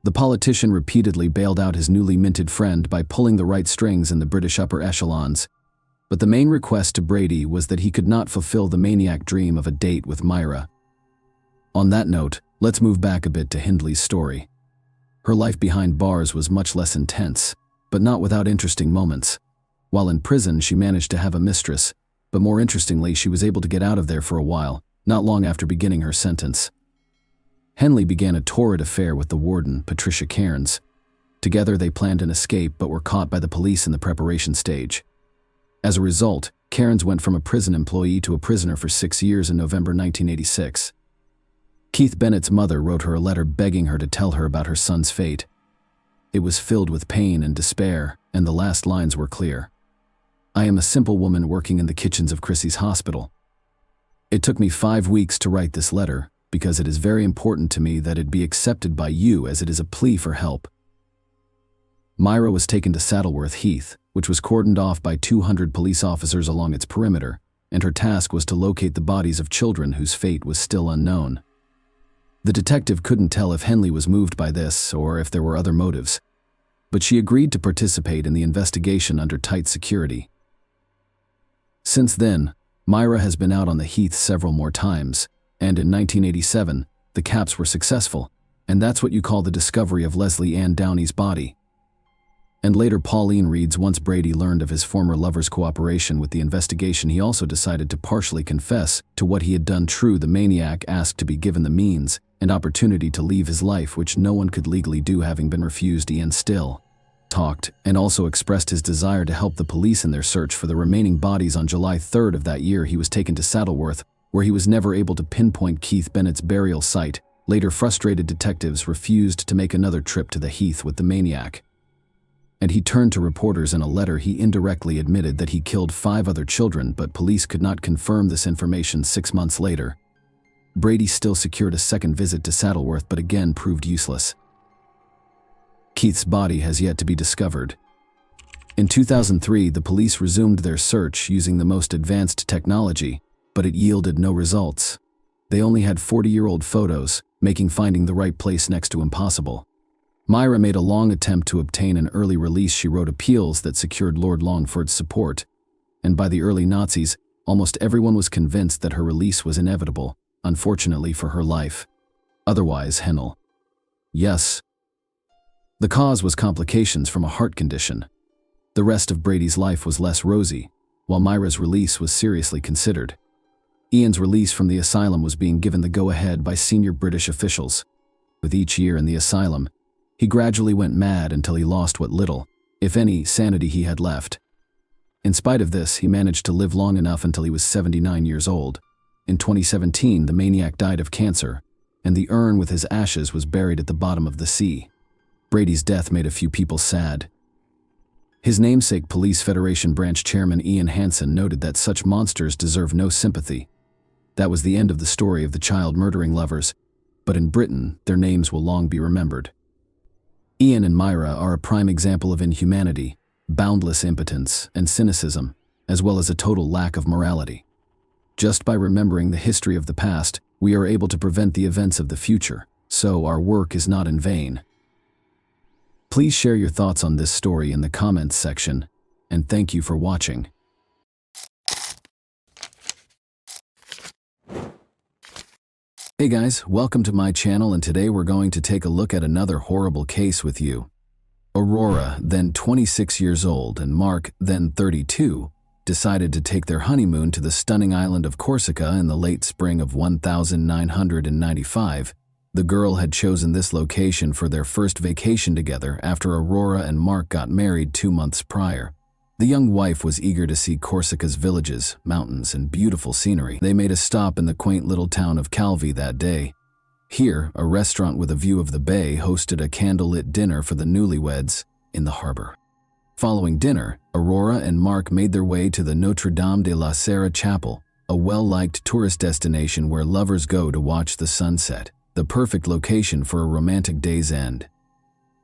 the politician repeatedly bailed out his newly minted friend by pulling the right strings in the British upper echelons. But the main request to Brady was that he could not fulfill the maniac dream of a date with Myra. On that note, let's move back a bit to Hindley's story. Her life behind bars was much less intense, but not without interesting moments. While in prison, she managed to have a mistress, but more interestingly, she was able to get out of there for a while, not long after beginning her sentence. Henley began a torrid affair with the warden, Patricia Cairns. Together, they planned an escape but were caught by the police in the preparation stage. As a result, Cairns went from a prison employee to a prisoner for 6 years in November 1986. Keith Bennett's mother wrote her a letter begging her to tell her about her son's fate. It was filled with pain and despair, and the last lines were clear. "I am a simple woman working in the kitchens of Chrissy's hospital. It took me 5 weeks to write this letter because it is very important to me that it be accepted by you, as it is a plea for help." Myra was taken to Saddleworth Heath, which was cordoned off by 200 police officers along its perimeter, and her task was to locate the bodies of children whose fate was still unknown. The detective couldn't tell if Henley was moved by this or if there were other motives, but she agreed to participate in the investigation under tight security. Since then, Myra has been out on the heath several more times, and in 1987, the caps were successful, and that's what you call the discovery of Leslie Ann Downey's body. And later, Pauline reads, once Brady learned of his former lover's cooperation with the investigation, he also decided to partially confess to what he had done. True, the maniac asked to be given the means and opportunity to leave his life, which no one could legally do, having been refused. Ian still talked and also expressed his desire to help the police in their search for the remaining bodies. On July 3rd of that year, he was taken to Saddleworth, where he was never able to pinpoint Keith Bennett's burial site. Later, frustrated detectives refused to make another trip to the heath with the maniac, and he turned to reporters. In a letter, he indirectly admitted that he killed 5 other children, but police could not confirm this information. 6 months later, Brady still secured a second visit to Saddleworth, but again proved useless. Keith's body has yet to be discovered. In 2003, the police resumed their search using the most advanced technology, but it yielded no results. They only had 40-year-old photos, making finding the right place next to impossible. Myra made a long attempt to obtain an early release. She wrote appeals that secured Lord Longford's support, and by the early Nazis, almost everyone was convinced that her release was inevitable, unfortunately for her life. Otherwise, Hennel. Yes. The cause was complications from a heart condition. The rest of Brady's life was less rosy, while Myra's release was seriously considered. Ian's release from the asylum was being given the go-ahead by senior British officials. With each year in the asylum, he gradually went mad until he lost what little, if any, sanity he had left. In spite of this, he managed to live long enough until he was 79 years old. In 2017, the maniac died of cancer, and the urn with his ashes was buried at the bottom of the sea. Brady's death made a few people sad. His namesake Police Federation branch chairman Ian Hansen noted that such monsters deserve no sympathy. That was the end of the story of the child-murdering lovers, but in Britain, their names will long be remembered. Ian and Myra are a prime example of inhumanity, boundless impotence, and cynicism, as well as a total lack of morality. Just by remembering the history of the past, we are able to prevent the events of the future, so our work is not in vain. Please share your thoughts on this story in the comments section, and thank you for watching. Hey guys, welcome to my channel, and today we're going to take a look at another horrible case with you. Aurora, then 26 years old, and Mark, then 32, decided to take their honeymoon to the stunning island of Corsica in the late spring of 1995. The girl had chosen this location for their first vacation together after Aurora and Mark got married 2 months prior. The young wife was eager to see Corsica's villages, mountains, and beautiful scenery. They made a stop in the quaint little town of Calvi that day. Here, a restaurant with a view of the bay hosted a candlelit dinner for the newlyweds in the harbor. Following dinner, Aurora and Mark made their way to the Notre Dame de la Serra Chapel, a well-liked tourist destination where lovers go to watch the sunset, the perfect location for a romantic day's end.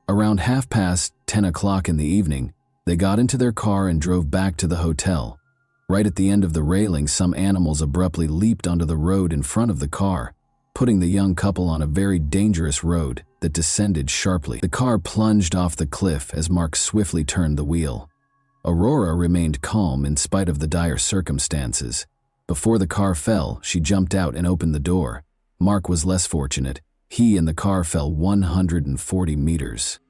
Around 10:30 in the evening, they got into their car and drove back to the hotel. Right at the end of the railing, some animals abruptly leaped onto the road in front of the car, putting the young couple on a very dangerous road that descended sharply. The car plunged off the cliff as Mark swiftly turned the wheel. Aurora remained calm in spite of the dire circumstances. Before the car fell, she jumped out and opened the door. Mark was less fortunate. He and the car fell 140 meters.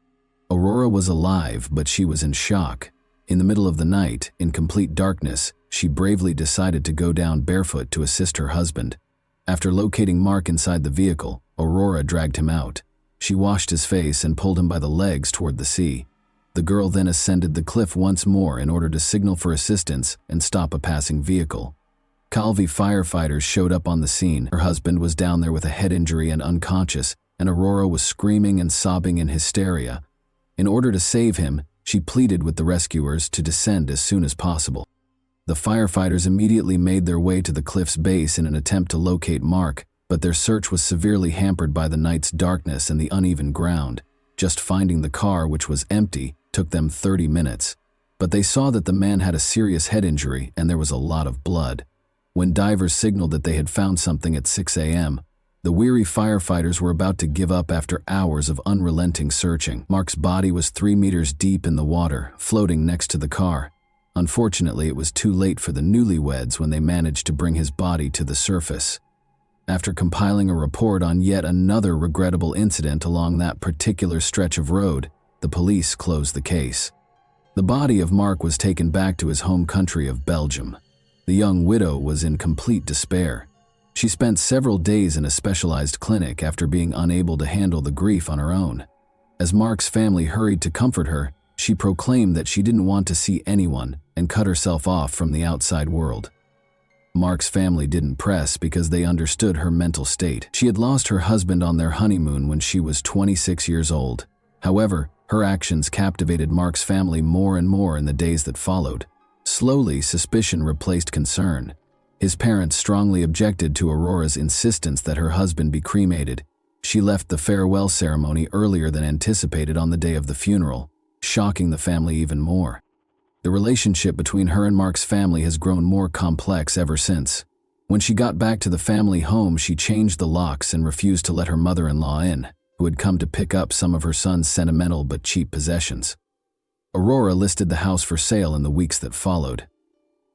Aurora was alive, but she was in shock. In the middle of the night, in complete darkness, she bravely decided to go down barefoot to assist her husband. After locating Mark inside the vehicle, Aurora dragged him out. She washed his face and pulled him by the legs toward the sea. The girl then ascended the cliff once more in order to signal for assistance and stop a passing vehicle. Calvi firefighters showed up on the scene. Her husband was down there with a head injury and unconscious, and Aurora was screaming and sobbing in hysteria. In order to save him, she pleaded with the rescuers to descend as soon as possible. The firefighters immediately made their way to the cliff's base in an attempt to locate Mark, but their search was severely hampered by the night's darkness and the uneven ground. Just finding the car, which was empty, took them 30 minutes. But they saw that the man had a serious head injury and there was a lot of blood. When divers signaled that they had found something at 6 a.m., the weary firefighters were about to give up after hours of unrelenting searching. Mark's body was 3 meters deep in the water, floating next to the car. Unfortunately, it was too late for the newlyweds when they managed to bring his body to the surface. After compiling a report on yet another regrettable incident along that particular stretch of road, the police closed the case. The body of Mark was taken back to his home country of Belgium. The young widow was in complete despair. She spent several days in a specialized clinic after being unable to handle the grief on her own. As Mark's family hurried to comfort her, she proclaimed that she didn't want to see anyone and cut herself off from the outside world. Mark's family didn't press because they understood her mental state. She had lost her husband on their honeymoon when she was 26 years old. However, her actions captivated Mark's family more and more in the days that followed. Slowly, suspicion replaced concern. His parents strongly objected to Aurora's insistence that her husband be cremated. She left the farewell ceremony earlier than anticipated on the day of the funeral, shocking the family even more. The relationship between her and Mark's family has grown more complex ever since. When she got back to the family home, she changed the locks and refused to let her mother-in-law in, who had come to pick up some of her son's sentimental but cheap possessions. Aurora listed the house for sale in the weeks that followed.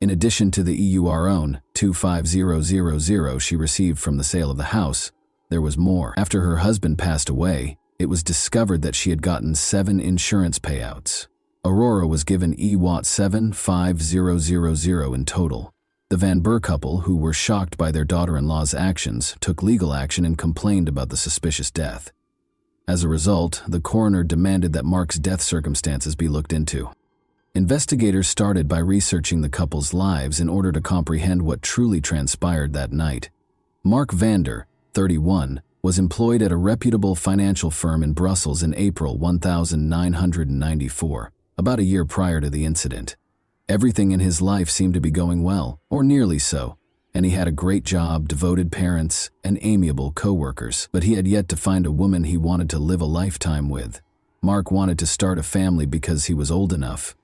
In addition to the EUR 250,000 she received from the sale of the house, there was more. After her husband passed away, it was discovered that she had gotten 7 insurance payouts. Aurora was given EUR 750,000 in total. The Van Burr couple, who were shocked by their daughter-in-law's actions, took legal action and complained about the suspicious death. As a result, the coroner demanded that Mark's death circumstances be looked into. Investigators started by researching the couple's lives in order to comprehend what truly transpired that night. Mark Vander, 31, was employed at a reputable financial firm in Brussels in April 1994, about a year prior to the incident. Everything in his life seemed to be going well, or nearly so, and he had a great job, devoted parents, and amiable co-workers. But he had yet to find a woman he wanted to live a lifetime with. Mark wanted to start a family because he was old enough.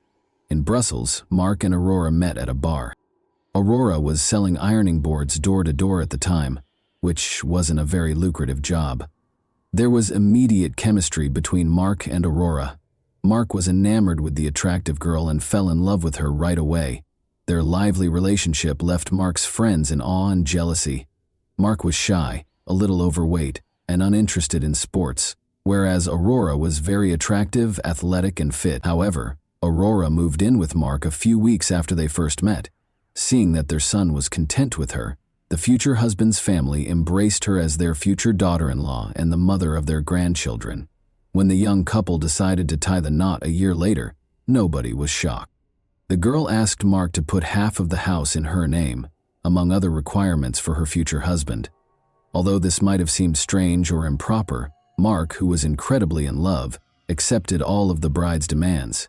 In Brussels, Mark and Aurora met at a bar. Aurora was selling ironing boards door to door at the time, which wasn't a very lucrative job. There was immediate chemistry between Mark and Aurora. Mark was enamored with the attractive girl and fell in love with her right away. Their lively relationship left Mark's friends in awe and jealousy. Mark was shy, a little overweight, and uninterested in sports, whereas Aurora was very attractive, athletic, and fit. However, Aurora moved in with Mark a few weeks after they first met. Seeing that their son was content with her, the future husband's family embraced her as their future daughter-in-law and the mother of their grandchildren. When the young couple decided to tie the knot a year later, nobody was shocked. The girl asked Mark to put half of the house in her name, among other requirements for her future husband. Although this might have seemed strange or improper, Mark, who was incredibly in love, accepted all of the bride's demands.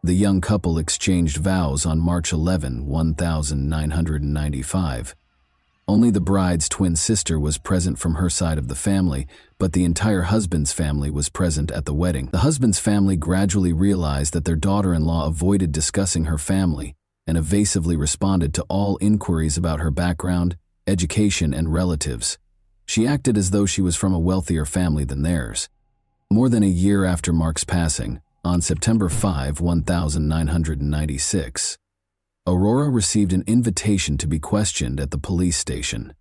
The young couple exchanged vows on March 11, 1995. Only the bride's twin sister was present from her side of the family, but the entire husband's family was present at the wedding. The husband's family gradually realized that their daughter-in-law avoided discussing her family and evasively responded to all inquiries about her background, education, and relatives. She acted as though she was from a wealthier family than theirs. More than a year after Mark's passing, on September 5, 1996, Aurora received an invitation to be questioned at the police station.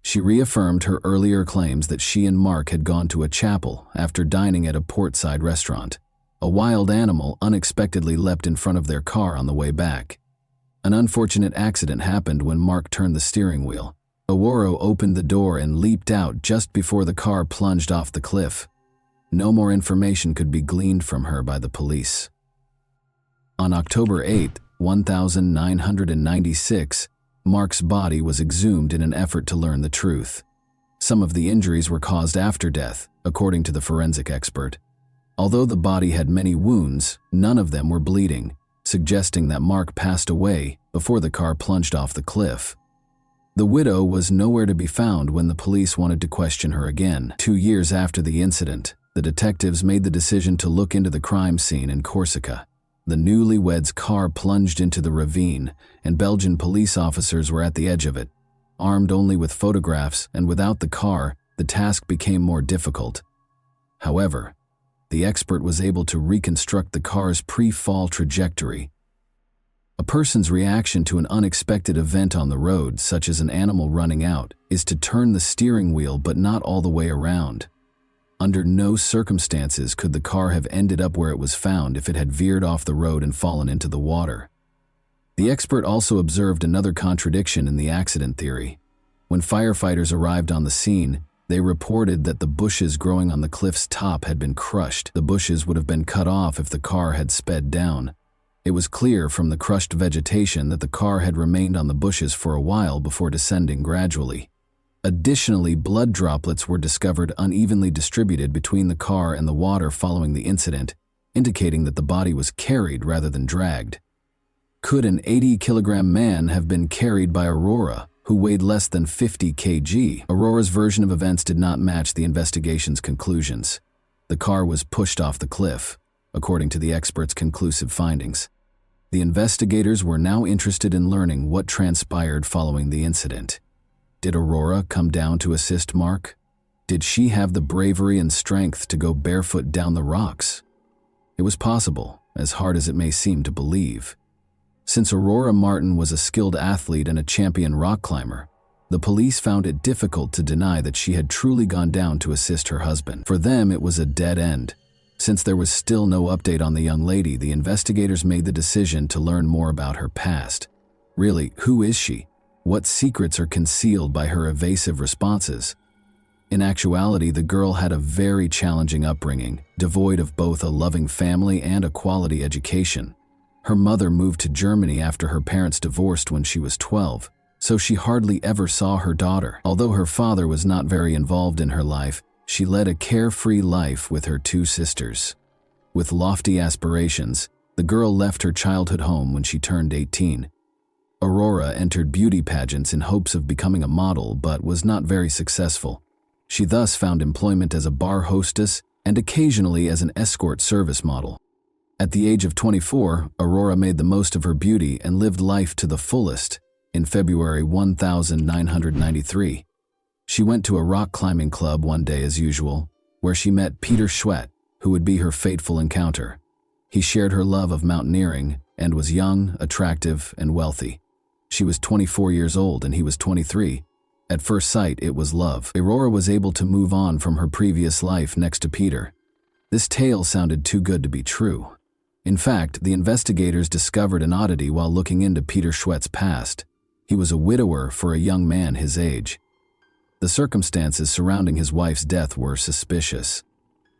She reaffirmed her earlier claims that she and Mark had gone to a chapel after dining at a portside restaurant. A wild animal unexpectedly leapt in front of their car on the way back. An unfortunate accident happened when Mark turned the steering wheel. Aurora opened the door and leaped out just before the car plunged off the cliff. No more information could be gleaned from her by the police. On October 8, 1996, Mark's body was exhumed in an effort to learn the truth. Some of the injuries were caused after death, according to the forensic expert. Although the body had many wounds, none of them were bleeding, suggesting that Mark passed away before the car plunged off the cliff. The widow was nowhere to be found when the police wanted to question her again. 2 years after the incident, the detectives made the decision to look into the crime scene in Corsica. The newlyweds' car plunged into the ravine, and Belgian police officers were at the edge of it. Armed only with photographs and without the car, the task became more difficult. However, the expert was able to reconstruct the car's pre-fall trajectory. A person's reaction to an unexpected event on the road, such as an animal running out, is to turn the steering wheel but not all the way around. Under no circumstances could the car have ended up where it was found if it had veered off the road and fallen into the water. The expert also observed another contradiction in the accident theory. When firefighters arrived on the scene, they reported that the bushes growing on the cliff's top had been crushed. The bushes would have been cut off if the car had sped down. It was clear from the crushed vegetation that the car had remained on the bushes for a while before descending gradually. Additionally, blood droplets were discovered unevenly distributed between the car and the water following the incident, indicating that the body was carried rather than dragged. Could an 80-kilogram man have been carried by Aurora, who weighed less than 50 kg? Aurora's version of events did not match the investigation's conclusions. The car was pushed off the cliff, according to the experts' conclusive findings. The investigators were now interested in learning what transpired following the incident. Did Aurora come down to assist Mark? Did she have the bravery and strength to go barefoot down the rocks? It was possible, as hard as it may seem to believe. Since Aurora Martin was a skilled athlete and a champion rock climber, the police found it difficult to deny that she had truly gone down to assist her husband. For them, it was a dead end. Since there was still no update on the young lady, the investigators made the decision to learn more about her past. Really, who is she? What secrets are concealed by her evasive responses? In actuality, the girl had a very challenging upbringing, devoid of both a loving family and a quality education. Her mother moved to Germany after her parents divorced when she was 12, so she hardly ever saw her daughter. Although her father was not very involved in her life, she led a carefree life with her two sisters. With lofty aspirations, the girl left her childhood home when she turned 18. Aurora entered beauty pageants in hopes of becoming a model, but was not very successful. She thus found employment as a bar hostess and occasionally as an escort service model. At the age of 24, Aurora made the most of her beauty and lived life to the fullest. In February 1993, she went to a rock climbing club one day as usual, where she met Peter Schwett, who would be her fateful encounter. He shared her love of mountaineering and was young, attractive, and wealthy. She was 24 years old and he was 23. At first sight, it was love. Aurora was able to move on from her previous life next to Peter. This tale sounded too good to be true. In fact, the investigators discovered an oddity while looking into Peter Schwett's past. He was a widower for a young man his age. The circumstances surrounding his wife's death were suspicious.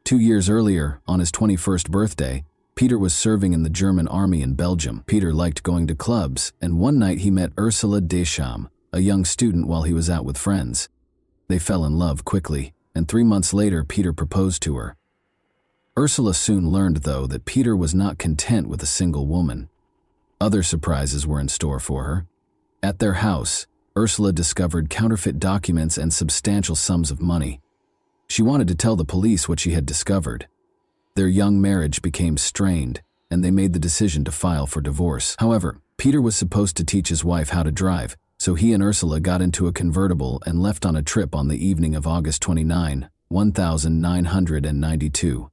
2 years earlier, on his 21st birthday, Peter was serving in the German army in Belgium. Peter liked going to clubs, and one night he met Ursula Deschamps, a young student, while he was out with friends. They fell in love quickly, and 3 months later Peter proposed to her. Ursula soon learned, though, that Peter was not content with a single woman. Other surprises were in store for her. At their house, Ursula discovered counterfeit documents and substantial sums of money. She wanted to tell the police what she had discovered. Their young marriage became strained, and they made the decision to file for divorce. However, Peter was supposed to teach his wife how to drive, so he and Ursula got into a convertible and left on a trip on the evening of August 29, 1992.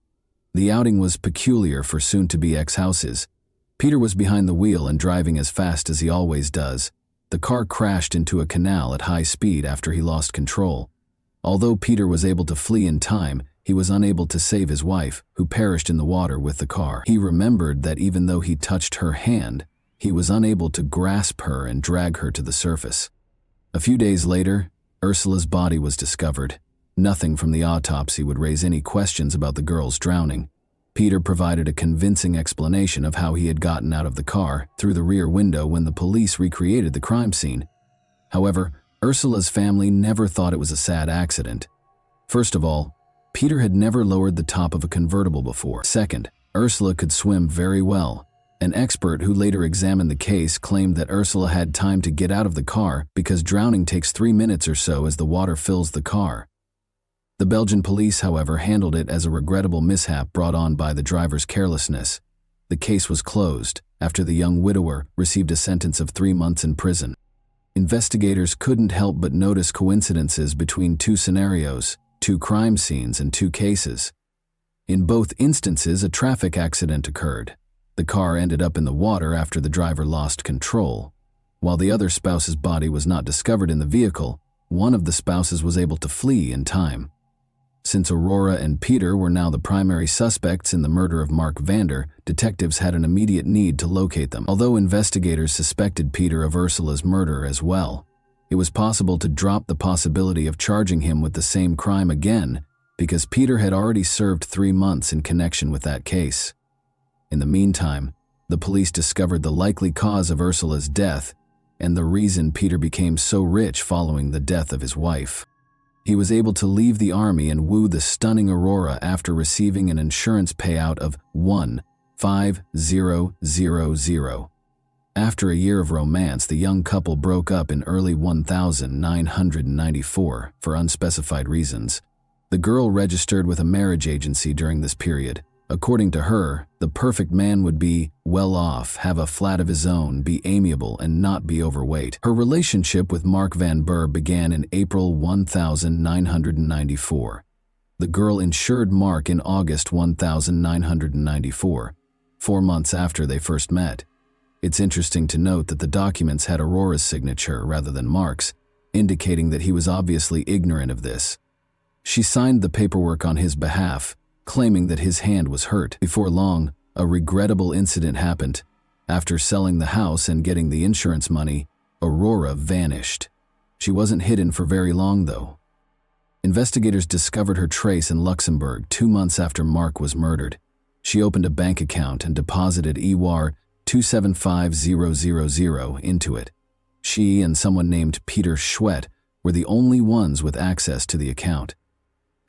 The outing was peculiar for soon-to-be ex-houses. Peter was behind the wheel and driving as fast as he always does. The car crashed into a canal at high speed after he lost control. Although Peter was able to flee in time, he was unable to save his wife, who perished in the water with the car. He remembered that even though he touched her hand, he was unable to grasp her and drag her to the surface. A few days later, Ursula's body was discovered. Nothing from the autopsy would raise any questions about the girl's drowning. Peter provided a convincing explanation of how he had gotten out of the car through the rear window when the police recreated the crime scene. However, Ursula's family never thought it was a sad accident. First of all, Peter had never lowered the top of a convertible before. Second, Ursula could swim very well. An expert who later examined the case claimed that Ursula had time to get out of the car because drowning takes 3 minutes or so as the water fills the car. The Belgian police, however, handled it as a regrettable mishap brought on by the driver's carelessness. The case was closed after the young widower received a sentence of 3 months in prison. Investigators couldn't help but notice coincidences between two scenarios, two crime scenes, and two cases. In both instances, a traffic accident occurred. The car ended up in the water after the driver lost control. While the other spouse's body was not discovered in the vehicle, one of the spouses was able to flee in time. Since Aurora and Peter were now the primary suspects in the murder of Mark Vander, detectives had an immediate need to locate them. Although investigators suspected Peter of Ursula's murder as well, it was possible to drop the possibility of charging him with the same crime again because Peter had already served 3 months in connection with that case. In the meantime, the police discovered the likely cause of Ursula's death and the reason Peter became so rich following the death of his wife. He was able to leave the army and woo the stunning Aurora after receiving an insurance payout of $1,500. After a year of romance, the young couple broke up in early 1994 for unspecified reasons. The girl registered with a marriage agency during this period. According to her, the perfect man would be well off, have a flat of his own, be amiable, and not be overweight. Her relationship with Mark Van Burr began in April 1994. The girl insured Mark in August 1994, 4 months after they first met. It's interesting to note that the documents had Aurora's signature rather than Mark's, indicating that he was obviously ignorant of this. She signed the paperwork on his behalf, claiming that his hand was hurt. Before long, a regrettable incident happened. After selling the house and getting the insurance money, Aurora vanished. She wasn't hidden for very long, though. Investigators discovered her trace in Luxembourg 2 months after Mark was murdered. She opened a bank account and deposited EWAR 275000 into it. She and someone named Peter Schwett were the only ones with access to the account.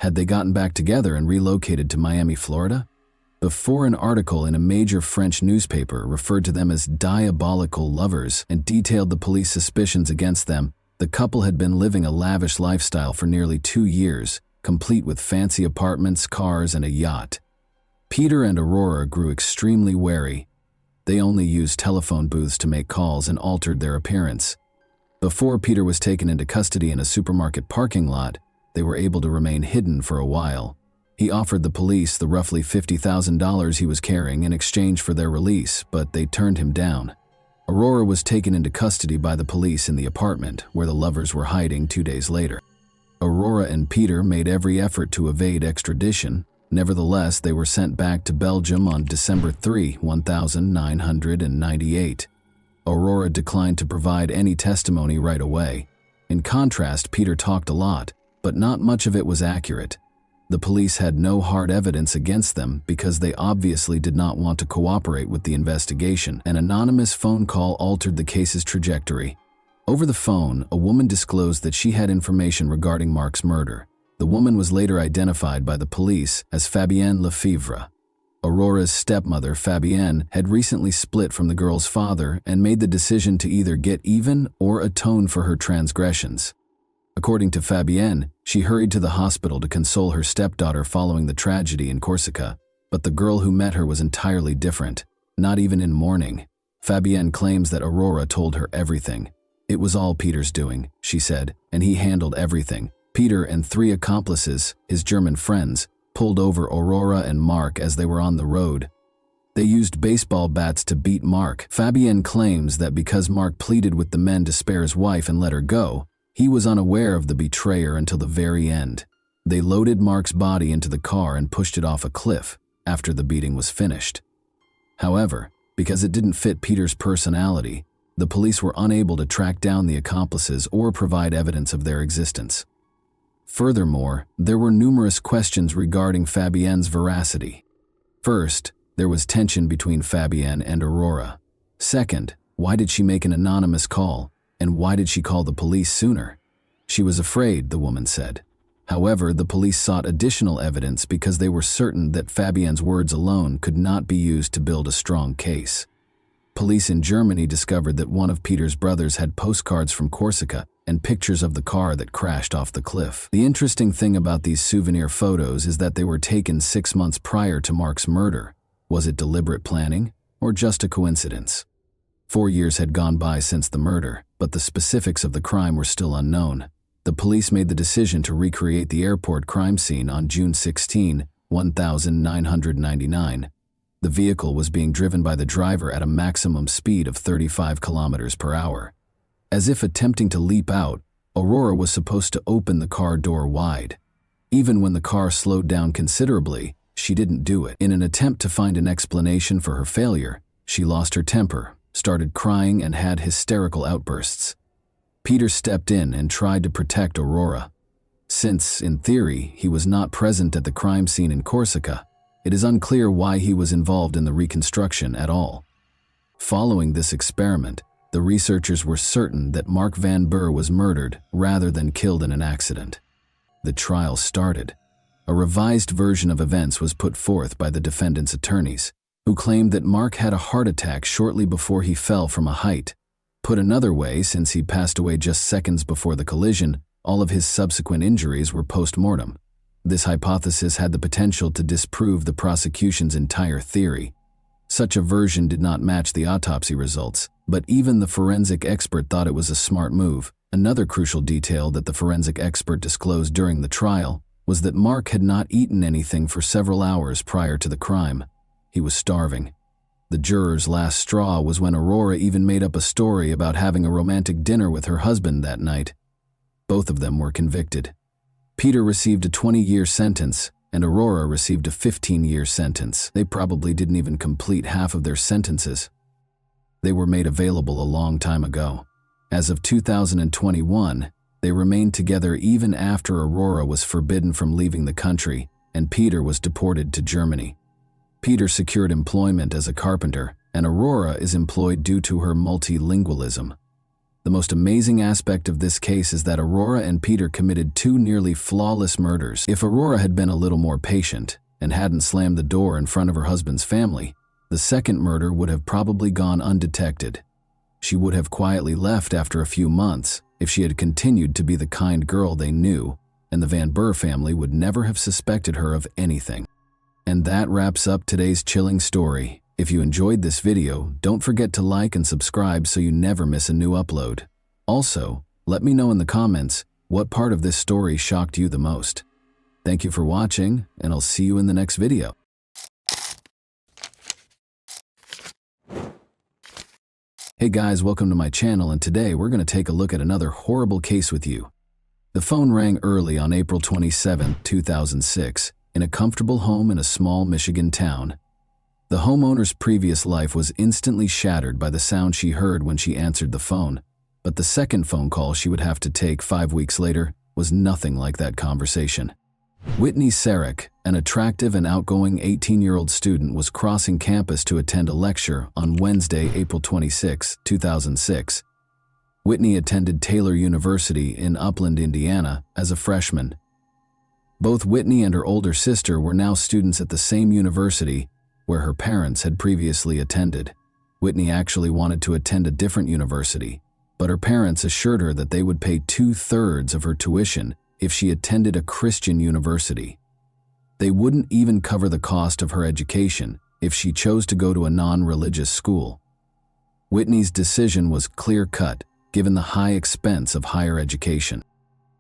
Had they gotten back together and relocated to Miami, Florida? Before an article in a major French newspaper referred to them as diabolical lovers and detailed the police suspicions against them, the couple had been living a lavish lifestyle for nearly 2 years, complete with fancy apartments, cars, and a yacht. Peter and Aurora grew extremely wary. They only used telephone booths to make calls and altered their appearance. Before Peter was taken into custody in a supermarket parking lot, they were able to remain hidden for a while. He offered the police the roughly $50,000 he was carrying in exchange for their release, but they turned him down. Aurora was taken into custody by the police in the apartment where the lovers were hiding 2 days later. Aurora and Peter made every effort to evade extradition. Nevertheless, they were sent back to Belgium on December 3, 1998. Aurora declined to provide any testimony right away. In contrast, Peter talked a lot, but not much of it was accurate. The police had no hard evidence against them because they obviously did not want to cooperate with the investigation. An anonymous phone call altered the case's trajectory. Over the phone, a woman disclosed that she had information regarding Mark's murder. The woman was later identified by the police as Fabienne Lefevre. Aurora's stepmother, Fabienne, had recently split from the girl's father and made the decision to either get even or atone for her transgressions. According to Fabienne, she hurried to the hospital to console her stepdaughter following the tragedy in Corsica, but the girl who met her was entirely different, not even in mourning. Fabienne claims that Aurora told her everything. It was all Peter's doing, she said, and he handled everything. Peter and 3 accomplices, his German friends, pulled over Aurora and Mark as they were on the road. They used baseball bats to beat Mark. Fabienne claims that because Mark pleaded with the men to spare his wife and let her go, he was unaware of the betrayer until the very end. They loaded Mark's body into the car and pushed it off a cliff after the beating was finished. However, because it didn't fit Peter's personality, the police were unable to track down the accomplices or provide evidence of their existence. Furthermore, there were numerous questions regarding Fabienne's veracity. First, there was tension between Fabienne and Aurora. Second, why did she make an anonymous call? And why did she call the police sooner? She was afraid, the woman said. However, the police sought additional evidence because they were certain that Fabienne's words alone could not be used to build a strong case. Police in Germany discovered that one of Peter's brothers had postcards from Corsica and pictures of the car that crashed off the cliff. The interesting thing about these souvenir photos is that they were taken 6 months prior to Mark's murder. Was it deliberate planning or just a coincidence? 4 years had gone by since the murder, but the specifics of the crime were still unknown. The police made the decision to recreate the airport crime scene on June 16, 1999. The vehicle was being driven by the driver at a maximum speed of 35 kilometers per hour. As if attempting to leap out, Aurora was supposed to open the car door wide. Even when the car slowed down considerably, she didn't do it. In an attempt to find an explanation for her failure, she lost her temper, started crying, and had hysterical outbursts. Peter stepped in and tried to protect Aurora. Since, in theory, he was not present at the crime scene in Corsica, it is unclear why he was involved in the reconstruction at all. Following this experiment, the researchers were certain that Mark Van Burr was murdered rather than killed in an accident. The trial started. A revised version of events was put forth by the defendant's attorneys, who claimed that Mark had a heart attack shortly before he fell from a height. Put another way, since he passed away just seconds before the collision, all of his subsequent injuries were post-mortem. This hypothesis had the potential to disprove the prosecution's entire theory. Such a version did not match the autopsy results, but even the forensic expert thought it was a smart move. Another crucial detail that the forensic expert disclosed during the trial was that Mark had not eaten anything for several hours prior to the crime. He was starving. The juror's last straw was when Aurora even made up a story about having a romantic dinner with her husband that night. Both of them were convicted. Peter received a 20-year sentence, and Aurora received a 15-year sentence. They probably didn't even complete half of their sentences. They were made available a long time ago. As of 2021, they remained together even after Aurora was forbidden from leaving the country and Peter was deported to Germany. Peter secured employment as a carpenter, and Aurora is employed due to her multilingualism. The most amazing aspect of this case is that Aurora and Peter committed two nearly flawless murders. If Aurora had been a little more patient and hadn't slammed the door in front of her husband's family, the second murder would have probably gone undetected. She would have quietly left after a few months if she had continued to be the kind girl they knew, and the Van Burr family would never have suspected her of anything. And that wraps up today's chilling story. If you enjoyed this video, don't forget to like and subscribe so you never miss a new upload. Also, let me know in the comments what part of this story shocked you the most. Thank you for watching, and I'll see you in the next video. Hey guys, welcome to my channel, and today we're going to take a look at another horrible case with you. The phone rang early on April 27, 2006, in a comfortable home in a small Michigan town. The homeowner's previous life was instantly shattered by the sound she heard when she answered the phone, but the second phone call she would have to take 5 weeks later was nothing like that conversation. Whitney Sarek, an attractive and outgoing 18-year-old student, was crossing campus to attend a lecture on Wednesday, April 26, 2006. Whitney attended Taylor University in Upland, Indiana, as a freshman. Both Whitney and her older sister were now students at the same university where her parents had previously attended. Whitney actually wanted to attend a different university, but her parents assured her that they would pay 2/3 of her tuition if she attended a Christian university. They wouldn't even cover the cost of her education if she chose to go to a non-religious school. Whitney's decision was clear-cut, given the high expense of higher education.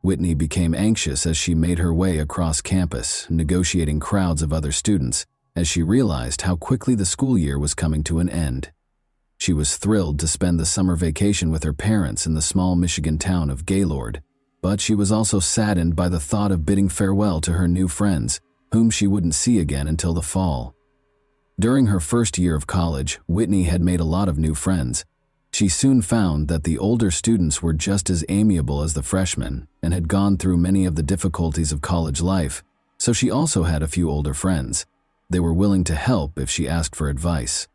Whitney became anxious as she made her way across campus, negotiating crowds of other students, as she realized how quickly the school year was coming to an end. She was thrilled to spend the summer vacation with her parents in the small Michigan town of Gaylord, but she was also saddened by the thought of bidding farewell to her new friends, whom she wouldn't see again until the fall. During her first year of college, Whitney had made a lot of new friends. She soon found that the older students were just as amiable as the freshmen and had gone through many of the difficulties of college life, so she also had a few older friends. They were willing to help if she asked for advice.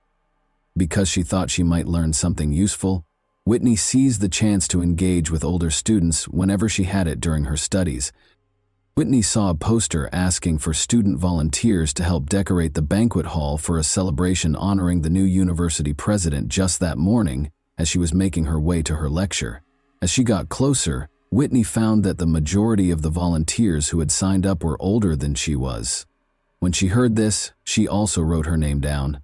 Because she thought she might learn something useful, Whitney seized the chance to engage with older students whenever she had it during her studies. Whitney saw a poster asking for student volunteers to help decorate the banquet hall for a celebration honoring the new university president just that morning as she was making her way to her lecture. As she got closer, Whitney found that the majority of the volunteers who had signed up were older than she was. When she heard this, she also wrote her name down.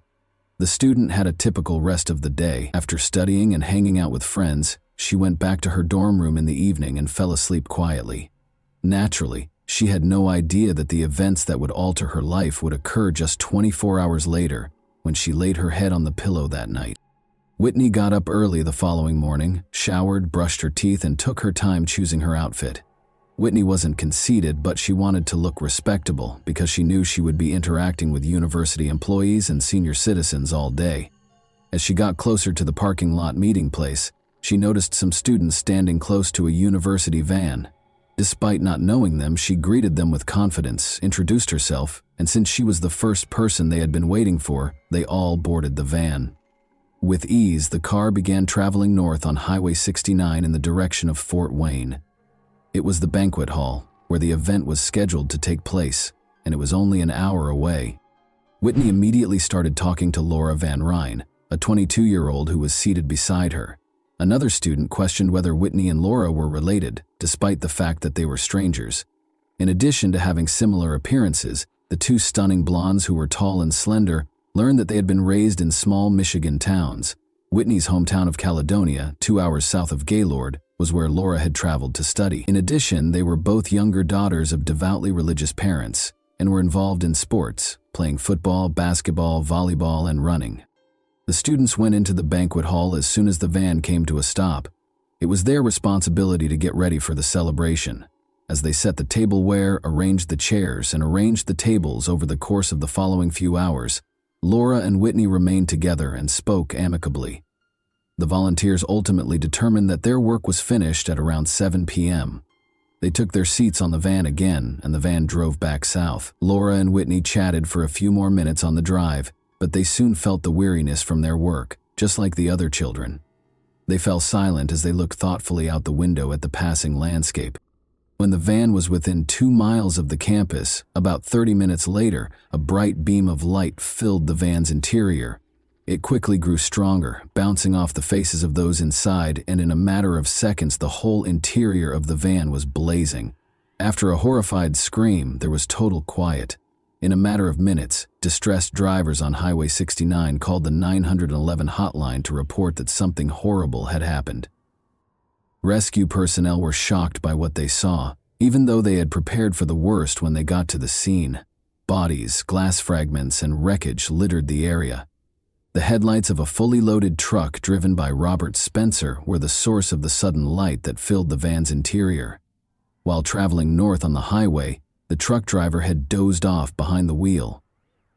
The student had a typical rest of the day. After studying and hanging out with friends, she went back to her dorm room in the evening and fell asleep quietly. Naturally, she had no idea that the events that would alter her life would occur just 24 hours later, when she laid her head on the pillow that night. Whitney got up early the following morning, showered, brushed her teeth, and took her time choosing her outfit. Whitney wasn't conceited, but she wanted to look respectable because she knew she would be interacting with university employees and senior citizens all day. As she got closer to the parking lot meeting place, she noticed some students standing close to a university van. Despite not knowing them, she greeted them with confidence, introduced herself, and since she was the first person they had been waiting for, they all boarded the van. With ease, the car began traveling north on Highway 69 in the direction of Fort Wayne. It was the banquet hall, where the event was scheduled to take place, and it was only an hour away. Whitney immediately started talking to Laura Van Ryn, a 22-year-old who was seated beside her. Another student questioned whether Whitney and Laura were related, despite the fact that they were strangers. In addition to having similar appearances, the two stunning blondes who were tall and slender learned that they had been raised in small Michigan towns. Whitney's hometown of Caledonia, 2 hours south of Gaylord, was where Laura had traveled to study. In addition, they were both younger daughters of devoutly religious parents and were involved in sports, playing football, basketball, volleyball, and running. The students went into the banquet hall as soon as the van came to a stop. It was their responsibility to get ready for the celebration. As they set the tableware, arranged the chairs, and arranged the tables over the course of the following few hours, Laura and Whitney remained together and spoke amicably. The volunteers ultimately determined that their work was finished at around 7 p.m. They took their seats on the van again, and the van drove back south. Laura and Whitney chatted for a few more minutes on the drive, but they soon felt the weariness from their work, just like the other children. They fell silent as they looked thoughtfully out the window at the passing landscape. When the van was within 2 miles of the campus, about 30 minutes later, a bright beam of light filled the van's interior. It quickly grew stronger, bouncing off the faces of those inside, and in a matter of seconds the whole interior of the van was blazing. After a horrified scream, there was total quiet. In a matter of minutes, distressed drivers on Highway 69 called the 911 hotline to report that something horrible had happened. Rescue personnel were shocked by what they saw, even though they had prepared for the worst when they got to the scene. Bodies, glass fragments, and wreckage littered the area. The headlights of a fully loaded truck driven by Robert Spencer were the source of the sudden light that filled the van's interior. While traveling north on the highway, the truck driver had dozed off behind the wheel.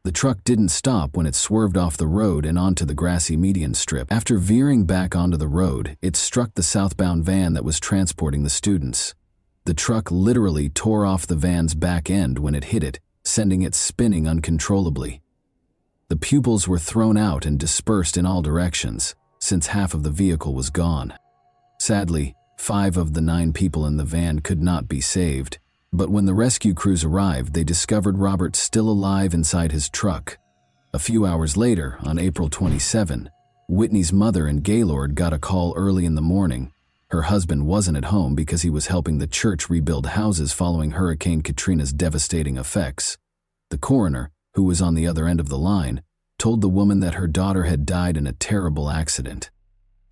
The truck didn't stop when it swerved off the road and onto the grassy median strip. After veering back onto the road, it struck the southbound van that was transporting the students. The truck literally tore off the van's back end when it hit it, sending it spinning uncontrollably. The pupils were thrown out and dispersed in all directions, since half of the vehicle was gone. Sadly, 5 of the 9 people in the van could not be saved, but when the rescue crews arrived, they discovered Robert still alive inside his truck. A few hours later, on April 27, Whitney's mother and Gaylord got a call early in the morning. Her husband wasn't at home because he was helping the church rebuild houses following Hurricane Katrina's devastating effects. The coroner, who was on the other end of the line, told the woman that her daughter had died in a terrible accident.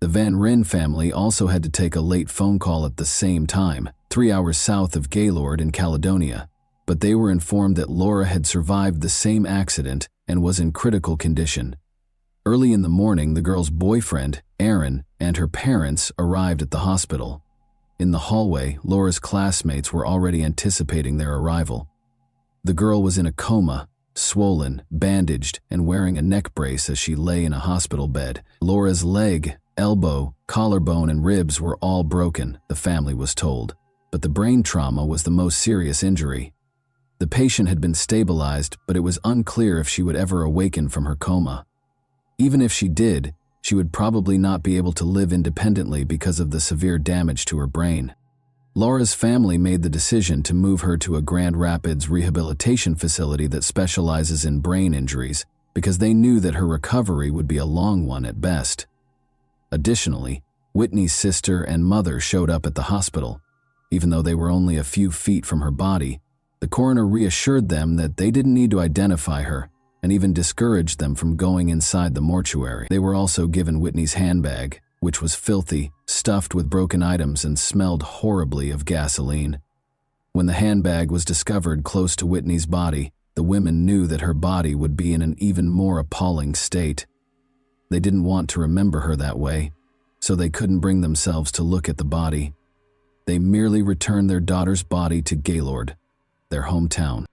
The Van Ryn family also had to take a late phone call at the same time, 3 hours south of Gaylord in Caledonia, but they were informed that Laura had survived the same accident and was in critical condition. Early in the morning, the girl's boyfriend, Aaron, and her parents arrived at the hospital. In the hallway, Laura's classmates were already anticipating their arrival. The girl was in a coma, swollen, bandaged, and wearing a neck brace as she lay in a hospital bed. Laura's leg, elbow, collarbone, and ribs were all broken, the family was told, but the brain trauma was the most serious injury. The patient had been stabilized, but it was unclear if she would ever awaken from her coma. Even if she did, she would probably not be able to live independently because of the severe damage to her brain. Laura's family made the decision to move her to a Grand Rapids rehabilitation facility that specializes in brain injuries because they knew that her recovery would be a long one at best. Additionally, Whitney's sister and mother showed up at the hospital. Even though they were only a few feet from her body, the coroner reassured them that they didn't need to identify her and even discouraged them from going inside the mortuary. They were also given Whitney's handbag, which was filthy, stuffed with broken items, and smelled horribly of gasoline. When the handbag was discovered close to Whitney's body, the women knew that her body would be in an even more appalling state. They didn't want to remember her that way, so they couldn't bring themselves to look at the body. They merely returned their daughter's body to Gaylord, their hometown.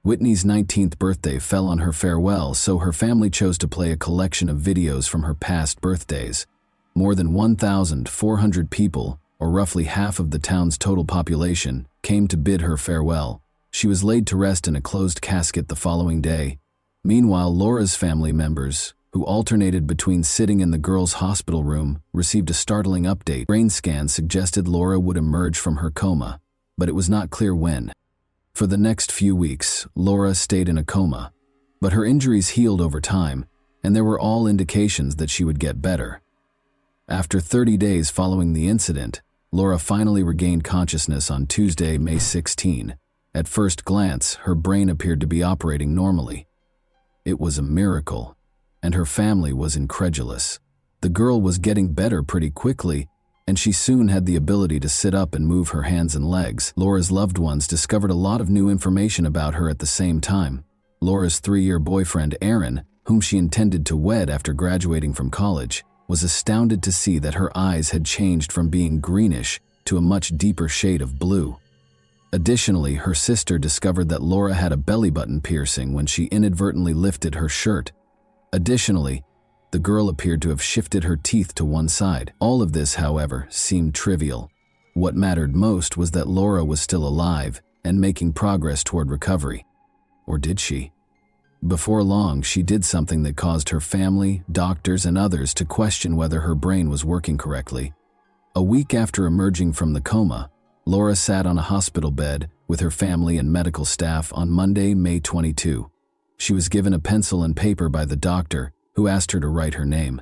Whitney's 19th birthday fell on her farewell, so her family chose to play a collection of videos from her past birthdays. More than 1,400 people, or roughly half of the town's total population, came to bid her farewell. She was laid to rest in a closed casket the following day. Meanwhile, Laura's family members, who alternated between sitting in the girl's hospital room, received a startling update. Brain scans suggested Laura would emerge from her coma, but it was not clear when. For the next few weeks, Laura stayed in a coma, but her injuries healed over time, and there were all indications that she would get better. After 30 days following the incident, Laura finally regained consciousness on Tuesday, May 16. At first glance, her brain appeared to be operating normally. It was a miracle, and her family was incredulous. The girl was getting better pretty quickly, and she soon had the ability to sit up and move her hands and legs. Laura's loved ones discovered a lot of new information about her at the same time. Laura's 3-year boyfriend, Aaron, whom she intended to wed after graduating from college, was astounded to see that her eyes had changed from being greenish to a much deeper shade of blue. Additionally, her sister discovered that Laura had a belly button piercing when she inadvertently lifted her shirt. Additionally, The girl appeared to have shifted her teeth to one side. All of this, however, seemed trivial. What mattered most was that Laura was still alive and making progress toward recovery. Or did she? Before long, she did something that caused her family, doctors, and others to question whether her brain was working correctly. A week after emerging from the coma, Laura sat on a hospital bed with her family and medical staff on Monday, May 22. She was given a pencil and paper by the doctor, who asked her to write her name.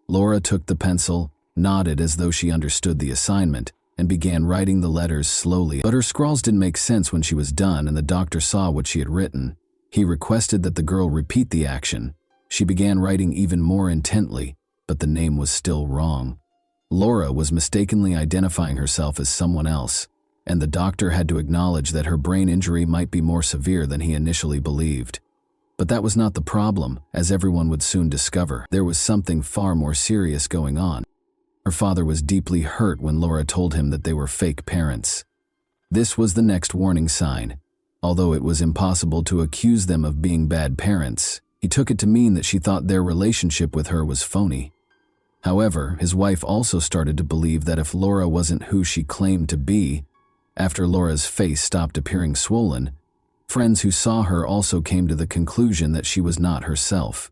Laura took the pencil, nodded as though she understood the assignment, and began writing the letters slowly. But her scrawls didn't make sense when she was done and the doctor saw what she had written. He requested that the girl repeat the action. She began writing even more intently, but the name was still wrong. Laura was mistakenly identifying herself as someone else, and the doctor had to acknowledge that her brain injury might be more severe than he initially believed. But that was not the problem, as everyone would soon discover. There was something far more serious going on. Her father was deeply hurt when Laura told him that they were fake parents. This was the next warning sign. Although it was impossible to accuse them of being bad parents, he took it to mean that she thought their relationship with her was phony. However, his wife also started to believe that if Laura wasn't who she claimed to be, after Laura's face stopped appearing swollen, friends who saw her also came to the conclusion that she was not herself.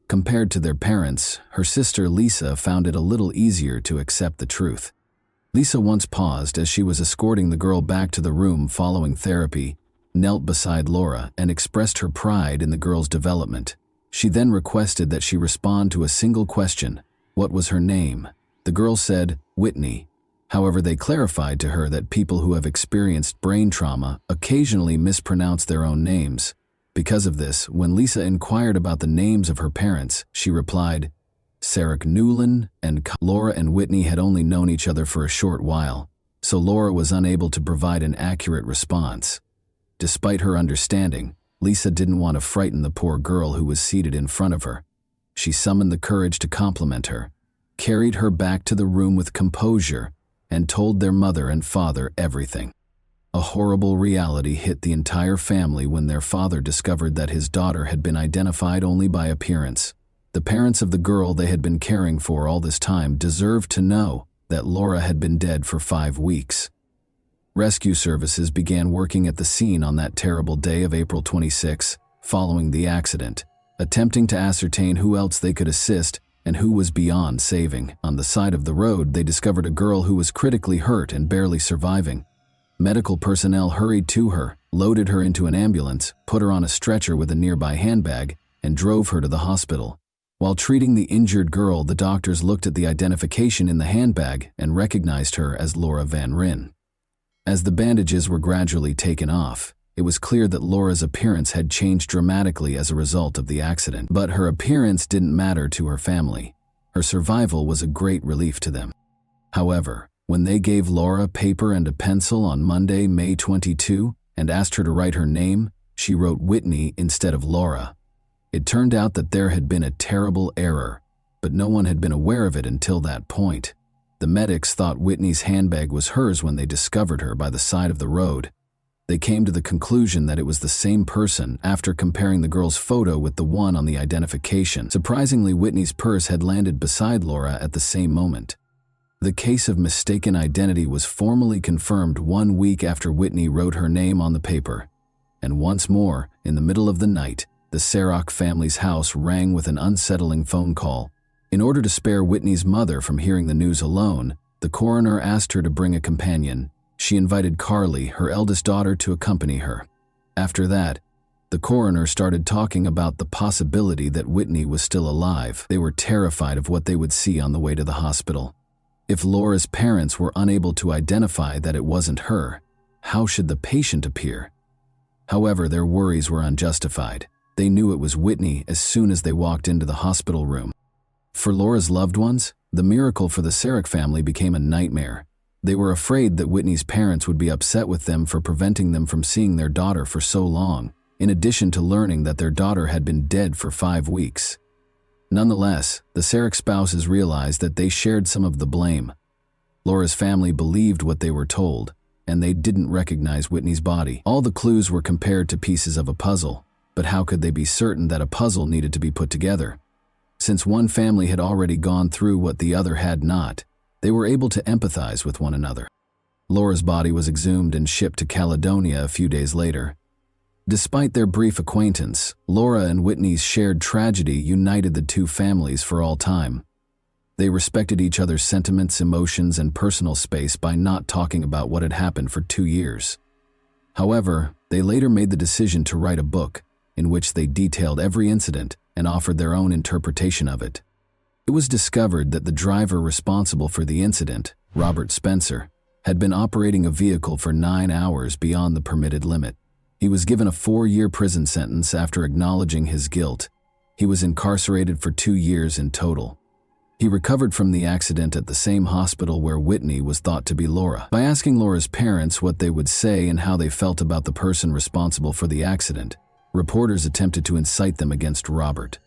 Compared to their parents, her sister Lisa found it a little easier to accept the truth. Lisa once paused as she was escorting the girl back to the room following therapy, knelt beside Laura, and expressed her pride in the girl's development. She then requested that she respond to a single question: what was her name? The girl said, Whitney. However, they clarified to her that people who have experienced brain trauma occasionally mispronounce their own names. Because of this, when Lisa inquired about the names of her parents, she replied, Sarek Newland and Laura and Whitney had only known each other for a short while, so Laura was unable to provide an accurate response. Despite her understanding, Lisa didn't want to frighten the poor girl who was seated in front of her. She summoned the courage to compliment her, carried her back to the room with composure, and told their mother and father everything. A horrible reality hit the entire family when their father discovered that his daughter had been identified only by appearance. The parents of the girl they had been caring for all this time deserved to know that Laura had been dead for 5 weeks. Rescue services began working at the scene on that terrible day of April 26, following the accident, attempting to ascertain who else they could assist and who was beyond saving. On the side of the road, they discovered a girl who was critically hurt and barely surviving. Medical personnel hurried to her, loaded her into an ambulance, put her on a stretcher with a nearby handbag, and drove her to the hospital. While treating the injured girl, the doctors looked at the identification in the handbag and recognized her as Laura Van Ryn. As the bandages were gradually taken off, it was clear that Laura's appearance had changed dramatically as a result of the accident. But her appearance didn't matter to her family. Her survival was a great relief to them. However, when they gave Laura paper and a pencil on Monday, May 22, and asked her to write her name, she wrote Whitney instead of Laura. It turned out that there had been a terrible error, but no one had been aware of it until that point. The medics thought Whitney's handbag was hers when they discovered her by the side of the road. They came to the conclusion that it was the same person after comparing the girl's photo with the one on the identification. Surprisingly, Whitney's purse had landed beside Laura at the same moment. The case of mistaken identity was formally confirmed 1 week after Whitney wrote her name on the paper. And once more, in the middle of the night, the Sarek family's house rang with an unsettling phone call. In order to spare Whitney's mother from hearing the news alone, the coroner asked her to bring a companion. She invited Carly, her eldest daughter, to accompany her. After that, the coroner started talking about the possibility that Whitney was still alive. They were terrified of what they would see on the way to the hospital. If Laura's parents were unable to identify that it wasn't her, how should the patient appear? However, their worries were unjustified. They knew it was Whitney as soon as they walked into the hospital room. For Laura's loved ones, the miracle for the Sarek family became a nightmare. They were afraid that Whitney's parents would be upset with them for preventing them from seeing their daughter for so long, in addition to learning that their daughter had been dead for 5 weeks. Nonetheless, the Sarek spouses realized that they shared some of the blame. Laura's family believed what they were told, and they didn't recognize Whitney's body. All the clues were compared to pieces of a puzzle, but how could they be certain that a puzzle needed to be put together? Since one family had already gone through what the other had not, they were able to empathize with one another. Laura's body was exhumed and shipped to Caledonia a few days later. Despite their brief acquaintance, Laura and Whitney's shared tragedy united the two families for all time. They respected each other's sentiments, emotions, and personal space by not talking about what had happened for 2 years. However, they later made the decision to write a book in which they detailed every incident and offered their own interpretation of it. It was discovered that the driver responsible for the incident, Robert Spencer, had been operating a vehicle for 9 hours beyond the permitted limit. He was given a 4-year prison sentence after acknowledging his guilt. He was incarcerated for 2 years in total. He recovered from the accident at the same hospital where Whitney was thought to be Laura. By asking Laura's parents what they would say and how they felt about the person responsible for the accident, reporters attempted to incite them against Robert.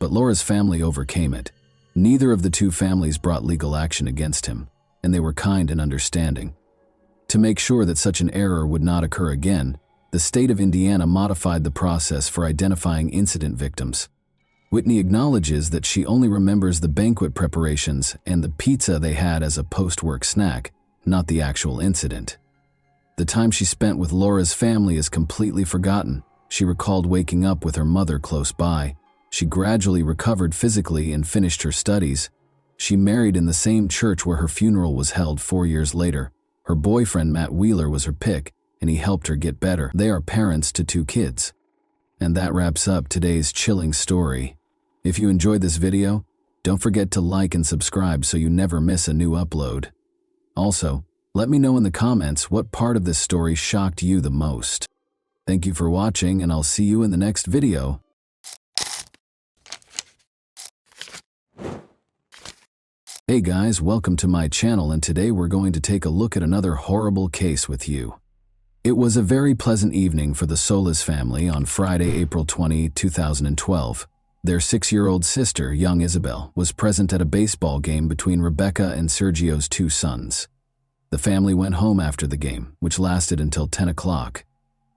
But Laura's family overcame it. Neither of the two families brought legal action against him, and they were kind and understanding. To make sure that such an error would not occur again, the state of Indiana modified the process for identifying incident victims. Whitney acknowledges that she only remembers the banquet preparations and the pizza they had as a post-work snack, not the actual incident. The time she spent with Laura's family is completely forgotten. She recalled waking up with her mother close by. She gradually recovered physically and finished her studies. She married in the same church where her funeral was held 4 years later. Her boyfriend, Matt Wheeler, was her pick, and he helped her get better. They are parents to 2 kids. And that wraps up today's chilling story. If you enjoyed this video, don't forget to like and subscribe so you never miss a new upload. Also, let me know in the comments what part of this story shocked you the most. Thank you for watching, and I'll see you in the next video. Hey guys, welcome to my channel, and today we're going to take a look at another horrible case with you. It was a very pleasant evening for the Solis family on Friday, April 20, 2012. Their 6-year-old sister, young Isabel, was present at a baseball game between Rebecca and Sergio's 2 sons. The family went home after the game, which lasted until 10 o'clock.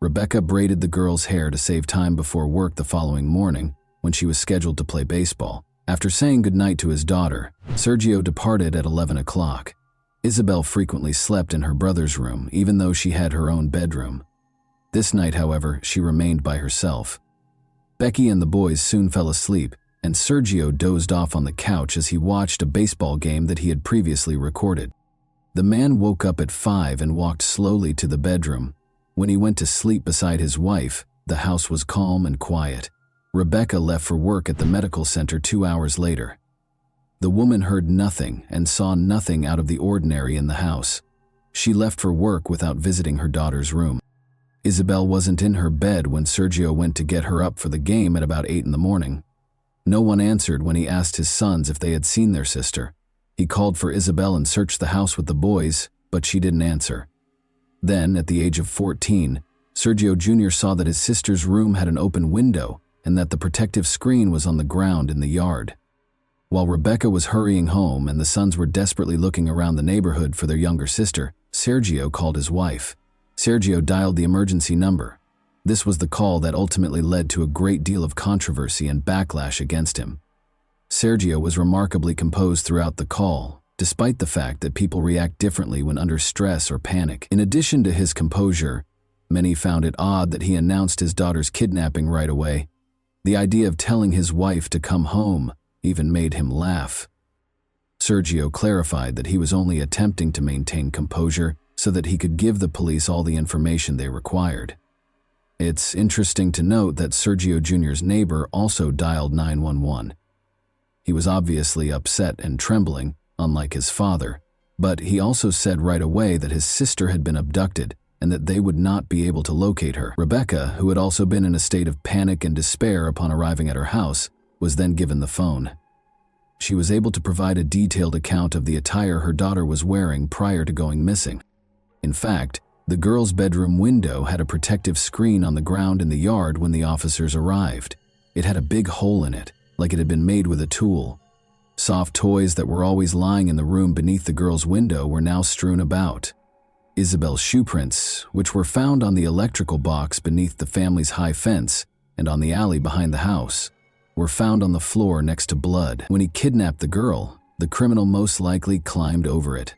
Rebecca braided the girl's hair to save time before work the following morning, when she was scheduled to play baseball. After saying goodnight to his daughter, Sergio departed at 11 o'clock. Isabel frequently slept in her brother's room, even though she had her own bedroom. This night, however, she remained by herself. Becky and the boys soon fell asleep, and Sergio dozed off on the couch as he watched a baseball game that he had previously recorded. The man woke up at 5 and walked slowly to the bedroom. When he went to sleep beside his wife, the house was calm and quiet. Rebecca left for work at the medical center 2 hours later. The woman heard nothing and saw nothing out of the ordinary in the house. She left for work without visiting her daughter's room. Isabel wasn't in her bed when Sergio went to get her up for the game at about 8 in the morning. No one answered when he asked his sons if they had seen their sister. He called for Isabel and searched the house with the boys, but she didn't answer. Then, at the age of 14, Sergio Jr. saw that his sister's room had an open window and that the protective screen was on the ground in the yard. While Rebecca was hurrying home and the sons were desperately looking around the neighborhood for their younger sister, Sergio called his wife. Sergio dialed the emergency number. This was the call that ultimately led to a great deal of controversy and backlash against him. Sergio was remarkably composed throughout the call, despite the fact that people react differently when under stress or panic. In addition to his composure, many found it odd that he announced his daughter's kidnapping right away. The idea of telling his wife to come home even made him laugh. Sergio clarified that he was only attempting to maintain composure so that he could give the police all the information they required. It's interesting to note that Sergio Jr.'s neighbor also dialed 911. He was obviously upset and trembling, unlike his father, but he also said right away that his sister had been abducted and that they would not be able to locate her. Rebecca, who had also been in a state of panic and despair upon arriving at her house, was then given the phone. She was able to provide a detailed account of the attire her daughter was wearing prior to going missing. In fact, the girl's bedroom window had a protective screen on the ground in the yard when the officers arrived. It had a big hole in it, like it had been made with a tool. Soft toys that were always lying in the room beneath the girl's window were now strewn about. Isabel's shoe prints, which were found on the electrical box beneath the family's high fence and on the alley behind the house. were found on the floor next to blood. When he kidnapped the girl, the criminal most likely climbed over it.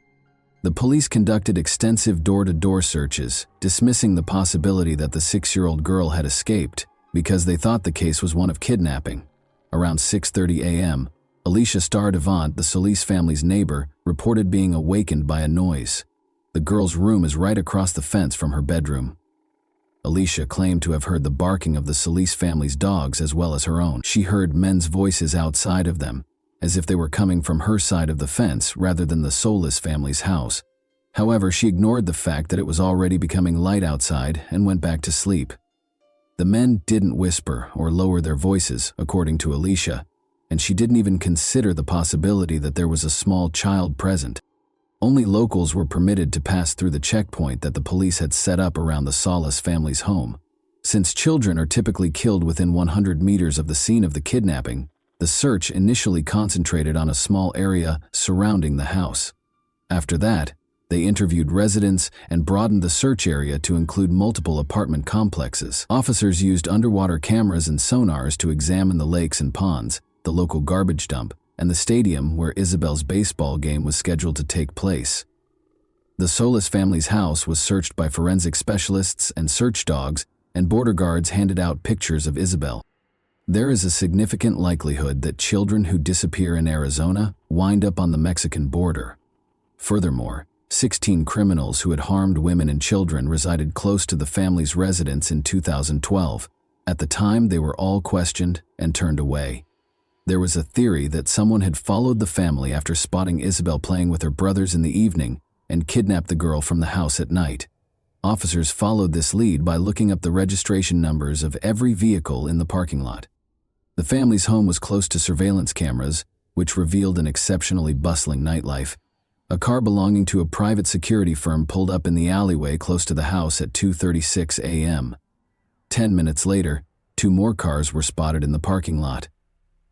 The police conducted extensive door-to-door searches, dismissing the possibility that the 6-year-old girl had escaped because they thought the case was one of kidnapping. Around 6:30 a.m., Alicia Stardevant, the Solis family's neighbor, reported being awakened by a noise. The girl's room is right across the fence from her bedroom. Alicia claimed to have heard the barking of the Solis family's dogs as well as her own. She heard men's voices outside of them, as if they were coming from her side of the fence rather than the Solis family's house. However, she ignored the fact that it was already becoming light outside and went back to sleep. The men didn't whisper or lower their voices, according to Alicia, and she didn't even consider the possibility that there was a small child present. Only locals were permitted to pass through the checkpoint that the police had set up around the Solis family's home. Since children are typically killed within 100 meters of the scene of the kidnapping, the search initially concentrated on a small area surrounding the house. After that, they interviewed residents and broadened the search area to include multiple apartment complexes. Officers used underwater cameras and sonars to examine the lakes and ponds, the local garbage dump, and the stadium where Isabel's baseball game was scheduled to take place. The Solis family's house was searched by forensic specialists and search dogs, and border guards handed out pictures of Isabel. There is a significant likelihood that children who disappear in Arizona wind up on the Mexican border. Furthermore, 16 criminals who had harmed women and children resided close to the family's residence in 2012. At the time, they were all questioned and turned away. There was a theory that someone had followed the family after spotting Isabel playing with her brothers in the evening and kidnapped the girl from the house at night. Officers followed this lead by looking up the registration numbers of every vehicle in the parking lot. The family's home was close to surveillance cameras, which revealed an exceptionally bustling nightlife. A car belonging to a private security firm pulled up in the alleyway close to the house at 2:36 a.m. 10 minutes later, 2 more cars were spotted in the parking lot.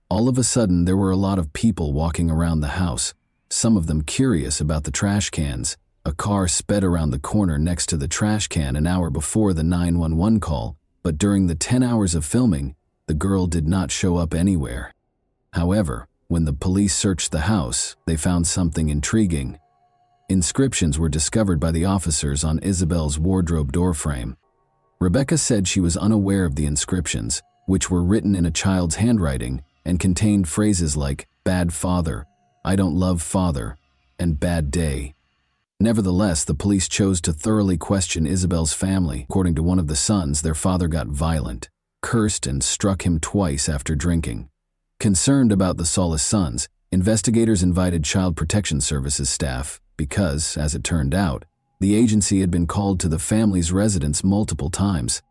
All of a sudden, there were a lot of people walking around the house, some of them curious about the trash cans. A car sped around the corner next to the trash can an hour before the 911 call, but during the 10 hours of filming, the girl did not show up anywhere. However, when the police searched the house, they found something intriguing. Inscriptions were discovered by the officers on Isabel's wardrobe doorframe. Rebecca said she was unaware of the inscriptions, which were written in a child's handwriting and contained phrases like "bad father," "I don't love father," and "bad day." Nevertheless, the police chose to thoroughly question Isabel's family. According to one of the sons, their father got violent, cursed, and struck him twice after drinking. Concerned about the Solis sons, investigators invited Child Protection Services staff because, as it turned out, the agency had been called to the family's residence multiple times.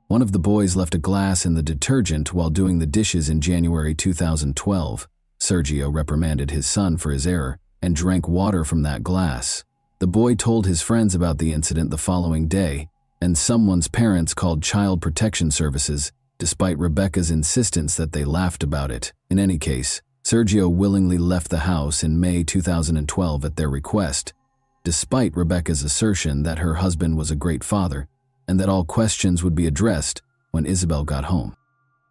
One of the boys left a glass in the detergent while doing the dishes in January 2012. Sergio reprimanded his son for his error and drank water from that glass. The boy told his friends about the incident the following day, and someone's parents called Child Protection Services, despite Rebecca's insistence that they laughed about it. In any case, Sergio willingly left the house in May 2012 at their request, despite Rebecca's assertion that her husband was a great father and that all questions would be addressed when Isabel got home.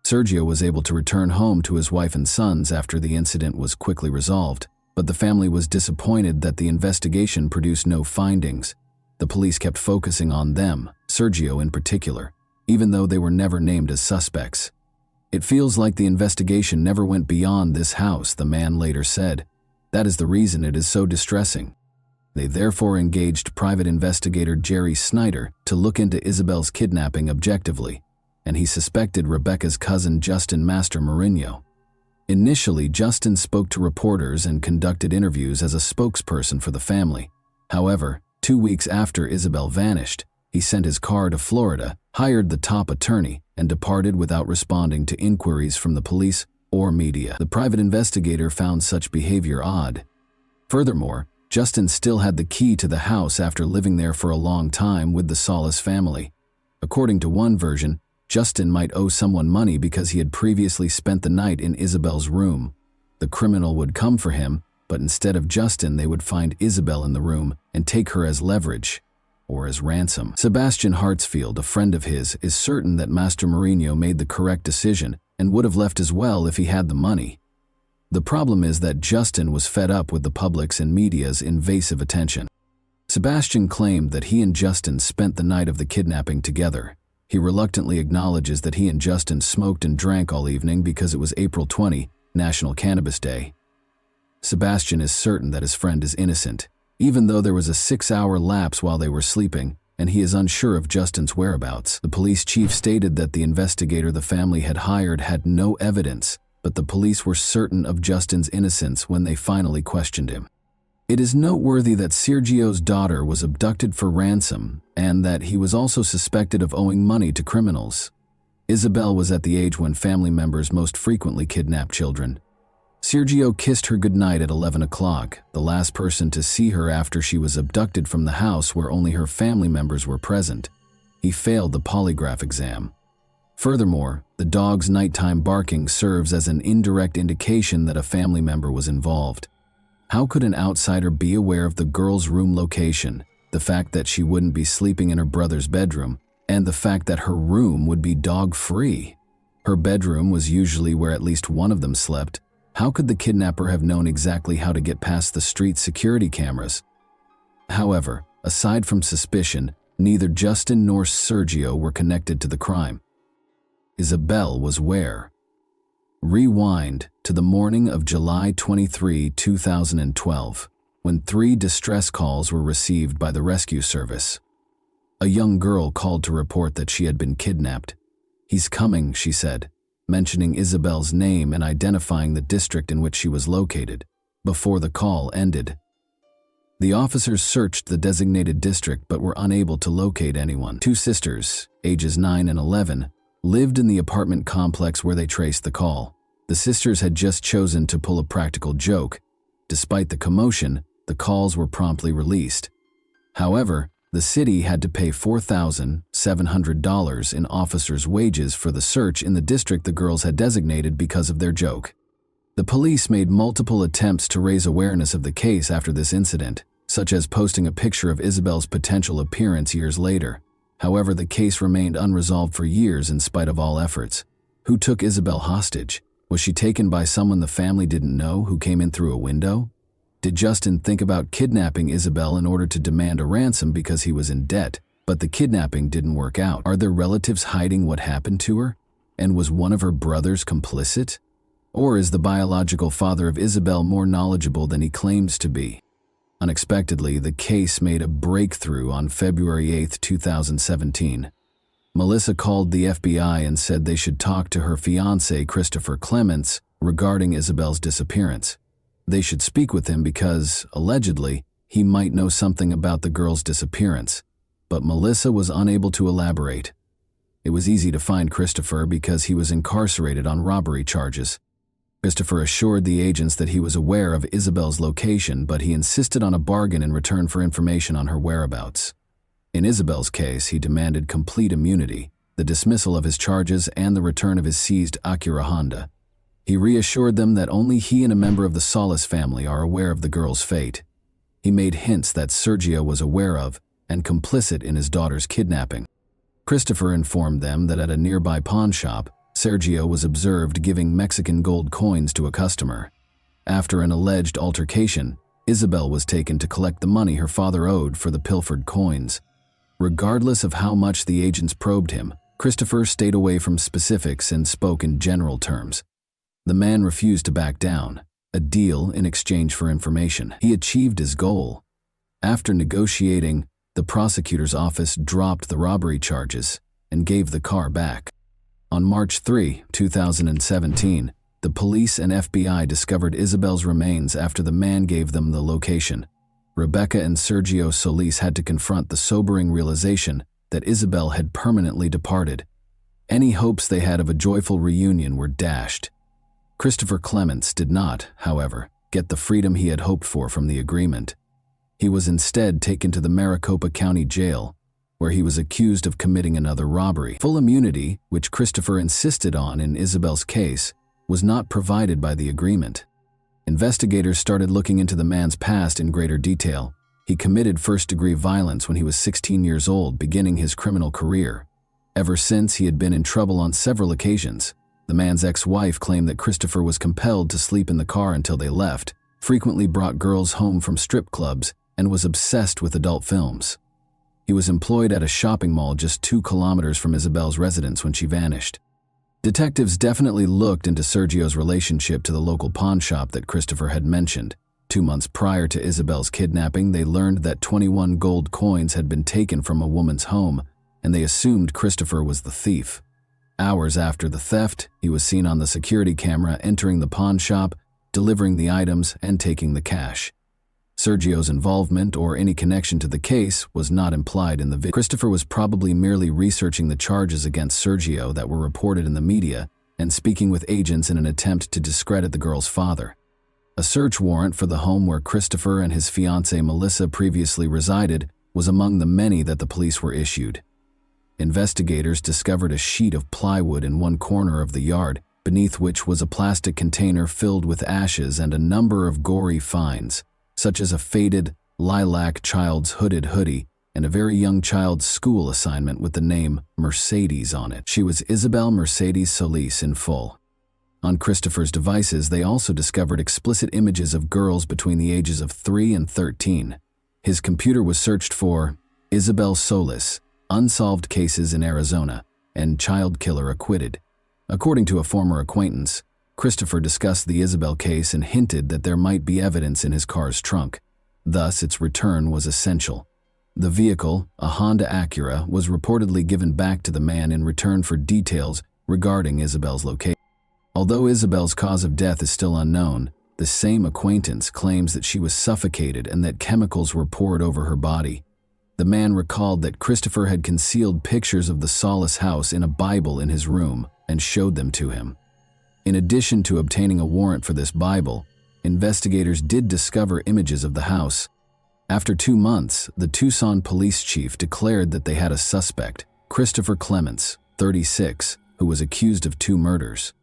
Sergio was able to return home to his wife and sons after the incident was quickly resolved, but the family was disappointed that the investigation produced no findings. The police kept focusing on them, Sergio in particular, even though they were never named as suspects. "It feels like the investigation never went beyond this house," the man later said. "That is the reason it is so distressing." They therefore engaged private investigator Jerry Snyder to look into Isabel's kidnapping objectively, and he suspected Rebecca's cousin Justin Master Mourinho. Initially, Justin spoke to reporters and conducted interviews as a spokesperson for the family. However, 2 weeks after Isabel vanished, he sent his car to Florida, hired the top attorney, and departed without responding to inquiries from the police or media. The private investigator found such behavior odd. Furthermore, Justin still had the key to the house after living there for a long time with the Solis family. According to one version, Justin might owe someone money because he had previously spent the night in Isabel's room. The criminal would come for him, but instead of Justin, they would find Isabel in the room and take her as leverage, or as ransom. Sebastian Hartsfield, a friend of his, is certain that Master Mourinho made the correct decision and would have left as well if he had the money. The problem is that Justin was fed up with the public's and media's invasive attention. Sebastian claimed that he and Justin spent the night of the kidnapping together. He reluctantly acknowledges that he and Justin smoked and drank all evening because it was April 20, National Cannabis Day. Sebastian is certain that his friend is innocent, even though there was a 6-hour lapse while they were sleeping, and he is unsure of Justin's whereabouts. The police chief stated that the investigator the family had hired had no evidence, but the police were certain of Justin's innocence when they finally questioned him. It is noteworthy that Sergio's daughter was abducted for ransom and that he was also suspected of owing money to criminals. Isabel was at the age when family members most frequently kidnap children. Sergio kissed her goodnight at 11 o'clock, the last person to see her after she was abducted from the house where only her family members were present. He failed the polygraph exam. Furthermore, the dog's nighttime barking serves as an indirect indication that a family member was involved. How could an outsider be aware of the girl's room location, the fact that she wouldn't be sleeping in her brother's bedroom, and the fact that her room would be dog-free? Her bedroom was usually where at least one of them slept. How could the kidnapper have known exactly how to get past the street security cameras? However, aside from suspicion, neither Justin nor Sergio were connected to the crime. Isabel was where? Rewind to the morning of July 23, 2012, when 3 distress calls were received by the rescue service. A young girl called to report that she had been kidnapped. "He's coming," she said, mentioning Isabel's name and identifying the district in which she was located, before the call ended. The officers searched the designated district but were unable to locate anyone. 2 sisters, ages 9 and 11, lived in the apartment complex where they traced the call. The sisters had just chosen to pull a practical joke. Despite the commotion, the calls were promptly released. However, the city had to pay $4,700 in officers' wages for the search in the district the girls had designated because of their joke. The police made multiple attempts to raise awareness of the case after this incident, such as posting a picture of Isabel's potential appearance years later. However, the case remained unresolved for years in spite of all efforts. Who took Isabel hostage? Was she taken by someone the family didn't know who came in through a window? Did Justin think about kidnapping Isabel in order to demand a ransom because he was in debt, but the kidnapping didn't work out? Are there relatives hiding what happened to her? And was one of her brothers complicit? Or is the biological father of Isabel more knowledgeable than he claims to be? Unexpectedly, the case made a breakthrough on February 8, 2017. Melissa called the FBI and said they should talk to her fiancé, Christopher Clements, regarding Isabel's disappearance. They should speak with him because, allegedly, he might know something about the girl's disappearance. But Melissa was unable to elaborate. It was easy to find Christopher because he was incarcerated on robbery charges. Christopher assured the agents that he was aware of Isabel's location, but he insisted on a bargain in return for information on her whereabouts. In Isabel's case, he demanded complete immunity, the dismissal of his charges, and the return of his seized Acura Honda. He reassured them that only he and a member of the Solis family are aware of the girl's fate. He made hints that Sergio was aware of and complicit in his daughter's kidnapping. Christopher informed them that at a nearby pawn shop, Sergio was observed giving Mexican gold coins to a customer. After an alleged altercation, Isabel was taken to collect the money her father owed for the pilfered coins. Regardless of how much the agents probed him, Christopher stayed away from specifics and spoke in general terms. The man refused to back down, a deal in exchange for information. He achieved his goal. After negotiating, the prosecutor's office dropped the robbery charges and gave the car back. On March 3, 2017, the police and FBI discovered Isabel's remains after the man gave them the location. Rebecca and Sergio Solis had to confront the sobering realization that Isabel had permanently departed. Any hopes they had of a joyful reunion were dashed. Christopher Clements did not, however, get the freedom he had hoped for from the agreement. He was instead taken to the Maricopa County Jail, where he was accused of committing another robbery. Full immunity, which Christopher insisted on in Isabel's case, was not provided by the agreement. Investigators started looking into the man's past in greater detail. He committed first-degree violence when he was 16 years old, beginning his criminal career. Ever since, he had been in trouble on several occasions. The man's ex-wife claimed that Christopher was compelled to sleep in the car until they left, frequently brought girls home from strip clubs, and was obsessed with adult films. He was employed at a shopping mall just 2 kilometers from Isabel's residence when she vanished. Detectives definitely looked into Sergio's relationship to the local pawn shop that Christopher had mentioned. 2 months prior to Isabel's kidnapping, they learned that 21 gold coins had been taken from a woman's home, and they assumed Christopher was the thief. Hours after the theft, he was seen on the security camera entering the pawn shop, delivering the items, and taking the cash. Sergio's involvement or any connection to the case was not implied in the video. Christopher was probably merely researching the charges against Sergio that were reported in the media and speaking with agents in an attempt to discredit the girl's father. A search warrant for the home where Christopher and his fiancée Melissa previously resided was among the many that the police were issued. Investigators discovered a sheet of plywood in one corner of the yard, beneath which was a plastic container filled with ashes and a number of gory finds, such as a faded, lilac child's hooded hoodie and a very young child's school assignment with the name Mercedes on it. She was Isabel Mercedes Solis in full. On Christopher's devices, they also discovered explicit images of girls between the ages of 3 and 13. His computer was searched for Isabel Solis, unsolved cases in Arizona, and child killer acquitted. According to a former acquaintance, Christopher discussed the Isabel case and hinted that there might be evidence in his car's trunk. Thus, its return was essential. The vehicle, a Honda Acura, was reportedly given back to the man in return for details regarding Isabel's location. Although Isabel's cause of death is still unknown, the same acquaintance claims that she was suffocated and that chemicals were poured over her body. The man recalled that Christopher had concealed pictures of the Solis house in a Bible in his room and showed them to him. In addition to obtaining a warrant for this Bible, investigators did discover images of the house. After 2 months, the Tucson police chief declared that they had a suspect, Christopher Clements, 36, who was accused of 2 murders.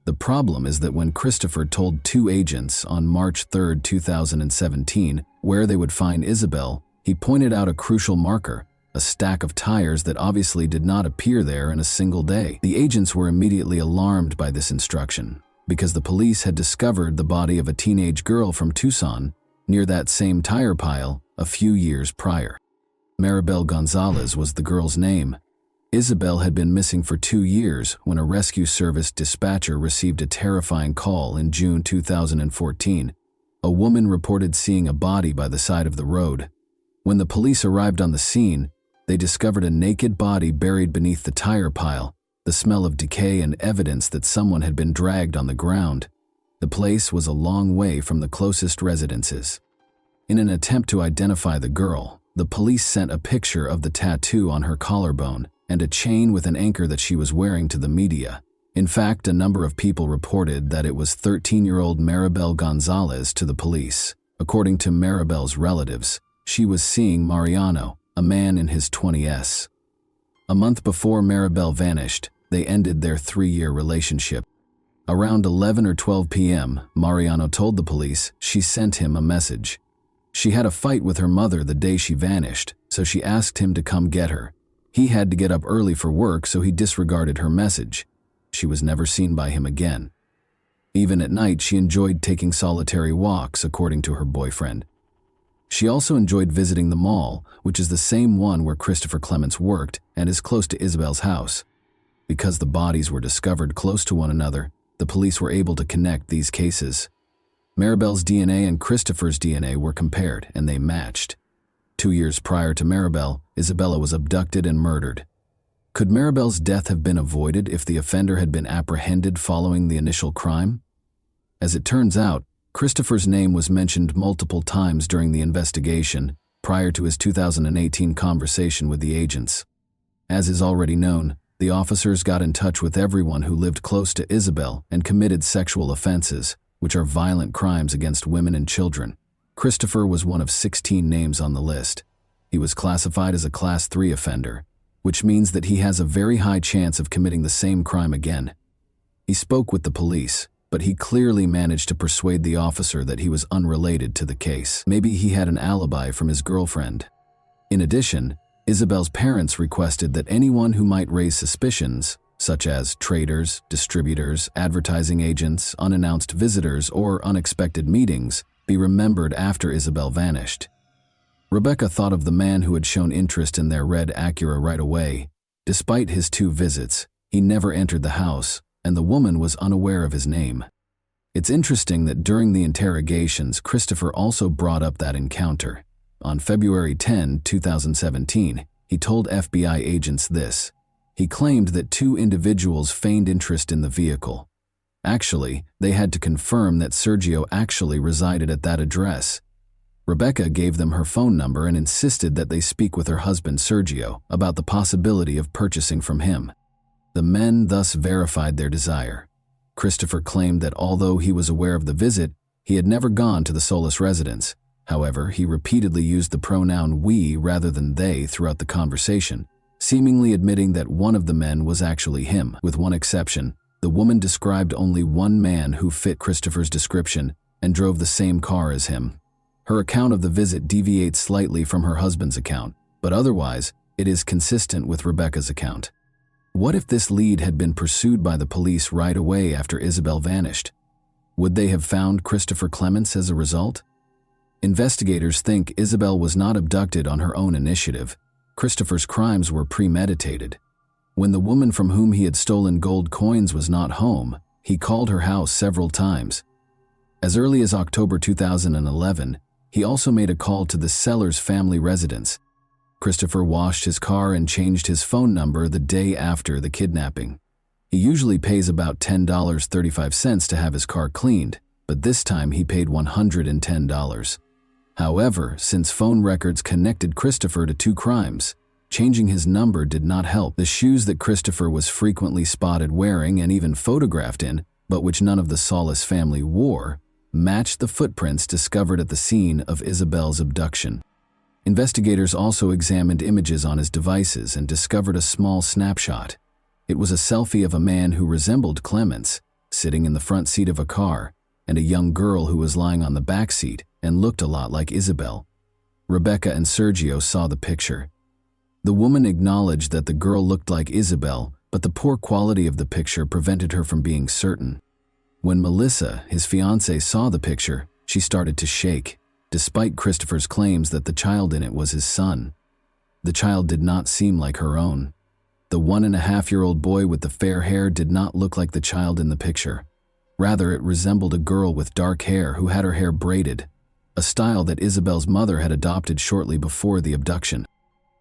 The problem is that when Christopher told 2 agents on March 3, 2017, where they would find Isabel, he pointed out a crucial marker, a stack of tires that obviously did not appear there in a single day. The agents were immediately alarmed by this instruction, because the police had discovered the body of a teenage girl from Tucson near that same tire pile a few years prior. Maribel Gonzalez was the girl's name. Isabel had been missing for 2 years when a rescue service dispatcher received a terrifying call in June 2014. A woman reported seeing a body by the side of the road. When the police arrived on the scene, they discovered a naked body buried beneath the tire pile, the smell of decay and evidence that someone had been dragged on the ground. The place was a long way from the closest residences. In an attempt to identify the girl, the police sent a picture of the tattoo on her collarbone and a chain with an anchor that she was wearing to the media. In fact, a number of people reported that it was 13-year-old Maribel Gonzalez to the police. According to Maribel's relatives, she was seeing Mariano, a man in his 20s. A month before Maribel vanished, they ended their 3-year relationship. Around 11 or 12 p.m., Mariano told the police she sent him a message. She had a fight with her mother the day she vanished, so she asked him to come get her. He had to get up early for work, so he disregarded her message. She was never seen by him again. Even at night, she enjoyed taking solitary walks, according to her boyfriend. She also enjoyed visiting the mall, which is the same one where Christopher Clements worked and is close to Isabel's house. Because the bodies were discovered close to one another, the police were able to connect these cases. Maribel's DNA and Christopher's DNA were compared, and they matched. 2 years prior to Maribel, Isabella was abducted and murdered. Could Maribel's death have been avoided if the offender had been apprehended following the initial crime? As it turns out, Christopher's name was mentioned multiple times during the investigation prior to his 2018 conversation with the agents. As is already known, the officers got in touch with everyone who lived close to Isabel and committed sexual offenses, which are violent crimes against women and children. Christopher was one of 16 names on the list. He was classified as a Class 3 offender, which means that he has a very high chance of committing the same crime again. He spoke with the police, but he clearly managed to persuade the officer that he was unrelated to the case. Maybe he had an alibi from his girlfriend. In addition, Isabel's parents requested that anyone who might raise suspicions, such as traders, distributors, advertising agents, unannounced visitors, or unexpected meetings, be remembered after Isabel vanished. Rebecca thought of the man who had shown interest in their red Acura right away. Despite his 2 visits, he never entered the house, and the woman was unaware of his name. It's interesting that during the interrogations, Christopher also brought up that encounter. On February 10, 2017, he told FBI agents this. He claimed that 2 individuals feigned interest in the vehicle. Actually, they had to confirm that Sergio actually resided at that address. Rebecca gave them her phone number and insisted that they speak with her husband Sergio about the possibility of purchasing from him. The men thus verified their desire. Christopher claimed that although he was aware of the visit, he had never gone to the Solis residence. However, he repeatedly used the pronoun we rather than they throughout the conversation, seemingly admitting that one of the men was actually him. With one exception, the woman described only one man who fit Christopher's description and drove the same car as him. Her account of the visit deviates slightly from her husband's account, but otherwise, it is consistent with Rebecca's account. What if this lead had been pursued by the police right away after Isabel vanished? Would they have found Christopher Clements as a result? Investigators think Isabel was not abducted on her own initiative. Christopher's crimes were premeditated. When the woman from whom he had stolen gold coins was not home, he called her house several times. As early as October 2011, he also made a call to the seller's family residence. Christopher washed his car and changed his phone number the day after the kidnapping. He usually pays about $10.35 to have his car cleaned, but this time he paid $110. However, since phone records connected Christopher to 2 crimes, changing his number did not help. The shoes that Christopher was frequently spotted wearing and even photographed in, but which none of the Solis family wore, matched the footprints discovered at the scene of Isabel's abduction. Investigators also examined images on his devices and discovered a small snapshot. It was a selfie of a man who resembled Clements, sitting in the front seat of a car, and a young girl who was lying on the back seat and looked a lot like Isabel. Rebecca and Sergio saw the picture. The woman acknowledged that the girl looked like Isabel, but the poor quality of the picture prevented her from being certain. When Melissa, his fiancée, saw the picture, she started to shake, despite Christopher's claims that the child in it was his son. The child did not seem like her own. The 1.5-year-old boy with the fair hair did not look like the child in the picture. Rather, it resembled a girl with dark hair who had her hair braided, a style that Isabel's mother had adopted shortly before the abduction.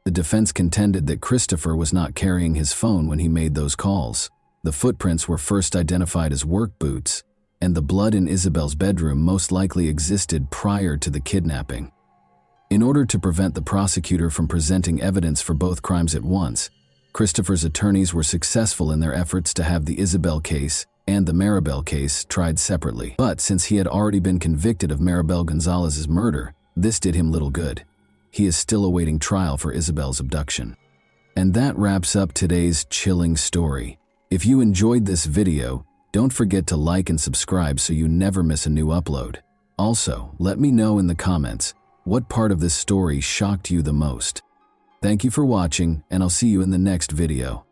The defense contended that Christopher was not carrying his phone when he made those calls. The footprints were first identified as work boots, and the blood in Isabel's bedroom most likely existed prior to the kidnapping. In order to prevent the prosecutor from presenting evidence for both crimes at once, Christopher's attorneys were successful in their efforts to have the Isabel case and the Maribel case tried separately. But since he had already been convicted of Maribel Gonzalez's murder, this did him little good. He is still awaiting trial for Isabel's abduction. And that wraps up today's chilling story. If you enjoyed this video, don't forget to like and subscribe so you never miss a new upload. Also, let me know in the comments what part of this story shocked you the most. Thank you for watching, and I'll see you in the next video.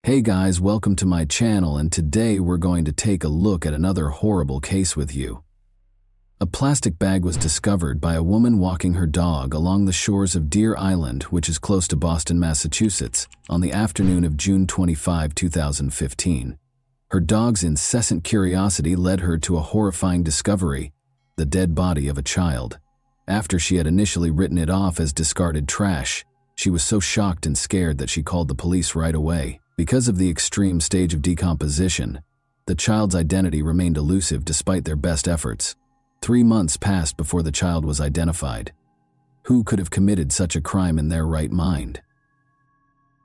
Hey guys, welcome to my channel, and today we're going to take a look at another horrible case with you. A plastic bag was discovered by a woman walking her dog along the shores of Deer Island, which is close to Boston, Massachusetts, on the afternoon of June 25, 2015. Her dog's incessant curiosity led her to a horrifying discovery: the dead body of a child. After she had initially written it off as discarded trash, she was so shocked and scared that she called the police right away. Because of the extreme stage of decomposition, the child's identity remained elusive despite their best efforts. 3 months passed before the child was identified. Who could have committed such a crime in their right mind?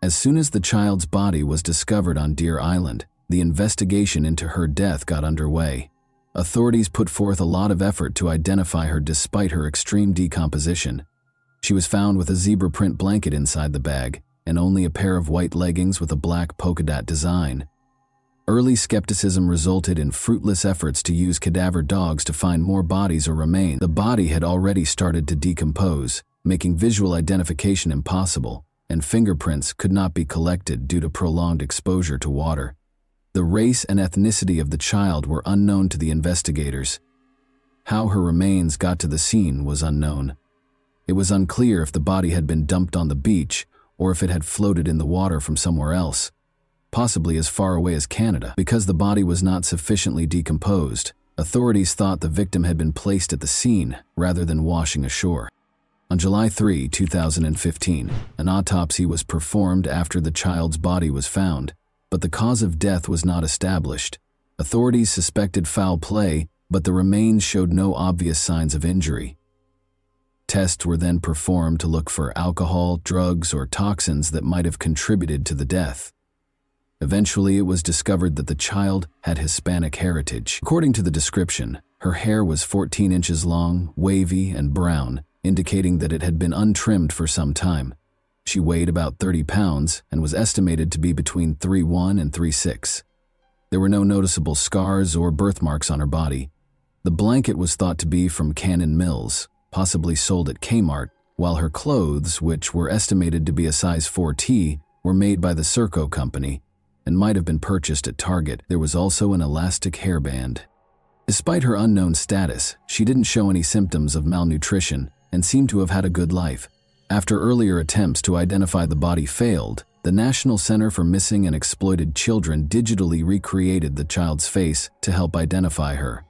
As soon as the child's body was discovered on Deer Island, the investigation into her death got underway. Authorities put forth a lot of effort to identify her despite her extreme decomposition. She was found with a zebra print blanket inside the bag, and only a pair of white leggings with a black polka dot design. Early skepticism resulted in fruitless efforts to use cadaver dogs to find more bodies or remains. The body had already started to decompose, making visual identification impossible, and fingerprints could not be collected due to prolonged exposure to water. The race and ethnicity of the child were unknown to the investigators. How her remains got to the scene was unknown. It was unclear if the body had been dumped on the beach or if it had floated in the water from somewhere else, possibly as far away as Canada. Because the body was not sufficiently decomposed, authorities thought the victim had been placed at the scene rather than washing ashore. On July 3, 2015, an autopsy was performed after the child's body was found, but the cause of death was not established. Authorities suspected foul play, but the remains showed no obvious signs of injury. Tests were then performed to look for alcohol, drugs, or toxins that might have contributed to the death. Eventually, it was discovered that the child had Hispanic heritage. According to the description, her hair was 14 inches long, wavy, and brown, indicating that it had been untrimmed for some time. She weighed about 30 pounds and was estimated to be between 3'1" and 3'6". There were no noticeable scars or birthmarks on her body. The blanket was thought to be from Cannon Mills, possibly sold at Kmart, while her clothes, which were estimated to be a size 4T, were made by the Serco company and might have been purchased at Target. There was also an elastic hairband. Despite her unknown status, she didn't show any symptoms of malnutrition and seemed to have had a good life. After earlier attempts to identify the body failed, the National Center for Missing and Exploited Children digitally recreated the child's face to help identify her.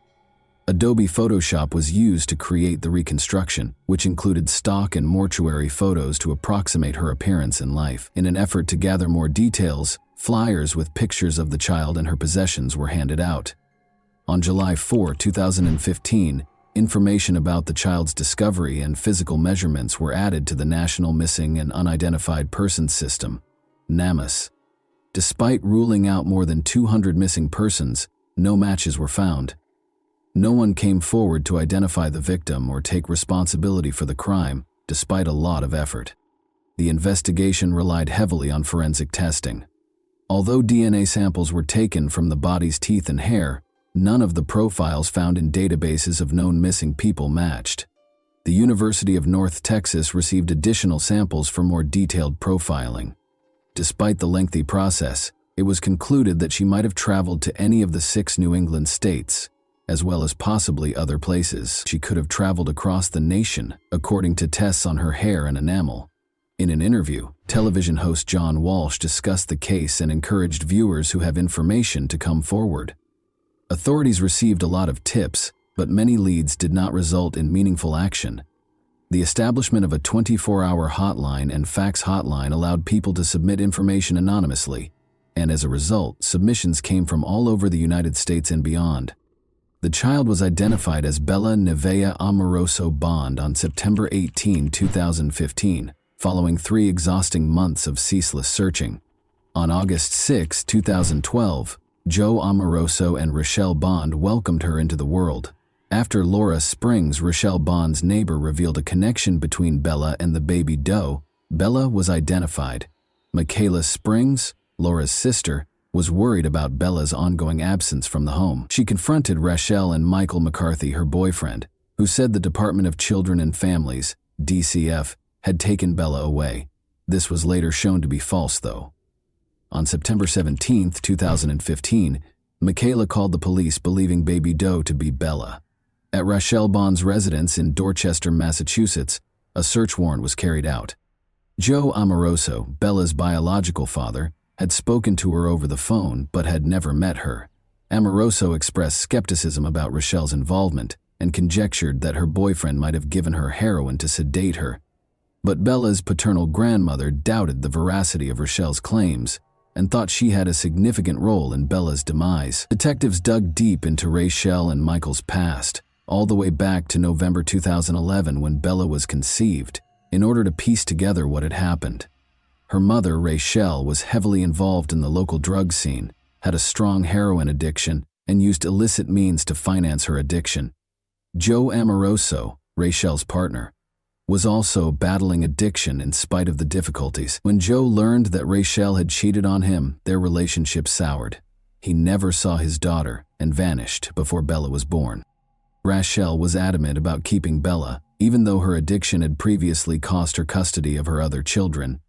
Adobe Photoshop was used to create the reconstruction, which included stock and mortuary photos to approximate her appearance in life. In an effort to gather more details, flyers with pictures of the child and her possessions were handed out. On July 4, 2015, information about the child's discovery and physical measurements were added to the National Missing and Unidentified Persons System, NamUs. Despite ruling out more than 200 missing persons, no matches were found. No one came forward to identify the victim or take responsibility for the crime, despite a lot of effort. The investigation relied heavily on forensic testing. Although DNA samples were taken from the body's teeth and hair, none of the profiles found in databases of known missing people matched. The University of North Texas received additional samples for more detailed profiling. Despite the lengthy process, it was concluded that she might have traveled to any of the 6 New England states, as well as possibly other places. She could have traveled across the nation, according to tests on her hair and enamel. In an interview, television host John Walsh discussed the case and encouraged viewers who have information to come forward. Authorities received a lot of tips, but many leads did not result in meaningful action. The establishment of a 24-hour hotline and fax hotline allowed people to submit information anonymously, and as a result, submissions came from all over the United States and beyond. The child was identified as Bella Nevaeh Amoroso Bond on September 18, 2015, following 3 exhausting months of ceaseless searching. On August 6, 2012, Joe Amoroso and Rochelle Bond welcomed her into the world. After Laura Springs, Rochelle Bond's neighbor, revealed a connection between Bella and the baby doe, Bella was identified. Michaela Springs, Laura's sister, was worried about Bella's ongoing absence from the home. She confronted Rochelle and Michael McCarthy, her boyfriend, who said the Department of Children and Families, DCF, had taken Bella away. This was later shown to be false, though. On September 17, 2015, Michaela called the police believing baby doe to be Bella. At Rochelle Bond's residence in Dorchester, Massachusetts, a search warrant was carried out. Joe Amoroso, Bella's biological father, had spoken to her over the phone but had never met her. Amoroso expressed skepticism about Rochelle's involvement and conjectured that her boyfriend might have given her heroin to sedate her. But Bella's paternal grandmother doubted the veracity of Rochelle's claims and thought she had a significant role in Bella's demise. Detectives dug deep into Rochelle and Michael's past, all the way back to November 2011 when Bella was conceived, in order to piece together what had happened. Her mother, Rochelle, was heavily involved in the local drug scene, had a strong heroin addiction, and used illicit means to finance her addiction. Joe Amoroso, Rochelle's partner, was also battling addiction in spite of the difficulties. When Joe learned that Rochelle had cheated on him, their relationship soured. He never saw his daughter and vanished before Bella was born. Rochelle was adamant about keeping Bella, Even though her addiction had previously cost her custody of her other children,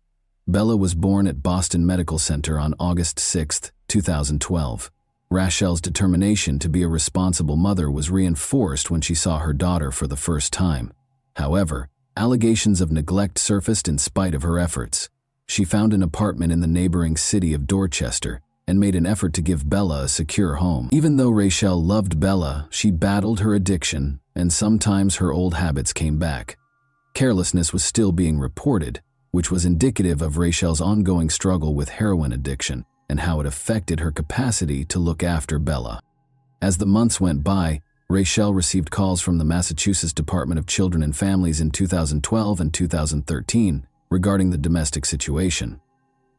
Bella was born at Boston Medical Center on August 6, 2012. Rachel's determination to be a responsible mother was reinforced when she saw her daughter for the first time. However, allegations of neglect surfaced in spite of her efforts. She found an apartment in the neighboring city of Dorchester and made an effort to give Bella a secure home. Even though Rachel loved Bella, she battled her addiction, and sometimes her old habits came back. Carelessness was still being reported, which was indicative of Rachel's ongoing struggle with heroin addiction and how it affected her capacity to look after Bella. As the months went by, Rachel received calls from the Massachusetts Department of Children and Families in 2012 and 2013 regarding the domestic situation.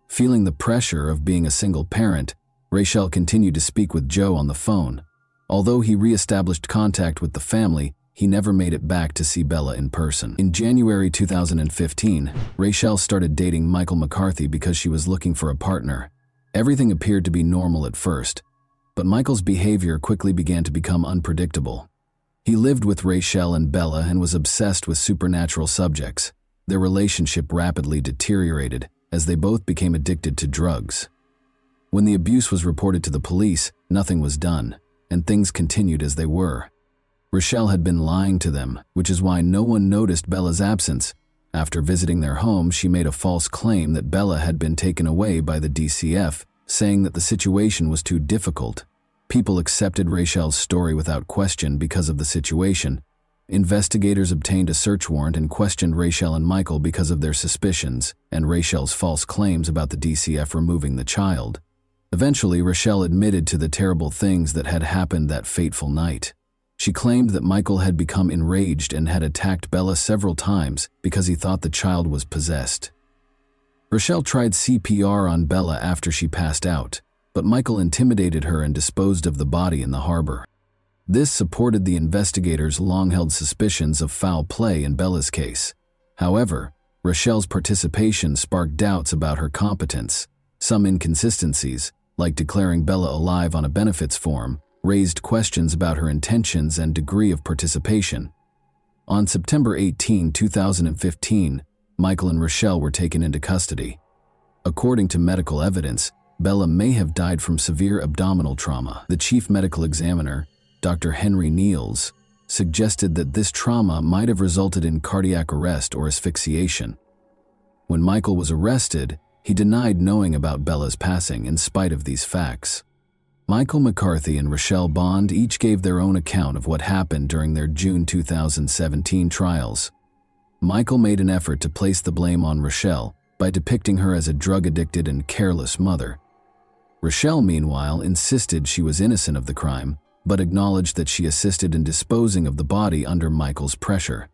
Feeling the pressure of being a single parent, Rachel continued to speak with Joe on the phone. Although he re-established contact with the family, he never made it back to see Bella in person. In January 2015, Rachel started dating Michael McCarthy because she was looking for a partner. Everything appeared to be normal at first, but Michael's behavior quickly began to become unpredictable. He lived with Rachel and Bella and was obsessed with supernatural subjects. Their relationship rapidly deteriorated as they both became addicted to drugs. When the abuse was reported to the police, nothing was done, and things continued as they were. Rachel had been lying to them, which is why no one noticed Bella's absence. After visiting their home, she made a false claim that Bella had been taken away by the DCF, saying that the situation was too difficult. People accepted Rachel's story without question because of the situation. Investigators obtained a search warrant and questioned Rachel and Michael because of their suspicions and Rachel's false claims about the DCF removing the child. Eventually, Rachel admitted to the terrible things that had happened that fateful night. She claimed that Michael had become enraged and had attacked Bella several times because he thought the child was possessed. Rachel tried CPR on Bella after she passed out, but Michael intimidated her and disposed of the body in the harbor. This supported the investigators' long-held suspicions of foul play in Bella's case. However, Rachel's participation sparked doubts about her competence. Some inconsistencies, like declaring Bella alive on a benefits form, raised questions about her intentions and degree of participation. On September 18, 2015, Michael and Rachel were taken into custody. According to medical evidence, Bella may have died from severe abdominal trauma. The chief medical examiner, Dr. Henry Niels, suggested that this trauma might have resulted in cardiac arrest or asphyxiation. When Michael was arrested, he denied knowing about Bella's passing in spite of these facts. Michael McCarthy and Rachel Bond each gave their own account of what happened during their June 2017 trials. Michael made an effort to place the blame on Rachel by depicting her as a drug-addicted and careless mother. Rachel, meanwhile, insisted she was innocent of the crime, but acknowledged that she assisted in disposing of the body under Michael's pressure.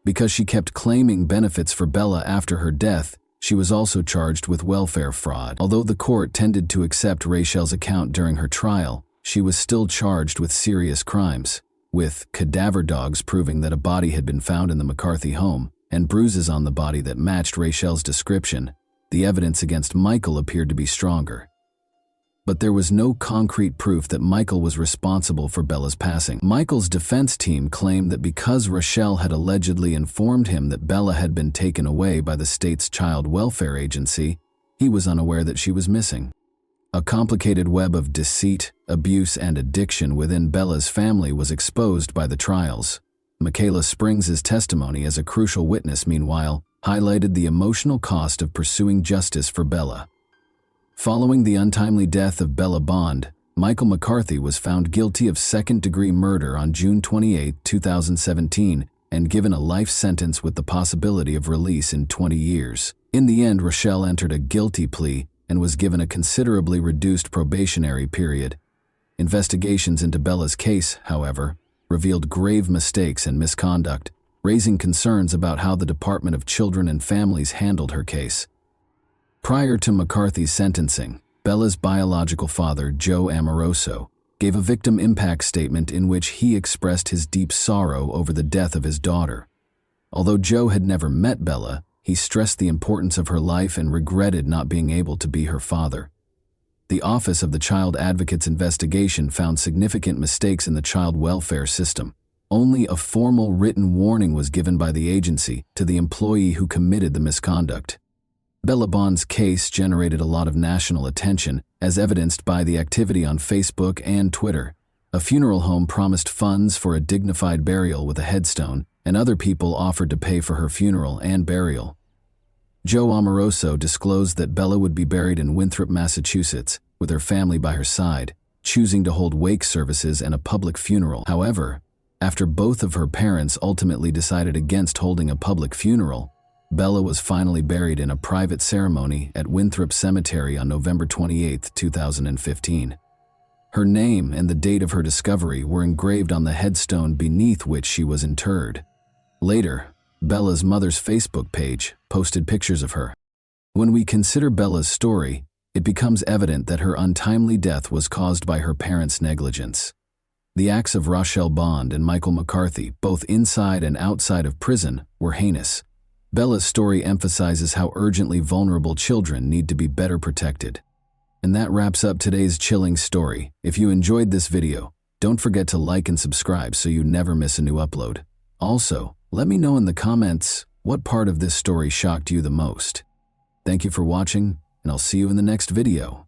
Because she kept claiming benefits for Bella after her death, she was also charged with welfare fraud. Although the court tended to accept Rachel's account during her trial, she was still charged with serious crimes, with cadaver dogs proving that a body had been found in the McCarthy home and bruises on the body that matched Rachel's description. The evidence against Michael appeared to be stronger. But there was no concrete proof that Michael was responsible for Bella's passing. Michael's defense team claimed that because Rachel had allegedly informed him that Bella had been taken away by the state's child welfare agency, he was unaware that she was missing. A complicated web of deceit, abuse, and addiction within Bella's family was exposed by the trials. Michaela Springs' testimony as a crucial witness, meanwhile, highlighted the emotional cost of pursuing justice for Bella. Following the untimely death of Bella Bond, Michael McCarthy was found guilty of second-degree murder on June 28, 2017, and given a life sentence with the possibility of release in 20 years. In the end, Rachel entered a guilty plea and was given a considerably reduced probationary period. Investigations into Bella's case, however, revealed grave mistakes and misconduct, raising concerns about how the Department of Children and Families handled her case. Prior to McCarthy's sentencing, Bella's biological father, Joe Amoroso, gave a victim impact statement in which he expressed his deep sorrow over the death of his daughter. Although Joe had never met Bella, he stressed the importance of her life and regretted not being able to be her father. The Office of the Child Advocate's investigation found significant mistakes in the child welfare system. Only a formal written warning was given by the agency to the employee who committed the misconduct. Bella Bond's case generated a lot of national attention, as evidenced by the activity on Facebook and Twitter. A funeral home promised funds for a dignified burial with a headstone, and other people offered to pay for her funeral and burial. Joe Amoroso disclosed that Bella would be buried in Winthrop, Massachusetts, with her family by her side, choosing to hold wake services and a public funeral. However, after both of her parents ultimately decided against holding a public funeral, Bella was finally buried in a private ceremony at Winthrop Cemetery on November 28, 2015. Her name and the date of her discovery were engraved on the headstone beneath which she was interred. Later, Bella's mother's Facebook page posted pictures of her. When we consider Bella's story, it becomes evident that her untimely death was caused by her parents' negligence. The acts of Rochelle Bond and Michael McCarthy, both inside and outside of prison, were heinous. Bella's story emphasizes how urgently vulnerable children need to be better protected. And that wraps up today's chilling story. If you enjoyed this video, don't forget to like and subscribe so you never miss a new upload. Also, let me know in the comments what part of this story shocked you the most. Thank you for watching, and I'll see you in the next video.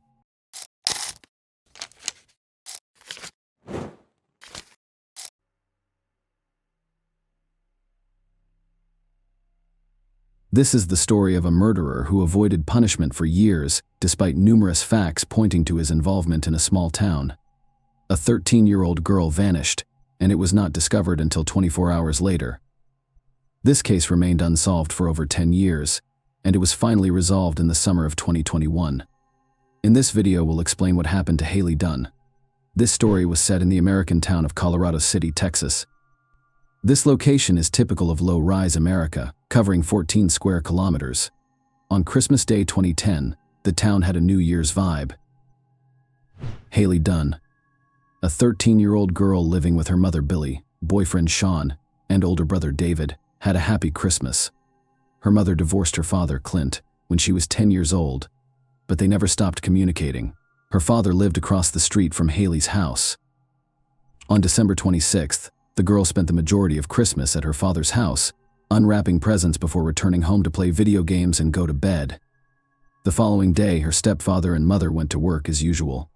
This is the story of a murderer who avoided punishment for years, despite numerous facts pointing to his involvement in a small town. A 13-year-old girl vanished, and it was not discovered until 24 hours later. This case remained unsolved for over 10 years, and it was finally resolved in the summer of 2021. In this video, we'll explain what happened to Haley Dunn. This story was set in the American town of Colorado City, Texas. This location is typical of low-rise America, covering 14 square kilometers. On Christmas Day 2010, the town had a New Year's vibe. Haley Dunn, a 13-year-old girl living with her mother Billy, boyfriend Sean, and older brother David, had a happy Christmas. Her mother divorced her father, Clint, when she was 10 years old, but they never stopped communicating. Her father lived across the street from Haley's house. On December 26th, the girl spent the majority of Christmas at her father's house, unwrapping presents before returning home to play video games and go to bed. The following day, her stepfather and mother went to work as usual.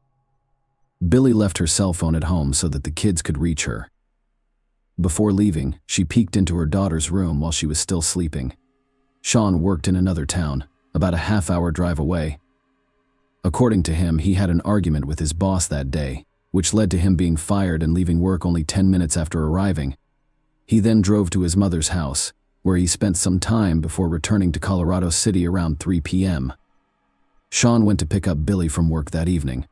Billy left her cell phone at home so that the kids could reach her. Before leaving, she peeked into her daughter's room while she was still sleeping. Sean worked in another town, about a half-hour drive away. According to him, he had an argument with his boss that day, which led to him being fired and leaving work only 10 minutes after arriving. He then drove to his mother's house, where he spent some time before returning to Colorado City around 3 p.m. Sean went to pick up Billy from work that evening.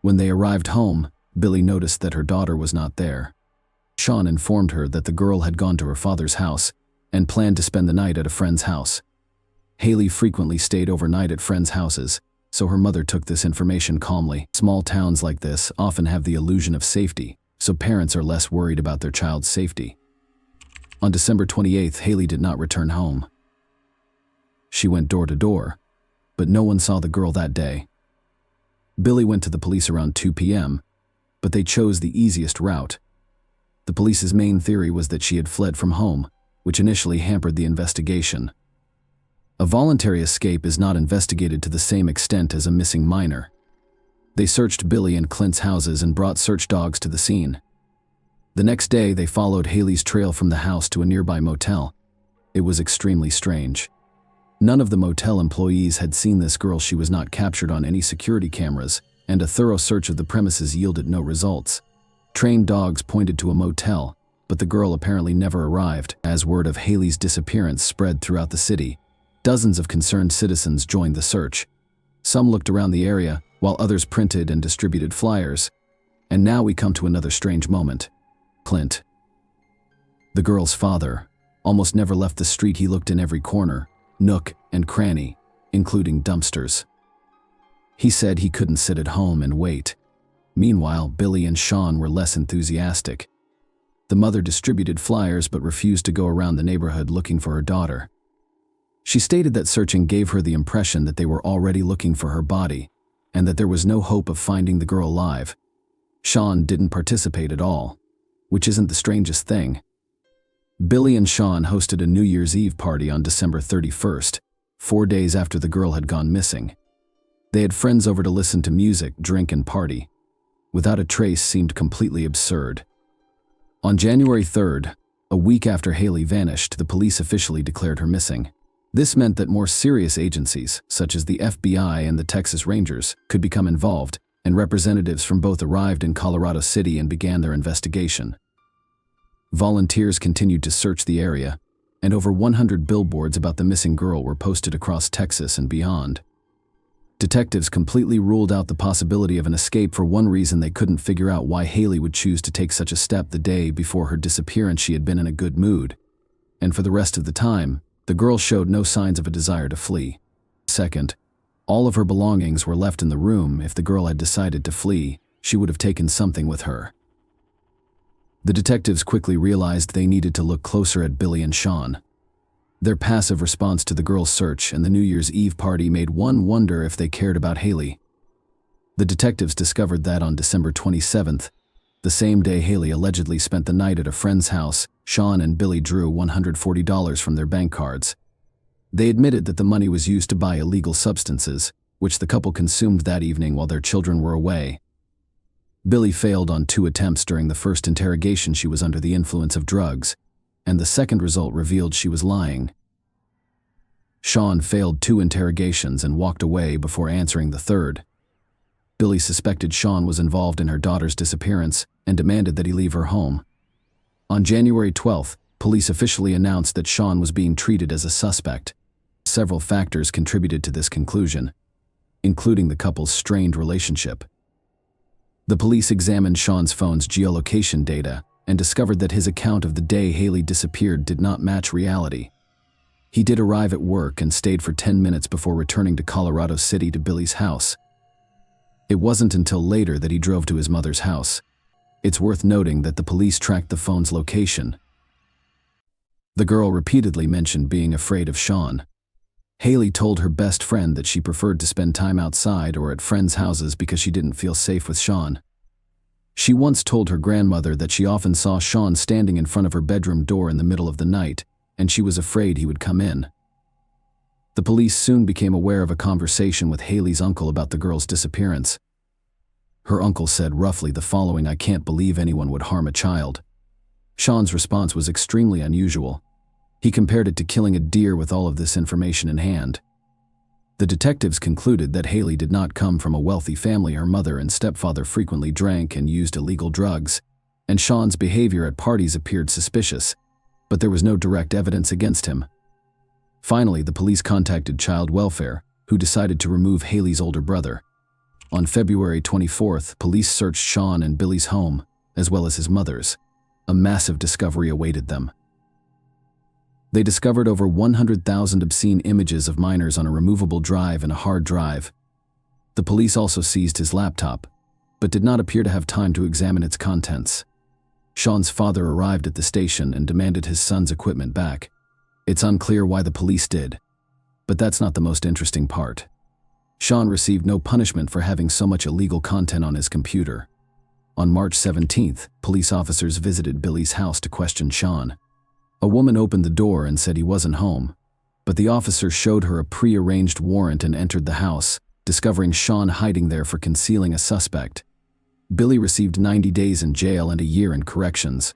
When they arrived home, Billy noticed that her daughter was not there. Sean informed her that the girl had gone to her father's house and planned to spend the night at a friend's house. Haley frequently stayed overnight at friends' houses, so her mother took this information calmly. Small towns like this often have the illusion of safety, so parents are less worried about their child's safety. On December 28th, Haley did not return home. She went door to door, but no one saw the girl that day. Billy went to the police around 2 p.m., but they chose the easiest route. The police's main theory was that she had fled from home, which initially hampered the investigation. A voluntary escape is not investigated to the same extent as a missing minor. They searched Billy and Clint's houses and brought search dogs to the scene. The next day, they followed Haley's trail from the house to a nearby motel. It was extremely strange. None of the motel employees had seen this girl. She was not captured on any security cameras, and a thorough search of the premises yielded no results. Trained dogs pointed to a motel, but the girl apparently never arrived. As word of Haley's disappearance spread throughout the city, dozens of concerned citizens joined the search. Some looked around the area, while others printed and distributed flyers. And now we come to another strange moment. Clint, the girl's father, almost never left the street. He looked in every corner, nook and cranny, including dumpsters. He said he couldn't sit at home and wait. Meanwhile, Billy and Sean were less enthusiastic. The mother distributed flyers but refused to go around the neighborhood looking for her daughter. She stated that searching gave her the impression that they were already looking for her body, and that there was no hope of finding the girl alive. Sean didn't participate at all. which isn't the strangest thing. Billy and Sean hosted a New Year's Eve party on December 31st, 4 days after the girl had gone missing. They had friends over to listen to music, drink, and party. Without a trace seemed completely absurd. On January 3rd, a week after Haley vanished, the police officially declared her missing. This meant that more serious agencies, such as the FBI and the Texas Rangers, could become involved, and representatives from both arrived in Colorado City and began their investigation. Volunteers continued to search the area, and over 100 billboards about the missing girl were posted across Texas and beyond. Detectives completely ruled out the possibility of an escape. For one reason, they couldn't figure out why Haley would choose to take such a step the day before her disappearance. She had been in a good mood, and for the rest of the time, the girl showed no signs of a desire to flee. Second, all of her belongings were left in the room. If the girl had decided to flee, she would have taken something with her. The detectives quickly realized they needed to look closer at Billy and Sean. Their passive response to the girl's search and the New Year's Eve party made one wonder if they cared about Haley. The detectives discovered that on December 27th, the same day Haley allegedly spent the night at a friend's house, Sean and Billy drew $140 from their bank cards. They admitted that the money was used to buy illegal substances, which the couple consumed that evening while their children were away. Billy failed on 2 attempts. During the first interrogation, she was under the influence of drugs, and the second result revealed she was lying. Sean failed 2 interrogations and walked away before answering the third. Billy suspected Sean was involved in her daughter's disappearance and demanded that he leave her home. On January 12th, police officially announced that Sean was being treated as a suspect. Several factors contributed to this conclusion, including the couple's strained relationship. The police examined Sean's phone's geolocation data and discovered that his account of the day Haley disappeared did not match reality. He did arrive at work and stayed for 10 minutes before returning to Colorado City to Billy's house. It wasn't until later that he drove to his mother's house. It's worth noting that the police tracked the phone's location. The girl repeatedly mentioned being afraid of Sean. Haley told her best friend that she preferred to spend time outside or at friends' houses because she didn't feel safe with Sean. She once told her grandmother that she often saw Sean standing in front of her bedroom door in the middle of the night, and she was afraid he would come in. The police soon became aware of a conversation with Haley's uncle about the girl's disappearance. Her uncle said roughly the following: "I can't believe anyone would harm a child." Sean's response was extremely unusual. He compared it to killing a deer with all of this information in hand. The detectives concluded that Haley did not come from a wealthy family. Her mother and stepfather frequently drank and used illegal drugs, and Sean's behavior at parties appeared suspicious, but there was no direct evidence against him. Finally, the police contacted Child Welfare, who decided to remove Haley's older brother. On February 24th, police searched Sean and Billy's home, as well as his mother's. A massive discovery awaited them. They discovered over 100,000 obscene images of minors on a removable drive and a hard drive. The police also seized his laptop, but did not appear to have time to examine its contents. Sean's father arrived at the station and demanded his son's equipment back. It's unclear why the police did, but that's not the most interesting part. Sean received no punishment for having so much illegal content on his computer. On March 17th, police officers visited Billy's house to question Sean. A woman opened the door and said he wasn't home, but the officer showed her a pre-arranged warrant and entered the house, discovering Sean hiding there for concealing a suspect. Billy received 90 days in jail and a year in corrections.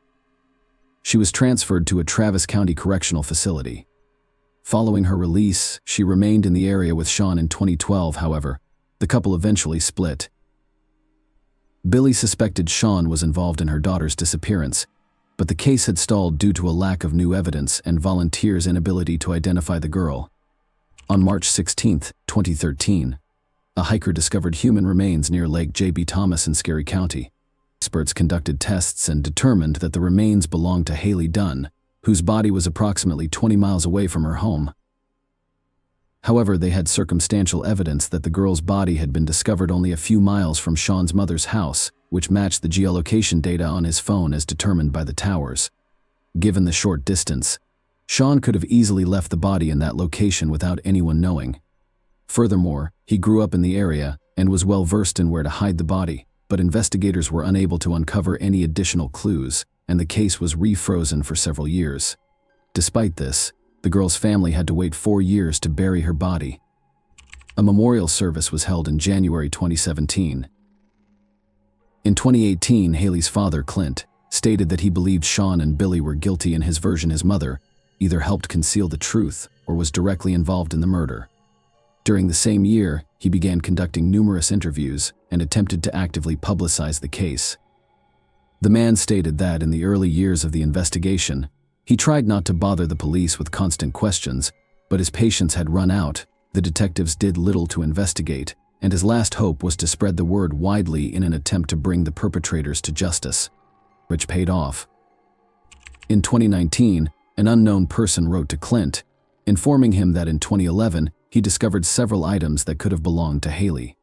She was transferred to a Travis County correctional facility. Following her release, she remained in the area with Sean. In 2012, however, the couple eventually split. Billy suspected Sean was involved in her daughter's disappearance, but the case had stalled due to a lack of new evidence and volunteers' inability to identify the girl. On March 16, 2013, a hiker discovered human remains near Lake J.B. Thomas in Scary County. Experts conducted tests and determined that the remains belonged to Haley Dunn, whose body was approximately 20 miles away from her home. However, they had circumstantial evidence that the girl's body had been discovered only a few miles from Sean's mother's house, which matched the geolocation data on his phone as determined by the towers. Given the short distance, Sean could have easily left the body in that location without anyone knowing. Furthermore, he grew up in the area and was well versed in where to hide the body, but investigators were unable to uncover any additional clues. and the case was refrozen for several years. Despite this, the girl's family had to wait 4 years to bury her body. A memorial service was held in January 2017. In 2018, Haley's father, Clint, stated that he believed Sean and Billy were guilty in his version his mother either helped conceal the truth or was directly involved in the murder. During the same year, he began conducting numerous interviews and attempted to actively publicize the case. The man stated that in the early years of the investigation, he tried not to bother the police with constant questions, but his patience had run out, the detectives did little to investigate, and his last hope was to spread the word widely in an attempt to bring the perpetrators to justice, which paid off. In 2019, an unknown person wrote to Clint, informing him that in 2011, he discovered several items that could have belonged to Haley.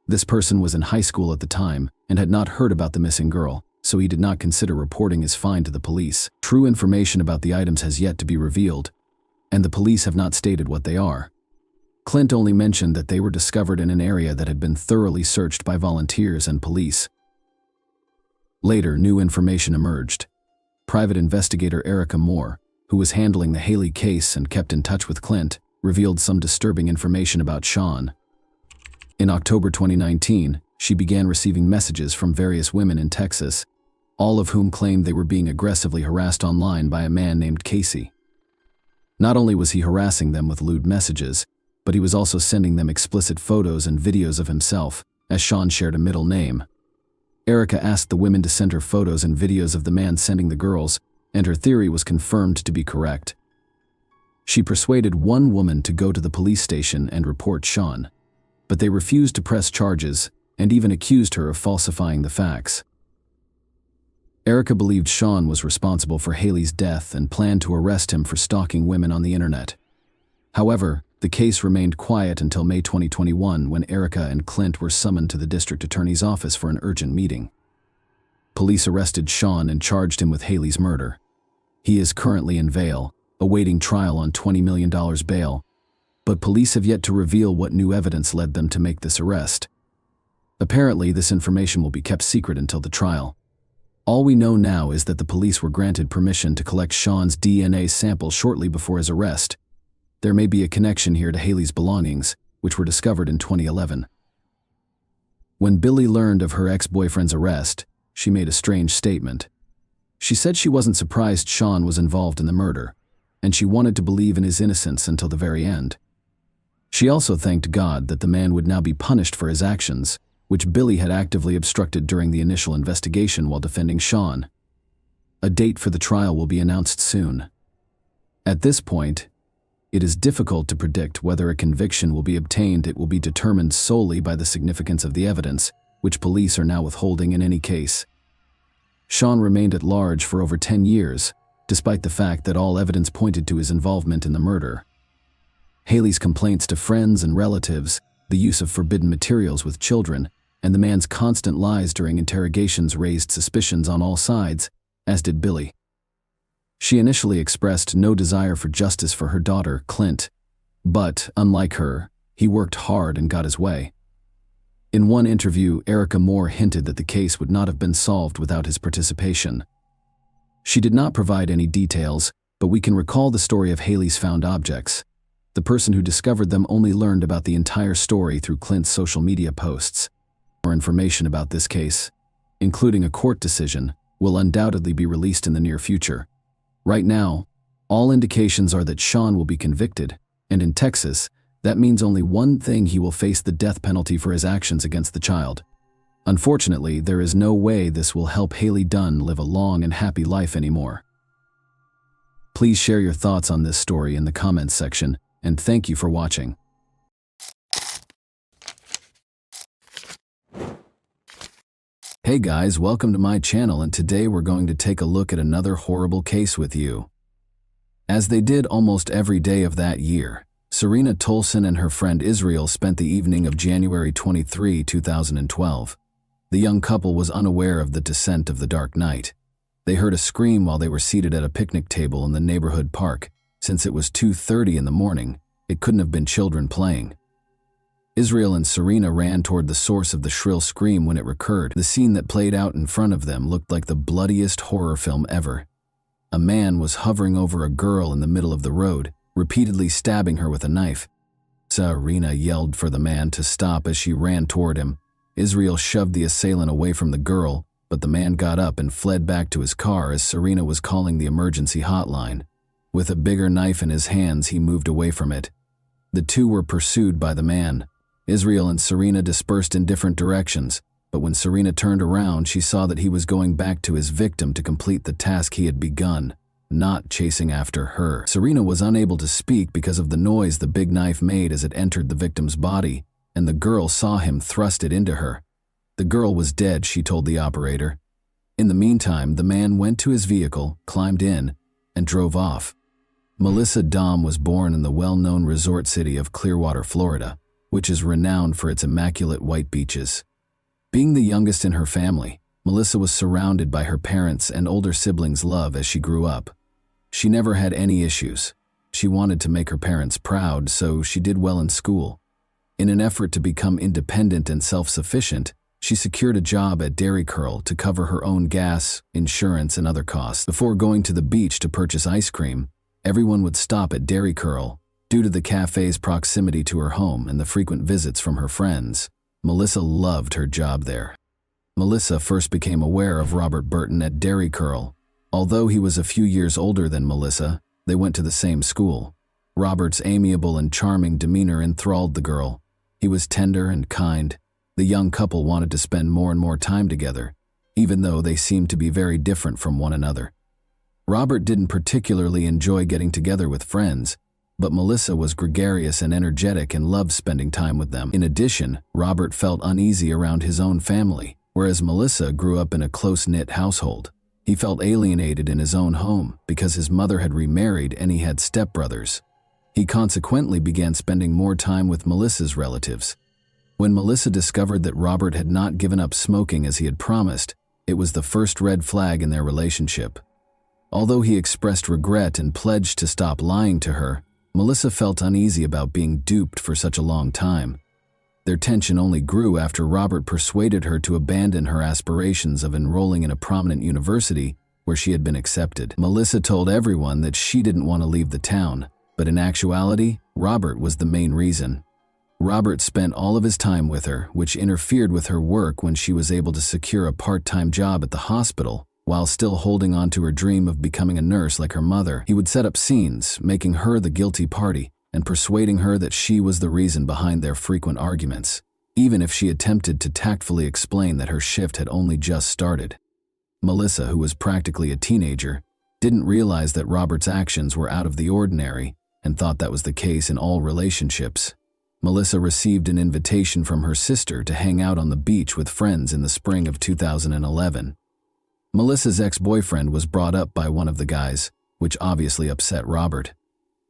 This person was in high school at the time and had not heard about the missing girl, so he did not consider reporting his find to the police. True information about the items has yet to be revealed, and the police have not stated what they are. Clint only mentioned that they were discovered in an area that had been thoroughly searched by volunteers and police. Later, new information emerged. Private investigator Erica Moore, who was handling the Haley case and kept in touch with Clint, revealed some disturbing information about Sean. In October 2019, she began receiving messages from various women in Texas, all of whom claimed they were being aggressively harassed online by a man named Casey. Not only was he harassing them with lewd messages, but he was also sending them explicit photos and videos of himself, as Sean shared a middle name. Erica asked the women to send her photos and videos of the man sending the girls, and her theory was confirmed to be correct. She persuaded one woman to go to the police station and report Sean, but they refused to press charges and even accused her of falsifying the facts. Erica believed Sean was responsible for Haley's death and planned to arrest him for stalking women on the internet. However, the case remained quiet until May 2021 when Erica and Clint were summoned to the district attorney's office for an urgent meeting. Police arrested Sean and charged him with Haley's murder. He is currently in bail, awaiting trial on $20 million bail, but police have yet to reveal what new evidence led them to make this arrest. Apparently, this information will be kept secret until the trial. All we know now is that the police were granted permission to collect Sean's DNA sample shortly before his arrest. There may be a connection here to Haley's belongings, which were discovered in 2011. When Billy learned of her ex-boyfriend's arrest, she made a strange statement. She said she wasn't surprised Sean was involved in the murder, and she wanted to believe in his innocence until the very end. She also thanked God that the man would now be punished for his actions, which Billy had actively obstructed during the initial investigation while defending Sean. A date for the trial will be announced soon. At this point, it is difficult to predict whether a conviction will be obtained. It will be determined solely by the significance of the evidence, which police are now withholding in any case. Sean remained at large for over 10 years, despite the fact that all evidence pointed to his involvement in the murder. Haley's complaints to friends and relatives, the use of forbidden materials with children, and the man's constant lies during interrogations raised suspicions on all sides, as did Billy. She initially expressed no desire for justice for her daughter, Clint, but, unlike her, he worked hard and got his way. In one interview, Erica Moore hinted that the case would not have been solved without his participation. She did not provide any details, but we can recall the story of Haley's found objects. The person who discovered them only learned about the entire story through Clint's social media posts. More information about this case, including a court decision, will undoubtedly be released in the near future. Right now, all indications are that Sean will be convicted, and in Texas, that means only one thing: he will face the death penalty for his actions against the child. Unfortunately, there is no way this will help Haley Dunn live a long and happy life anymore. Please share your thoughts on this story in the comments section, and thank you for watching. Hey guys, welcome to my channel, and today we're going to take a look at another horrible case with you. As they did almost every day of that year, Serena Tolson and her friend Israel spent the evening of January 23, 2012. The young couple was unaware of the descent of the dark night. They heard a scream while they were seated at a picnic table in the neighborhood park. Since it was 2:30 in the morning, it couldn't have been children playing. Israel and Serena ran toward the source of the shrill scream when it recurred. The scene that played out in front of them looked like the bloodiest horror film ever. A man was hovering over a girl in the middle of the road, repeatedly stabbing her with a knife. Serena yelled for the man to stop as she ran toward him. Israel shoved the assailant away from the girl, but the man got up and fled back to his car as Serena was calling the emergency hotline. With a bigger knife in his hands, he moved away from it. The two were pursued by the man. Israel and Serena dispersed in different directions, but when Serena turned around, she saw that he was going back to his victim to complete the task he had begun, not chasing after her. Serena was unable to speak because of the noise the big knife made as it entered the victim's body, and the girl saw him thrust it into her. The girl was dead, she told the operator. In the meantime, the man went to his vehicle, climbed in, and drove off. Melissa Dahm was born in the well-known resort city of Clearwater, Florida, which is renowned for its immaculate white beaches. Being the youngest in her family, Melissa was surrounded by her parents' and older siblings' love as she grew up. She never had any issues. She wanted to make her parents proud, so she did well in school. In an effort to become independent and self-sufficient, she secured a job at Dairy Curl to cover her own gas, insurance, and other costs. Before going to the beach to purchase ice cream, everyone would stop at Dairy Curl due to the cafe's proximity to her home and the frequent visits from her friends. Melissa loved her job there. Melissa first became aware of Robert Burton at Dairy Curl. Although he was a few years older than Melissa, they went to the same school. Robert's amiable and charming demeanor enthralled the girl. He was tender and kind. The young couple wanted to spend more and more time together, even though they seemed to be very different from one another. Robert didn't particularly enjoy getting together with friends, but Melissa was gregarious and energetic and loved spending time with them. In addition, Robert felt uneasy around his own family, whereas Melissa grew up in a close-knit household. He felt alienated in his own home because his mother had remarried and he had stepbrothers. He consequently began spending more time with Melissa's relatives. When Melissa discovered that Robert had not given up smoking as he had promised, it was the first red flag in their relationship. Although he expressed regret and pledged to stop lying to her, Melissa felt uneasy about being duped for such a long time. Their tension only grew after Robert persuaded her to abandon her aspirations of enrolling in a prominent university where she had been accepted. Melissa told everyone that she didn't want to leave the town, but in actuality, Robert was the main reason. Robert spent all of his time with her, which interfered with her work when she was able to secure a part-time job at the hospital. While still holding on to her dream of becoming a nurse like her mother, he would set up scenes, making her the guilty party and persuading her that she was the reason behind their frequent arguments, even if she attempted to tactfully explain that her shift had only just started. Melissa, who was practically a teenager, didn't realize that Robert's actions were out of the ordinary and thought that was the case in all relationships. Melissa received an invitation from her sister to hang out on the beach with friends in the spring of 2011. Melissa's ex-boyfriend was brought up by one of the guys, which obviously upset Robert.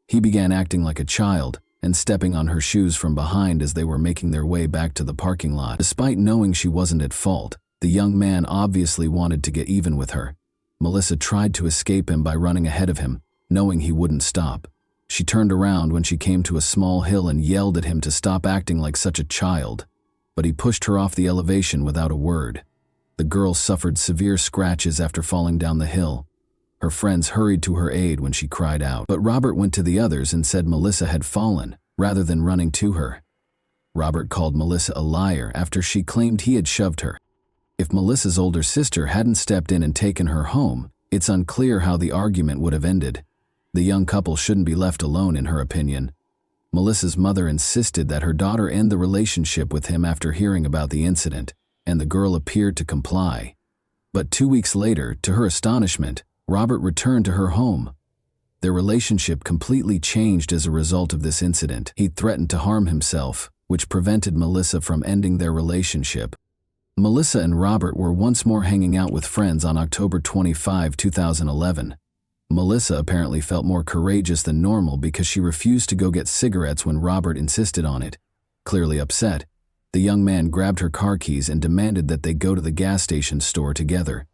He began acting like a child and stepping on her shoes from behind as they were making their way back to the parking lot. Despite knowing she wasn't at fault, the young man obviously wanted to get even with her. Melissa tried to escape him by running ahead of him, knowing he wouldn't stop. She turned around when she came to a small hill and yelled at him to stop acting like such a child, but he pushed her off the elevation without a word. The girl suffered severe scratches after falling down the hill. Her friends hurried to her aid when she cried out, but Robert went to the others and said Melissa had fallen, rather than running to her. Robert called Melissa a liar after she claimed he had shoved her. If Melissa's older sister hadn't stepped in and taken her home, it's unclear how the argument would have ended. The young couple shouldn't be left alone, in her opinion. Melissa's mother insisted that her daughter end the relationship with him after hearing about the incident, and the girl appeared to comply. But 2 weeks later, to her astonishment, Robert returned to her home. Their relationship completely changed as a result of this incident. He threatened to harm himself, which prevented Melissa from ending their relationship. Melissa and Robert were once more hanging out with friends on October 25, 2011. Melissa apparently felt more courageous than normal because she refused to go get cigarettes when Robert insisted on it. Clearly upset, the young man grabbed her car keys and demanded that they go to the gas station store together.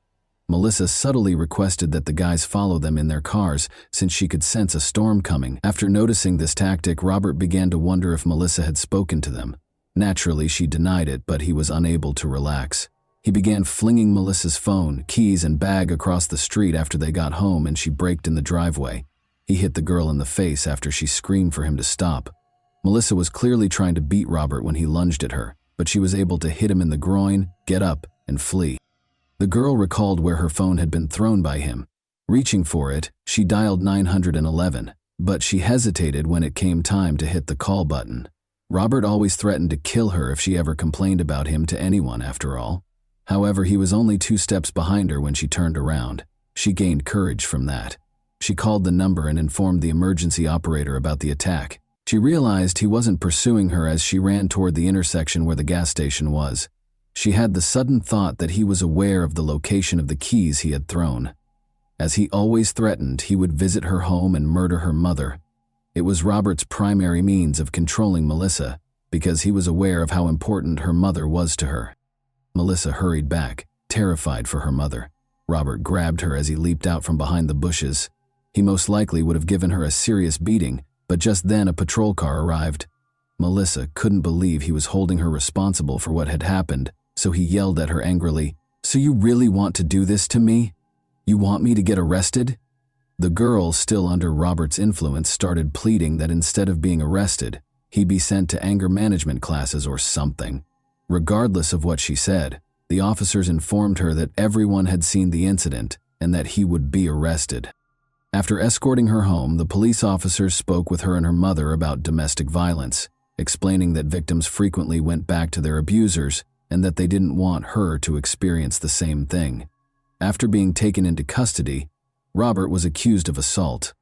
Melissa subtly requested that the guys follow them in their cars since she could sense a storm coming. After noticing this tactic, Robert began to wonder if Melissa had spoken to them. Naturally, she denied it, but he was unable to relax. He began flinging Melissa's phone, keys, and bag across the street after they got home and she braked in the driveway. He hit the girl in the face after she screamed for him to stop. Melissa was clearly trying to beat Robert when he lunged at her, but she was able to hit him in the groin, get up, and flee. The girl recalled where her phone had been thrown by him. Reaching for it, she dialed 911, but she hesitated when it came time to hit the call button. Robert always threatened to kill her if she ever complained about him to anyone, after all. However, he was only 2 steps behind her when she turned around. She gained courage from that. She called the number and informed the emergency operator about the attack. She realized he wasn't pursuing her as she ran toward the intersection where the gas station was. She had the sudden thought that he was aware of the location of the keys he had thrown. As he always threatened, he would visit her home and murder her mother. It was Robert's primary means of controlling Melissa, because he was aware of how important her mother was to her. Melissa hurried back, terrified for her mother. Robert grabbed her as he leaped out from behind the bushes. He most likely would have given her a serious beating, but just then a patrol car arrived. Melissa couldn't believe he was holding her responsible for what had happened, so he yelled at her angrily, "So you really want to do this to me? You want me to get arrested?" The girl, still under Robert's influence, started pleading that instead of being arrested, he be sent to anger management classes or something. Regardless of what she said, the officers informed her that everyone had seen the incident and that he would be arrested. After escorting her home, the police officers spoke with her and her mother about domestic violence, explaining that victims frequently went back to their abusers and that they didn't want her to experience the same thing. After being taken into custody, Robert was accused of assault.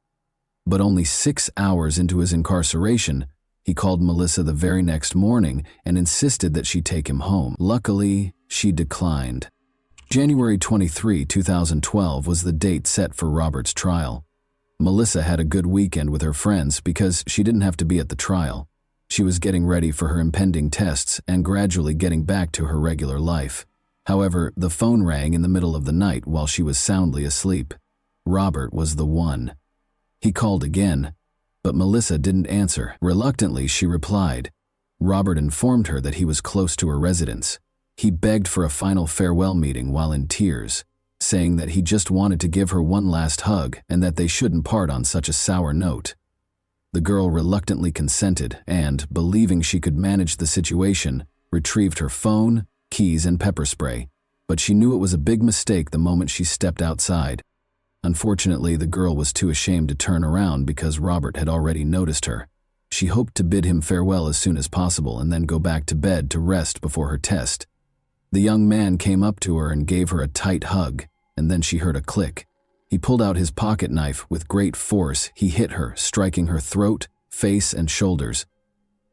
But only 6 hours into his incarceration, he called Melissa the very next morning and insisted that she take him home. Luckily, she declined. January 23, 2012 was the date set for Robert's trial. Melissa had a good weekend with her friends because she didn't have to be at the trial. She was getting ready for her impending tests and gradually getting back to her regular life. However, the phone rang in the middle of the night while she was soundly asleep. Robert was the one. He called again, but Melissa didn't answer. Reluctantly, she replied. Robert informed her that he was close to her residence. He begged for a final farewell meeting while in tears, saying that he just wanted to give her one last hug and that they shouldn't part on such a sour note. The girl reluctantly consented and, believing she could manage the situation, retrieved her phone, keys, and pepper spray, but she knew it was a big mistake the moment she stepped outside. Unfortunately, the girl was too ashamed to turn around because Robert had already noticed her. She hoped to bid him farewell as soon as possible and then go back to bed to rest before her test. The young man came up to her and gave her a tight hug, and then she heard a click. He pulled out his pocket knife. With great force, he hit her, striking her throat, face, and shoulders.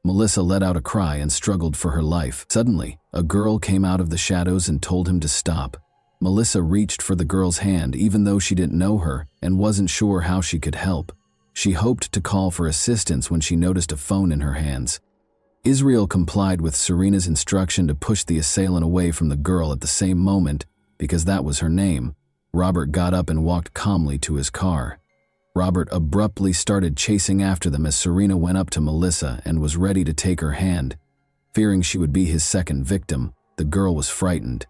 Melissa let out a cry and struggled for her life. Suddenly, a girl came out of the shadows and told him to stop. Melissa reached for the girl's hand even though she didn't know her and wasn't sure how she could help. She hoped to call for assistance when she noticed a phone in her hands. Israel complied with Serena's instruction to push the assailant away from the girl at the same moment because that was her name. Robert got up and walked calmly to his car. Robert abruptly started chasing after them as Serena went up to Melissa and was ready to take her hand. Fearing she would be his second victim, the girl was frightened.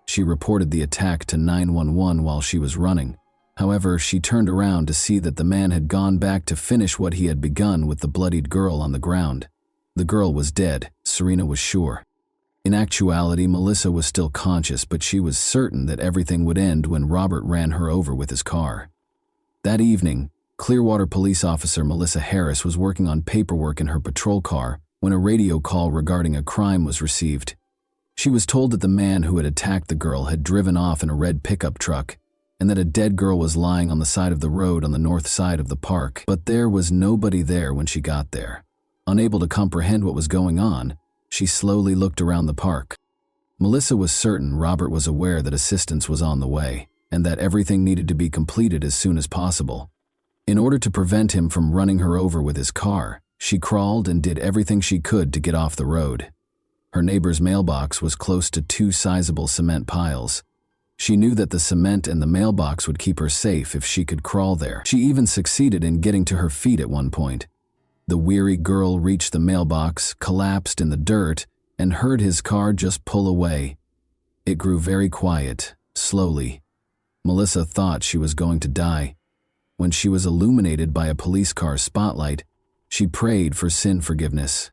She reported the attack to 911 while she was running. However, she turned around to see that the man had gone back to finish what he had begun with the bloodied girl on the ground. The girl was dead, Serena was sure. In actuality, Melissa was still conscious, but she was certain that everything would end when Robert ran her over with his car. That evening, Clearwater police officer Melissa Harris was working on paperwork in her patrol car when a radio call regarding a crime was received. She was told that the man who had attacked the girl had driven off in a red pickup truck and that a dead girl was lying on the side of the road on the north side of the park, but there was nobody there when she got there. Unable to comprehend what was going on, she slowly looked around the park. Melissa was certain Robert was aware that assistance was on the way and that everything needed to be completed as soon as possible. In order to prevent him from running her over with his car, she crawled and did everything she could to get off the road. Her neighbor's mailbox was close to 2 sizable cement piles. She knew that the cement and the mailbox would keep her safe if she could crawl there. She even succeeded in getting to her feet at one point. The weary girl reached the mailbox, collapsed in the dirt, and heard his car just pull away. It grew very quiet, slowly. Melissa thought she was going to die. When she was illuminated by a police car's spotlight, she prayed for sin forgiveness.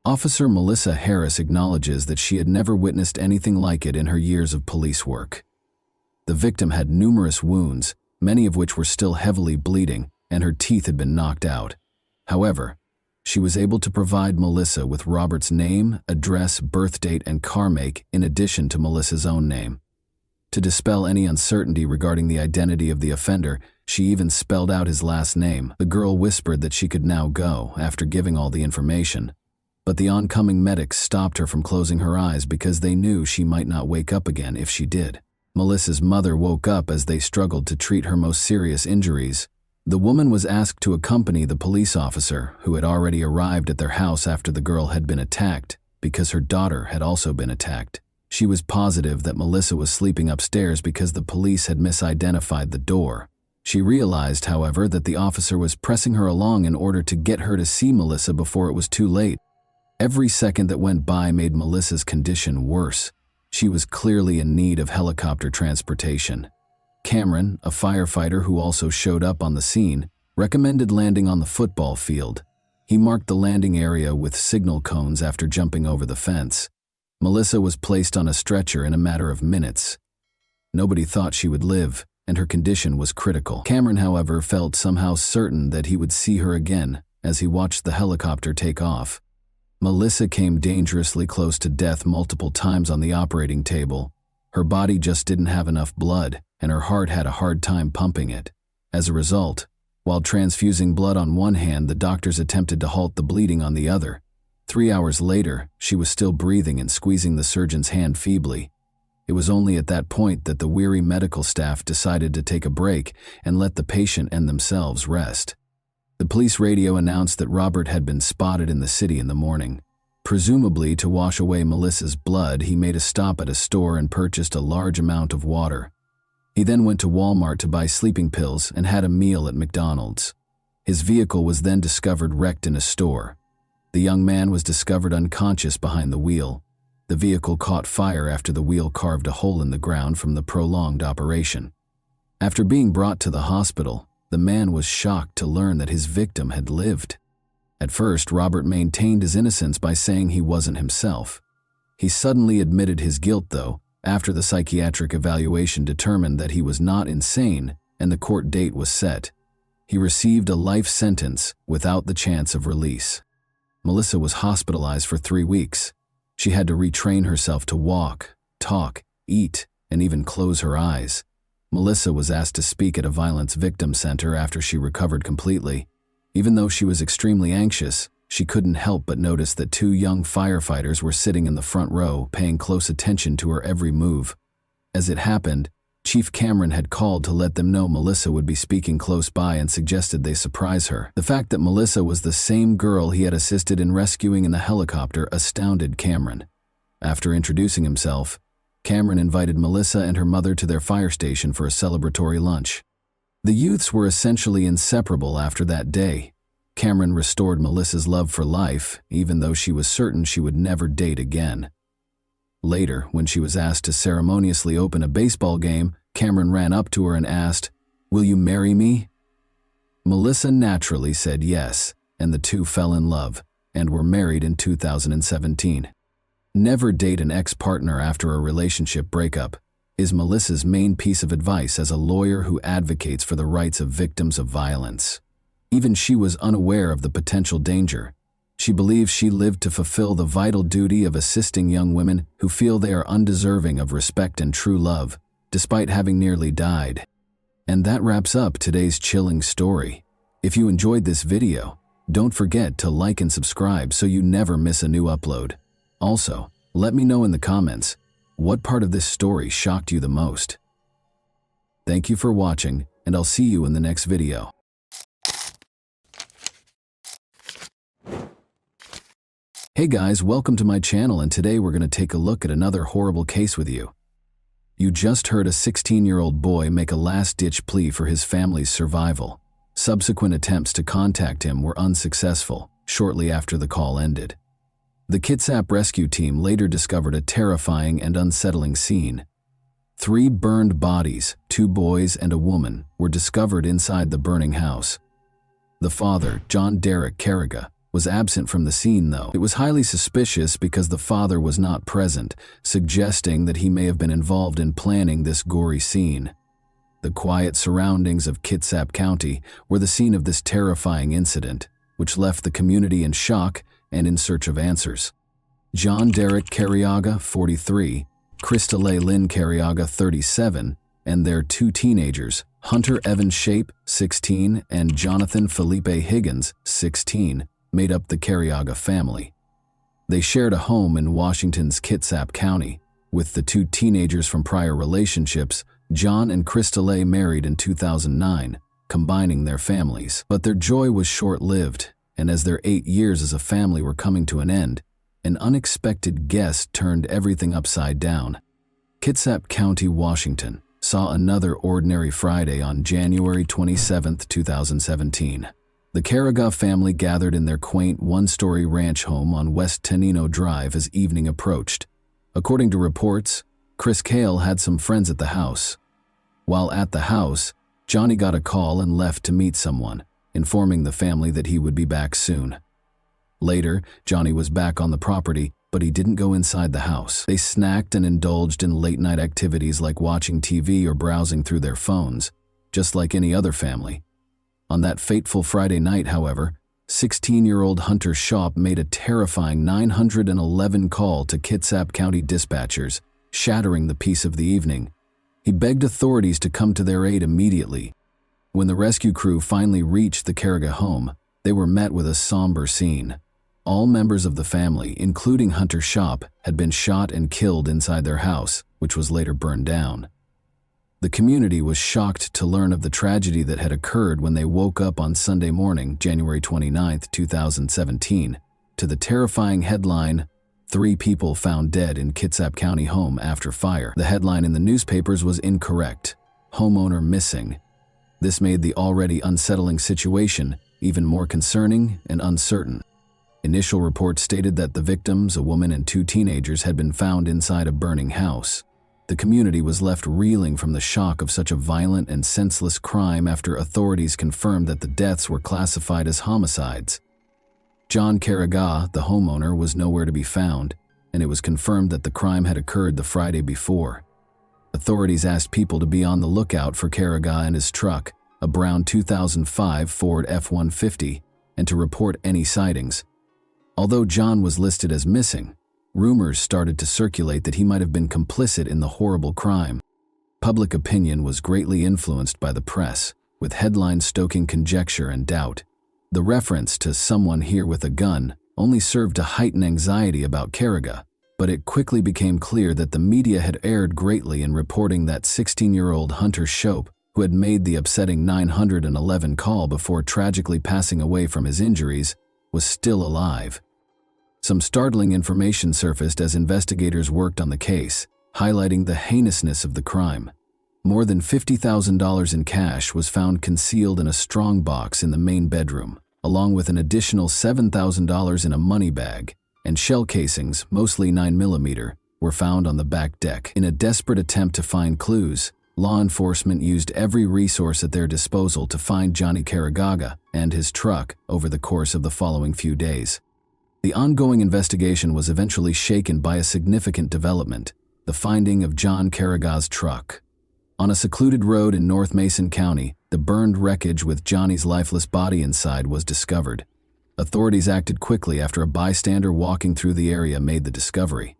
Officer Melissa Harris acknowledges that she had never witnessed anything like it in her years of police work. The victim had numerous wounds, many of which were still heavily bleeding, and her teeth had been knocked out. However, she was able to provide Melissa with Robert's name, address, birth date, and car make in addition to Melissa's own name. To dispel any uncertainty regarding the identity of the offender, she even spelled out his last name. The girl whispered that she could now go after giving all the information. But the oncoming medics stopped her from closing her eyes because they knew she might not wake up again if she did. Melissa's mother woke up as they struggled to treat her most serious injuries. The woman was asked to accompany the police officer, who had already arrived at their house after the girl had been attacked, because her daughter had also been attacked. She was positive that Melissa was sleeping upstairs because the police had misidentified the door. She realized, however, that the officer was pressing her along in order to get her to see Melissa before it was too late. Every second that went by made Melissa's condition worse. She was clearly in need of helicopter transportation. Cameron, a firefighter who also showed up on the scene, recommended landing on the football field. He marked the landing area with signal cones after jumping over the fence. Melissa was placed on a stretcher in a matter of minutes. Nobody thought she would live, and her condition was critical. Cameron, however, felt somehow certain that he would see her again as he watched the helicopter take off. Melissa came dangerously close to death multiple times on the operating table. Her body just didn't have enough blood, and her heart had a hard time pumping it. As a result, while transfusing blood on one hand, the doctors attempted to halt the bleeding on the other. 3 hours later, she was still breathing and squeezing the surgeon's hand feebly. It was only at that point that the weary medical staff decided to take a break and let the patient and themselves rest. The police radio announced that Robert had been spotted in the city in the morning. Presumably to wash away Melissa's blood, he made a stop at a store and purchased a large amount of water. He then went to Walmart to buy sleeping pills and had a meal at McDonald's. His vehicle was then discovered wrecked in a store. The young man was discovered unconscious behind the wheel. The vehicle caught fire after the wheel carved a hole in the ground from the prolonged operation. After being brought to the hospital, the man was shocked to learn that his victim had lived. At first, Robert maintained his innocence by saying he wasn't himself. He suddenly admitted his guilt, though, after the psychiatric evaluation determined that he was not insane and the court date was set. He received a life sentence without the chance of release. Melissa was hospitalized for 3 weeks. She had to retrain herself to walk, talk, eat, and even close her eyes. Melissa was asked to speak at a violence victim center after she recovered completely. Even though she was extremely anxious, she couldn't help but notice that 2 young firefighters were sitting in the front row, paying close attention to her every move. As it happened, Chief Cameron had called to let them know Melissa would be speaking close by and suggested they surprise her. The fact that Melissa was the same girl he had assisted in rescuing in the helicopter astounded Cameron. After introducing himself, Cameron invited Melissa and her mother to their fire station for a celebratory lunch. The youths were essentially inseparable after that day. Cameron restored Melissa's love for life, even though she was certain she would never date again. Later, when she was asked to ceremoniously open a baseball game, Cameron ran up to her and asked, "Will you marry me?" Melissa naturally said yes, and the two fell in love and were married in 2017. Never date an ex-partner after a relationship breakup is Melissa's main piece of advice as a lawyer who advocates for the rights of victims of violence. Even she was unaware of the potential danger. She believes she lived to fulfill the vital duty of assisting young women who feel they are undeserving of respect and true love, despite having nearly died. And that wraps up today's chilling story. If you enjoyed this video, don't forget to like and subscribe so you never miss a new upload. Also, let me know in the comments, what part of this story shocked you the most? Thank you for watching, and I'll see you in the next video. Hey guys, welcome to my channel, and today we're going to take a look at another horrible case with you. You just heard a 16-year-old boy make a last-ditch plea for his family's survival. Subsequent attempts to contact him were unsuccessful shortly after the call ended. The Kitsap rescue team later discovered a terrifying and unsettling scene. 3 burned bodies, 2 boys and a woman, were discovered inside the burning house. The father, John Derek Carriga, was absent from the scene though. It was highly suspicious because the father was not present, suggesting that he may have been involved in planning this gory scene. The quiet surroundings of Kitsap County were the scene of this terrifying incident, which left the community in shock and in search of answers. John Derek Carriaga, 43, Krista Lynn Carriaga, 37, and their 2 teenagers, Hunter Evan Shape, 16, and Jonathan Felipe Higgins, 16, made up the Carriaga family. They shared a home in Washington's Kitsap County, with the 2 teenagers from prior relationships, John and Krista married in 2009, combining their families. But their joy was short-lived, and as their 8 years as a family were coming to an end, an unexpected guest turned everything upside down. Kitsap County, Washington, saw another ordinary Friday on January 27, 2017. The Carriga family gathered in their quaint 1-story ranch home on West Tenino Drive as evening approached. According to reports, Chris Cale had some friends at the house. While at the house, Johnny got a call and left to meet someone, informing the family that he would be back soon. Later, Johnny was back on the property, but he didn't go inside the house. They snacked and indulged in late-night activities like watching TV or browsing through their phones, just like any other family. On that fateful Friday night, however, 16-year-old Hunter Shape made a terrifying 911 call to Kitsap County dispatchers, shattering the peace of the evening. He begged authorities to come to their aid immediately. When the rescue crew finally reached the Carriga home, they were met with a somber scene. All members of the family, including Hunter Shape, had been shot and killed inside their house, which was later burned down. The community was shocked to learn of the tragedy that had occurred when they woke up on Sunday morning, January 29, 2017, to the terrifying headline, "3 people found dead in Kitsap County home after fire." The headline in the newspapers was incorrect. Homeowner missing. This made the already unsettling situation even more concerning and uncertain. Initial reports stated that the victims, a woman and 2 teenagers, had been found inside a burning house. The community was left reeling from the shock of such a violent and senseless crime after authorities confirmed that the deaths were classified as homicides. John Carriga, the homeowner, was nowhere to be found, and it was confirmed that the crime had occurred the Friday before. Authorities asked people to be on the lookout for Carriga and his truck, a brown 2005 Ford F-150, and to report any sightings. Although John was listed as missing, rumors started to circulate that he might have been complicit in the horrible crime. Public opinion was greatly influenced by the press, with headlines stoking conjecture and doubt. The reference to "someone here with a gun" only served to heighten anxiety about Carriga, but it quickly became clear that the media had erred greatly in reporting that 16-year-old Hunter Shape, who had made the upsetting 911 call before tragically passing away from his injuries, was still alive. Some startling information surfaced as investigators worked on the case, highlighting the heinousness of the crime. More than $50,000 in cash was found concealed in a strong box in the main bedroom, along with an additional $7,000 in a money bag, and shell casings, mostly 9mm, were found on the back deck. In a desperate attempt to find clues, law enforcement used every resource at their disposal to find Johnny Carriga and his truck over the course of the following few days. The ongoing investigation was eventually shaken by a significant development: the finding of John Carriga's truck. On a secluded road in North Mason County, the burned wreckage with Johnny's lifeless body inside was discovered. Authorities acted quickly after a bystander walking through the area made the discovery.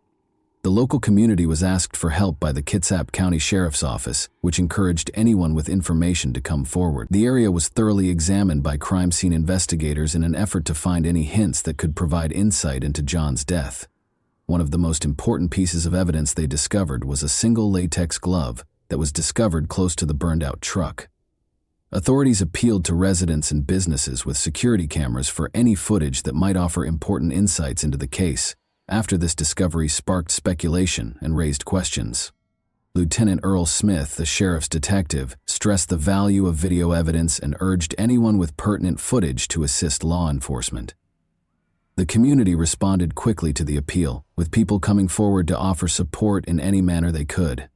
The local community was asked for help by the Kitsap County Sheriff's Office, which encouraged anyone with information to come forward. The area was thoroughly examined by crime scene investigators in an effort to find any hints that could provide insight into John's death. One of the most important pieces of evidence they discovered was a single latex glove that was discovered close to the burned-out truck. Authorities appealed to residents and businesses with security cameras for any footage that might offer important insights into the case. After this discovery sparked speculation and raised questions. Lieutenant Earl Smith, the sheriff's detective, stressed the value of video evidence and urged anyone with pertinent footage to assist law enforcement. The community responded quickly to the appeal, with people coming forward to offer support in any manner they could.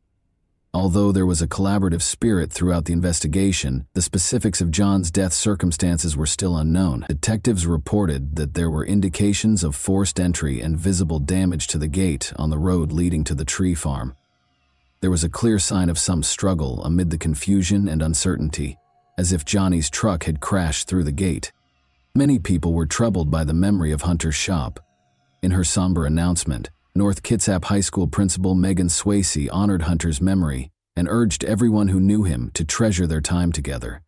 Although there was a collaborative spirit throughout the investigation, the specifics of John's death circumstances were still unknown. Detectives reported that there were indications of forced entry and visible damage to the gate on the road leading to the tree farm. There was a clear sign of some struggle amid the confusion and uncertainty, as if Johnny's truck had crashed through the gate. Many people were troubled by the memory of Hunter's shop. In her somber announcement, North Kitsap High School Principal Megan Swayze honored Hunter's memory and urged everyone who knew him to treasure their time together.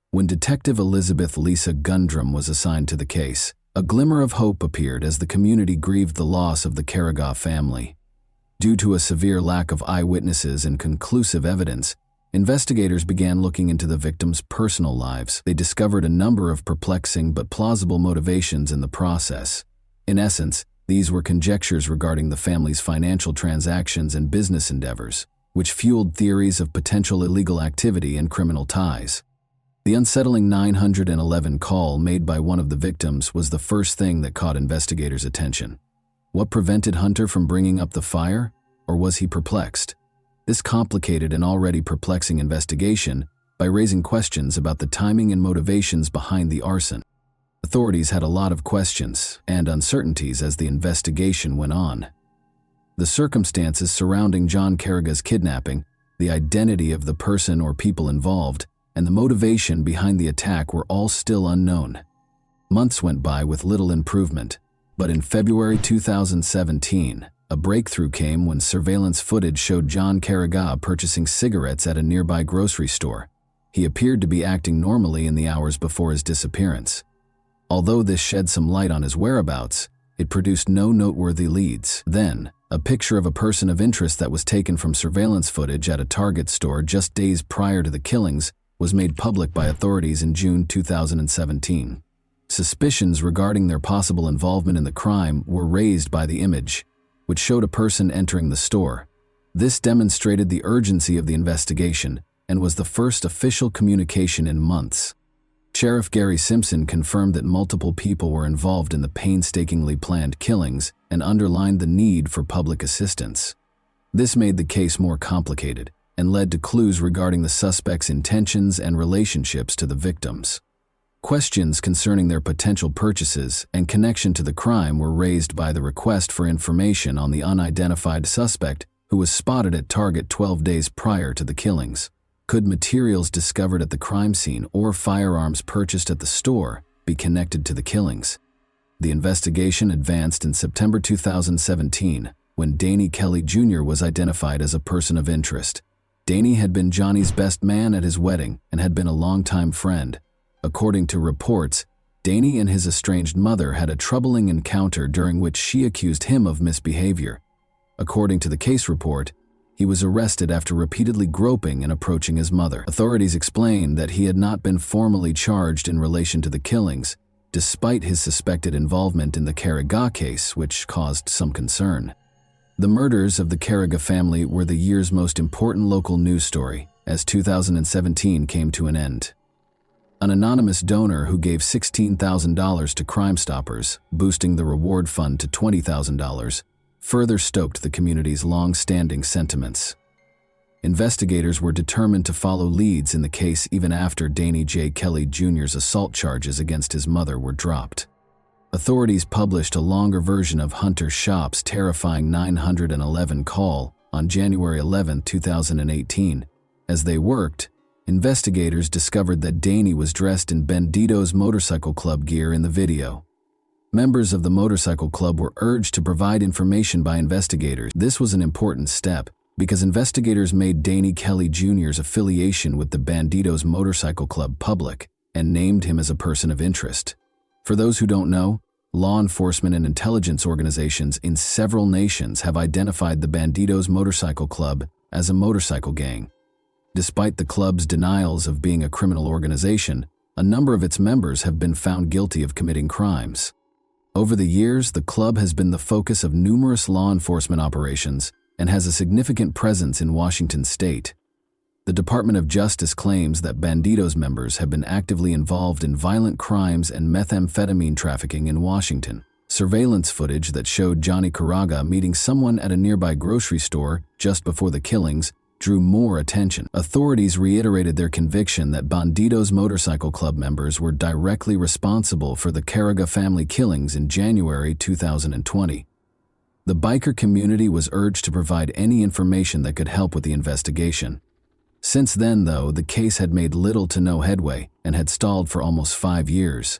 When Detective Elizabeth Lisa Gundrum was assigned to the case, a glimmer of hope appeared as the community grieved the loss of the Carrigaw family. Due to a severe lack of eyewitnesses and conclusive evidence, investigators began looking into the victims' personal lives. They discovered a number of perplexing but plausible motivations in the process. In essence, these were conjectures regarding the family's financial transactions and business endeavors, which fueled theories of potential illegal activity and criminal ties. The unsettling 911 call made by one of the victims was the first thing that caught investigators' attention. What prevented Hunter from bringing up the fire, or was he perplexed? This complicated an already perplexing investigation by raising questions about the timing and motivations behind the arson. Authorities had a lot of questions and uncertainties as the investigation went on. The circumstances surrounding John Carrigaw's kidnapping, the identity of the person or people involved, and the motivation behind the attack were all still unknown. Months went by with little improvement, but in February 2017, a breakthrough came when surveillance footage showed John Carrigaw purchasing cigarettes at a nearby grocery store. He appeared to be acting normally in the hours before his disappearance. Although this shed some light on his whereabouts, it produced no noteworthy leads. Then, a picture of a person of interest that was taken from surveillance footage at a Target store just days prior to the killings was made public by authorities in June 2017. Suspicions regarding their possible involvement in the crime were raised by the image, which showed a person entering the store. This demonstrated the urgency of the investigation and was the first official communication in months. Sheriff Gary Simpson confirmed that multiple people were involved in the painstakingly planned killings and underlined the need for public assistance. This made the case more complicated and led to clues regarding the suspects' intentions and relationships to the victims. Questions concerning their potential purchases and connection to the crime were raised by the request for information on the unidentified suspect who was spotted at Target 12 days prior to the killings. Could materials discovered at the crime scene or firearms purchased at the store be connected to the killings? The investigation advanced in September 2017 when Danny Kelly Jr. was identified as a person of interest. Danny had been Johnny's best man at his wedding and had been a longtime friend. According to reports, Danny and his estranged mother had a troubling encounter during which she accused him of misbehavior. According to the case report, he was arrested after repeatedly groping and approaching his mother. Authorities explained that he had not been formally charged in relation to the killings, despite his suspected involvement in the Carrigaw case, which caused some concern. The murders of the Carrigaw family were the year's most important local news story, as 2017 came to an end. An anonymous donor who gave $16,000 to Crime Stoppers, boosting the reward fund to $20,000, further stoked the community's long-standing sentiments. Investigators were determined to follow leads in the case even after Danny J. Kelly Jr.'s assault charges against his mother were dropped. Authorities published a longer version of Hunter Shop's terrifying 911 call on January 11, 2018. As they worked, investigators discovered that Danny was dressed in Bandito's motorcycle club gear in the video. Members of the motorcycle club were urged to provide information by investigators. This was an important step because investigators made Danny Kelly Jr.'s affiliation with the Bandito's motorcycle club public and named him as a person of interest. For those who don't know, law enforcement and intelligence organizations in several nations have identified the Bandito's motorcycle club as a motorcycle gang. Despite the club's denials of being a criminal organization, a number of its members have been found guilty of committing crimes. Over the years, the club has been the focus of numerous law enforcement operations and has a significant presence in Washington state. The Department of Justice claims that Bandito's members have been actively involved in violent crimes and methamphetamine trafficking in Washington, Surveillance footage that showed Johnny Carragher meeting someone at a nearby grocery store just before the killings drew more attention. Authorities reiterated their conviction that Bandidos Motorcycle Club members were directly responsible for the Carragher family killings in January 2020. The biker community was urged to provide any information that could help with the investigation. Since then, though, the case had made little to no headway and had stalled for almost 5 years.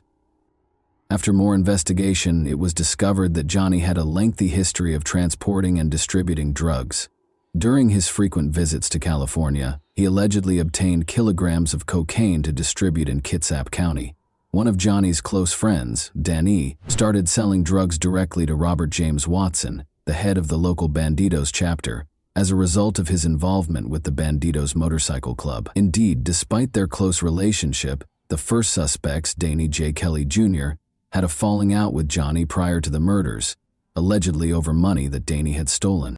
After more investigation, it was discovered that Johnny had a lengthy history of transporting and distributing drugs. During his frequent visits to California, he allegedly obtained kilograms of cocaine to distribute in Kitsap County. One of Johnny's close friends, Danny, started selling drugs directly to Robert James Watson, the head of the local Bandidos chapter, as a result of his involvement with the Bandidos Motorcycle Club. Indeed, despite their close relationship, the first suspects, Danny J. Kelly Jr., had a falling out with Johnny prior to the murders, allegedly over money that Danny had stolen.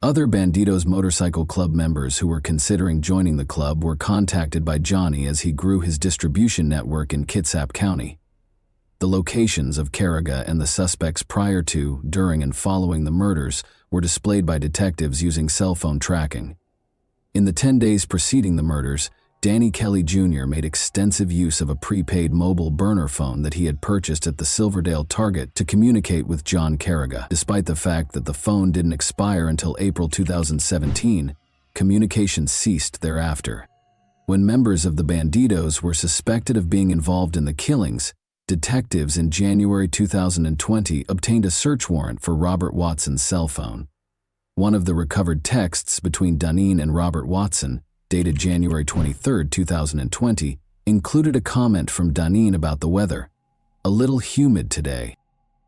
Other Bandidos Motorcycle Club members who were considering joining the club were contacted by Johnny as he grew his distribution network in Kitsap County. The locations of Carragher and the suspects prior to, during, and following the murders were displayed by detectives using cell phone tracking. In the 10 days preceding the murders, Danny Kelly Jr. made extensive use of a prepaid mobile burner phone that he had purchased at the Silverdale Target to communicate with John Carragher. Despite the fact that the phone didn't expire until April 2017, communication ceased thereafter. When members of the Bandidos were suspected of being involved in the killings, detectives in January 2020 obtained a search warrant for Robert Watson's cell phone. One of the recovered texts between Duneen and Robert Watson, dated January 23, 2020, included a comment from Duneen about the weather. "A little humid today."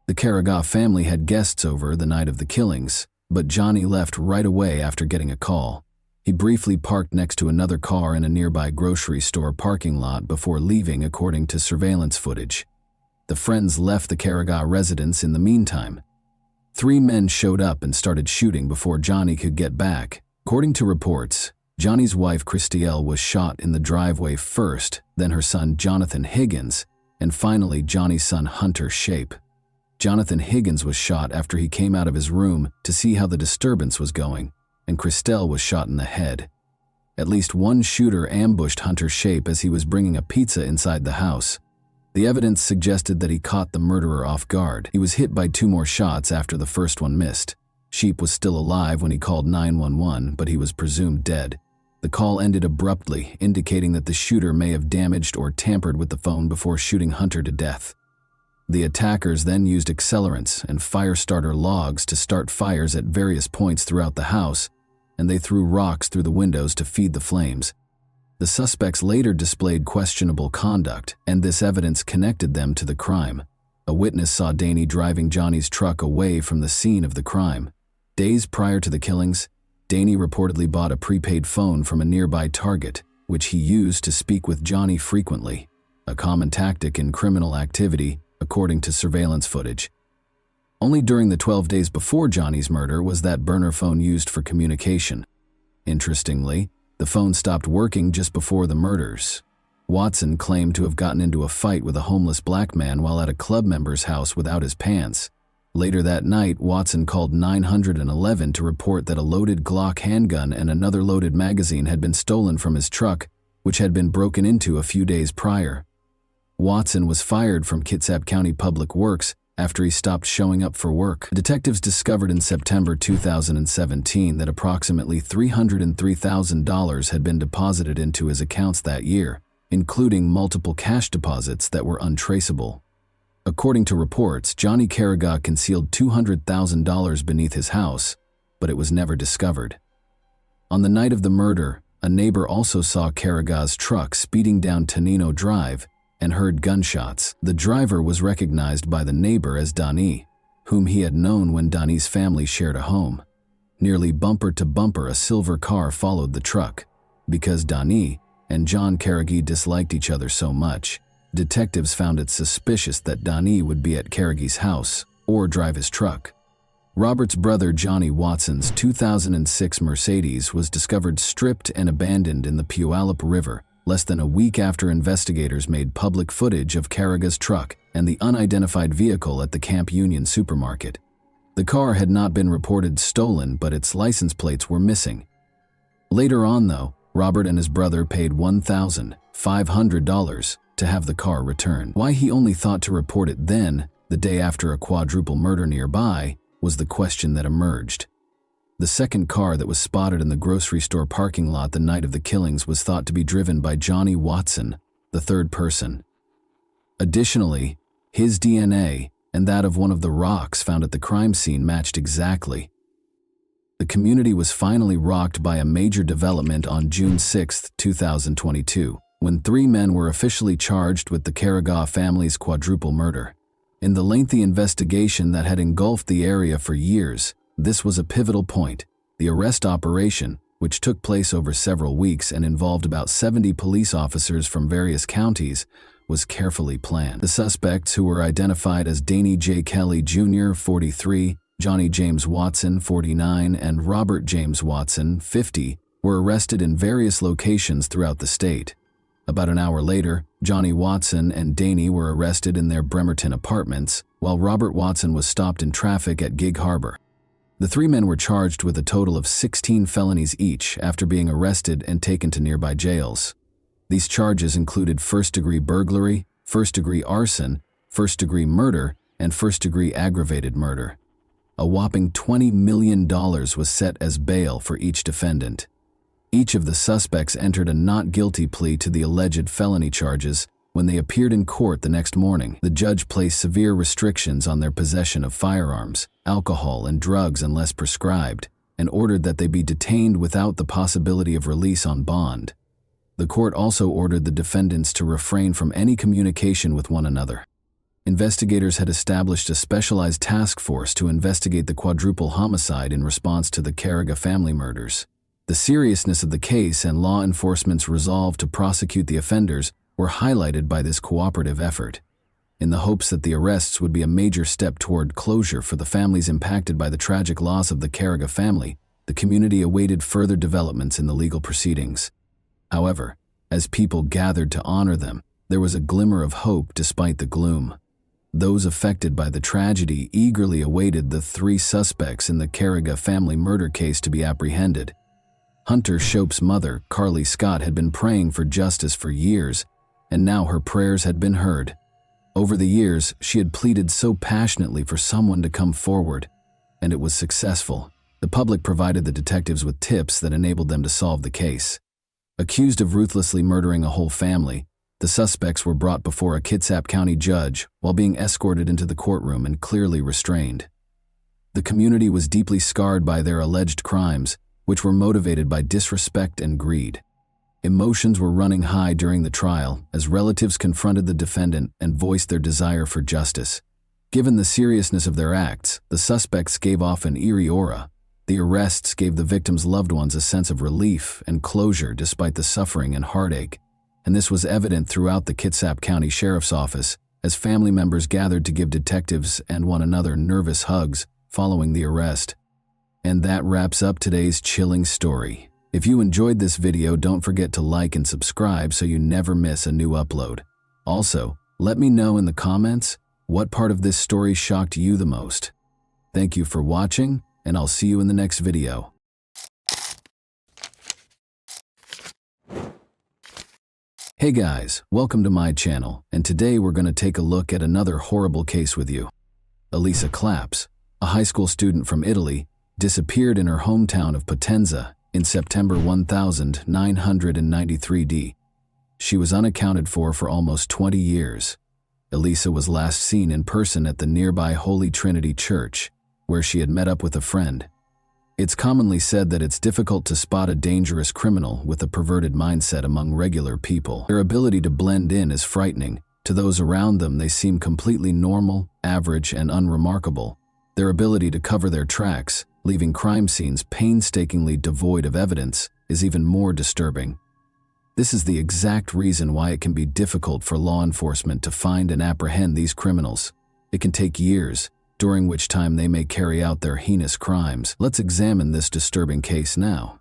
The Carragher family had guests over the night of the killings, but Johnny left right away after getting a call. He briefly parked next to another car in a nearby grocery store parking lot before leaving, according to surveillance footage. The friends left the Carragher residence in the meantime. 3 men showed up and started shooting before Johnny could get back. According to reports, Johnny's wife Christielle was shot in the driveway first, then her son Jonathan Higgins, and finally Johnny's son Hunter Shape. Jonathan Higgins was shot after he came out of his room to see how the disturbance was going, and Christelle was shot in the head. At least one shooter ambushed Hunter Shape as he was bringing a pizza inside the house. The evidence suggested that he caught the murderer off guard. He was hit by 2 more shots after the first one missed. Sheep was still alive when he called 911, but he was presumed dead. The call ended abruptly, indicating that the shooter may have damaged or tampered with the phone before shooting Hunter to death. The attackers then used accelerants and fire starter logs to start fires at various points throughout the house, and they threw rocks through the windows to feed the flames. The suspects later displayed questionable conduct, and this evidence connected them to the crime. A witness saw Danny driving Johnny's truck away from the scene of the crime. Days prior to the killings, Danny reportedly bought a prepaid phone from a nearby Target, which he used to speak with Johnny frequently, a common tactic in criminal activity, according to surveillance footage. Only during the 12 days before Johnny's murder was that burner phone used for communication. Interestingly, the phone stopped working just before the murders. Watson claimed to have gotten into a fight with a homeless black man while at a club member's house without his pants. Later that night, Watson called 911 to report that a loaded Glock handgun and another loaded magazine had been stolen from his truck, which had been broken into a few days prior. Watson was fired from Kitsap County Public Works after he stopped showing up for work. Detectives discovered in September 2017 that approximately $303,000 had been deposited into his accounts that year, including multiple cash deposits that were untraceable. According to reports, Johnny Carragher concealed $200,000 beneath his house, but it was never discovered. On the night of the murder, a neighbor also saw Carragher's truck speeding down Tonino Drive and heard gunshots. The driver was recognized by the neighbor as Donnie, whom he had known when Donnie's family shared a home. Nearly bumper to bumper, a silver car followed the truck. Because Donnie and John Carragher disliked each other so much, detectives found it suspicious that Donnie would be at Carragher's house or drive his truck. Robert's brother Johnny Watson's 2006 Mercedes was discovered stripped and abandoned in the Puyallup River less than a week after investigators made public footage of Carragher's truck and the unidentified vehicle at the Camp Union supermarket. The car had not been reported stolen, but its license plates were missing. Later on, though, Robert and his brother paid $1,500 to have the car returned. Why he only thought to report it then, the day after a quadruple murder nearby, was the question that emerged. The second car that was spotted in the grocery store parking lot the night of the killings was thought to be driven by Johnny Watson, the third person. Additionally, his DNA and that of one of the rocks found at the crime scene matched exactly. The community was finally rocked by a major development on June 6, 2022, when 3 men were officially charged with the Carrigaw family's quadruple murder. In the lengthy investigation that had engulfed the area for years, this was a pivotal point. The arrest operation, which took place over several weeks and involved about 70 police officers from various counties, was carefully planned. The suspects, who were identified as Danny J. Kelly Jr., 43, Johnny James Watson, 49, and Robert James Watson, 50, were arrested in various locations throughout the state. About an hour later, Johnny Watson and Danny were arrested in their Bremerton apartments, while Robert Watson was stopped in traffic at Gig Harbor. The 3 men were charged with a total of 16 felonies each after being arrested and taken to nearby jails. These charges included first-degree burglary, first-degree arson, first-degree murder, and first-degree aggravated murder. A whopping $20 million was set as bail for each defendant. Each of the suspects entered a not guilty plea to the alleged felony charges. When they appeared in court the next morning, the judge placed severe restrictions on their possession of firearms, alcohol, and drugs unless prescribed, and ordered that they be detained without the possibility of release on bond. The court also ordered the defendants to refrain from any communication with one another. Investigators had established a specialized task force to investigate the quadruple homicide in response to the Carrigaw family murders. The seriousness of the case and law enforcement's resolve to prosecute the offenders were highlighted by this cooperative effort. In the hopes that the arrests would be a major step toward closure for the families impacted by the tragic loss of the Carrigaw family, the community awaited further developments in the legal proceedings. However, as people gathered to honor them, there was a glimmer of hope despite the gloom. Those affected by the tragedy eagerly awaited the 3 suspects in the Carrigaw family murder case to be apprehended. Hunter Shope's mother, Carly Scott, had been praying for justice for years, and now her prayers had been heard. Over the years, she had pleaded so passionately for someone to come forward, and it was successful. The public provided the detectives with tips that enabled them to solve the case. Accused of ruthlessly murdering a whole family, the suspects were brought before a Kitsap County judge while being escorted into the courtroom and clearly restrained. The community was deeply scarred by their alleged crimes, which were motivated by disrespect and greed. Emotions were running high during the trial as relatives confronted the defendant and voiced their desire for justice. Given the seriousness of their acts, the suspects gave off an eerie aura. The arrests gave the victims' loved ones a sense of relief and closure despite the suffering and heartache, and this was evident throughout the Kitsap County Sheriff's Office as family members gathered to give detectives and one another nervous hugs following the arrest. And that wraps up today's chilling story. If you enjoyed this video, don't forget to like and subscribe so you never miss a new upload. Also, let me know in the comments what part of this story shocked you the most. Thank you for watching, and I'll see you in the next video. Hey guys, welcome to my channel, and today we're going to take a look at another horrible case with you. Elisa Claps, a high school student from Italy, disappeared in her hometown of Potenza in September 1993 D. She was unaccounted for almost 20 years. Elisa was last seen in person at the nearby Holy Trinity Church, where she had met up with a friend. It's commonly said that it's difficult to spot a dangerous criminal with a perverted mindset among regular people. Their ability to blend in is frightening. To those around them, they seem completely normal, average, and unremarkable. Their ability to cover their tracks, leaving crime scenes painstakingly devoid of evidence, is even more disturbing. This is the exact reason why it can be difficult for law enforcement to find and apprehend these criminals. It can take years, during which time they may carry out their heinous crimes. Let's examine this disturbing case now.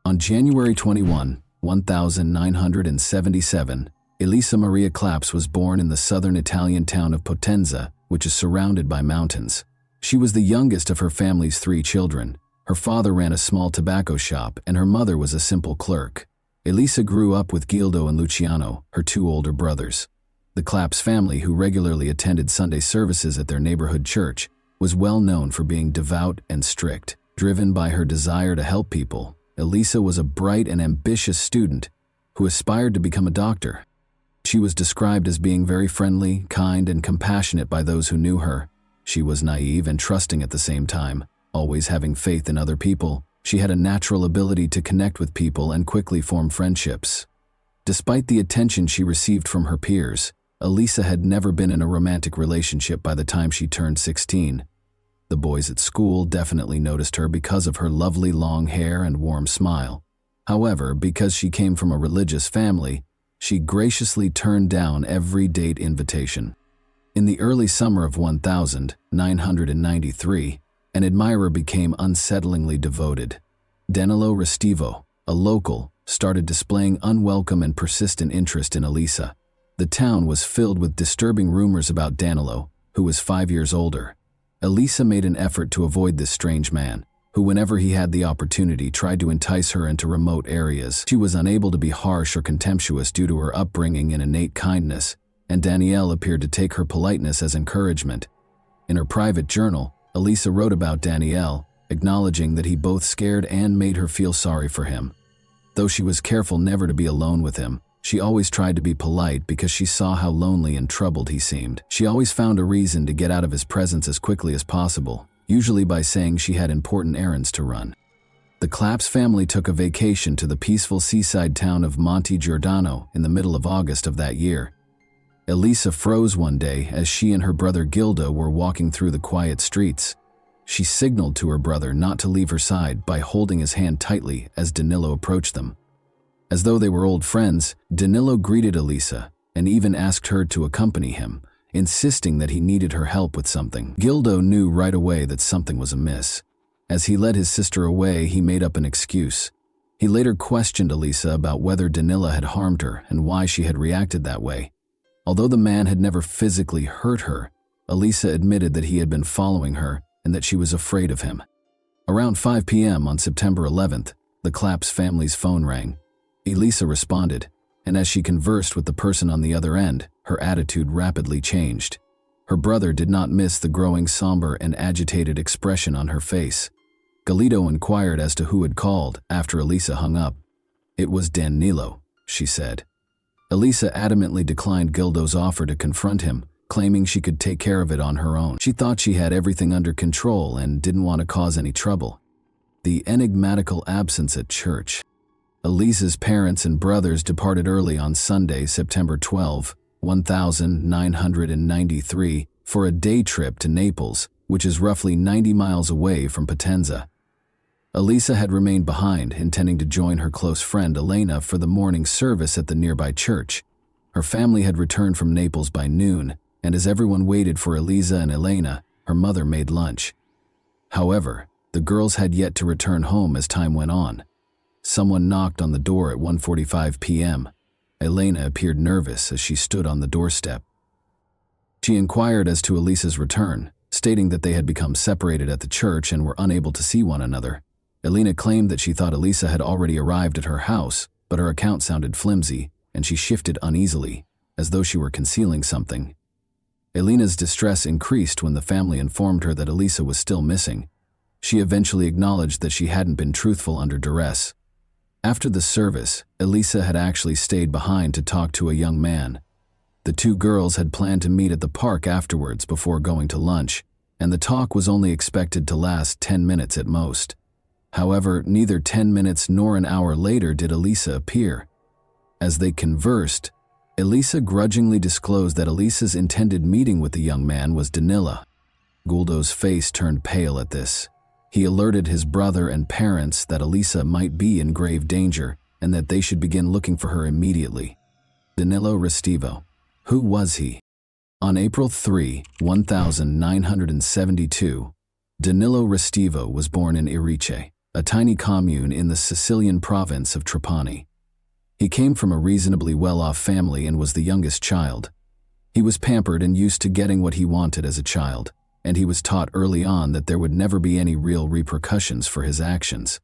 On January 21, 1977, Elisa Maria Claps was born in the southern Italian town of Potenza, which is surrounded by mountains. She was the youngest of her family's 3 children. Her father ran a small tobacco shop, and her mother was a simple clerk. Elisa grew up with Gildo and Luciano, her 2 older brothers. The Claps family, who regularly attended Sunday services at their neighborhood church, was well known for being devout and strict. Driven by her desire to help people, Elisa was a bright and ambitious student who aspired to become a doctor. She was described as being very friendly, kind, and compassionate by those who knew her. She was naive and trusting at the same time, always having faith in other people. She had a natural ability to connect with people and quickly form friendships. Despite the attention she received from her peers, Elisa had never been in a romantic relationship by the time she turned 16. The boys at school definitely noticed her because of her lovely long hair and warm smile. However, because she came from a religious family, she graciously turned down every date invitation. In the early summer of 1993, an admirer became unsettlingly devoted. Danilo Restivo, a local, started displaying unwelcome and persistent interest in Elisa. The town was filled with disturbing rumors about Danilo, who was 5 years older. Elisa made an effort to avoid this strange man, who whenever he had the opportunity tried to entice her into remote areas. She was unable to be harsh or contemptuous due to her upbringing and innate kindness, and Danielle appeared to take her politeness as encouragement. In her private journal, Elisa wrote about Danielle, acknowledging that he both scared and made her feel sorry for him. Though she was careful never to be alone with him, she always tried to be polite because she saw how lonely and troubled he seemed. She always found a reason to get out of his presence as quickly as possible, usually by saying she had important errands to run. The Claps family took a vacation to the peaceful seaside town of Monte Giordano in the middle of August of that year. Elisa froze one day as she and her brother Gildo were walking through the quiet streets. She signaled to her brother not to leave her side by holding his hand tightly as Danilo approached them. As though they were old friends, Danilo greeted Elisa and even asked her to accompany him, insisting that he needed her help with something. Gildo knew right away that something was amiss. As he led his sister away, he made up an excuse. He later questioned Elisa about whether Danilo had harmed her and why she had reacted that way. Although the man had never physically hurt her, Elisa admitted that he had been following her and that she was afraid of him. Around 5 p.m. on September 11th, the Claps family's phone rang. Elisa responded, and as she conversed with the person on the other end, her attitude rapidly changed. Her brother did not miss the growing somber and agitated expression on her face. Galito inquired as to who had called after Elisa hung up. "It was Danilo," she said. Elisa adamantly declined Gildo's offer to confront him, claiming she could take care of it on her own. She thought she had everything under control and didn't want to cause any trouble. The enigmatical absence at church. Elisa's parents and brothers departed early on Sunday, September 12, 1993, for a day trip to Naples, which is roughly 90 miles away from Potenza. Elisa had remained behind, intending to join her close friend Elena for the morning service at the nearby church. Her family had returned from Naples by noon, and as everyone waited for Elisa and Elena, her mother made lunch. However, the girls had yet to return home as time went on. Someone knocked on the door at 1:45 p.m. Elena appeared nervous as she stood on the doorstep. She inquired as to Elisa's return, stating that they had become separated at the church and were unable to see one another. Elena claimed that she thought Elisa had already arrived at her house, but her account sounded flimsy, and she shifted uneasily, as though she were concealing something. Elena's distress increased when the family informed her that Elisa was still missing. She eventually acknowledged that she hadn't been truthful under duress. After the service, Elisa had actually stayed behind to talk to a young man. The 2 girls had planned to meet at the park afterwards before going to lunch, and the talk was only expected to last 10 minutes at most. However, neither 10 minutes nor an hour later did Elisa appear. As they conversed, Elisa grudgingly disclosed that Elisa's intended meeting with the young man was Danilo. Guldo's face turned pale at this. He alerted his brother and parents that Elisa might be in grave danger and that they should begin looking for her immediately. Danilo Restivo. Who was he? On April 3, 1972, Danilo Restivo was born in Irice, a tiny commune in the Sicilian province of Trapani. He came from a reasonably well-off family and was the youngest child. He was pampered and used to getting what he wanted as a child, and he was taught early on that there would never be any real repercussions for his actions.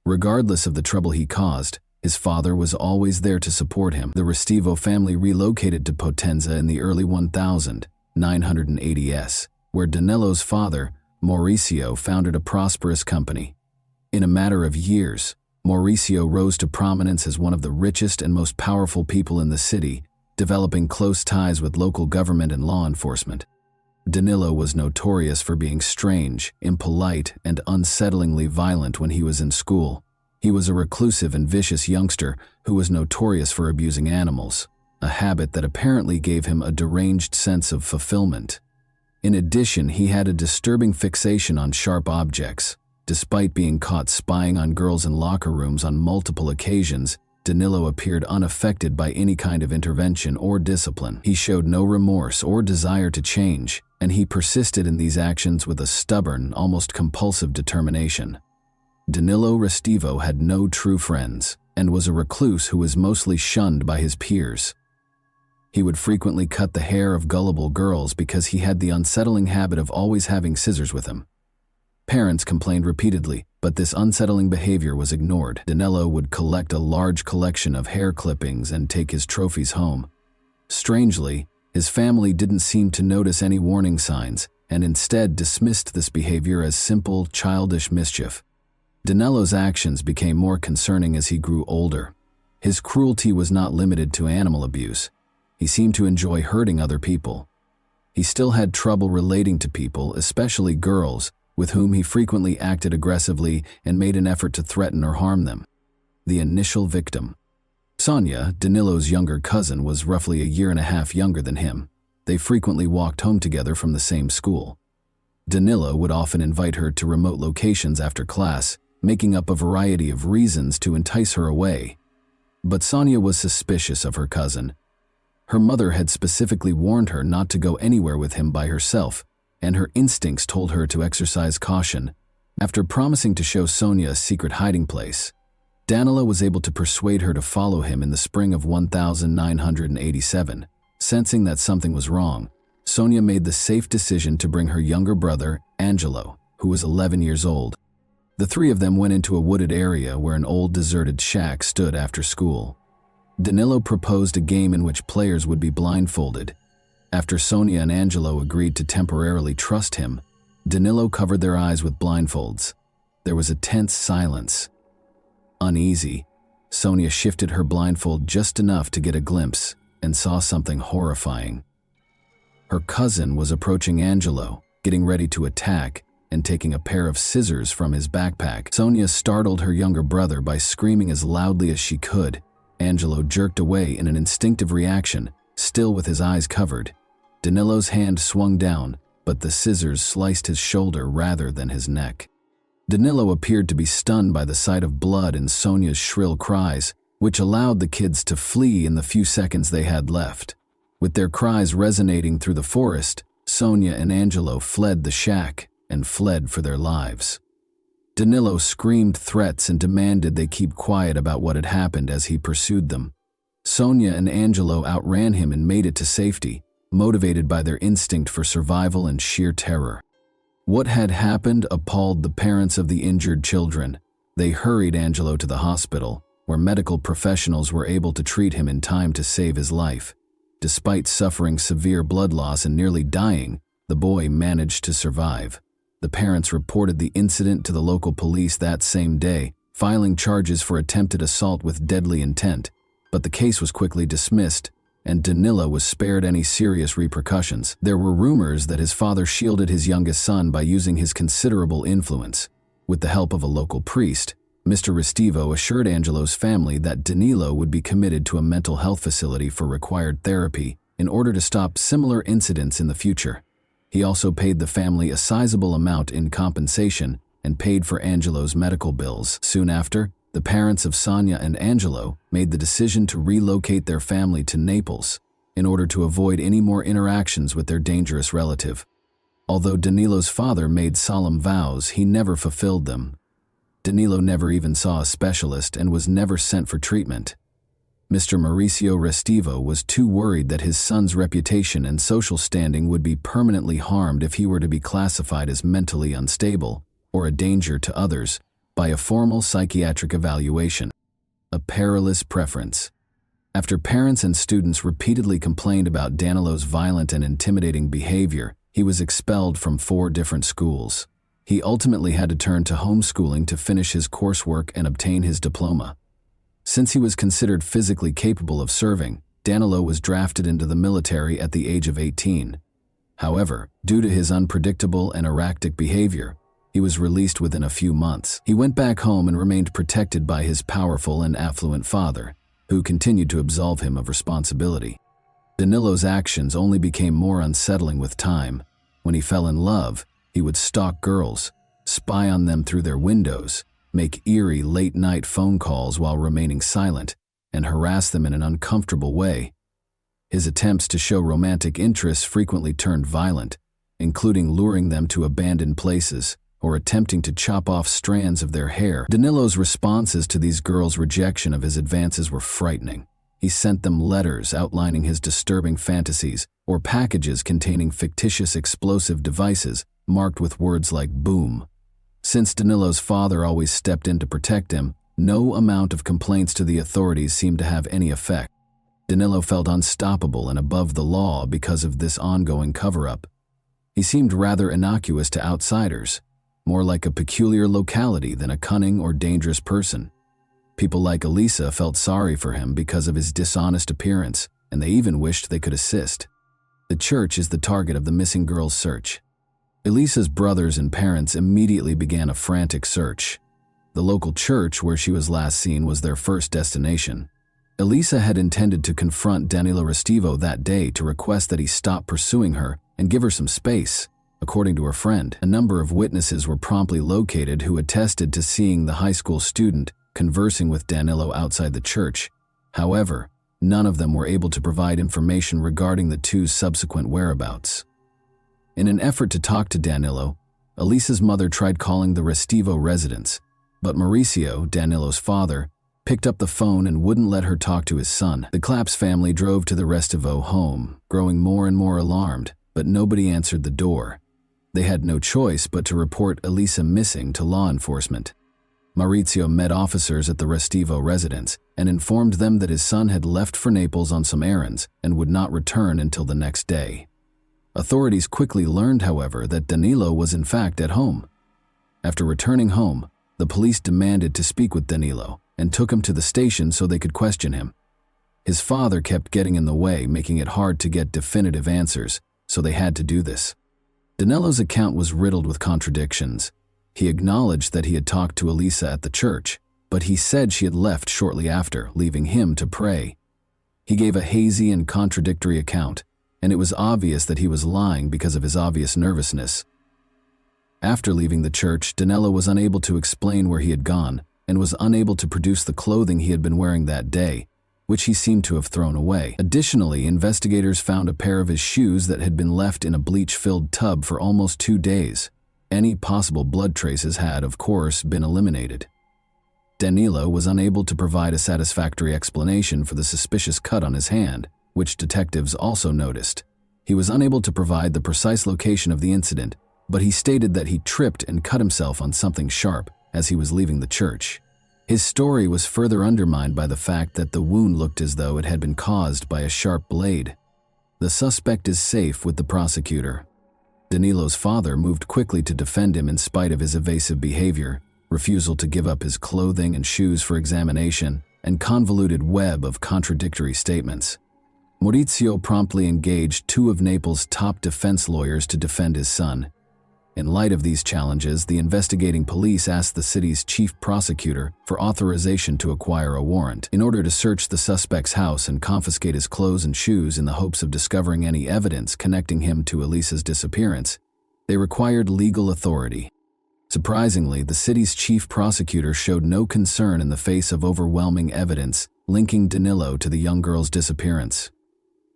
Regardless of the trouble he caused, his father was always there to support him. The Restivo family relocated to Potenza in the early 1980s, where Danilo's father, Mauricio, founded a prosperous company. In a matter of years, Mauricio rose to prominence as one of the richest and most powerful people in the city, developing close ties with local government and law enforcement. Danilo was notorious for being strange, impolite, and unsettlingly violent when he was in school. He was a reclusive and vicious youngster who was notorious for abusing animals, a habit that apparently gave him a deranged sense of fulfillment. In addition, he had a disturbing fixation on sharp objects. Despite being caught spying on girls in locker rooms on multiple occasions, Danilo appeared unaffected by any kind of intervention or discipline. He showed no remorse or desire to change, and he persisted in these actions with a stubborn, almost compulsive determination. Danilo Restivo had no true friends and was a recluse who was mostly shunned by his peers. He would frequently cut the hair of gullible girls because he had the unsettling habit of always having scissors with him. Parents complained repeatedly, but this unsettling behavior was ignored. Danilo would collect a large collection of hair clippings and take his trophies home. Strangely, his family didn't seem to notice any warning signs and instead dismissed this behavior as simple, childish mischief. Danilo's actions became more concerning as he grew older. His cruelty was not limited to animal abuse. He seemed to enjoy hurting other people. He still had trouble relating to people, especially girls, with whom he frequently acted aggressively and made an effort to threaten or harm them. The initial victim. Sonia, Danilo's younger cousin, was roughly a year and a half younger than him. They frequently walked home together from the same school. Danilo would often invite her to remote locations after class, making up a variety of reasons to entice her away. But Sonia was suspicious of her cousin. Her mother had specifically warned her not to go anywhere with him by herself, and her instincts told her to exercise caution. After promising to show Sonia a secret hiding place, Danilo was able to persuade her to follow him in the spring of 1987. Sensing that something was wrong, Sonia made the safe decision to bring her younger brother, Angelo, who was 11 years old. The three of them went into a wooded area where an old deserted shack stood after school. Danilo proposed a game in which players would be blindfolded. After Sonia and Angelo agreed to temporarily trust him, Danilo covered their eyes with blindfolds. There was a tense silence. Uneasy, Sonia shifted her blindfold just enough to get a glimpse and saw something horrifying. Her cousin was approaching Angelo, getting ready to attack and taking a pair of scissors from his backpack. Sonia startled her younger brother by screaming as loudly as she could. Angelo jerked away in an instinctive reaction, still with his eyes covered. Danilo's hand swung down, but the scissors sliced his shoulder rather than his neck. Danilo appeared to be stunned by the sight of blood and Sonia's shrill cries, which allowed the kids to flee in the few seconds they had left. With their cries resonating through the forest, Sonia and Angelo fled the shack and fled for their lives. Danilo screamed threats and demanded they keep quiet about what had happened as he pursued them. Sonia and Angelo outran him and made it to safety, motivated by their instinct for survival and sheer terror. What had happened appalled the parents of the injured children. They hurried Angelo to the hospital, where medical professionals were able to treat him in time to save his life. Despite suffering severe blood loss and nearly dying, the boy managed to survive. The parents reported the incident to the local police that same day, filing charges for attempted assault with deadly intent, but the case was quickly dismissed, and Danilo was spared any serious repercussions. There were rumors that his father shielded his youngest son by using his considerable influence. With the help of a local priest, Mr. Restivo assured Angelo's family that Danilo would be committed to a mental health facility for required therapy in order to stop similar incidents in the future. He also paid the family a sizable amount in compensation and paid for Angelo's medical bills. Soon after, the parents of Sonia and Angelo made the decision to relocate their family to Naples in order to avoid any more interactions with their dangerous relative. Although Danilo's father made solemn vows, he never fulfilled them. Danilo never even saw a specialist and was never sent for treatment. Mr. Mauricio Restivo was too worried that his son's reputation and social standing would be permanently harmed if he were to be classified as mentally unstable or a danger to others by a formal psychiatric evaluation. A perilous preference. After parents and students repeatedly complained about Danilo's violent and intimidating behavior, he was expelled from 4 different schools. He ultimately had to turn to homeschooling to finish his coursework and obtain his diploma. Since he was considered physically capable of serving, Danilo was drafted into the military at the age of 18. However, due to his unpredictable and erratic behavior, he was released within a few months. He went back home and remained protected by his powerful and affluent father, who continued to absolve him of responsibility. Danilo's actions only became more unsettling with time. When he fell in love, he would stalk girls, spy on them through their windows, make eerie late-night phone calls while remaining silent, and harass them in an uncomfortable way. His attempts to show romantic interest frequently turned violent, including luring them to abandoned places or attempting to chop off strands of their hair. Danilo's responses to these girls' rejection of his advances were frightening. He sent them letters outlining his disturbing fantasies or packages containing fictitious explosive devices marked with words like boom. Since Danilo's father always stepped in to protect him, no amount of complaints to the authorities seemed to have any effect. Danilo felt unstoppable and above the law because of this ongoing cover-up. He seemed rather innocuous to outsiders, more like a peculiar locality than a cunning or dangerous person. People like Elisa felt sorry for him because of his dishonest appearance, and they even wished they could assist. The church is the target of the missing girl's search. Elisa's brothers and parents immediately began a frantic search. The local church where she was last seen was their first destination. Elisa had intended to confront Danilo Restivo that day to request that he stop pursuing her and give her some space. According to her friend, a number of witnesses were promptly located who attested to seeing the high school student conversing with Danilo outside the church. However, none of them were able to provide information regarding the two's subsequent whereabouts. In an effort to talk to Danilo, Elisa's mother tried calling the Restivo residence, but Mauricio, Danilo's father, picked up the phone and wouldn't let her talk to his son. The Claps family drove to the Restivo home, growing more and more alarmed, but nobody answered the door. They had no choice but to report Elisa missing to law enforcement. Mauricio met officers at the Restivo residence and informed them that his son had left for Naples on some errands and would not return until the next day. Authorities quickly learned, however, that Danilo was in fact at home. After returning home, the police demanded to speak with Danilo and took him to the station so they could question him. His father kept getting in the way, making it hard to get definitive answers, so they had to do this. Danilo's account was riddled with contradictions. He acknowledged that he had talked to Elisa at the church, but he said she had left shortly after, leaving him to pray. He gave a hazy and contradictory account, and it was obvious that he was lying because of his obvious nervousness. After leaving the church, Danilo was unable to explain where he had gone and was unable to produce the clothing he had been wearing that day, which he seemed to have thrown away. Additionally, investigators found a pair of his shoes that had been left in a bleach-filled tub for almost 2 days. Any possible blood traces had, of course, been eliminated. Danilo was unable to provide a satisfactory explanation for the suspicious cut on his hand, which detectives also noticed. He was unable to provide the precise location of the incident, but he stated that he tripped and cut himself on something sharp as he was leaving the church. His story was further undermined by the fact that the wound looked as though it had been caused by a sharp blade. The suspect is safe with the prosecutor. Danilo's father moved quickly to defend him in spite of his evasive behavior, refusal to give up his clothing and shoes for examination, and convoluted web of contradictory statements. Maurizio promptly engaged 2 of Naples' top defense lawyers to defend his son. In light of these challenges, the investigating police asked the city's chief prosecutor for authorization to acquire a warrant in order to search the suspect's house and confiscate his clothes and shoes in the hopes of discovering any evidence connecting him to Elisa's disappearance. They required legal authority. Surprisingly, the city's chief prosecutor showed no concern in the face of overwhelming evidence linking Danilo to the young girl's disappearance.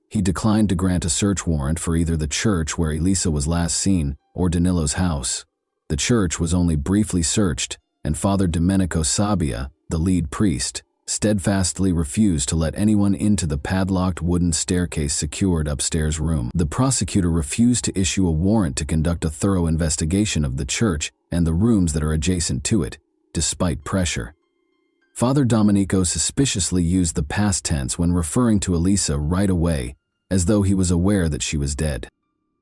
He declined to grant a search warrant for either the church where Elisa was last seen or Danilo's house. The church was only briefly searched, and Father Domenico Sabbia, the lead priest, steadfastly refused to let anyone into the padlocked wooden staircase secured upstairs room. The prosecutor refused to issue a warrant to conduct a thorough investigation of the church and the rooms that are adjacent to it, despite pressure. Father Domenico suspiciously used the past tense when referring to Elisa right away, as though he was aware that she was dead.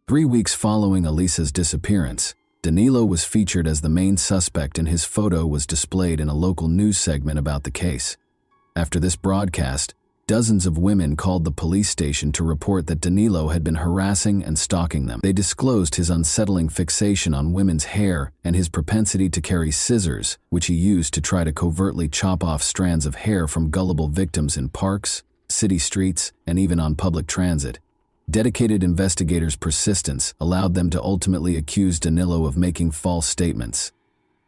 3 weeks following Elisa's disappearance, Danilo was featured as the main suspect and his photo was displayed in a local news segment about the case. After this broadcast, dozens of women called the police station to report that Danilo had been harassing and stalking them. They disclosed his unsettling fixation on women's hair and his propensity to carry scissors, which he used to try to covertly chop off strands of hair from gullible victims in parks, city streets, and even on public transit. Dedicated investigators' persistence allowed them to ultimately accuse Danilo of making false statements.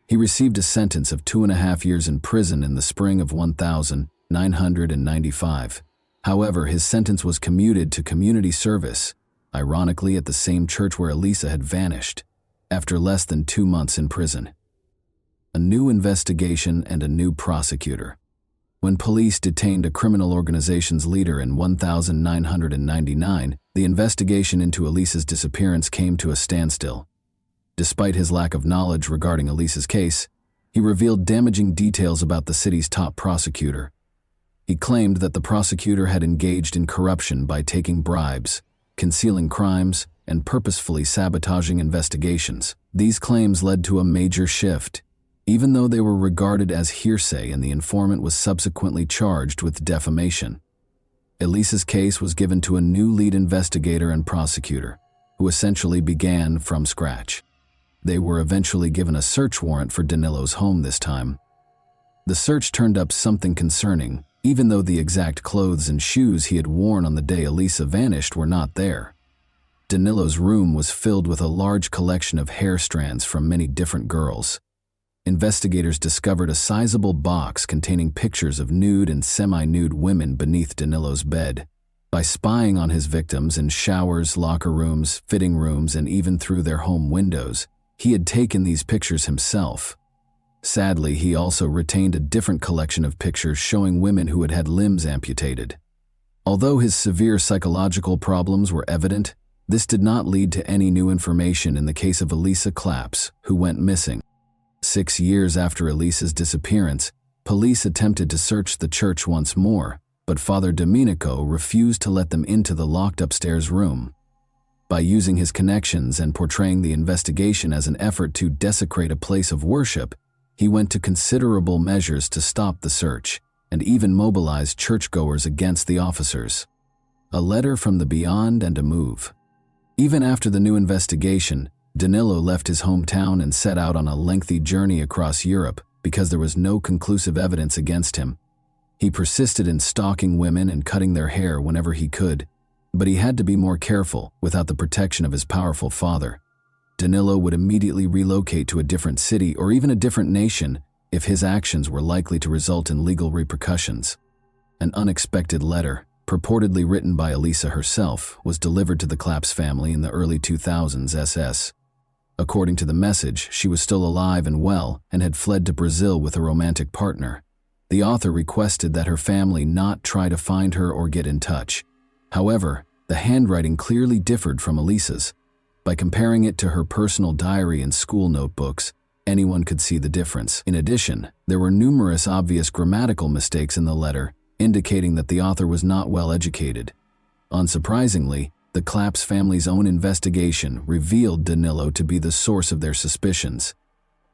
He received a sentence of 2.5 years in prison in the spring of 1995. However, his sentence was commuted to community service, ironically at the same church where Elisa had vanished, after less than 2 months in prison. A new investigation and a new prosecutor. When police detained a criminal organization's leader in 1999, the investigation into Elisa's disappearance came to a standstill. Despite his lack of knowledge regarding Elisa's case, he revealed damaging details about the city's top prosecutor. He claimed that the prosecutor had engaged in corruption by taking bribes, concealing crimes, and purposefully sabotaging investigations. These claims led to a major shift, even though they were regarded as hearsay and the informant was subsequently charged with defamation. Elisa's case was given to a new lead investigator and prosecutor, who essentially began from scratch. They were eventually given a search warrant for Danilo's home this time. The search turned up something concerning, even though the exact clothes and shoes he had worn on the day Elisa vanished were not there. Danilo's room was filled with a large collection of hair strands from many different girls. Investigators discovered a sizable box containing pictures of nude and semi-nude women beneath Danilo's bed. By spying on his victims in showers, locker rooms, fitting rooms, and even through their home windows, he had taken these pictures himself. Sadly, he also retained a different collection of pictures showing women who had had limbs amputated. Although his severe psychological problems were evident, this did not lead to any new information in the case of Elisa Claps, who went missing. 6 years after Elisa's disappearance, police attempted to search the church once more, but Father Domenico refused to let them into the locked upstairs room. By using his connections and portraying the investigation as an effort to desecrate a place of worship, he went to considerable measures to stop the search, and even mobilized churchgoers against the officers. A letter from the beyond and a move. Even after the new investigation, Danilo left his hometown and set out on a lengthy journey across Europe because there was no conclusive evidence against him. He persisted in stalking women and cutting their hair whenever he could, but he had to be more careful without the protection of his powerful father. Danilo would immediately relocate to a different city or even a different nation if his actions were likely to result in legal repercussions. An unexpected letter, purportedly written by Elisa herself, was delivered to the Claps family in the early 2000s SS. According to the message, she was still alive and well and had fled to Brazil with a romantic partner. The author requested that her family not try to find her or get in touch. However, the handwriting clearly differed from Elisa's. By comparing it to her personal diary and school notebooks, anyone could see the difference. In addition, there were numerous obvious grammatical mistakes in the letter, indicating that the author was not well educated. Unsurprisingly, the Claps family's own investigation revealed Danilo to be the source of their suspicions.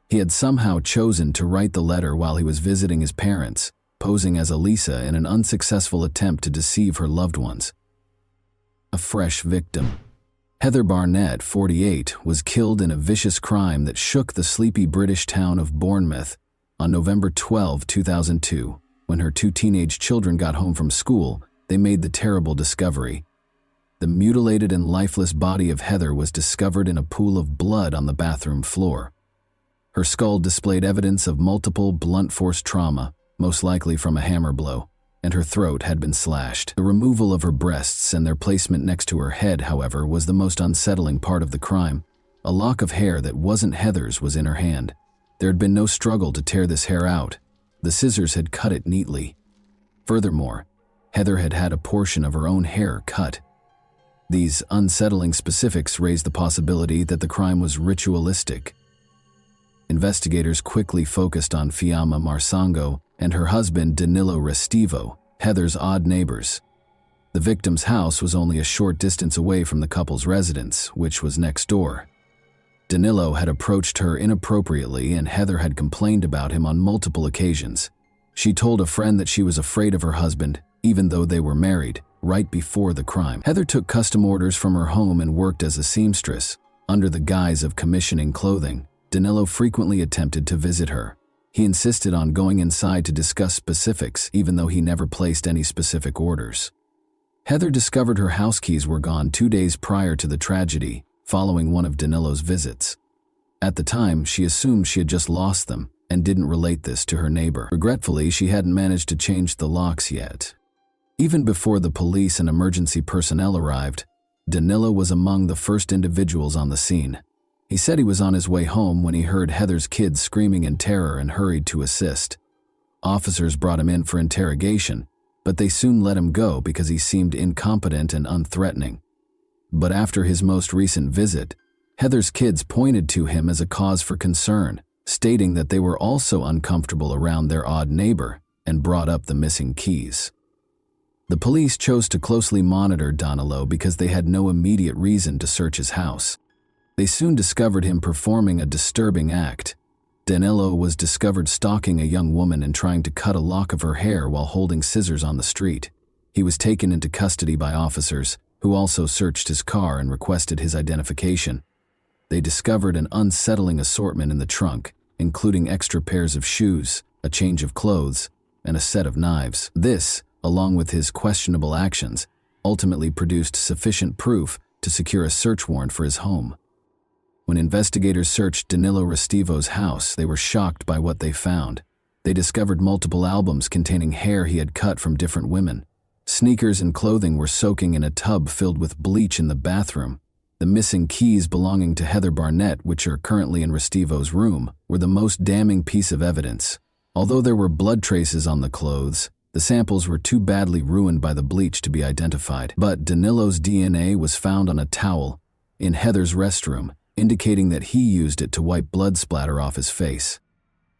He had somehow chosen to write the letter while he was visiting his parents, posing as Elisa in an unsuccessful attempt to deceive her loved ones. A fresh victim. Heather Barnett, 48, was killed in a vicious crime that shook the sleepy British town of Bournemouth on November 12, 2002. When her 2 teenage children got home from school, they made the terrible discovery. The mutilated and lifeless body of Heather was discovered in a pool of blood on the bathroom floor. Her skull displayed evidence of multiple blunt force trauma, most likely from a hammer blow, and her throat had been slashed. The removal of her breasts and their placement next to her head, however, was the most unsettling part of the crime. A lock of hair that wasn't Heather's was in her hand. There had been no struggle to tear this hair out. The scissors had cut it neatly. Furthermore, Heather had had a portion of her own hair cut. These unsettling specifics raised the possibility that the crime was ritualistic. Investigators quickly focused on Fiamma Marsango and her husband Danilo Restivo, Heather's odd neighbors. The victim's house was only a short distance away from the couple's residence, which was next door. Danilo had approached her inappropriately, and Heather had complained about him on multiple occasions. She told a friend that she was afraid of her husband, even though they were married, right before the crime. Heather took custom orders from her home and worked as a seamstress. Under the guise of commissioning clothing, Danilo frequently attempted to visit her. He insisted on going inside to discuss specifics, even though he never placed any specific orders. Heather discovered her house keys were gone 2 days prior to the tragedy, following one of Danilo's visits. At the time, she assumed she had just lost them and didn't relate this to her neighbor. Regretfully, she hadn't managed to change the locks yet. Even before the police and emergency personnel arrived, Danilo was among the first individuals on the scene. He said he was on his way home when he heard Heather's kids screaming in terror and hurried to assist. Officers brought him in for interrogation, but they soon let him go because he seemed incompetent and unthreatening. But after his most recent visit, Heather's kids pointed to him as a cause for concern, stating that they were also uncomfortable around their odd neighbor and brought up the missing keys. The police chose to closely monitor Danilo because they had no immediate reason to search his house. They soon discovered him performing a disturbing act. Danilo was discovered stalking a young woman and trying to cut a lock of her hair while holding scissors on the street. He was taken into custody by officers, who also searched his car and requested his identification. They discovered an unsettling assortment in the trunk, including extra pairs of shoes, a change of clothes, and a set of knives. This, along with his questionable actions, ultimately produced sufficient proof to secure a search warrant for his home. When investigators searched Danilo Restivo's house, they were shocked by what they found. They discovered multiple albums containing hair he had cut from different women. Sneakers and clothing were soaking in a tub filled with bleach in the bathroom. The missing keys belonging to Heather Barnett, which are currently in Restivo's room, were the most damning piece of evidence. Although there were blood traces on the clothes, the samples were too badly ruined by the bleach to be identified. But Danilo's DNA was found on a towel in Heather's restroom, indicating that he used it to wipe blood splatter off his face.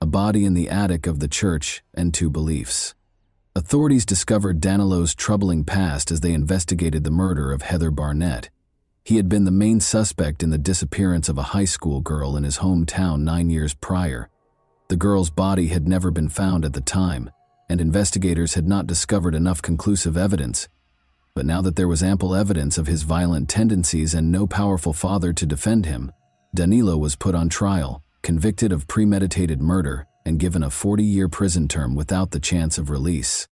A body in the attic of the church, and 2 beliefs. Authorities discovered Danilo's troubling past as they investigated the murder of Heather Barnett. He had been the main suspect in the disappearance of a high school girl in his hometown 9 years prior. The girl's body had never been found at the time, and investigators had not discovered enough conclusive evidence. But now that there was ample evidence of his violent tendencies and no powerful father to defend him, Danilo was put on trial, convicted of premeditated murder, and given a 40-year prison term without the chance of release.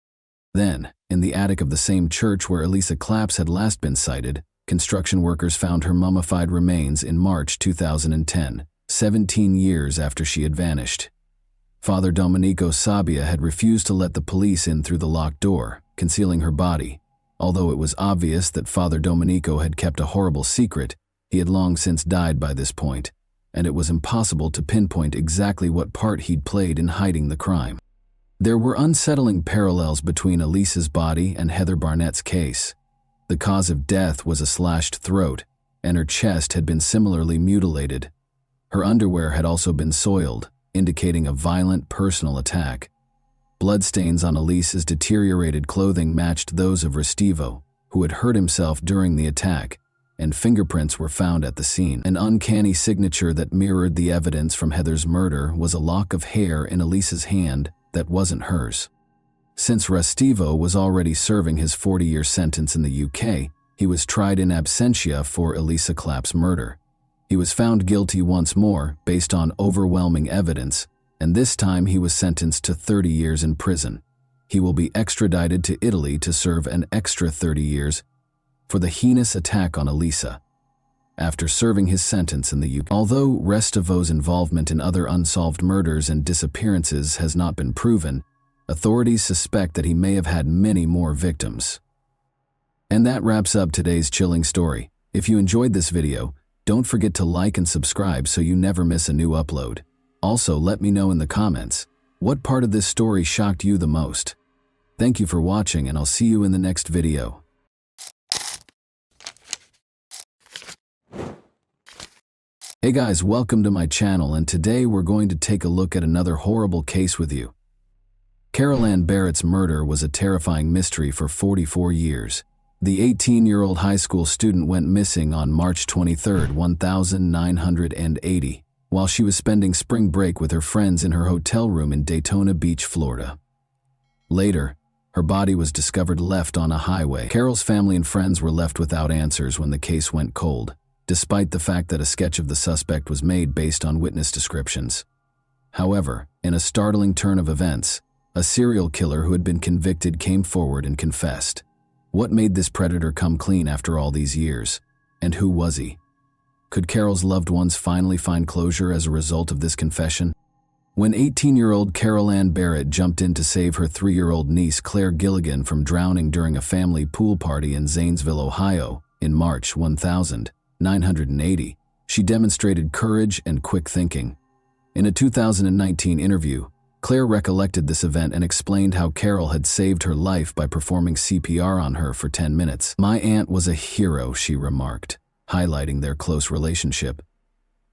Then, in the attic of the same church where Elisa Claps had last been sighted, construction workers found her mummified remains in March 2010, 17 years after she had vanished. Father Domenico Sabbia had refused to let the police in through the locked door, concealing her body. Although it was obvious that Father Domenico had kept a horrible secret, he had long since died by this point, and it was impossible to pinpoint exactly what part he'd played in hiding the crime. There were unsettling parallels between Elisa's body and Heather Barnett's case. The cause of death was a slashed throat, and her chest had been similarly mutilated. Her underwear had also been soiled, indicating a violent personal attack. Bloodstains on Elisa's deteriorated clothing matched those of Restivo, who had hurt himself during the attack, and fingerprints were found at the scene. An uncanny signature that mirrored the evidence from Heather's murder was a lock of hair in Elisa's hand that wasn't hers. Since Restivo was already serving his 40-year sentence in the UK, he was tried in absentia for Elisa Clapp's murder. He was found guilty once more based on overwhelming evidence, and this time he was sentenced to 30 years in prison. He will be extradited to Italy to serve an extra 30 years for the heinous attack on Elisa. After serving his sentence in the UK. Although Restivo's involvement in other unsolved murders and disappearances has not been proven, authorities suspect that he may have had many more victims. And that wraps up today's chilling story. If you enjoyed this video, don't forget to like and subscribe so you never miss a new upload. Also, let me know in the comments, what part of this story shocked you the most? Thank you for watching, and I'll see you in the next video. Hey guys, welcome to my channel, and today we're going to take a look at another horrible case with you. Carol Ann Barrett's murder was a terrifying mystery for 44 years. The 18-year-old high school student went missing on March 23, 1980, while she was spending spring break with her friends in her hotel room in Daytona Beach, Florida. Later, her body was discovered left on a highway. Carol's family and friends were left without answers when the case went cold, despite the fact that a sketch of the suspect was made based on witness descriptions. However, in a startling turn of events, a serial killer who had been convicted came forward and confessed. What made this predator come clean after all these years? And who was he? Could Carol's loved ones finally find closure as a result of this confession? When 18-year-old Carol Ann Barrett jumped in to save her 3-year-old niece Claire Gilligan from drowning during a family pool party in Zanesville, Ohio, in March 1980, she demonstrated courage and quick thinking. In a 2019 interview, Claire recollected this event and explained how Carol had saved her life by performing CPR on her for 10 minutes. "My aunt was a hero," she remarked, highlighting their close relationship.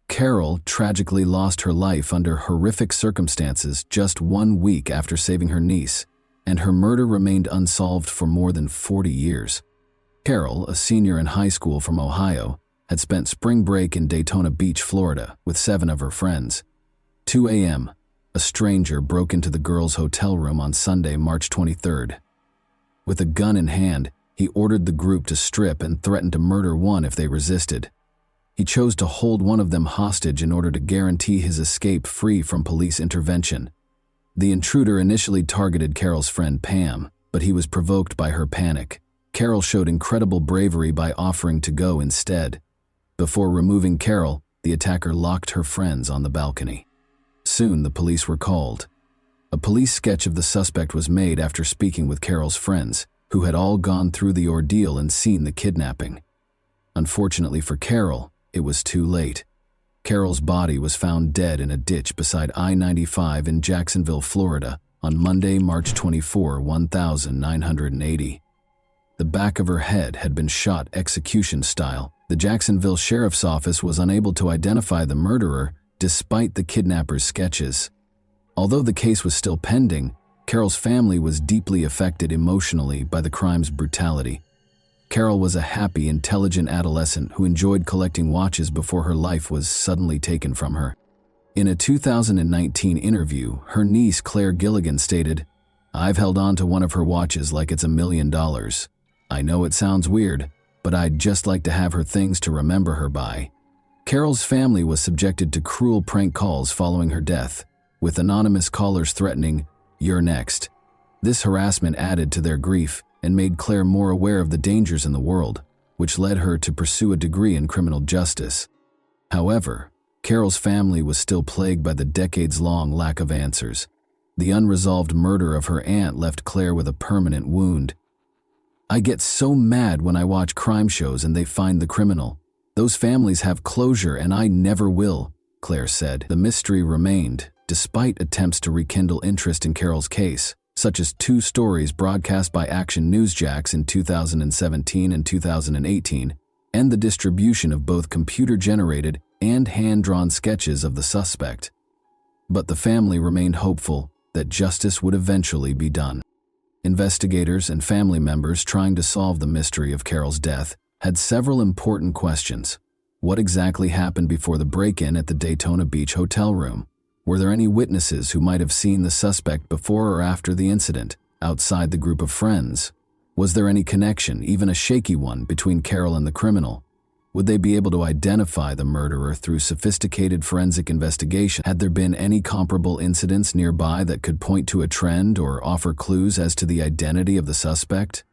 Carol tragically lost her life under horrific circumstances just 1 week after saving her niece, and her murder remained unsolved for more than 40 years. Carol, a senior in high school from Ohio, had spent spring break in Daytona Beach, Florida, with 7 of her friends. 2 a.m., a stranger broke into the girls' hotel room on Sunday, March 23rd. With a gun in hand, he ordered the group to strip and threatened to murder one if they resisted. He chose to hold one of them hostage in order to guarantee his escape free from police intervention. The intruder initially targeted Carol's friend Pam, but he was provoked by her panic. Carol showed incredible bravery by offering to go instead. Before removing Carol, the attacker locked her friends on the balcony. Soon, the police were called. A police sketch of the suspect was made after speaking with Carol's friends, who had all gone through the ordeal and seen the kidnapping. Unfortunately for Carol, it was too late. Carol's body was found dead in a ditch beside I-95 in Jacksonville, Florida, on Monday, March 24, 1980. The back of her head had been shot execution style. The Jacksonville Sheriff's Office was unable to identify the murderer despite the kidnapper's sketches. Although the case was still pending, Carol's family was deeply affected emotionally by the crime's brutality. Carol was a happy, intelligent adolescent who enjoyed collecting watches before her life was suddenly taken from her. In a 2019 interview, her niece Claire Gilligan stated, "I've held on to one of her watches like it's $1 million. I know it sounds weird, but I'd just like to have her things to remember her by." Carol's family was subjected to cruel prank calls following her death, with anonymous callers threatening, "You're next." This harassment added to their grief and made Claire more aware of the dangers in the world, which led her to pursue a degree in criminal justice. However, Carol's family was still plagued by the decades-long lack of answers. The unresolved murder of her aunt left Claire with a permanent wound. "I get so mad when I watch crime shows and they find the criminal. Those families have closure and I never will," Claire said. The mystery remained, despite attempts to rekindle interest in Carol's case, such as 2 stories broadcast by Action Newsjacks in 2017 and 2018, and the distribution of both computer-generated and hand-drawn sketches of the suspect. But the family remained hopeful that justice would eventually be done. Investigators and family members trying to solve the mystery of Carol's death had several important questions. What exactly happened before the break-in at the Daytona Beach hotel room? Were there any witnesses who might have seen the suspect before or after the incident, outside the group of friends? Was there any connection, even a shaky one, between Carol and the criminal? Would they be able to identify the murderer through sophisticated forensic investigation? Had there been any comparable incidents nearby that could point to a trend or offer clues as to the identity of the suspect?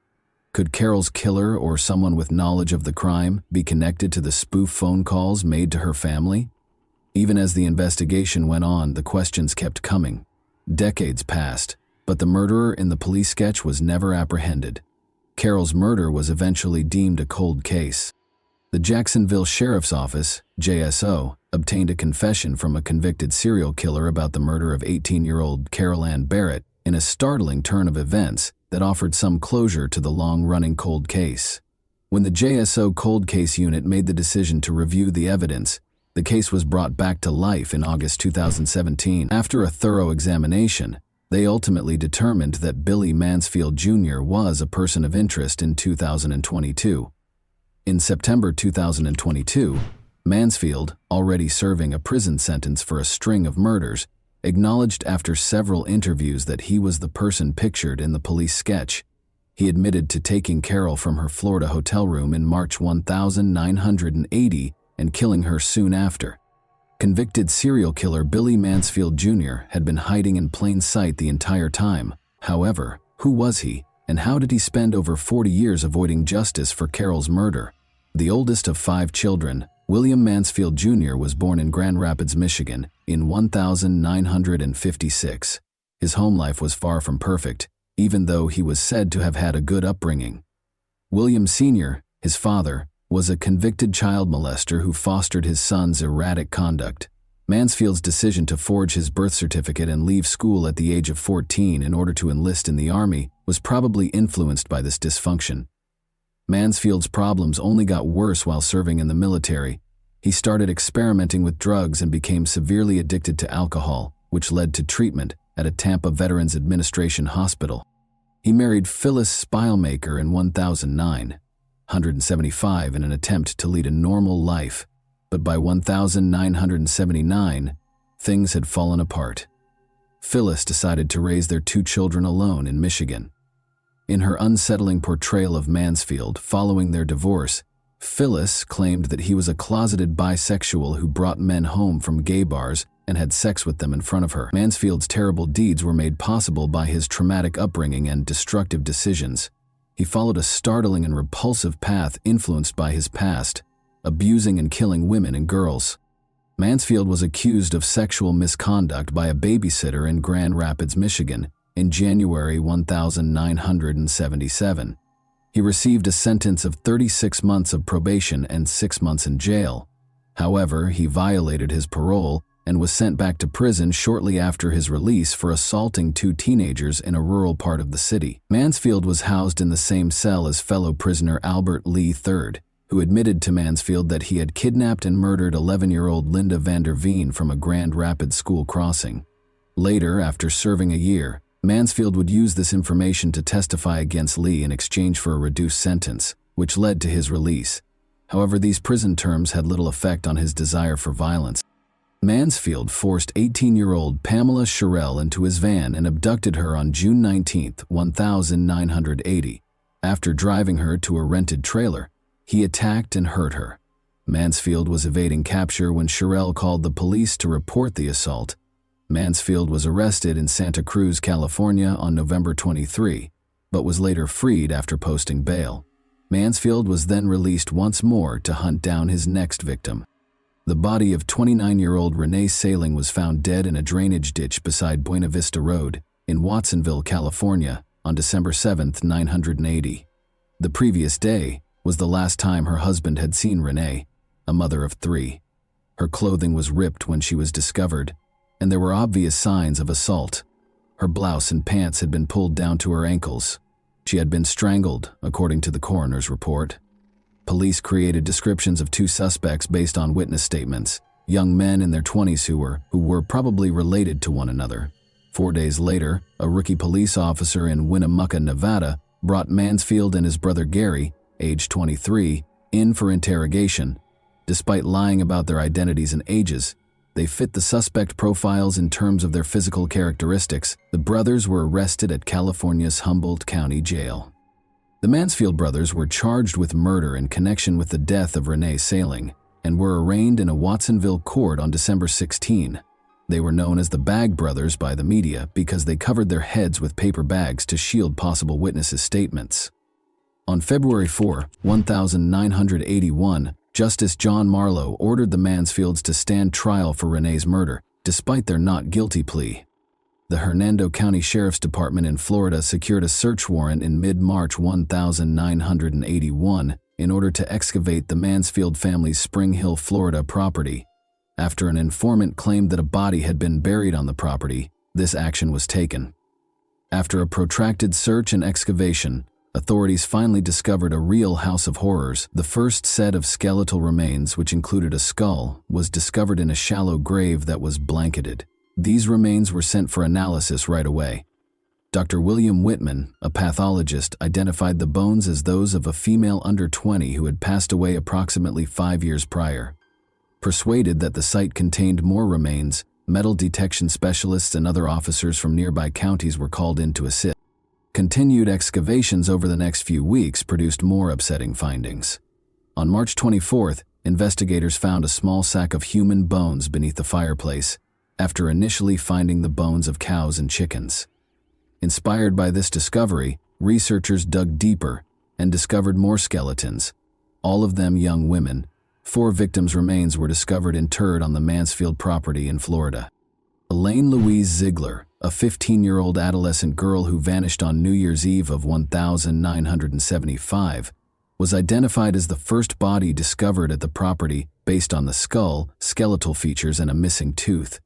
Could Carol's killer, or someone with knowledge of the crime, be connected to the spoof phone calls made to her family? Even as the investigation went on, the questions kept coming. Decades passed, but the murderer in the police sketch was never apprehended. Carol's murder was eventually deemed a cold case. The Jacksonville Sheriff's Office, JSO, obtained a confession from a convicted serial killer about the murder of 18-year-old Carol Ann Barrett. In a startling turn of events, that offered some closure to the long-running cold case. When the JSO Cold Case Unit made the decision to review the evidence, the case was brought back to life in August 2017. After a thorough examination, they ultimately determined that Billy Mansfield Jr. was a person of interest in 2022. In September 2022, Mansfield, already serving a prison sentence for a string of murders, acknowledged after several interviews that he was the person pictured in the police sketch. He admitted to taking Carol from her Florida hotel room in March 1980 and killing her soon after. Convicted serial killer Billy Mansfield Jr. had been hiding in plain sight the entire time. However, who was he, and how did he spend over 40 years avoiding justice for Carol's murder? The oldest of 5 children, William Mansfield Jr. was born in Grand Rapids, Michigan, in 1956. His home life was far from perfect, even though he was said to have had a good upbringing. William Sr., his father, was a convicted child molester who fostered his son's erratic conduct. Mansfield's decision to forge his birth certificate and leave school at the age of 14 in order to enlist in the Army was probably influenced by this dysfunction. Mansfield's problems only got worse while serving in the military. He started experimenting with drugs and became severely addicted to alcohol, which led to treatment at a Tampa Veterans Administration hospital. He married Phyllis Spilemaker in 1975 in an attempt to lead a normal life, but by 1979, things had fallen apart. Phyllis decided to raise their 2 children alone in Michigan. In her unsettling portrayal of Mansfield following their divorce, Phyllis claimed that he was a closeted bisexual who brought men home from gay bars and had sex with them in front of her. Mansfield's terrible deeds were made possible by his traumatic upbringing and destructive decisions. He followed a startling and repulsive path influenced by his past, abusing and killing women and girls. Mansfield was accused of sexual misconduct by a babysitter in Grand Rapids, Michigan, in January 1977. He received a sentence of 36 months of probation and 6 months in jail. However, he violated his parole and was sent back to prison shortly after his release for assaulting 2 teenagers in a rural part of the city. Mansfield was housed in the same cell as fellow prisoner Albert Lee III, who admitted to Mansfield that he had kidnapped and murdered 11-year-old Linda Vander Veen from a Grand Rapids school crossing. Later, after serving a year, Mansfield would use this information to testify against Lee in exchange for a reduced sentence, which led to his release. However, these prison terms had little effect on his desire for violence. Mansfield forced 18-year-old Pamela Sherrill into his van and abducted her on June 19, 1980. After driving her to a rented trailer, he attacked and hurt her. Mansfield was evading capture when Sherrill called the police to report the assault. Mansfield was arrested in Santa Cruz, California on November 23, but was later freed after posting bail. Mansfield was then released once more to hunt down his next victim. The body of 29-year-old Renee Saling was found dead in a drainage ditch beside Buena Vista Road in Watsonville, California, on December 7, 1980. The previous day was the last time her husband had seen Renee, a mother of 3. Her clothing was ripped when she was discovered, and there were obvious signs of assault. Her blouse and pants had been pulled down to her ankles. She had been strangled, according to the coroner's report. Police created descriptions of 2 suspects based on witness statements, young men in their 20s who were probably related to one another. 4 days later, a rookie police officer in Winnemucca, Nevada, brought Mansfield and his brother Gary, age 23, in for interrogation. Despite lying about their identities and ages, they fit the suspect profiles in terms of their physical characteristics. The brothers were arrested at California's Humboldt County Jail. The Mansfield brothers were charged with murder in connection with the death of Renee Saling and were arraigned in a Watsonville court on December 16. They were known as the Bag Brothers by the media because they covered their heads with paper bags to shield possible witnesses' statements. On February 4, 1981, Justice John Marlowe ordered the Mansfields to stand trial for Renee's murder, despite their not guilty plea. The Hernando County Sheriff's Department in Florida secured a search warrant in mid-March 1981 in order to excavate the Mansfield family's Spring Hill, Florida property. After an informant claimed that a body had been buried on the property, this action was taken. After a protracted search and excavation, authorities finally discovered a real house of horrors. The first set of skeletal remains, which included a skull, was discovered in a shallow grave that was blanketed. These remains were sent for analysis right away. Dr. William Whitman, a pathologist, identified the bones as those of a female under 20 who had passed away approximately 5 years prior. Persuaded that the site contained more remains, metal detection specialists and other officers from nearby counties were called in to assist. Continued excavations over the next few weeks produced more upsetting findings. On March 24th, investigators found a small sack of human bones beneath the fireplace, after initially finding the bones of cows and chickens. Inspired by this discovery, researchers dug deeper and discovered more skeletons, all of them young women. 4 victims' remains were discovered interred on the Mansfield property in Florida. Elaine Louise Ziegler, a 15-year-old adolescent girl who vanished on New Year's Eve of 1975, was identified as the first body discovered at the property based on the skull, skeletal features, and a missing tooth.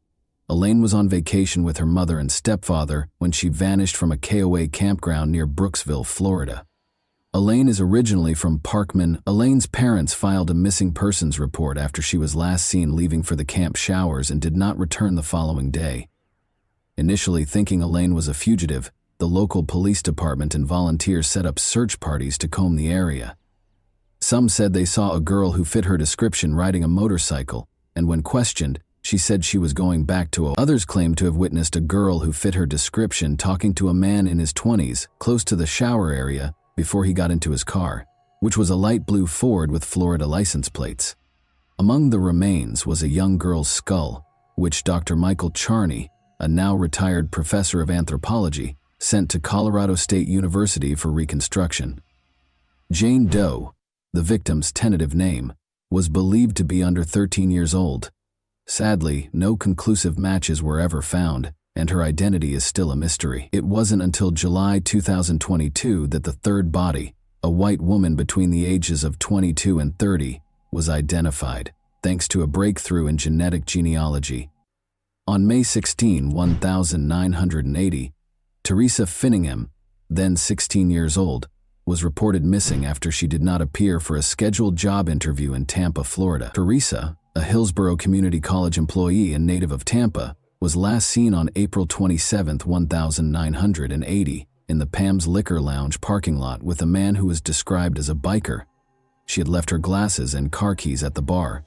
Elaine was on vacation with her mother and stepfather when she vanished from a KOA campground near Brooksville, Florida. Elaine is originally from Parkman. Elaine's parents filed a missing persons report after she was last seen leaving for the camp showers and did not return the following day. Initially thinking Elaine was a fugitive, the local police department and volunteers set up search parties to comb the area. Some said they saw a girl who fit her description riding a motorcycle, and when questioned, she said she was going back to Others claimed to have witnessed a girl who fit her description talking to a man in his 20s close to the shower area before he got into his car, which was a light blue Ford with Florida license plates. Among the remains was a young girl's skull, which Dr. Michael Charney, a now retired professor of anthropology, sent to Colorado State University for reconstruction. Jane Doe, the victim's tentative name, was believed to be under 13 years old. Sadly, no conclusive matches were ever found, and her identity is still a mystery. It wasn't until July 2022 that the third body, a white woman between the ages of 22 and 30, was identified, thanks to a breakthrough in genetic genealogy. On May 16, 1980, Teresa Finningham, then 16 years old, was reported missing after she did not appear for a scheduled job interview in Tampa, Florida. Teresa, a Hillsborough Community College employee and native of Tampa, was last seen on April 27, 1980, in the Pam's Liquor Lounge parking lot with a man who was described as a biker. She had left her glasses and car keys at the bar.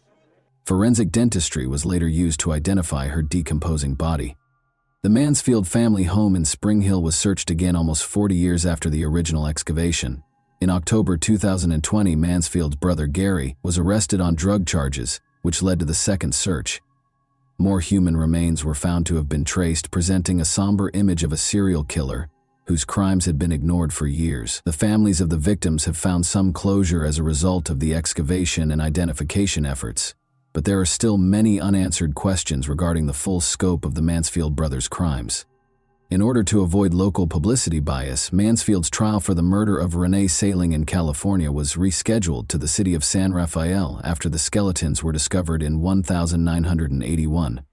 Forensic dentistry was later used to identify her decomposing body. The Mansfield family home in Spring Hill was searched again almost 40 years after the original excavation. In October 2020, Mansfield's brother Gary was arrested on drug charges, which led to the second search. More human remains were found to have been traced, presenting a somber image of a serial killer whose crimes had been ignored for years. The families of the victims have found some closure as a result of the excavation and identification efforts, but there are still many unanswered questions regarding the full scope of the Mansfield brothers' crimes. In order to avoid local publicity bias, Mansfield's trial for the murder of Renee Saling in California was rescheduled to the city of San Rafael after the skeletons were discovered in 1981.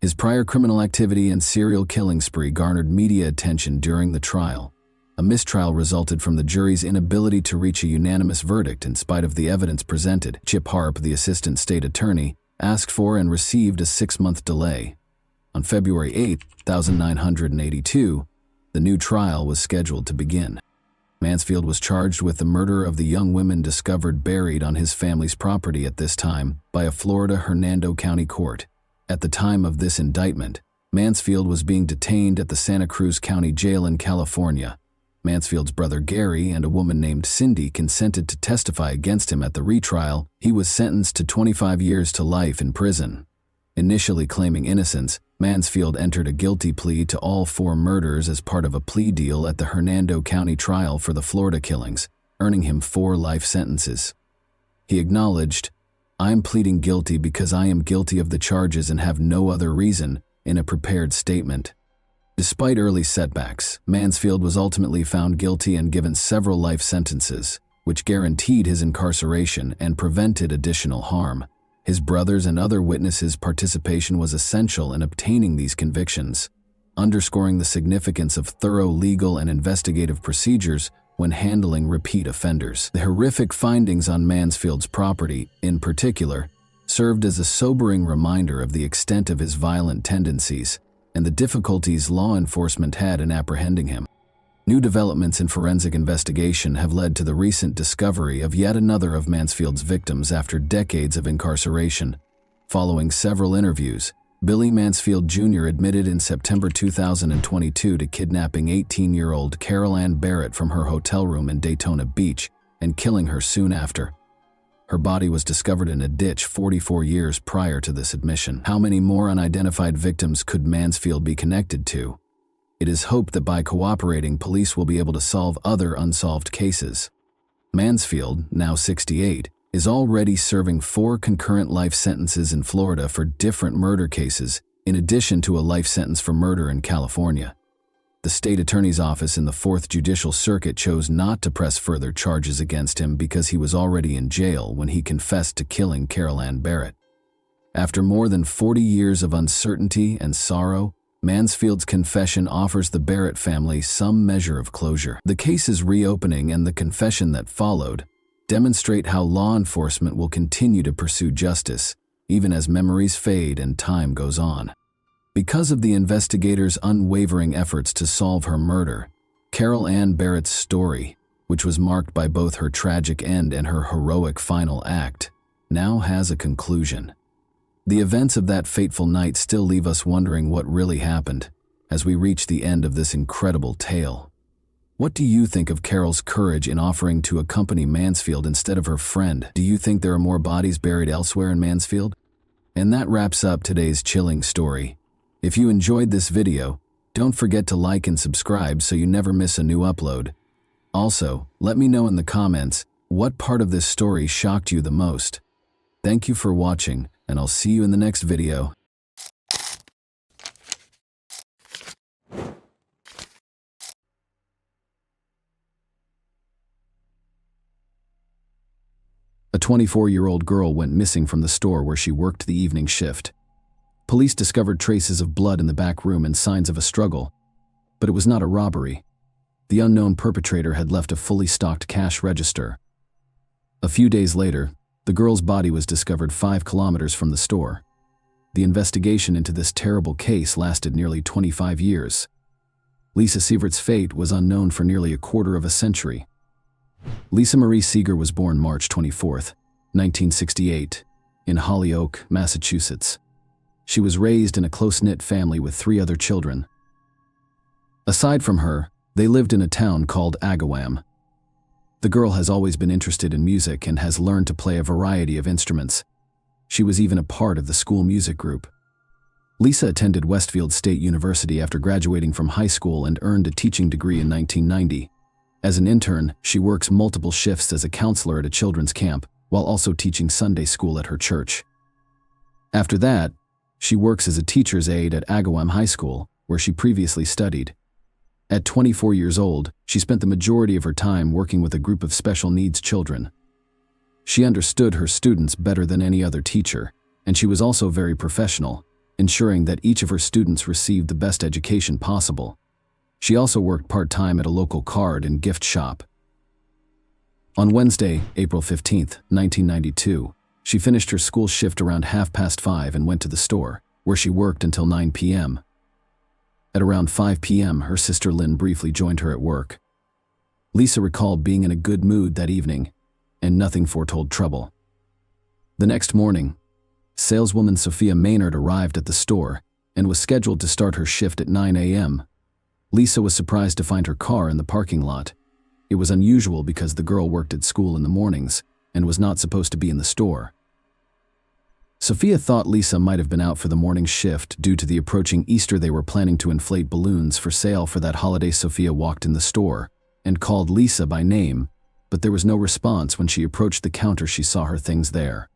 His prior criminal activity and serial killing spree garnered media attention during the trial. A mistrial resulted from the jury's inability to reach a unanimous verdict in spite of the evidence presented. Chip Harp, the assistant state attorney, asked for and received a 6-month delay. On February 8, 1982, the new trial was scheduled to begin. Mansfield was charged with the murder of the young women discovered buried on his family's property at this time by a Florida Hernando County court. At the time of this indictment, Mansfield was being detained at the Santa Cruz County Jail in California. Mansfield's brother Gary and a woman named Cindy consented to testify against him at the retrial. He was sentenced to 25 years to life in prison. Initially claiming innocence, Mansfield entered a guilty plea to all 4 murders as part of a plea deal at the Hernando County trial for the Florida killings, earning him 4 life sentences. He acknowledged, "I am pleading guilty because I am guilty of the charges and have no other reason," in a prepared statement. Despite early setbacks, Mansfield was ultimately found guilty and given several life sentences, which guaranteed his incarceration and prevented additional harm. His brothers and other witnesses' participation was essential in obtaining these convictions. underscoring the significance of thorough legal and investigative procedures when handling repeat offenders. The horrific findings on Mansfield's property, in particular, served as a sobering reminder of the extent of his violent tendencies and the difficulties law enforcement had in apprehending him. New developments in forensic investigation have led to the recent discovery of yet another of Mansfield's victims after decades of incarceration. Following several interviews, Billy Mansfield Jr. admitted in September 2022 to kidnapping 18-year-old Carol Ann Barrett from her hotel room in Daytona Beach and killing her soon after. Her body was discovered in a ditch 44 years prior to this admission. How many more unidentified victims could Mansfield be connected to? It is hoped that by cooperating, police will be able to solve other unsolved cases. Mansfield, now 68, is already serving 4 concurrent life sentences in Florida for different murder cases, in addition to a life sentence for murder in California. The state attorney's office in the 4th Judicial Circuit chose not to press further charges against him because he was already in jail when he confessed to killing Carol Ann Barrett. After more than 40 years of uncertainty and sorrow, Mansfield's confession offers the Barrett family some measure of closure. The case's reopening and the confession that followed demonstrate how law enforcement will continue to pursue justice, even as memories fade and time goes on. Because of the investigators' unwavering efforts to solve her murder, Carol Ann Barrett's story, which was marked by both her tragic end and her heroic final act, now has a conclusion. The events of that fateful night still leave us wondering what really happened as we reach the end of this incredible tale. What do you think of Carol's courage in offering to accompany Mansfield instead of her friend? Do you think there are more bodies buried elsewhere in Mansfield? And that wraps up today's chilling story. If you enjoyed this video, don't forget to like and subscribe so you never miss a new upload. Also, let me know in the comments what part of this story shocked you the most. Thank you for watching, and I'll see you in the next video. A 24-year-old girl went missing from the store where she worked the evening shift. Police discovered traces of blood in the back room and signs of a struggle, but it was not a robbery. The unknown perpetrator had left a fully stocked cash register. A few days later, the girl's body was discovered 5 kilometers from the store. The investigation into this terrible case lasted nearly 25 years. Lisa Sievert's fate was unknown for nearly a quarter of a century. Lisa Marie Seeger was born March 24, 1968, in Holyoke, Massachusetts. She was raised in a close-knit family with 3 other children. Aside from her, they lived in a town called Agawam. The girl has always been interested in music and has learned to play a variety of instruments. She was even a part of the school music group. Lisa attended Westfield State University after graduating from high school and earned a teaching degree in 1990. As an intern, she works multiple shifts as a counselor at a children's camp, while also teaching Sunday school at her church. After that, she works as a teacher's aide at Agawam High School, where she previously studied. At 24 years old, she spent the majority of her time working with a group of special needs children. She understood her students better than any other teacher, and she was also very professional, ensuring that each of her students received the best education possible. She also worked part-time at a local card and gift shop. On Wednesday, April 15, 1992, she finished her school shift around 5:30 and went to the store, where she worked until 9 p.m. At around 5 p.m., her sister Lynn briefly joined her at work. Lisa recalled being in a good mood that evening, and nothing foretold trouble. The next morning, saleswoman Sophia Maynard arrived at the store and was scheduled to start her shift at 9 a.m. Lisa was surprised to find her car in the parking lot. It was unusual because the girl worked at school in the mornings and was not supposed to be in the store. Sophia thought Lisa might have been out for the morning shift due to the approaching Easter. They were planning to inflate balloons for sale for that holiday. Sophia walked in the store and called Lisa by name, but there was no response. When she approached the counter, she saw her things there.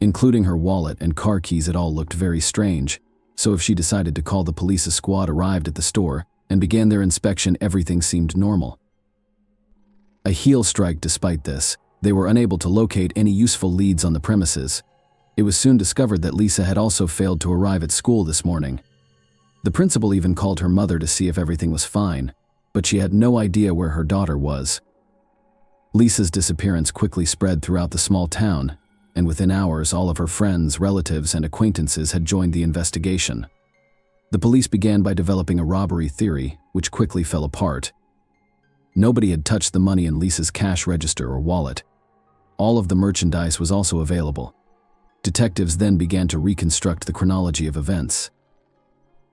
Including her wallet and car keys, it all looked very strange, so if she decided to call the police, a squad arrived at the store and began their inspection. Everything seemed normal. A heel strike. Despite this, they were unable to locate any useful leads on the premises. It was soon discovered that Lisa had also failed to arrive at school this morning. The principal even called her mother to see if everything was fine, but she had no idea where her daughter was. Lisa's disappearance quickly spread throughout the small town, and within hours all of her friends, relatives, and acquaintances had joined the investigation. The police began by developing a robbery theory, which quickly fell apart. Nobody had touched the money in Lisa's cash register or wallet. All of the merchandise was also available. Detectives then began to reconstruct the chronology of events.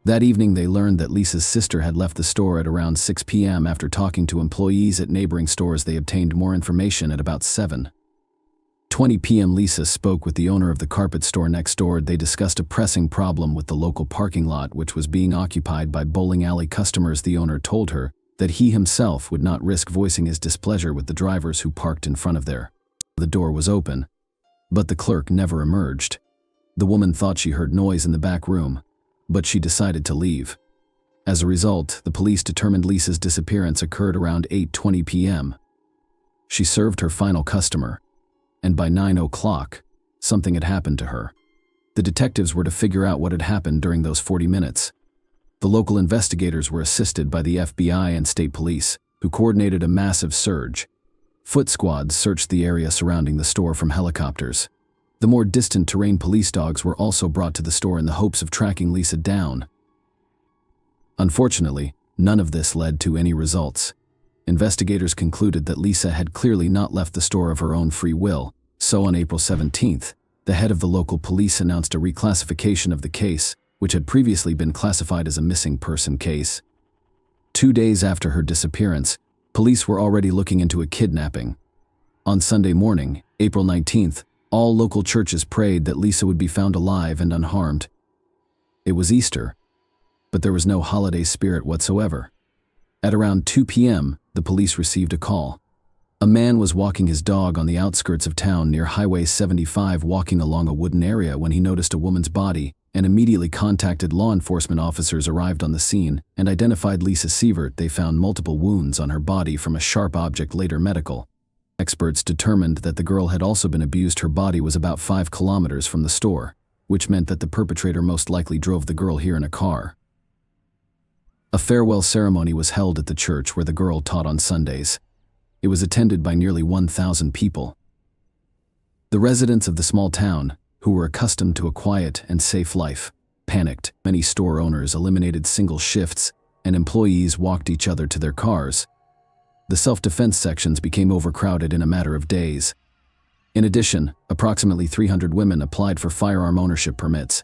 That evening they learned that Lisa's sister had left the store at around 6 p.m. After talking to employees at neighboring stores, they obtained more information at about 7:20 p.m. Lisa spoke with the owner of the carpet store next door. They discussed a pressing problem with the local parking lot, which was being occupied by bowling alley customers. The owner told her that he himself would not risk voicing his displeasure with the drivers who parked in front of there. The door was open, but the clerk never emerged. The woman thought she heard noise in the back room, but she decided to leave. As a result, the police determined Lisa's disappearance occurred around 8:20 p.m. She served her final customer, and by 9 o'clock, something had happened to her. The detectives were to figure out what had happened during those 40 minutes. The local investigators were assisted by the FBI and state police, who coordinated a massive search. Foot squads searched the area surrounding the store from helicopters. The more distant terrain police dogs were also brought to the store in the hopes of tracking Lisa down. Unfortunately, none of this led to any results. Investigators concluded that Lisa had clearly not left the store of her own free will, so on April 17th, the head of the local police announced a reclassification of the case, which had previously been classified as a missing person case. 2 days after her disappearance, police were already looking into a kidnapping. On Sunday morning, April 19th, all local churches prayed that Lisa would be found alive and unharmed. It was Easter, but there was no holiday spirit whatsoever. At around 2 p.m., the police received a call. A man was walking his dog on the outskirts of town near Highway 75, walking along a wooden area when he noticed a woman's body and immediately contacted law enforcement. Officers arrived on the scene and identified Lisa Sievert. They found multiple wounds on her body from a sharp object. Later, medical experts determined that the girl had also been abused. Her body was about 5 kilometers from the store, which meant that the perpetrator most likely drove the girl here in a car. A farewell ceremony was held at the church where the girl taught on Sundays. It was attended by nearly 1,000 people. The residents of the small town, who were accustomed to a quiet and safe life, panicked. Many store owners eliminated single shifts, and employees walked each other to their cars. The self-defense sections became overcrowded in a matter of days. In addition, approximately 300 women applied for firearm ownership permits.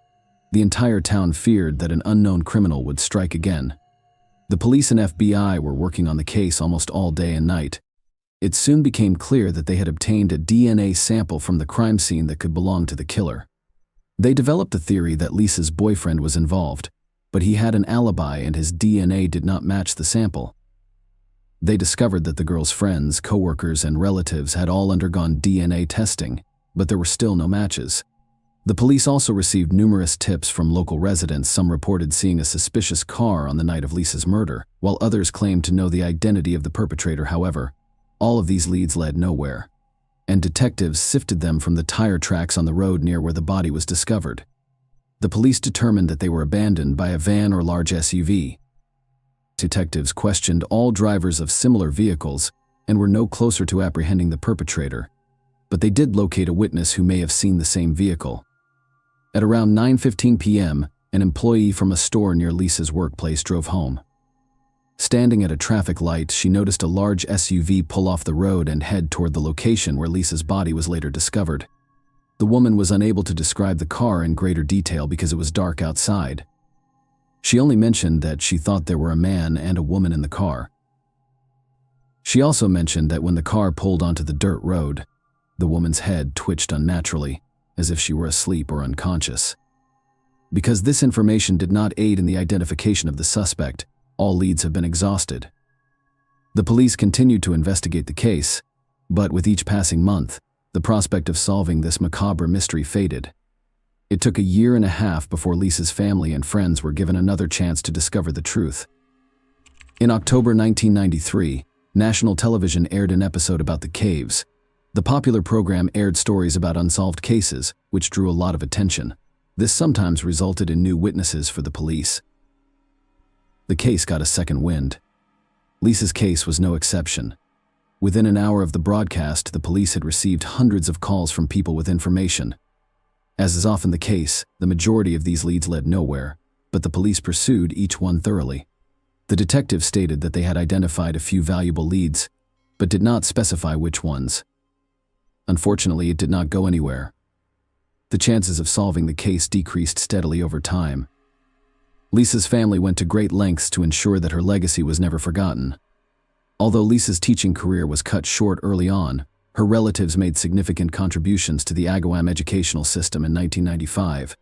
The entire town feared that an unknown criminal would strike again. The police and FBI were working on the case almost all day and night. It soon became clear that they had obtained a DNA sample from the crime scene that could belong to the killer. They developed the theory that Lisa's boyfriend was involved, but he had an alibi and his DNA did not match the sample. They discovered that the girl's friends, coworkers, and relatives had all undergone DNA testing, but there were still no matches. The police also received numerous tips from local residents. Some reported seeing a suspicious car on the night of Lisa's murder, while others claimed to know the identity of the perpetrator. However, all of these leads led nowhere, and detectives sifted them from the tire tracks on the road near where the body was discovered. The police determined that they were abandoned by a van or large SUV. Detectives questioned all drivers of similar vehicles and were no closer to apprehending the perpetrator, but they did locate a witness who may have seen the same vehicle. At around 9:15 p.m., an employee from a store near Lisa's workplace drove home. Standing at a traffic light, she noticed a large SUV pull off the road and head toward the location where Lisa's body was later discovered. The woman was unable to describe the car in greater detail because it was dark outside. She only mentioned that she thought there were a man and a woman in the car. She also mentioned that when the car pulled onto the dirt road, the woman's head twitched unnaturally, as if she were asleep or unconscious. Because this information did not aid in the identification of the suspect, all leads have been exhausted. The police continued to investigate the case, but with each passing month, the prospect of solving this macabre mystery faded. It took 1.5 years before Lisa's family and friends were given another chance to discover the truth. In October 1993, national television aired an episode about the caves. The popular program aired stories about unsolved cases, which drew a lot of attention. This sometimes resulted in new witnesses for the police. The case got a second wind. Lisa's case was no exception. Within an hour of the broadcast, the police had received hundreds of calls from people with information. As is often the case, the majority of these leads led nowhere, but the police pursued each one thoroughly. The detective stated that they had identified a few valuable leads, but did not specify which ones. Unfortunately, it did not go anywhere. The chances of solving the case decreased steadily over time. Lisa's family went to great lengths to ensure that her legacy was never forgotten. Although Lisa's teaching career was cut short early on, her relatives made significant contributions to the Agawam educational system in 1995.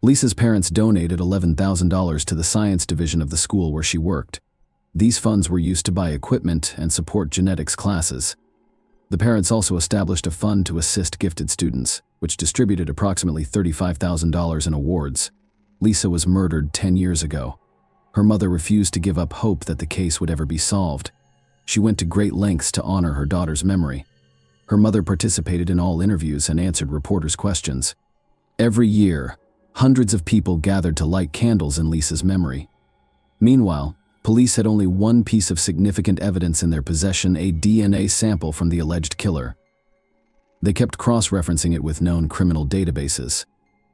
Lisa's parents donated $11,000 to the science division of the school where she worked. These funds were used to buy equipment and support genetics classes. The parents also established a fund to assist gifted students, which distributed approximately $35,000 in awards. Lisa was murdered 10 years ago. Her mother refused to give up hope that the case would ever be solved. She went to great lengths to honor her daughter's memory. Her mother participated in all interviews and answered reporters' questions. Every year, hundreds of people gathered to light candles in Lisa's memory. Meanwhile, police had only one piece of significant evidence in their possession: a DNA sample from the alleged killer. They kept cross-referencing it with known criminal databases,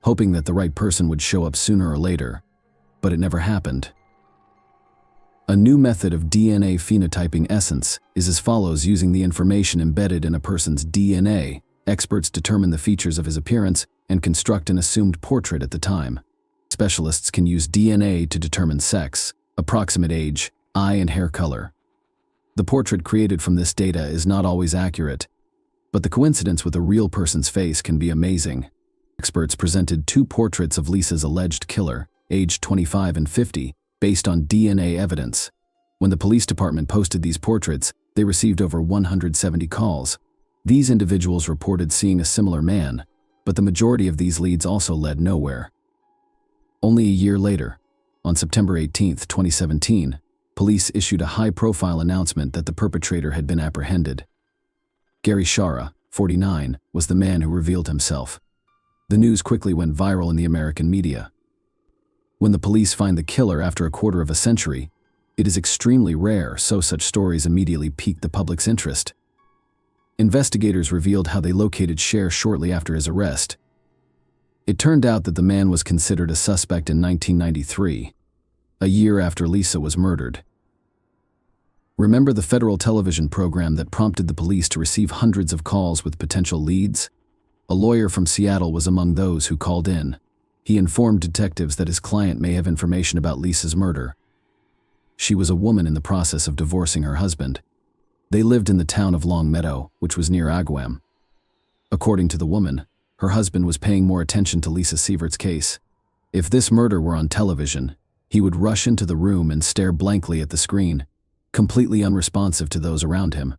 hoping that the right person would show up sooner or later, but it never happened. A new method of DNA phenotyping essence is as follows. Using the information embedded in a person's DNA, experts determine the features of his appearance and construct an assumed portrait at the time. Specialists can use DNA to determine sex, approximate age, eye and hair color. The portrait created from this data is not always accurate, but the coincidence with a real person's face can be amazing. Experts presented two portraits of Lisa's alleged killer, aged 25 and 50, based on DNA evidence. When the police department posted these portraits, they received over 170 calls. These individuals reported seeing a similar man, but the majority of these leads also led nowhere. Only a year later, on September 18, 2017, police issued a high-profile announcement that the perpetrator had been apprehended. Gary Shara, 49, was the man who revealed himself. The news quickly went viral in the American media. When the police find the killer after a quarter of a century, it is extremely rare, so such stories immediately piqued the public's interest. Investigators revealed how they located Cher shortly after his arrest. It turned out that the man was considered a suspect in 1993, a year after Lisa was murdered. Remember the federal television program that prompted the police to receive hundreds of calls with potential leads? A lawyer from Seattle was among those who called in. He informed detectives that his client may have information about Lisa's murder. She was a woman in the process of divorcing her husband. They lived in the town of Long Meadow, which was near Agawam. According to the woman, her husband was paying more attention to Lisa Sievert's case. If this murder were on television, he would rush into the room and stare blankly at the screen, completely unresponsive to those around him.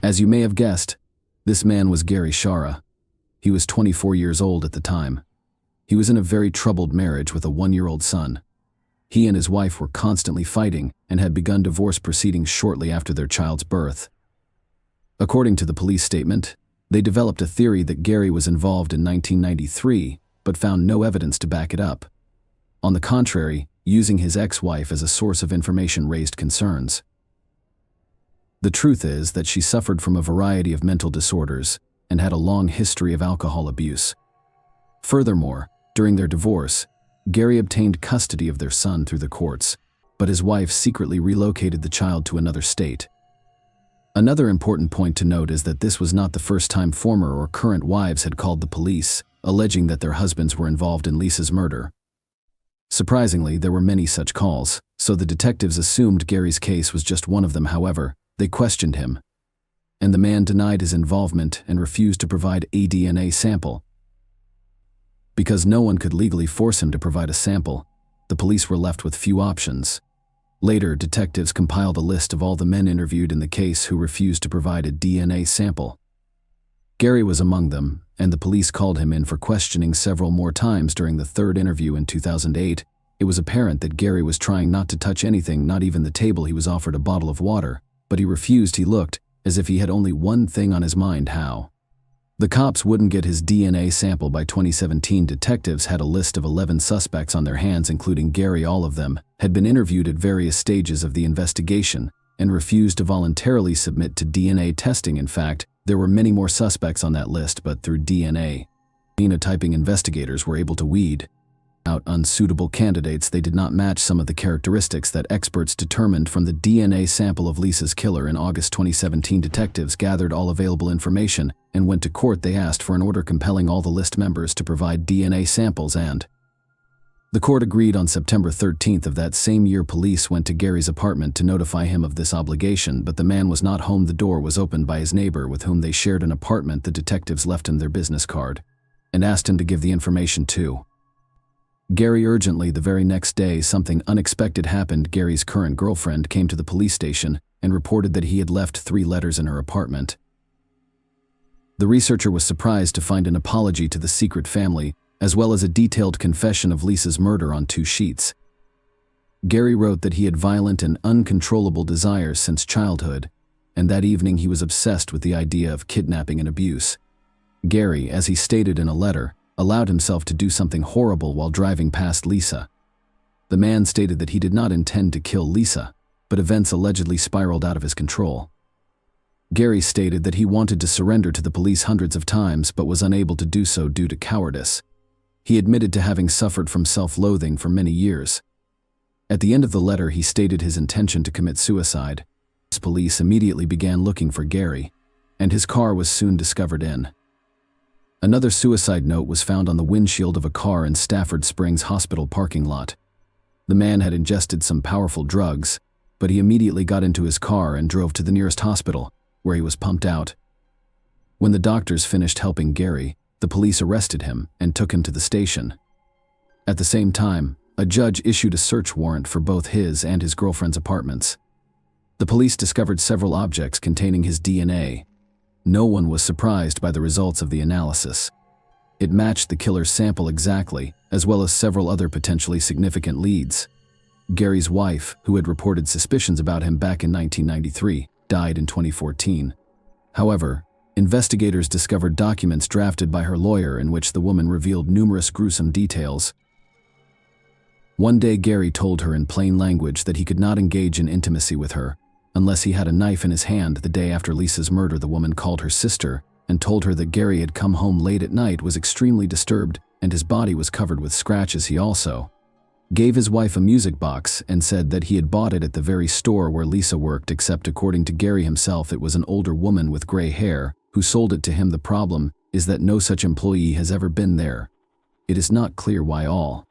As you may have guessed, this man was Gary Shara. He was 24 years old at the time. He was in a very troubled marriage with a 1-year-old son. He and his wife were constantly fighting and had begun divorce proceedings shortly after their child's birth. According to the police statement, they developed a theory that Gary was involved in 1993, but found no evidence to back it up. On the contrary, using his ex-wife as a source of information raised concerns. The truth is that she suffered from a variety of mental disorders and had a long history of alcohol abuse. Furthermore, during their divorce, Gary obtained custody of their son through the courts, but his wife secretly relocated the child to another state. Another important point to note is that this was not the first time former or current wives had called the police, alleging that their husbands were involved in Lisa's murder. Surprisingly, there were many such calls, so the detectives assumed Gary's case was just one of them. However, they questioned him, and the man denied his involvement and refused to provide a DNA sample. Because no one could legally force him to provide a sample, the police were left with few options. Later, detectives compiled a list of all the men interviewed in the case who refused to provide a DNA sample. Gary was among them, and the police called him in for questioning several more times. During the third interview in 2008, it was apparent that Gary was trying not to touch anything, not even the table. He was offered a bottle of water, but he refused. He looked as if he had only one thing on his mind: how. The cops wouldn't get his DNA sample by 2017. Detectives had a list of 11 suspects on their hands, including Gary. All of them had been interviewed at various stages of the investigation and refused to voluntarily submit to DNA testing. In fact, there were many more suspects on that list, but through DNA phenotyping, investigators were able to weed out unsuitable candidates. They did not match some of the characteristics that experts determined from the DNA sample of Lisa's killer. In August 2017, detectives gathered all available information and went to court. They asked for an order compelling all the list members to provide DNA samples, and the court agreed. On September 13th of that same year, police went to Gary's apartment to notify him of this obligation, but the man was not home. The door was opened by his neighbor with whom they shared an apartment. The detectives left him their business card and asked him to give the information to Gary urgently. The very next day, something unexpected happened. Gary's current girlfriend came to the police station and reported that he had left 3 letters in her apartment. The researcher was surprised to find an apology to the secret family, as well as a detailed confession of Lisa's murder on 2 sheets. Gary wrote that he had violent and uncontrollable desires since childhood, and that evening he was obsessed with the idea of kidnapping and abuse. Gary, as he stated in a letter, allowed himself to do something horrible while driving past Lisa. The man stated that he did not intend to kill Lisa, but events allegedly spiraled out of his control. Gary stated that he wanted to surrender to the police hundreds of times but was unable to do so due to cowardice. He admitted to having suffered from self-loathing for many years. At the end of the letter, he stated his intention to commit suicide. Police immediately began looking for Gary, and his car was soon discovered in. Another suicide note was found on the windshield of a car in Stafford Springs Hospital parking lot. The man had ingested some powerful drugs, but he immediately got into his car and drove to the nearest hospital, where he was pumped out. When the doctors finished helping Gary, the police arrested him and took him to the station. At the same time, a judge issued a search warrant for both his and his girlfriend's apartments. The police discovered several objects containing his DNA. No one was surprised by the results of the analysis. It matched the killer's sample exactly, as well as several other potentially significant leads. Gary's wife, who had reported suspicions about him back in 1993, died in 2014. However, investigators discovered documents drafted by her lawyer in which the woman revealed numerous gruesome details. One day, Gary told her in plain language that he could not engage in intimacy with her unless he had a knife in his hand. The day after Lisa's murder, the woman called her sister and told her that Gary had come home late at night, was extremely disturbed, and his body was covered with scratches. He also gave his wife a music box and said that he had bought it at the very store where Lisa worked, except according to Gary himself, it was an older woman with gray hair who sold it to him. The problem is that no such employee has ever been there. It is not clear why all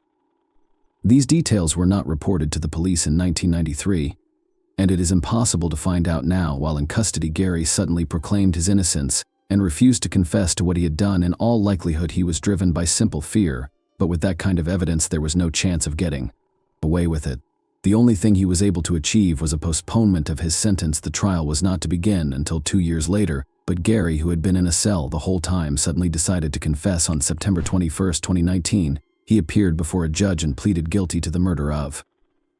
these details were not reported to the police in 1993. And it is impossible to find out now. While in custody, Gary suddenly proclaimed his innocence and refused to confess to what he had done. In all likelihood, he was driven by simple fear, but with that kind of evidence, there was no chance of getting away with it. The only thing he was able to achieve was a postponement of his sentence. The trial was not to begin until 2 years later, but Gary, who had been in a cell the whole time, suddenly decided to confess. On September 21, 2019, he appeared before a judge and pleaded guilty to the murder of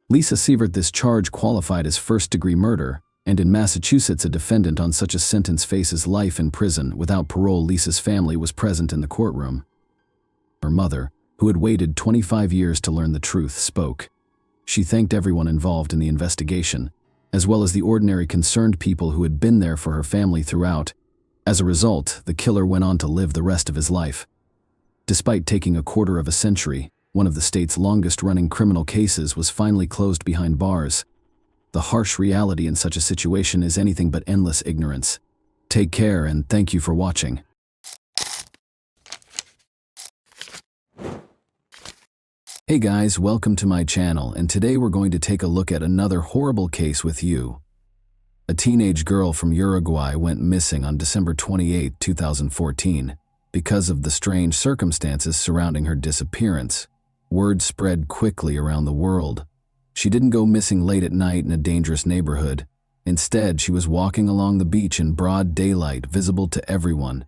Lisa Sievert. This charge qualified as first-degree murder, and in Massachusetts, a defendant on such a sentence faces life in prison without parole. Lisa's family was present in the courtroom. Her mother, who had waited 25 years to learn the truth, spoke. She thanked everyone involved in the investigation, as well as the ordinary concerned people who had been there for her family throughout. As a result, the killer went on to live the rest of his life. Despite taking a quarter of a century, one of the state's longest-running criminal cases was finally closed behind bars. The harsh reality in such a situation is anything but endless ignorance. Take care, and thank you for watching. Hey guys, welcome to my channel, and today we're going to take a look at another horrible case with you. A teenage girl from Uruguay went missing on December 28, 2014. Because of the strange circumstances surrounding her disappearance, word spread quickly around the world. She didn't go missing late at night in a dangerous neighborhood. Instead, she was walking along the beach in broad daylight, visible to everyone.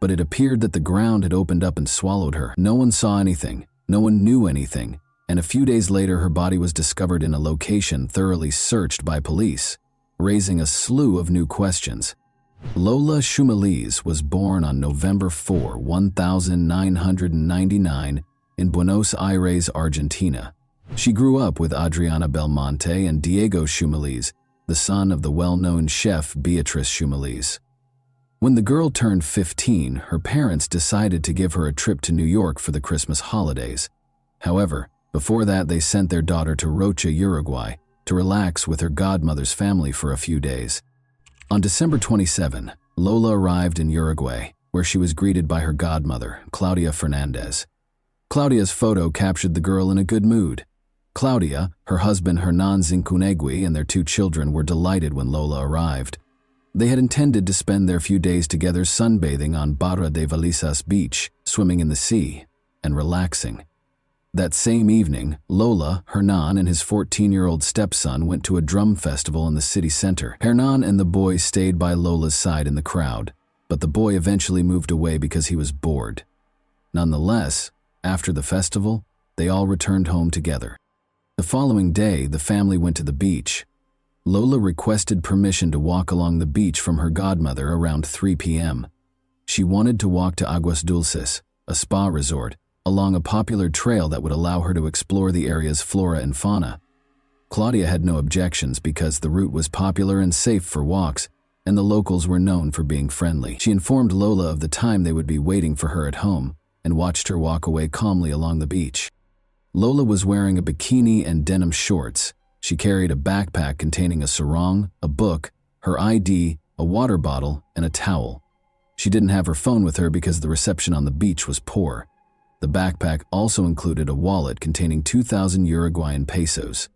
But it appeared that the ground had opened up and swallowed her. No one saw anything, no one knew anything, and a few days later her body was discovered in a location thoroughly searched by police, raising a slew of new questions. Lola Shumaliz was born on November 4, 1999 in Buenos Aires, Argentina. She grew up with Adriana Belmonte and Diego Shumaliz, the son of the well-known chef Beatriz Shumaliz. When the girl turned 15, her parents decided to give her a trip to New York for the Christmas holidays. However, before that they sent their daughter to Rocha, Uruguay, to relax with her godmother's family for a few days. On December 27, Lola arrived in Uruguay, where she was greeted by her godmother, Claudia Fernandez. Claudia's photo captured the girl in a good mood. Claudia, her husband Hernan Zincunegui, and their 2 children were delighted when Lola arrived. They had intended to spend their few days together sunbathing on Barra de Valisas Beach, swimming in the sea, and relaxing. That same evening, Lola, Hernan, and his 14-year-old stepson went to a drum festival in the city center. Hernan and the boy stayed by Lola's side in the crowd, but the boy eventually moved away because he was bored. Nonetheless, after the festival, they all returned home together. The following day, the family went to the beach. Lola requested permission to walk along the beach from her godmother around 3 p.m. She wanted to walk to Aguas Dulces, a spa resort, along a popular trail that would allow her to explore the area's flora and fauna. Claudia had no objections because the route was popular and safe for walks, and the locals were known for being friendly. She informed Lola of the time they would be waiting for her at home and watched her walk away calmly along the beach. Lola was wearing a bikini and denim shorts. She carried a backpack containing a sarong, a book, her ID, a water bottle, and a towel. She didn't have her phone with her because the reception on the beach was poor. The backpack also included a wallet containing 2,000 Uruguayan pesos.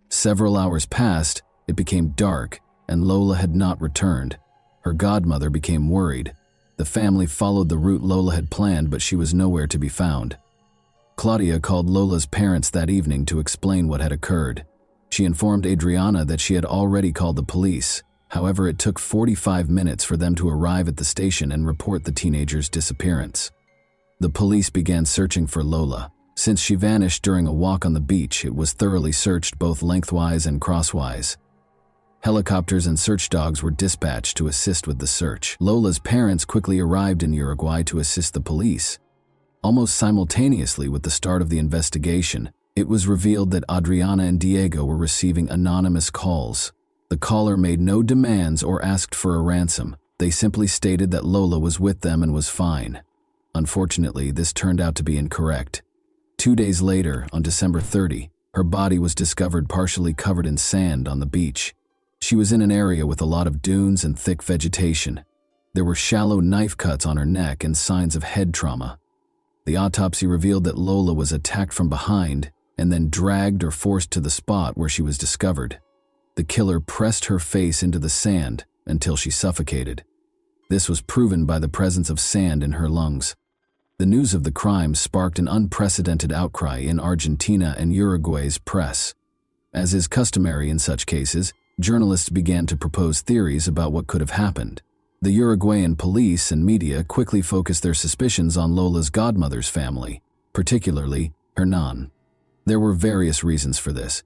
Several hours passed, it became dark, and Lola had not returned. Her godmother became worried. The family followed the route Lola had planned, but she was nowhere to be found. Claudia called Lola's parents that evening to explain what had occurred. She informed Adriana that she had already called the police. However, it took 45 minutes for them to arrive at the station and report the teenager's disappearance. The police began searching for Lola. Since she vanished during a walk on the beach, it was thoroughly searched both lengthwise and crosswise. Helicopters and search dogs were dispatched to assist with the search. Lola's parents quickly arrived in Uruguay to assist the police. Almost simultaneously with the start of the investigation, it was revealed that Adriana and Diego were receiving anonymous calls. The caller made no demands or asked for a ransom. They simply stated that Lola was with them and was fine. Unfortunately, this turned out to be incorrect. 2 days later, on December 30, her body was discovered partially covered in sand on the beach. She was in an area with a lot of dunes and thick vegetation. There were shallow knife cuts on her neck and signs of head trauma. The autopsy revealed that Lola was attacked from behind and then dragged or forced to the spot where she was discovered. The killer pressed her face into the sand until she suffocated. This was proven by the presence of sand in her lungs. The news of the crime sparked an unprecedented outcry in Argentina and Uruguay's press. As is customary in such cases, journalists began to propose theories about what could have happened. The Uruguayan police and media quickly focused their suspicions on Lola's godmother's family, particularly Hernan. There were various reasons for this.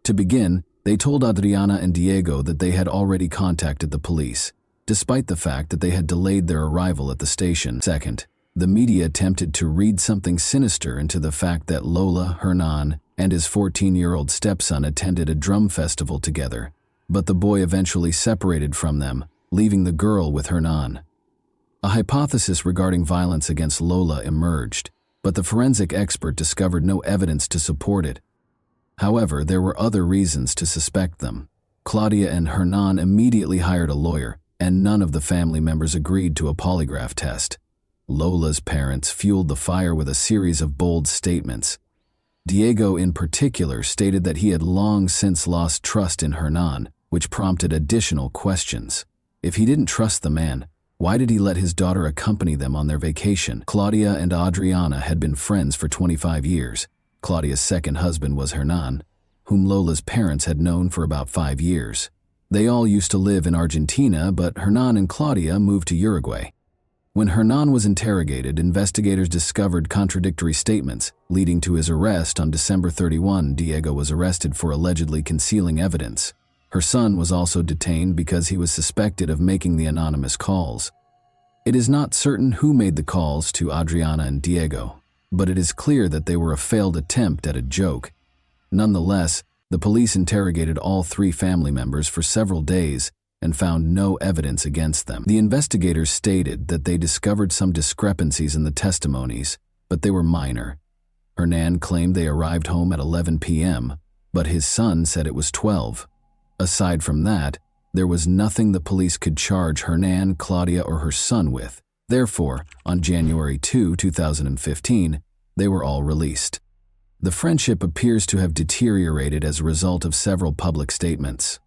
To begin, they told Adriana and Diego that they had already contacted the police, despite the fact that they had delayed their arrival at the station. Second, the media attempted to read something sinister into the fact that Lola, Hernan, and his 14-year-old stepson attended a drum festival together, but the boy eventually separated from them, leaving the girl with Hernan. A hypothesis regarding violence against Lola emerged, but the forensic expert discovered no evidence to support it. However, there were other reasons to suspect them. Claudia and Hernan immediately hired a lawyer, and none of the family members agreed to a polygraph test. Lola's parents fueled the fire with a series of bold statements. Diego in particular stated that he had long since lost trust in Hernan, which prompted additional questions. If he didn't trust the man, why did he let his daughter accompany them on their vacation? Claudia and Adriana had been friends for 25 years. Claudia's second husband was Hernan, whom Lola's parents had known for about 5 years. They all used to live in Argentina, but Hernan and Claudia moved to Uruguay. When Hernan was interrogated, investigators discovered contradictory statements, leading to his arrest on December 31. Diego was arrested for allegedly concealing evidence. Her son was also detained because he was suspected of making the anonymous calls. It is not certain who made the calls to Adriana and Diego, but it is clear that they were a failed attempt at a joke. Nonetheless, the police interrogated all three family members for several days and found no evidence against them. The investigators stated that they discovered some discrepancies in the testimonies, but they were minor. Hernan claimed they arrived home at 11 p.m., but his son said it was 12. Aside from that, there was nothing the police could charge Hernan, Claudia, or her son with. Therefore, on January 2, 2015, they were all released. The friendship appears to have deteriorated as a result of several public statements.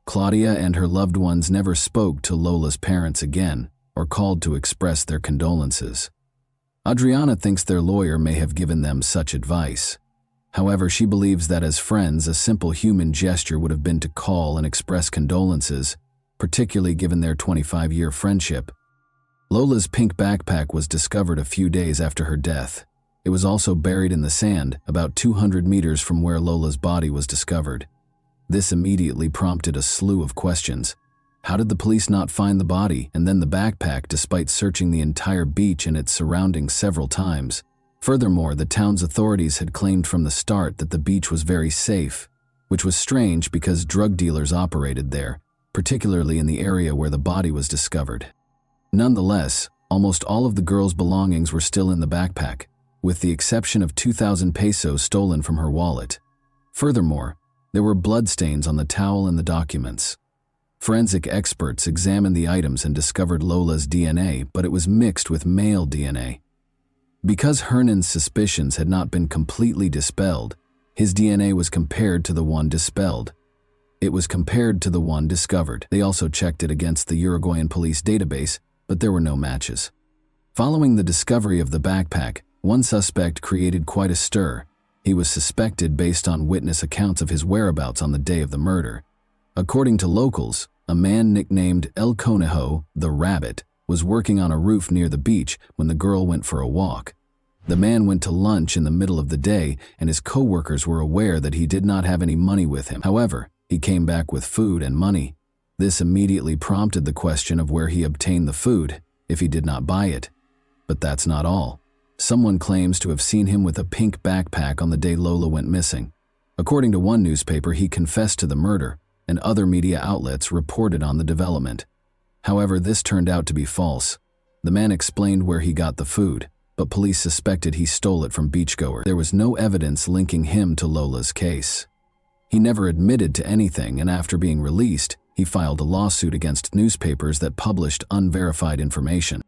Claudia and her loved ones never spoke to Lola's parents again or called to express their condolences. Adriana thinks their lawyer may have given them such advice. However, she believes that as friends, a simple human gesture would have been to call and express condolences, particularly given their 25-year friendship. Lola's pink backpack was discovered a few days after her death. It was also buried in the sand, about 200 meters from where Lola's body was discovered. This immediately prompted a slew of questions. How did the police not find the body and then the backpack despite searching the entire beach and its surroundings several times? Furthermore, the town's authorities had claimed from the start that the beach was very safe, which was strange because drug dealers operated there, particularly in the area where the body was discovered. Nonetheless, almost all of the girl's belongings were still in the backpack, with the exception of 2,000 pesos stolen from her wallet. Furthermore, there were bloodstains on the towel and the documents. Forensic experts examined the items and discovered Lola's DNA, but it was mixed with male DNA. Because Hernan's suspicions had not been completely dispelled, his DNA was compared to the one dispelled. It was compared to the one discovered. They also checked it against the Uruguayan police database, but there were no matches. Following the discovery of the backpack, one suspect created quite a stir. He was suspected based on witness accounts of his whereabouts on the day of the murder. According to locals, a man nicknamed El Conejo, the Rabbit, was working on a roof near the beach when the girl went for a walk. The man went to lunch in the middle of the day, and his co-workers were aware that he did not have any money with him. However, he came back with food and money. This immediately prompted the question of where he obtained the food, if he did not buy it. But that's not all. Someone claims to have seen him with a pink backpack on the day Lola went missing. According to one newspaper, he confessed to the murder, and other media outlets reported on the development. However, this turned out to be false. The man explained where he got the food, but police suspected he stole it from beachgoers. There was no evidence linking him to Lola's case. He never admitted to anything, and after being released, he filed a lawsuit against newspapers that published unverified information.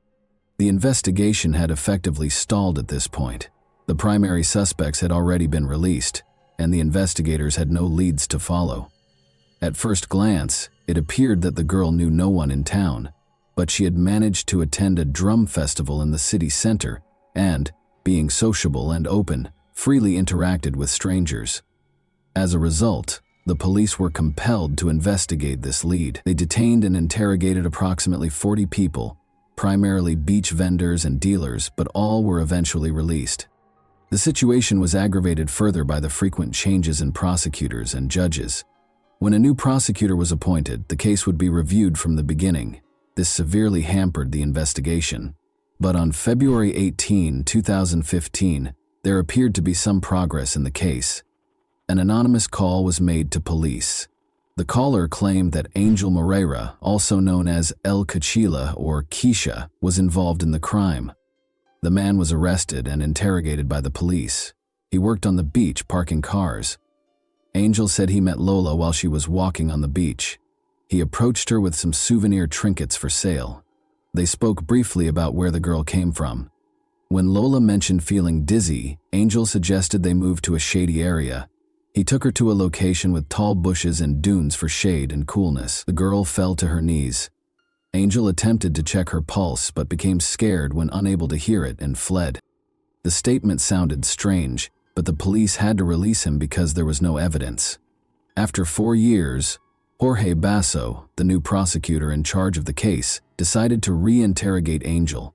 The investigation had effectively stalled at this point. The primary suspects had already been released, and the investigators had no leads to follow. At first glance, it appeared that the girl knew no one in town, but she had managed to attend a drum festival in the city center and, being sociable and open, freely interacted with strangers. As a result, the police were compelled to investigate this lead. They detained and interrogated approximately 40 people, primarily beach vendors and dealers, but all were eventually released. The situation was aggravated further by the frequent changes in prosecutors and judges. When a new prosecutor was appointed, the case would be reviewed from the beginning. This severely hampered the investigation. But on February 18, 2015, there appeared to be some progress in the case. An anonymous call was made to police. The caller claimed that Angel Moreira, also known as El Cachila or Keisha, was involved in the crime. The man was arrested and interrogated by the police. He worked on the beach parking cars. Angel said he met Lola while she was walking on the beach. He approached her with some souvenir trinkets for sale. They spoke briefly about where the girl came from. When Lola mentioned feeling dizzy, Angel suggested they move to a shady area. He took her to a location with tall bushes and dunes for shade and coolness. The girl fell to her knees. Angel attempted to check her pulse but became scared when unable to hear it and fled. The statement sounded strange, but the police had to release him because there was no evidence. After 4 years, Jorge Basso, the new prosecutor in charge of the case, decided to re-interrogate Angel.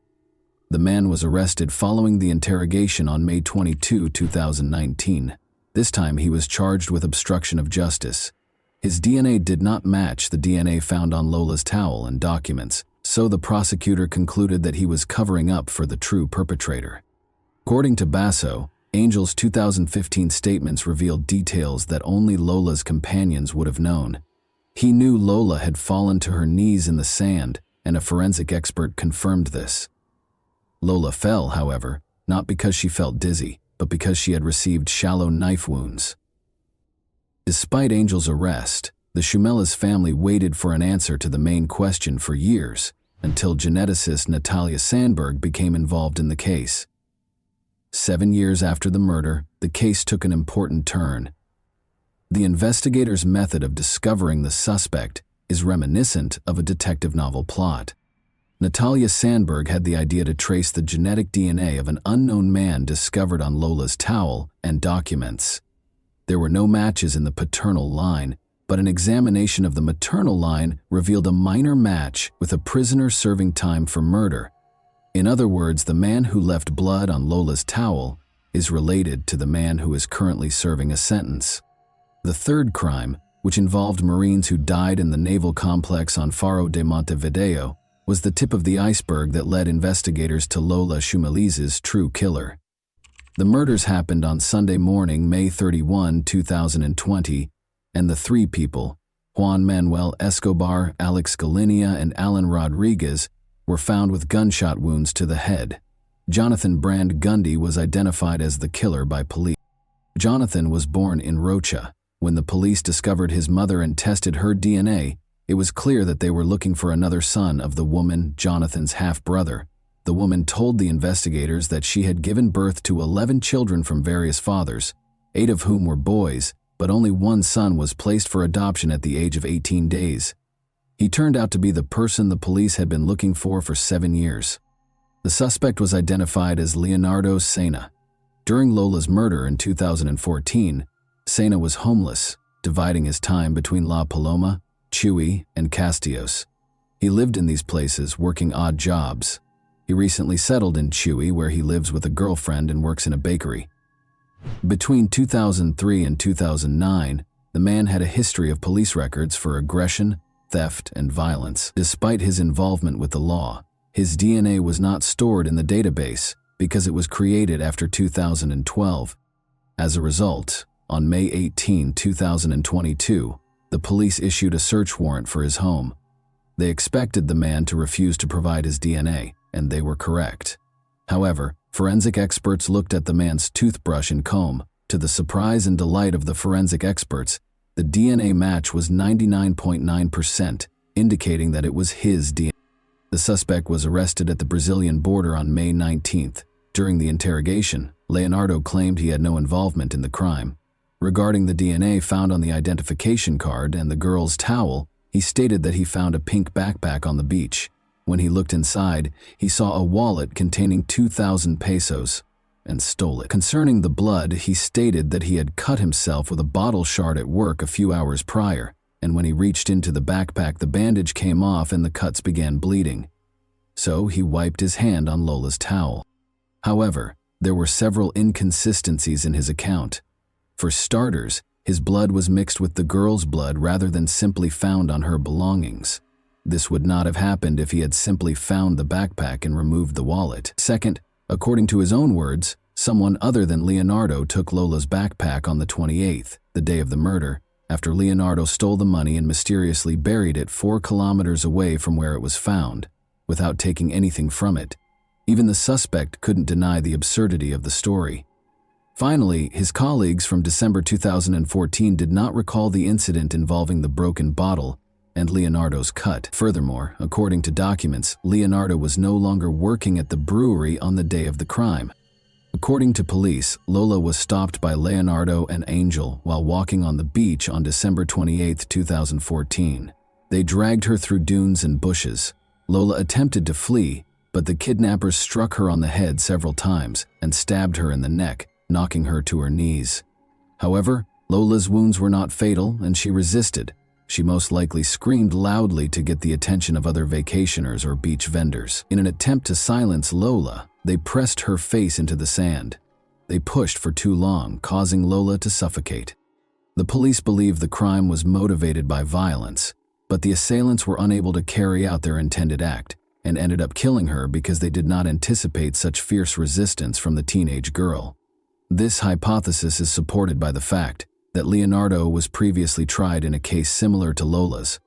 The man was arrested following the interrogation on May 22, 2019. This time he was charged with obstruction of justice. His DNA did not match the DNA found on Lola's towel and documents, so the prosecutor concluded that he was covering up for the true perpetrator. According to Basso, Angel's 2015 statements revealed details that only Lola's companions would have known. He knew Lola had fallen to her knees in the sand, and a forensic expert confirmed this. Lola fell, however, not because she felt dizzy, but because she had received shallow knife wounds. Despite Angel's arrest, the Shumela's family waited for an answer to the main question for years, until geneticist Natalia Sandberg became involved in the case. 7 years after the murder, the case took an important turn. The investigator's method of discovering the suspect is reminiscent of a detective novel plot. Natalia Sandberg had the idea to trace the genetic DNA of an unknown man discovered on Lola's towel and documents. There were no matches in the paternal line, but an examination of the maternal line revealed a minor match with a prisoner serving time for murder. In other words, the man who left blood on Lola's towel is related to the man who is currently serving a sentence. The third crime, which involved Marines who died in the naval complex on Faro de Montevideo, was the tip of the iceberg that led investigators to Lola Shumeli's true killer. The murders happened on Sunday morning, May 31, 2020, and the three people, Juan Manuel Escobar, Alex Galinia, and Alan Rodriguez, were found with gunshot wounds to the head. Jonathan Brand Gundy was identified as the killer by police. Jonathan was born in Rocha. When the police discovered his mother and tested her DNA, it was clear that they were looking for another son of the woman, Jonathan's half-brother. The woman told the investigators that she had given birth to 11 children from various fathers, 8 of whom were boys, but only one son was placed for adoption at the age of 18 days. He turned out to be the person the police had been looking for 7 years. The suspect was identified as Leonardo Sena. During Lola's murder in 2014, Sena was homeless, dividing his time between La Paloma, Chuy, and Castillos. He lived in these places, working odd jobs. He recently settled in Chuy, where he lives with a girlfriend and works in a bakery. Between 2003 and 2009, the man had a history of police records for aggression, theft, and violence. Despite his involvement with the law, his DNA was not stored in the database because it was created after 2012. As a result, on May 18, 2022, the police issued a search warrant for his home. They expected the man to refuse to provide his DNA, and they were correct. However, forensic experts looked at the man's toothbrush and comb. To the surprise and delight of the forensic experts, the DNA match was 99.9%, indicating that it was his DNA. The suspect was arrested at the Brazilian border on May 19th. During the interrogation, Leonardo claimed he had no involvement in the crime. Regarding the DNA found on the identification card and the girl's towel, he stated that he found a pink backpack on the beach. When he looked inside, he saw a wallet containing 2,000 pesos and stole it. Concerning the blood, he stated that he had cut himself with a bottle shard at work a few hours prior, and when he reached into the backpack, the bandage came off and the cuts began bleeding. So he wiped his hand on Lola's towel. However, there were several inconsistencies in his account. For starters, his blood was mixed with the girl's blood rather than simply found on her belongings. This would not have happened if he had simply found the backpack and removed the wallet. Second, according to his own words, someone other than Leonardo took Lola's backpack on the 28th, the day of the murder, after Leonardo stole the money and mysteriously buried it 4 kilometers away from where it was found, without taking anything from it. Even the suspect couldn't deny the absurdity of the story. Finally, his colleagues from December 2014 did not recall the incident involving the broken bottle and Leonardo's cut. Furthermore, according to documents, Leonardo was no longer working at the brewery on the day of the crime. According to police, Lola was stopped by Leonardo and Angel while walking on the beach on December 28, 2014. They dragged her through dunes and bushes. Lola attempted to flee, but the kidnappers struck her on the head several times and stabbed her in the neck, knocking her to her knees. However, Lola's wounds were not fatal and she resisted. She most likely screamed loudly to get the attention of other vacationers or beach vendors. In an attempt to silence Lola, they pressed her face into the sand. They pushed for too long, causing Lola to suffocate. The police believe the crime was motivated by violence, but the assailants were unable to carry out their intended act and ended up killing her because they did not anticipate such fierce resistance from the teenage girl. This hypothesis is supported by the fact that Leonardo was previously tried in a case similar to Lola's.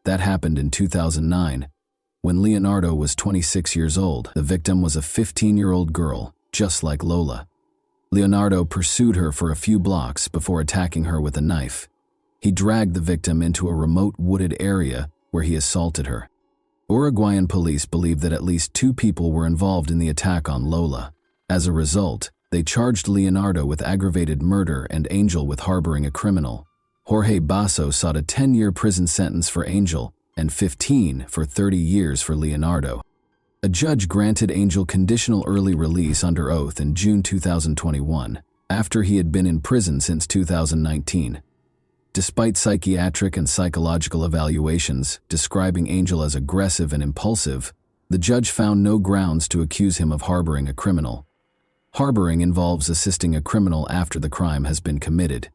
That happened in 2009. When Leonardo was 26 years old, the victim was a 15-year-old girl, just like Lola. Leonardo pursued her for a few blocks before attacking her with a knife. He dragged the victim into a remote wooded area where he assaulted her. Uruguayan police believe that at least 2 people were involved in the attack on Lola. As a result, they charged Leonardo with aggravated murder and Angel with harboring a criminal. Jorge Basso sought a 10-year prison sentence for Angel and 15 for 30 years for Leonardo. A judge granted Angel conditional early release under oath in June 2021, after he had been in prison since 2019. Despite psychiatric and psychological evaluations describing Angel as aggressive and impulsive, the judge found no grounds to accuse him of harboring a criminal. Harboring involves assisting a criminal after the crime has been committed.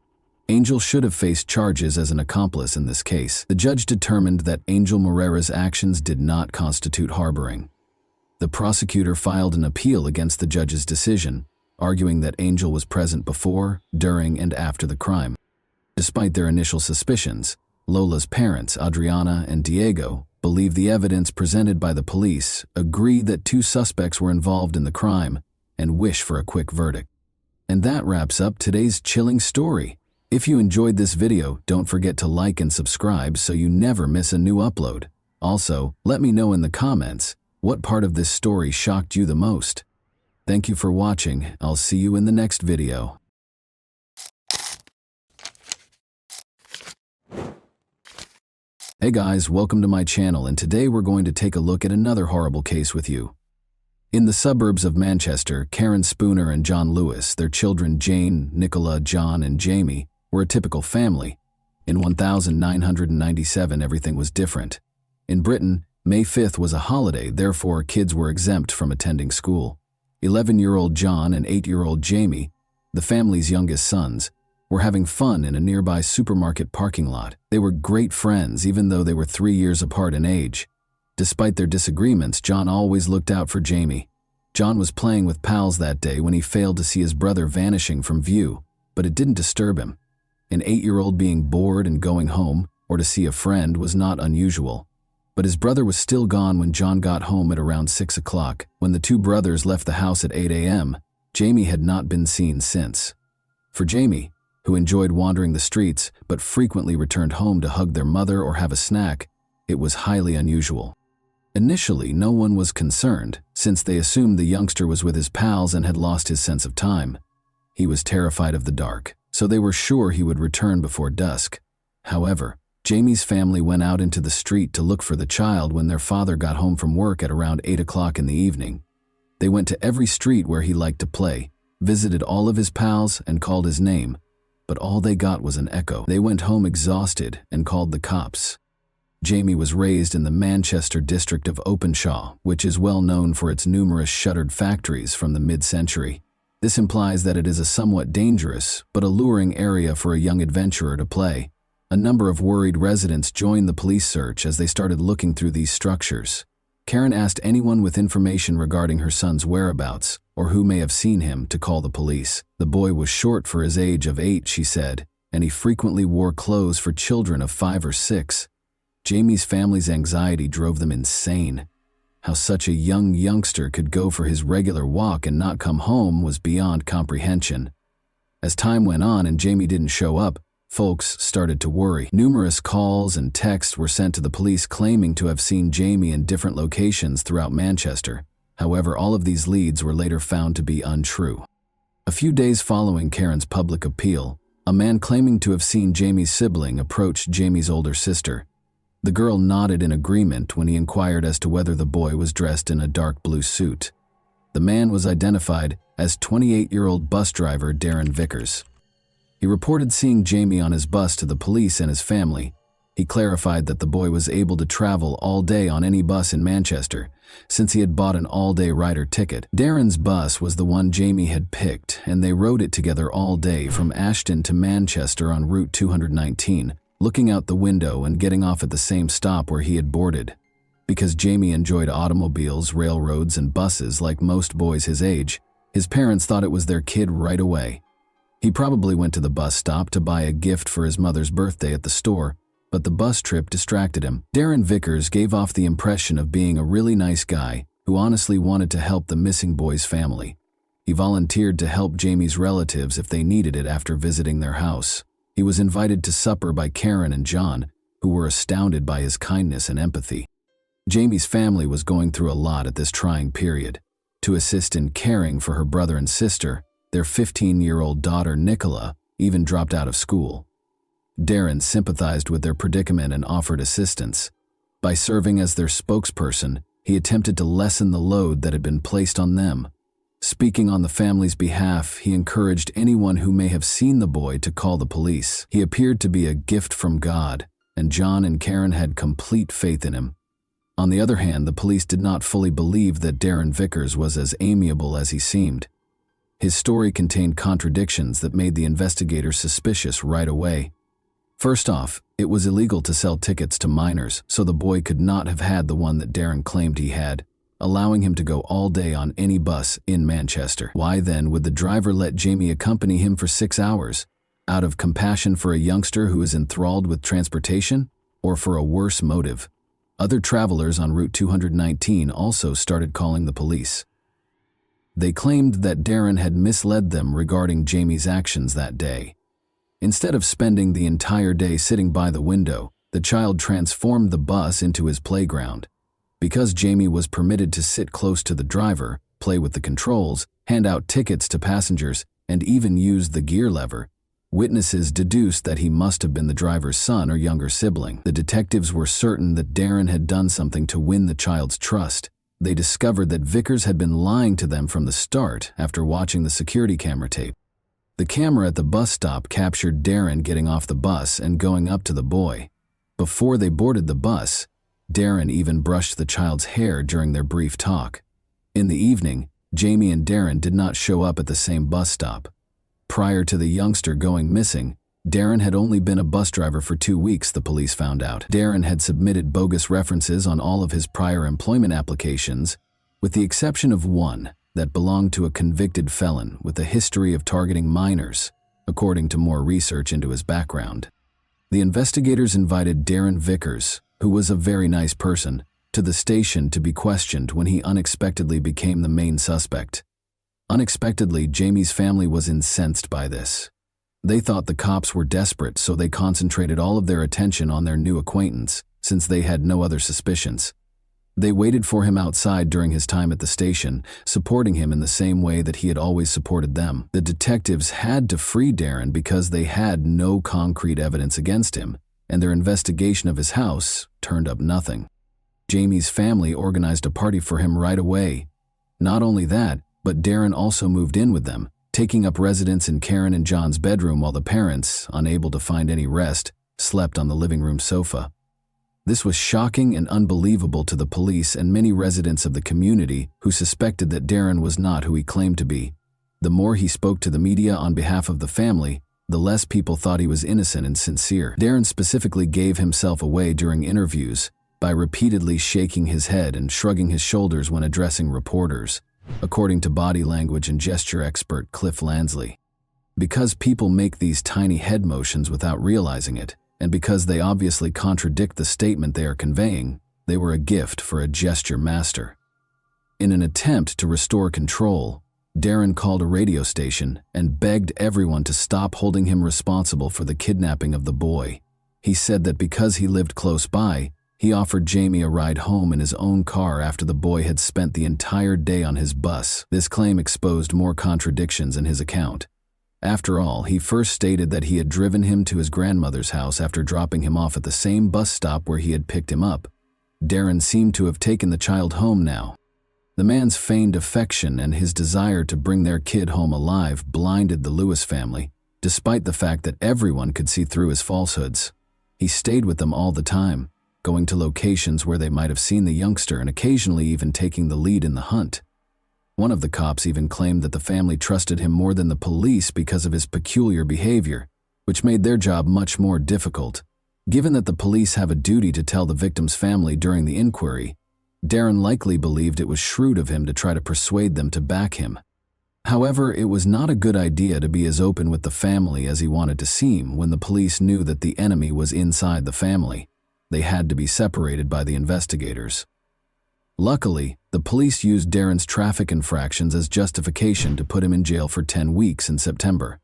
Angel should have faced charges as an accomplice in this case. The judge determined that Angel Morera's actions did not constitute harboring. The prosecutor filed an appeal against the judge's decision, arguing that Angel was present before, during, and after the crime. Despite their initial suspicions, Lola's parents, Adriana and Diego, believe the evidence presented by the police agree that 2 suspects were involved in the crime and wish for a quick verdict. And that wraps up today's chilling story. If you enjoyed this video, don't forget to like and subscribe so you never miss a new upload. Also, let me know in the comments what part of this story shocked you the most. Thank you for watching. I'll see you in the next video. Hey guys, welcome to my channel, and today we're going to take a look at another horrible case with you. In the suburbs of Manchester, Karen Spooner and John Lewis, their children Jane, Nicola, John, and Jamie, were a typical family. In 1997, everything was different. In Britain, May 5th was a holiday, therefore kids were exempt from attending school. 11-year-old John and 8-year-old Jamie, the family's youngest sons, were having fun in a nearby supermarket parking lot. They were great friends even though they were 3 years apart in age. Despite their disagreements, John always looked out for Jamie. John was playing with pals that day when he failed to see his brother vanishing from view, but it didn't disturb him. An 8-year-old being bored and going home, or to see a friend, was not unusual. But his brother was still gone when John got home at around 6 o'clock. When the 2 brothers left the house at 8 a.m., Jamie had not been seen since. For Jamie, who enjoyed wandering the streets but frequently returned home to hug their mother or have a snack, it was highly unusual. Initially, no one was concerned, since they assumed the youngster was with his pals and had lost his sense of time. He was terrified of the dark, so they were sure he would return before dusk. However, Jamie's family went out into the street to look for the child when their father got home from work at around 8 o'clock in the evening. They went to every street where he liked to play, visited all of his pals, and called his name, but all they got was an echo. They went home exhausted and called the cops. Jamie was raised in the Manchester district of Openshaw, which is well known for its numerous shuttered factories from the mid-century. This implies that it is a somewhat dangerous but alluring area for a young adventurer to play. A number of worried residents joined the police search as they started looking through these structures. Karen asked anyone with information regarding her son's whereabouts or who may have seen him to call the police. The boy was short for his age of 8, she said, and he frequently wore clothes for children of 5 or 6. Jamie's family's anxiety drove them insane. How such a youngster could go for his regular walk and not come home was beyond comprehension. As time went on and Jamie didn't show up, folks started to worry. Numerous calls and texts were sent to the police claiming to have seen Jamie in different locations throughout Manchester. However, all of these leads were later found to be untrue. A few days following Karen's public appeal, a man claiming to have seen Jamie's sibling approached Jamie's older sister. The girl nodded in agreement when he inquired as to whether the boy was dressed in a dark blue suit. The man was identified as 28-year-old bus driver Darren Vickers. He reported seeing Jamie on his bus to the police and his family, He clarified that the boy was able to travel all day on any bus in Manchester, since he had bought an all-day rider ticket. Darren's bus was the one Jamie had picked, and they rode it together all day from Ashton to Manchester on Route 219, looking out the window and getting off at the same stop where he had boarded. Because Jamie enjoyed automobiles, railroads, and buses like most boys his age, his parents thought it was their kid right away. He probably went to the bus stop to buy a gift for his mother's birthday at the store, but the bus trip distracted him. Darren Vickers gave off the impression of being a really nice guy who honestly wanted to help the missing boy's family. He volunteered to help Jamie's relatives if they needed it after visiting their house. He was invited to supper by Karen and John, who were astounded by his kindness and empathy. Jamie's family was going through a lot at this trying period. To assist in caring for her brother and sister, their 15-year-old daughter Nicola even dropped out of school. Darren sympathized with their predicament and offered assistance. By serving as their spokesperson, he attempted to lessen the load that had been placed on them. Speaking on the family's behalf, he encouraged anyone who may have seen the boy to call the police. He appeared to be a gift from God, and John and Karen had complete faith in him. On the other hand, the police did not fully believe that Darren Vickers was as amiable as he seemed. His story contained contradictions that made the investigators suspicious right away. First off, it was illegal to sell tickets to minors, so the boy could not have had the one that Darren claimed he had, allowing him to go all day on any bus in Manchester. Why then would the driver let Jamie accompany him for 6 hours? Out of compassion for a youngster who is enthralled with transportation, or for a worse motive? Other travelers on Route 219 also started calling the police. They claimed that Darren had misled them regarding Jamie's actions that day. Instead of spending the entire day sitting by the window, the child transformed the bus into his playground. Because Jamie was permitted to sit close to the driver, play with the controls, hand out tickets to passengers, and even use the gear lever, witnesses deduced that he must have been the driver's son or younger sibling. The detectives were certain that Darren had done something to win the child's trust. They discovered that Vickers had been lying to them from the start after watching the security camera tape. The camera at the bus stop captured Darren getting off the bus and going up to the boy. Before they boarded the bus, Darren even brushed the child's hair during their brief talk. In the evening, Jamie and Darren did not show up at the same bus stop. Prior to the youngster going missing, Darren had only been a bus driver for 2 weeks, the police found out. Darren had submitted bogus references on all of his prior employment applications, with the exception of one that belonged to a convicted felon with a history of targeting minors, according to more research into his background. The investigators invited Darren Vickers, who was a very nice person, to the station to be questioned when he unexpectedly became the main suspect. Unexpectedly, Jamie's family was incensed by this. They thought the cops were desperate, so they concentrated all of their attention on their new acquaintance, since they had no other suspicions. They waited for him outside during his time at the station, supporting him in the same way that he had always supported them. The detectives had to free Darren because they had no concrete evidence against him, and their investigation of his house turned up nothing. Jamie's family organized a party for him right away. Not only that, but Darren also moved in with them, taking up residence in Karen and John's bedroom while the parents, unable to find any rest, slept on the living room sofa. This was shocking and unbelievable to the police and many residents of the community who suspected that Darren was not who he claimed to be. The more he spoke to the media on behalf of the family, the less people thought he was innocent and sincere. Darren specifically gave himself away during interviews by repeatedly shaking his head and shrugging his shoulders when addressing reporters, according to body language and gesture expert Cliff Lansley. Because people make these tiny head motions without realizing it, and because they obviously contradict the statement they are conveying, they were a gift for a gesture master. In an attempt to restore control, Darren called a radio station and begged everyone to stop holding him responsible for the kidnapping of the boy. He said that because he lived close by, he offered Jamie a ride home in his own car after the boy had spent the entire day on his bus. This claim exposed more contradictions in his account. After all, he first stated that he had driven him to his grandmother's house after dropping him off at the same bus stop where he had picked him up. Darren seemed to have taken the child home now. The man's feigned affection and his desire to bring their kid home alive blinded the Lewis family, despite the fact that everyone could see through his falsehoods. He stayed with them all the time, going to locations where they might have seen the youngster and occasionally even taking the lead in the hunt. One of the cops even claimed that the family trusted him more than the police because of his peculiar behavior, which made their job much more difficult. Given that the police have a duty to tell the victim's family during the inquiry, Darren likely believed it was shrewd of him to try to persuade them to back him. However, it was not a good idea to be as open with the family as he wanted to seem when the police knew that the enemy was inside the family. They had to be separated by the investigators. Luckily, the police used Darren's traffic infractions as justification to put him in jail for 10 weeks in September.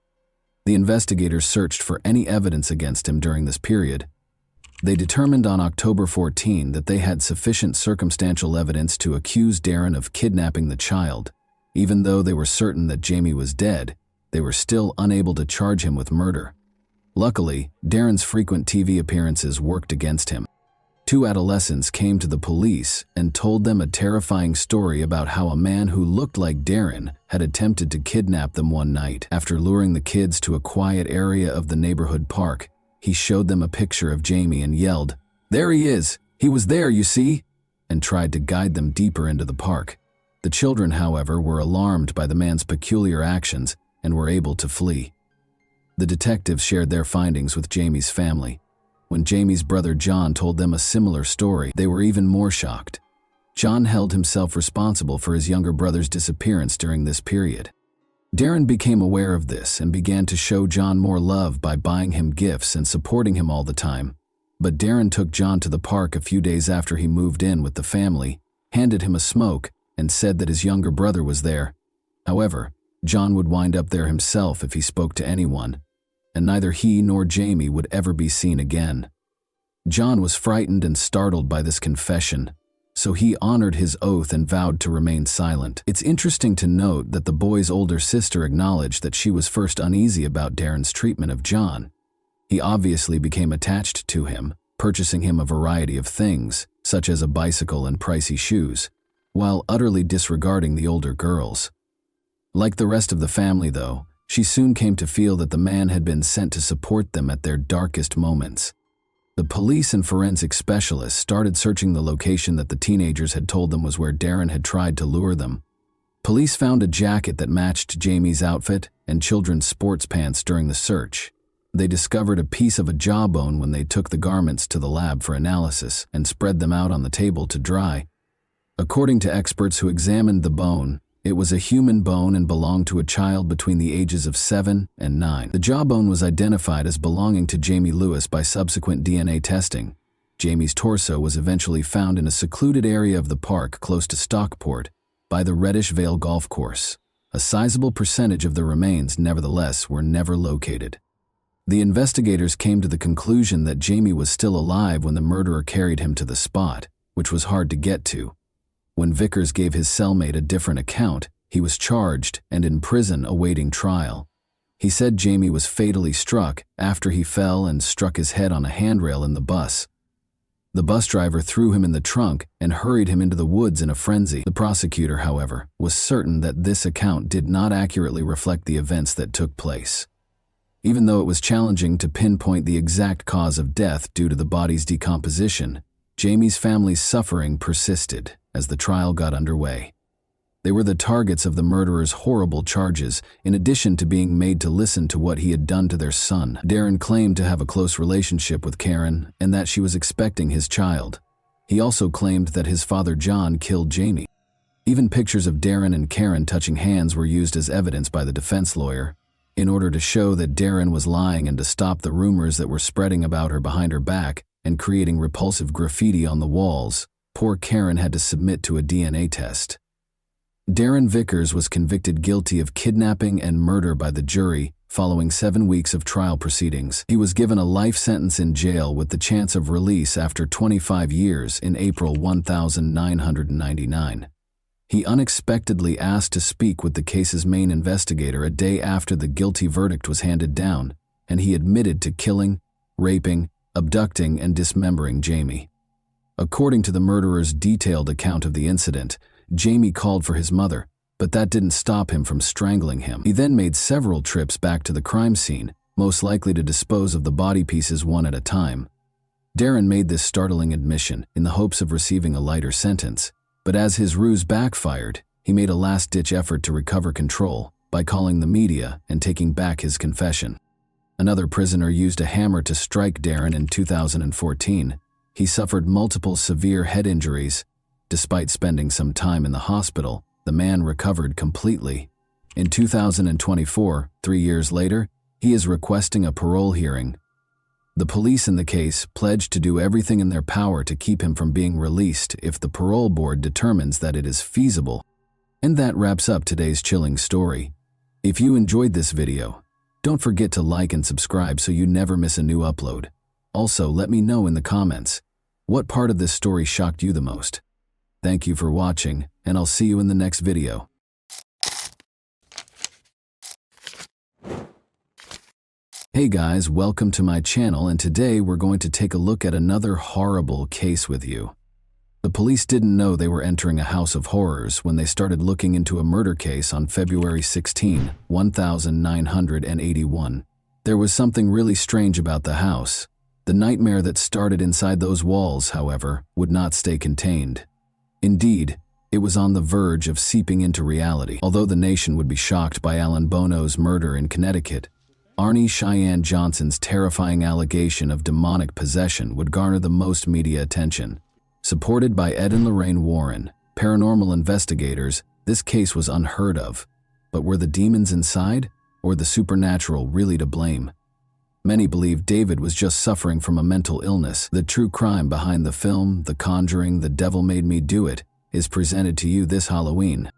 The investigators searched for any evidence against him during this period. They determined on October 14 that they had sufficient circumstantial evidence to accuse Darren of kidnapping the child. Even though they were certain that Jamie was dead, they were still unable to charge him with murder. Luckily, Darren's frequent TV appearances worked against him. 2 adolescents came to the police and told them a terrifying story about how a man who looked like Darren had attempted to kidnap them one night. After luring the kids to a quiet area of the neighborhood park, he showed them a picture of Jamie and yelled, "There he is! He was there, you see!" and tried to guide them deeper into the park. The children, however, were alarmed by the man's peculiar actions and were able to flee. The detectives shared their findings with Jamie's family. When Jamie's brother John told them a similar story, they were even more shocked. John held himself responsible for his younger brother's disappearance during this period. Darren became aware of this and began to show John more love by buying him gifts and supporting him all the time. But Darren took John to the park a few days after he moved in with the family, handed him a smoke, and said that his younger brother was there. However, John would wind up there himself if he spoke to anyone, and neither he nor Jamie would ever be seen again. John was frightened and startled by this confession, so he honored his oath and vowed to remain silent. It's interesting to note that the boy's older sister acknowledged that she was first uneasy about Darren's treatment of John. He obviously became attached to him, purchasing him a variety of things, such as a bicycle and pricey shoes, while utterly disregarding the older girls. Like the rest of the family, though, she soon came to feel that the man had been sent to support them at their darkest moments. The police and forensic specialists started searching the location that the teenagers had told them was where Darren had tried to lure them. Police found a jacket that matched Jamie's outfit and children's sports pants during the search. They discovered a piece of a jawbone when they took the garments to the lab for analysis and spread them out on the table to dry. According to experts who examined the bone, it was a human bone and belonged to a child between the ages of 7 and 9. The jawbone was identified as belonging to Jamie Lewis by subsequent DNA testing. Jamie's torso was eventually found in a secluded area of the park close to Stockport by the Reddish Vale Golf Course. A sizable percentage of the remains, nevertheless, were never located. The investigators came to the conclusion that Jamie was still alive when the murderer carried him to the spot, which was hard to get to. When Vickers gave his cellmate a different account, he was charged and in prison awaiting trial. He said Jamie was fatally struck after he fell and struck his head on a handrail in the bus. The bus driver threw him in the trunk and hurried him into the woods in a frenzy. The prosecutor, however, was certain that this account did not accurately reflect the events that took place. Even though it was challenging to pinpoint the exact cause of death due to the body's decomposition, Jamie's family's suffering persisted as the trial got underway. They were the targets of the murderer's horrible charges, in addition to being made to listen to what he had done to their son. Darren claimed to have a close relationship with Karen and that she was expecting his child. He also claimed that his father John killed Jamie. Even pictures of Darren and Karen touching hands were used as evidence by the defense lawyer. In order to show that Darren was lying and to stop the rumors that were spreading about her behind her back and creating repulsive graffiti on the walls, poor Karen had to submit to a DNA test. Darren Vickers was convicted guilty of kidnapping and murder by the jury following 7 weeks of trial proceedings. He was given a life sentence in jail with the chance of release after 25 years in April 1999. He unexpectedly asked to speak with the case's main investigator a day after the guilty verdict was handed down, and he admitted to killing, raping, abducting, and dismembering Jamie. According to the murderer's detailed account of the incident, Jamie called for his mother, but that didn't stop him from strangling him. He then made several trips back to the crime scene, most likely to dispose of the body pieces one at a time, Darren made this startling admission in the hopes of receiving a lighter sentence, but as his ruse backfired, he made a last-ditch effort to recover control by calling the media and taking back his confession. Another prisoner used a hammer to strike Darren in 2014. He suffered multiple severe head injuries. Despite spending some time in the hospital, the man recovered completely. In 2024, 3 years later, he is requesting a parole hearing. The police in the case pledged to do everything in their power to keep him from being released if the parole board determines that it is feasible. And that wraps up today's chilling story. If you enjoyed this video, don't forget to like and subscribe so you never miss a new upload. Also, let me know in the comments, what part of this story shocked you the most? Thank you for watching, and I'll see you in the next video. Hey guys, welcome to my channel, and today we're going to take a look at another horrible case with you. The police didn't know they were entering a house of horrors when they started looking into a murder case on February 16, 1981. There was something really strange about the house. The nightmare that started inside those walls, however, would not stay contained. Indeed, it was on the verge of seeping into reality. Although the nation would be shocked by Alan Bono's murder in Connecticut, Arnie Cheyenne Johnson's terrifying allegation of demonic possession would garner the most media attention. Supported by Ed and Lorraine Warren, paranormal investigators, this case was unheard of. But were the demons inside, or the supernatural really to blame? Many believe David was just suffering from a mental illness. The true crime behind the film, The Conjuring, The Devil Made Me Do It, is presented to you this Halloween.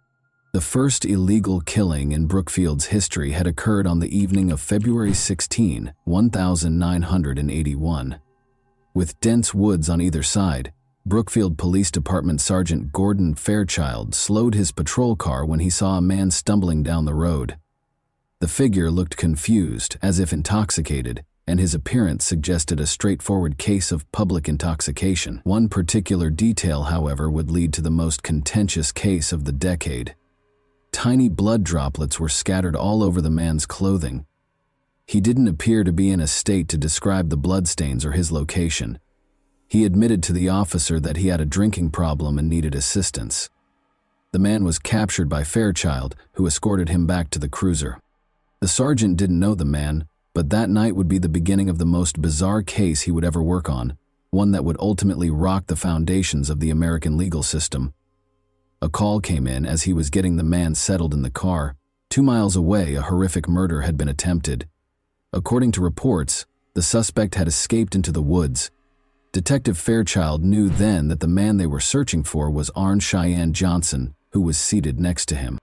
The first illegal killing in Brookfield's history had occurred on the evening of February 16, 1981. With dense woods on either side, Brookfield Police Department Sergeant Gordon Fairchild slowed his patrol car when he saw a man stumbling down the road. The figure looked confused, as if intoxicated, and his appearance suggested a straightforward case of public intoxication. One particular detail, however, would lead to the most contentious case of the decade. Tiny blood droplets were scattered all over the man's clothing. He didn't appear to be in a state to describe the bloodstains or his location. He admitted to the officer that he had a drinking problem and needed assistance. The man was captured by Fairchild, who escorted him back to the cruiser. The sergeant didn't know the man, but that night would be the beginning of the most bizarre case he would ever work on, one that would ultimately rock the foundations of the American legal system. A call came in as he was getting the man settled in the car. 2 miles away, a horrific murder had been attempted. According to reports, the suspect had escaped into the woods. Detective Fairchild knew then that the man they were searching for was Arnie Cheyenne Johnson, who was seated next to him.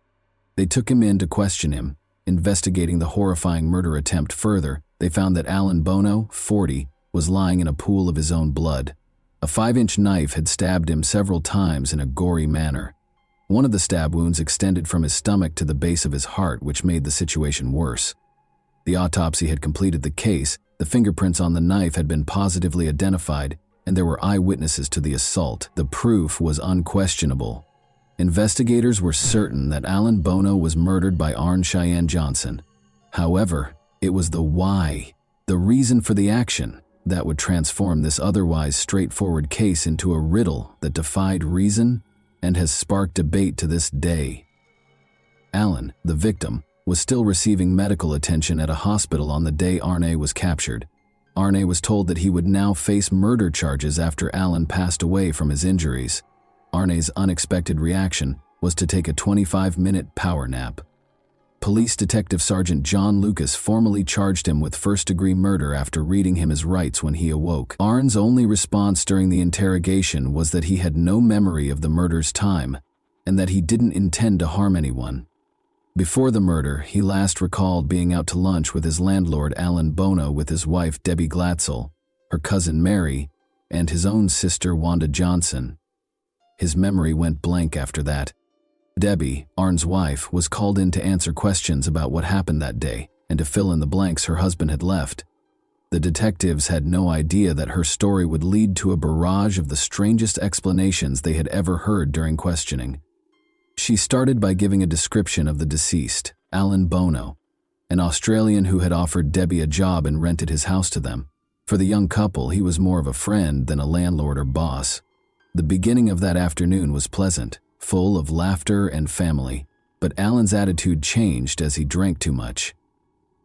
They took him in to question him. Investigating the horrifying murder attempt further, they found that Alan Bono, 40, was lying in a pool of his own blood. A 5-inch knife had stabbed him several times in a gory manner. One of the stab wounds extended from his stomach to the base of his heart, which made the situation worse. The autopsy had completed the case, the fingerprints on the knife had been positively identified, and there were eyewitnesses to the assault. The proof was unquestionable. Investigators were certain that Alan Bono was murdered by Arnie Cheyenne Johnson. However, it was the why, the reason for the action, that would transform this otherwise straightforward case into a riddle that defied reason and has sparked debate to this day. Alan, the victim, was still receiving medical attention at a hospital on the day Arnie was captured. Arnie was told that he would now face murder charges after Alan passed away from his injuries. Arnie's unexpected reaction was to take a 25-minute power nap. Police Detective Sergeant John Lucas formally charged him with first-degree murder after reading him his rights when he awoke. Arnie's only response during the interrogation was that he had no memory of the murder's time and that he didn't intend to harm anyone. Before the murder, he last recalled being out to lunch with his landlord Alan Bono with his wife Debbie Glatzel, her cousin Mary, and his own sister Wanda Johnson. His memory went blank after that. Debbie, Arnie's wife, was called in to answer questions about what happened that day and to fill in the blanks her husband had left. The detectives had no idea that her story would lead to a barrage of the strangest explanations they had ever heard during questioning. She started by giving a description of the deceased, Alan Bono, an Australian who had offered Debbie a job and rented his house to them. For the young couple, he was more of a friend than a landlord or boss. The beginning of that afternoon was pleasant, full of laughter and family, but Alan's attitude changed as he drank too much.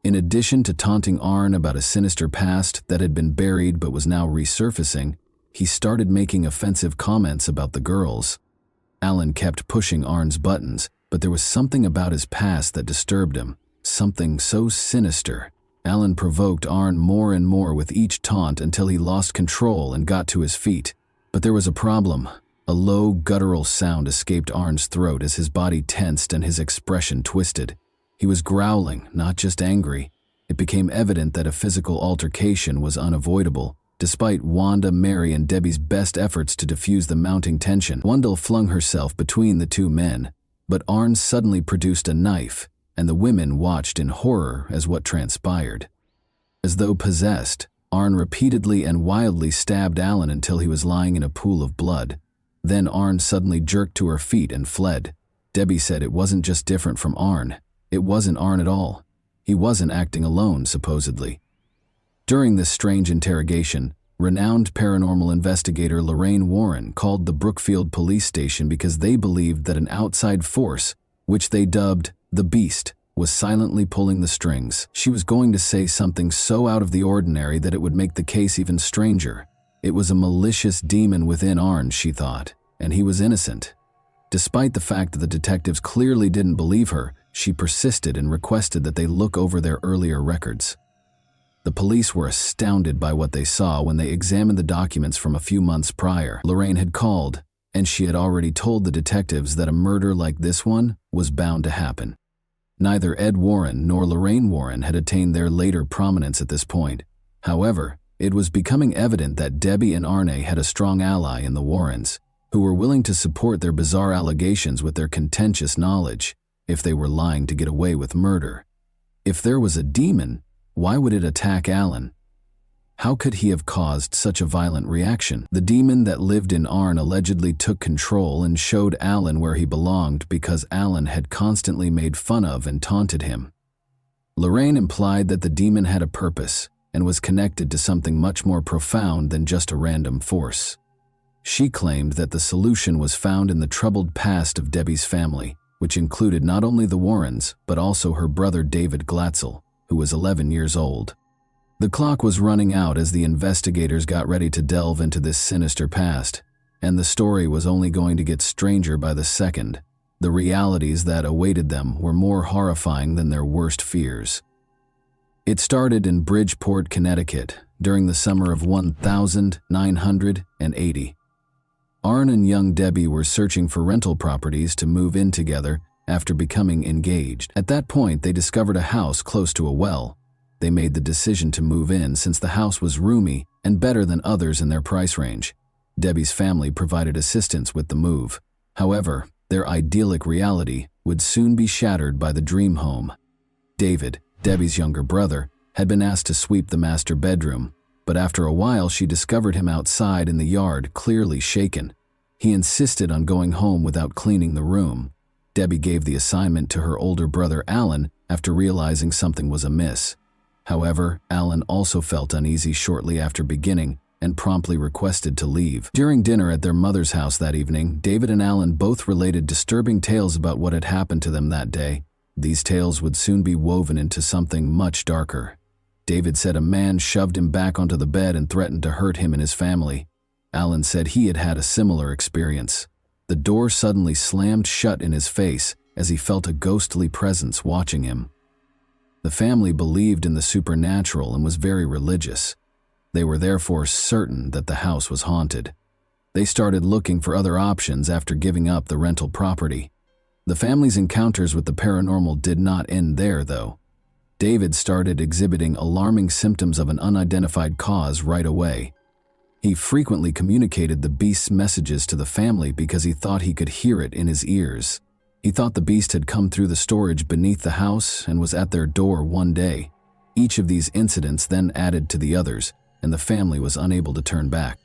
In addition to taunting Arn about a sinister past that had been buried but was now resurfacing, he started making offensive comments about the girls. Alan kept pushing Arn's buttons, but there was something about his past that disturbed him, something so sinister. Alan provoked Arn more and more with each taunt until he lost control and got to his feet. But there was a problem. A low, guttural sound escaped Arn's throat as his body tensed and his expression twisted. He was growling, not just angry. It became evident that a physical altercation was unavoidable. Despite Wanda, Mary, and Debbie's best efforts to diffuse the mounting tension, Wendell flung herself between the two men. But Arn suddenly produced a knife, and the women watched in horror as what transpired. As though possessed, Arn repeatedly and wildly stabbed Alan until he was lying in a pool of blood. Then Arn suddenly jerked to her feet and fled. Debbie said it wasn't just different from Arn. It wasn't Arn at all. He wasn't acting alone, supposedly. During this strange interrogation, renowned paranormal investigator Lorraine Warren called the Brookfield police station because they believed that an outside force, which they dubbed the Beast, was silently pulling the strings. She was going to say something so out of the ordinary that it would make the case even stranger. It was a malicious demon within Arn, she thought, and he was innocent. Despite the fact that the detectives clearly didn't believe her, she persisted and requested that they look over their earlier records. The police were astounded by what they saw when they examined the documents from a few months prior. Lorraine had called, and she had already told the detectives that a murder like this one was bound to happen. Neither Ed Warren nor Lorraine Warren had attained their later prominence at this point. However, it was becoming evident that Debbie and Arne had a strong ally in the Warrens, who were willing to support their bizarre allegations with their contentious knowledge, if they were lying to get away with murder. If there was a demon, why would it attack Alan? How could he have caused such a violent reaction? The demon that lived in Arn allegedly took control and showed Alan where he belonged because Alan had constantly made fun of and taunted him. Lorraine implied that the demon had a purpose and was connected to something much more profound than just a random force. She claimed that the solution was found in the troubled past of Debbie's family, which included not only the Warrens, but also her brother David Glatzel, who was 11 years old. The clock was running out as the investigators got ready to delve into this sinister past, and the story was only going to get stranger by the second. The realities that awaited them were more horrifying than their worst fears. It started in Bridgeport, Connecticut, during the summer of 1980. Arn and young Debbie were searching for rental properties to move in together after becoming engaged. At that point, they discovered a house close to a well. They made the decision to move in since the house was roomy and better than others in their price range. Debbie's family provided assistance with the move. However, their idyllic reality would soon be shattered by the dream home. David, Debbie's younger brother, had been asked to sweep the master bedroom, but after a while she discovered him outside in the yard, clearly shaken. He insisted on going home without cleaning the room. Debbie gave the assignment to her older brother Alan after realizing something was amiss. However, Alan also felt uneasy shortly after beginning and promptly requested to leave. During dinner at their mother's house that evening, David and Alan both related disturbing tales about what had happened to them that day. These tales would soon be woven into something much darker. David said a man shoved him back onto the bed and threatened to hurt him and his family. Alan said he had had a similar experience. The door suddenly slammed shut in his face as he felt a ghostly presence watching him. The family believed in the supernatural and was very religious. They were therefore certain that the house was haunted. They started looking for other options after giving up the rental property. The family's encounters with the paranormal did not end there, though. David started exhibiting alarming symptoms of an unidentified cause right away. He frequently communicated the beast's messages to the family because he thought he could hear it in his ears. He thought the beast had come through the storage beneath the house and was at their door one day. Each of these incidents then added to the others, and the family was unable to turn back.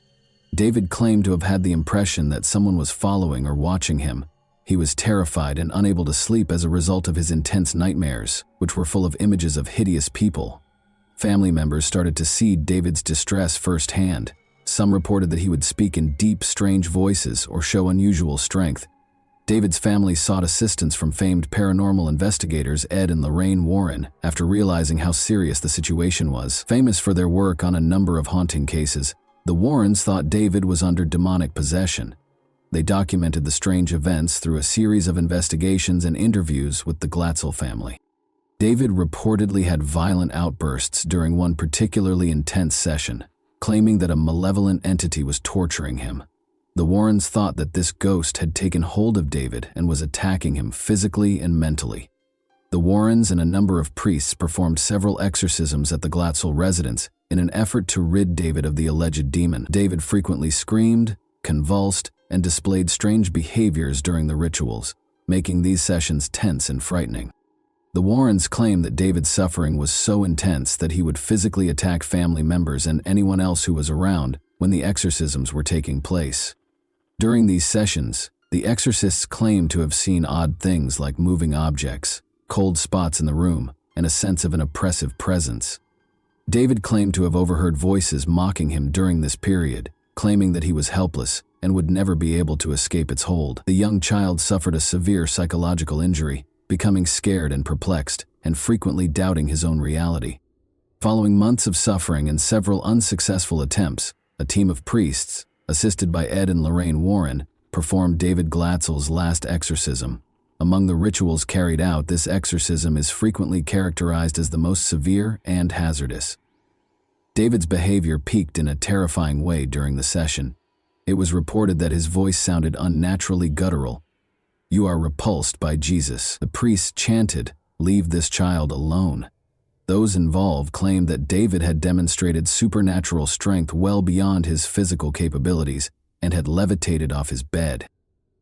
David claimed to have had the impression that someone was following or watching him. He was terrified and unable to sleep as a result of his intense nightmares, which were full of images of hideous people. Family members started to see David's distress firsthand. Some reported that he would speak in deep, strange voices or show unusual strength. David's family sought assistance from famed paranormal investigators Ed and Lorraine Warren after realizing how serious the situation was. Famous for their work on a number of haunting cases, the Warrens thought David was under demonic possession. They documented the strange events through a series of investigations and interviews with the Glatzel family. David reportedly had violent outbursts during one particularly intense session, claiming that a malevolent entity was torturing him. The Warrens thought that this ghost had taken hold of David and was attacking him physically and mentally. The Warrens and a number of priests performed several exorcisms at the Glatzel residence in an effort to rid David of the alleged demon. David frequently screamed, convulsed, and displayed strange behaviors during the rituals, making these sessions tense and frightening. The Warrens claimed that David's suffering was so intense that he would physically attack family members and anyone else who was around when the exorcisms were taking place. During these sessions, the exorcists claimed to have seen odd things like moving objects, cold spots in the room, and a sense of an oppressive presence. David claimed to have overheard voices mocking him during this period, claiming that he was helpless and would never be able to escape its hold. The young child suffered a severe psychological injury, becoming scared and perplexed, and frequently doubting his own reality. Following months of suffering and several unsuccessful attempts, a team of priests, assisted by Ed and Lorraine Warren, performed David Glatzel's last exorcism. Among the rituals carried out, this exorcism is frequently characterized as the most severe and hazardous. David's behavior peaked in a terrifying way during the session. It was reported that his voice sounded unnaturally guttural. "You are repulsed by Jesus," the priests chanted, "Leave this child alone." Those involved claimed that David had demonstrated supernatural strength well beyond his physical capabilities and had levitated off his bed.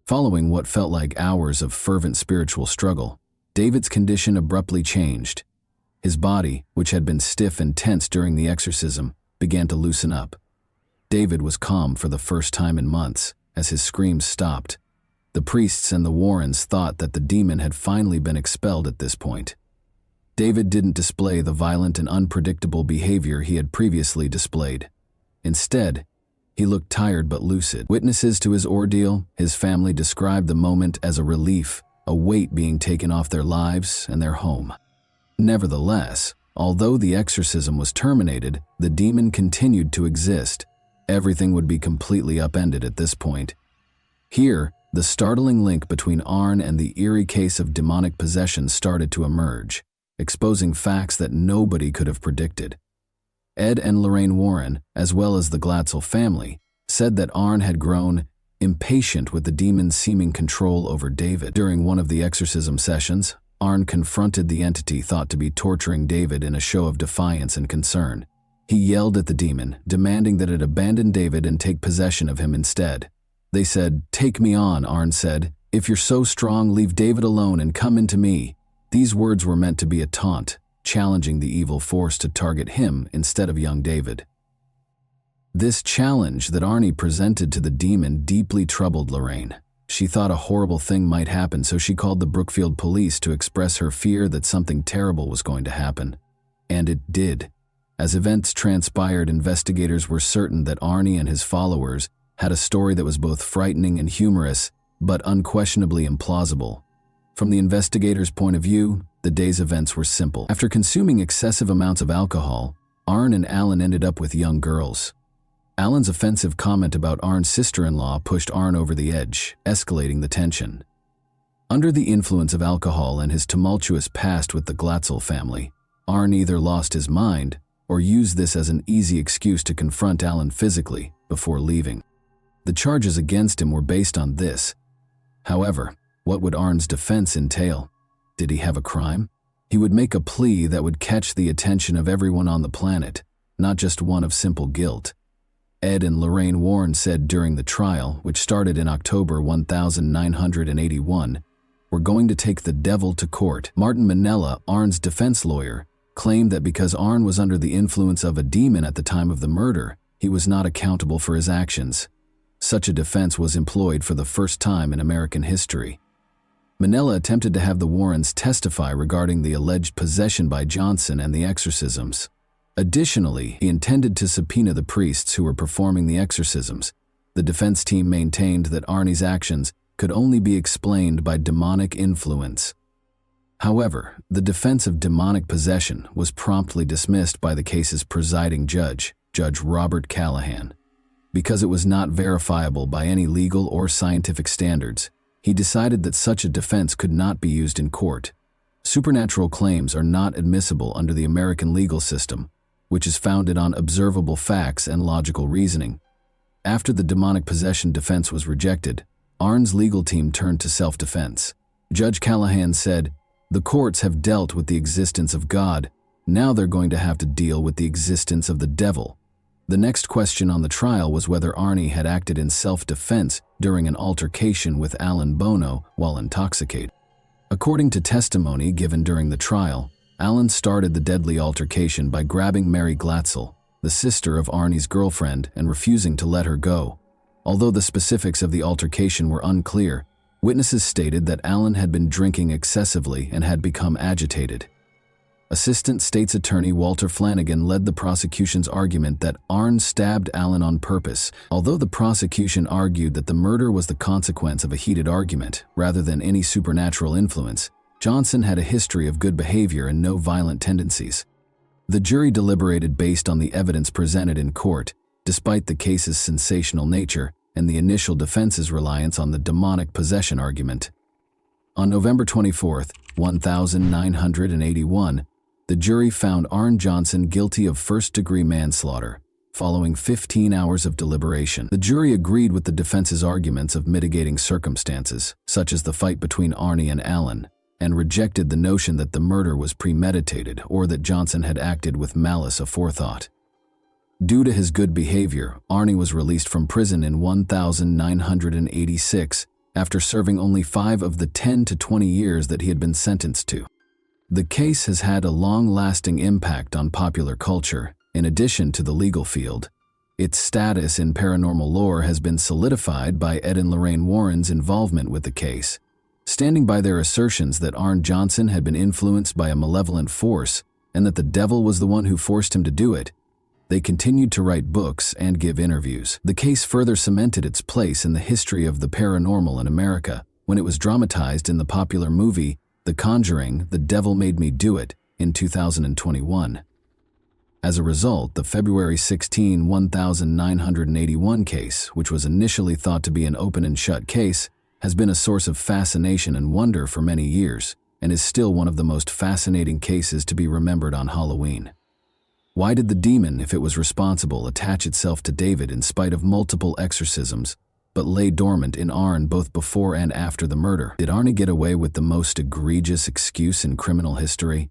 Following what felt like hours of fervent spiritual struggle, David's condition abruptly changed. His body, which had been stiff and tense during the exorcism, began to loosen up. David was calm for the first time in months, as his screams stopped. The priests and the Warrens thought that the demon had finally been expelled at this point. David didn't display the violent and unpredictable behavior he had previously displayed. Instead, he looked tired but lucid. Witnesses to his ordeal, his family described the moment as a relief, a weight being taken off their lives and their home. Nevertheless, although the exorcism was terminated, the demon continued to exist. Everything would be completely upended at this point. Here, the startling link between Arn and the eerie case of demonic possession started to emerge, exposing facts that nobody could have predicted. Ed and Lorraine Warren, as well as the Glatzel family, said that Arn had grown impatient with the demon's seeming control over David. During one of the exorcism sessions, Arn confronted the entity thought to be torturing David in a show of defiance and concern. He yelled at the demon, demanding that it abandon David and take possession of him instead. They said, "Take me on," Arn said. "If you're so strong, leave David alone and come into me." These words were meant to be a taunt, challenging the evil force to target him instead of young David. This challenge that Arnie presented to the demon deeply troubled Lorraine. She thought a horrible thing might happen, so she called the Brookfield police to express her fear that something terrible was going to happen. And it did. As events transpired, investigators were certain that Arnie and his followers had a story that was both frightening and humorous, but unquestionably implausible. From the investigators' point of view, the day's events were simple. After consuming excessive amounts of alcohol, Arn and Alan ended up with young girls. Alan's offensive comment about Arn's sister-in-law pushed Arn over the edge, escalating the tension. Under the influence of alcohol and his tumultuous past with the Glatzel family, Arn either lost his mind or used this as an easy excuse to confront Alan physically before leaving. The charges against him were based on this. However, what would Arn's defense entail? Did he have a crime? He would make a plea that would catch the attention of everyone on the planet, not just one of simple guilt. Ed and Lorraine Warren said during the trial, which started in October 1981, "We're going to take the devil to court." Martin Minella, Arn's defense lawyer, claimed that because Arn was under the influence of a demon at the time of the murder, he was not accountable for his actions. Such a defense was employed for the first time in American history. Minella attempted to have the Warrens testify regarding the alleged possession by Johnson and the exorcisms. Additionally, he intended to subpoena the priests who were performing the exorcisms. The defense team maintained that Arnie's actions could only be explained by demonic influence. However, the defense of demonic possession was promptly dismissed by the case's presiding judge, Judge Robert Callahan. Because it was not verifiable by any legal or scientific standards, he decided that such a defense could not be used in court. Supernatural claims are not admissible under the American legal system, which is founded on observable facts and logical reasoning. After the demonic possession defense was rejected, Arne's legal team turned to self-defense. Judge Callahan said, "The courts have dealt with the existence of God. Now they're going to have to deal with the existence of the devil." The next question on the trial was whether Arnie had acted in self-defense during an altercation with Alan Bono while intoxicated. According to testimony given during the trial, Alan started the deadly altercation by grabbing Mary Glatzel, the sister of Arnie's girlfriend, and refusing to let her go. Although the specifics of the altercation were unclear, witnesses stated that Alan had been drinking excessively and had become agitated. Assistant State's Attorney Walter Flanagan led the prosecution's argument that Arne stabbed Alan on purpose, although the prosecution argued that the murder was the consequence of a heated argument rather than any supernatural influence. Johnson had a history of good behavior and no violent tendencies. The jury deliberated based on the evidence presented in court, despite the case's sensational nature and the initial defense's reliance on the demonic possession argument. On November 24, 1981, the jury found Arne Johnson guilty of first-degree manslaughter. Following 15 hours of deliberation, the jury agreed with the defense's arguments of mitigating circumstances, such as the fight between Arnie and Alan, and rejected the notion that the murder was premeditated or that Johnson had acted with malice aforethought. Due to his good behavior, Arnie was released from prison in 1986 after serving only 5 of the 10 to 20 years that he had been sentenced to. The case has had a long-lasting impact on popular culture, in addition to the legal field. Its status in paranormal lore has been solidified by Ed and Lorraine Warren's involvement with the case. Standing by their assertions that Arne Johnson had been influenced by a malevolent force and that the devil was the one who forced him to do it, they continued to write books and give interviews. The case further cemented its place in the history of the paranormal in America when it was dramatized in the popular movie The Conjuring, The Devil Made Me Do It, in 2021. As a result, the February 16, 1981 case, which was initially thought to be an open and shut case, has been a source of fascination and wonder for many years, and is still one of the most fascinating cases to be remembered on Halloween. Why did the demon, if it was responsible, attach itself to David in spite of multiple exorcisms, but lay dormant in Arne both before and after the murder? Did Arne get away with the most egregious excuse in criminal history?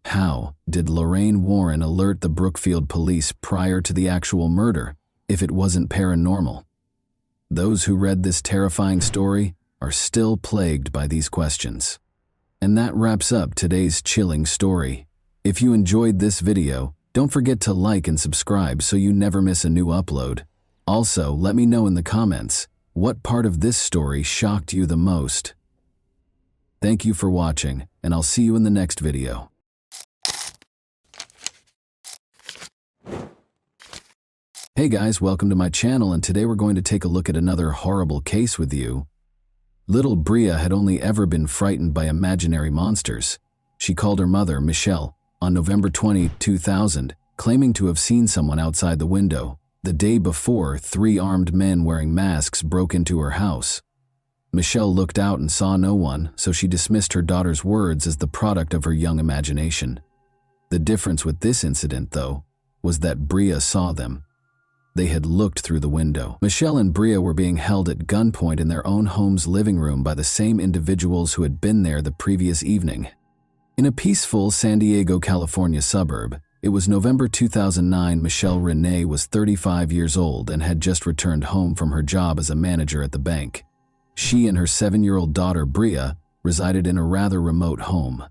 How did Lorraine Warren alert the Brookfield police prior to the actual murder, if it wasn't paranormal? Those who read this terrifying story are still plagued by these questions. And that wraps up today's chilling story. If you enjoyed this video, don't forget to like and subscribe so you never miss a new upload. Also, let me know in the comments, what part of this story shocked you the most? Thank you for watching, and I'll see you in the next video. Hey guys, welcome to my channel, and today we're going to take a look at another horrible case with you. Little Bria had only ever been frightened by imaginary monsters. She called her mother, Michelle, on November 20, 2000, claiming to have seen someone outside the window. The day before, 3 armed men wearing masks broke into her house. Michelle looked out and saw no one, so she dismissed her daughter's words as the product of her young imagination. The difference with this incident, though, was that Bria saw them. They had looked through the window. Michelle and Bria were being held at gunpoint in their own home's living room by the same individuals who had been there the previous evening. In a peaceful San Diego, California suburb, it was November 2009. Michelle Renee was 35 years old and had just returned home from her job as a manager at the bank. She and her 7-year-old daughter, Bria, resided in a rather remote home.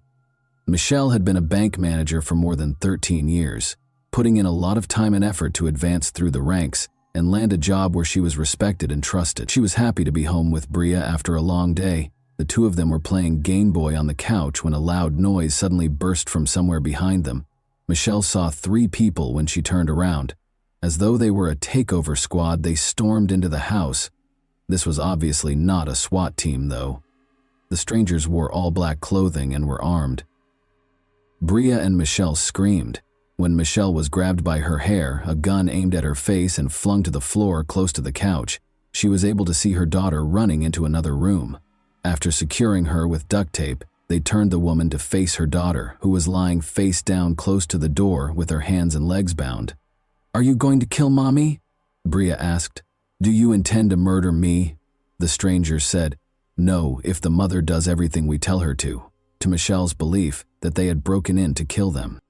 Michelle had been a bank manager for more than 13 years, putting in a lot of time and effort to advance through the ranks and land a job where she was respected and trusted. She was happy to be home with Bria after a long day. The two of them were playing Game Boy on the couch when a loud noise suddenly burst from somewhere behind them. Michelle saw 3 people when she turned around. As though they were a takeover squad, they stormed into the house. This was obviously not a SWAT team, though. The strangers wore all black clothing and were armed. Bria and Michelle screamed. When Michelle was grabbed by her hair, a gun aimed at her face and flung to the floor close to the couch, she was able to see her daughter running into another room. After securing her with duct tape, they turned the woman to face her daughter, who was lying face down close to the door with her hands and legs bound. "Are you going to kill Mommy?" Bria asked. "Do you intend to murder me?" The stranger said, "No, if the mother does everything we tell her to Michelle's belief that they had broken in to kill them.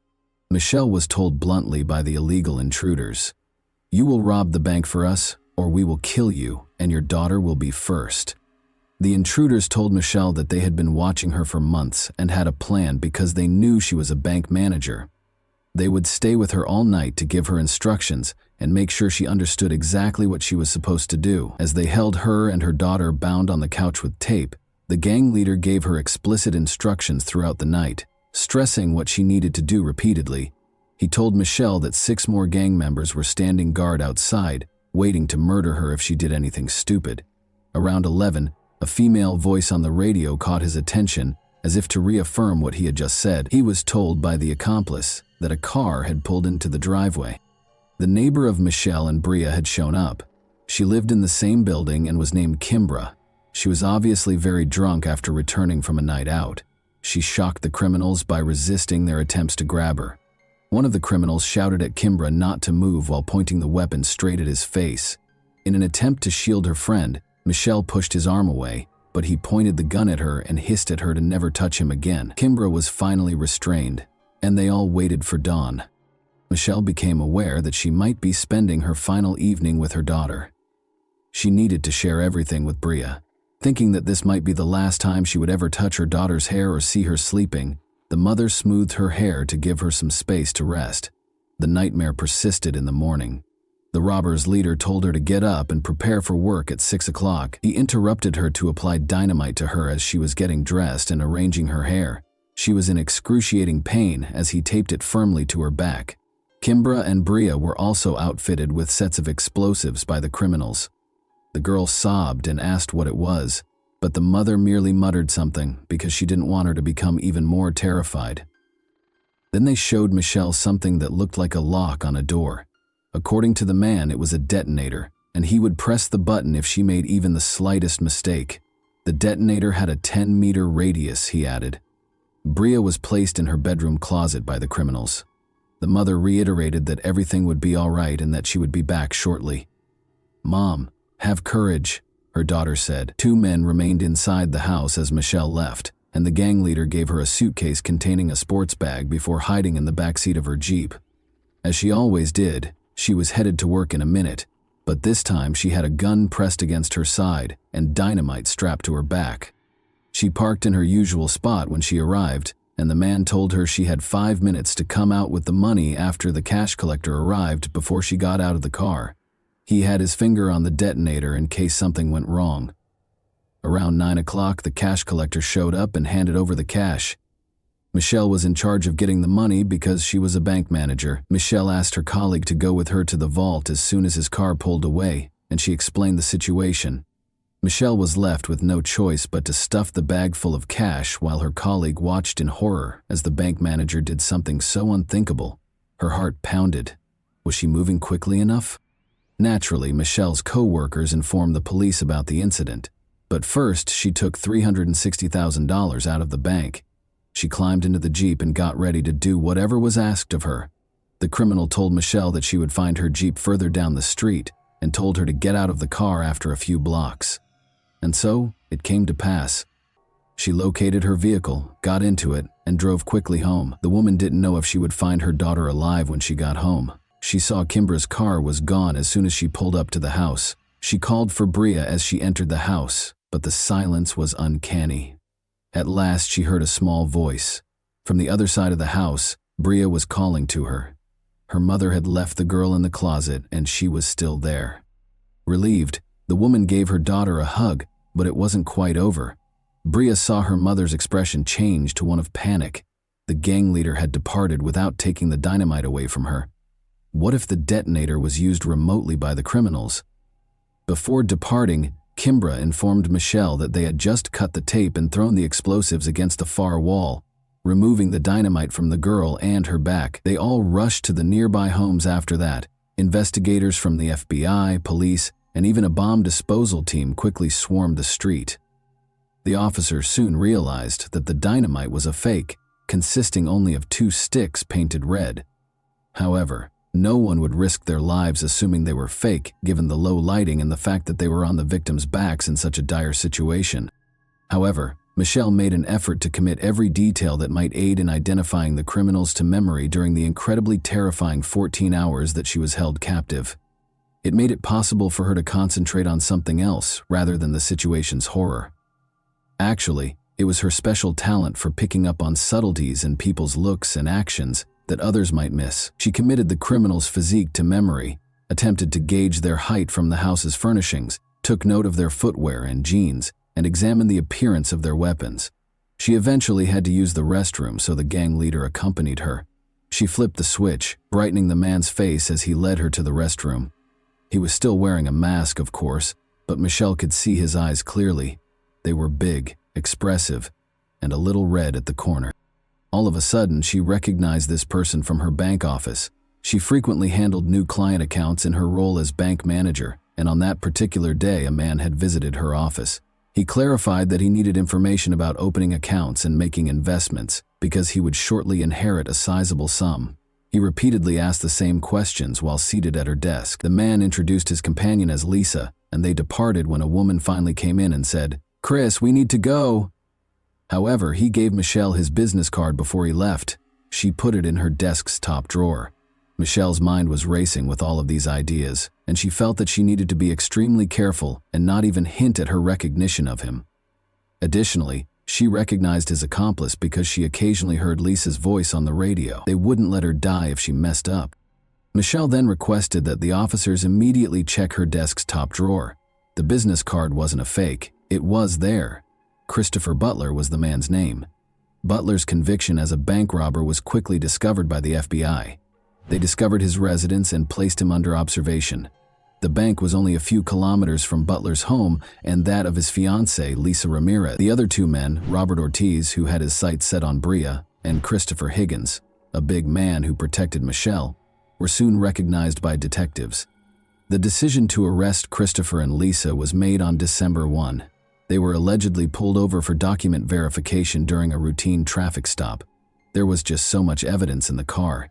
Michelle was told bluntly by the illegal intruders, "You will rob the bank for us, or we will kill you, and your daughter will be first." The intruders told Michelle that they had been watching her for months and had a plan because they knew she was a bank manager. They would stay with her all night to give her instructions and make sure she understood exactly what she was supposed to do. As they held her and her daughter bound on the couch with tape, the gang leader gave her explicit instructions throughout the night, stressing what she needed to do repeatedly. He told Michelle that 6 more gang members were standing guard outside, waiting to murder her if she did anything stupid. Around 11, a female voice on the radio caught his attention, as if to reaffirm what he had just said. He was told by the accomplice that a car had pulled into the driveway. The neighbor of Michelle and Bria had shown up. She lived in the same building and was named Kimbra. She was obviously very drunk after returning from a night out. She shocked the criminals by resisting their attempts to grab her. One of the criminals shouted at Kimbra not to move while pointing the weapon straight at his face. In an attempt to shield her friend, Michelle pushed his arm away, but he pointed the gun at her and hissed at her to never touch him again. Kimbra was finally restrained, and they all waited for dawn. Michelle became aware that she might be spending her final evening with her daughter. She needed to share everything with Bria. Thinking that this might be the last time she would ever touch her daughter's hair or see her sleeping, the mother smoothed her hair to give her some space to rest. The nightmare persisted in the morning. The robbers' leader told her to get up and prepare for work at 6 o'clock. He interrupted her to apply dynamite to her as she was getting dressed and arranging her hair. She was in excruciating pain as he taped it firmly to her back. Kimbra and Bria were also outfitted with sets of explosives by the criminals. The girl sobbed and asked what it was, but the mother merely muttered something because she didn't want her to become even more terrified. Then they showed Michelle something that looked like a lock on a door. According to the man, it was a detonator, and he would press the button if she made even the slightest mistake. The detonator had a 10-meter radius, he added. Bria was placed in her bedroom closet by the criminals. The mother reiterated that everything would be all right and that she would be back shortly. "Mom, have courage," her daughter said. 2 men remained inside the house as Michelle left, and the gang leader gave her a suitcase containing a sports bag before hiding in the backseat of her Jeep. As she always did, she was headed to work in a minute, but this time she had a gun pressed against her side and dynamite strapped to her back. She parked in her usual spot when she arrived, and the man told her she had 5 minutes to come out with the money after the cash collector arrived before she got out of the car. He had his finger on the detonator in case something went wrong. Around 9 o'clock, the cash collector showed up and handed over the cash. Michelle was in charge of getting the money because she was a bank manager. Michelle asked her colleague to go with her to the vault as soon as his car pulled away, and she explained the situation. Michelle was left with no choice but to stuff the bag full of cash while her colleague watched in horror as the bank manager did something so unthinkable. Her heart pounded. Was she moving quickly enough? Naturally, Michelle's co-workers informed the police about the incident, but first she took $360,000 out of the bank. She climbed into the Jeep and got ready to do whatever was asked of her. The criminal told Michelle that she would find her Jeep further down the street and told her to get out of the car after a few blocks. And so, it came to pass. She located her vehicle, got into it, and drove quickly home. The woman didn't know if she would find her daughter alive when she got home. She saw Kimbra's car was gone as soon as she pulled up to the house. She called for Bria as she entered the house, but the silence was uncanny. At last, she heard a small voice. From the other side of the house, Bria was calling to her. Her mother had left the girl in the closet, and she was still there. Relieved, the woman gave her daughter a hug, but it wasn't quite over. Bria saw her mother's expression change to one of panic. The gang leader had departed without taking the dynamite away from her. What if the detonator was used remotely by the criminals? Before departing, Kimbra informed Michelle that they had just cut the tape and thrown the explosives against the far wall, removing the dynamite from the girl and her back. They all rushed to the nearby homes after that. Investigators from the FBI, police, and even a bomb disposal team quickly swarmed the street. The officers soon realized that the dynamite was a fake, consisting only of 2 sticks painted red. However, no one would risk their lives assuming they were fake, given the low lighting and the fact that they were on the victims' backs in such a dire situation. However, Michelle made an effort to commit every detail that might aid in identifying the criminals to memory during the incredibly terrifying 14 hours that she was held captive. It made it possible for her to concentrate on something else rather than the situation's horror. Actually, it was her special talent for picking up on subtleties in people's looks and actions that others might miss. She committed the criminal's physique to memory, attempted to gauge their height from the house's furnishings, took note of their footwear and jeans, and examined the appearance of their weapons. She eventually had to use the restroom, so the gang leader accompanied her. She flipped the switch, brightening the man's face as he led her to the restroom. He was still wearing a mask, of course, but Michelle could see his eyes clearly. They were big, expressive, and a little red at the corner. All of a sudden, she recognized this person from her bank office. She frequently handled new client accounts in her role as bank manager, and on that particular day, a man had visited her office. He clarified that he needed information about opening accounts and making investments because he would shortly inherit a sizable sum. He repeatedly asked the same questions while seated at her desk. The man introduced his companion as Lisa, and they departed when a woman finally came in and said, "Chris, we need to go." However, he gave Michelle his business card before he left. She put it in her desk's top drawer. Michelle's mind was racing with all of these ideas, and she felt that she needed to be extremely careful and not even hint at her recognition of him. Additionally, she recognized his accomplice because she occasionally heard Lisa's voice on the radio. They wouldn't let her die if she messed up. Michelle then requested that the officers immediately check her desk's top drawer. The business card wasn't a fake. It was there. Christopher Butler was the man's name. Butler's conviction as a bank robber was quickly discovered by the FBI. They discovered his residence and placed him under observation. The bank was only a few kilometers from Butler's home and that of his fiancée, Lisa Ramirez. The other 2 men, Robert Ortiz, who had his sights set on Bria, and Christopher Higgins, a big man who protected Michelle, were soon recognized by detectives. The decision to arrest Christopher and Lisa was made on December 1. They were allegedly pulled over for document verification during a routine traffic stop. There was just so much evidence in the car.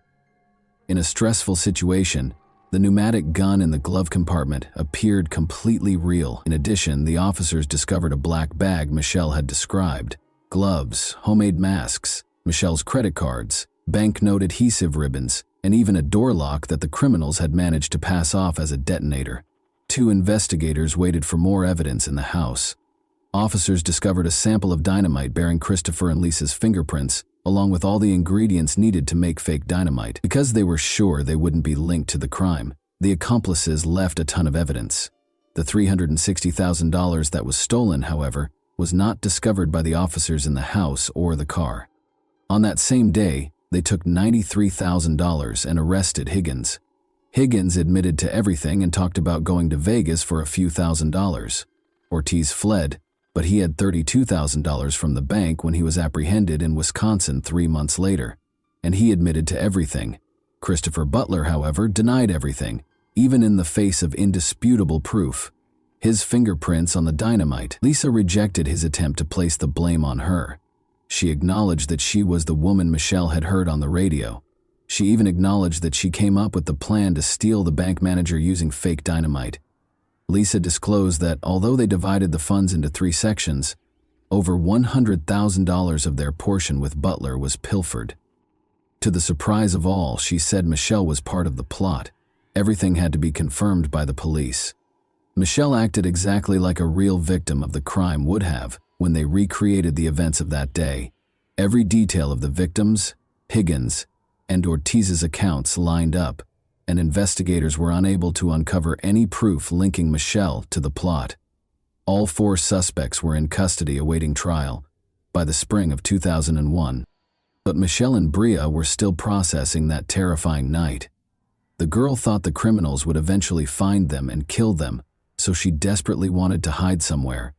In a stressful situation, the pneumatic gun in the glove compartment appeared completely real. In addition, the officers discovered a black bag Michelle had described, gloves, homemade masks, Michelle's credit cards, banknote adhesive ribbons, and even a door lock that the criminals had managed to pass off as a detonator. 2 investigators waited for more evidence in the house. Officers discovered a sample of dynamite bearing Christopher and Lisa's fingerprints, along with all the ingredients needed to make fake dynamite. Because they were sure they wouldn't be linked to the crime, the accomplices left a ton of evidence. The $360,000 that was stolen, however, was not discovered by the officers in the house or the car. On that same day, they took $93,000 and arrested Higgins. Higgins admitted to everything and talked about going to Vegas for a few $1,000s. Ortiz fled, but he had $32,000 from the bank when he was apprehended in Wisconsin 3 months later, and he admitted to everything. Christopher Butler, however, denied everything, even in the face of indisputable proof. His fingerprints on the dynamite. Lisa rejected his attempt to place the blame on her. She acknowledged that she was the woman Michelle had heard on the radio. She even acknowledged that she came up with the plan to steal the bank manager using fake dynamite. Lisa disclosed that although they divided the funds into 3 sections, over $100,000 of their portion with Butler was pilfered. To the surprise of all, she said Michelle was part of the plot. Everything had to be confirmed by the police. Michelle acted exactly like a real victim of the crime would have when they recreated the events of that day. Every detail of the victims, Higgins, and Ortiz's accounts lined up, and investigators were unable to uncover any proof linking Michelle to the plot. All 4 suspects were in custody awaiting trial. By the spring of 2001, But Michelle and Bria were still processing that terrifying night. The girl thought the criminals would eventually find them and kill them, so she desperately wanted to hide somewhere.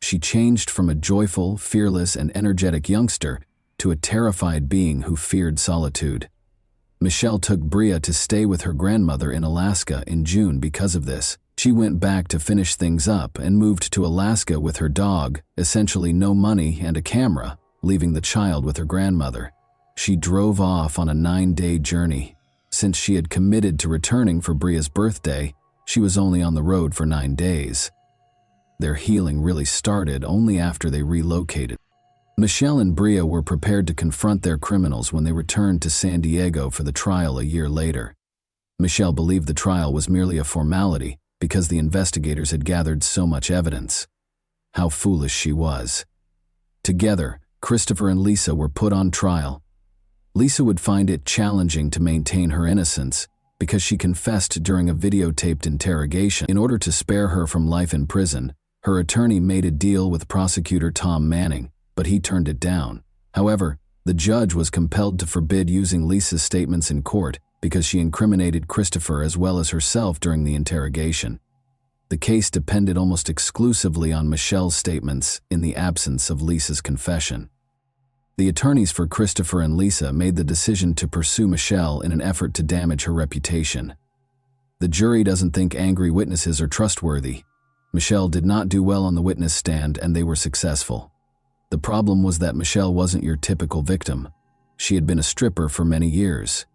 She changed from a joyful, fearless, and energetic youngster to a terrified being who feared solitude. Michelle took Bria to stay with her grandmother in Alaska in June because of this. She went back to finish things up and moved to Alaska with her dog, essentially no money and a camera, leaving the child with her grandmother. She drove off on a 9-day journey. Since she had committed to returning for Bria's birthday, she was only on the road for 9 days. Their healing really started only after they relocated. Michelle and Bria were prepared to confront their criminals when they returned to San Diego for the trial a year later. Michelle believed the trial was merely a formality because the investigators had gathered so much evidence. How foolish she was. Together, Christopher and Lisa were put on trial. Lisa would find it challenging to maintain her innocence because she confessed during a videotaped interrogation. In order to spare her from life in prison, her attorney made a deal with prosecutor Tom Manning, but he turned it down. However, the judge was compelled to forbid using Lisa's statements in court because she incriminated Christopher as well as herself during the interrogation. The case depended almost exclusively on Michelle's statements in the absence of Lisa's confession. The attorneys for Christopher and Lisa made the decision to pursue Michelle in an effort to damage her reputation. The jury doesn't think angry witnesses are trustworthy. Michelle did not do well on the witness stand and they were successful. The problem was that Michelle wasn't your typical victim. She had been a stripper for many years.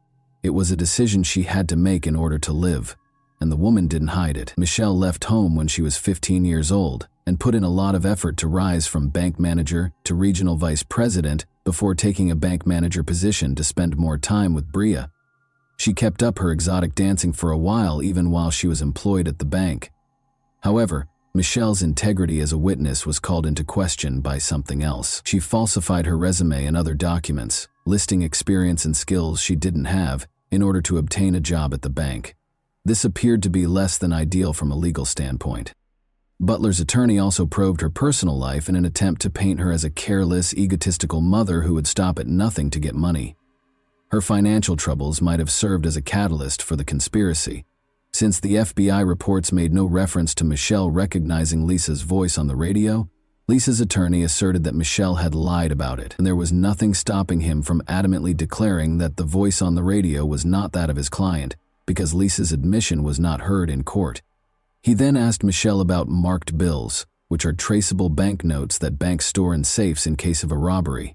It was a decision she had to make in order to live, and the woman didn't hide it. Michelle left home when she was 15 years old and put in a lot of effort to rise from bank manager to regional vice president before taking a bank manager position to spend more time with Bria. She kept up her exotic dancing for a while even while she was employed at the bank. However, Michelle's integrity as a witness was called into question by something else. She falsified her resume and other documents, listing experience and skills she didn't have in order to obtain a job at the bank. This appeared to be less than ideal from a legal standpoint. Butler's attorney also probed her personal life in an attempt to paint her as a careless, egotistical mother who would stop at nothing to get money. Her financial troubles might have served as a catalyst for the conspiracy. Since the FBI reports made no reference to Michelle recognizing Lisa's voice on the radio, Lisa's attorney asserted that Michelle had lied about it, and there was nothing stopping him from adamantly declaring that the voice on the radio was not that of his client, because Lisa's admission was not heard in court. He then asked Michelle about marked bills, which are traceable banknotes that banks store in safes in case of a robbery.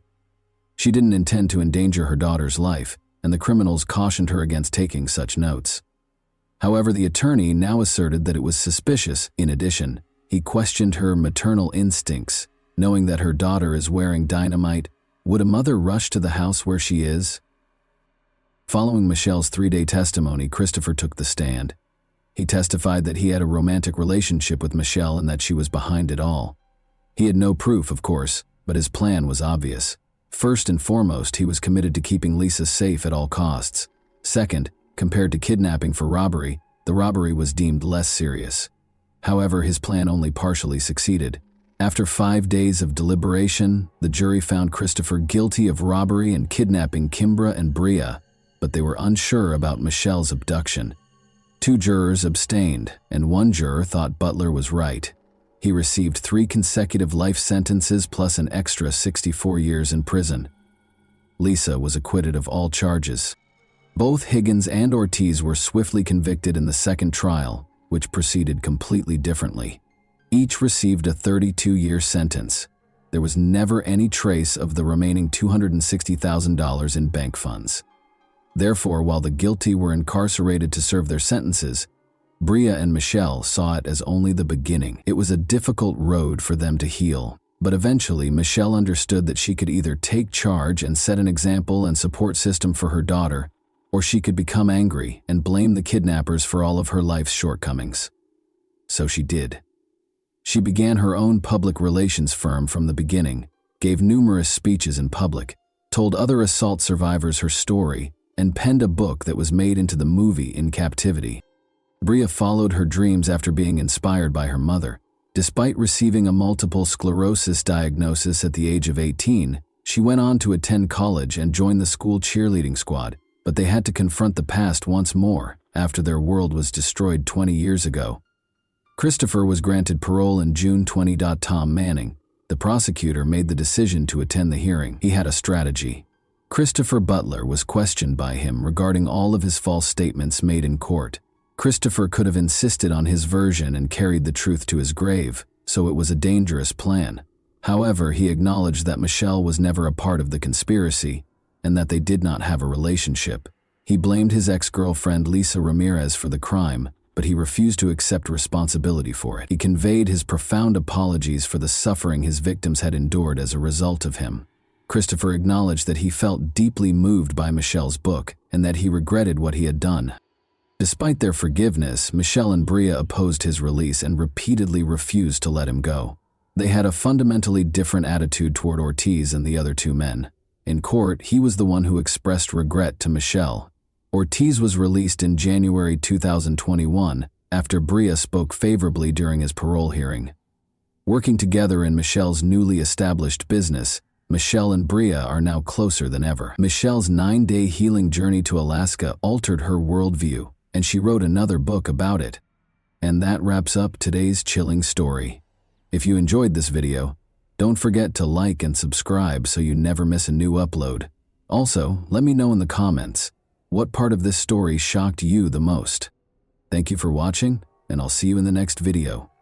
She didn't intend to endanger her daughter's life, and the criminals cautioned her against taking such notes. However, the attorney now asserted that it was suspicious. In addition, he questioned her maternal instincts, knowing that her daughter is wearing dynamite. Would a mother rush to the house where she is? Following Michelle's 3-day testimony, Christopher took the stand. He testified that he had a romantic relationship with Michelle and that she was behind it all. He had no proof, of course, but his plan was obvious. First and foremost, he was committed to keeping Lisa safe at all costs. Second, compared to kidnapping for robbery, the robbery was deemed less serious. However, his plan only partially succeeded. After 5 days of deliberation, the jury found Christopher guilty of robbery and kidnapping Kimbra and Bria, but they were unsure about Michelle's abduction. 2 jurors abstained, and 1 juror thought Butler was right. He received 3 consecutive life sentences plus an extra 64 years in prison. Lisa was acquitted of all charges. Both Higgins and Ortiz were swiftly convicted in the second trial, which proceeded completely differently. Each received a 32-year sentence. There was never any trace of the remaining $260,000 in bank funds. Therefore, while the guilty were incarcerated to serve their sentences, Bria and Michelle saw it as only the beginning. It was a difficult road for them to heal, but eventually Michelle understood that she could either take charge and set an example and support system for her daughter, or she could become angry and blame the kidnappers for all of her life's shortcomings. So she did. She began her own public relations firm from the beginning, gave numerous speeches in public, told other assault survivors her story, and penned a book that was made into the movie In Captivity. Bria followed her dreams after being inspired by her mother. Despite receiving a multiple sclerosis diagnosis at the age of 18, She went on to attend college and join the school cheerleading squad, but they had to confront the past once more after their world was destroyed 20 years ago. Christopher was granted parole in June 20. Tom Manning, the prosecutor, made the decision to attend the hearing. He had a strategy. Christopher Butler was questioned by him regarding all of his false statements made in court. Christopher could have insisted on his version and carried the truth to his grave, so it was a dangerous plan. However, he acknowledged that Michelle was never a part of the conspiracy and that they did not have a relationship. He blamed his ex-girlfriend Lisa Ramirez for the crime, but he refused to accept responsibility for it. He conveyed his profound apologies for the suffering his victims had endured as a result of him. Christopher acknowledged that he felt deeply moved by Michelle's book and that he regretted what he had done. Despite their forgiveness, Michelle and Brea opposed his release and repeatedly refused to let him go. They had a fundamentally different attitude toward Ortiz and the other two men. In court, he was the one who expressed regret to Michelle. Ortiz was released in January 2021 after Brea spoke favorably during his parole hearing. Working together in Michelle's newly established business, Michelle and Brea are now closer than ever. Michelle's 9-day healing journey to Alaska altered her worldview, and she wrote another book about it. And that wraps up today's chilling story. If you enjoyed this video, don't forget to like and subscribe so you never miss a new upload. Also, let me know in the comments, what part of this story shocked you the most? Thank you for watching, and I'll see you in the next video.